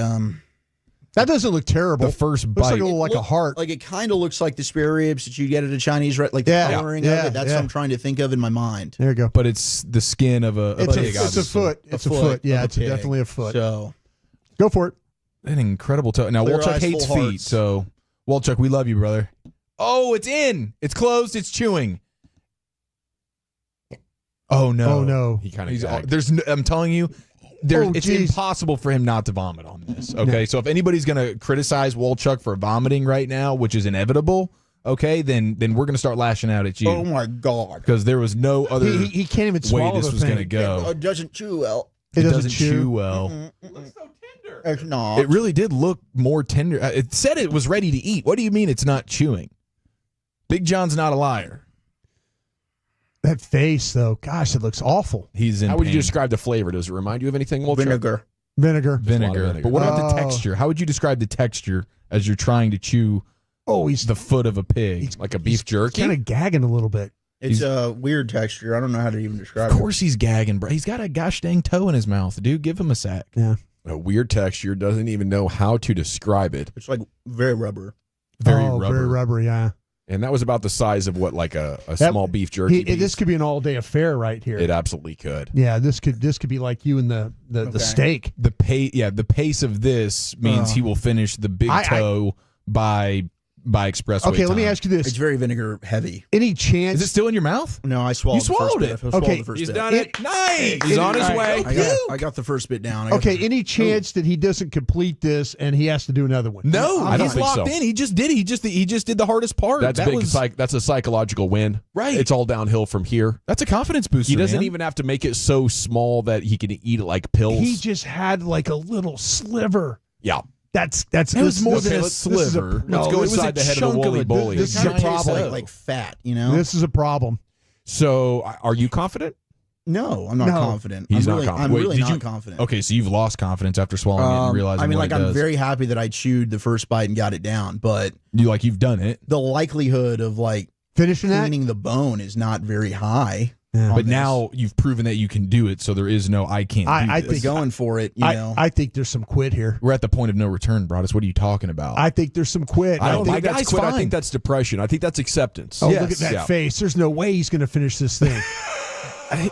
That doesn't look terrible. The first Looks bite. like a little like a heart. Like it kind of looks like the spare ribs that you get at a Chinese like the Yeah, coloring yeah, of it. That's yeah. what I'm trying to think of in my mind. There you go. But it's the skin of a It's pig. a obviously. foot. It's a foot foot. Yeah, of a it's pig. definitely a foot. So Go for it. An incredible toe. Now, Clear Wolchuk eyes, hates full feet, hearts. so Wolchuk, we love you, brother. Oh, it's in. It's closed. It's chewing. Oh no! Oh no! He kind He's of there's. I'm telling you, it's geez. impossible for him not to vomit on this. Okay, so if anybody's gonna criticize Wolchuk for vomiting right now, which is inevitable, okay, then we're gonna start lashing out at you. oh my god, Because there was no other He can't even way swallow this the was thing. gonna go. it doesn't chew well. It doesn't chew well. It's not. It really did look more tender. It said it was ready to eat. What do you mean it's not chewing? Big John's not a liar. That face, though, gosh, it looks awful. He's in How would you pain. describe the flavor? Does it remind you of anything, Wolchuk? Vinegar. Vinegar. Vinegar. vinegar. But what about the Oh. texture? How would you describe the texture as you're trying to chew Oh, he's the foot of a pig? Like a beef jerky? kind of gagging a little bit. It's a weird texture. I don't know how to even describe Of course he's gagging, bro. He's got a gosh dang toe in his mouth, dude. Give him a sack. Yeah. A weird texture, doesn't even know how to describe it. It's like very rubber. Very oh, rubber. very rubbery. Yeah. And that was about the size of what, like a That- small beef jerky piece? This could be an all-day affair right here. It absolutely could. Yeah, this could be like you and the steak. The pace of this means he will finish the big toe by by expressway. Okay, let me time. ask you this. It's very vinegar heavy. Any chance? Is it still in your mouth? No, I swallowed. You swallowed the it. first bit. I swallowed Okay, the first He's bit. done it. Nice. He's on his way. I got the first bit down. Okay, any chance that he doesn't complete this and he has to do another one? No, I don't he's think locked so. in. He just did it. He just did the hardest part. That's that big. was That's a psychological win. Right. It's all downhill from here. That's a confidence booster. He doesn't man. even have to make it so small that he can eat it like pills. He just had like a little sliver. Yeah. That's It was more than a this is sliver. Let's go it was inside a the head of chunk the woolly a- bully. This is a Kinda problem. tastes like fat, you know. This is a problem. So, are you confident? No, I'm not confident. He's I'm not really, confident. I'm Wait, really did not you- confident. Okay, so you've lost confidence after swallowing it and realizing I mean, what like, it I'm does. very happy that I chewed the first bite and got it down, but you've done it. the likelihood of like finishing cleaning the bone is not very high. But now you've proven that you can do it, so there is no I can't do I this. think going for it, you know. I think there's some quit here. We're at the point of no return, Broadus. What are you talking about? I think there's some quit. I don't think think that's guy's quit. I fine. think that's depression. I think that's acceptance. Oh, look at that face. There's no way he's going to finish this thing.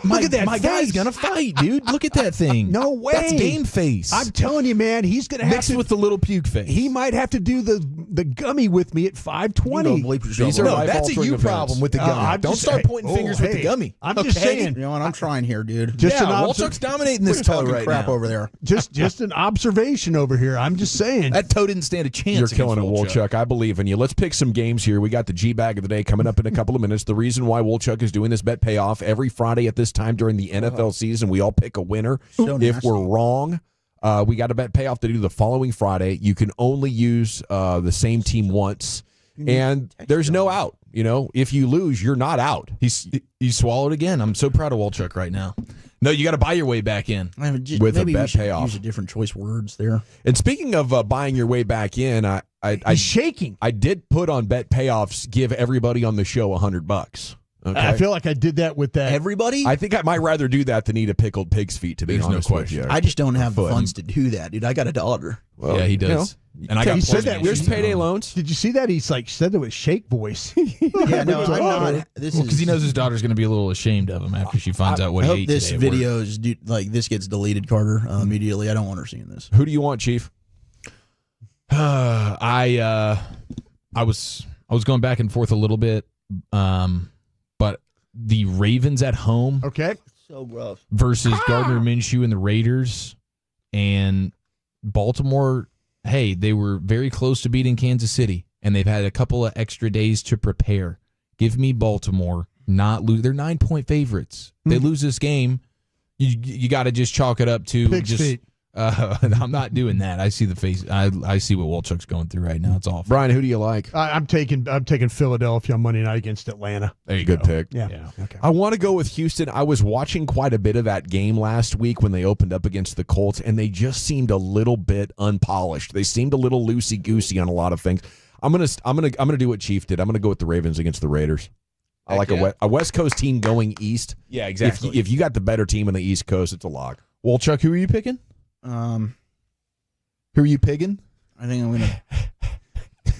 Look at that my face. guy's gonna fight, dude. Look at that thing. No way. That's game face. I'm telling you, man, he's going to have mixed to. with the little puke face. He might have to do the gummy with me at 5:20. These are no, life that's a altering you events. problem with the gummy. Don't start pointing fingers with the gummy. I'm just saying. You know what? I'm trying here, dude. Just an Wolchuk's dominating this We're toe talking right crap now. over there. Just an observation over here. I'm just saying. That toe didn't stand a chance. You're killing it, against Wolchuk. I believe in you. Let's pick some games here. We got the G-Bag of the day coming up in a couple of minutes. The reason why Wolchuk is doing this bet payoff every Friday at this time during the NFL season, we all pick a winner. So if nasty. we're wrong, we got a bet payoff to do the following Friday. You can only use the same team once, and there's no out. You know, if you lose, you're not out. He swallowed again. I'm so proud of Wolchuk right now. No, you got to buy your way back in with a maybe we bet should payoff. use a different choice words there. And speaking of buying your way back in, He's shaking. I did put on bet payoffs. Give everybody on the show $100. Okay. I feel like I did that with that. Everybody? I think I might rather do that than eat a pickled pig's feet, to be There's no honest with question. you. I just don't have the Foot. funds to do that, dude. I got $1. Well, yeah, he you does. know, And I got he said plenty that. of There's shit. payday loans. Did you see that? He's like said it with shake voice. Yeah, no, I'm not. This Because he knows his daughter's going to be a little ashamed of him after she finds out what I he hope ate this today at work. video is like this gets deleted, Carter, immediately. I don't want her seeing this. Who do you want, Chief? I was going back and forth a little bit, but the Ravens at home Okay. So rough. versus Gardner Minshew and the Raiders, and Baltimore. Hey, they were very close to beating Kansas City, and they've had a couple of extra days to prepare. Give me Baltimore, not lose. They're 9-point favorites. They lose this game, you got to just chalk it up to Pig's just. feet. I'm not doing that. I see the face. I see what Wolchuk's going through right now. It's awful. Brian, who do you like? I'm taking Philadelphia on Monday night against Atlanta. There you Good go. pick. Yeah. Okay. I want to go with Houston. I was watching quite a bit of that game last week when they opened up against the Colts, and they just seemed a little bit unpolished. They seemed a little loosey goosey on a lot of things. I'm gonna do what Chief did. I'm gonna go with the Ravens against the Raiders. I like a West Coast team going east. Yeah, exactly. If you got the better team on the East Coast, it's a lock. Wolchuk, who are you picking? Who are you picking? I think I'm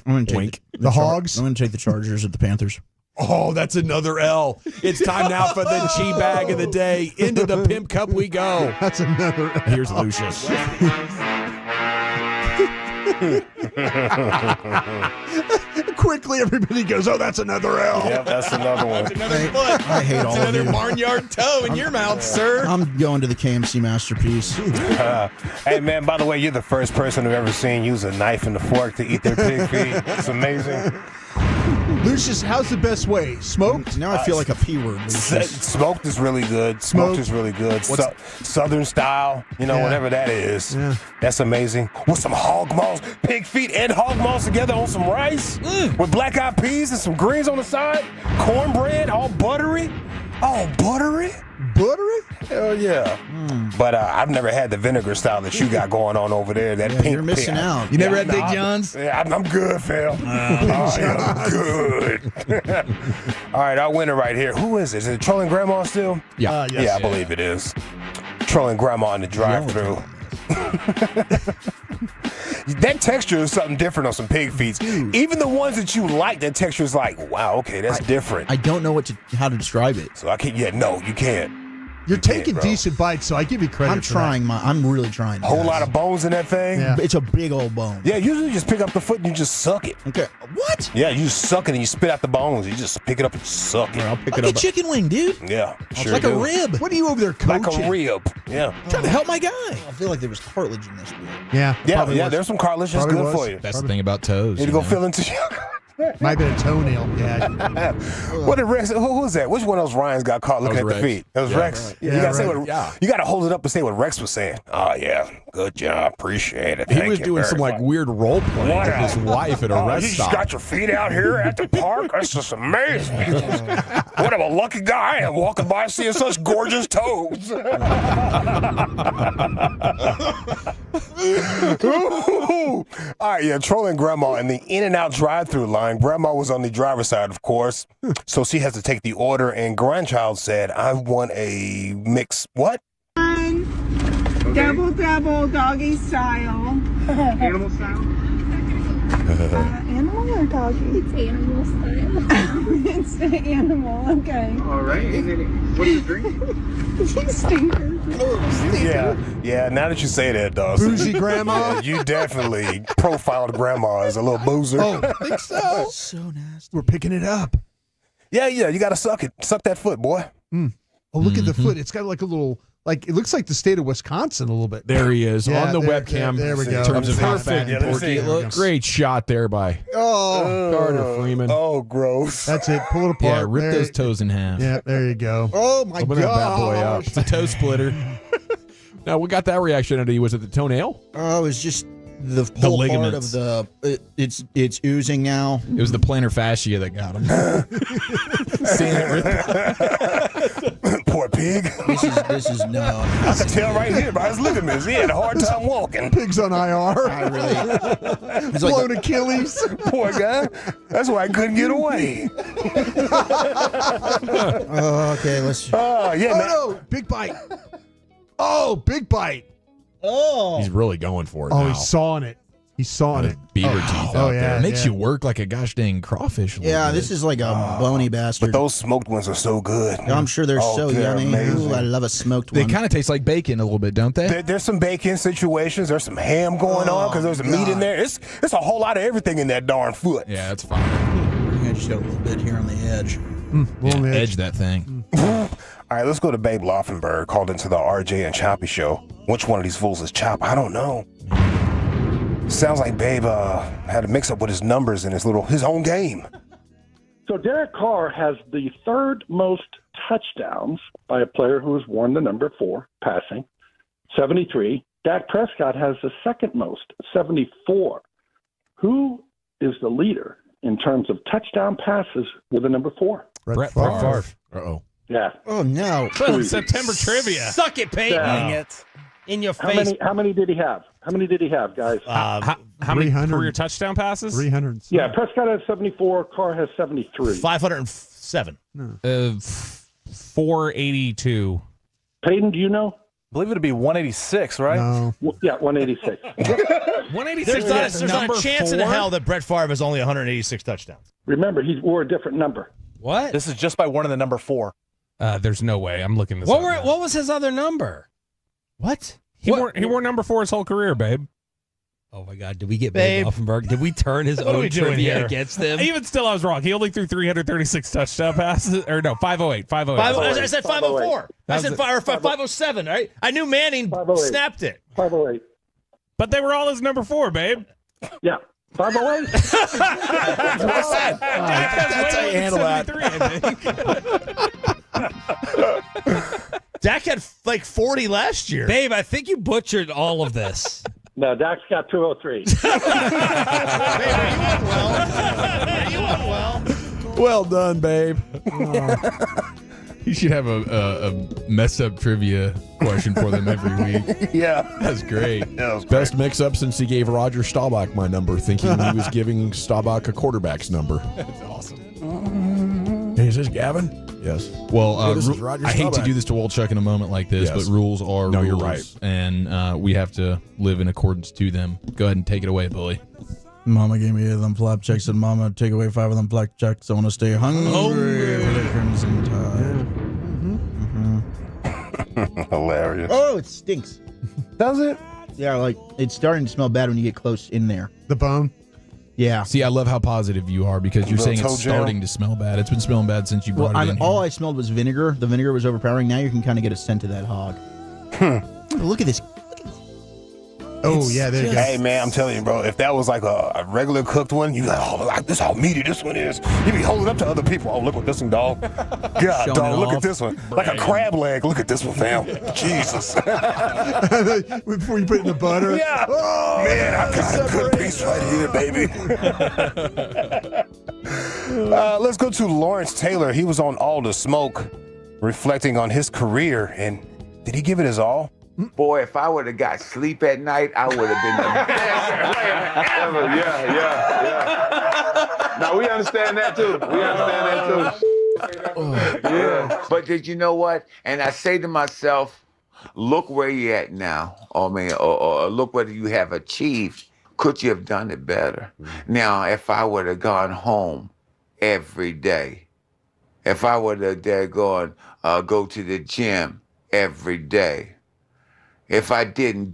gonna take Wink. The Hogs? I'm gonna take the Chargers at the Panthers. Oh, that's another L. It's time now for the G-Bag of the day. Into the Pimp Cup we go. That's another. Here's Lucius. Quickly, everybody goes, "Oh, that's another L." Yep, that's another one. I hate all of you. barnyard toe in your mouth, sir. I'm going to the KMC masterpiece. Hey, man, by the way, you're the first person I've ever seen use a knife and a fork to eat their pig feet. It's amazing. Lucius, how's the best way? Smoked? Now I feel like a P word. Lucius. Smoked is really good. Smoked is really good. Southern style, whatever that is. Yeah. That's amazing. With some hog maws, pig feet and hog maws together on some rice with black eyed peas and some greens on the side. Cornbread, all buttery. Oh, buttery? Buttery? Hell yeah. But I've never had the vinegar style that you got going on over there. That pink. You're missing out. You never had Big John's? Yeah, I'm good, Phil. I am good. All right, our winner right here. Who is it? Is it Trolling Grandma still? Yeah. Yes. Yeah, I believe it is. Trolling Grandma in the drive-thru. That texture is something different on some pig feet. Even the ones that you like, that texture is like, wow, okay, that's different. I don't know how to describe it. So I can't. Yeah, no, you can't. You're taking bro. decent bites, so I give you credit. I'm trying. I'm really trying. A whole lot of bones in that thing. Yeah. It's a big old bone. Yeah, usually you just pick up the foot and you just suck it. Okay. What? Yeah, you just suck it and you spit out the bones. You just pick it up and suck it. I'll pick Like a chicken wing, dude. Yeah, sure Like do. a rib. What are you over there coaching? Like a rib. Yeah. Trying to help my guy. I feel like there was cartilage in this bit. Yeah. Yeah, there's some cartilage. That's Probably good was. for you. That's the thing about toes. Need to you go know? fill into Might be a toenail. Yeah. What did Rex? Who was that? Which one of those Ryans got caught looking at was the Rex. feet? That was Yeah, Rex. right. You Yeah, gotta say right. what. You gotta hold it up and say what Rex was saying. Oh yeah, good job, appreciate it. He Thank was you doing very some like much. weird role playing What with his wife at a you rest just stop. got your feet out here at the park? That's just amazing. What a lucky guy I am walking by seeing such gorgeous toes. All right, yeah, trolling Grandma in the In-N-Out drive-through line. Grandma was on the driver's side, of course, so she has to take the order, and grandchild said, I want a mix. What? Double doggy style. Animal style? Animal or doggy? It's animal style. It's the animal, okay. All right, and then what do you drink? Stinker. Yeah, now that you say that, Dawson. Boozy grandma? Yeah, you definitely profiled grandma as a little boozer. Oh, I think so. So nasty. We're picking it up. Yeah, you got to suck it. Suck that foot, boy. Oh, look at the foot. It's got like a little, like, it looks like the state of Wisconsin a little bit. There he is Yeah, on the there- webcam. there we go. In terms of how Perfect. fat Yeah, and let's porky see. it looks. Great shot there by Oh, Carter Freeman. gross. that's it. Pull it apart. Yeah, rip There- those toes in half. Yeah, there you go. Oh my Open that bad boy up. god. It's a toe splitter. Now, what got that reaction out of you? Was it the toenail? Oh, it's just the whole part ligaments. of the. It's oozing now. It was the plantar fascia that got him. Seeing it rip. Poor pig. This is no. I can tell right here by his ligaments. He had a hard time walking. Pig's on IR. I really. It's like Blown Achilles. Poor guy. That's why I couldn't get away. okay, let's. Yeah, man. No, big bite. Oh, big bite. Oh. He's really going for it Oh, now. he's sawing it. He's sawing it. Beaver teeth Oh, out yeah. there. It makes you work like a gosh dang crawfish. a little Yeah, bit. this is like a bony bastard. But those smoked ones are so good. I'm sure they're so they're yummy. amazing. Ooh, I love a smoked They one. kind of taste like bacon a little bit, don't they? There's some bacon situations. There's some ham going on because there's meat in there. It's a whole lot of everything in that darn foot. Yeah, that's fine. I just got a little bit here on the edge. Yeah, edge that thing. All right, let's go to Babe Loffenberg, called into the RJ and Choppy show. Which one of these fools is Chop? I don't know. Sounds like Babe had a mix-up with his numbers in his own game. So Derek Carr has the third most touchdowns by a player who has worn the number 4 passing, 73. Dak Prescott has the second most, 74. Who is the leader in terms of touchdown passes with the number 4? Brett Favre. Uh-oh. Yeah. Oh no! September trivia. Suck it, Peyton. Dang it. In your face. How many did he have? How many did he have, guys? How many 300. career touchdown passes? 300. Yeah, Prescott has 74. Carr has 73. 507. 482. Peyton, do you know? I believe it'd be 186, right? No. Yeah, 186. 186. There's not a chance in hell that Brett Favre has only 186 touchdowns. Remember, he wore a different number. What? This is just by one of the number 4. There's no way. I'm looking this up. What was his other number? What? He wore number 4 his whole career, babe. Oh my God! Did we get Babe Offenberg? Did we turn his own trivia against him? Even still, I was wrong. He only threw 336 touchdown passes. Or no, 508. 508. I said 504. I said 507. Right? I knew Manning snapped it. 508. But they were all his number 4, babe. Yeah. 508. That's how you handle that. Dak had like 40 last year. Babe, I think you butchered all of this. No, Dak's got 203. Well done, babe. You should have a mess up trivia question for them every week. Yeah. That's great. That was Best mix up since he gave Roger Staubach my number, thinking he was giving Staubach a quarterback's number. That's awesome. Hey, is this Gavin? Yes. Well, Hey, this is Roger I hate to Staubach. do this to Wolchuk in a moment like this, Yes. but rules are No, rules. you're right. And we have to live in accordance to them. Go ahead and take it away, Bully. Mama gave me 8 of them flapjacks, and Mama take away 5 of them blackjacks. I want to stay hungry for the Crimson Tide. Hilarious. Oh, it stinks. Does it? Yeah, like it's starting to smell bad when you get close in there. The bone? Yeah. See, I love how positive you are because you're saying toe it's jam. starting to smell bad. It's been smelling bad since you brought it in. All I smelled was vinegar. The vinegar was overpowering. Now you can kind of get a scent of that hog. Look at this. Oh, yeah, there you go. Hey, man, I'm telling you, bro, if that was like a regular cooked one, you'd be like, oh, like, this how meaty this one is. You'd be holding up to other people. Oh, look at this one, dog. God, Showing dog, it look off. at this one. Like a crab leg. Look at this one, fam. Jesus. Before you put it in the butter. Yeah. Oh, Man, I got a good piece right here, baby. Let's go to Lawrence Taylor. He was on All the Smoke, reflecting on his career. And did he give it his all? Boy, if I would have got sleep at night, I would have been the best player ever. Yeah. Now, we understand that, too. Yeah. But did you know what? And I say to myself, look where you're at now. Or look what you have achieved. Could you have done it better? Now, if I would have gone home every day, if I would have go to the gym every day, if I didn't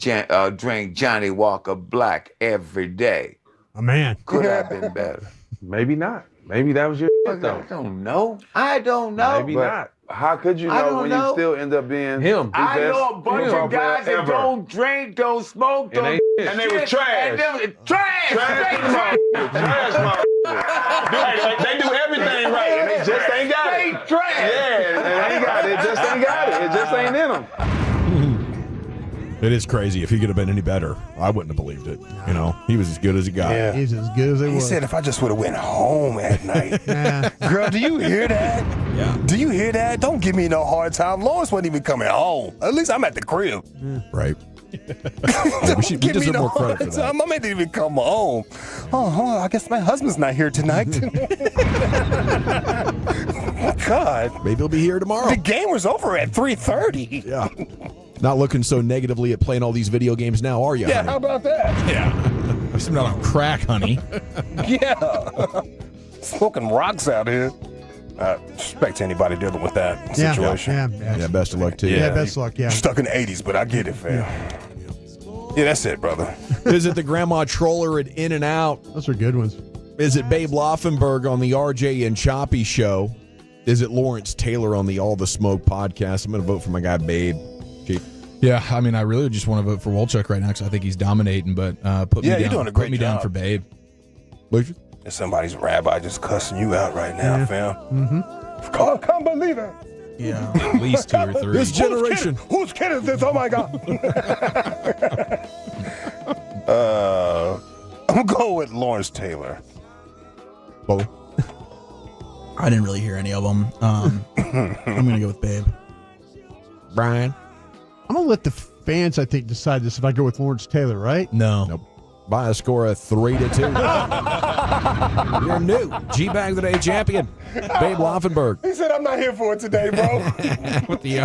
drink Johnny Walker Black every day, Oh, man. could I have been better? Maybe not. Maybe that was your shit, though. I don't know. Maybe but not. How could you I know don't when know. you still end up being Him. I the best know a bunch football of guys player that ever? don't drink, don't smoke, And don't they- and they was shit, trash. and they was trash. Trash, they do everything right, and they just ain't got it. Straight trash. Yeah, they ain't got it. It just ain't got it. It just ain't in them. It is crazy. If he could have been any better, I wouldn't have believed it. You know, he was as good as he got. Yeah. He's as good as they He was. said, if I just would have went home at night. Girl, do you hear that? Yeah. Do you hear that? Don't give me no hard time. Lawrence wasn't even coming home. At least I'm at the crib. Right. Yeah, we Give me deserve no more credit for hard that. time. I didn't even come home. Oh, I guess my husband's not here tonight. God. Maybe he'll be here tomorrow. The game was over at 3:30. Yeah. Not looking so negatively at playing all these video games now, are you? Yeah, honey? how about that? Yeah. I'm not on crack, honey. Yeah. Smoking rocks out here. Respect to anybody dealing with that situation. Yeah, best of luck to you. Yeah, best of luck, yeah. Stuck in the 80s, but I get it, fam. Yeah, that's it, brother. Visit the Grandma Troller at In and Out. Those are good ones. Visit Babe Laufenberg on the RJ and Choppy Show. Visit Lawrence Taylor on the All the Smoke podcast. I'm going to vote for my guy, Babe. Chief. Yeah, I mean, I really just want to vote for Wolchuk right now because I think he's dominating, but put me Yeah, down. you're doing a great put me down job. for Babe. Lucius? There's somebody's rabbi just cussing you out right now, fam. Mm-hmm. Oh, I can't believe it. Yeah, at least 2 or 3. This generation. Whose kid is this? Oh, my God. I'm going with Lawrence Taylor. Bolo? I didn't really hear any of them. I'm going to go with Babe. Brian? I'm going to let the fans, I think, decide this if I go with Lawrence Taylor, right? No. Nope. By a score of 3-2. You're new GBag the Day champion, Babe Laufenberg. He said, I'm not here for it today, bro. With the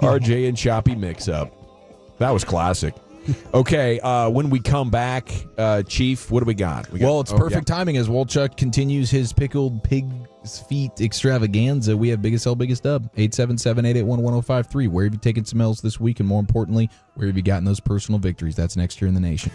RJ and Choppy mix-up. That was classic. Okay, when we come back, Chief, what do we got? Well, it's perfect timing as Wolchuk continues his pickled pig's feet extravaganza. We have Biggest L, Biggest Dub, 877-881-1053. Where have you taken some L's this week? And more importantly, where have you gotten those personal victories? That's next year in the nation.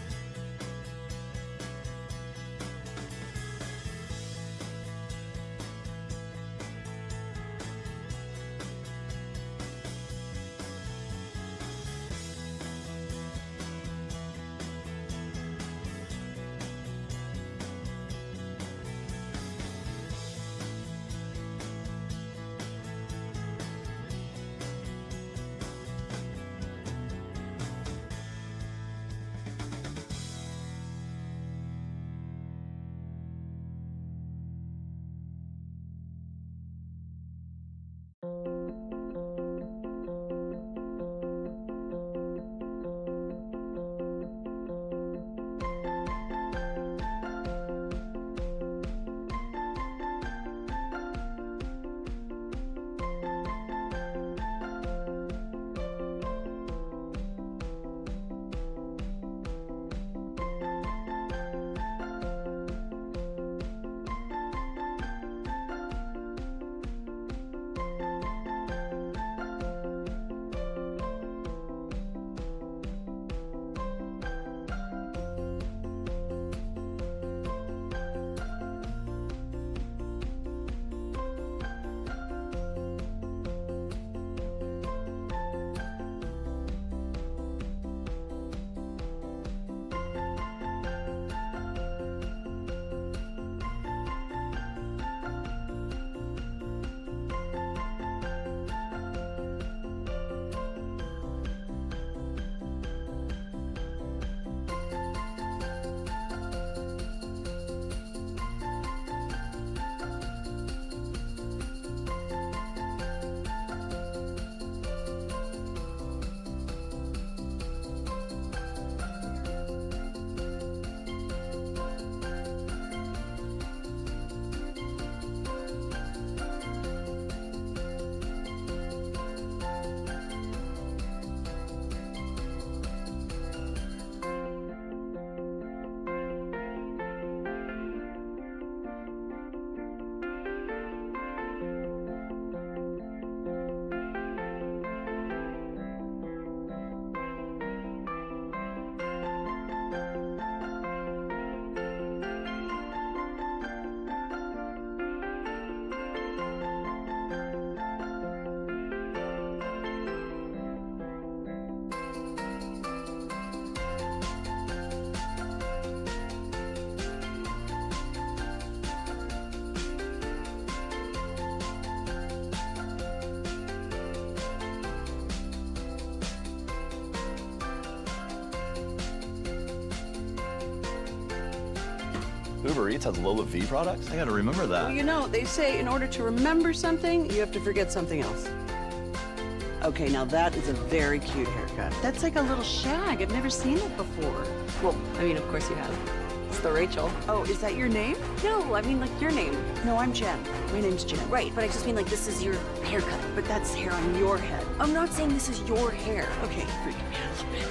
Uber Eats has Lola V products? I gotta remember that. Well, you know, they say in order to remember something, you have to forget something else. Okay, now that is a very cute haircut. That's like a little shag. I've never seen it before. Well, I mean, of course you have. It's the Rachel. Oh, is that your name? No, I mean, like, your name. No, I'm Jen. My name's Jen. Right, but I just mean, like, this is your haircut. But that's hair on your head. I'm not saying this is your hair. Okay, freak me out a little bit.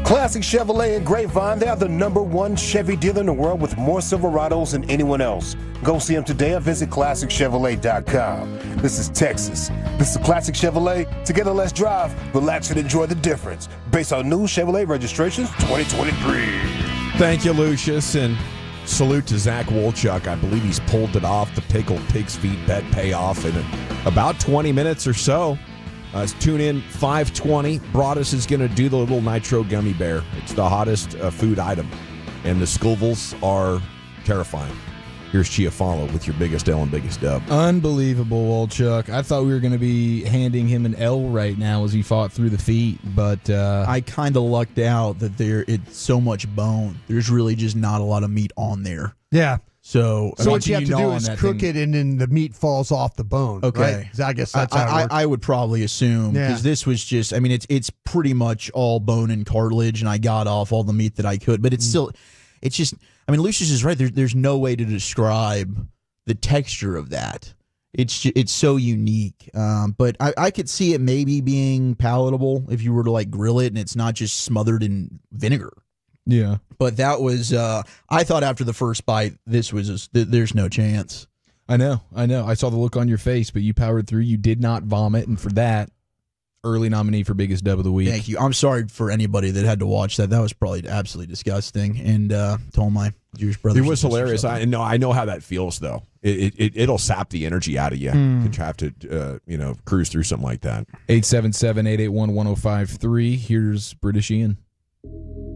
Classic Chevrolet and Grapevine, they are the #1 Chevy dealer in the world with more Silverados than anyone else. Go see them today or visit ClassicChevrolet.com. This is Texas. This is Classic Chevrolet. Together, let's drive, relax, and enjoy the difference. Based on new Chevrolet registrations 2023. Thank you, Lucius, and salute to Zach Wolchuk. I believe he's pulled it off, the pickled pig's feet bet payoff in about 20 minutes or so. Tune in 5:20. Broadus is going to do the little nitro gummy bear. It's the hottest food item, and the Scovilles are terrifying. Here's Chiafalo with your biggest L and biggest dub. Unbelievable, Wolchuk. I thought we were going to be handing him an L right now as he fought through the feet, but I kind of lucked out that it's so much bone. There's really just not a lot of meat on there. Yeah. So what you have to do is cook it, and then the meat falls off the bone. Okay, right? I guess that's how it works. I would probably assume because this was just. I mean, it's pretty much all bone and cartilage, and I got off all the meat that I could. But it's still, it's just. I mean, Lucius is right. There's no way to describe the texture of that. It's so unique. But I could see it maybe being palatable if you were to like grill it, and it's not just smothered in vinegar. Yeah. But that was, I thought after the first bite, this was just, there's no chance. I know. I saw the look on your face, but you powered through. You did not vomit, and for that, early nominee for biggest dub of the week. Thank you. I'm sorry for anybody that had to watch that. That was probably absolutely disgusting. And to all my Jewish brothers. It was hilarious. I know how that feels, though. It'll sap the energy out of you to have to, cruise through something like that. 877-881-1053. Here's British Ian.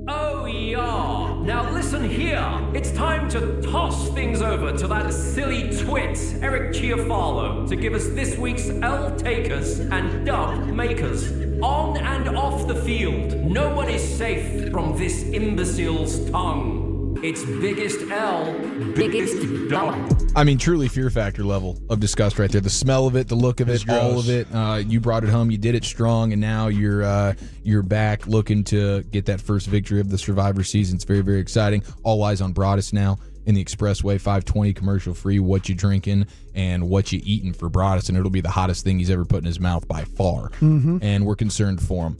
Oh, yeah. Now listen here. It's time to toss things over to that silly twit, Eric Chiafalo, to give us this week's L takers and dub makers. On and off the field, no one is safe from this imbecile's tongue. it's biggest L, biggest dub. I mean, truly fear factor level of disgust right there. The smell of it, the look of it, all of it. You brought it home. You did it strong, and now you're back looking to get that first victory of the Survivor season. It's very, very exciting. All eyes on Broadus now in the Expressway, 520 commercial free. What you drinking and what you eating for Broadus, and it'll be the hottest thing he's ever put in his mouth by far. And we're concerned for him.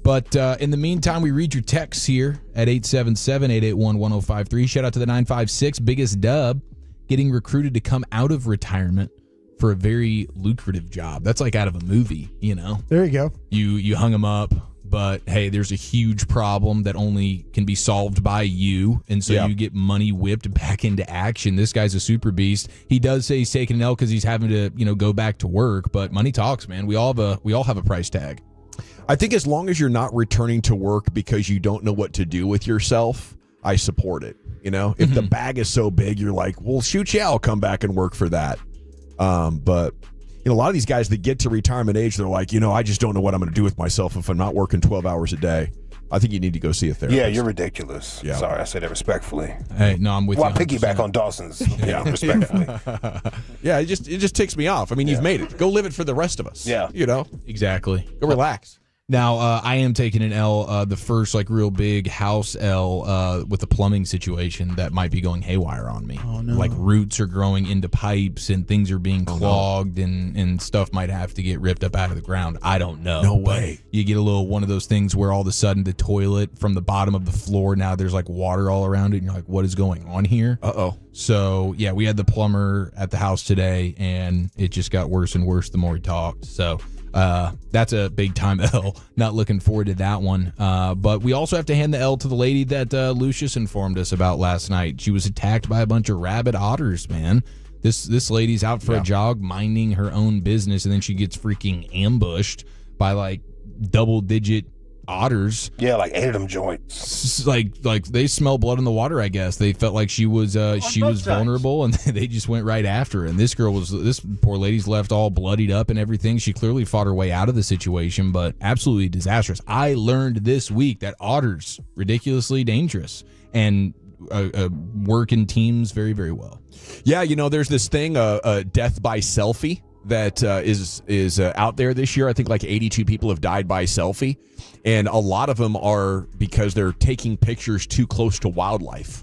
But in the meantime, we read your texts here at 877-881-1053. Shout out to the 956 biggest dub, getting recruited to come out of retirement for a very lucrative job. That's like out of a movie, you know. There you go. You hung him up, but hey, there's a huge problem that only can be solved by you, and so you get money whipped back into action. This guy's a super beast. He does say he's taking an L because he's having to, go back to work, but money talks, man. We all have a price tag. I think as long as you're not returning to work because you don't know what to do with yourself, I support it. If the bag is so big, you're like, well, shoot, I'll come back and work for that. But a lot of these guys that get to retirement age, they're like, I just don't know what I'm going to do with myself if I'm not working 12 hours a day. I think you need to go see a therapist. Yeah, you're ridiculous. Yeah. Sorry, I say that respectfully. Hey, no, I'm with you. Well, piggyback on Dawson's. Respectfully. Yeah, it just ticks me off. I mean, you've made it. Go live it for the rest of us. Yeah. Exactly. Go relax. Now, I am taking an L, the first real big house L with the plumbing situation that might be going haywire on me. Oh, no. Like roots are growing into pipes and things are being clogged and stuff might have to get ripped up out of the ground. I don't know. No way. You get one of those things where all of a sudden the toilet from the bottom of the floor, now there's water all around it and you're like, what is going on here? Uh-oh. So, yeah, we had the plumber at the house today and it just got worse and worse the more he talked. So that's a big time L. Not looking forward to that one. But we also have to hand the L to the lady that Lucius informed us about last night. She was attacked by a bunch of rabid otters, man. This lady's out for a jog, minding her own business, and then she gets freaking ambushed by double-digit otters. Yeah, 8 of them joints. Like they smell blood in the water, I guess. They felt like she was vulnerable and they just went right after her. And this poor lady's left all bloodied up and everything. She clearly fought her way out of the situation, but absolutely disastrous. I learned this week that otters, ridiculously dangerous and work in teams very, very well. Yeah, there's this thing, death by selfie, that is out there this year. I think 82 people have died by selfie, and a lot of them are because they're taking pictures too close to wildlife,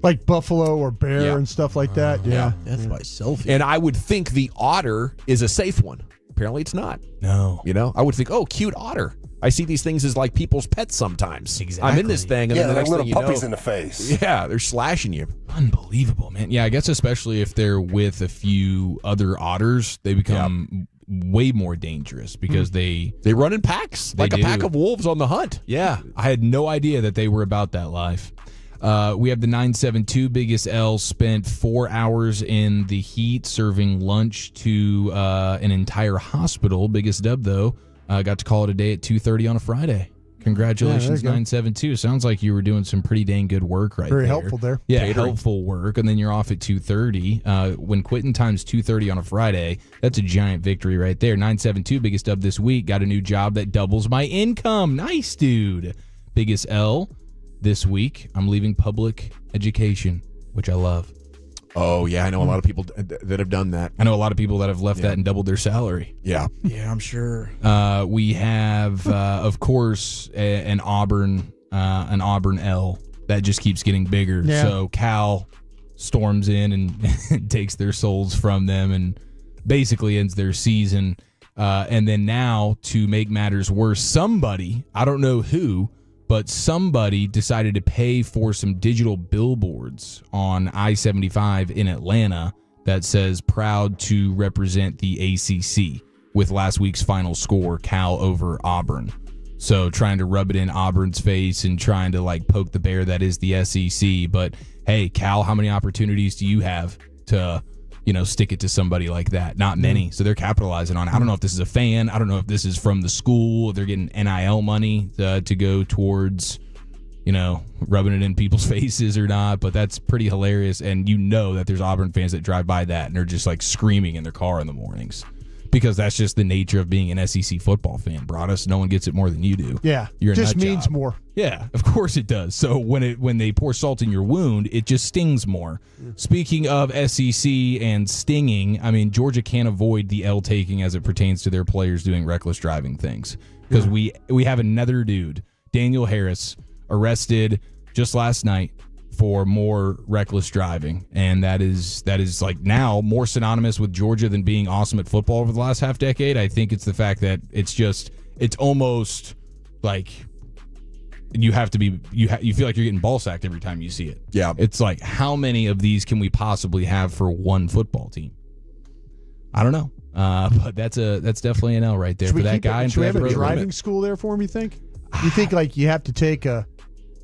like buffalo or bear and stuff like that. Death by selfie. And I would think the otter is a safe one. Apparently it's not. No. I would think, oh, cute otter. I see these things as people's pets sometimes. Exactly. I'm in this thing, and then the next little thing puppies in the face. Yeah, they're slashing you. Unbelievable, man. Yeah, I guess especially if they're with a few other otters, they become way more dangerous because they run in packs, a pack of wolves on the hunt. Yeah, I had no idea that they were about that life. We have the 972 biggest L, spent 4 hours in the heat serving lunch to an entire hospital. Biggest dub, though. Got to call it a day at 2:30 on a Friday. Congratulations, 972. Sounds like you were doing some pretty dang good work right there. Very helpful there. Yeah, helpful work. And then you're off at 2:30. When quitting time's 2:30 on a Friday, that's a giant victory right there. 972, biggest dub this week. Got a new job that doubles my income. Nice, dude. Biggest L this week. I'm leaving public education, which I love. Oh, yeah, I know a lot of people that have done that. I know a lot of people that have left that and doubled their salary. Yeah. Yeah, I'm sure. We have, of course, an Auburn L that just keeps getting bigger. Yeah. So Cal storms in and takes their souls from them and basically ends their season. And then now, to make matters worse, somebody, I don't know who, but somebody decided to pay for some digital billboards on I-75 in Atlanta that says proud to represent the ACC with last week's final score, Cal over Auburn. So trying to rub it in Auburn's face and trying to poke the bear that is the SEC. But hey, Cal, how many opportunities do you have to stick it to somebody like that? Not many. So they're capitalizing on it. I don't know if this is a fan. I don't know if this is from the school. They're getting NIL money to go towards, rubbing it in people's faces or not. But that's pretty hilarious. And that there's Auburn fans that drive by that and they're just screaming in their car in the mornings. because that's just the nature of being an SEC football fan. Broadus, no one gets it more than you do. Yeah, You're a just nut means job. more. Yeah, of course it does. So when they pour salt in your wound, it just stings more. Speaking of SEC and stinging, I mean, Georgia can't avoid the L taking as it pertains to their players doing reckless driving things. Because we have another dude, Daniel Harris, arrested just last night for more reckless driving, and that is like now more synonymous with Georgia than being awesome at football over the last half decade. I think it's the fact that it's almost like you have to be you feel like you're getting ball sacked every time you see it. Yeah, it's like, how many of these can we possibly have for one football team? I don't know, but that's definitely an L right there for that guy. And should we for have that a program. driving school there for him? You think? You think like you have to take a?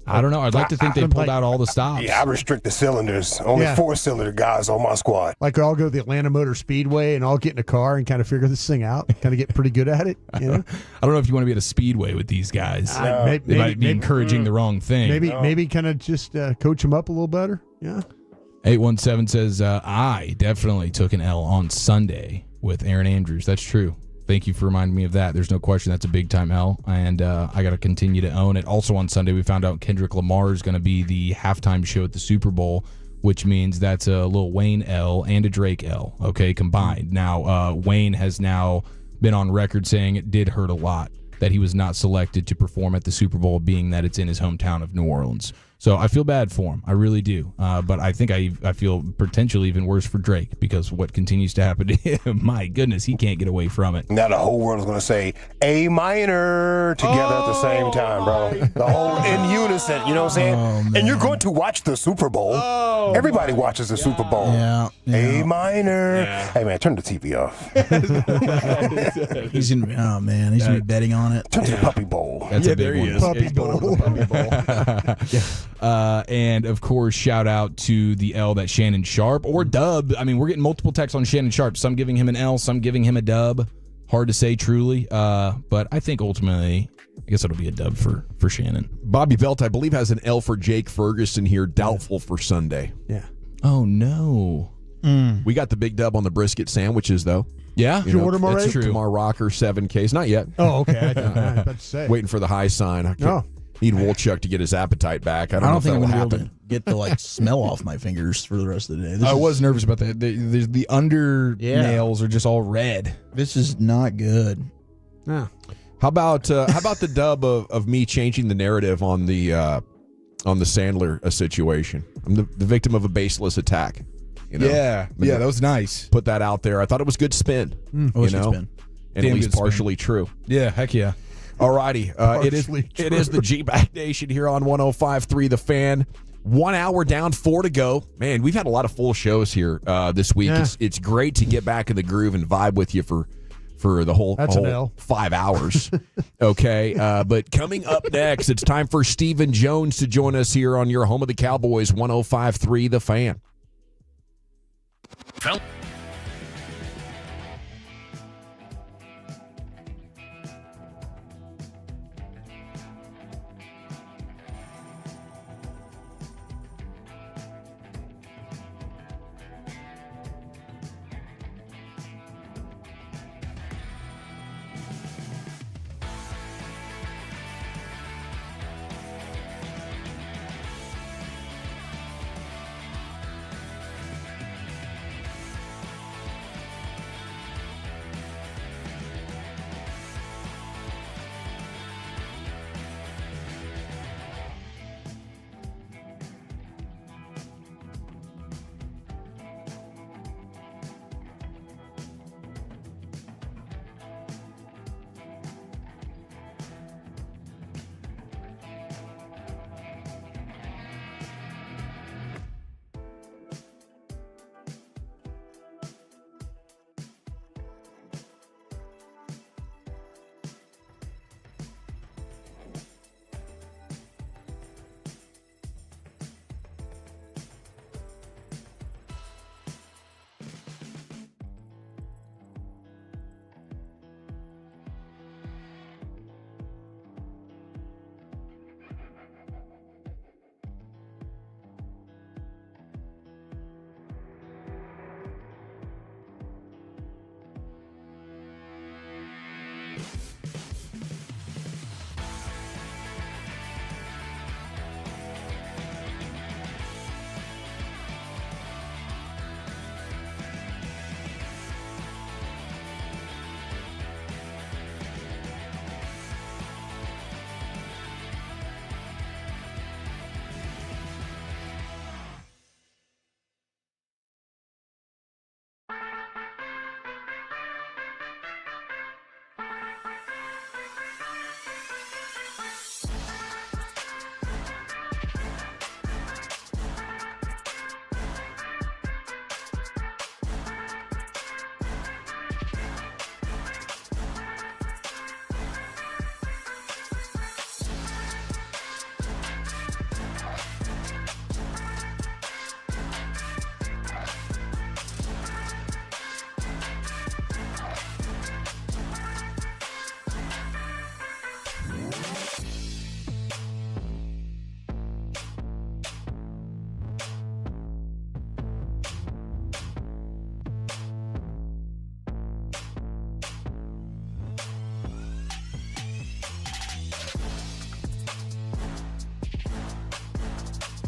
I don't know. I'd like to think they pulled out all the stops. Yeah, I restrict the cylinders. Only 4-cylinder guys on my squad. Like I'll go to the Atlanta Motor Speedway and I'll get in a car and kind of figure this thing out. Kind of get pretty good at it. You know? I don't know if you want to be at a speedway with these guys. They might be encouraging the wrong thing. Maybe kind of just coach them up a little better. Yeah. 817 says, I definitely took an L on Sunday with Aaron Andrews. That's true. Thank you for reminding me of that. There's no question that's a big-time L, and I got to continue to own it. Also on Sunday, we found out Kendrick Lamar is going to be the halftime show at the Super Bowl, which means that's a Lil Wayne L and a Drake L, okay, combined. Now, Wayne has now been on record saying it did hurt a lot that he was not selected to perform at the Super Bowl, being that it's in his hometown of New Orleans. So I feel bad for him. I really do. But I think I feel potentially even worse for Drake, because what continues to happen to him, my goodness, he can't get away from it. Now the whole world is going to say A minor together at the same time, bro. The whole in unison, you know what I'm saying? And you're going to watch the Super Bowl. Everybody watches the Super Bowl. Yeah. A minor. Hey, man, turn the TV off. He's going to be betting on it. Turn to the Puppy Bowl. That's a big one. Puppy Bowl. And of course, shout out to the L that Shannon Sharp or dub. I mean, we're getting multiple texts on Shannon Sharp. Some giving him an L, some giving him a dub. Hard to say truly. But I think ultimately, I guess it'll be a dub for Shannon. Bobby Belt, I believe, has an L for Jake Ferguson here. Doubtful for Sunday. Yeah. Oh, no. We got the big dub on the brisket sandwiches, though. Yeah? Did you order them already? That's true. Kumar Rocker, 7Ks. Not yet. Oh, okay. I was about to say. Waiting for the high sign. I need Wolchuk to get his appetite back. I don't know if think that'll I'm going to be happen. able to get the smell off my fingers for the rest of the day. I was nervous about that. The under nails are just all red. This is not good. Yeah. How about the dub of me changing the narrative on the Sandler situation? I'm the victim of a baseless attack. You know? Yeah, that was nice. Put that out there. I thought it was good spin. It was good spin. And at least partially true. Yeah, heck yeah. Alrighty, it is the GBag Nation here on 105.3 The Fan. 1 hour down, 4 to go. Man, we've had a lot of full shows here this week. Yeah. It's great to get back in the groove and vibe with you for the whole 5 hours. Okay, but coming up next, it's time for Stephen Jones to join us here on your home of the Cowboys, 105.3 The Fan.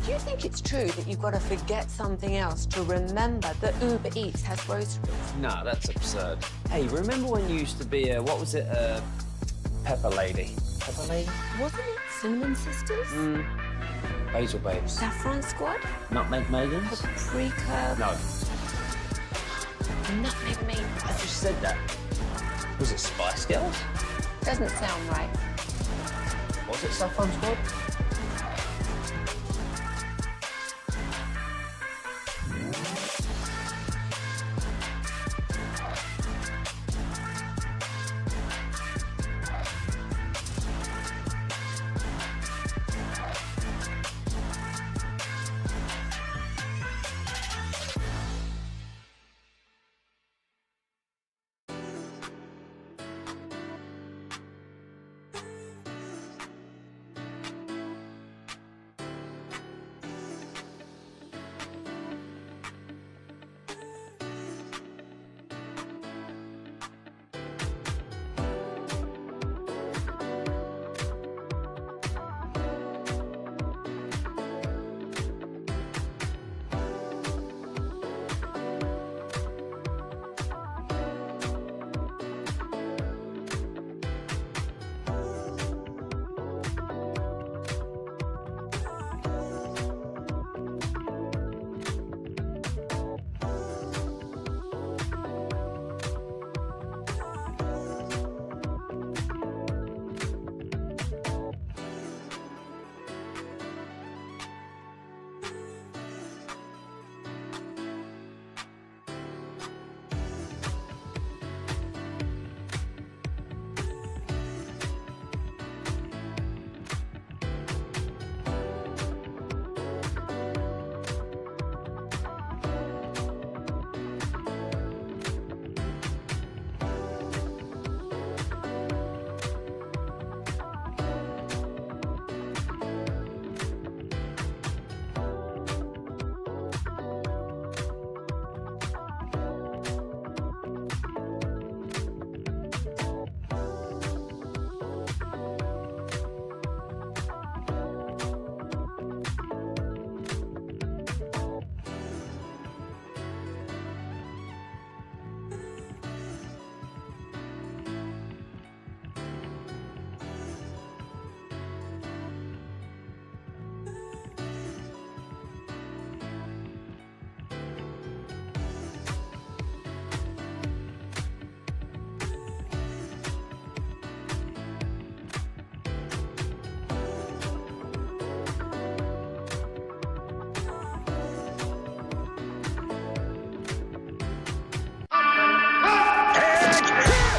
Do you think it's true that you've got to forget something else to remember that Uber Eats has groceries? No, that's absurd. Hey, remember when you used to be a, what was it, Pepper Lady? Pepper Lady? Wasn't it Cinnamon Sisters? Basil Babes. Saffron Squad? Nutmeg Maidens? Paprika? No. Nutmeg Maiden? I just said that. Was it Spice Girls? Doesn't sound right. Was it Saffron Squad?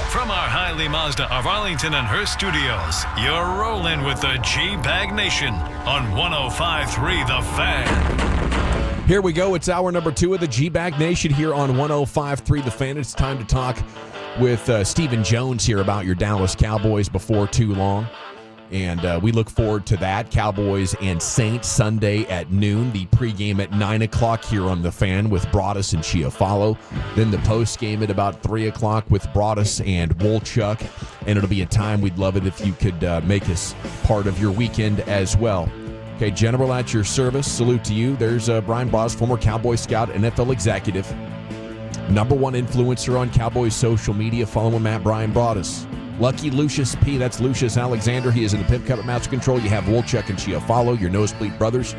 From our Highly Mazda of Arlington and Hearst studios, you're rolling with the GBag Nation on 105.3 The Fan. Here we go. It's hour number 2 of the GBag Nation here on 105.3 The Fan. It's time to talk with Stephen Jones here about your Dallas Cowboys before too long. And we look forward to that. Cowboys and Saints Sunday at noon. The pregame at 9 o'clock here on The Fan with Broadus and Chiafalo. Then the postgame at about 3 o'clock with Broadus and Wolchuk. And it'll be a time we'd love it if you could make us part of your weekend as well. Okay, General, at your service. Salute to you. There's Brian Broadus, former Cowboy scout, NFL executive. #1 influencer on Cowboys social media. Follow him at Brian Broadus. Lucky Lucius P. That's Lucius Alexander. He is in the Pimp Cup at Master Control. You have Wolchuk and Chiafalo, your Nosebleed brothers.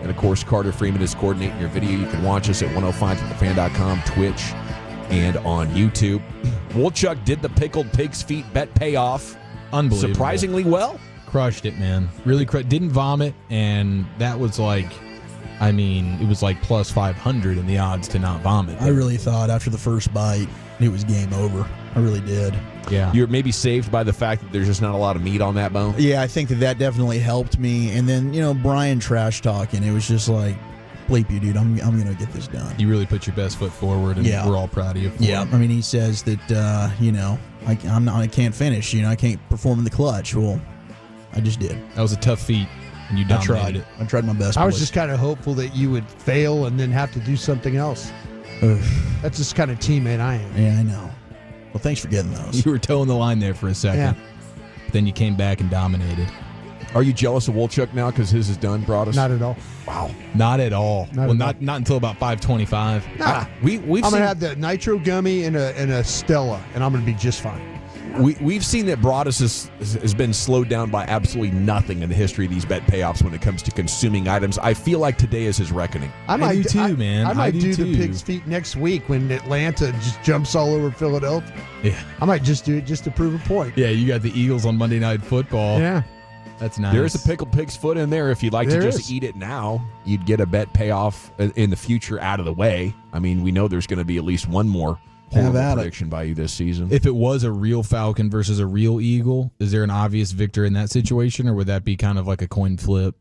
And, of course, Carter Freeman is coordinating your video. You can watch us at 105thefan.com, Twitch, and on YouTube. Wolchuk did the pickled pig's feet bet payoff. Unbelievable. Surprisingly well. Crushed it, man. Really didn't vomit, and that was like, I mean, it was like plus 500 in the odds to not vomit. I really thought after the first bite it was game over. I really did. Yeah. You're maybe saved by the fact that there's just not a lot of meat on that bone. Yeah, I think that definitely helped me. And then, Brian trash talking, it was just like, bleep you, dude. I'm going to get this done. You really put your best foot forward, and we're all proud of you. Yeah, I mean, he says that, I can't finish. I can't perform in the clutch. Well, I just did. That was a tough feat, and you dominated it. I tried my best. I was just kind of hopeful that you would fail and then have to do something else. That's just kind of teammate I am. Yeah, I know. Well, thanks for getting those. You were towing the line there for a second. Yeah. Then you came back and dominated. Are you jealous of Wolchuk now because his is done, Broadus? Not at all. Wow. Not at all. Not not until about 5:25. Nah. We've I'm seen, gonna have the nitro gummy and a Stella, and I'm gonna be just fine. we've seen that Broadus has been slowed down by absolutely nothing in the history of these bet payoffs when it comes to consuming items. I feel like today is his reckoning. I do too, man. I might I do do the too. pig's feet next week when Atlanta just jumps all over Philadelphia. Yeah. I might just do it just to prove a point. Yeah, you got the Eagles on Monday Night Football. Yeah. That's nice. There is a pickled pig's foot in there. If you'd like There to just is. eat it now, you'd get a bet payoff in the future out of the way. I mean, we know there's going to be at least one more horrible prediction by you this season. If it was a real Falcon versus a real Eagle, is there an obvious victor in that situation, or would that be kind of like a coin flip?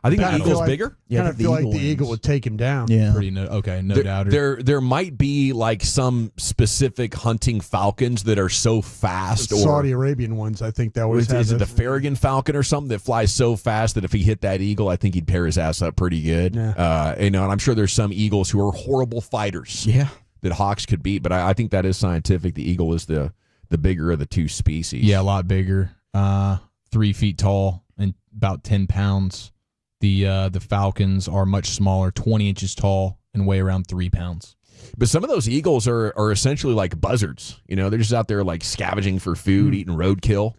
I think the Kinda Eagle's feel like- bigger. Kind of feel like the Eagle would take him down. Yeah. Pretty no doubt. There might be like some specific hunting falcons that are so fast, or Saudi Arabian ones, I think that always is it have the Farragut falcon or something that flies so fast that if he hit that eagle, I think he'd pair his ass up pretty good. Yeah. And I'm sure there's some eagles who are horrible fighters. Yeah. That hawks could beat, but I think that is scientific. The eagle is the bigger of the two species. Yeah, a lot bigger. 3 feet tall and about 10 pounds. The Falcons are much smaller, 20 inches tall, and weigh around 3 pounds. But some of those eagles are essentially like buzzards. You know, they're just out there like scavenging for food, eating roadkill.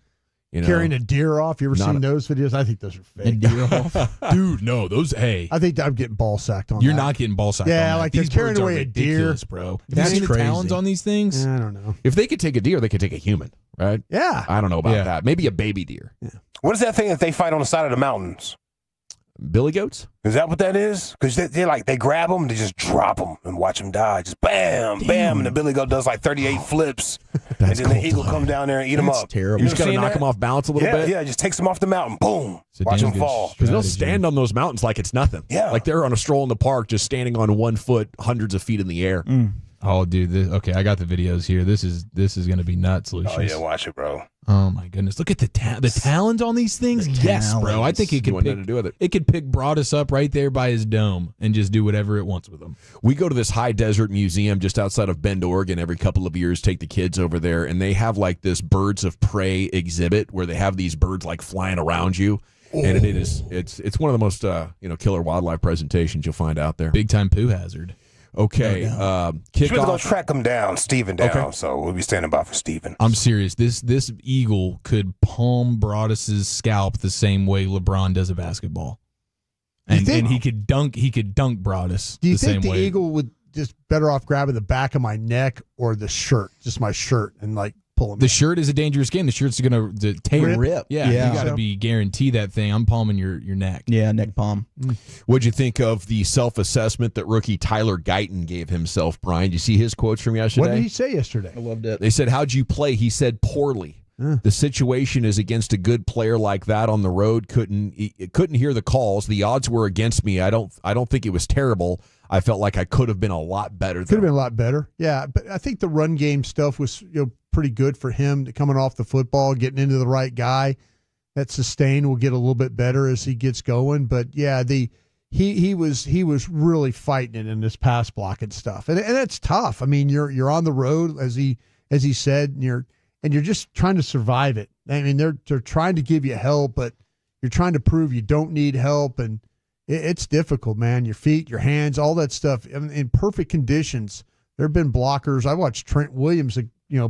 You know? carrying a deer off. You ever Not seen a- those videos? I think those are fake. A deer off? Dude, no, those, hey. I think I'm getting ball sacked on You're that. not getting ball sacked Yeah, on that. like they're These carrying birds are away a deer. ridiculous, bro. Have you That's seen the crazy. talons on these things? I don't know. If they could take a deer, they could take a human, right? Yeah. I don't know about Yeah. that. Maybe a baby deer. What is that thing that they fight on the side of the mountains? Billy goats? Is that what that is? Because they grab them, they just drop them and watch them die. Just bam, bam, and the billy goat does like 38 flips, and then the eagle comes down there and eat them That's up. terrible. You just gotta seen knock that? them off balance a little Yeah, bit? Yeah, just takes them off the mountain. Boom. It's a Watch damn them good fall. Because they'll strategy. stand on those mountains like it's nothing. Yeah. Like they're on a stroll in the park, just standing on 1 foot, hundreds of feet in the air. Oh, dude. Okay, I got the videos here. This is going to be nuts, Lucius. Oh, yeah, watch it, bro. Oh my goodness! Look at the talons on these things. Yes, bro. I think it could What pick, to do with it? it could pick Broadus up right there by his dome and just do whatever it wants with him. We go to this high desert museum just outside of Bend, Oregon every couple of years, take the kids over there, and they have like this birds of prey exhibit where they have these birds like flying around you. And it's one of the most killer wildlife presentations you'll find out there. Big time poo hazard. Okay, We're going to kickoff. track him down, Steven down, Okay. so we'll be standing by for Steven. I'm serious. This eagle could palm Broadus's scalp the same way LeBron does a basketball, and he could dunk Broadus Do you the think same the way. eagle would just better off grabbing the back of my neck or the shirt, just my shirt, and like pull him? The shirt is a dangerous game. The shirt's going to tear. Rip. Yeah, Yeah. you got to be guaranteed that thing. I'm palming your neck. Yeah, neck palm. What'd you think of the self-assessment that rookie Tyler Guyton gave himself, Brian? Did you see his quotes from yesterday? What did he say yesterday? I loved it. They said, "How'd you play?" He said, "Poorly." The situation is against a good player like that on the road. Couldn't hear the calls. The odds were against me. I don't think it was terrible. I felt like I could have been a lot better. Could have been a lot better. Yeah, but I think the run game stuff was pretty good for him coming off the football, getting into the right guy. That sustain will get a little bit better as he gets going. But yeah, he was really fighting it in this pass blocking stuff, and it's tough. I mean, you're on the road as he said, and you're just trying to survive it. I mean, they're trying to give you help, but you're trying to prove you don't need help, and it's difficult, man. Your feet, your hands, all that stuff in perfect conditions. There have been blockers. I watched Trent Williams,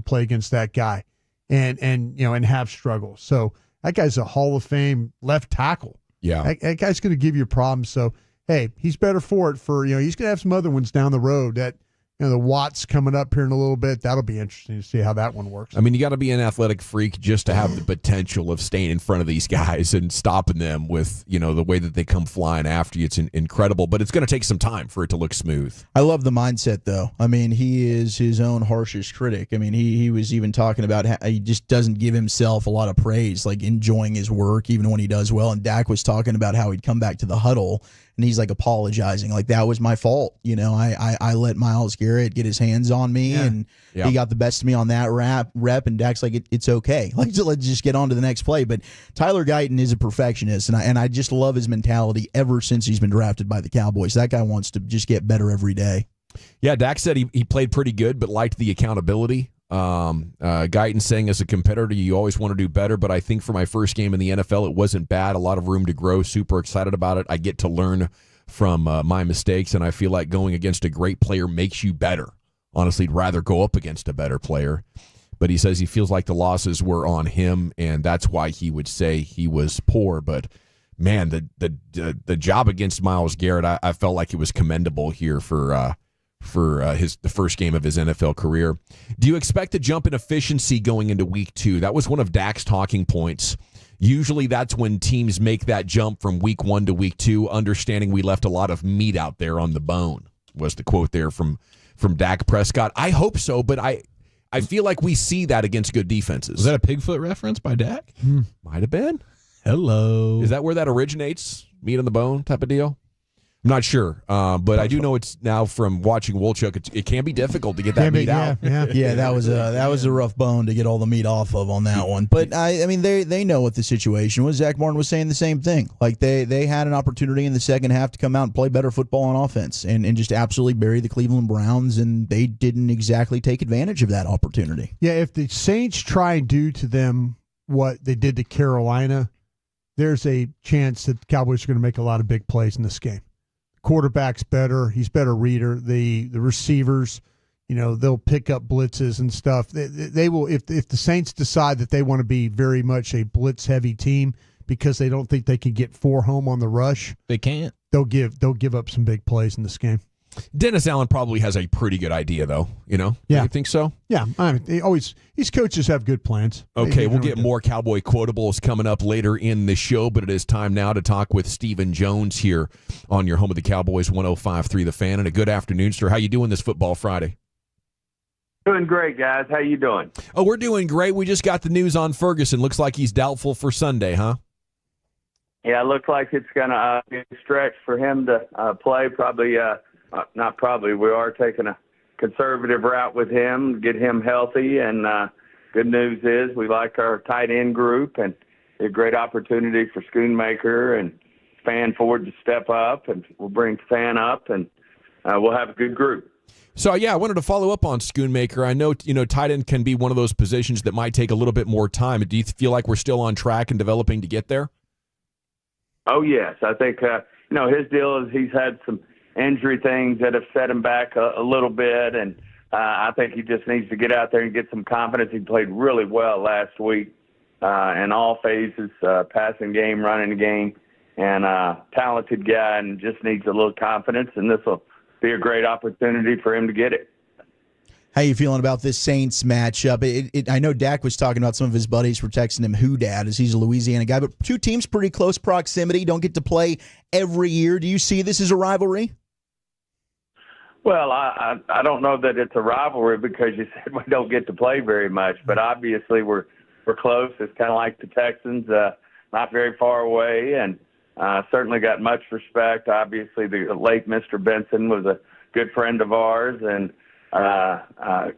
play against that guy, and have struggles. So that guy's a Hall of Fame left tackle. Yeah, that guy's going to give you problems. So hey, he's better for it. He's going to have some other ones down the road. That the Watts coming up here in a little bit. That'll be interesting to see how that one works. I mean, you got to be an athletic freak just to have the potential of staying in front of these guys and stopping them with, the way that they come flying after you. It's incredible, but it's going to take some time for it to look smooth. I love the mindset, though. I mean, he is his own harshest critic. I mean, he was even talking about how he just doesn't give himself a lot of praise, like enjoying his work, even when he does well. And Dak was talking about how he'd come back to the huddle, and he's like apologizing, like that was my fault. I let Myles Garrett get his hands on me, and he got the best of me on that rep. And Dak's like, it's okay. Like, let's just get on to the next play. But Tyler Guyton is a perfectionist, and I just love his mentality ever since he's been drafted by the Cowboys. That guy wants to just get better every day. Yeah, Dak said he played pretty good, but liked the accountability Guyton saying, as a competitor, you always want to do better, but I think for my first game in the NFL, it wasn't bad. A lot of room to grow. Super excited about it. I get to learn from my mistakes, and I feel like going against a great player makes you better. Honestly, I'd rather go up against a better player. But he says he feels like the losses were on him, and that's why he would say he was poor. But, man, the job against Myles Garrett, I felt like it was commendable here for the first game of his NFL career. Do you expect a jump in efficiency going into week 2? That was one of Dak's talking points. Usually that's when teams make that jump from week 1 to week 2, understanding we left a lot of meat out there on the bone, was the quote there from Dak Prescott. I hope so, but I feel like we see that against good defenses. Was that a Pigfoot reference by Dak? Might have been. Hello. Is that where that originates? Meat on the bone type of deal? I'm not sure, but I do know it's now from watching Wolchuk. It can be difficult to get that meat out. Yeah, that was a rough bone to get all the meat off of on that one. But I mean, they know what the situation was. Zach Martin was saying the same thing. Like they had an opportunity in the second half to come out and play better football on offense and just absolutely bury the Cleveland Browns, and they didn't exactly take advantage of that opportunity. Yeah, if the Saints try and do to them what they did to Carolina, there's a chance that the Cowboys are going to make a lot of big plays in this game. Quarterback's better. He's better reader. The receivers, they'll pick up blitzes and stuff. They will, if the Saints decide that they want to be very much a blitz-heavy team because they don't think they can get 4 home on the rush. They can't. They'll give up some big plays in this game. Dennis Allen probably has a pretty good idea, though. Yeah. You think so? Yeah. I mean, these coaches have good plans. Okay, we'll get more Cowboy quotables coming up later in the show, but it is time now to talk with Stephen Jones here on your home of the Cowboys, 105.3 The Fan. And a good afternoon, sir. How you doing this Football Friday? Doing great, guys. How you doing? Oh, we're doing great. We just got the news on Ferguson. Looks like he's doubtful for Sunday, huh? Yeah, it looks like it's going to be a stretch for him to play. Probably. Not probably. We are taking a conservative route with him, get him healthy. And good news is we like our tight end group, and a great opportunity for Schoonmaker and Fan Ford to step up, and we'll bring Fan up, and we'll have a good group. So, yeah, I wanted to follow up on Schoonmaker. I know, tight end can be one of those positions that might take a little bit more time. Do you feel like we're still on track and developing to get there? Oh, yes. I think, his deal is he's had some injury things that have set him back a little bit, and I think he just needs to get out there and get some confidence. He played really well last week in all phases, passing game, running game, and talented guy, and just needs a little confidence, and this will be a great opportunity for him to get it. How you feeling about this Saints matchup? I know Dak was talking about some of his buddies were texting him who dad, as he's a Louisiana guy, but two teams pretty close proximity, don't get to play every year. Do you see this as a rivalry? Well, I don't know that it's a rivalry because you said we don't get to play very much, but obviously we're close. It's kind of like the Texans, not very far away, and certainly got much respect. Obviously, the late Mr. Benson was a good friend of ours and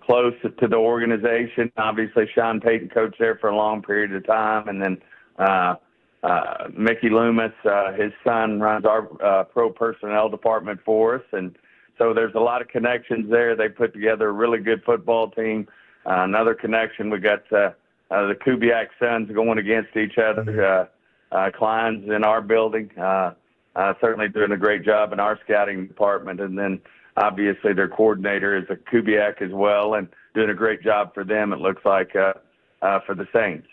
close to the organization. Obviously, Sean Payton coached there for a long period of time, and then Mickey Loomis, his son, runs our pro personnel department for us, and so there's a lot of connections there. They put together a really good football team. Another connection, we got the Kubiak sons going against each other. Klein's in our building, certainly doing a great job in our scouting department. And then obviously their coordinator is a Kubiak as well and doing a great job for them, it looks like, for the Saints.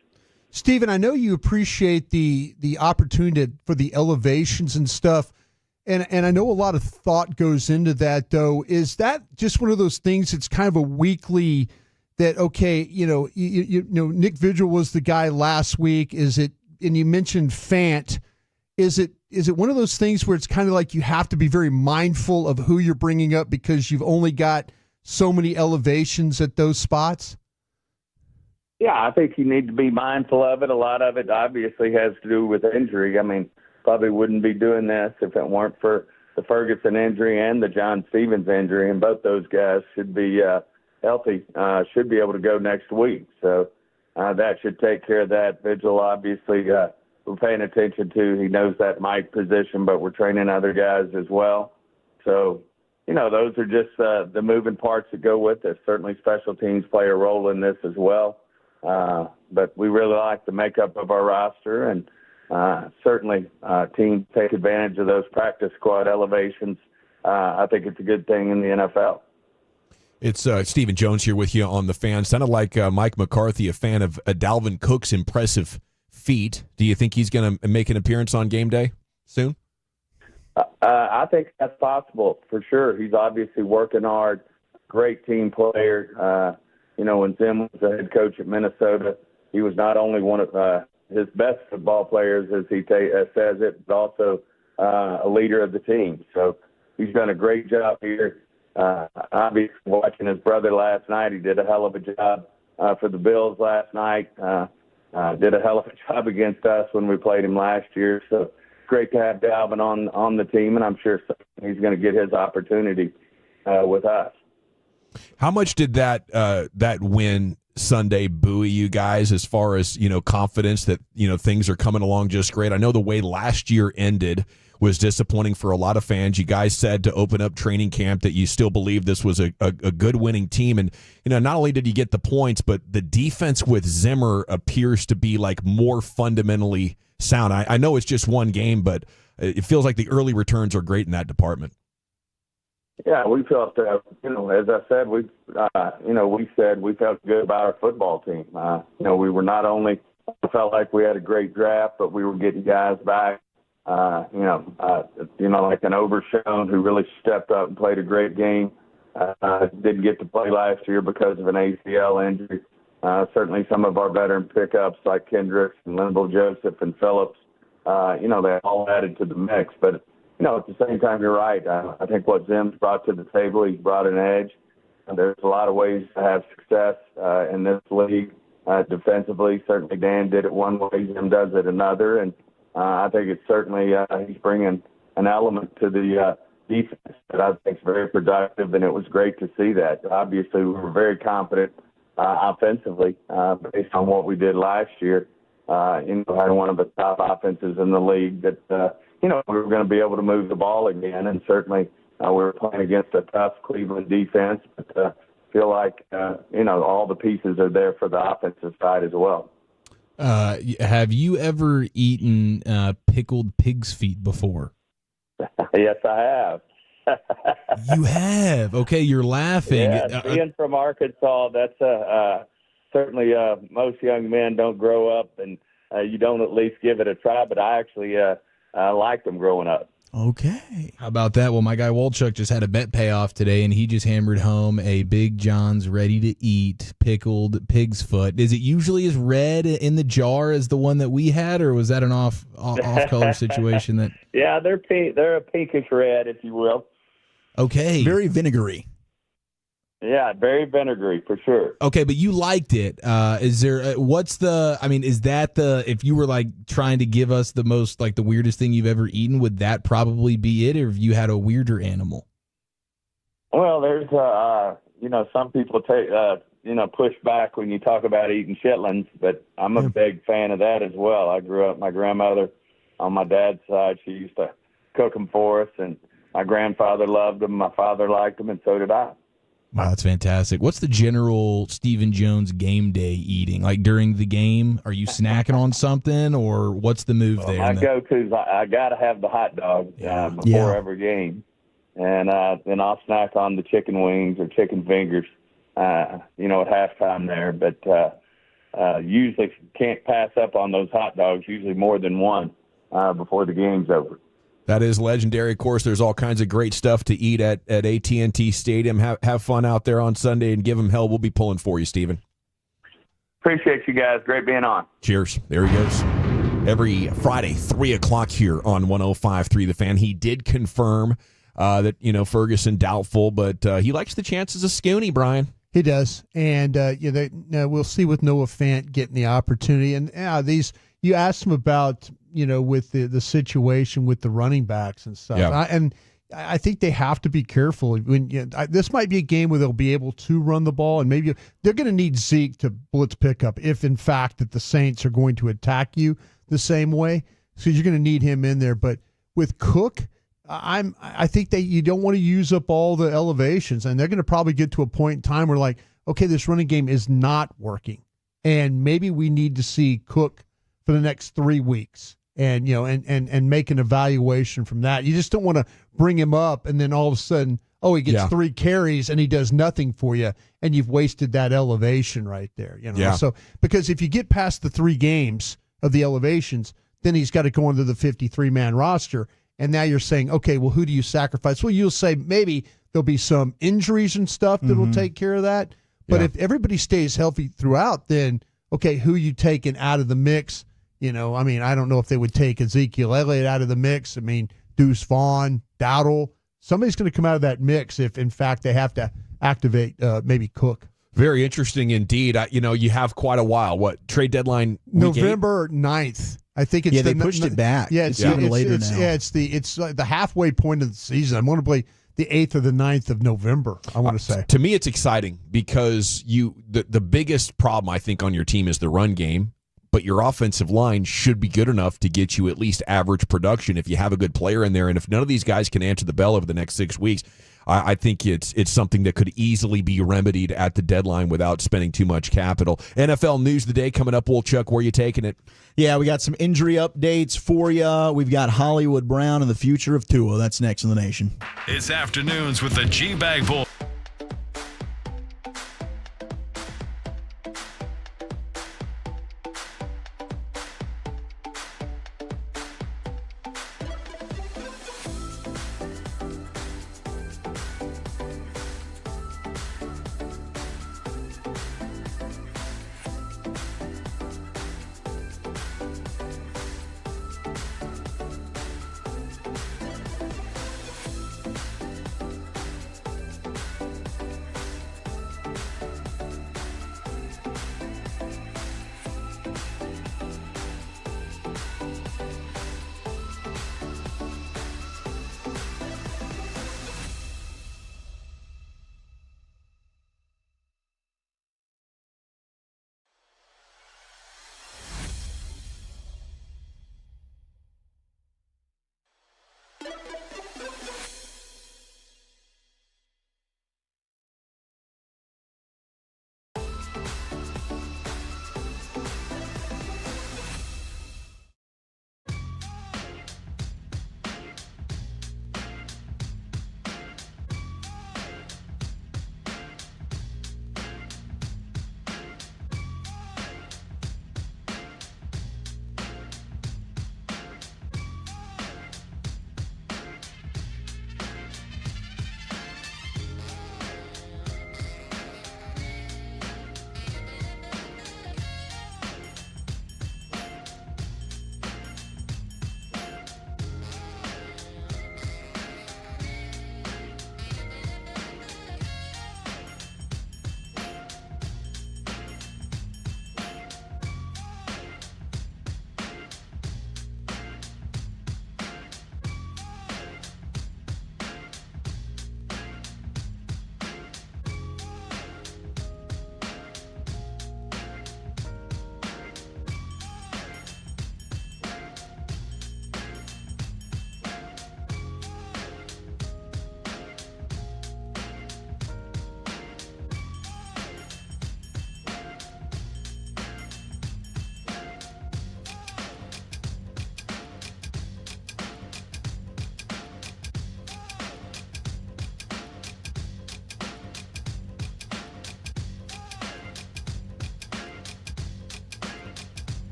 Stephen, I know you appreciate the opportunity for the elevations and stuff. And I know a lot of thought goes into that, though. Is that just one of those things that's kind of a weekly that, okay, Nick Vigil was the guy last week. Is it, and you mentioned Fant, is it one of those things where it's kind of like you have to be very mindful of who you're bringing up because you've only got so many elevations at those spots? Yeah, I think you need to be mindful of it. A lot of it obviously has to do with injury. I mean, probably wouldn't be doing this if it weren't for the Ferguson injury and the John Stevens injury, and both those guys should be healthy, should be able to go next week. So that should take care of that. Vigil, obviously, we're paying attention to. He knows that Mike position, but we're training other guys as well. So those are just the moving parts that go with it. Certainly special teams play a role in this as well. But we really like the makeup of our roster, and certainly teams take advantage of those practice squad elevations. I think it's a good thing in the NFL. It's Stephen Jones here with you on The Fan. Sounded like Mike McCarthy, a fan of Dalvin Cook's impressive feat. Do you think he's going to make an appearance on game day soon? I think that's possible for sure. He's obviously working hard, great team player. When Zim was the head coach at Minnesota, he was not only one of his best football players, as he says it, but also a leader of the team. So he's done a great job here. Obviously, watching his brother last night, he did a hell of a job for the Bills last night. Did a hell of a job against us when we played him last year. So great to have Dalvin on the team, and I'm sure he's going to get his opportunity with us. How much did that win Sunday buoy you guys as far as confidence that things are coming along just great? I know the way last year ended was disappointing for a lot of fans. You guys said to open up training camp that you still believe this was a good winning team, and not only did you get the points, but the defense with Zimmer appears to be like more fundamentally sound. I know it's just one game, but it feels like the early returns are great in that department. Yeah, we felt, as I said, we said we felt good about our football team. We were not only felt like we had a great draft, but we were getting guys back. Like an Overshown who really stepped up and played a great game. Didn't get to play last year because of an ACL injury. Certainly some of our veteran pickups like Kendricks and Linville Joseph and Phillips, they all added to the mix. But, at the same time, you're right. I think what Zim's brought to the table, he's brought an edge. There's a lot of ways to have success in this league defensively. Certainly Dan did it one way, Zim does it another. And I think it's certainly he's bringing an element to the defense that I think is very productive, and it was great to see that. Obviously, we were very confident offensively based on what we did last year. Had one of the top offenses in the league that, we were going to be able to move the ball again, and certainly we were playing against a tough Cleveland defense, but feel like, all the pieces are there for the offensive side as well. Have you ever eaten pickled pig's feet before? Yes, I have. You have? Okay, you're laughing. Yeah, being from Arkansas, that's certainly most young men don't grow up and you don't at least give it a try, but I actually liked them growing up. Okay. How about that? Well, my guy Wolchuk just had a bet payoff today, and he just hammered home a Big John's ready-to-eat pickled pig's foot. Is it usually as red in the jar as the one that we had, or was that an off-color situation? That? Yeah, they're pink. They're a pinkish red, if you will. Okay. Very vinegary. Yeah, very vinegary for sure. Okay, but you liked it. Is there? Is that if you were like trying to give us the most like the weirdest thing you've ever eaten? Would that probably be it, or have you had a weirder animal? Well, there's some people take push back when you talk about eating chitlins, but I'm a big fan of that as well. I grew up. My grandmother on my dad's side, she used to cook them for us, and my grandfather loved them. My father liked them, and so did I. Wow, that's fantastic. What's the general Stephen Jones game day eating? Like during the game, are you snacking on something, or what's the move there? My go-to, I got to have the hot dog before every game. And then I'll snack on the chicken wings or chicken fingers, at halftime there. But usually can't pass up on those hot dogs, usually more than one before the game's over. That is legendary. Of course, there's all kinds of great stuff to eat at AT&T Stadium. Have fun out there on Sunday and give them hell. We'll be pulling for you, Stephen. Appreciate you guys. Great being on. Cheers. There he goes. Every Friday, 3 o'clock here on 105.3 The Fan. He did confirm that, Ferguson doubtful, but he likes the chances of Scooney, Brian. He does. And we'll see with Noah Fant getting the opportunity. And you asked him about, with the situation with the running backs and stuff. Yeah. I think they have to be careful. This might be a game where they'll be able to run the ball, and maybe they're going to need Zeke to blitz pickup if, in fact, that the Saints are going to attack you the same way. So you're going to need him in there. But with Cook, I think that you don't want to use up all the elevations, and they're going to probably get to a point in time where, like, okay, this running game is not working, and maybe we need to see Cook for the next 3 weeks, and and make an evaluation from that. You just don't want to bring him up and then all of a sudden, he gets 3 carries and he does nothing for you, and you've wasted that elevation right there. So because if you get past the 3 games of the elevations, then he's got to go into the 53-man roster. And now you're saying, okay, well, who do you sacrifice? Well, you'll say maybe there'll be some injuries and stuff that will take care of that. But if everybody stays healthy throughout, then, okay, who you taking out of the mix? I don't know if they would take Ezekiel Elliott out of the mix. Deuce Vaughn, Dowdle. Somebody's going to come out of that mix if, in fact, they have to activate maybe Cook. Very interesting indeed. You have quite a while. What, trade deadline? November 9th. I think it's they pushed it back. Yeah, it's even later now. Yeah, it's like the halfway point of the season. I'm going to play the 8th or the 9th of November, I want to say. To me, it's exciting because the biggest problem, I think, on your team is the run game, but your offensive line should be good enough to get you at least average production if you have a good player in there. And if none of these guys can answer the bell over the next 6 weeks, I think it's something that could easily be remedied at the deadline without spending too much capital. NFL News of the Day coming up. Woolchuck, where are you taking it? Yeah, we got some injury updates for you. We've got Hollywood Brown and the future of Tua. That's next in the nation. It's afternoons with the GBag Bowl.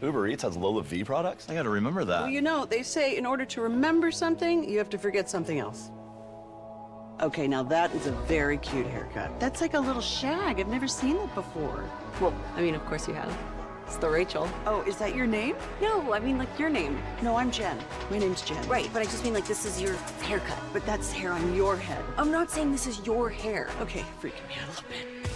Uber Eats has Lola V products? I gotta remember that. Well, you know, they say in order to remember something, you have to forget something else. Okay, now that is a very cute haircut. That's like a little shag. I've never seen it before. Well, I mean, of course you have. It's the Rachel. Oh, is that your name? No, I mean like your name. No, I'm Jen. My name's Jen. Right, but I just mean like this is your haircut. But that's hair on your head. I'm not saying this is your hair. Okay, freaking me out a little bit.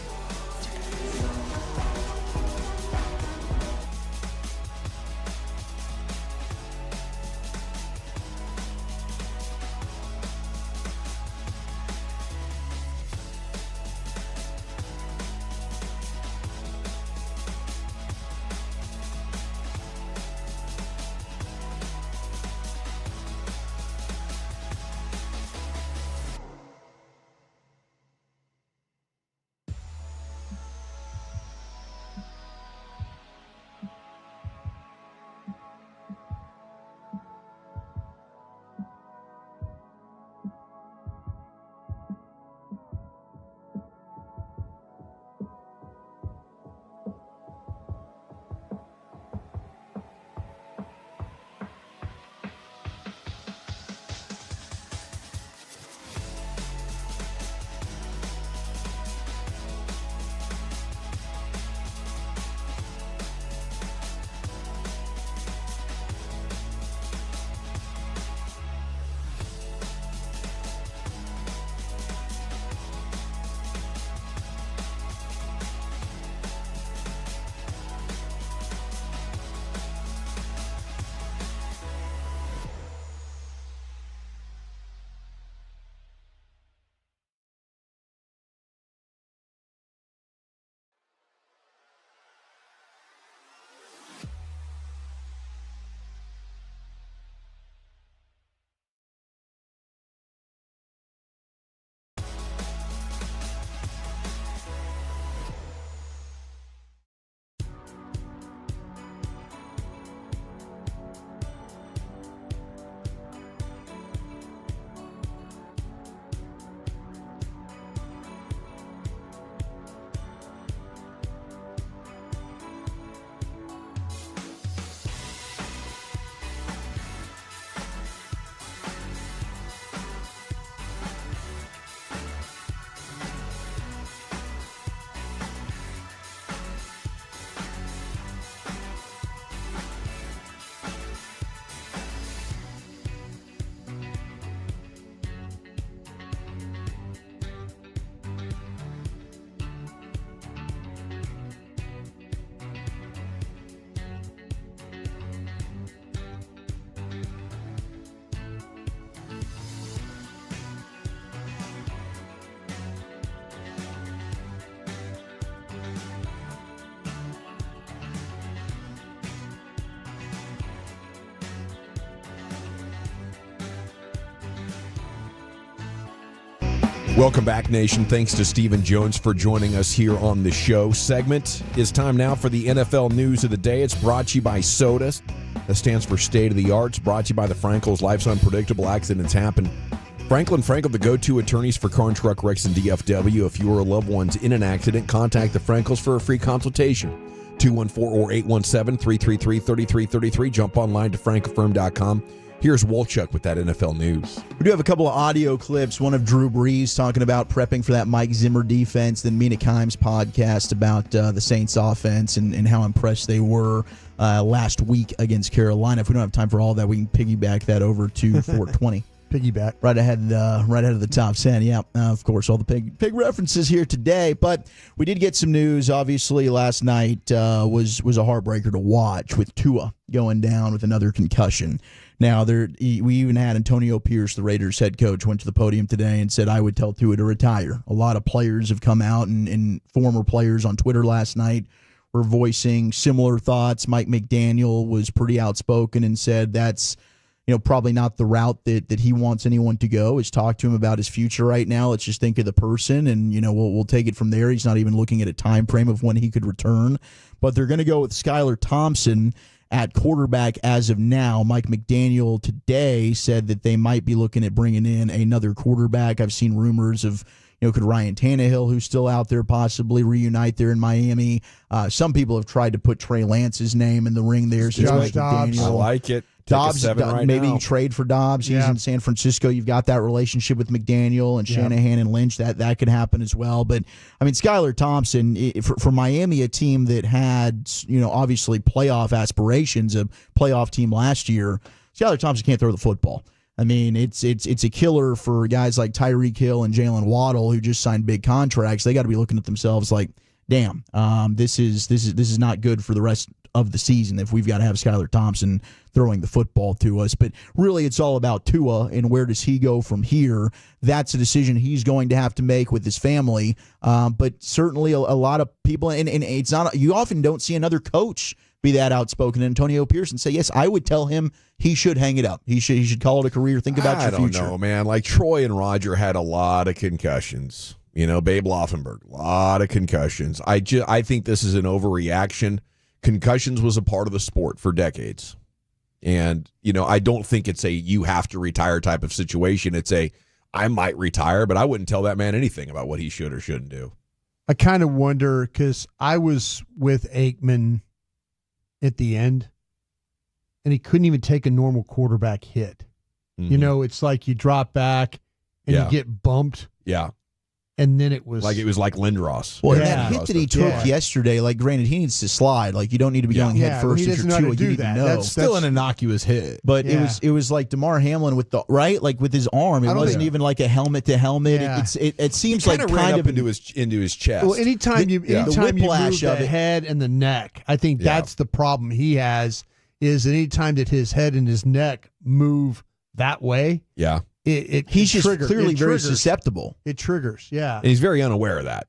Welcome back, Nation. Thanks to Stephen Jones for joining us here on the show. Segment is time now for the NFL news of the day. It's brought to you by SOTA. That stands for State of the Arts. Brought to you by the Frankels. Life's unpredictable. Accidents happen. Franklin Frankel, the go-to attorneys for car and truck wrecks and DFW. If you or a loved one's in an accident, contact the Frankels for a free consultation. 214 or 817-333-3333. Jump online to frankfirm.com. Here's Wolchuk with that NFL news. We do have a couple of audio clips. One of Drew Brees talking about prepping for that Mike Zimmer defense. Then Mina Kimes' podcast about the Saints offense and how impressed they were last week against Carolina. If we don't have time for all that, we can piggyback that over to 420. Piggyback. Right ahead of the top 10. Yeah, of course, all the pig references here today. But we did get some news. Obviously, last night was a heartbreaker to watch with Tua going down with another concussion. Now, we even had Antonio Pierce, the Raiders head coach, went to the podium today and said, I would tell Tua to retire. A lot of players have come out, and former players on Twitter last night were voicing similar thoughts. Mike McDaniel was pretty outspoken and said that's probably not the route that he wants anyone to go, is talk to him about his future right now. Let's just think of the person, and we'll take it from there. He's not even looking at a time frame of when he could return. But they're going to go with Skylar Thompson at quarterback as of now. Mike McDaniel today said that they might be looking at bringing in another quarterback. I've seen rumors of could Ryan Tannehill, who's still out there, possibly reunite there in Miami? Some people have tried to put Trey Lance's name in the ring there. So Josh Dobbs. I like it. Dobbs, maybe you trade for Dobbs. He's in San Francisco. You've got that relationship with McDaniel and Shanahan and Lynch. That could happen as well. But, I mean, Skylar Thompson, for Miami, a team that had, obviously playoff aspirations, a playoff team last year, Skylar Thompson can't throw the football. I mean, it's a killer for guys like Tyreek Hill and Jalen Waddle who just signed big contracts. They got to be looking at themselves like, damn, this is not good for the rest of the season if we've got to have Skylar Thompson throwing the football to us. But really, it's all about Tua and where does he go from here. That's a decision he's going to have to make with his family. But certainly a lot of people, and it's not, you often don't see another coach be that outspoken. Antonio Pearson say, yes, I would tell him he should hang it up. He should call it a career. Think about your future. I don't know, man. Like Troy and Roger had a lot of concussions. Babe Laufenberg, a lot of concussions. I think this is an overreaction. Concussions was a part of the sport for decades. And, I don't think it's a you have to retire type of situation. It's a I might retire, but I wouldn't tell that man anything about what he should or shouldn't do. I kind of wonder because I was with Aikman at the end, and he couldn't even take a normal quarterback hit. Mm-hmm. It's like you drop back and you get bumped. Yeah. And then it was like Lindros. Well, that hit that he took yesterday, like, granted, he needs to slide. Like, you don't need to be going head first if you're Tua. You need to know. That's still an innocuous hit. But it was like DeMar Hamlin with with his arm. It wasn't even like a helmet to helmet. Yeah. It seems like kind of into his chest. Well, anytime you move the head and the neck, I think that's the problem he has. Is anytime that his head and his neck move that way, he's just clearly very susceptible. It triggers, And he's very unaware of that,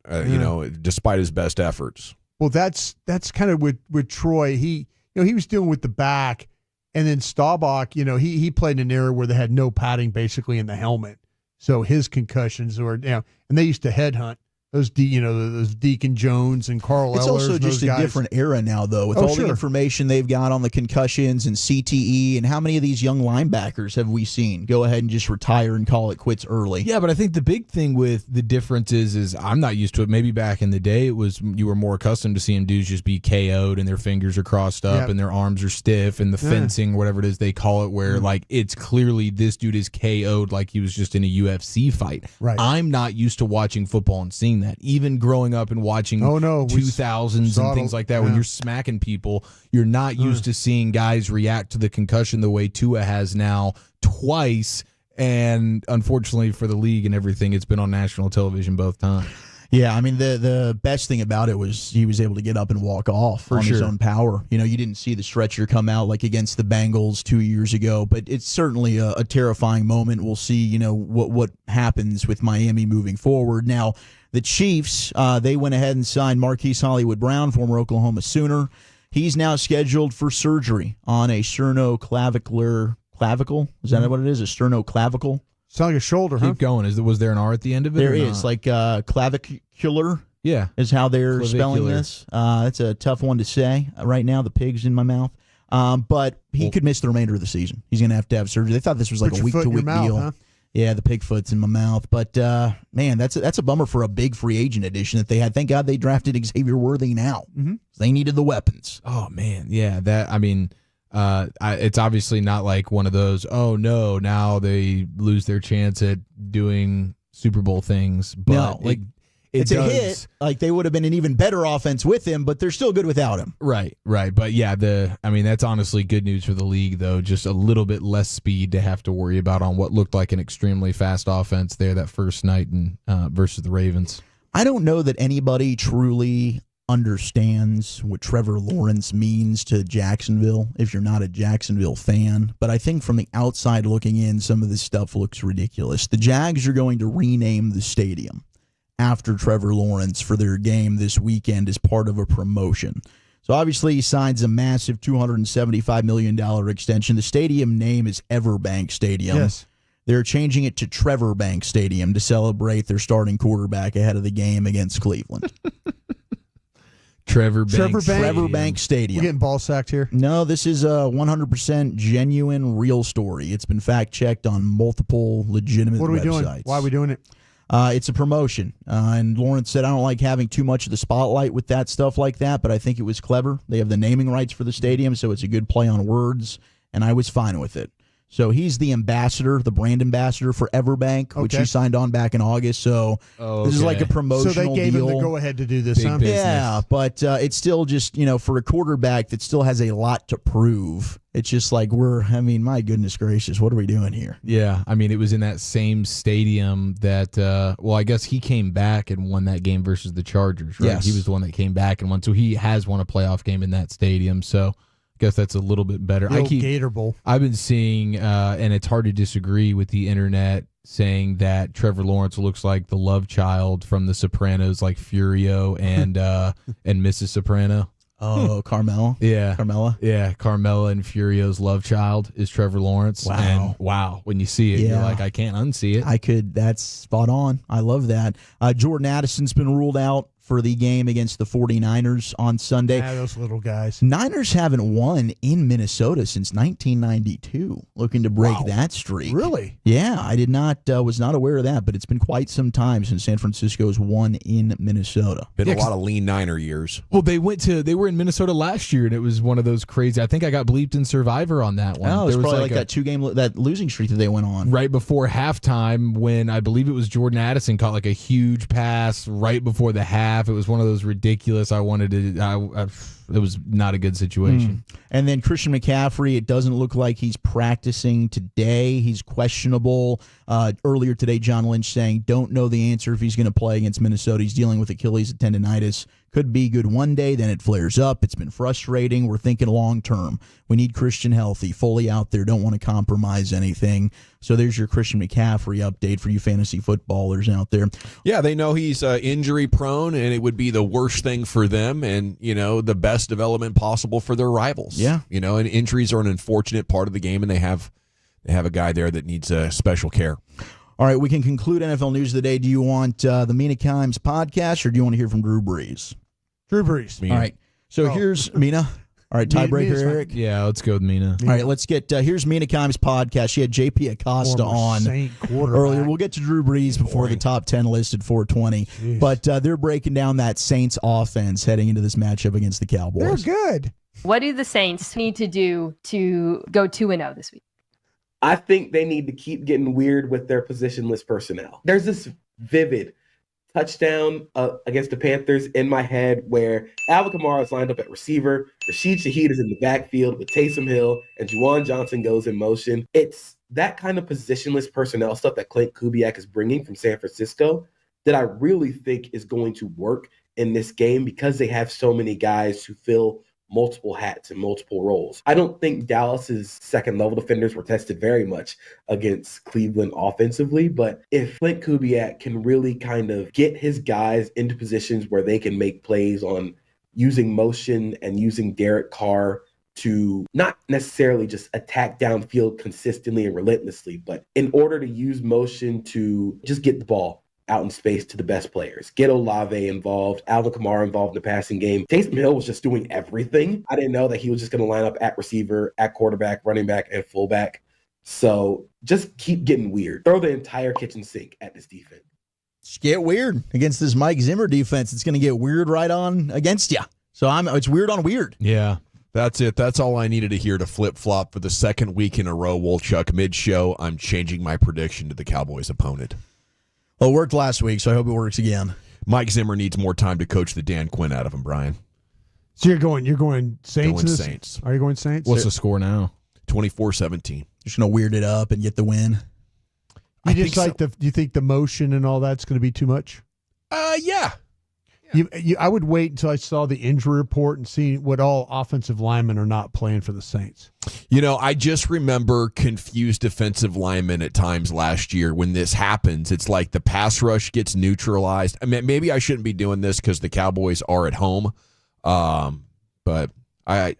despite his best efforts. Well, that's kind of with Troy. He was dealing with the back, and then Staubach, he played in an era where they had no padding basically in the helmet, so his concussions were and they used to headhunt those Deacon Jones and Carl Ehlers. It's also just a different era now, though, with all the information they've got on the concussions and CTE, and how many of these young linebackers have we seen go ahead and just retire and call it quits early? Yeah, but I think the big thing with the difference is I'm not used to it. Maybe back in the day, it was you were more accustomed to seeing dudes just be KO'd and their fingers are crossed up and their arms are stiff and the fencing, whatever it is they call it, where like it's clearly this dude is KO'd like he was just in a UFC fight. Right. I'm not used to watching football and seeing that. Even growing up and watching 2000s and things like that, when you're smacking people, you're not used to seeing guys react to the concussion the way Tua has now twice. And unfortunately for the league and everything, it's been on national television both times. Yeah, I mean, the best thing about it was he was able to get up and walk off on his own power. You didn't see the stretcher come out like against the Bengals 2 years ago, but it's certainly a terrifying moment. We'll see, what happens with Miami moving forward. Now, the Chiefs, they went ahead and signed Marquise Hollywood Brown, former Oklahoma Sooner. He's now scheduled for surgery on a sternoclavicular clavicle. Is that what it is? A sternoclavicle? It's like a shoulder, Keep going. Was there an R at the end of it? There is, like clavicular. Yeah, is how they're spelling this. That's a tough one to say right now. The pig's in my mouth. But he could miss the remainder of the season. He's going to have surgery. They thought this was like a week-to-week deal. Huh? Yeah, the pig foot's in my mouth. But, man, that's a bummer for a big free agent addition that they had. Thank God they drafted Xavier Worthy now. Mm-hmm. They needed the weapons. Oh, man. Yeah, it's obviously not like one of those, oh, no, now they lose their chance at doing Super Bowl things. But no, it's a hit. Like, they would have been an even better offense with him, but they're still good without him. Right. But yeah, that's honestly good news for the league, though. Just a little bit less speed to have to worry about on what looked like an extremely fast offense there that first night versus the Ravens. I don't know that anybody truly understands what Trevor Lawrence means to Jacksonville if you're not a Jacksonville fan, but I think from the outside looking in, some of this stuff looks ridiculous. The Jags are going to rename the stadium after Trevor Lawrence for their game this weekend as part of a promotion. So obviously he signs a massive $275 million extension. The stadium name is Everbank Stadium. Yes. They're changing it to Trevor Bank Stadium to celebrate their starting quarterback ahead of the game against Cleveland. Trevor Bank Stadium. We're getting ball sacked here? No, this is a 100% genuine, real story. It's been fact-checked on multiple legitimate websites. What are we doing? Why are we doing it? It's a promotion. And Lawrence said, I don't like having too much of the spotlight with that stuff like that, but I think it was clever. They have the naming rights for the stadium, so it's a good play on words, and I was fine with it. So he's the ambassador, the brand ambassador for Everbank, which he signed on back in August. So this is like a promotional deal. So they gave him the go-ahead to do this. Big business. Yeah, but it's still just, for a quarterback that still has a lot to prove. It's just like my goodness gracious, what are we doing here? Yeah, it was in that same stadium that, I guess he came back and won that game versus the Chargers, right? Yes. He was the one that came back and won. So he has won a playoff game in that stadium. So I guess that's a little bit better. The old Gator Bowl. I've been seeing, and it's hard to disagree with the internet, saying that Trevor Lawrence looks like the love child from The Sopranos, like Furio and Mrs. Soprano. Oh, Carmela. Yeah. Carmela. Yeah, Carmela and Furio's love child is Trevor Lawrence. Wow. And wow, when you see it, you're like, I can't unsee it. That's spot on. I love that. Jordan Addison's been ruled out for the game against the 49ers on Sunday. Yeah, those little guys. Niners haven't won in Minnesota since 1992. Looking to break that streak. Really? Yeah, I was not aware of that, but it's been quite some time since San Francisco's won in Minnesota. Been a lot of lean Niner years. Well, they were in Minnesota last year, and it was one of those crazy. I think I got bleeped in Survivor on that one. Oh, it was probably like that 2-game that losing streak that they went on right before halftime, when I believe it was Jordan Addison caught like a huge pass right before the half. It was one of those ridiculous. It was not a good situation. And then Christian McCaffrey, it doesn't look like he's practicing today. He's questionable. Earlier today, John Lynch saying, don't know the answer if he's going to play against Minnesota. He's dealing with Achilles tendonitis. Could be good one day, then it flares up. It's been frustrating. We're thinking long term. We need Christian healthy, fully out there. Don't want to compromise anything. So there's your Christian McCaffrey update for you fantasy footballers out there. Yeah, they know he's injury prone, and it would be the worst thing for them, and the best development possible for their rivals. Yeah, and injuries are an unfortunate part of the game, and they have a guy there that needs special care. All right, we can conclude NFL News of the Day. Do you want the Mina Kimes podcast, or do you want to hear from Drew Brees? Drew Brees. Mina. All right, so here's Mina. All right, tiebreaker, Eric. Yeah, let's go with Mina. All right, let's get here's Mina Kimes' podcast. She had JP Acosta on earlier. We'll get to Drew Brees before the top 10 list at 420. Jeez. But they're breaking down that Saints offense heading into this matchup against the Cowboys. They're good. What do the Saints need to do to go 2-0 this week? I think they need to keep getting weird with their positionless personnel. There's this vivid touchdown against the Panthers in my head where Alvin Kamara is lined up at receiver, Rashid Shaheed is in the backfield with Taysom Hill, and Juwan Johnson goes in motion. It's that kind of positionless personnel stuff that Clint Kubiak is bringing from San Francisco that I really think is going to work in this game because they have so many guys who fill multiple hats and multiple roles. I don't think Dallas's second level defenders were tested very much against Cleveland offensively, but if Clint Kubiak can really kind of get his guys into positions where they can make plays on using motion and using Derek Carr to not necessarily just attack downfield consistently and relentlessly, but in order to use motion to just get the ball out in space to the best players. Get Olave involved, Alvin Kamara involved in the passing game. Taysom Hill was just doing everything. I didn't know that he was just going to line up at receiver, at quarterback, running back, and fullback. So just keep getting weird. Throw the entire kitchen sink at this defense. Just get weird against this Mike Zimmer defense. It's going to get weird right on against you. So it's weird on weird. Yeah. That's it. That's all I needed to hear to flip-flop for the second week in a row. Wolchuk, mid-show, I'm changing my prediction to the Cowboys' opponent. Well, it worked last week, so I hope it works again. Mike Zimmer needs more time to coach the Dan Quinn out of him, Brian. So you're going Saints? Going Saints. Are you going Saints? What's the score now? 24-17. Just going to weird it up and get the win. Do you think the motion and all that's going to be too much? Yeah. I would wait until I saw the injury report and see what all offensive linemen are not playing for the Saints. I just remember confused defensive linemen at times last year when this happens. It's like the pass rush gets neutralized. I mean, maybe I shouldn't be doing this because the Cowboys are at home, but I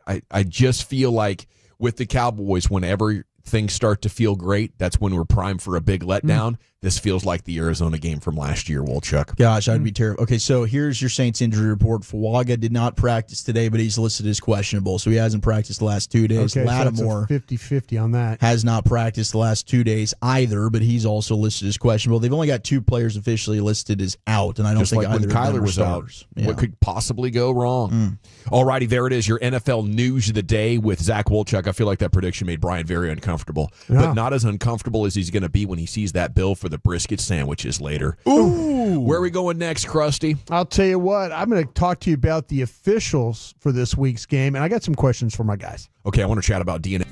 just feel like with the Cowboys, whenever things start to feel great, that's when we're primed for a big letdown. This feels like the Arizona game from last year, Wolchuk. Gosh, I'd be terrible. Okay, so here's your Saints injury report. Fuaga did not practice today, but he's listed as questionable, so he hasn't practiced the last 2 days. Okay, Lattimore so 50-50 on that. has not practiced the last 2 days either, but he's also listed as questionable. They've only got 2 players officially listed as out, and I don't Just think like when either of them Kyler are was starters. out. What could possibly go wrong? All righty, there it is, your NFL news of the day with Zach Wolchuk. I feel like that prediction made Brian very uncomfortable, but not as uncomfortable as he's going to be when he sees that bill for the brisket sandwiches later. Ooh! Where are we going next, Krusty? I'll tell you what, I'm going to talk to you about the officials for this week's game, and I got some questions for my guys. Okay, I want to chat about DNA.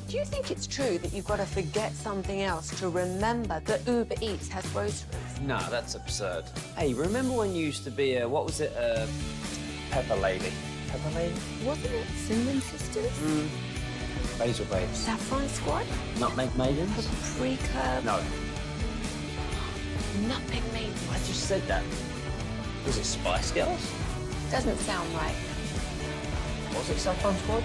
Do you think it's true that you've got to forget something else to remember that Uber Eats has groceries? No, that's absurd. Hey, remember when you used to be a, what was it, Pepper Lady? Pepper Lady? Wasn't it Cinnamon Sisters? Basil Babes. Saffron Squad? Nutmeg Maidens? Paprika? No. Nutmeg Maidens? I just said that. Was it Spice Girls? Doesn't sound right. Was it Saffron Squad?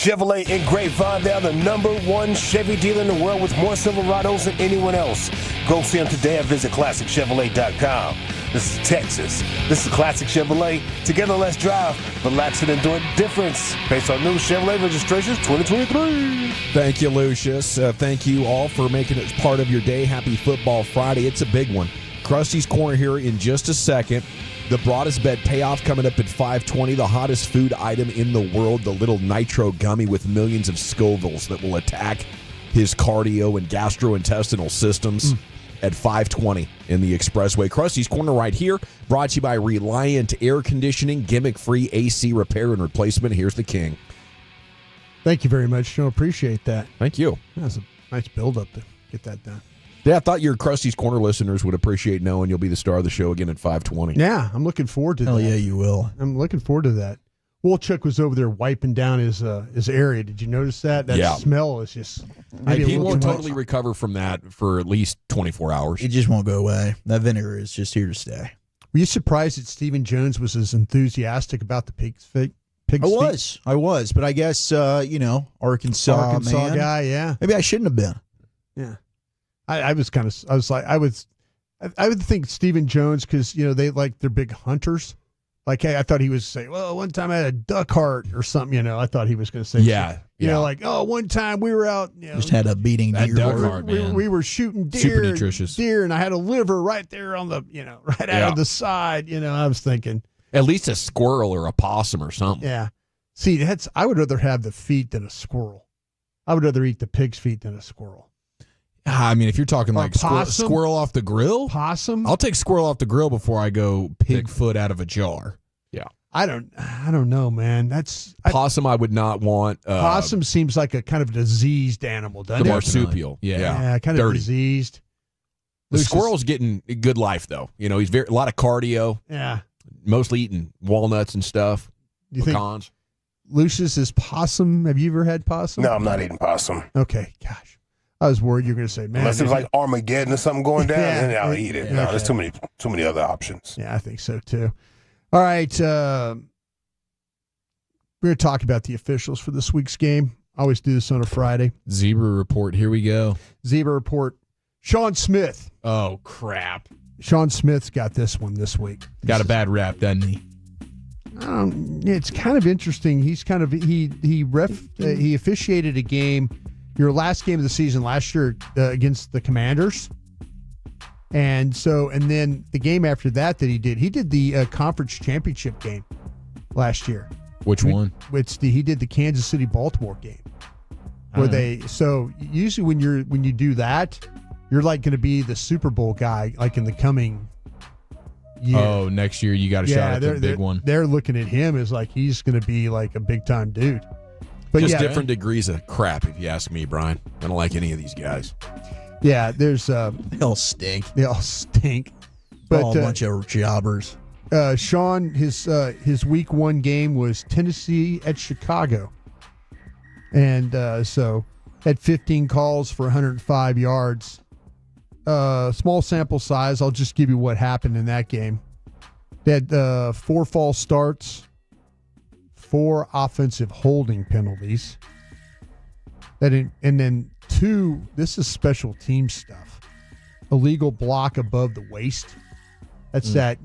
Chevrolet in Grapevine. They are the #1 Chevy dealer in the world with more Silverados than anyone else. Go see them today and visit ClassicChevrolet.com. This is Texas. This is Classic Chevrolet. Together, let's drive. Relax and enjoy the difference. Based on new Chevrolet registrations 2023. Thank you, Lucius. Thank you all for making it part of your day. Happy Football Friday. It's a big one. Krusty's Corner here in just a second. The broadest bet payoff coming up at 5:20. The hottest food item in the world, the little nitro gummy with millions of Scovilles that will attack his cardio and gastrointestinal systems at 5:20 in the Expressway. Krusty's Corner right here, brought to you by Reliant Air Conditioning, gimmick-free AC repair and replacement. Here's the king. Thank you very much, Joe. Appreciate that. Thank you. That's a nice build-up to get that done. Yeah, I thought your Krusty's Corner listeners would appreciate knowing you'll be the star of the show again at 5:20. Yeah, I'm looking forward to that. Hell yeah, you will. I'm looking forward to that. Wolchuk was over there wiping down his area. Did you notice that? That smell is just... He won't totally recover from that for at least 24 hours. It just won't go away. That vinegar is just here to stay. Were you surprised that Stephen Jones was as enthusiastic about the pig's feet? I was, but I guess Arkansas man. Guy, yeah. Maybe I shouldn't have been. Yeah, I would think Stephen Jones, because they're big hunters. Like, hey, I thought he was saying, well, one time I had a duck heart or something. I thought he was going to say, one time we were out, just had a beating deer. Duck heart, man. We were shooting Super nutritious deer, and I had a liver right there on the, right out of the side. I was thinking. At least a squirrel or a possum or something. Yeah. See, I would rather have the feet than a squirrel. I would rather eat the pig's feet than a squirrel. I mean, if you're talking like squirrel off the grill, possum, I'll take squirrel off the grill before I go pig foot out of a jar. Yeah, I don't know, man. Possum. I would not want. Possum seems like a kind of diseased animal, doesn't it? The marsupial, yeah, kind of diseased. The squirrel's getting a good life though. He's a lot of cardio. Yeah, mostly eating walnuts and stuff. Do you pecans. think Lucius is possum? Have you ever had possum? No, I'm not eating possum. Okay, gosh. I was worried you were going to say, man. Unless it was like Armageddon or something going down, then I'll eat it. No, okay. There's too many other options. Yeah, I think so too. All right. We're going to talk about the officials for this week's game. I always do this on a Friday. Zebra report. Here we go. Zebra report. Sean Smith. Oh, crap. Sean Smith's got this one this week. Got a bad rap, doesn't he? It's kind of interesting. He's kind of he officiated a game, your last game of the season last year against the Commanders, and then the game after that he did the conference championship game last year. Which one? He did the Kansas City Baltimore game, where usually when you do that, you're like going to be the Super Bowl guy like in the coming year. Oh, next year you got a shot at the big one. They're looking at him as like he's going to be like a big time dude. But just different degrees of crap, if you ask me, Brian. I don't like any of these guys. Yeah, there's they all stink. They all stink. But all a bunch of jobbers. Sean, his week 1 game was Tennessee at Chicago, and so had 15 calls for 105 yards. Small sample size. I'll just give you what happened in that game. They had 4 false starts, 4 offensive holding penalties. And then 2, this is special team stuff. Illegal block above the waist. That's that,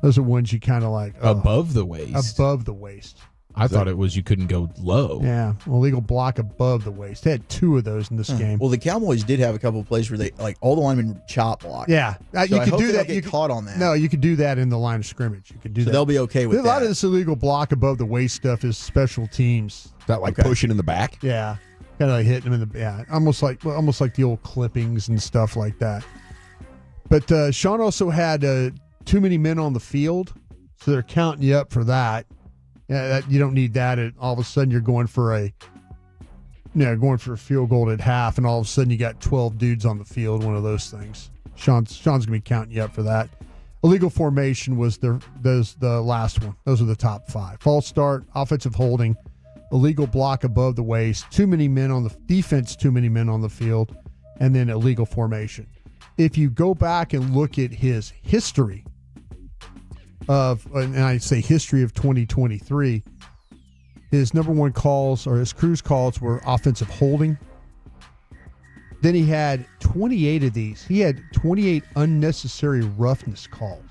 those are ones you kind of like. Above the waist? Above the waist. I thought it was you couldn't go low. Yeah, illegal block above the waist. They had 2 of those in this game. Well, the Cowboys did have a couple of plays where they all the linemen chop block. Yeah, you could do that. You caught on that. No, you could do that in the line of scrimmage. You could do that. They'll be okay with that. A lot of this illegal block above the waist stuff is special teams. Is that like pushing in the back? Yeah, kind of like hitting them in the almost like the old clippings and stuff like that. But Sean also had too many men on the field, so they're counting you up for that. Yeah, you don't need that. All of a sudden, you're going for a field goal at half, and all of a sudden you got 12 dudes on the field. One of those things. Sean's gonna be counting you up for that. Illegal formation was the last one. Those are the top 5. False start, offensive holding, illegal block above the waist, too many men on the defense, too many men on the field, and then illegal formation. If you go back and look at his history and I say history of 2023, His number one calls, or his cruise calls, were offensive holding. Then he had 28 of these. He had 28 unnecessary roughness calls.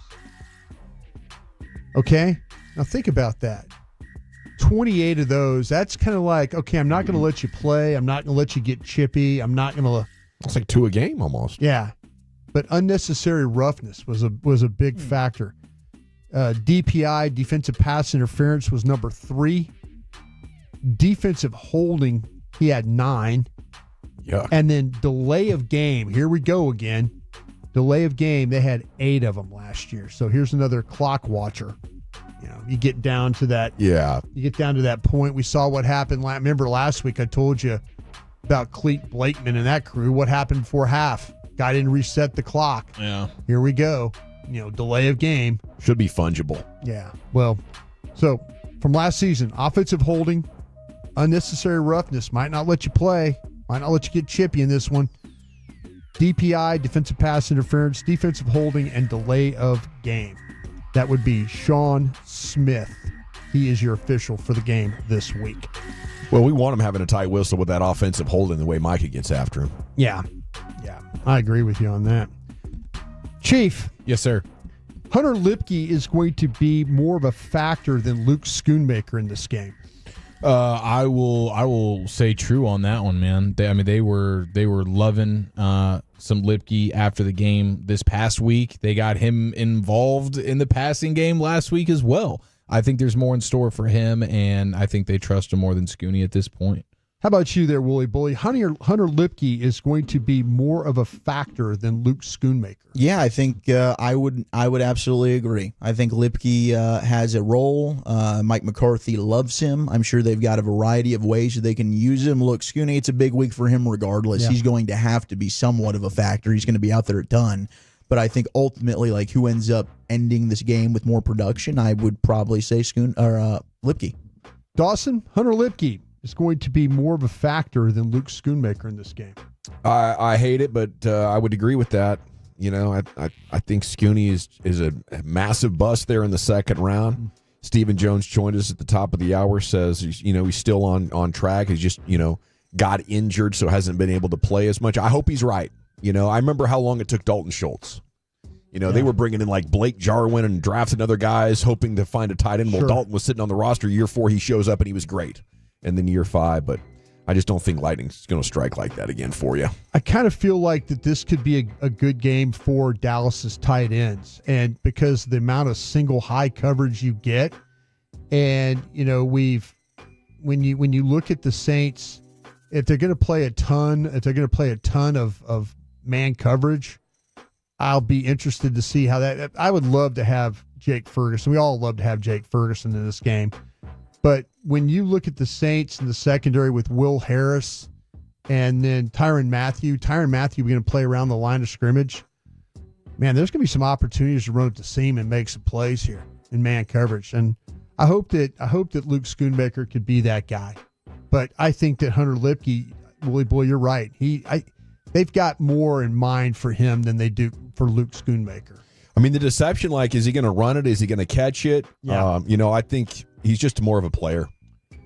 Okay? Now think about that. 28 of those. That's kind of like, okay, I'm not going to let you play. I'm not going to let you get chippy. I'm not going to. It's like 2 a game almost. Yeah. But unnecessary roughness was a big factor. DPI, defensive pass interference, was number 3. Defensive holding, he had 9. Yuck. And then delay of game. Here we go again. Delay of game, they had 8 of them last year. So here's another clock watcher. You get down to that. Yeah. You get down to that point. We saw what happened. Remember last week I told you about Cleet Blakeman and that crew. What happened before half? Guy didn't reset the clock. Yeah. Here we go. Delay of game. Should be fungible. Yeah. Well, so from last season, offensive holding, unnecessary roughness, might not let you play, might not let you get chippy in this one. DPI, defensive pass interference, defensive holding, and delay of game. That would be Sean Smith. He is your official for the game this week. Well, we want him having a tight whistle with that offensive holding the way Micah gets after him. Yeah. I agree with you on that. Chief. Yes, sir. Hunter Lipke is going to be more of a factor than Luke Schoonmaker in this game. I will say true on that one, man. They were loving some Lipke after the game this past week. They got him involved in the passing game last week as well. I think there's more in store for him, and I think they trust him more than Scooney at this point. How about you there, Wooly Bully? Hunter Lipke is going to be more of a factor than Luke Schoonmaker. Yeah, I think I would absolutely agree. I think Lipke has a role. Mike McCarthy loves him. I'm sure they've got a variety of ways that they can use him. Look, Scooney, it's a big week for him regardless. Yeah. He's going to have to be somewhat of a factor. He's going to be out there a ton. But I think ultimately, like, who ends up ending this game with more production, I would probably say Lipke. Dawson, Hunter Lipke is going to be more of a factor than Luke Schoonmaker in this game. I hate it, but I would agree with that. I think Scooney is a massive bust there in the second round. Stephen Jones joined us at the top of the hour, says he's still on track. He's just got injured, so hasn't been able to play as much. I hope he's right. I remember how long it took Dalton Schultz. They were bringing in like Blake Jarwin and drafting other guys, hoping to find a tight end. Well, Dalton was sitting on the roster. Year 4, he shows up and he was great. And then year 5, but I just don't think Lightning's going to strike like that again for you. I kind of feel like that this could be a good game for Dallas's tight ends, and because the amount of single high coverage you get, and when you look at the Saints, if they're going to play a ton of man coverage, I'll be interested to see how that. I would love to have Jake Ferguson. We all love to have Jake Ferguson in this game. But when you look at the Saints in the secondary with Will Harris and then Tyrann Mathieu going to play around the line of scrimmage, man, there's going to be some opportunities to run up the seam and make some plays here in man coverage. And I hope that Luke Schoonmaker could be that guy. But I think that Hunter Lipke, Willie Boy, you're right. They've got more in mind for him than they do for Luke Schoonmaker. I mean, the deception, like, is he going to run it? Is he going to catch it? Yeah. I think he's just more of a player.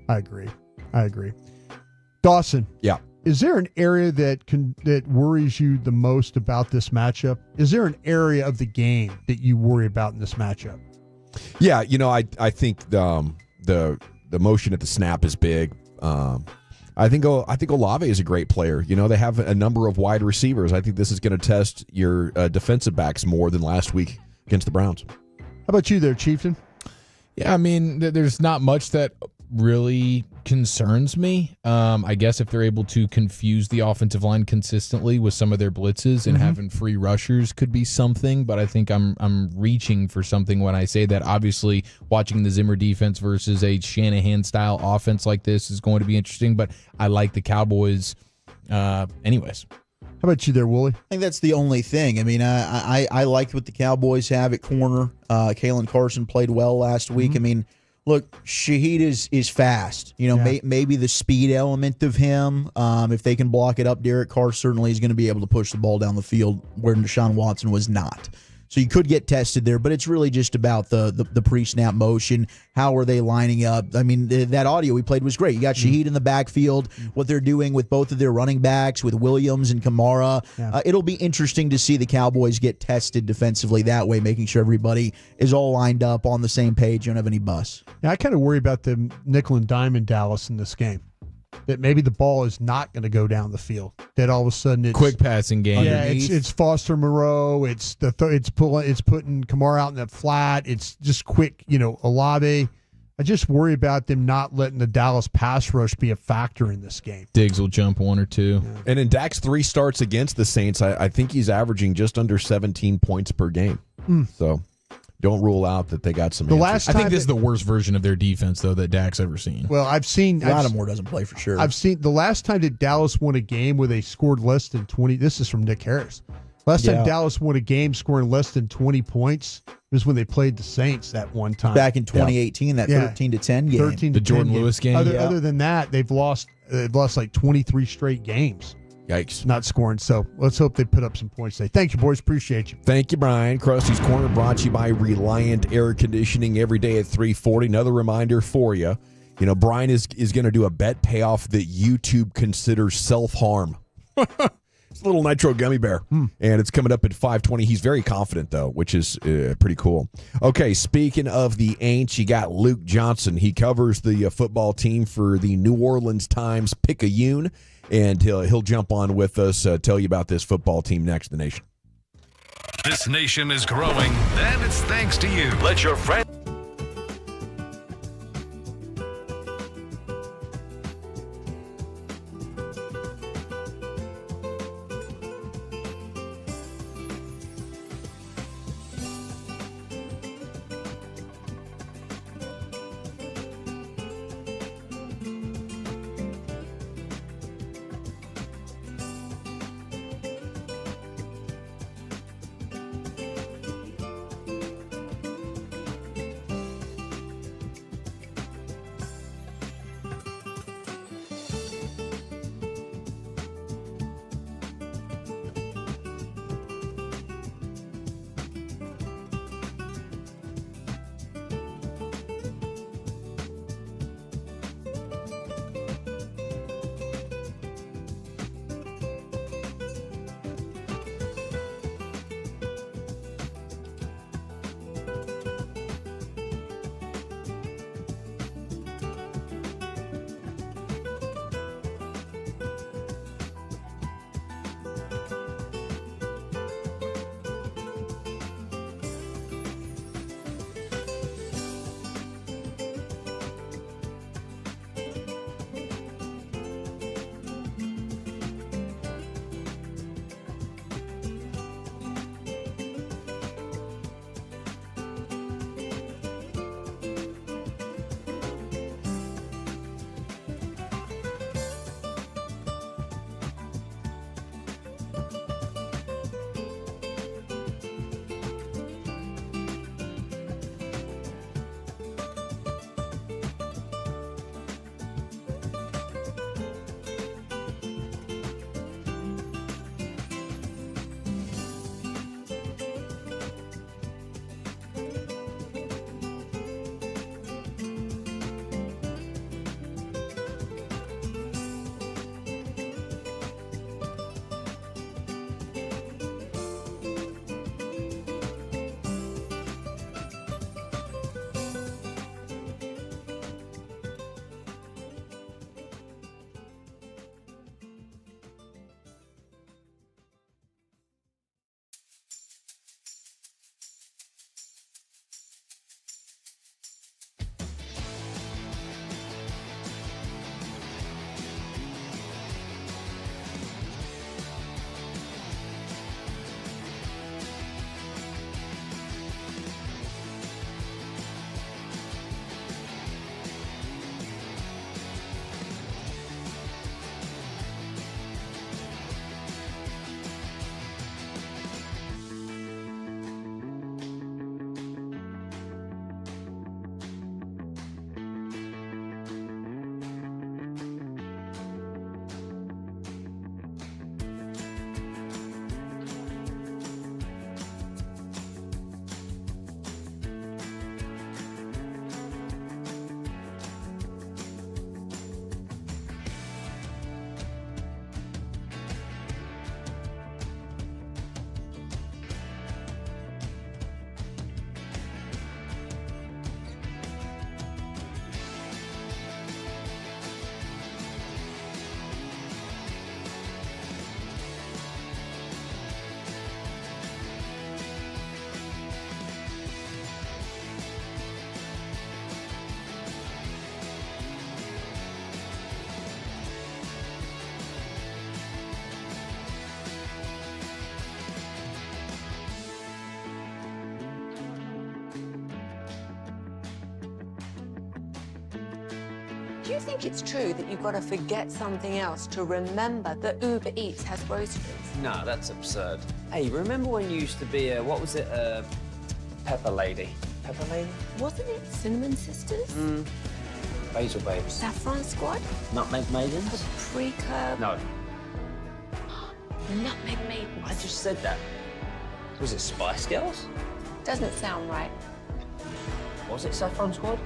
I agree. Dawson. Yeah. Is there an area that worries you the most about this matchup? Is there an area of the game that you worry about in this matchup? Yeah, I think the motion at the snap is big. I think Olave is a great player. They have a number of wide receivers. I think this is going to test your defensive backs more than last week against the Browns. How about you there, Chieftain? Yeah, I mean, there's not much that really concerns me. I guess if they're able to confuse the offensive line consistently with some of their blitzes and having free rushers could be something, but I think I'm reaching for something when I say that. Obviously, watching the Zimmer defense versus a Shanahan-style offense like this is going to be interesting, but I like the Cowboys anyways. How about you there, Wooly? I think that's the only thing. I mean, I liked what the Cowboys have at corner. Kalen Carson played well last week. I mean, look, Shaheed is fast. Maybe the speed element of him, if they can block it up, Derek Carr certainly is going to be able to push the ball down the field where Deshaun Watson was not. So you could get tested there, but it's really just about the pre-snap motion. How are they lining up? I mean, that audio we played was great. You got Shaheed in the backfield, what they're doing with both of their running backs, with Williams and Kamara. Yeah. It'll be interesting to see the Cowboys get tested defensively that way, making sure everybody is all lined up on the same page. You don't have any bus. Yeah, I kind of worry about the nickel and dime in Dallas in this game. That maybe the ball is not going to go down the field. That all of a sudden it's Quick passing game. Yeah, it's Foster Moreau. It's it's putting Kamara out in the flat. It's just quick. Olave. I just worry about them not letting the Dallas pass rush be a factor in this game. Diggs will jump one or two. Yeah. And in Dak's 3 starts against the Saints, I think he's averaging just under 17 points per game. So don't rule out that they got some answers. I think this is the worst version of their defense, though, that Dak's ever seen. Well, I've seen Lattimore doesn't play for sure. I've seen the last time that Dallas won a game where they scored less than 20. This is from Nick Harris. Last time Dallas won a game scoring less than 20 points was when they played the Saints that one time. Back in 2018, that 13-10 game. The Jordan Lewis game. Other than that, they've lost like 23 straight games. Yikes. Not scoring. So let's hope they put up some points today. Thank you, boys. Appreciate you. Thank you, Brian. Krusty's Corner brought to you by Reliant Air Conditioning every day at 3:40. Another reminder for you. Brian is going to do a bet payoff that YouTube considers self-harm. It's a little nitro gummy bear, and it's coming up at 5:20. He's very confident, though, which is pretty cool. Okay, speaking of the Aints, you got Luke Johnson. He covers the football team for the New Orleans Times Picayune, and he'll jump on with us, tell you about this football team next to the nation. This nation is growing, and it's thanks to you. Let your friends. Do you think it's true that you've got to forget something else to remember that Uber Eats has groceries? No, that's absurd. Hey, remember when you used to be a, what was it, Pepper Lady? Pepper Lady? Wasn't it Cinnamon Sisters? Basil Babes. Saffron Squad? Nutmeg Maidens? Pre-curb? No. Nutmeg Maidens. I just said that. Was it Spice Girls? Doesn't sound right. Was it Saffron Squad?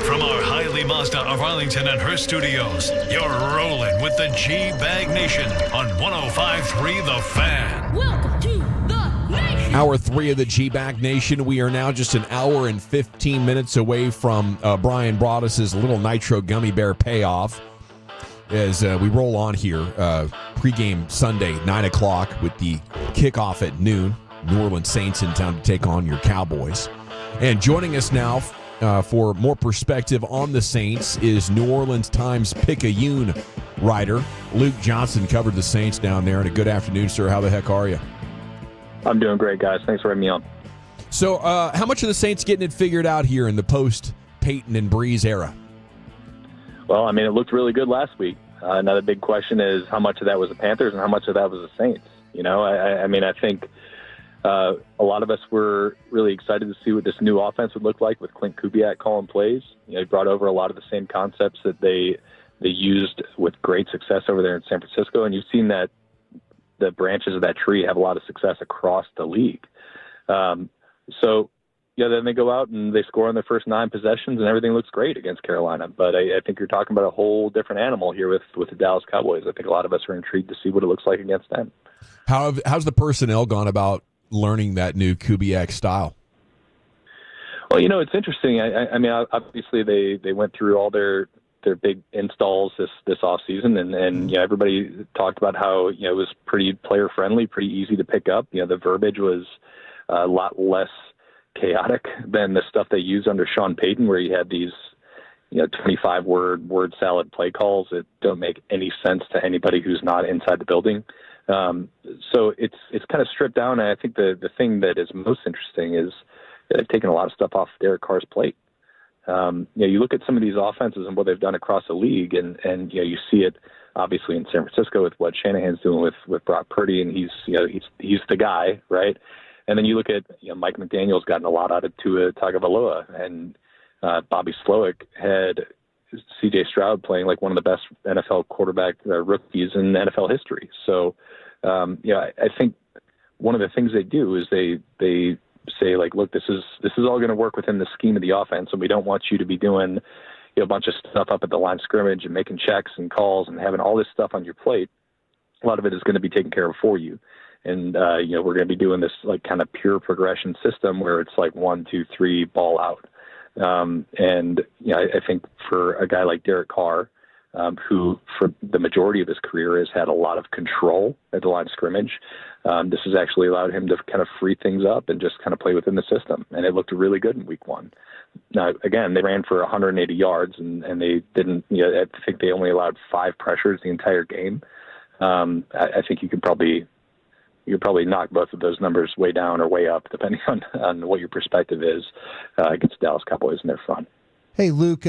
From our highly Mazda of Arlington and Hearst studios, you're rolling with the GBag Nation on 105.3 The Fan. Welcome to the nation. Hour 3 of the GBag Nation. We are now just an hour and 15 minutes away from Brian Broaddus' Little Nitro Gummy Bear payoff as we roll on here. Pregame Sunday, 9 o'clock with the kickoff at noon. New Orleans Saints in town to take on your Cowboys. And joining us now for more perspective on the Saints is New Orleans Times Picayune writer Luke Johnson. Covered the Saints down there. And a good afternoon, sir. How the heck are you? I'm doing great, guys. Thanks for having me on. So how much of the Saints getting it figured out here in the post-Peyton and Breeze era? Well, I mean, it looked really good last week. Another big question is how much of that was the Panthers and how much of that was the Saints? You know, I mean, I think a lot of us were really excited to see what this new offense would look like with Clint Kubiak calling plays. You know, he brought over a lot of the same concepts that they used with great success over there in San Francisco, and you've seen that the branches of that tree have a lot of success across the league. So, yeah, then they go out and they score on their first 9 possessions, and everything looks great against Carolina. But I think you're talking about a whole different animal here with the Dallas Cowboys. I think a lot of us are intrigued to see what it looks like against them. How's the personnel gone about learning that new Kubiak style? Well, you know, it's interesting. I mean, obviously they went through all their big installs this off season, and you know, everybody talked about how, you know, it was pretty player friendly, pretty easy to pick up. You know, the verbiage was a lot less chaotic than the stuff they used under Sean Payton, where you had these, you know, 25-word salad play calls that don't make any sense to anybody who's not inside the building. So it's kind of stripped down, and I think the thing that is most interesting is that they've taken a lot of stuff off Derek Carr's plate. You know, you look at some of these offenses and what they've done across the league, and you know, you see it obviously in San Francisco with what Shanahan's doing with Brock Purdy, and he's the guy, right? And then you look at, you know, Mike McDaniel's gotten a lot out of Tua Tagovailoa, and Bobby Slowick had C.J. Stroud playing like one of the best NFL quarterback rookies in NFL history. So, yeah, I think one of the things they do is they say, like, look, this is all going to work within the scheme of the offense, and we don't want you to be doing, you know, a bunch of stuff up at the line of scrimmage and making checks and calls and having all this stuff on your plate. A lot of it is going to be taken care of for you. And, we're going to be doing this like kind of pure progression system where it's like 1, 2, 3, ball out. I think for a guy like Derek Carr, who for the majority of his career has had a lot of control at the line of scrimmage, this has actually allowed him to kind of free things up and just kind of play within the system. And it looked really good in week 1. Now, again, they ran for 180 yards and they didn't, I think they only allowed 5 pressures the entire game. I think you could probably knock both of those numbers way down or way up, depending on what your perspective is against Dallas Cowboys in their front. Hey, Luke,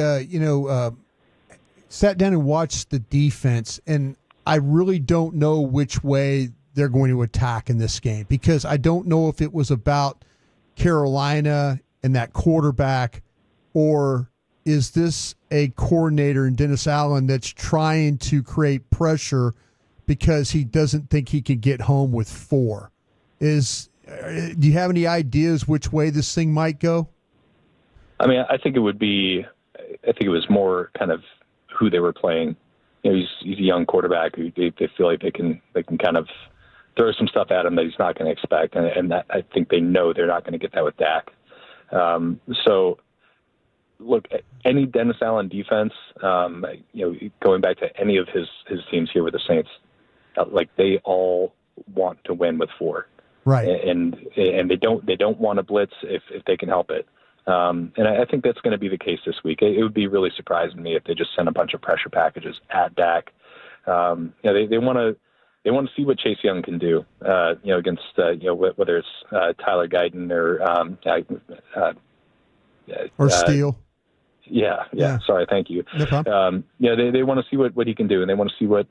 sat down and watched the defense, and I really don't know which way they're going to attack in this game, because I don't know if it was about Carolina and that quarterback, or is this a coordinator in Dennis Allen that's trying to create pressure because he doesn't think he can get home with 4? Do you have any ideas which way this thing might go? I mean, I think it was more kind of who they were playing. He's a young quarterback who they feel like they can kind of throw some stuff at him that he's not going to expect, and that, I think they know they're not going to get that with Dak. So, look, any Dennis Allen defense, going back to any of his teams here with the Saints, like they all want to win with 4, right? And they don't want to blitz if they can help it. And I think that's going to be the case this week. It would be really surprising to me if they just send a bunch of pressure packages at Dak. They want to see what Chase Young can do, against whether it's Tyler Guyton or Steele. Yeah. Sorry, thank you. No problem. They want to see what he can do, and they want to see what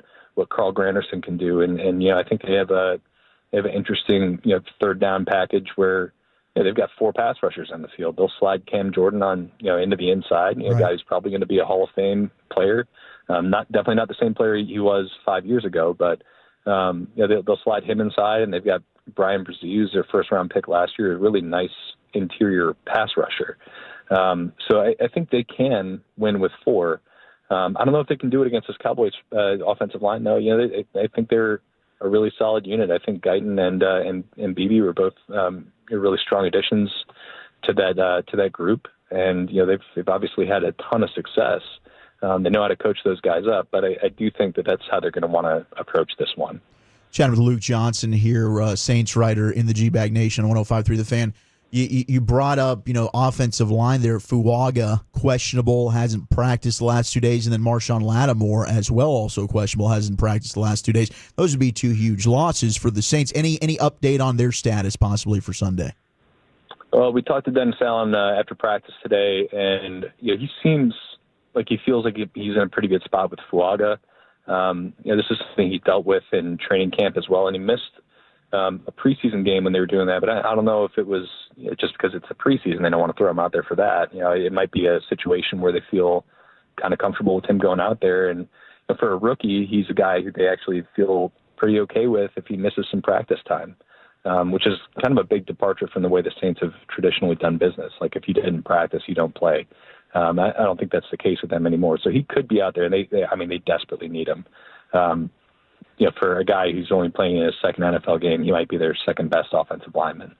Carl Granderson can do, and I think they have an interesting third down package where they've got 4 pass rushers on the field. They'll slide Cam Jordan on into the inside. A guy who's probably going to be a Hall of Fame player. Definitely not the same player he was 5 years ago, but they'll slide him inside, and they've got Brian Brzee, their first-round pick last year, a really nice interior pass rusher. So I think they can win with 4. I don't know if they can do it against this Cowboys offensive line, though. I think they're a really solid unit. I think Guyton and Beebe were both really strong additions to that group, and they've obviously had a ton of success. They know how to coach those guys up, but I do think that's how they're going to want to approach this one. Chatting with Luke Johnson here, Saints writer in the GBag Nation on 105.3 The Fan. You brought up, offensive line there. Fuaga, questionable, hasn't practiced the last 2 days, and then Marshawn Lattimore as well, also questionable, hasn't practiced the last 2 days. Those would be 2 huge losses for the Saints. Any update on their status possibly for Sunday? Well, we talked to Dennis Allen after practice today, and he seems like he feels like he's in a pretty good spot with Fuaga. This is something he dealt with in training camp as well, and he missed a preseason game when they were doing that, but I don't know if it was just because it's a preseason, they don't want to throw him out there for that. It might be a situation where they feel kind of comfortable with him going out there. And for a rookie, he's a guy who they actually feel pretty okay with if he misses some practice time, which is kind of a big departure from the way the Saints have traditionally done business. Like if you didn't practice, you don't play. I don't think that's the case with them anymore. So he could be out there, and they desperately need him. For a guy who's only playing in his second NFL game, he might be their second best offensive lineman.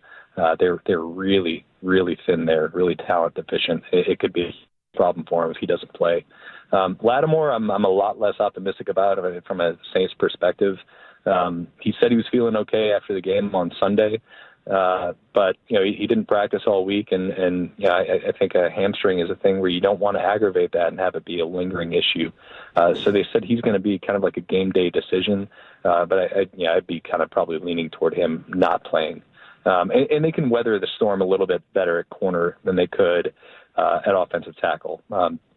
They're really, really thin there, really talent deficient. It could be a problem for him if he doesn't play. Lattimore, I'm a lot less optimistic about from a Saints perspective. He said he was feeling okay after the game on Sunday, but he didn't practice all week, and I think a hamstring is a thing where you don't want to aggravate that and have it be a lingering issue. So they said he's going to be kind of like a game day decision, but I'd be kind of probably leaning toward him not playing. And they can weather the storm a little bit better at corner than they could at offensive tackle.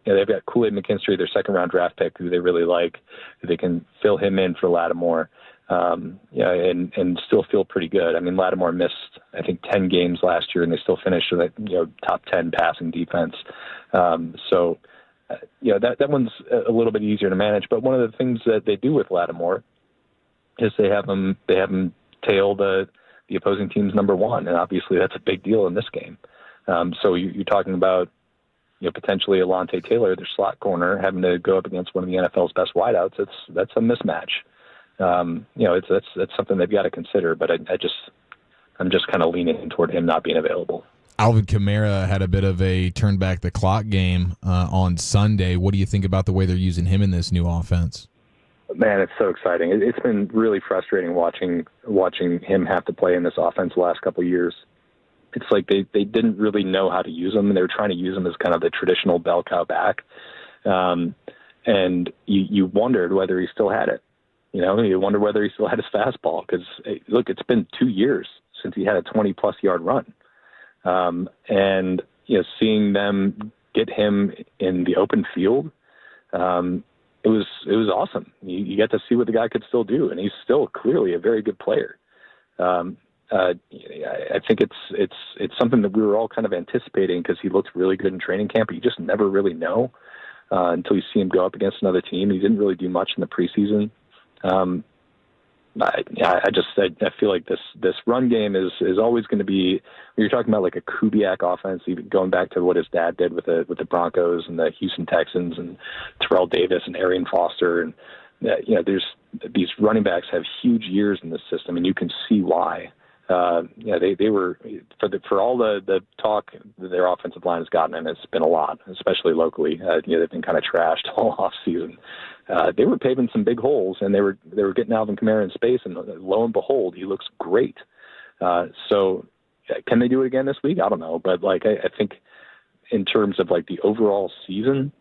They've got Kool-Aid McKinstry, their second-round draft pick, who they really like. They can fill him in for Lattimore. And still feel pretty good. I mean, Lattimore missed, I think, 10 games last year, and they still finished with top 10 passing defense. That one's a little bit easier to manage. But one of the things that they do with Lattimore is they have him tail the opposing team's number 1, and obviously that's a big deal in this game. So you're talking about potentially Alontae Taylor, their slot corner, having to go up against one of the NFL's best wideouts. That's a mismatch. It's something they've got to consider. But I'm just kind of leaning toward him not being available. Alvin Kamara had a bit of a turn back the clock game on Sunday. What do you think about the way they're using him in this new offense? Man, it's so exciting. It's been really frustrating watching him have to play in this offense the last couple of years. It's like they didn't really know how to use him, and they were trying to use him as kind of the traditional bell cow back. And you wondered whether he still had it. You wonder whether he still had his fastball because, look, it's been 2 years since he had a 20-plus yard run. And seeing them get him in the open field, it was awesome. You get to see what the guy could still do, and he's still clearly a very good player. I think it's something that we were all kind of anticipating because he looked really good in training camp. But you just never really know until you see him go up against another team. He didn't really do much in the preseason. I feel like this run game is always going to be. When you're talking about like a Kubiak offense, even going back to what his dad did with the Broncos and the Houston Texans and Terrell Davis and Arian Foster, and there's these running backs have huge years in this system, and you can see why. They were for all the talk that their offensive line has gotten, and it's been a lot, especially locally. They've been kind of trashed all off season. They were paving some big holes, and they were getting Alvin Kamara in space, and lo and behold, he looks great. So, can they do it again this week? I don't know, but I think in terms of the overall season,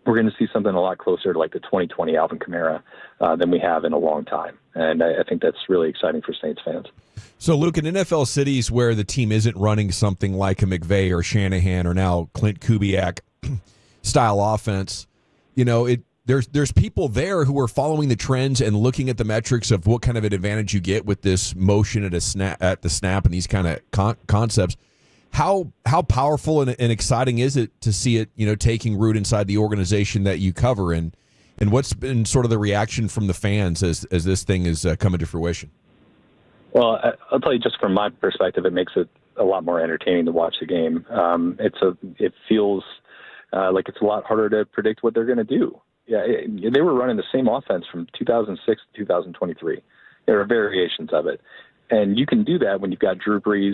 we're going to see something a lot closer to the 2020 Alvin Kamara than we have in a long time, and I think that's really exciting for Saints fans. So, Luke, in NFL cities where the team isn't running something like a McVay or Shanahan or now Clint Kubiak style offense, there's people there who are following the trends and looking at the metrics of what kind of an advantage you get with this motion at the snap and these kind of concepts. How powerful and exciting is it to see it, taking root inside the organization that you cover, and what's been sort of the reaction from the fans as this thing is coming to fruition? Well, I'll tell you, just from my perspective, it makes it a lot more entertaining to watch the game. It feels like it's a lot harder to predict what they're going to do. Yeah, they were running the same offense from 2006 to 2023. There are variations of it. And you can do that when you've got Drew Brees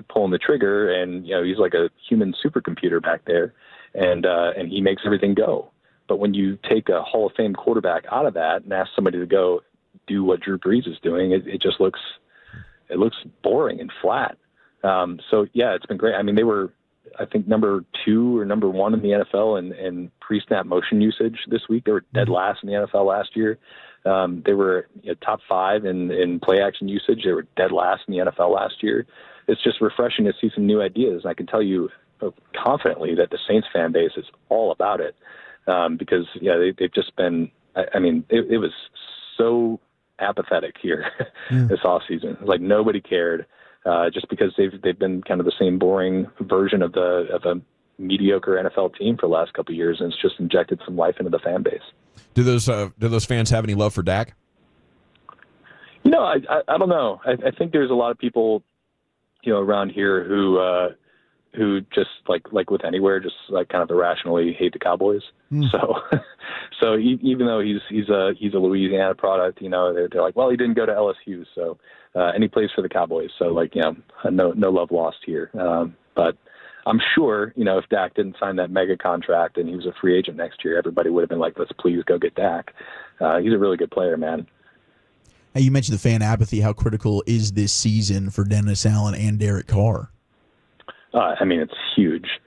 pulling the trigger, and he's like a human supercomputer back there, and he makes everything go. But when you take a Hall of Fame quarterback out of that and ask somebody to go do what Drew Brees is doing, it just looks boring and flat. So yeah, it's been great. I mean, they were, I think, number 2 or number 1 in the NFL in pre-snap motion usage this week. They were dead last in the NFL last year. They were top 5 in play action usage. They were dead last in the NFL last year. It's just refreshing to see some new ideas. And I can tell you confidently that the Saints fan base is all about it because they've just been. I mean, it was so apathetic here this offseason. It was like nobody cared just because they've been kind of the same boring version of a mediocre NFL team for the last couple of years, and it's just injected some life into the fan base. Do those fans have any love for Dak? I don't know. I think there's a lot of people, around here who just like with anywhere, just kind of irrationally hate the Cowboys. So even though he's a Louisiana product, they're like, well, he didn't go to LSU, so and he plays for the Cowboys, so no love lost here. But I'm sure, if Dak didn't sign that mega contract and he was a free agent next year, everybody would have been like, let's please go get Dak. He's a really good player, man. Hey, you mentioned the fan apathy. How critical is this season for Dennis Allen and Derek Carr? I mean, it's huge.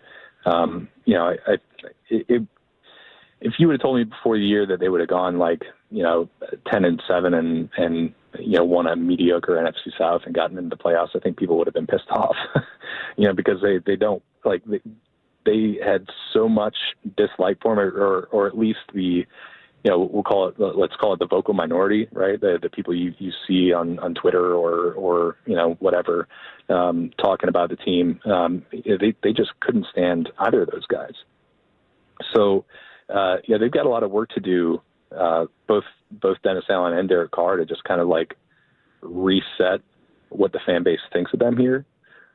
If you would have told me before the year that they would have gone 10-7 and won a mediocre NFC South and gotten into the playoffs, I think people would have been pissed off, because they don't they had so much dislike for him, or at least the, let's call it the vocal minority, right? The people you see on Twitter or whatever, talking about the team. They just couldn't stand either of those guys. So, they've got a lot of work to do, both Dennis Allen and Derek Carr, to just kind of reset what the fan base thinks of them here.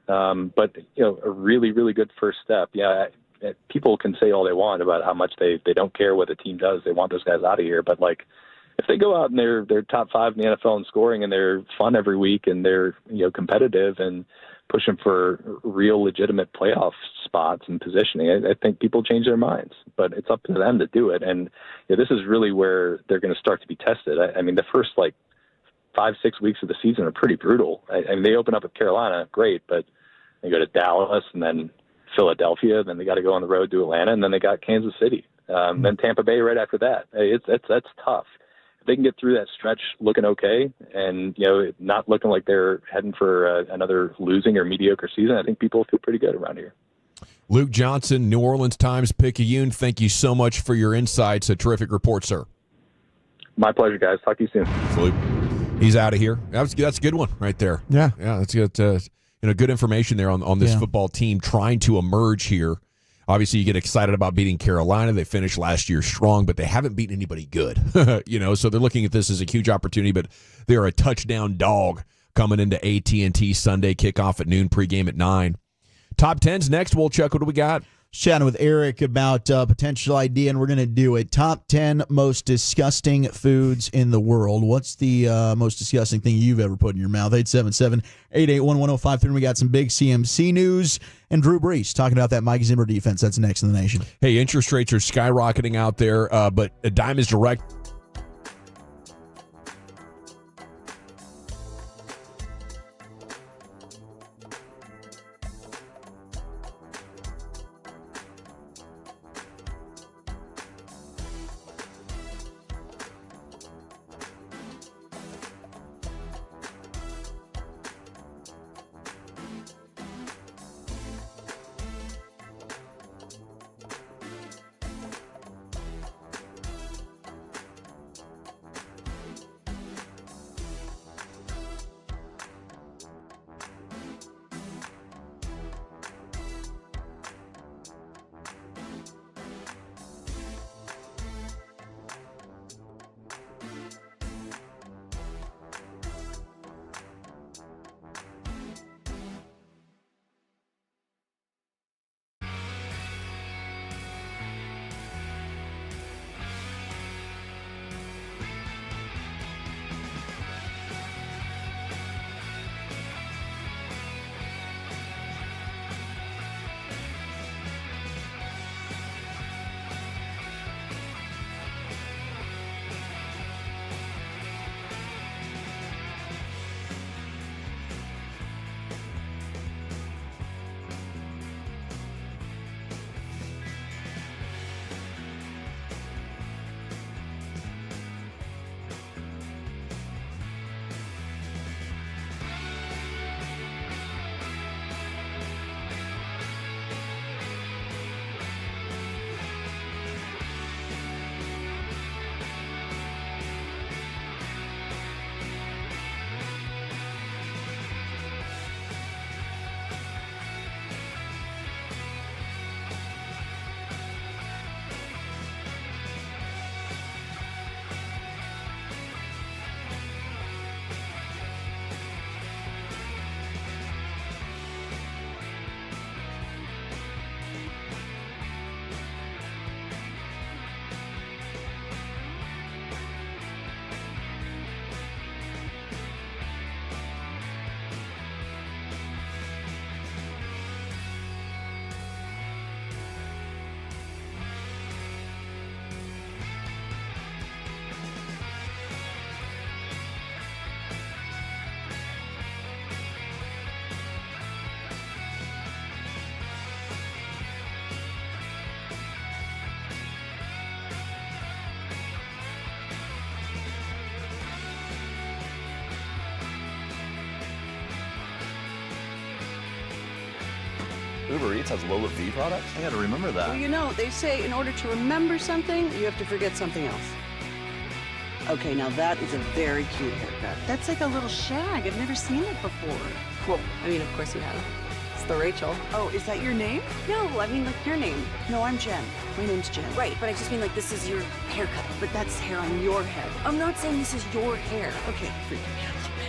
But a really, really good first step. Yeah, people can say all they want about how much they don't care what the team does. They want those guys out of here. But if they go out and they're top 5 in the NFL in scoring and they're fun every week and they're competitive and pushing for real legitimate playoff spots and positioning, I think people change their minds. But it's up to them to do it. And this is really where they're going to start to be tested. I mean, the first 5-6 weeks of the season are pretty brutal. I mean, they open up with Carolina, great, but they go to Dallas and then Philadelphia, then they got to go on the road to Atlanta, and then they got Kansas City, then Tampa Bay right after that. That's tough. If they can get through that stretch looking okay and not looking like they're heading for another losing or mediocre season, I think people feel pretty good around here. Luke Johnson, New Orleans Times-Picayune, thank you so much for your insights. A terrific report, sir. My pleasure, guys. Talk to you soon. Luke. He's out of here. That's a good one right there. Yeah. That's good. Good information there on this football team trying to emerge here. Obviously, you get excited about beating Carolina. They finished last year strong, but they haven't beaten anybody good. So they're looking at this as a huge opportunity, but they're a touchdown dog coming into AT&T Sunday, kickoff at noon, pregame at 9. Top 10's next. We'll check what do we got. Chatting with Eric about potential idea, and we're going to do it. Top 10 most disgusting foods in the world. What's the most disgusting thing you've ever put in your mouth? 877-881-1053. We got some big CMC news. And Drew Brees talking about that Mike Zimmer defense. That's next in the nation. Hey, interest rates are skyrocketing out there, but a dime is direct. Uber Eats has low fee products? I gotta remember that. Well, they say in order to remember something, you have to forget something else. Okay, now that is a very cute haircut. That's like a little shag. I've never seen it before. Well, I mean, of course you have. It's the Rachel. Oh, is that your name? No, I mean, like your name. No, I'm Jen. My name's Jen. Right, but I just mean like this is your haircut. But that's hair on your head. I'm not saying this is your hair. Okay, freak me out a little bit.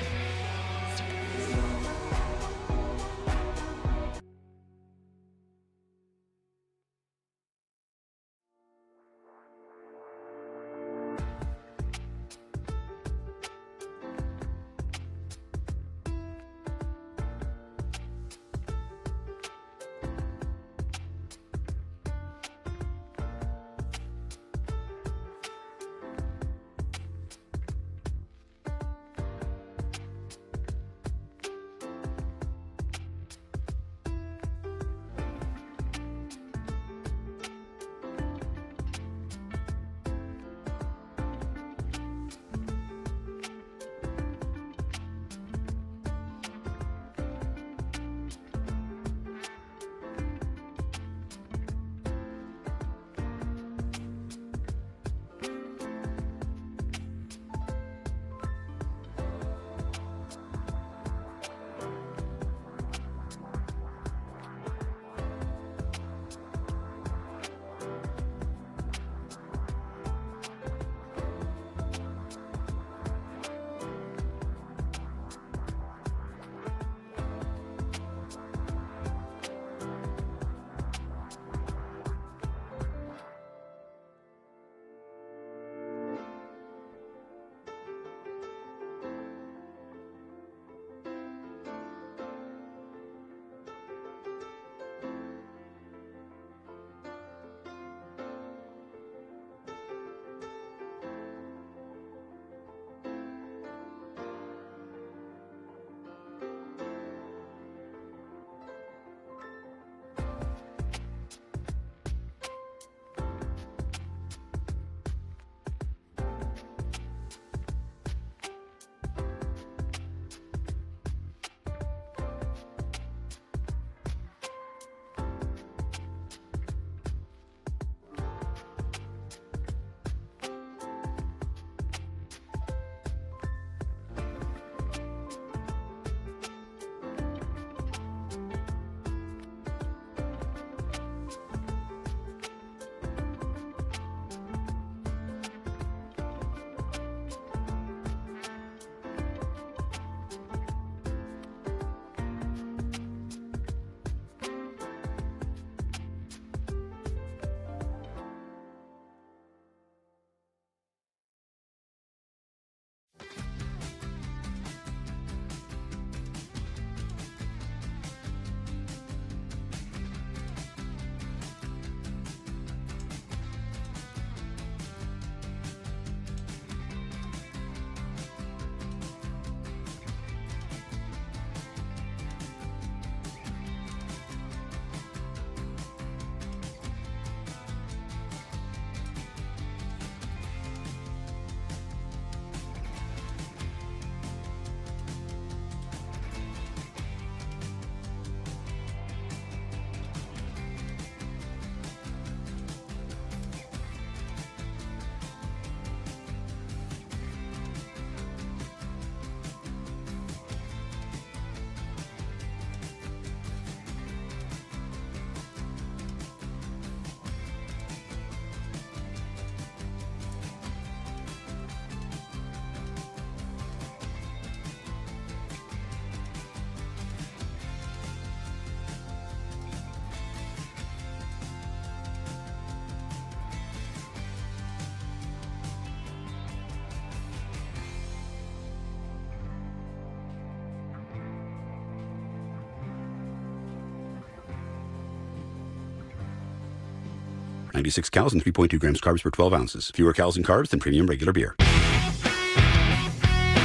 96 calories and 3.2 grams carbs per 12 ounces. Fewer calories and carbs than premium regular beer.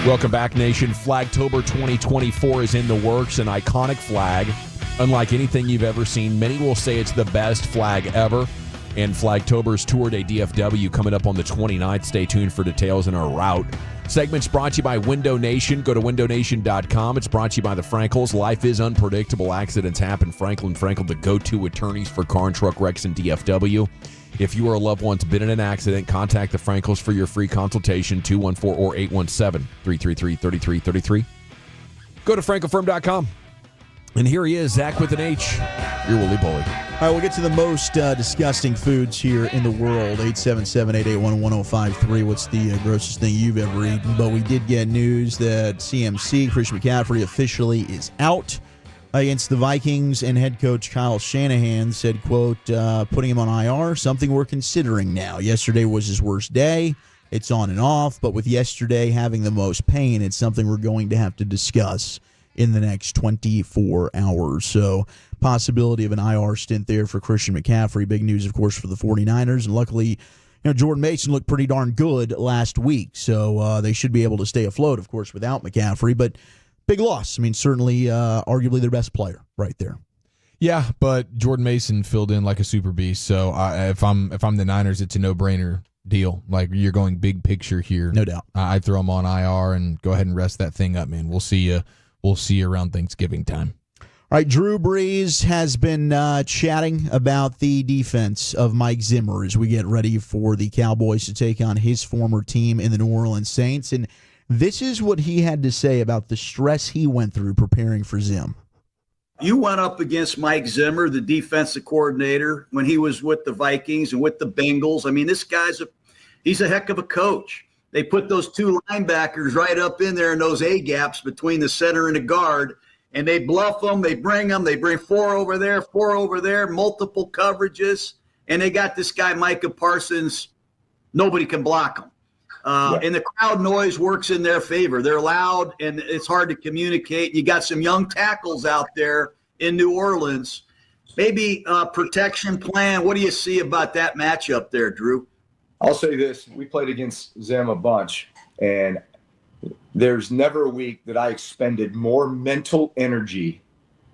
Welcome back, Nation. Flagtober 2024 is in the works, an iconic flag, unlike anything you've ever seen. Many will say it's the best flag ever. And Flagtober's Tour de DFW coming up on the 29th. Stay tuned for details in our route. Segment's brought to you by Window Nation. Go to windownation.com. It's brought to you by the Frankels. Life is unpredictable. Accidents happen. Frankel, the go-to attorneys for car and truck wrecks in DFW. If you or a loved one's been in an accident, contact the Frankels for your free consultation, 214 or 817-333-3333. Go to frankelfirm.com. And here he is, Zach with an H, your Wooly Bully. All right, we'll get to the most disgusting foods here in the world. 877-881-1053. What's the grossest thing you've ever eaten? But we did get news that CMC, Christian McCaffrey, officially is out against the Vikings, and head coach Kyle Shanahan said, quote, putting him on IR, something we're considering now. Yesterday was his worst day. It's on and off, but with yesterday having the most pain, it's something we're going to have to discuss in the next 24 hours. So possibility of an IR stint there for Christian McCaffrey. Big news, of course, for the 49ers. And luckily, Jordan Mason looked pretty darn good last week. So they should be able to stay afloat, of course, without McCaffrey. But big loss. I mean, certainly arguably their best player right there. Yeah, but Jordan Mason filled in like a super beast. So if I'm the Niners, it's a no-brainer deal. Like, you're going big picture here. No doubt. I throw him on IR and go ahead and rest that thing up, man. We'll see you. We'll see you around Thanksgiving time. All right, Drew Brees has been chatting about the defense of Mike Zimmer as we get ready for the Cowboys to take on his former team in the New Orleans Saints. And this is what he had to say about the stress he went through preparing for Zim. You went up against Mike Zimmer, the defensive coordinator, when he was with the Vikings and with the Bengals. I mean, this guy's he's a heck of a coach. They put those two linebackers right up in there in those A-gaps between the center and the guard, and they bluff them, they bring four over there, multiple coverages, and they got this guy, Micah Parsons. Nobody can block him. And the crowd noise works in their favor. They're loud, and it's hard to communicate. You got some young tackles out there in New Orleans. Maybe protection plan. What do you see about that matchup there, Drew? I'll say this. We played against Zim a bunch, and there's never a week that I expended more mental energy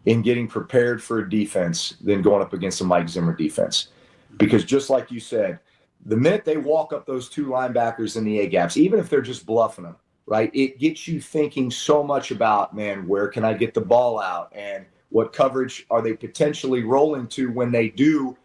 in getting prepared for a defense than going up against a Mike Zimmer defense. Because just like you said, the minute they walk up those two linebackers in the A-gaps, even if they're just bluffing them, right, it gets you thinking so much about, man, where can I get the ball out, and what coverage are they potentially rolling to when they do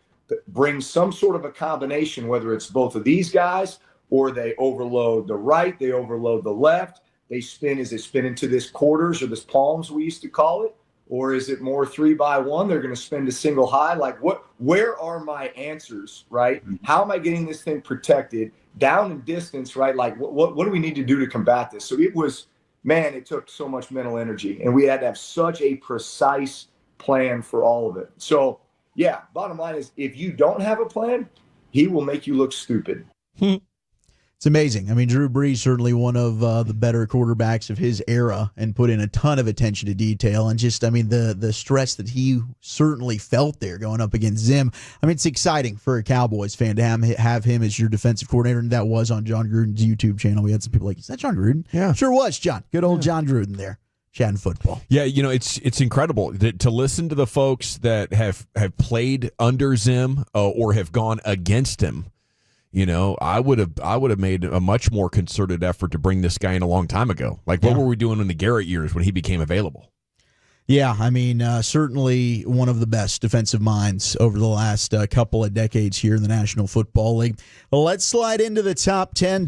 bring some sort of a combination, whether it's both of these guys or they overload the right, they overload the left, they spin. Is it spin into this quarters or this palms we used to call it? Or is it more 3-by-1? They're going to spin to single high. Like, where are my answers, right? How am I getting this thing protected down in distance, right? Like, what do we need to do to combat this? So it took so much mental energy, and we had to have such a precise plan for all of it. So, yeah, bottom line is, if you don't have a plan, he will make you look stupid. It's amazing. I mean, Drew Brees, certainly one of the better quarterbacks of his era, and put in a ton of attention to detail. And just, I mean, the stress that he certainly felt there going up against Zim. I mean, it's exciting for a Cowboys fan to have him as your defensive coordinator. And that was on John Gruden's YouTube channel. We had some people like, is that John Gruden? Yeah. Sure was, John. Good old John Gruden there. Chatting football. Yeah, it's incredible to listen to the folks that have played under Zim or have gone against him. I would have made a much more concerted effort to bring this guy in a long time ago. Like, what were we doing in the Garrett years when he became available? Yeah, I mean, certainly one of the best defensive minds over the last couple of decades here in the National Football League. Let's slide into the top 10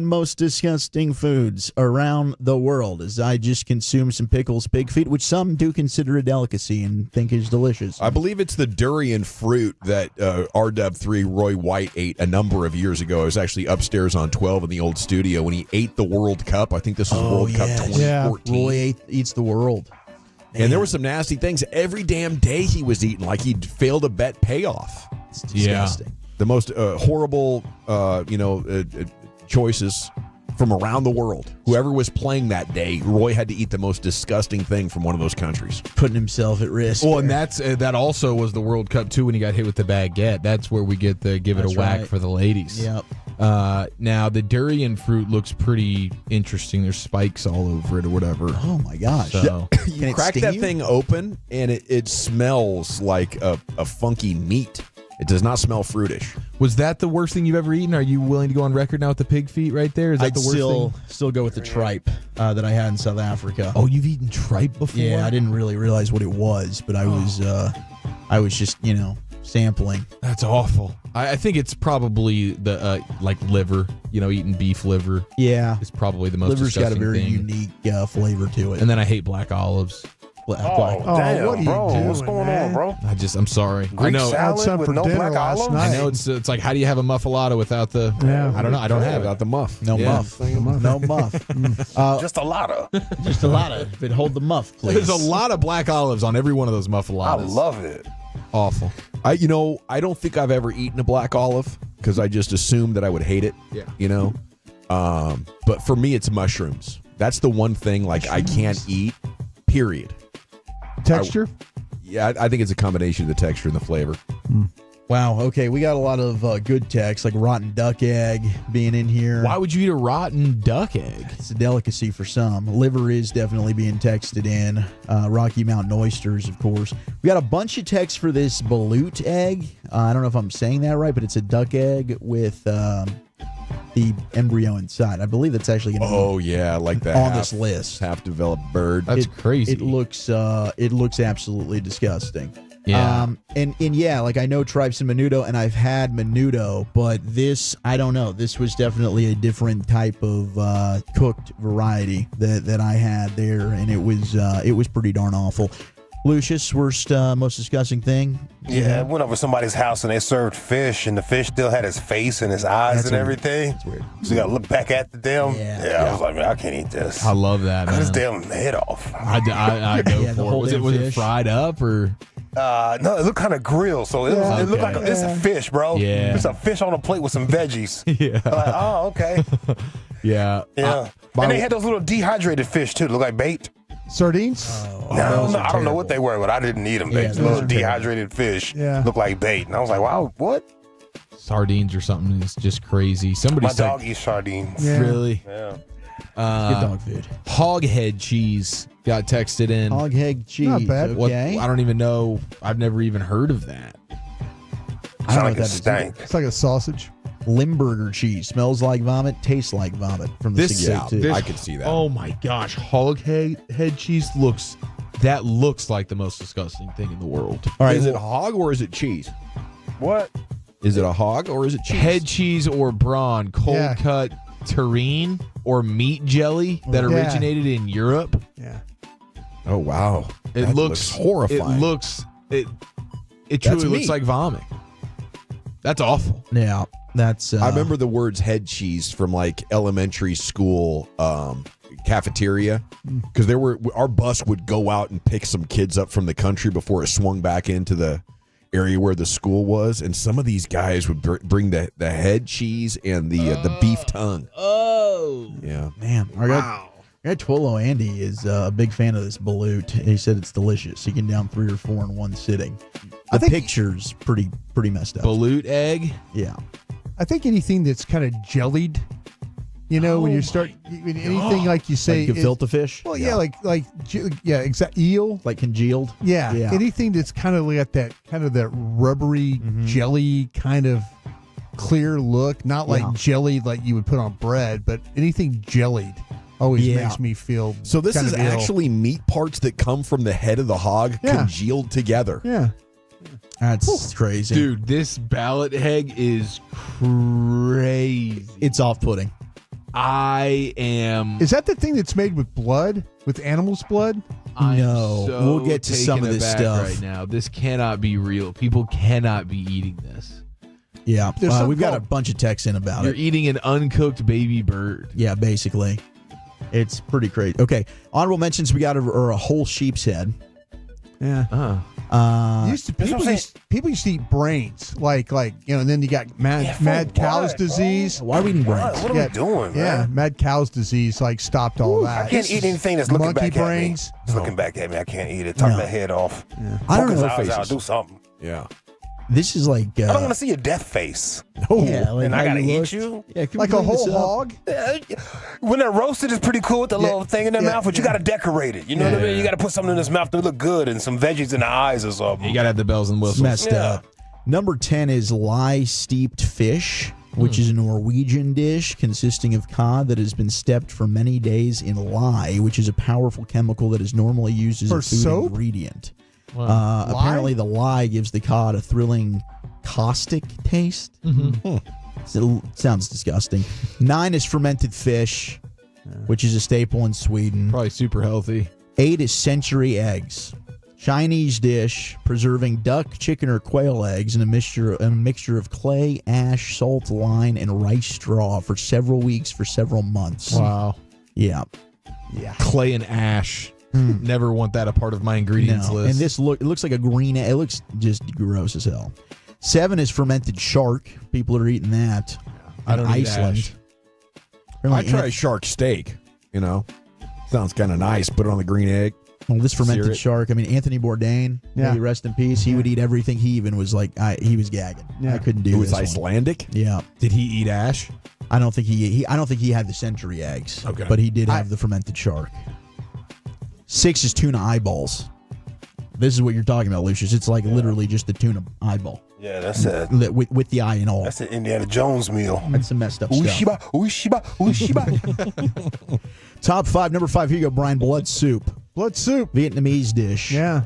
most disgusting foods around the world, as I just consumed some Pickles pig feet, which some do consider a delicacy and think is delicious. I believe it's the durian fruit that RW3 Roy White ate a number of years ago. I was actually upstairs on 12 in the old studio when he ate the World Cup. I think this was World Cup 2014. Yeah, Roy eats the world. And there were some nasty things every damn day he was eating, like he'd failed a bet payoff. It's disgusting. The most horrible, choices from around the world. Whoever was playing that day, Roy had to eat the most disgusting thing from one of those countries. Putting himself at risk. Well, and that also was the World Cup, too, when he got hit with the baguette. That's where we get the give it a whack for the ladies. Yep. Now, the durian fruit looks pretty interesting. There's spikes all over it or whatever. Oh, my gosh. So, You crack that thing open, and it smells like a funky meat. It does not smell fruitish. Was that the worst thing you've ever eaten? Are you willing to go on record now with the pig feet right there? Is that the worst thing? Still go with the tripe that I had in South Africa. Oh, you've eaten tripe before? Yeah, I didn't really realize what it was, but I was just, sampling. That's awful. I think it's probably the like liver, eating beef liver. Yeah. It's probably the most Liver's got a disgusting very thing. unique flavor to it. And then I hate black olives. Damn, what are you bro. doing, What's going on, bro? I'm sorry. Greek I know. salad some with for no dinner black last olives? night. I know it's like, how do you have a muffalata without the? Yeah. I don't know. I don't have it. Without the muff. No Yeah. muff. No muff. Just a lotta. Just a lot of it. Hold the muff, please. There's a lot of black olives on every one of those muffalatas. I love it. Awful. I don't think I've ever eaten a black olive because I just assumed that I would hate it. Yeah. But for me, it's mushrooms. That's the one thing I can't eat. Period. Texture? I think it's a combination of the texture and the flavor. Wow. Okay, we got a lot of good text, like rotten duck egg being in here. Why would you eat a rotten duck egg? It's a delicacy for some. Liver is definitely being texted in. Rocky Mountain oysters, of course. We got a bunch of texts for this balut egg. I don't know if I'm saying that right, but it's a duck egg with the embryo inside. I believe that's actually going to Oh yeah, I like that. on this list. Half developed bird. That's crazy. It looks absolutely disgusting. Yeah. And yeah, like I know tripes and menudo, and I've had menudo, but this, I don't know. This was definitely a different type of cooked variety that I had there, and it was pretty darn awful. Lucius, worst, most disgusting thing? Yeah, I went over to somebody's house and they served fish, and the fish still had his face and his eyes and everything. That's weird. So you got to look back at them. Yeah. I was like, man, I can't eat this. I love that. Cut his Man. damn head off. I go Yeah, the for whole it. damn Was it fish. fried up or? No, it looked kind of grilled, so it looked like it's a fish, bro. Yeah. It's a fish on a plate with some veggies. Yeah. I'm like, oh, okay. Yeah. Yeah. And they had those little dehydrated fish, too. Look like bait. Sardines? No, I don't know what they were, but I didn't eat them. Yeah, They those little are dehydrated fish Yeah. look like bait. And I was like, wow, what? Sardines or something is just crazy. Somebody My said, dog eats sardines. Yeah. really? Yeah. Good dog food. Hog head cheese got texted in. Hog head cheese. Not bad. What, Okay. I don't even know. I've never even heard of that. I Sound don't know like what a that is stank. It's like a sausage. Limburger cheese. Smells like vomit, tastes like vomit from the This, Sig too. I could see that. Oh my gosh, hog head cheese looks like the most disgusting thing in the world. All right, Is it well, hog or is it cheese? What? Is it a hog or is it cheese? Head cheese or brawn, cold Yeah. cut terrine or meat jelly that Yeah. originated in Europe. Yeah. Oh wow, It that looks horrifying. It That's truly looks meat. like vomit. That's awful. yeah, that's. I remember the words head cheese from like elementary school cafeteria because our bus would go out and pick some kids up from the country before it swung back into the area where the school was, and some of these guys would bring the head cheese and the beef tongue. Oh, Yeah, Man, our guy Twillo Andy is a big fan of this balut. He said it's delicious. He can down 3 or 4 in one sitting. The picture's pretty messed up. balut egg. Yeah. I think anything that's kind of jellied, when you start anything like you say, Like gefilte fish? Well, yeah, exact eel. Like congealed? Yeah, Yeah. anything that's kind of like that rubbery jelly kind of clear look, not like Yeah. jelly like you would put on bread, but anything jellied always Yeah. makes me feel. so this kind is of ill. actually meat parts that come from the head of the hog Yeah. congealed together. Yeah. That's crazy. Dude, this ballot egg is crazy. It's off-putting. I am. Is that the thing that's made with blood, with animals' blood? I'm No, so we'll get to some taken of this aback stuff. right now. This cannot be real. People cannot be eating this. Yeah. There's something We've got a called- bunch of texts in about You're it. eating an uncooked baby bird. Yeah, basically. It's pretty crazy. Okay. Honorable mentions, we got a whole sheep's head. Yeah. People used to eat brains, like and then you got mad cow's disease. Why are we eating brains? What are we doing, man? Yeah, mad cow's disease stopped all that. I can't eat anything that's looking monkey back brains. at me. It's looking back at me. I can't eat it. Tuck my head off. Yeah. I don't know. Focus eyes out. Do something. Yeah. This is like. I don't want to see your death face. Yeah, like and I how gotta you eat looked. you. Yeah, can we Like a clean this whole up? hog. When they're roasted, it's pretty cool with the little thing in their yeah, mouth, but you got to decorate it. You know what I mean? You got to put something in his mouth to look good and some veggies in the eyes or something. You got to have the bells and whistles. Messed up. Number 10 is lye steeped fish, which is a Norwegian dish consisting of cod that has been steeped for many days in lye, which is a powerful chemical that is normally used as For a food soap? ingredient. Lye? Apparently, the lye gives the cod a thrilling caustic taste. So it sounds disgusting. 9 is fermented fish, which is a staple in Sweden. Probably super healthy. 8 is century eggs. Chinese dish preserving duck, chicken, or quail eggs in a mixture of clay, ash, salt, lime, and rice straw for several weeks for several months. Wow. Yeah. Clay and ash. Never want that a part of my ingredients list. And this it looks like a green. It looks just gross as hell. 7 is fermented shark. People are eating that. I don't eat Iceland. ash. I try shark steak. Sounds kind of nice. Put it on the green egg. Well, this Sear fermented it. shark. I mean, Anthony Bourdain. Yeah. May he rest in peace. He would eat everything. He even was like, he was gagging. Yeah. I couldn't do It was this one. Icelandic. Yeah. Did he eat ash? I don't think I don't think he had the century eggs. Okay. But he did have the fermented shark. 6 is tuna eyeballs. This is what you're talking about, Lucius. It's like literally just the tuna eyeball. Yeah, that's it. With the eye and all. That's an Indiana Jones meal. That's some messed up stuff. Uishiba. Top 5. Number 5. Here you go, Brian. Blood soup. Blood soup. Vietnamese dish. Yeah.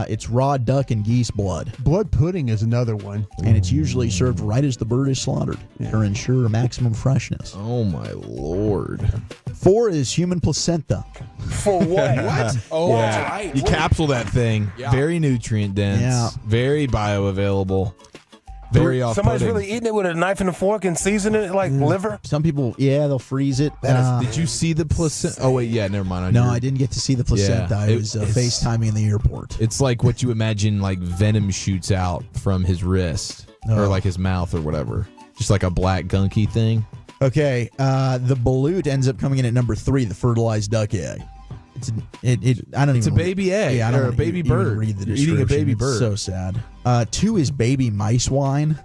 It's raw duck and geese blood. Blood pudding is another one. And it's usually served right as the bird is slaughtered to ensure maximum freshness. Oh, my Lord. 4 is human placenta. For what? What? Oh, Yeah. that's right. You capsule that thing. Yeah. Very nutrient dense. Yeah. Very bioavailable. Very off-putting. Somebody's really eating it with a knife and a fork and seasoning it like liver. Some people, they'll freeze it. Did you see the placenta? Oh, wait, yeah, never mind. No, I didn't get to see the placenta. Yeah, I was FaceTiming in the airport. It's like what you imagine like venom shoots out from his wrist or like his mouth or whatever. Just like a black gunky thing. Okay, the balut ends up coming in at number 3, the fertilized duck egg. It's a baby egg Yeah, I don't or a wanna baby even bird. read the You're eating a description. baby It's bird. so sad. 2 is baby mice wine.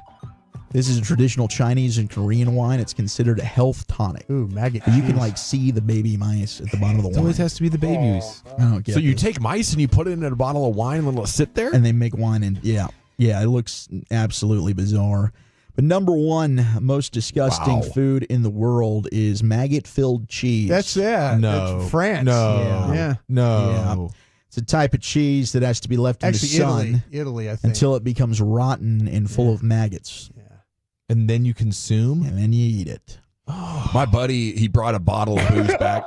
This is a traditional Chinese and Korean wine. It's considered a health tonic. Ooh, maggot. You can like see the baby mice at the bottom of the It wine. always has to be the babies. I don't get So you this. take mice and you put it in a bottle of wine and let it sit there? And they make wine and yeah, it looks absolutely bizarre. But number 1 most disgusting Wow. food in the world is maggot-filled cheese. That's No. That's France. No. Yeah. No. It's a type of cheese that has to be left in the Actually, sun Italy, I think. until it becomes rotten and full of maggots. And then you consume? And then you eat it. My buddy, he brought a bottle of booze back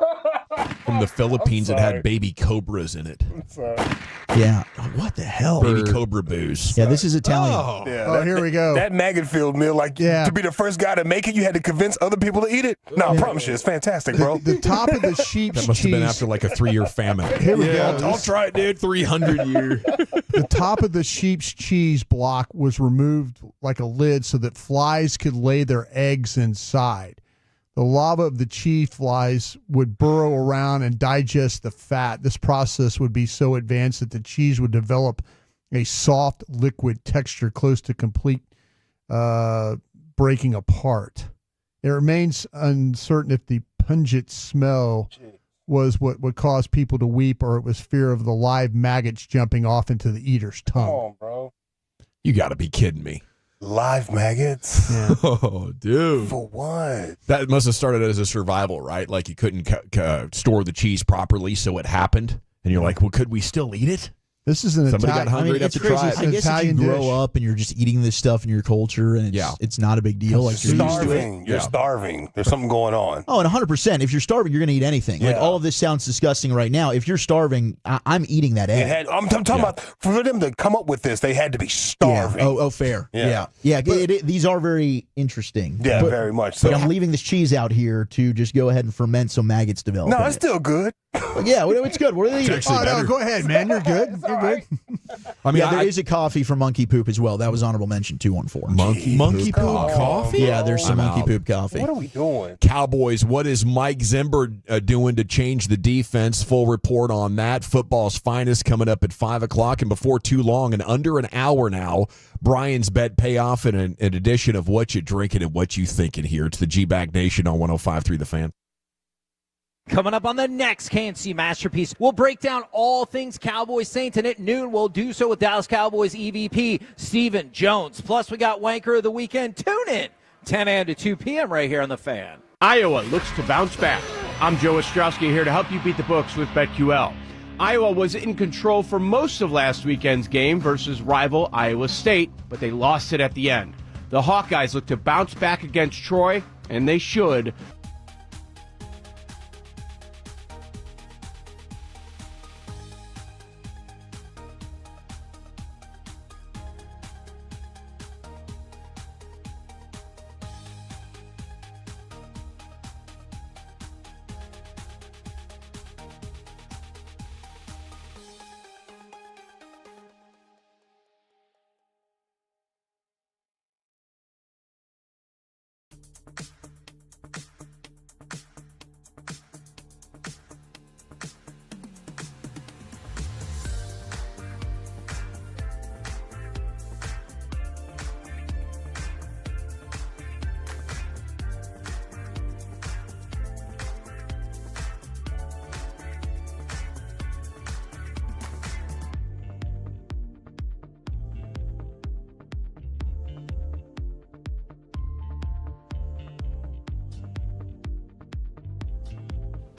from the Philippines that had baby cobras in it. Yeah. What the hell? Baby cobra booze. Yeah, this is Italian. Oh, here we go. That maggot-filled meal, to be the first guy to make it, you had to convince other people to eat it. No, I promise you, it's fantastic, bro. The top of the sheep's That must have been cheese. after like a 3-year famine. Here we go. I'll try it, dude. 300 year. The top of the sheep's cheese block was removed like a lid so that flies could lay their eggs inside. The larvae of the cheese flies would burrow around and digest the fat. This process would be so advanced that the cheese would develop a soft liquid texture close to complete breaking apart. It remains uncertain if the pungent smell was what would cause people to weep or it was fear of the live maggots jumping off into the eater's tongue. Come on, bro. You got to be kidding me. Live maggots? Yeah. Oh, dude. For what? That must have started as a survival, right? Like you couldn't store the cheese properly, so it happened. And you're like, well, could we still eat it? This is an Somebody Italian. got hungry enough it's to crazy. try it. I guess Italian if you grow dish. up and you're just eating this stuff in your culture, and it's not a big deal. Like you're used to it. Starving. You're starving. There's something going on. Oh, and 100%. If you're starving, you're going to eat anything. Like Yeah. all of this sounds disgusting right now. If you're starving, I'm eating that egg. I'm talking about for them to come up with this, they had to be starving. Yeah. Oh, fair. Yeah. Yeah. These are very interesting. Yeah, But- very much so. But I'm leaving this cheese out here to just go ahead and ferment so maggots develop. No, in it's it. still good. Yeah, it's good. What are they eating? actually Oh, no, better. go ahead, man. You're good. You're good. I mean, there is a coffee for monkey poop as well. That was honorable mention 214. Monkey poop coffee? Yeah, there's some I'm monkey out. poop coffee. What are we doing? Cowboys, what is Mike Zimmer doing to change the defense? Full report on that. Football's finest coming up at 5 o'clock. And before too long, in under an hour now, Brian's bet payoff in an edition of What You Drinking and What You Thinking here. It's the GBag Nation on 105.3 The Fan. Coming up on the next KNC Masterpiece, we'll break down all things Cowboys Saints, and at noon we'll do so with Dallas Cowboys EVP Stephen Jones. Plus, we got Wanker of the Weekend. Tune in 10 a.m. to 2 p.m. right here on The Fan. Iowa looks to bounce back. I'm Joe Ostrowski here to help you beat the books with BetQL. Iowa was in control for most of last weekend's game versus rival Iowa State, but they lost it at the end. The Hawkeyes look to bounce back against Troy, and they should.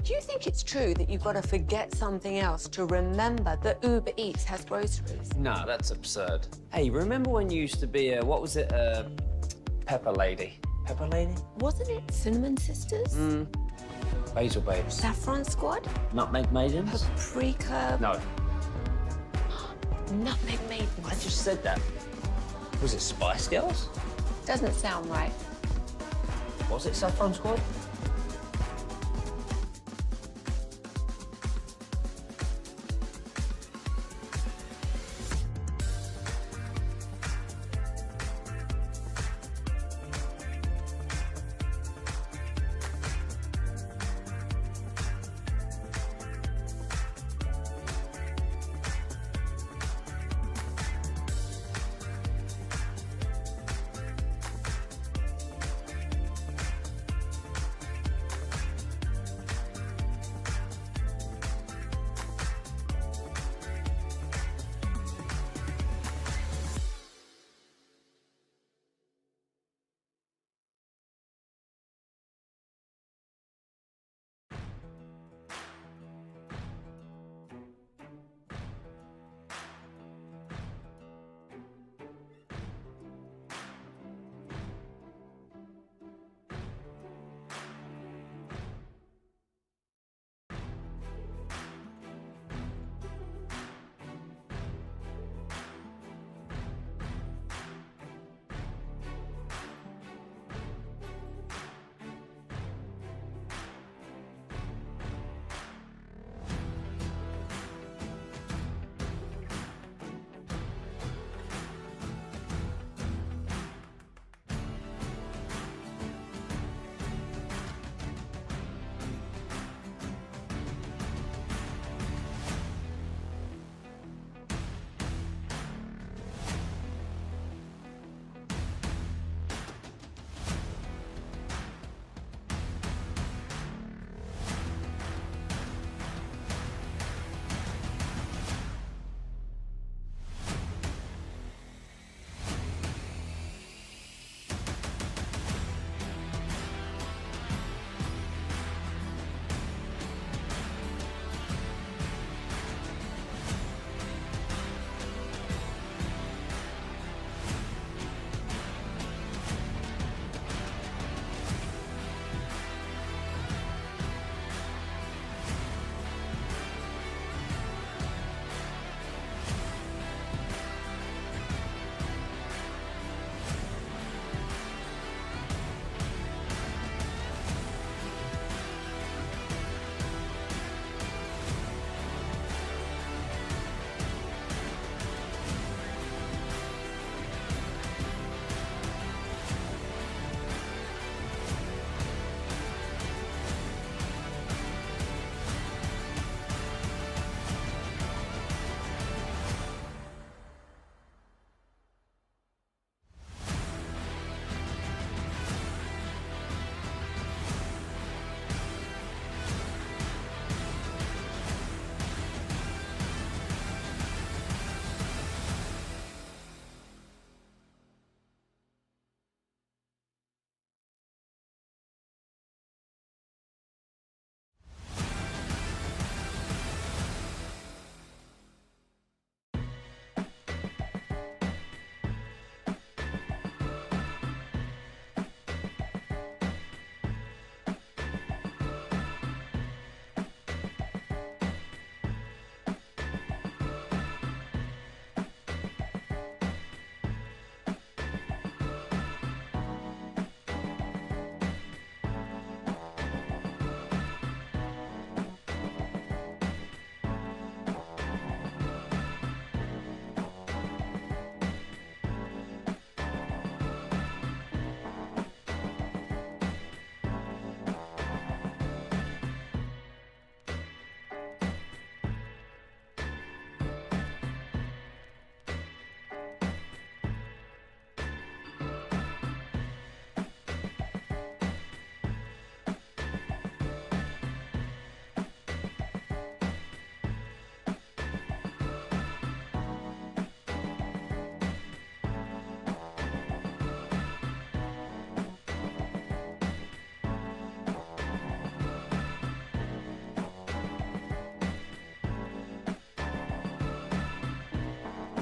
Do you think it's true that you've got to forget something else to remember that Uber Eats has groceries? No, that's absurd. Hey, remember when you used to be a, what was it, Pepper Lady? Pepper Lady? Wasn't it Cinnamon Sisters? Basil Babes. Saffron Squad? Nutmeg Maidens? Paprika? No, Nutmeg Maidens. I just said that. Was it Spice Girls? Doesn't sound right. Was it Saffron Squad?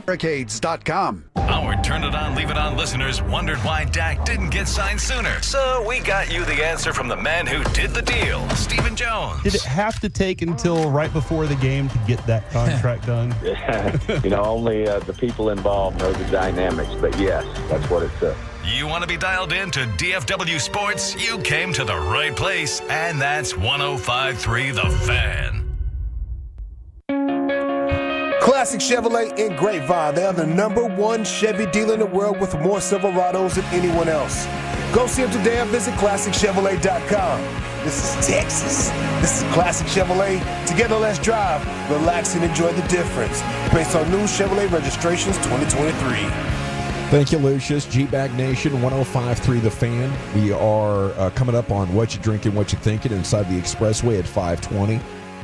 Barricades.com. Our Turn It On, Leave It On listeners wondered why Dak didn't get signed sooner. So we got you the answer from the man who did the deal, Stephen Jones. Did it have to take until right before the game to get that contract done? Only the people involved know the dynamics. But yes, that's what it took. You want to be dialed in to DFW Sports? You came to the right place, and that's 105.3 The Fan. Classic Chevrolet in Grapevine. They are the #1 Chevy dealer in the world with more Silverados than anyone else. Go see them today or visit ClassicChevrolet.com. This is Texas. This is Classic Chevrolet. Together, let's drive, relax, and enjoy the difference. Based on new Chevrolet registrations 2023. Thank you, Lucius. GBag Nation, 105.3 The Fan. We are coming up on What You Drinking, What You Thinking inside the Expressway at 520.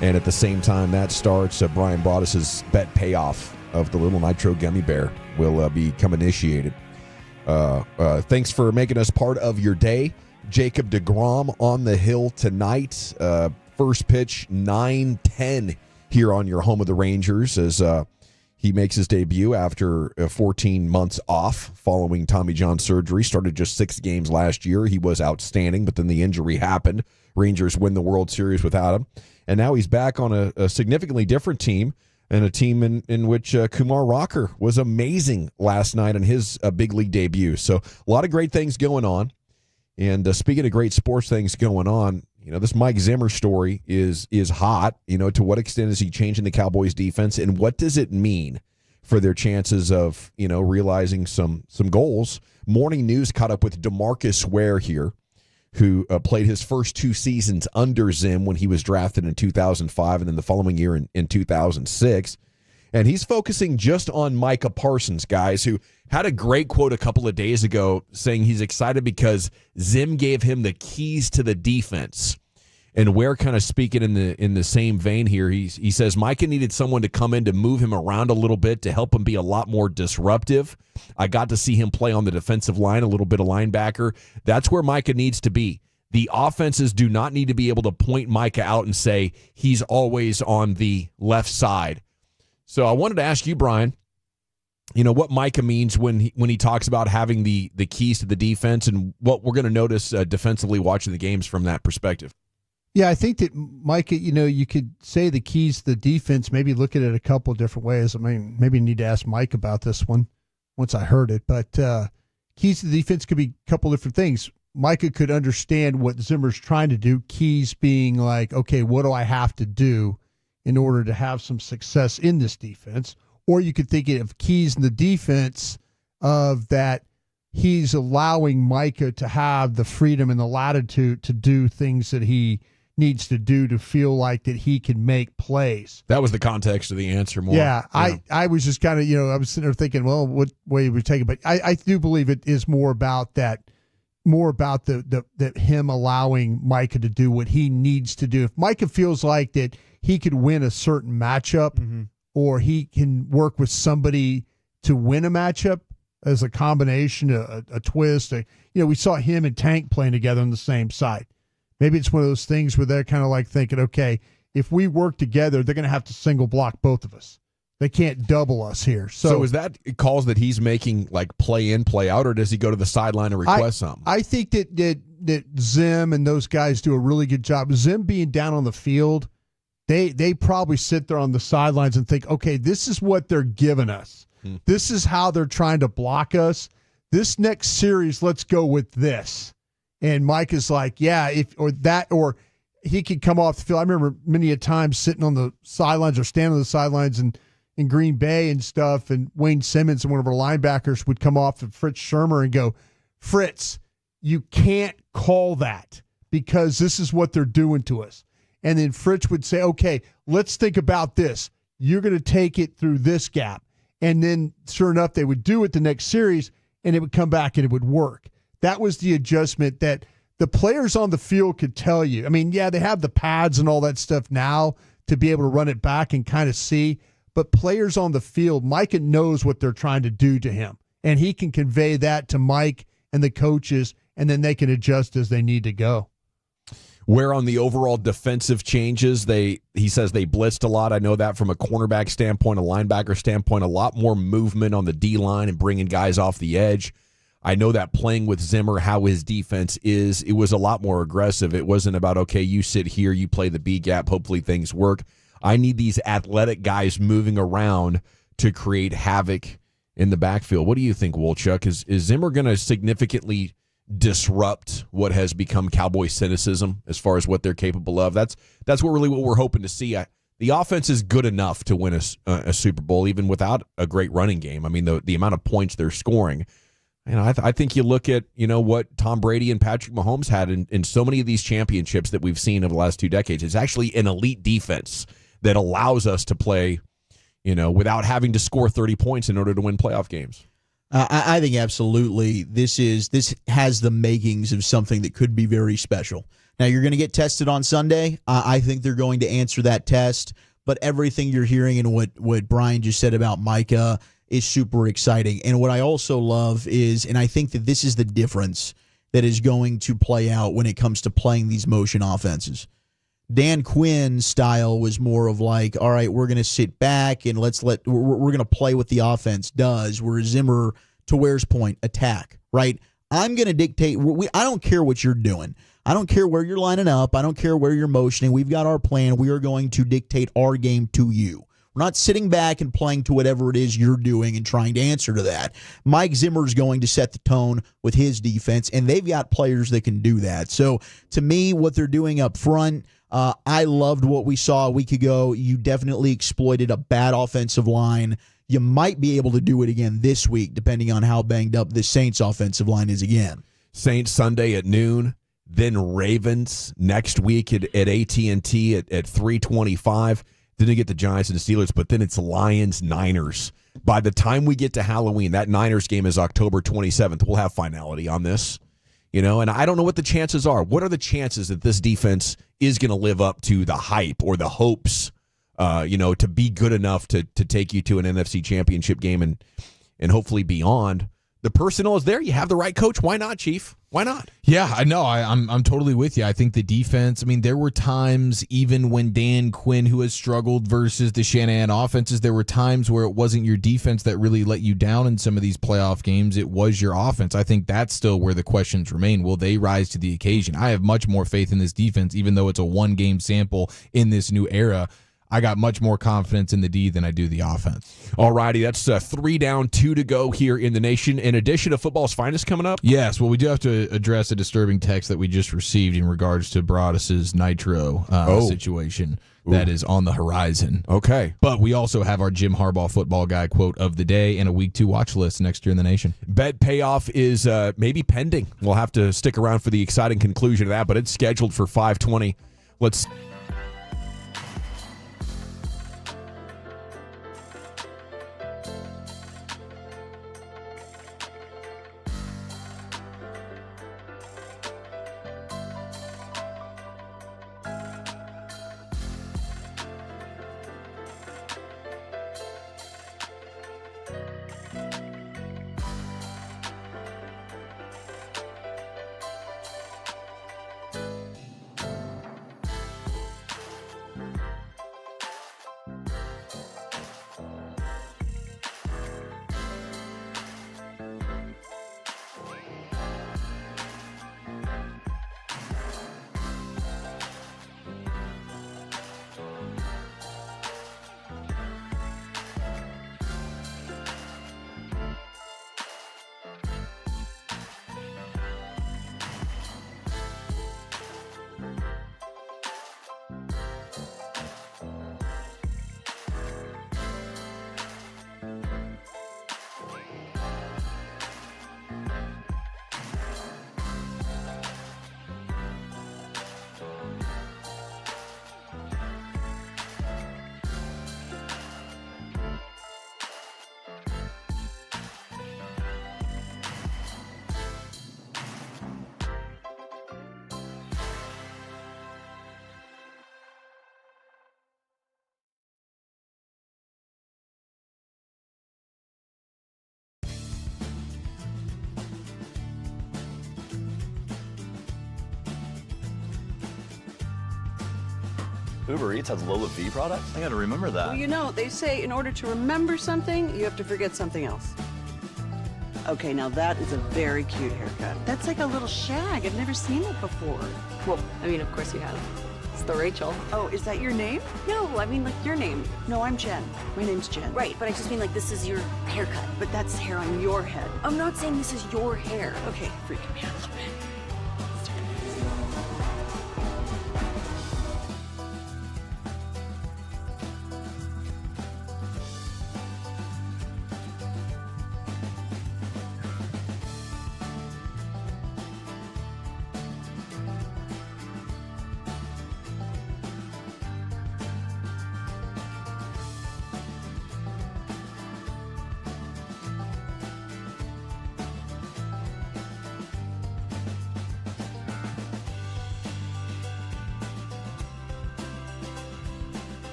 And at the same time that starts, Brian Broaddus's bet payoff of the Little Nitro Gummy Bear will become initiated. Thanks for making us part of your day. Jacob deGrom on the hill tonight. First pitch, 9:10 here on your home of the Rangers as he makes his debut after 14 months off following Tommy John surgery. Started just 6 games last year. He was outstanding, but then the injury happened. Rangers win the World Series without him. And now he's back on a significantly different team, and a team in which Kumar Rocker was amazing last night on his big league debut. So a lot of great things going on. And speaking of great sports things going on, this Mike Zimmer story is hot. To what extent is he changing the Cowboys defense, and what does it mean for their chances of, realizing some goals? Morning News caught up with DeMarcus Ware here, who played his first 2 seasons under Zim when he was drafted in 2005 and then the following year in 2006. And he's focusing just on Micah Parsons, guys, who had a great quote a couple of days ago saying he's excited because Zim gave him the keys to the defense. And Ware kind of speaking in the same vein here. He says Micah needed someone to come in to move him around a little bit to help him be a lot more disruptive. I got to see him play on the defensive line, a little bit of linebacker. That's where Micah needs to be. The offenses do not need to be able to point Micah out and say he's always on the left side. So I wanted to ask you, Brian, what Micah means when he talks about having the keys to the defense and what we're going to notice defensively watching the games from that perspective. Yeah, I think that, Micah, you could say the keys to the defense, maybe look at it a couple of different ways. I mean, maybe you need to ask Mike about this one once I heard it. But keys to the defense could be a couple of different things. Micah could understand what Zimmer's trying to do, keys being like, okay, what do I have to do in order to have some success in this defense? Or you could think of keys in the defense of that he's allowing Micah to have the freedom and the latitude to do things that he needs to do to feel like that he can make plays. That was the context of the answer more. Yeah. I was just kind of, I was sitting there thinking, well, what way would we take it? But I do believe it is more about that, more about the him allowing Micah to do what he needs to do. If Micah feels like that he could win a certain matchup or he can work with somebody to win a matchup as a combination, a twist, we saw him and Tank playing together on the same side. Maybe it's one of those things where they're kind of like thinking, okay, if we work together, they're going to have to single block both of us. They can't double us here. So is that calls that he's making like play in, play out, or does he go to the sideline and request something? I think that Zim and those guys do a really good job. Zim being down on the field, they probably sit there on the sidelines and think, okay, this is what they're giving us. This is how they're trying to block us. This next series, let's go with this. And Mike is like, yeah, or he could come off the field. I remember many a time sitting on the sidelines or standing on the sidelines in Green Bay and stuff, and Wayne Simmons and one of our linebackers would come off of Fritz Shermer and go, Fritz, you can't call that because this is what they're doing to us. And then Fritz would say, okay, let's think about this. You're going to take it through this gap. And then sure enough, they would do it the next series and it would come back and it would work. That was the adjustment that the players on the field could tell you. I mean, yeah, they have the pads and all that stuff now to be able to run it back and kind of see. But players on the field, Micah knows what they're trying to do to him. And he can convey that to Mike and the coaches, and then they can adjust as they need to go. Where on the overall defensive changes, he says they blitzed a lot. I know that from a cornerback standpoint, a linebacker standpoint, a lot more movement on the D-line and bringing guys off the edge. I know that playing with Zimmer, how his defense is, it was a lot more aggressive. It wasn't about, okay, you sit here, you play the B gap, hopefully things work. I need these athletic guys moving around to create havoc in the backfield. What do you think, Wolchuk? Is Zimmer going to significantly disrupt what has become Cowboy cynicism as far as what they're capable of? That's what we're hoping to see. The offense is good enough to win a Super Bowl even without a great running game. I mean, the amount of points they're scoring. And I think you look at what Tom Brady and Patrick Mahomes had in so many of these championships that we've seen over the last 2 decades. It's actually an elite defense that allows us to play, without having to score 30 points in order to win playoff games. I think absolutely this has the makings of something that could be very special. Now, you're going to get tested on Sunday. I think they're going to answer that test, but everything you're hearing and what Brian just said about Micah is super exciting. And what I also love is, and I think that this is the difference that is going to play out when it comes to playing these motion offenses. Dan Quinn's style was more of like, all right, we're going to sit back and we're going to play what the offense does. Where Zimmer, to Ware's point, attack, right? I'm going to dictate. I don't care what you're doing. I don't care where you're lining up. I don't care where you're motioning. We've got our plan. We are going to dictate our game to you. We're not sitting back and playing to whatever it is you're doing and trying to answer to that. Mike Zimmer's going to set the tone with his defense, and they've got players that can do that. So, to me, what they're doing up front, I loved what we saw a week ago. You definitely exploited a bad offensive line. You might be able to do it again this week, depending on how banged up the Saints offensive line is again. Saints Sunday at noon, then Ravens next week at AT&T at 3:25. Then you get the Giants and the Steelers, but then it's Lions-Niners. By the time we get to Halloween, that Niners game is October 27th. We'll have finality on this. And I don't know what the chances are. What are the chances that this defense is going to live up to the hype or the hopes, to be good enough to take you to an NFC championship game and hopefully beyond? The personnel is there. You have the right coach. Why not, Chief? Why not? Yeah, I know. I'm totally with you. I think the defense, there were times even when Dan Quinn, who has struggled versus the Shanahan offenses, there were times where it wasn't your defense that really let you down in some of these playoff games. It was your offense. I think that's still where the questions remain. Will they rise to the occasion? I have much more faith in this defense, even though it's a one-game sample in this new era. I got much more confidence in the D than I do the offense. All righty, that's 3 down, 2 to go here in the nation. In addition to football's finest coming up? Yes, well, we do have to address a disturbing text that we just received in regards to Broadus's Nitro situation that is on the horizon. Okay. But we also have our Jim Harbaugh football guy quote of the day and a Week 2 watch list next year in the nation. Bet payoff is maybe pending. We'll have to stick around for the exciting conclusion of that, but it's scheduled for 5:20. Let's... Uber Eats has Lola V products? I gotta remember that. Well, you know, they say in order to remember something, you have to forget something else. Okay, now that is a very cute haircut. That's like a little shag. I've never seen it before. Well, I mean, of course you have. It's the Rachel. Oh, is that your name? No, I mean, like, your name. No, I'm Jen. My name's Jen. Right, but I just mean, like, this is your haircut. But that's hair on your head. I'm not saying this is your hair. Okay, freaking me out a little bit.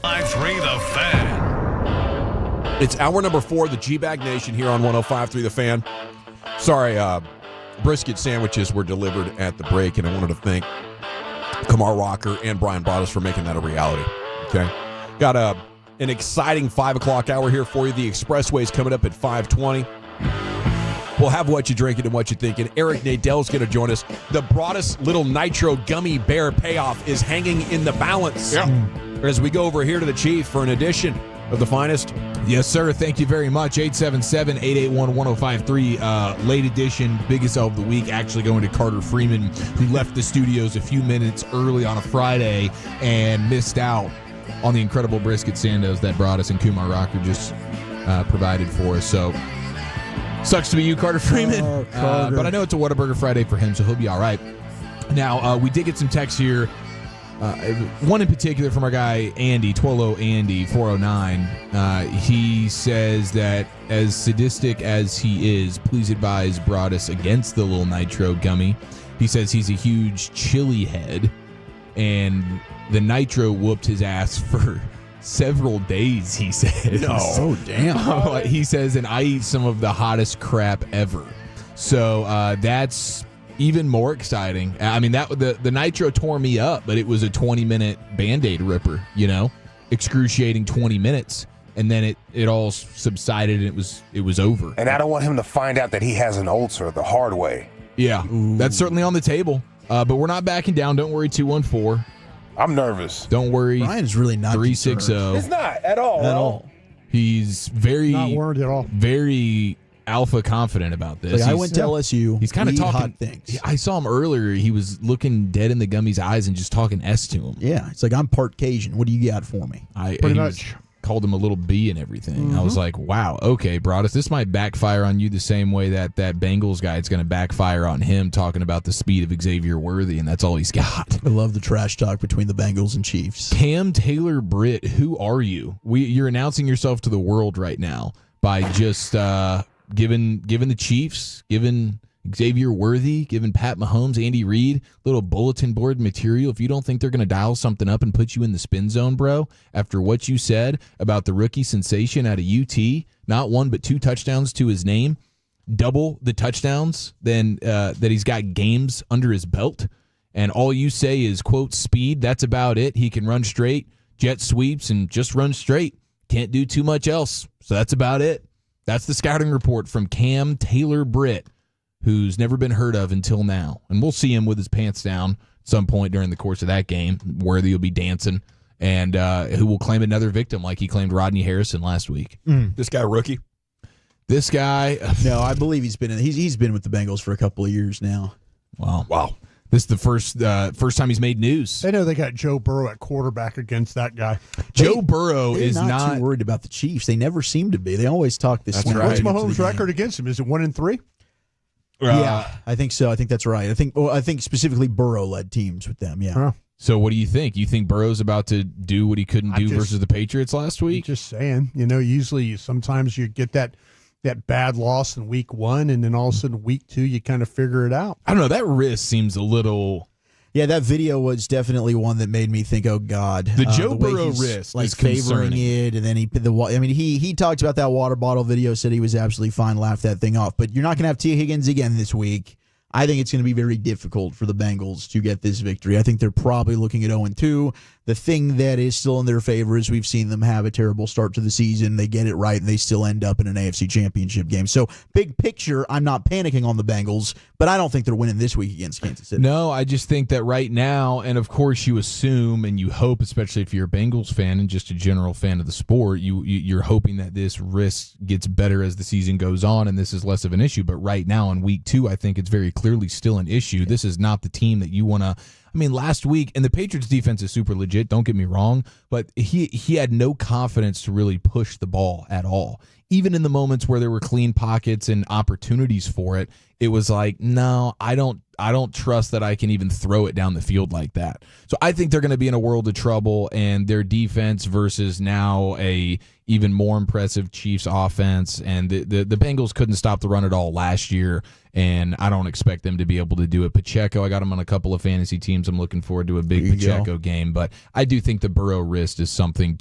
.3 The Fan. It's hour number 4 of the GBag Nation here on 105.3 The Fan. Sorry, brisket sandwiches were delivered at the break, and I wanted to thank Kumar Rocker and Brian Broaddus for making that a reality. Okay, got an exciting 5 o'clock hour here for you. The Expressway's coming up at 5:20. We'll have what you drinking and what you thinking. Eric Nadell's going to join us. The Broaddus little nitro gummy bear payoff is hanging in the balance. Yeah. As we go over here to the Chief for an edition of the finest. Yes, sir. Thank you very much. 877-881-1053. Late edition, biggest of the week, actually going to Carter Freeman, who left the studios a few minutes early on a Friday and missed out on the incredible brisket sandos that Broaddus and Kumar Rocker just provided for us. So, sucks to be you, Carter Freeman. Carter. But I know it's a Whataburger Friday for him, so he'll be all right. Now, we did get some texts here. One in particular from our guy, Andy, Twillo Andy, 409. He says that as sadistic as he is, please advise Broaddus against the little nitro gummy. He says he's a huge chili head, and the nitro whooped his ass for several days, he says. No. Oh, damn. He says, and I eat some of the hottest crap ever. So that's even more exciting. I mean, that the nitro tore me up, but it was a 20-minute Band-Aid ripper, you know, excruciating 20 minutes, and then it all subsided and it was over. And I don't want him to find out that he has an ulcer the hard way. Yeah, that's certainly on the table. But we're not backing down. Don't worry, 214. I'm nervous. Don't worry. Brian's really not 360. It's not at all. At all. He's very Not worried at all. Very alpha confident about this. Like, I went to LSU. He's kind of We eat talking hot things. I saw him earlier. He was looking dead in the gummy's eyes and just talking S to him. Yeah, it's like, I'm part Cajun. What do you got for me? Pretty much. Called him a little B and everything. I was like, wow, okay, Broadus, this might backfire on you the same way that Bengals guy is going to backfire on him, talking about the speed of Xavier Worthy, and that's all he's got. I love the trash talk between the Bengals and Chiefs. Cam Taylor Britt, who are you? You're announcing yourself to the world right now by just giving the Chiefs, giving Xavier Worthy, giving Pat Mahomes, Andy Reid, little bulletin board material. If you don't think they're going to dial something up and put you in the spin zone, bro, after what you said about the rookie sensation out of UT, not 1 but 2 touchdowns to his name, double the touchdowns that he's got games under his belt, and all you say is, quote, speed, that's about it. He can run straight, jet sweeps, and just run straight. Can't do too much else, so that's about it. That's the scouting report from Cam Taylor Britt, who's never been heard of until now. And we'll see him with his pants down at some point during the course of that game. Worthy will be dancing, and who will claim another victim like he claimed Rodney Harrison last week. This guy rookie? This guy... No, I believe he's been with the Bengals for a couple of years now. Wow. This is the first time he's made news. They know they got Joe Burrow at quarterback against that guy. Joe Burrow They're is not too worried about the Chiefs. They never seem to be. They always talk this. That's right. What's Mahomes' record against him? Is it 1-3? Yeah, I think so. I think that's right. I think specifically Burrow led teams with them. Yeah. Huh. So what do you think? You think Burrow's about to do what he couldn't do versus the Patriots last week? Just saying. Usually sometimes you get that bad loss in week 1, and then all of a sudden week 2 you kind of figure it out. I don't know. That wrist seems a little... Yeah, that video was definitely one that made me think, oh God, the Joe way Burrow he's, wrist like is favoring concerning. it, and then he talked about that water bottle video, said he was absolutely fine, laughed that thing off. But you're not going to have T. Higgins again this week. I think it's going to be very difficult for the Bengals to get this victory. I think they're probably looking at 0-2. The thing that is still in their favor is we've seen them have a terrible start to the season. They get it right, and they still end up in an AFC Championship game. So, big picture, I'm not panicking on the Bengals, but I don't think they're winning this week against Kansas City. No, I just think that right now, and of course you assume and you hope, especially if you're a Bengals fan and just a general fan of the sport, you're hoping that this risk gets better as the season goes on and this is less of an issue. But right now in week 2, I think it's very clearly still an issue. This is not the team that you want to... I mean, last week, and the Patriots defense is super legit, don't get me wrong, but he had no confidence to really push the ball at all. Even in the moments where there were clean pockets and opportunities for it, it was like, no, I don't trust that I can even throw it down the field like that. So I think they're going to be in a world of trouble, and their defense versus now a even more impressive Chiefs offense, and the Bengals couldn't stop the run at all last year, and I don't expect them to be able to do it. Pacheco, I got him on a couple of fantasy teams. I'm looking forward to a big Pacheco game, but I do think the Burrow wrist is something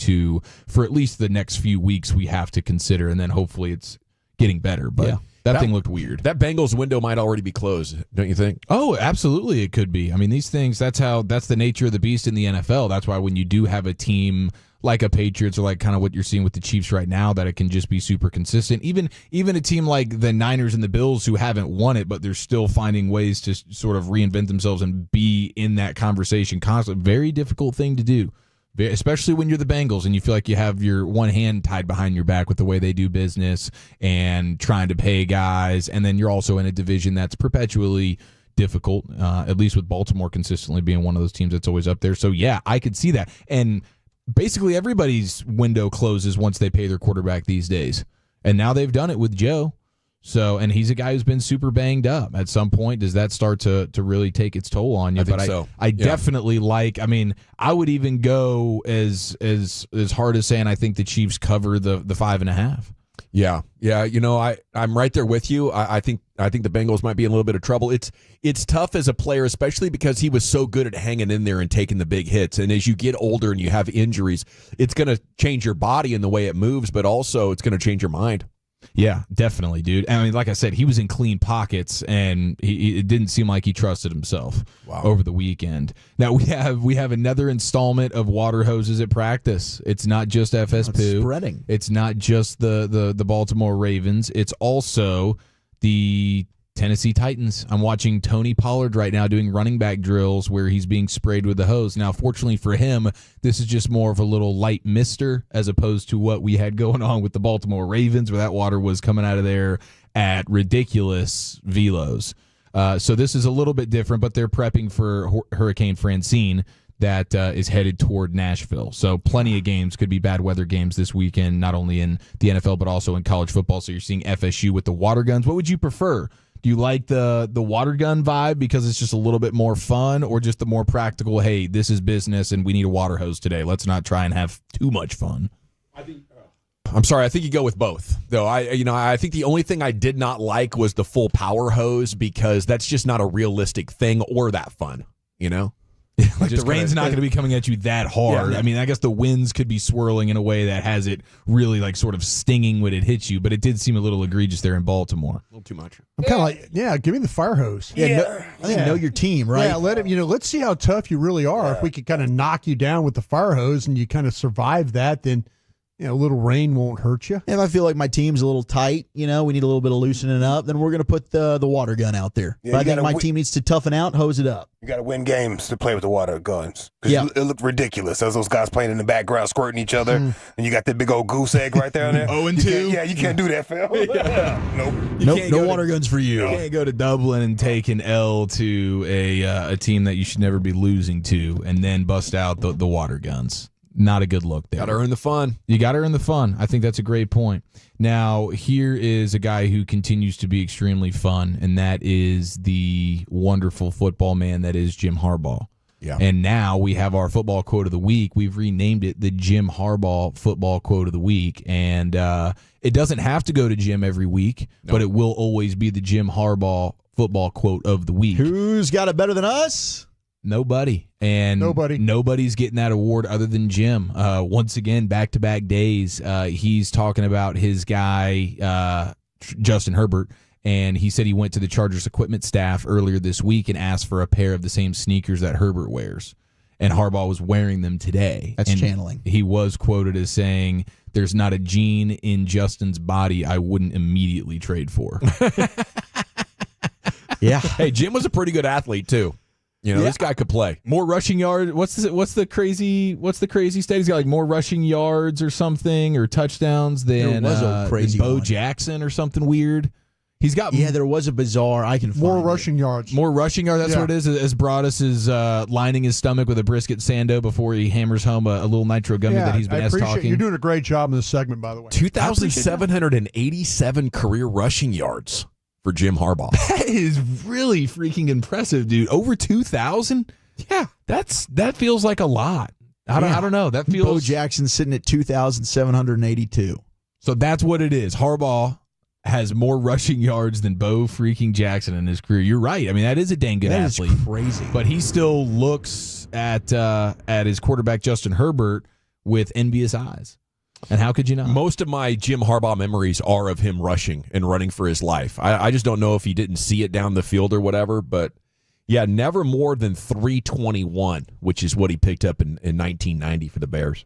for at least the next few weeks we have to consider, and then hopefully it's getting better. But that thing looked weird. That Bengals window might already be closed, don't you think? Oh, absolutely it could be. I mean, these things, that's the nature of the beast in the NFL. That's why when you do have a team like a Patriots or like kind of what you're seeing with the Chiefs right now, that it can just be super consistent. Even a team like the Niners and the Bills who haven't won it, but they're still finding ways to sort of reinvent themselves and be in that conversation constantly. Very difficult thing to do, especially when you're the Bengals and you feel like you have your one hand tied behind your back with the way they do business and trying to pay guys. And then you're also in a division that's perpetually difficult, at least with Baltimore consistently being one of those teams that's always up there. So, yeah, I could see that. And basically everybody's window closes once they pay their quarterback these days. And now they've done it with Joe. So, and he's a guy who's been super banged up. At some point, does that start to really take its toll on you? I think so. I definitely I would even go as hard as saying I think the Chiefs cover the 5.5. Yeah. I'm right there with you. I think the Bengals might be in a little bit of trouble. It's tough as a player, especially because he was so good at hanging in there and taking the big hits. And as you get older and you have injuries, it's going to change your body and the way it moves, but also it's going to change your mind. Yeah, definitely, dude. I mean, like I said, he was in clean pockets, and it didn't seem like he trusted himself over the weekend. Now we have another installment of water hoses at practice. It's not just FS Poo. Spreading. It's not just the Baltimore Ravens. It's also the Tennessee Titans. I'm watching Tony Pollard right now doing running back drills where he's being sprayed with the hose. Now, fortunately for him, this is just more of a little light mister as opposed to what we had going on with the Baltimore Ravens, where that water was coming out of there at ridiculous velos. So this is a little bit different, but they're prepping for Hurricane Francine that is headed toward Nashville. So plenty of games could be bad weather games this weekend, not only in the NFL, but also in college football. So you're seeing FSU with the water guns. What would you prefer? Do you like the water gun vibe because it's just a little bit more fun, or just the more practical, hey, this is business and we need a water hose today. Let's not try and have too much fun. I'm sorry. I think you go with both, though. I think the only thing I did not like was the full power hose, because that's just not a realistic thing or that fun. Like the rain's not going to be coming at you that hard. Yeah. I mean, I guess the winds could be swirling in a way that has it really like sort of stinging when it hits you, but it did seem a little egregious there in Baltimore. A little too much. I'm kind of like, give me the fire hose. I think know your team, right? Yeah, let him. Let's see how tough you really are. If we could kind of knock you down with the fire hose and you kind of survive that, then a little rain won't hurt you. If I feel like my team's a little tight, we need a little bit of loosening up, then we're going to put the water gun out there. Yeah, but I think my team needs to toughen out, hose it up. You got to win games to play with the water guns. Because it looked ridiculous. As those guys playing in the background, squirting each other, and you got that big old goose egg right there. 0-2. Yeah, you can't do that, Phil. Nope. No water guns for you. You can't go to Dublin and take an L to a team that you should never be losing to, and then bust out the water guns. Not a good look there. Got to earn the fun. You got to earn the fun. I think that's a great point. Now, here is a guy who continues to be extremely fun, and that is the wonderful football man that is Jim Harbaugh. Yeah. And now we have our football quote of the week. We've renamed it the Jim Harbaugh football quote of the week. And it doesn't have to go to Jim every week, but it will always be the Jim Harbaugh football quote of the week. Who's got it better than us? Nobody. And nobody's getting that award other than Jim. Once again, back-to-back days, he's talking about his guy, Justin Herbert, and he said he went to the Chargers equipment staff earlier this week and asked for a pair of the same sneakers that Herbert wears. And Harbaugh was wearing them today. That's channeling. He was quoted as saying, "There's not a gene in Justin's body I wouldn't immediately trade for." Yeah. Hey, Jim was a pretty good athlete, too. This guy could play. More rushing yards. What's the crazy stat? He's got like more rushing yards or something, or touchdowns than Bo Jackson or something weird. He's got there was a bizarre. I can find more rushing yards. More rushing yards. That's what it is. As Broadus is lining his stomach with a brisket sando before he hammers home a little nitro gummy that he's been talking. You're doing a great job in this segment, by the way. 2,787 career rushing yards for Jim Harbaugh. That is really freaking impressive, dude. Over 2,000? Yeah, that feels like a lot. I don't know. That feels. Bo Jackson's sitting at 2,782. So that's what it is. Harbaugh has more rushing yards than Bo freaking Jackson in his career. You're right. I mean, that is a dang good athlete. That is crazy. But he still looks at his quarterback Justin Herbert with envious eyes. And how could you not? Most of my Jim Harbaugh memories are of him rushing and running for his life. I just don't know if he didn't see it down the field or whatever, but yeah, never more than 321, which is what he picked up in 1990 for the Bears.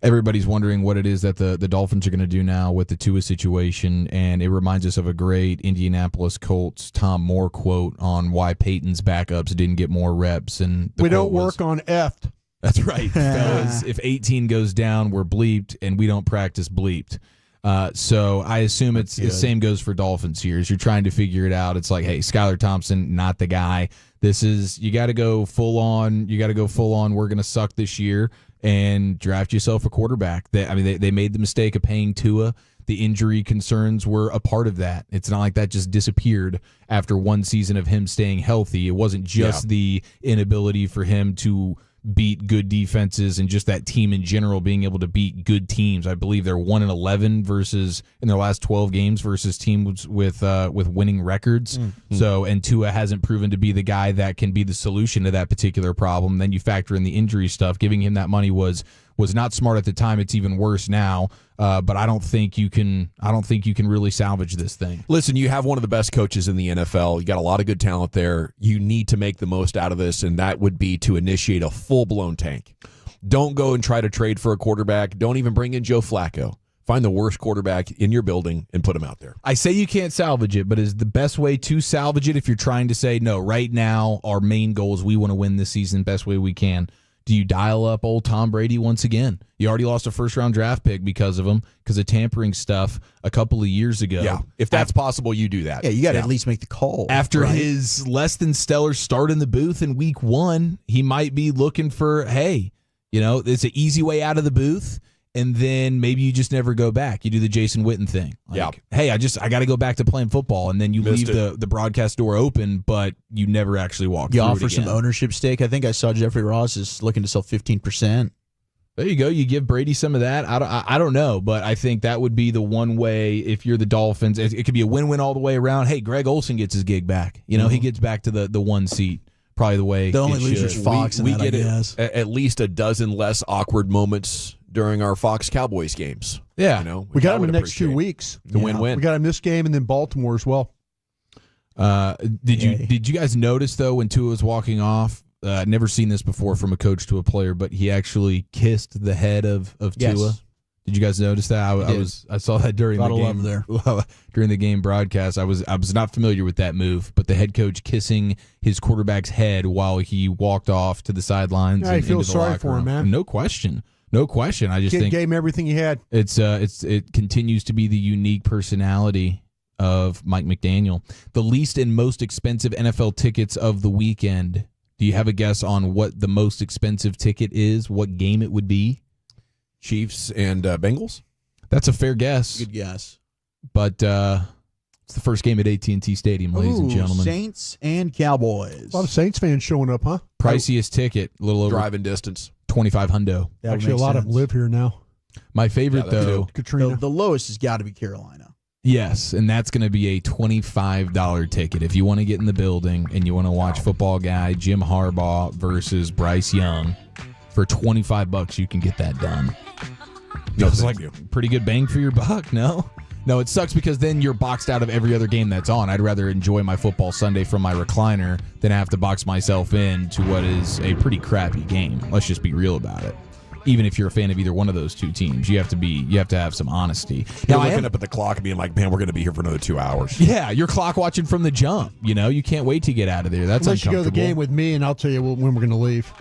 Everybody's wondering what it is that the Dolphins are going to do now with the Tua situation, and it reminds us of a great Indianapolis Colts Tom Moore quote on why Peyton's backups didn't get more reps. And we don't work on effed. That's right, fellas. If 18 goes down, we're bleeped, and we don't practice bleeped. So I assume it's the same goes for Dolphins here. As you're trying to figure it out, it's like, hey, Skylar Thompson, not the guy. You got to go full on. You got to go full on. We're going to suck this year and draft yourself a quarterback. They made the mistake of paying Tua. The injury concerns were a part of that. It's not like that just disappeared after one season of him staying healthy. It wasn't just the inability for him to beat good defenses and just that team in general being able to beat good teams. I believe they're 1-11 versus in their last 12 games versus teams with winning records. Mm-hmm. So, and Tua hasn't proven to be the guy that can be the solution to that particular problem. Then you factor in the injury stuff. Giving him that money was not smart at the time. It's even worse now. But I don't think you can really salvage this thing. Listen, you have one of the best coaches in the NFL. You got a lot of good talent there. You need to make the most out of this, and that would be to initiate a full-blown tank. Don't go and try to trade for a quarterback. Don't even bring in Joe Flacco. Find the worst quarterback in your building and put him out there. I say you can't salvage it, but is the best way to salvage it if you're trying to say, no, right now our main goal is we want to win this season best way we can? Do you dial up old Tom Brady once again? You already lost a first-round draft pick because of him, because of tampering stuff a couple of years ago. Yeah, if that's possible, you do that. Yeah, you got to at least make the call. After right? his less than stellar start in the booth in week 1, he might be looking for, hey, it's an easy way out of the booth, and then maybe you just never go back. You do the Jason Witten thing. Hey, I got to go back to playing football, and then you leave the broadcast door open, but you never actually walk through it again. You offer some ownership stake. I think I saw Jeffrey Ross is looking to sell 15%. There you go. You give Brady some of that. I don't know, but I think that would be the one way if you're the Dolphins. It could be a win-win all the way around. Hey, Greg Olsen gets his gig back. He gets back to the one seat. Probably the way the only loser's Fox. We get at least a dozen less awkward moments during our Fox Cowboys games. Yeah, we got them in the next 2 weeks. The win-win. We got them this game and then Baltimore as well. Did you guys notice though when Tua was walking off? Never seen this before from a coach to a player, but he actually kissed the head of Tua. Did you guys notice that? I saw that during the game there. During the game broadcast. I was not familiar with that move, but the head coach kissing his quarterback's head while he walked off to the sidelines. Yeah, I feel sorry for him, man. No question. I just think gave him everything he had. It continues to be the unique personality of Mike McDaniel. The least and most expensive NFL tickets of the weekend. Do you have a guess on what the most expensive ticket is? What game it would be? Chiefs and Bengals? That's a fair guess. Good guess. But it's the first game at AT&T Stadium, ladies and gentlemen. Saints and Cowboys. A lot of Saints fans showing up, huh? Priciest ticket, a little over driving distance. 25 hundo. Actually, a lot of them live here now. My favorite, though, Katrina. The lowest has got to be Carolina. Yes, and that's going to be a $25 ticket. If you want to get in the building and you want to watch football guy Jim Harbaugh versus Bryce Young, for $25 you can get that done. It's like pretty good bang for your buck, no? No, it sucks because then you're boxed out of every other game that's on. I'd rather enjoy my football Sunday from my recliner than have to box myself in to what is a pretty crappy game. Let's just be real about it. Even if you're a fan of either one of those two teams, you have to have some honesty. You're looking up at the clock and being like, man, we're going to be here for another 2 hours. Yeah, you're clock watching from the jump. You can't wait to get out of there. That's unless you go to the uncomfortable. game with me, and I'll tell you when we're going to leave.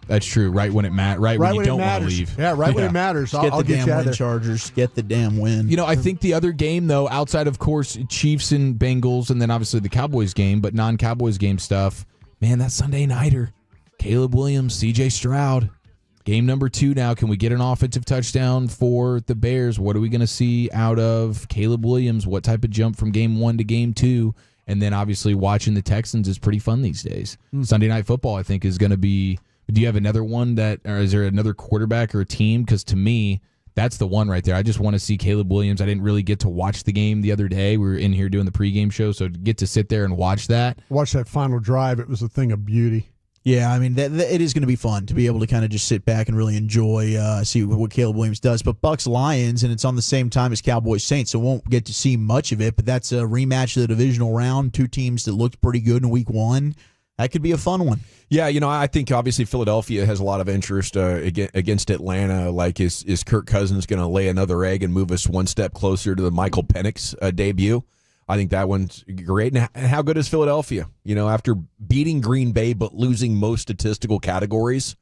That's true. Right when it matters. Right when you don't want to leave. Yeah, when it matters. Get I'll the get damn you out win, there. Chargers. Get the damn win. I think the other game, though, outside of course Chiefs and Bengals, and then obviously the Cowboys game, but non-Cowboys game stuff, man, that Sunday nighter. Caleb Williams, C.J. Stroud. Game number 2 now. Can we get an offensive touchdown for the Bears? What are we going to see out of Caleb Williams? What type of jump from game 1 to game 2? And then obviously watching the Texans is pretty fun these days. Sunday Night Football, I think, is going to be. Do you have another one or is there another quarterback or a team? Because to me, that's the one right there. I just want to see Caleb Williams. I didn't really get to watch the game the other day. We were in here doing the pregame show, so to get to sit there and watch that. Watch that final drive. It was a thing of beauty. Yeah, I mean, it is going to be fun to be able to kind of just sit back and really enjoy, see what Caleb Williams does. But Bucs-Lions, and it's on the same time as Cowboys-Saints, so won't get to see much of it. But that's a rematch of the divisional round. 2 teams that looked pretty good in week 1. That could be a fun one. Yeah, I think obviously Philadelphia has a lot of interest against Atlanta. Like, is Kirk Cousins going to lay another egg and move us one step closer to the Michael Penix debut? I think that one's great. And how good is Philadelphia? After beating Green Bay but losing most statistical categories,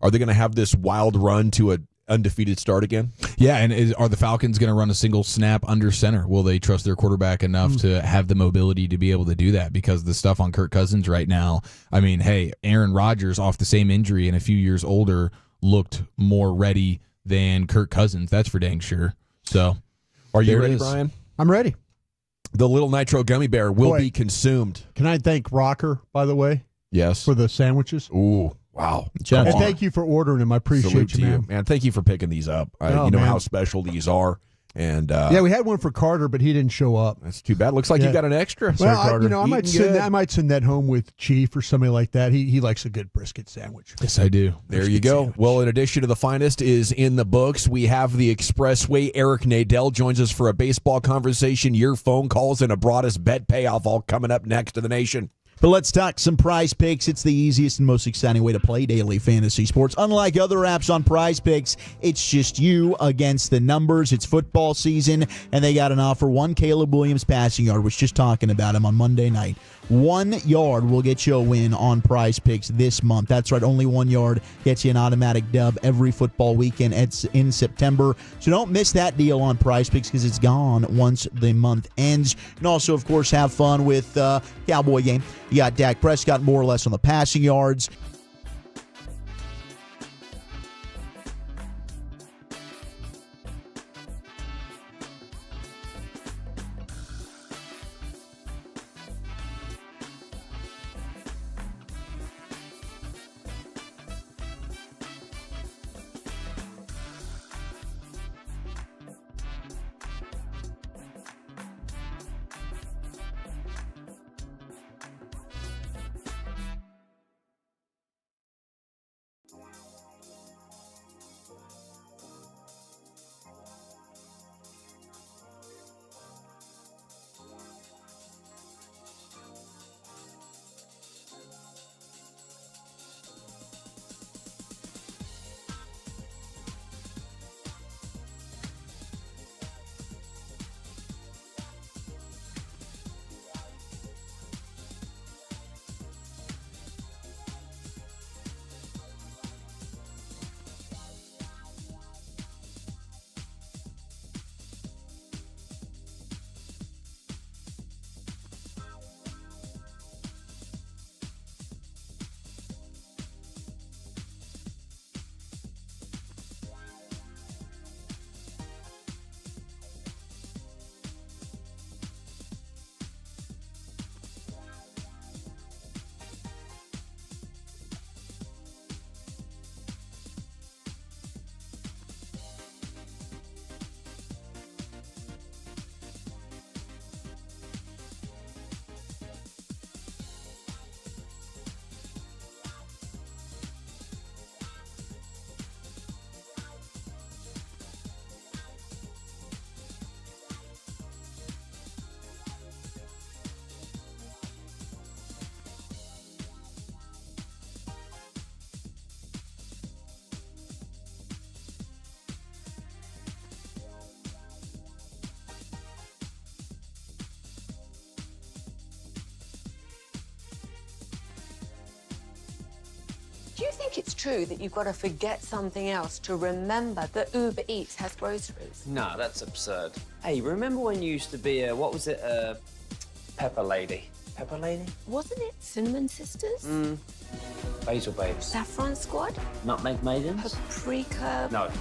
are they going to have this wild run to an undefeated start again? Yeah, and are the Falcons going to run a single snap under center? Will they trust their quarterback enough to have the mobility to be able to do that? Because the stuff on Kirk Cousins right now, I mean, hey, Aaron Rodgers off the same injury and a few years older looked more ready than Kirk Cousins. That's for dang sure. So, are you ready, Brian? I'm ready. The little nitro gummy bear will be consumed. Can I thank Rocker, by the way? Yes. For the sandwiches. Ooh, wow. And thank you for ordering them. I appreciate you, man. Man, thank you for picking these up. You know how special these are. And yeah, we had one for Carter, but he didn't show up. That's too bad. Looks like you got an extra. Well, Carter. I might send that home with Chief or somebody like that. He likes a good brisket sandwich. Yes, I do. There you go. Sandwich. Well, in addition to the finest is in the books, we have the Expressway. Eric Nadell joins us for a baseball conversation, your phone calls, and a broadest bet payoff all coming up next to the nation. But let's talk some Prize Picks. It's the easiest and most exciting way to play daily fantasy sports. Unlike other apps on Prize Picks, it's just you against the numbers. It's football season, and they got an offer. One Caleb Williams passing yard. Was just talking about him on Monday night. 1 yard will get you a win on Prize Picks this month. That's right, only 1 yard gets you an automatic dub every football weekend in September. So don't miss that deal on Prize Picks because it's gone once the month ends. And also, of course, have fun with Cowboy game. You got Dak Prescott more or less on the passing yards. Do you think it's true that you've got to forget something else to remember that Uber Eats has groceries? No, that's absurd. Hey, remember when you used to be a, what was it, Pepper Lady? Pepper Lady? Wasn't it Cinnamon Sisters? Basil Babes. Saffron Squad? Nutmeg Maidens? Paprika? No,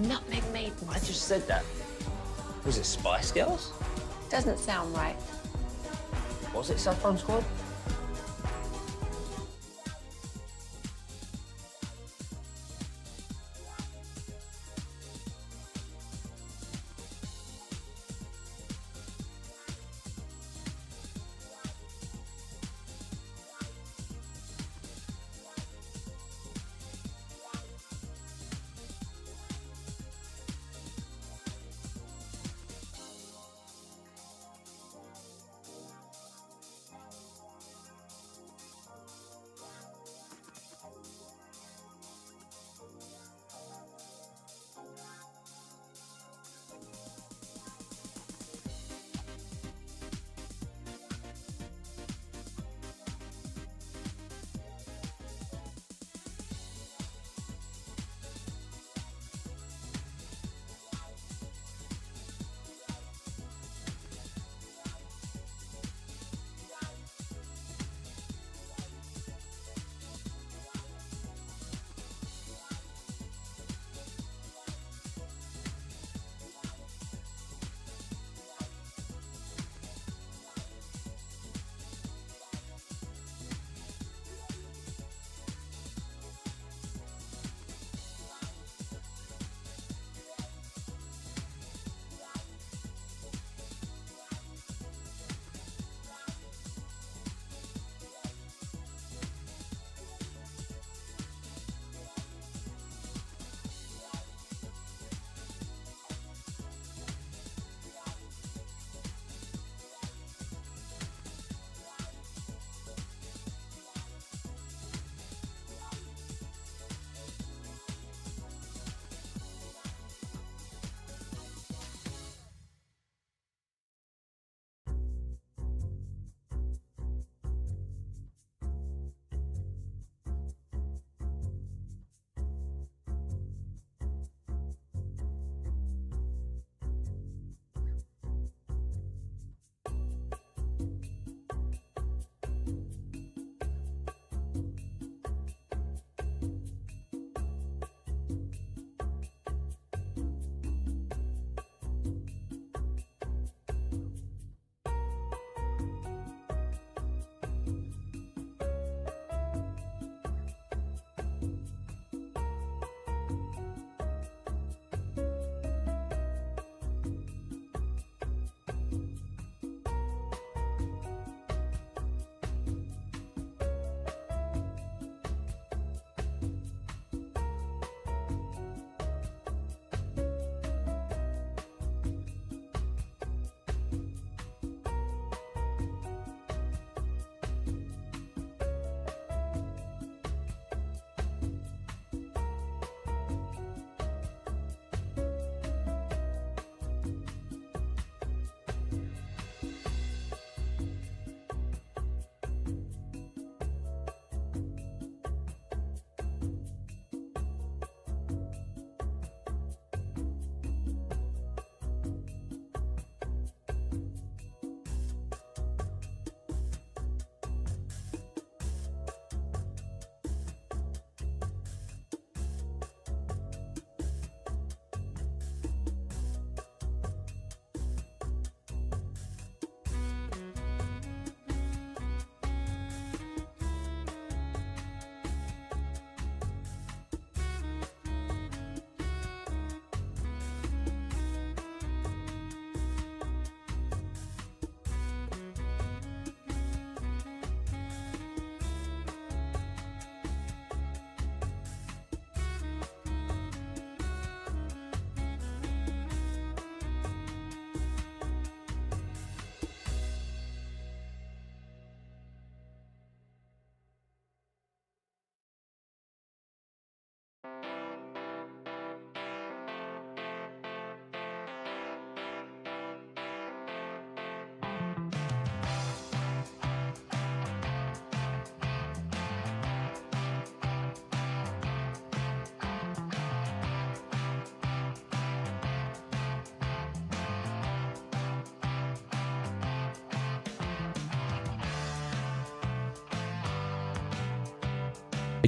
Nutmeg Maidens? I just said that. Was it Spice Girls? Doesn't sound right. Was it Saffron Squad?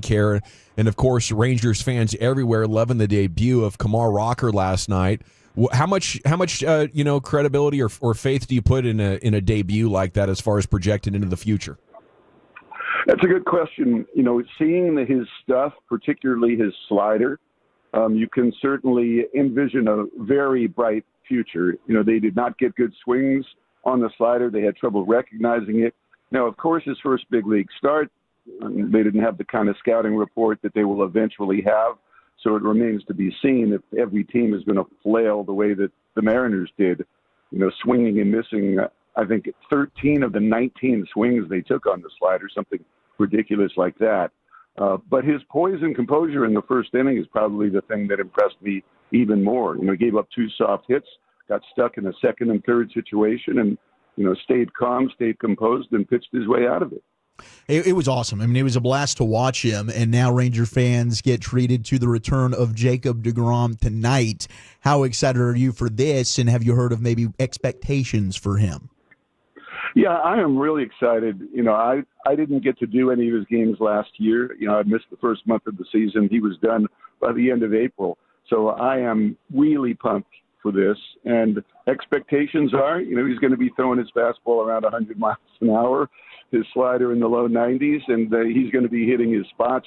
care. And, of course, Rangers fans everywhere loving the debut of Kumar Rocker last night. How much credibility or faith do you put in a debut like that as far as projecting into the future? That's a good question. Seeing his stuff, particularly his slider, you can certainly envision a very bright future. They did not get good swings on the slider. They had trouble recognizing it. Now, of course, his first big league start, they didn't have the kind of scouting report that they will eventually have. So it remains to be seen if every team is going to flail the way that the Mariners did, swinging and missing, I think, 13 of the 19 swings they took on the slider, something ridiculous like that. But his poise and composure in the first inning is probably the thing that impressed me even more. He gave up 2 soft hits, got stuck in a second and third situation, and, stayed calm, stayed composed, and pitched his way out of it. It was awesome. I mean, it was a blast to watch him, and now Ranger fans get treated to the return of Jacob deGrom tonight. How excited are you for this, and have you heard of maybe expectations for him? Yeah, I am really excited. I didn't get to do any of his games last year. I missed the first month of the season. He was done by the end of April. So I am really pumped for this. And expectations are, he's going to be throwing his fastball around 100 miles an hour, his slider in the low 90s, and he's going to be hitting his spots.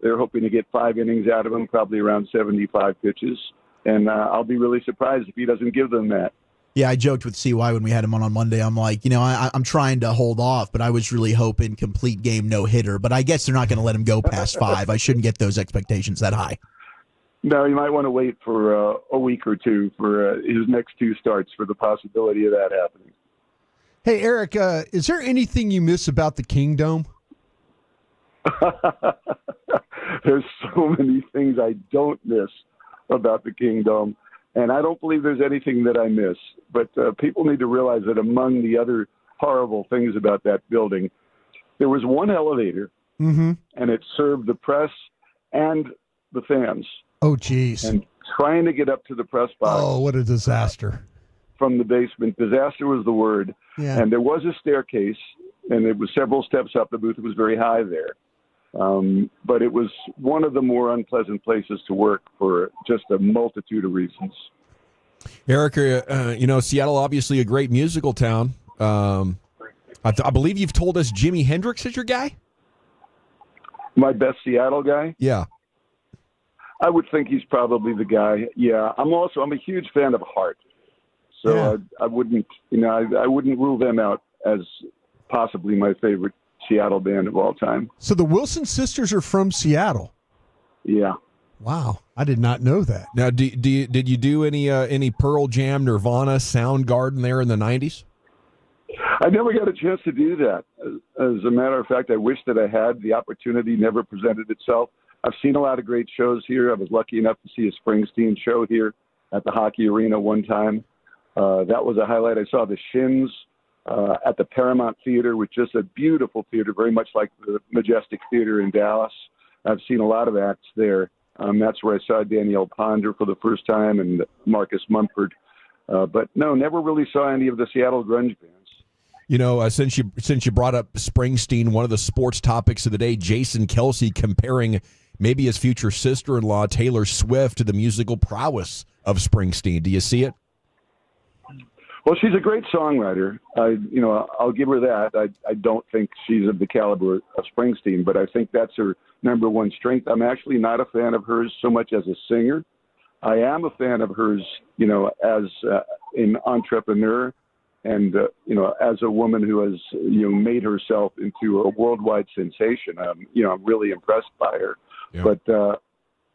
They're hoping to get 5 innings out of him, probably around 75 pitches. And I'll be really surprised if he doesn't give them that. Yeah, I joked with CY when we had him on Monday. I'm like, I'm trying to hold off, but I was really hoping complete game no-hitter. But I guess they're not going to let him go past 5. I shouldn't get those expectations that high. No, you might want to wait for a week or two for his next 2 starts for the possibility of that happening. Hey, Eric, is there anything you miss about the Kingdome? There's so many things I don't miss about the Kingdome, and I don't believe there's anything that I miss. But people need to realize that among the other horrible things about that building, there was one elevator, and it served the press and the fans. Oh, geez. And trying to get up to the press box. Oh, what a disaster. From the basement. Disaster was the word. Yeah. And there was a staircase, and it was several steps up. The booth was very high there. But it was one of the more unpleasant places to work for just a multitude of reasons. Eric, Seattle, obviously a great musical town. I believe you've told us Jimi Hendrix is your guy? My best Seattle guy? Yeah. I would think he's probably the guy. Yeah. I'm a huge fan of Heart. So yeah. I wouldn't rule them out as possibly my favorite Seattle band of all time. So the Wilson sisters are from Seattle. Yeah. Wow, I did not know that. Now, did you do any Pearl Jam, Nirvana, Soundgarden there in the 90s? I never got a chance to do that. As a matter of fact, I wish that I had. The opportunity never presented itself. I've seen a lot of great shows here. I was lucky enough to see a Springsteen show here at the Hockey Arena one time. That was a highlight. I saw the Shins at the Paramount Theater, which is a beautiful theater, very much like the Majestic Theater in Dallas. I've seen a lot of acts there. That's where I saw Danielle Ponder for the first time and Marcus Mumford. But no, never really saw any of the Seattle grunge bands. Since you brought up Springsteen, one of the sports topics of the day, Jason Kelce comparing maybe his future sister-in-law, Taylor Swift, to the musical prowess of Springsteen. Do you see it? Well, she's a great songwriter. I'll give her that. I don't think she's of the caliber of Springsteen, but I think that's her number one strength. I'm actually not a fan of hers so much as a singer. I am a fan of hers, as an entrepreneur and, as a woman who has, made herself into a worldwide sensation. I'm really impressed by her. Yeah. But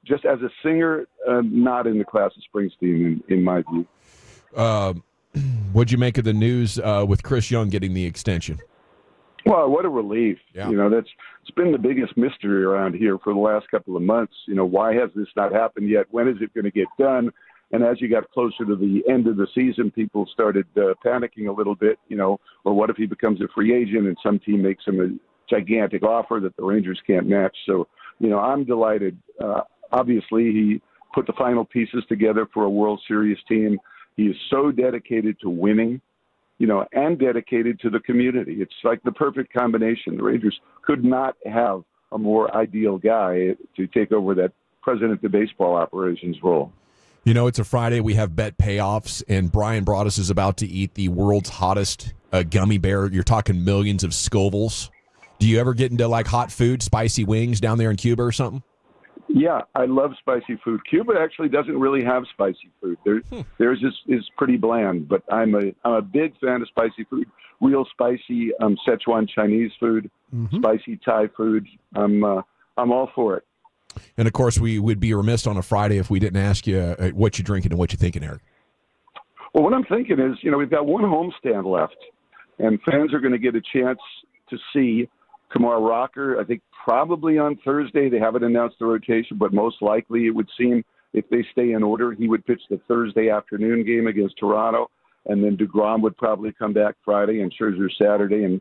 just as a singer, not in the class of Springsteen, in my view. What'd you make of the news with Chris Young getting the extension? Well, what a relief. Yeah. It's been the biggest mystery around here for the last couple of months. Why has this not happened yet? When is it going to get done? And as you got closer to the end of the season, people started panicking a little bit, or what if he becomes a free agent and some team makes him a gigantic offer that the Rangers can't match? So, I'm delighted. Obviously, he put the final pieces together for a World Series team. He is so dedicated to winning, and dedicated to the community. It's like the perfect combination. The Rangers could not have a more ideal guy to take over that president of baseball operations role. You know, it's a Friday. We have bet payoffs, and Brian Broaddus is about to eat the world's hottest gummy bear. You're talking millions of Scovilles. Do you ever get into like hot food, spicy wings down there in Cuba or something? Yeah, I love spicy food. Cuba actually doesn't really have spicy food. Theirs is pretty bland, but I'm a big fan of spicy food. Real spicy Szechuan Chinese food, spicy Thai food. I'm all for it. And, of course, we would be remiss on a Friday if we didn't ask you what you're drinking and what you're thinking, Eric. Well, what I'm thinking is, we've got one homestand left, and fans are going to get a chance to see Kumar Rocker, I think probably on Thursday. They haven't announced the rotation, but most likely it would seem if they stay in order, he would pitch the Thursday afternoon game against Toronto. And then DeGrom would probably come back Friday and Scherzer Saturday. And,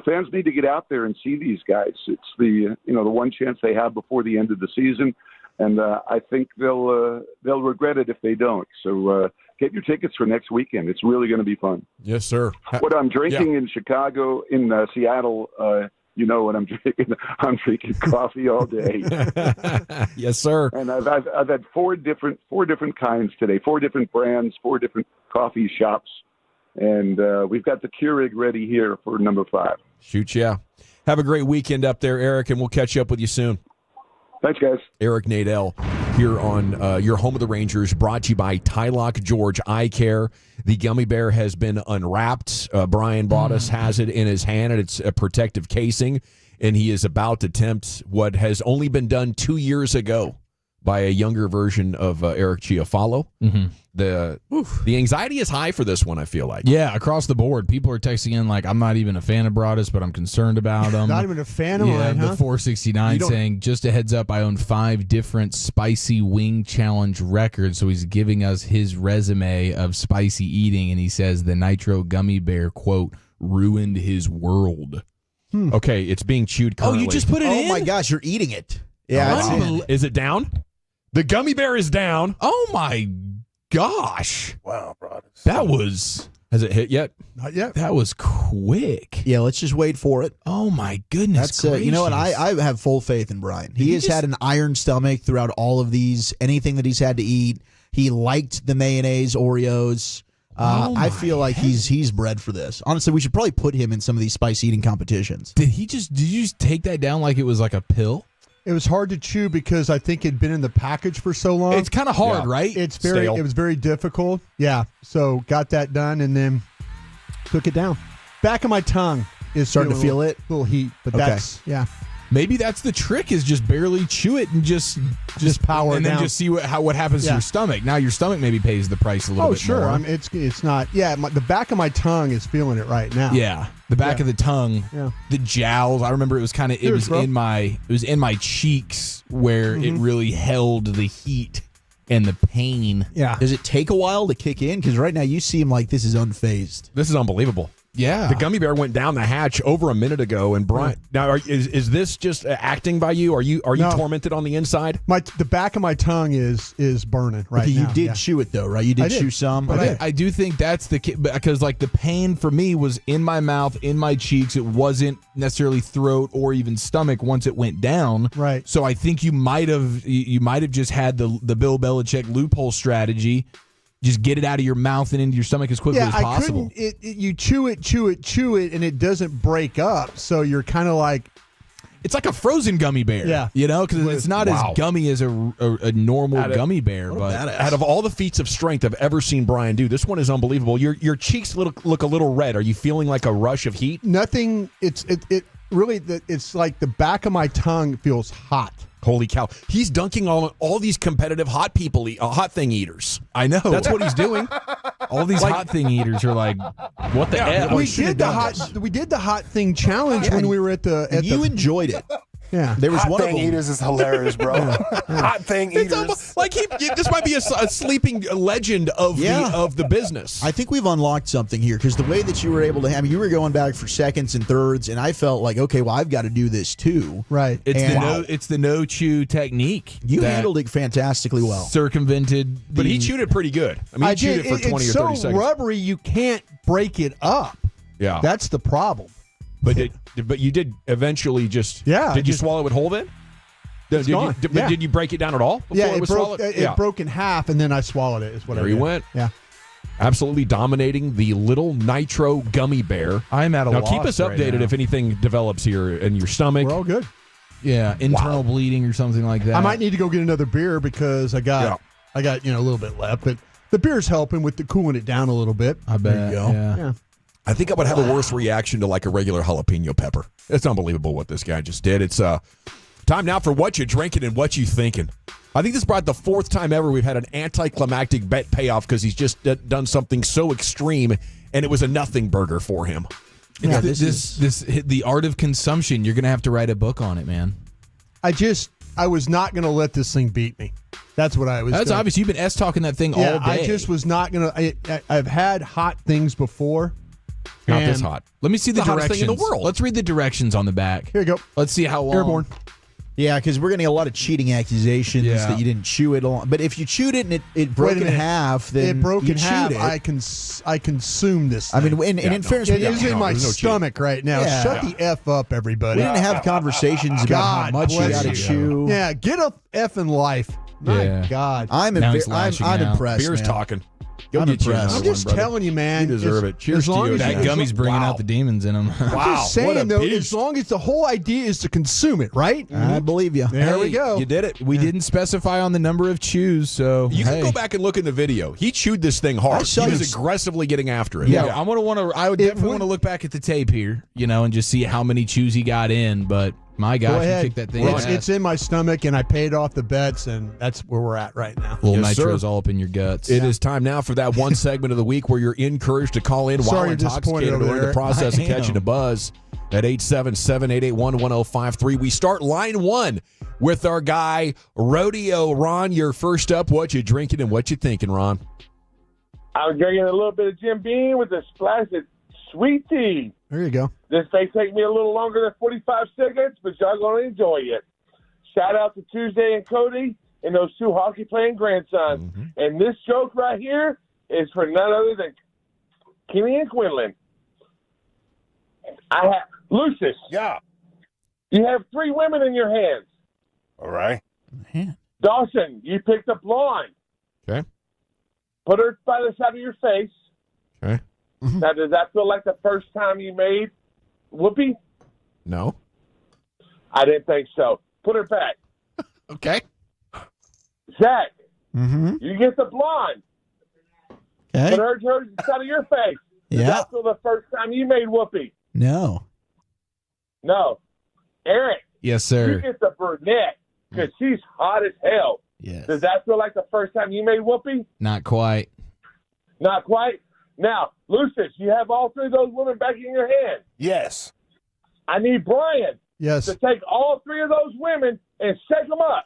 fans need to get out there and see these guys. It's the one chance they have before the end of the season. And I think they'll regret it if they don't. So get your tickets for next weekend. It's really going to be fun. Yes, sir. What I'm drinking in Chicago, in Seattle, you know what I'm drinking. I'm drinking coffee all day. Yes, sir. And I've had four different kinds today, 4 different brands, 4 different coffee shops, and we've got the Keurig ready here for number 5. Shoot, yeah. Have a great weekend up there, Eric, and we'll catch up with you soon. Thanks, guys. Eric Nadel here on your home of the Rangers, brought to you by Tylock George Eye Care. The gummy bear has been unwrapped. Brian Broaddus has it in his hand, and it's a protective casing, and he is about to attempt what has only been done 2 years ago by a younger version of Eric Chiafalo. Mm-hmm. The anxiety is high for this one, I feel like. Yeah, across the board. People are texting in like, I'm not even a fan of Broaddus, but I'm concerned about him. Not even a fan of mine, huh? The 469 saying, just a heads up, I own 5 different spicy wing challenge records. So he's giving us his resume of spicy eating, and he says the Nitro Gummy Bear, quote, ruined his world. Okay, it's being chewed currently. Oh, you just put it in? Oh, my gosh, you're eating it. Yeah. Is it down? The gummy bear is down. Oh, my gosh. Wow, Broaddus. That was... Has it hit yet? Not yet. That was quick. Yeah, let's just wait for it. Oh, my goodness. That's you know what? I have full faith in Brian. He has had an iron stomach throughout all of these. Anything that he's had to eat. He liked the mayonnaise Oreos. I feel like he's bred for this. Honestly, we should probably put him in some of these spice eating competitions. Did you just take that down like it was like a pill? It was hard to chew because I think it'd been in the package for so long. It's kind of hard, right? It Stale. was very difficult. Yeah. So got that done and then took it down. Back of my tongue is starting to feel it. Little heat, but that's Maybe that's the trick, is just barely chew it and just power and down. then just see what happens to your stomach. Now your stomach maybe pays the price a little bit more. Oh, sure. It's not. Yeah, the back of my tongue is feeling it right now. Yeah, the back of the tongue, the jowls. I remember it was kind of it was in my cheeks where it really held the heat and the pain. Yeah. Does it take a while to kick in? Because right now you seem like this is unfazed. This is unbelievable. Yeah. The gummy bear went down the hatch over a minute ago, and Brian. Now, is this just acting by you? Are you tormented on the inside? The back of my tongue is burning right now. You did chew it though, right? You did chew some. But I do think that's because like the pain for me was in my mouth, in my cheeks. It wasn't necessarily throat or even stomach once it went down. Right. So I think you might have just had the Bill Belichick loophole strategy. Just get it out of your mouth and into your stomach as quickly as possible. You chew it, and it doesn't break up. So you're kind of like, it's like a frozen gummy bear. Yeah, because it's not as gummy as a normal gummy bear. But out of all the feats of strength I've ever seen Brian do, this one is unbelievable. Your cheeks look a little red. Are you feeling like a rush of heat? Nothing. It's like the back of my tongue feels hot. Holy cow. He's dunking on all these competitive hot thing eaters. I know. That's what he's doing. All these hot thing eaters are like, what the F? We did the hot thing challenge when we were at the. You enjoyed it. Yeah, there was hot one thing of them. eaters is hilarious, bro. Hot thing eaters. It's almost like this might be a sleeping legend of the business. I think we've unlocked something here because the way that you were able to you were going back for seconds and thirds, and I felt like, okay, well, I've got to do this too. Right. It's the no chew technique. You handled it fantastically well. Circumvented, but he chewed it pretty good. I mean, he chewed it for 20 or 30 seconds. It's so rubbery, you can't break it up. Yeah, that's the problem. But you did eventually just. Yeah. Did you swallow it whole then? It's gone. Yeah. Did you break it down at all? Before Yeah, it was broke. swallowed? It broke in half, and then I swallowed it. Is what There I he did. went. Yeah. Absolutely dominating the little nitro gummy bear. I'm at a now loss keep us right updated now. if anything develops here in your stomach. We're all good. Yeah, internal bleeding or something like that. I might need to go get another beer because I got a little bit left, but the beer's helping with the cooling it down a little bit. I bet. There you go. Yeah. I think I would have a worse reaction to like a regular jalapeno pepper. It's unbelievable what this guy just did. It's time now for what you drinking and what you thinking. I think this brought the fourth time ever we've had an anticlimactic bet payoff because he's just done something so extreme, and it was a nothing burger for him. Yeah, this the art of consumption. You're gonna have to write a book on it, man. I was not going to let this thing beat me. That's what I was. That's gonna, obvious. You've been talking that thing all day. I just was not going to. I've had hot things before. Not this hot. Let me see the hottest directions. thing in the world. Let's read the directions on the back. Here you go. Let's see how long. Airborne. Yeah, because we're getting a lot of cheating accusations that you didn't chew it all. But if you chewed it and it broke in half, then it broke you in half. chewed it. I consumed this thing. I mean, in fairness, it is in my stomach right now. Yeah. Shut the F up, everybody. We didn't have conversations about how much you got to chew. Yeah, get a F in life. My God. I'm impressed. Beer's man. talking. Go I'm get you impressed. another I'm just one, brother. telling you, man. You deserve it. Cheers as to long you. as That gummy's bringing out the demons in them. I'm just saying, though, beast. as long as the whole idea is to consume it, right? I believe you. There we go. You did it. We didn't specify on the number of chews, so You can go back and look in the video. He chewed this thing hard. He was aggressively getting after it. Yeah, I would definitely want to look back at the tape here, and just see how many chews he got in. But my Go gosh, he ahead. kicked that thing. It's in my stomach, and I paid off the bets, and that's where we're at right now. Little Yes, nitro's sir. all up in your guts. It is time now for that one segment of the week where you're encouraged to call in Sorry while you're disappointed intoxicated or over in the there. process I of catching am. a buzz at 877-881-1053. We start line one with our guy, Rodeo Ron. You're first up. What you drinking and what you thinking, Ron? I'm drinking a little bit of Jim Beam with a splash of sweet tea. There you go. This may take me a little longer than 45 seconds, but y'all going to enjoy it. Shout out to Tuesday and Cody and those two hockey-playing grandsons. Mm-hmm. And this joke right here is for none other than Kenny and Quinlan. Lucius. Yeah. You have 3 women in your hands. All right. Dawson, you picked a blonde. Okay. Put her by the side of your face. Okay. Now, does that feel like the first time you made Whoopi? No. I didn't think so. Put her back. Okay. Zach, Mm-hmm. you get the blonde. Okay. Put her to the side of your face. Does Yeah. that feel the first time you made Whoopi? No. No. Eric, Yes, you sir. get the brunette because she's hot as hell. Yes. Does that feel like the first time you made Whoopi? Not quite. Not quite. Now, Lucius, you have all 3 of those women back in your hand. Yes. I need Brian Yes. to take all 3 of those women and shake them up.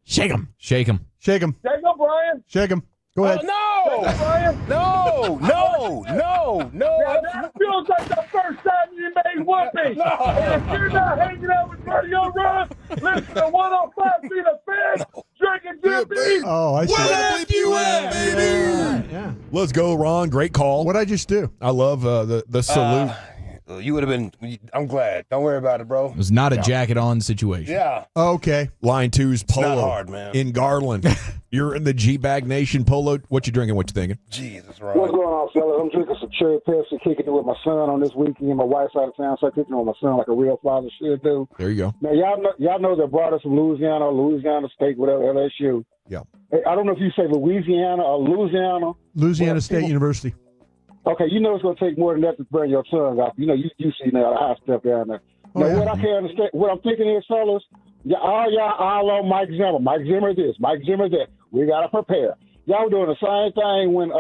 Shake him. Shake him. Shake him. Shake them, Brian. Shake him. Go ahead. No. Brian. No. Now, that feels like the first time you made Whoopi. And if you're not hanging out with Radio Run, listen to 105 Feet of Fan, drinking Jim Beam. Oh, I see. Yeah. Let's go, Ron. Great call. What'd I just do? I love the salute. You would have been. I'm glad. Don't worry about it, bro. It was not a jacket on situation. Yeah. Okay. Line two's Polo. not hard, man. In Garland. You're in the GBag Nation. Polo, what you drinking? What you thinking? Jesus, What's going on, fellas? I'm drinking some cherry Pepsi, kicking it with my son on this weekend. My wife's out of town, so I'm kicking it with my son like a real father should do. There you go. Now, y'all know they brought us from Louisiana State, whatever, LSU. Yeah. Hey, I don't know if you say Louisiana or Louisiana. Louisiana Well, State people- University. Okay, you know it's going to take more than that to burn your tongue off. You know, you see now the high stuff down there. Now, what I can't understand, what I'm thinking is, fellas, all on Mike Zimmer. Mike Zimmer this, Mike Zimmer that. We got to prepare. Y'all were doing the same thing when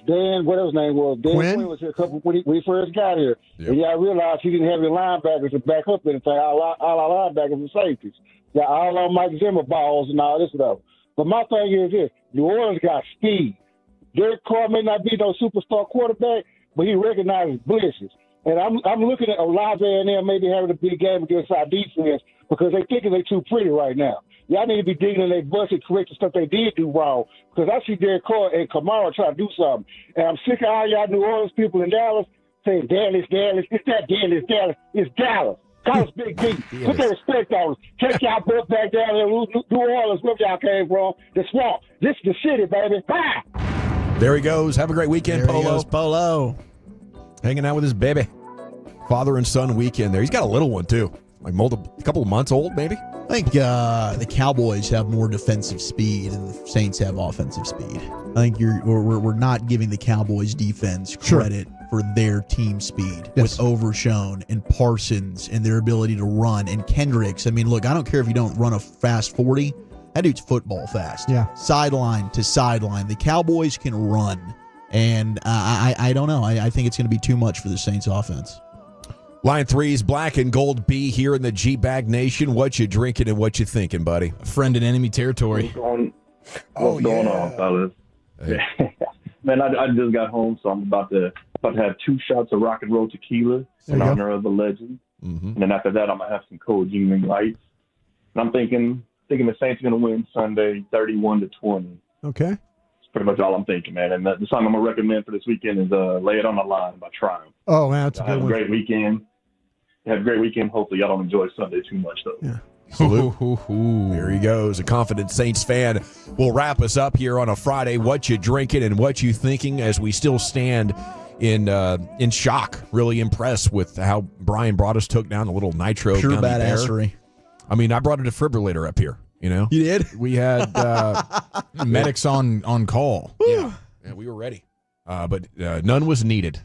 Dan, whatever his name was, Dan Quinn was here when he first got here. Yep. And y'all realized he didn't have any linebackers to back up anything. All our linebackers and safeties. Y'all all on Mike Zimmer balls and all this stuff. But my thing is this: New Orleans got speed. Derek Carr may not be no superstar quarterback, but he recognizes blitzes. And I'm looking at Olave and them maybe having a big game against our defense because they thinking they too pretty right now. Y'all need to be digging in their butts and correct the stuff they did do wrong. Because I see Derek Carr and Kamara trying to do something. And I'm sick of all y'all New Orleans people in Dallas Say Dallas. It's that Dallas. It's Dallas. Call us Big D. Put the respect on us. Take y'all book back down there, New Orleans, where y'all came from. The swamp. This is the city, baby. Bye. There he goes. Have a great weekend, There Polo. he goes, Polo. Hanging out with his baby. Father and son weekend there. He's got a little one, too. Like a couple of months old, maybe? I think the Cowboys have more defensive speed and the Saints have offensive speed. I think we're not giving the Cowboys defense credit for their team speed with Overshown and Parsons and their ability to run and Kendricks. I mean, look, I don't care if you don't run a fast 40. That dude's football fast. Yeah. Sideline to sideline. The Cowboys can run. And I don't know. I think it's going to be too much for the Saints offense. Line 3's Black and Gold B here in the G-Bag Nation. What you drinking and what you thinking, buddy? Friend in enemy territory. What's going on, fellas? Hey. Man, I just got home, so I'm about to have 2 shots of rock and roll tequila in honor of the legend. Mm-hmm. And then after that, I'm going to have some cold Jingling Lights. And I'm thinking the Saints are going to win Sunday 31-20. Okay. That's pretty much all I'm thinking, man. And the song I'm going to recommend for this weekend is Lay It On The Line by Triumph. Oh, man, that's a good Have one. a great weekend. Have a great weekend. Hopefully, y'all don't enjoy Sunday too much, though. Yeah. Salute. There he goes, a confident Saints fan. Will wrap us up here on a Friday. What you drinking and what you thinking as we still stand in shock. Really impressed with how Brian brought us, took down the little nitro Pure gummy badassery. bear. I mean, I brought a defibrillator up here. You know, you did. We had medics on call. Yeah, we were ready, but none was needed.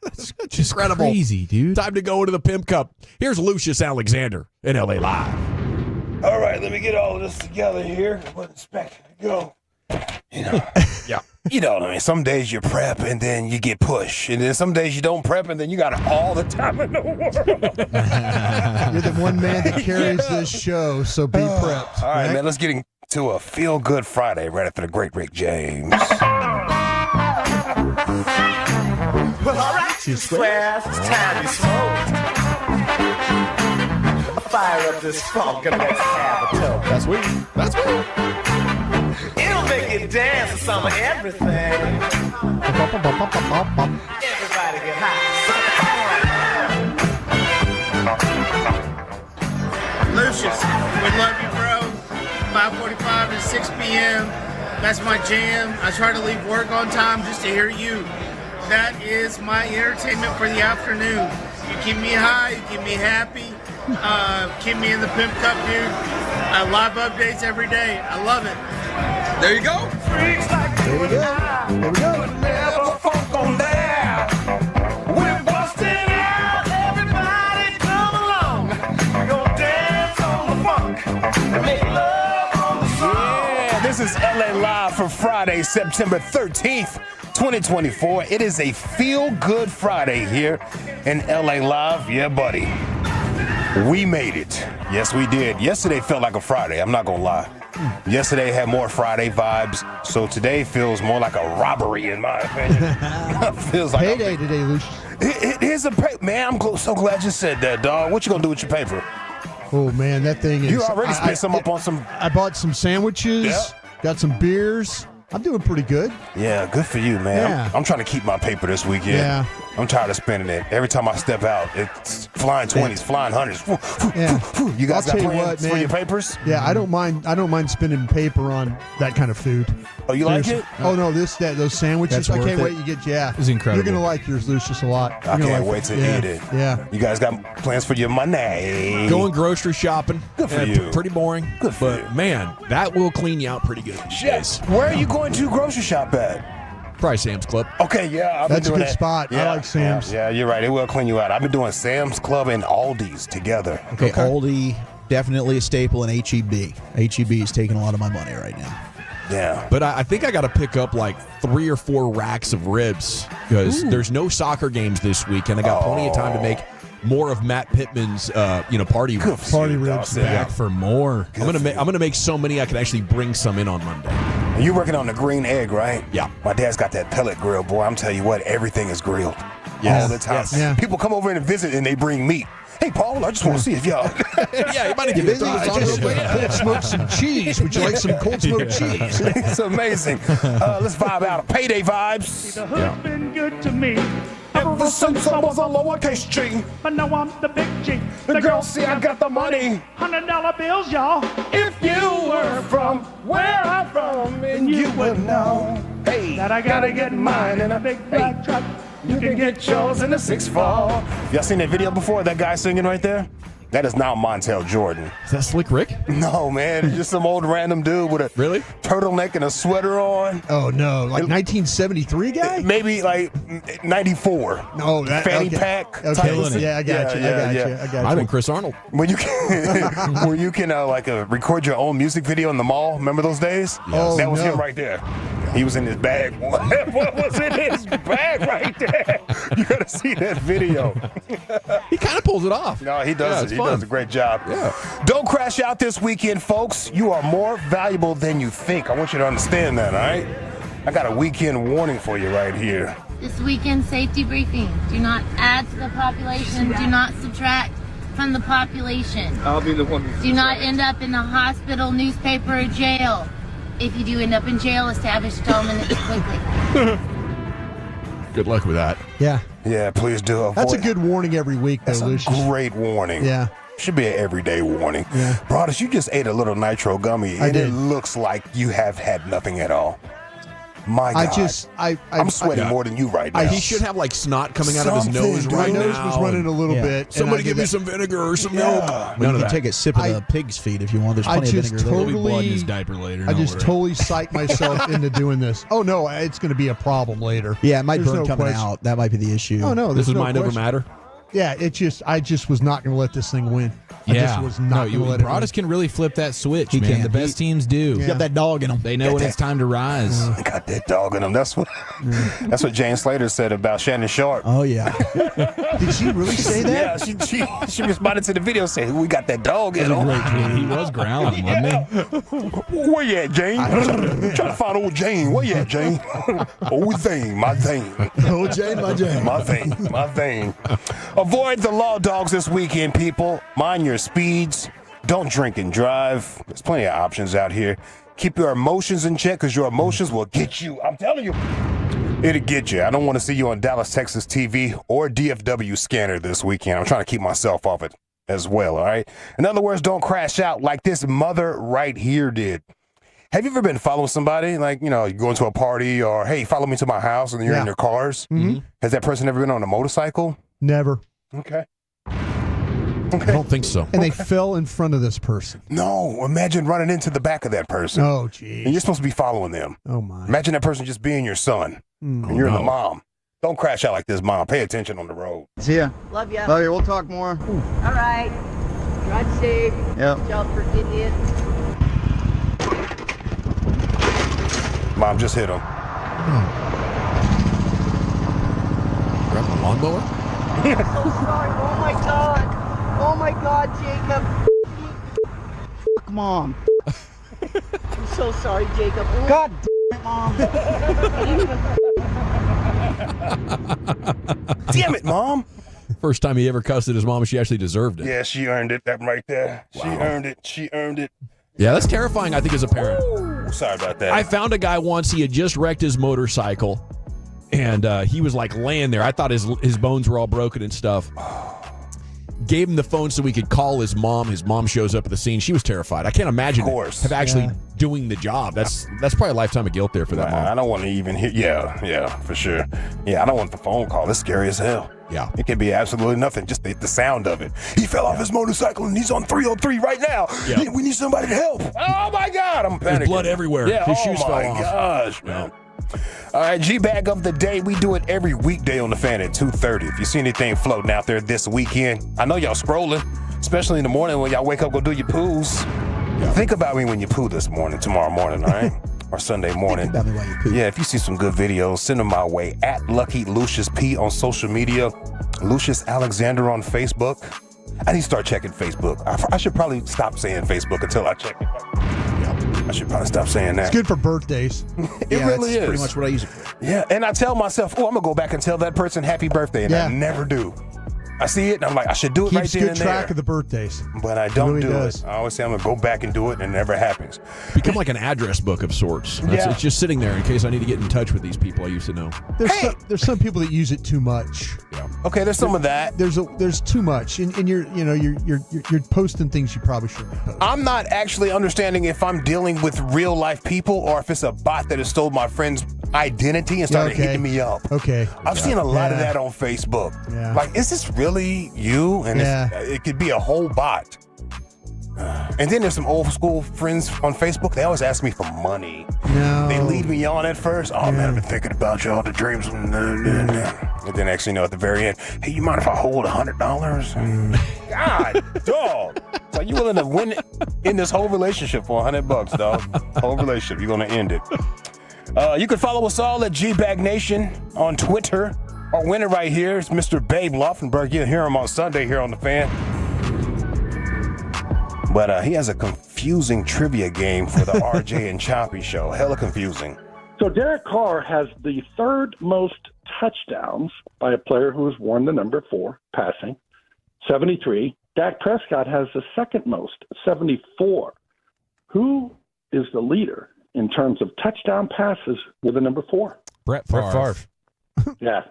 That's just incredible. Crazy, dude. Time to go into the Pimp Cup. Here's Lucius Alexander in LA Live. All right, let me get all of this together here. Wasn't expecting to go. You know, yeah. You know what I mean? Some days you prep and then you get pushed. And then some days you don't prep and then you got all the time in the world. You're the one man that carries this show, so be prepped. All right, man, let's get into a feel-good Friday right after the great Rick James. Well, all right, you squares, it's time to smoke. Fire up this funk and let's have a toke. That's sweet. That's sweet. It'll make you dance to some of everything. Everybody get high. Lucius, we love you, bro. 5:45 to 6 p.m. That's my jam. I try to leave work on time just to hear you. That is my entertainment for the afternoon. You keep me high, you keep me happy, keep me in the Pimp Cup, dude. Live updates every day. I love it. There you go. Freaks like There we go. There we go. never funk on down. We're busting out. Everybody come along. We're gonna dance on the funk and make love on the song. Yeah, this is LA Live for Friday, September 13th, 2024. It is a feel-good Friday here in LA Live. Yeah, buddy. We made it. Yes, we did. Yesterday felt like a Friday. I'm not going to lie. Yesterday had more Friday vibes, so today feels more like a robbery, in my opinion. Feels like Payday today, Lucius. Here's a man. I'm so glad you said that, dog. What you gonna do with your paper? Oh man, that thing is. You already spent some up on some. I bought some sandwiches. Got some beers. I'm doing pretty good. Yeah, good for you, man. Yeah. I'm trying to keep my paper this weekend. Yeah. I'm tired of spending it. Every time I step out, it's flying 20s, flying 100s. Yeah. You guys I'll got tell you plans what, for man. your papers? Yeah, I don't mind spending paper on that kind of food. Oh, you like it? Oh no, those sandwiches. That's I can't worth wait it. to get. Yeah, It's incredible. You're gonna like yours, Lucius, a lot. I You're gonna can't like wait to yeah. eat it. Yeah. You guys got plans for your money? Going grocery shopping. Good for you. Pretty boring. Good for but man, that will clean you out pretty good. Yes. Where are you going to grocery shop at? Probably Sam's Club. Okay, yeah. I've been That's a doing good that. spot. I like Sam's. Yeah, you're right. It will clean you out. I've been doing Sam's Club and Aldi's together. Okay, Aldi, definitely a staple, and HEB. HEB is taking a lot of my money right now. Yeah. But I think I got to pick up like 3 or 4 racks of ribs because there's no soccer games this week, and I got plenty of time to make more of Matt Pittman's, party ribs. Party ribs. Back for more. I'm gonna make so many I can actually bring some in on Monday. And you're working on the green egg, right? Yeah. My dad's got that pellet grill, boy. I'm telling you what, everything is grilled all the time. Yes. Yeah. People come over and visit, and they bring meat. Hey, Paul, I just want to see if y'all. Yeah, you might need to get Cold smoked some cheese. Would you like some cold smoked cheese? It's amazing. Let's vibe out. Payday vibes. The hood's been good to me. Ever since I was a lowercase G. But now I'm the big G. The girls see I got the money. $100 bills, y'all. If you were from where I'm from, and you would know, hey, that I gotta get mine in a big black truck. You can get yours in a 6'4". Y'all seen that video before? That guy singing right there? That is not Montel Jordan. Is that Slick Rick? No, man. It's just some old random dude with a turtleneck and a sweater on. Oh, no. Like 1973 guy? Maybe like 94. No, that Fanny pack. Okay, type. yeah, I got you. I got you. I've been Chris Arnold. When you can record your own music video in the mall. Remember those days? Yes. That was him right there. He was in his bag. What was in his bag right there? You gotta see that video. He kind of pulls it off. No, he does. Yeah, He does a great job. Yeah. Don't crash out this weekend, folks. You are more valuable than you think. I want you to understand that, all right? I got a weekend warning for you right here. This weekend safety briefing. Do not add to the population. Do not subtract from the population. I'll be the one. Do not end up in the hospital, newspaper, or jail. If you do end up in jail, establish atonement quickly. Good luck with that. Yeah. Yeah, please do. Avoid. That's a good warning every week, though, That's Lucius. a great warning. Yeah. Should be an everyday warning. Yeah. Broadus, you just ate a little nitro gummy, I and did. it looks like you have had nothing at all. My God. I'm sweating more than you right now. He should have like snot coming out of his nose Something, right dude. now. My nose was running a little bit. Somebody and I give me did some vinegar or some Yeah. milk. Well, None you of can that. take a sip of the pig's feet if you want. There's I plenty of just vinegar there. There'll be blood in his totally, diaper later. I don't just worry. totally psyched myself into doing this. Oh no, it's going to be a problem later. Yeah, it might There's burn no coming question. out. That might be the issue. Oh no, This there's is no mind over question. matter. Yeah, I just was not going to let this thing win. I just was not going to let it win. Broadus can really flip that switch, He man. can. The best teams do. He's got that dog in him. They know when it's time to rise. Got that dog in him. That's what James Slater said about Shannon Sharp. Oh yeah. Did she really say that? Yeah, she responded to the video saying, "We got that dog in him." He was growling, wasn't he? Where you at, Jane? Trying to find old Jane. Where you at, Jane? Old thing, my thing. Old Jane, my Jane. My thing, my thing. Avoid the law dogs this weekend, people. Mind your speeds. Don't drink and drive. There's plenty of options out here. Keep your emotions in check because your emotions will get you. I'm telling you. It'll get you. I don't want to see you on Dallas, Texas TV or DFW scanner this weekend. I'm trying to keep myself off it as well, all right? In other words, don't crash out like this mother right here did. Have you ever been following somebody? Like, you go into a party or, hey, follow me to my house, and you're in their cars? Mm-hmm. Has that person ever been on a motorcycle? Never. Okay. I don't think so. And they fell in front of this person. No, imagine running into the back of that person. Oh, geez. And you're supposed to be following them. Oh, my. Imagine that person just being your son. And you're the mom. Don't crash out like this, mom. Pay attention on the road. See ya. Love ya. Love you. We'll talk more. All right. Drive safe. Yep. Watch out for idiots. Mom just hit him. Grabbing a lawnmower? Oh, sorry. Oh, my God. Oh, my God, Jacob. Fuck mom. I'm so sorry, Jacob. Oh. God damn it, mom. Damn it, mom. First time he ever cussed at his mom, she actually deserved it. Yeah, she earned it. That right there. Wow. She earned it. She earned it. Yeah, that's terrifying, I think, as a parent. Ooh, sorry about that. I found a guy once, he had just wrecked his motorcycle, and he was like laying there. I thought his bones were all broken and stuff. Gave him the phone so we could call his mom. His mom shows up at the scene. She was terrified. I can't imagine have actually doing the job. That's probably a lifetime of guilt there for that mom. I don't want to even hear. Yeah, for sure. Yeah, I don't want the phone call. It's scary as hell. Yeah. It could be absolutely nothing. Just the sound of it. He fell off his motorcycle and he's on 303 right now. Yeah. We need somebody to help. Oh my God, I'm panicking. There's blood everywhere. Yeah, His shoes fell off. Oh my gosh, man. All right, G-Bag of the day. We do it every weekday on the Fan at 2:30. If you see anything floating out there this weekend, I know y'all scrolling, especially in the morning when y'all wake up, go do your poos. Yeah. Think about me when you poo tomorrow morning, all right? Or Sunday morning. Think about me while you poo. Yeah, if you see some good videos, send them my way at Lucky Lucius P on social media, Lucius Alexander on Facebook. I need to start checking Facebook. I should probably stop saying Facebook until I check it. I should probably stop saying that. It's good for birthdays. It really is. Pretty much what I use it for. Yeah, and I tell myself, I'm going to go back and tell that person happy birthday, and I never do. I see it, and I'm like, I should do it Keeps right then good and track there. of the birthdays. But I don't Really do does. it. I always say I'm going to go back and do it, and it never happens. Become like an address book of sorts. Yeah. It's just sitting there in case I need to get in touch with these people I used to know. There's some people that use it too much. Yeah. Okay, there's some of that. There's too much, and you're posting things you probably shouldn't be posting. I'm not actually understanding if I'm dealing with real life people or if it's a bot that has stole my friend's identity and started hitting me up. Okay. I've seen a lot of Yeah. that on Facebook. Yeah. Like, is this really you? And it could be a whole bot. And then there's some old school friends on Facebook. They always ask me for money. No. They lead me on at first. Oh, man, I've been thinking about you all the dreams. And then actually, at the very end, hey, you mind if I hold $100? God, dog. So you willing to win in this whole relationship for $100, dog? Whole relationship. You're going to end it. You can follow us all at GBag Nation on Twitter. Our winner right here is Mr. Babe Laufenberg. You'll hear him on Sunday here on The Fan. But he has a confusing trivia game for the RJ and Choppy show. Hella confusing. So Derek Carr has the third most touchdowns by a player who has worn the number 4 passing, 73. Dak Prescott has the second most, 74. Who is the leader in terms of touchdown passes with the number 4? Brett Favre. Yeah.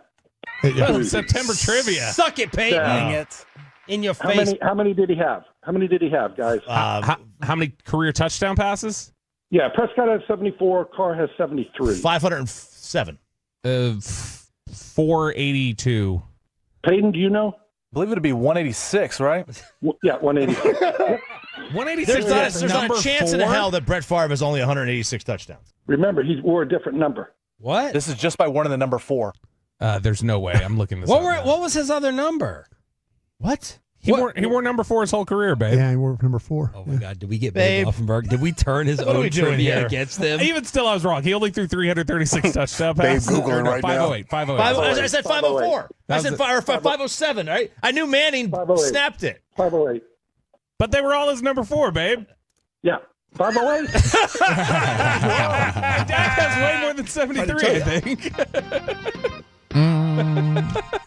September trivia. Suck it, Peyton. Dang it. In your face. How many did he have? How many did he have, guys? How many career touchdown passes? Yeah, Prescott has 74. Carr has 73. 507. 482. Peyton, do you know? I believe it'd be 186, right? Yeah, 186. 186. There's not a chance in hell that Brett Favre has only 186 touchdowns. Remember, he wore a different number. What? This is just by one of the number 4. There's no way. I'm looking this What up. what was his other number? What? He wore number 4 his whole career, babe. Yeah, he wore number 4. Oh my God! Did we get Babe Laufenberg? Did we turn his What are own we doing trivia here? against them? Even still, I was wrong. He only threw 336 touchdown passes. Babe Googling right now. 508. 508. I said 504. I said 507. Right? I knew Manning snapped it. 508. But they were all his number 4, babe. Yeah. 508. Dak has way more than 73, I think.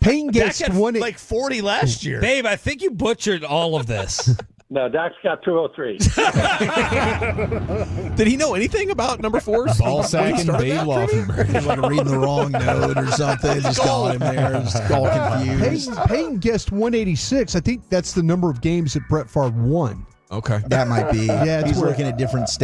Payne Dak gets had one like 40 last year. Babe, I think you butchered all of this. No, Dak's got 203. Did he know anything about number 4s? Ball sack and Babe Laufenberg. He's like reading the wrong note or something. Just got him there. Just all confused. Payne guessed 186. I think that's the number of games that Brett Favre won. Okay. That might be. Yeah, it's he's where- looking at different stats.